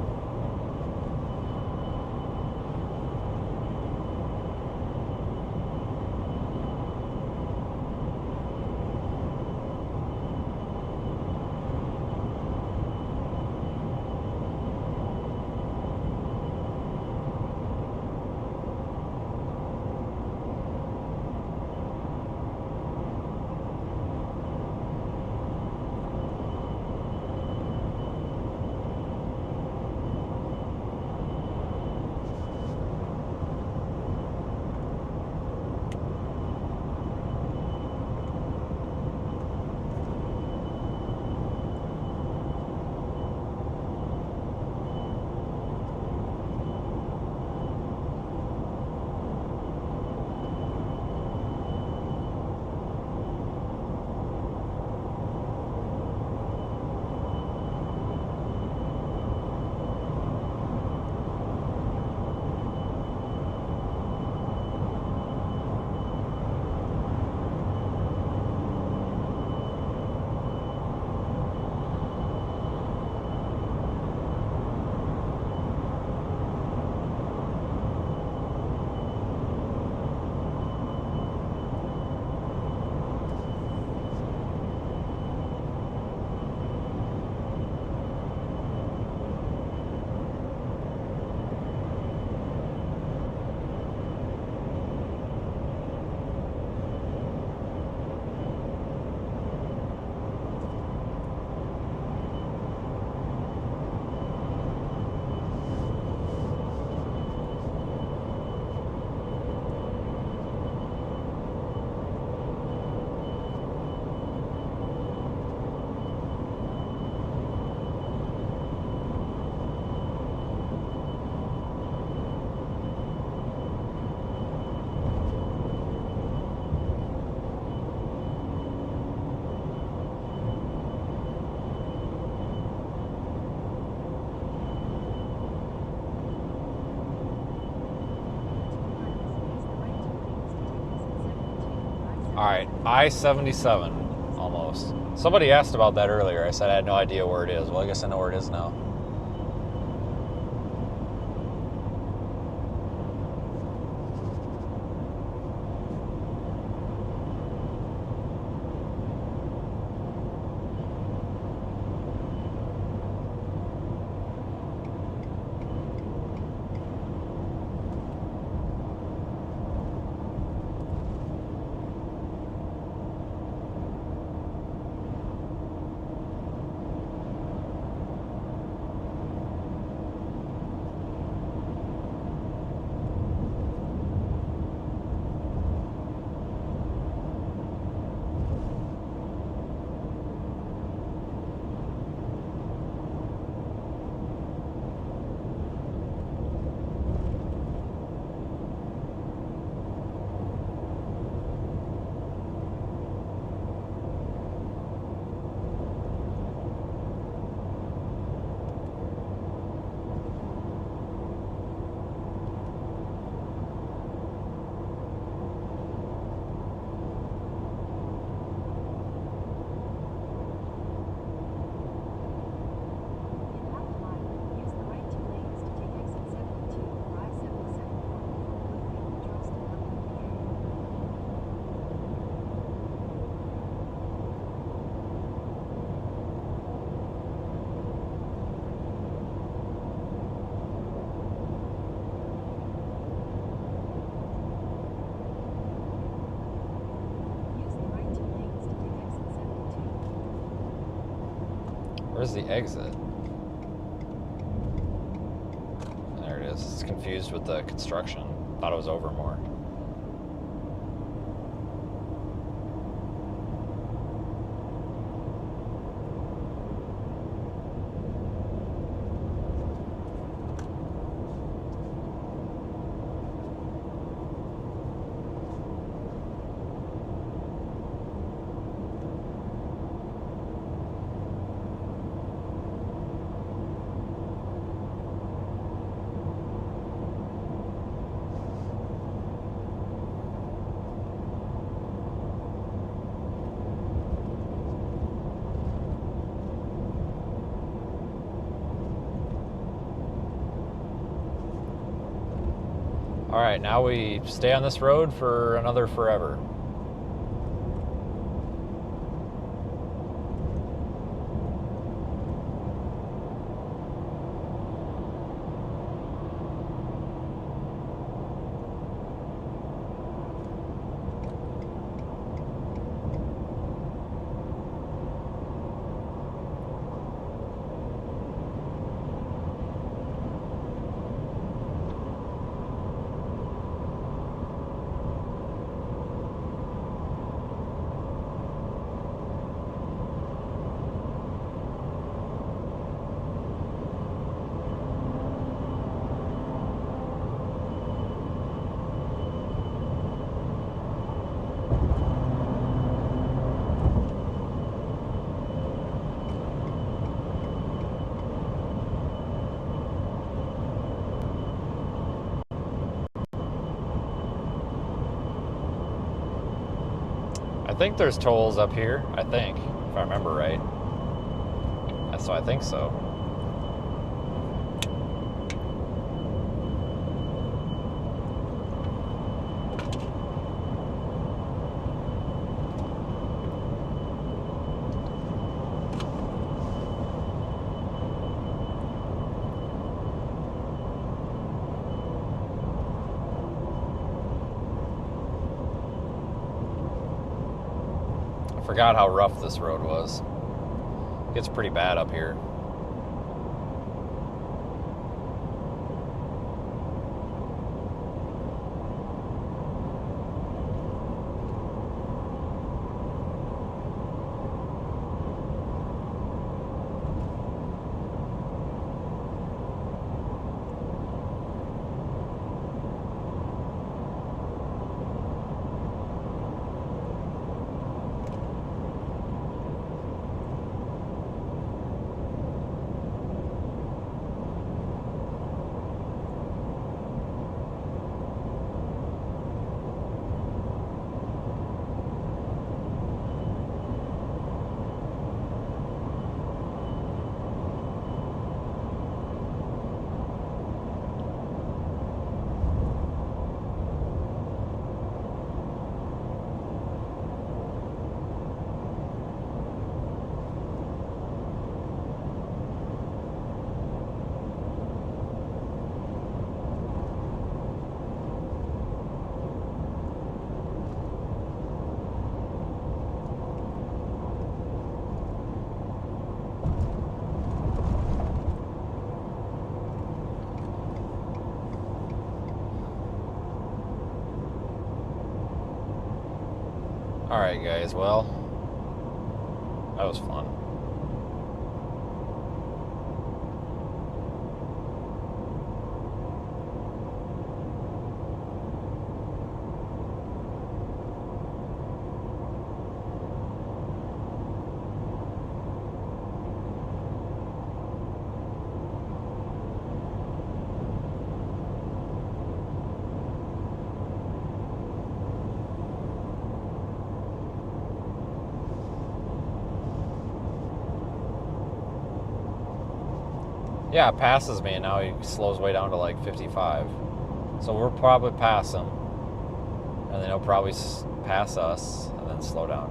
All right, I-77, almost. Somebody asked about that earlier. I said I had no idea where it is. Well, I guess I know where it is now. Where's the exit? There it is. It's confused with the construction. Thought it was over more. Alright, now we stay on this road for another forever. I think there's tolls up here, I think, if I remember right. So I think so. Forgot how rough this road was. It gets pretty bad up here. Alright guys, well, that was fun. Yeah, it passes me, and now he slows way down to like 55. So we'll probably pass him, and then he'll probably pass us, and then slow down.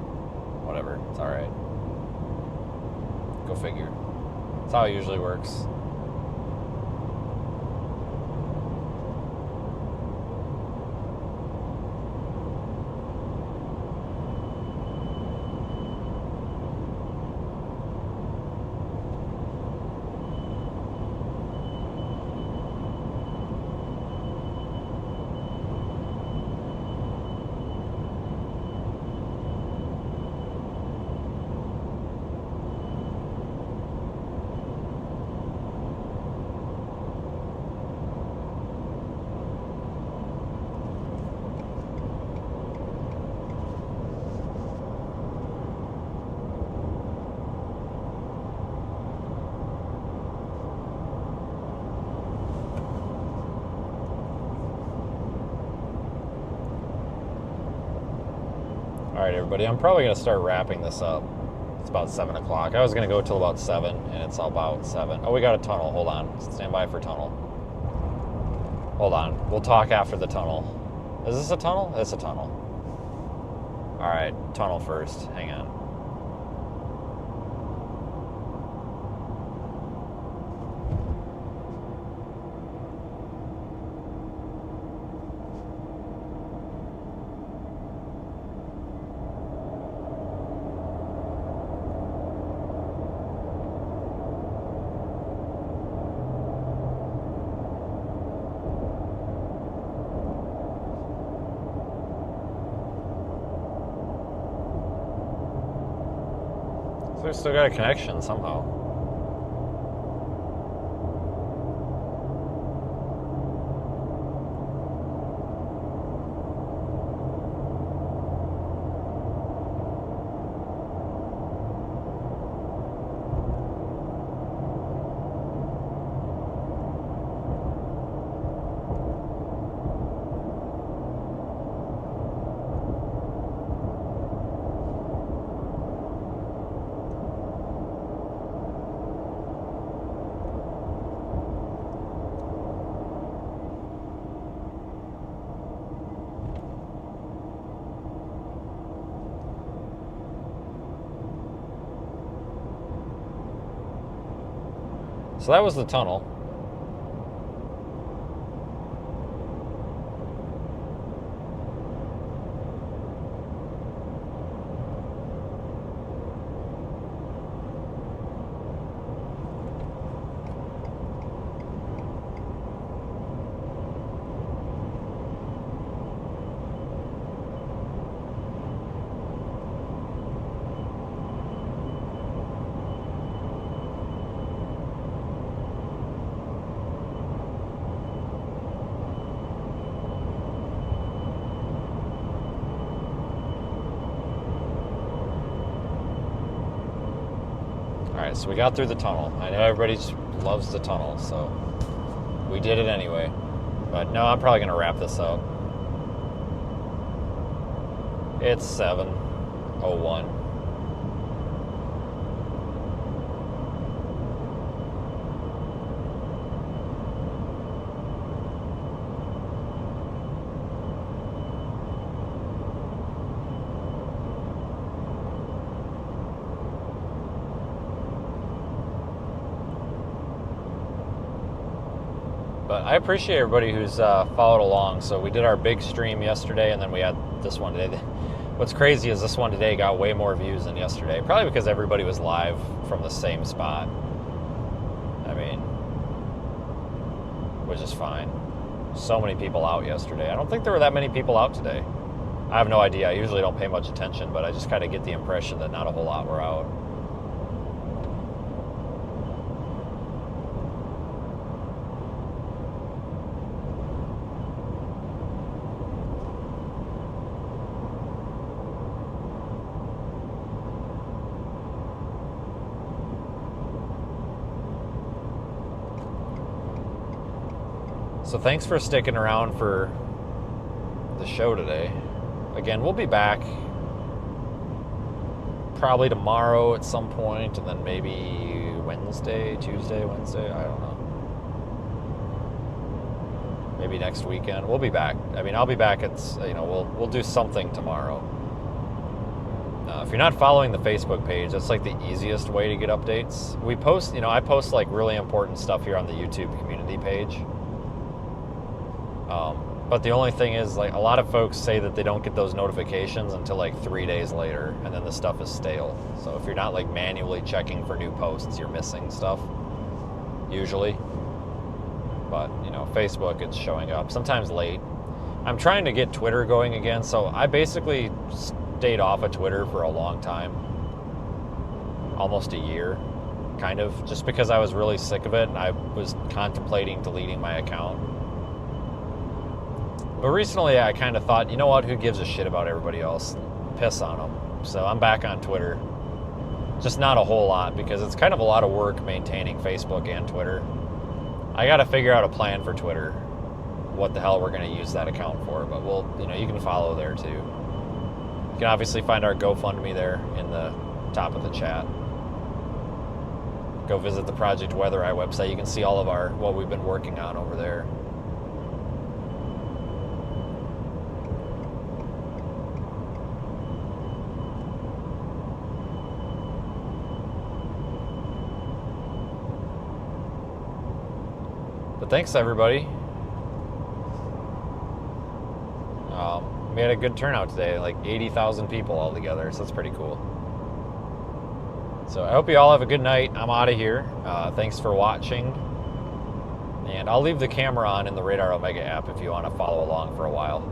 Whatever, it's alright. Go figure. That's how it usually works. Alright everybody, I'm probably going to start wrapping this up. It's about 7 o'clock. I was going to go till about 7, and it's about 7. Oh, we got a tunnel. Hold on. Stand by for tunnel. Hold on. We'll talk after the tunnel. Is this a tunnel? It's a tunnel. All right, tunnel first. Hang on. So we still got a connection somehow. So that was the tunnel. Alright, so we got through the tunnel. I know everybody loves the tunnel, so we did it anyway. But no, I'm probably going to wrap this up. It's 7:01. But I appreciate everybody who's followed along. So we did our big stream yesterday, and then we had this one today. What's crazy is this one today got way more views than yesterday. Probably because everybody was live from the same spot. I mean, which is fine. So many people out yesterday. I don't think there were that many people out today. I have no idea. I usually don't pay much attention, but I just kind of get the impression that not a whole lot were out. So thanks for sticking around for the show today. Again, we'll be back probably tomorrow at some point, and then maybe Tuesday, Wednesday, I don't know. Maybe next weekend. We'll be back. I mean, I'll be back at, we'll do something tomorrow. If you're not following the Facebook page, that's like the easiest way to get updates. We post, I post like really important stuff here on the YouTube community page. But the only thing is, like, a lot of folks say that they don't get those notifications until like 3 days later, and then the stuff is stale. So if you're not like manually checking for new posts, you're missing stuff, usually. But, Facebook, it's showing up, sometimes late. I'm trying to get Twitter going again, so I basically stayed off of Twitter for a long time. Almost a year, kind of, just because I was really sick of it, and I was contemplating deleting my account. But recently I kind of thought, you know what, who gives a shit about everybody else? Piss on them. So I'm back on Twitter. Just not a whole lot, because it's kind of a lot of work maintaining Facebook and Twitter. I got to figure out a plan for Twitter, what the hell we're going to use that account for. But you can follow there too. You can obviously find our GoFundMe there in the top of the chat. Go visit the Project Weather Eye website. You can see all of what we've been working on over there. But thanks, everybody. We had a good turnout today, like 80,000 people altogether, so that's pretty cool. So I hope you all have a good night. I'm out of here. Thanks for watching. And I'll leave the camera on in the Radar Omega app if you want to follow along for a while.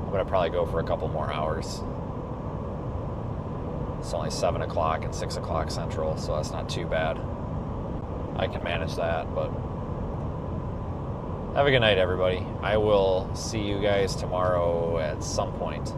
I'm going to probably go for a couple more hours. It's only 7 o'clock and 6 o'clock Central, so that's not too bad. I can manage that, but have a good night, everybody. I will see you guys tomorrow at some point.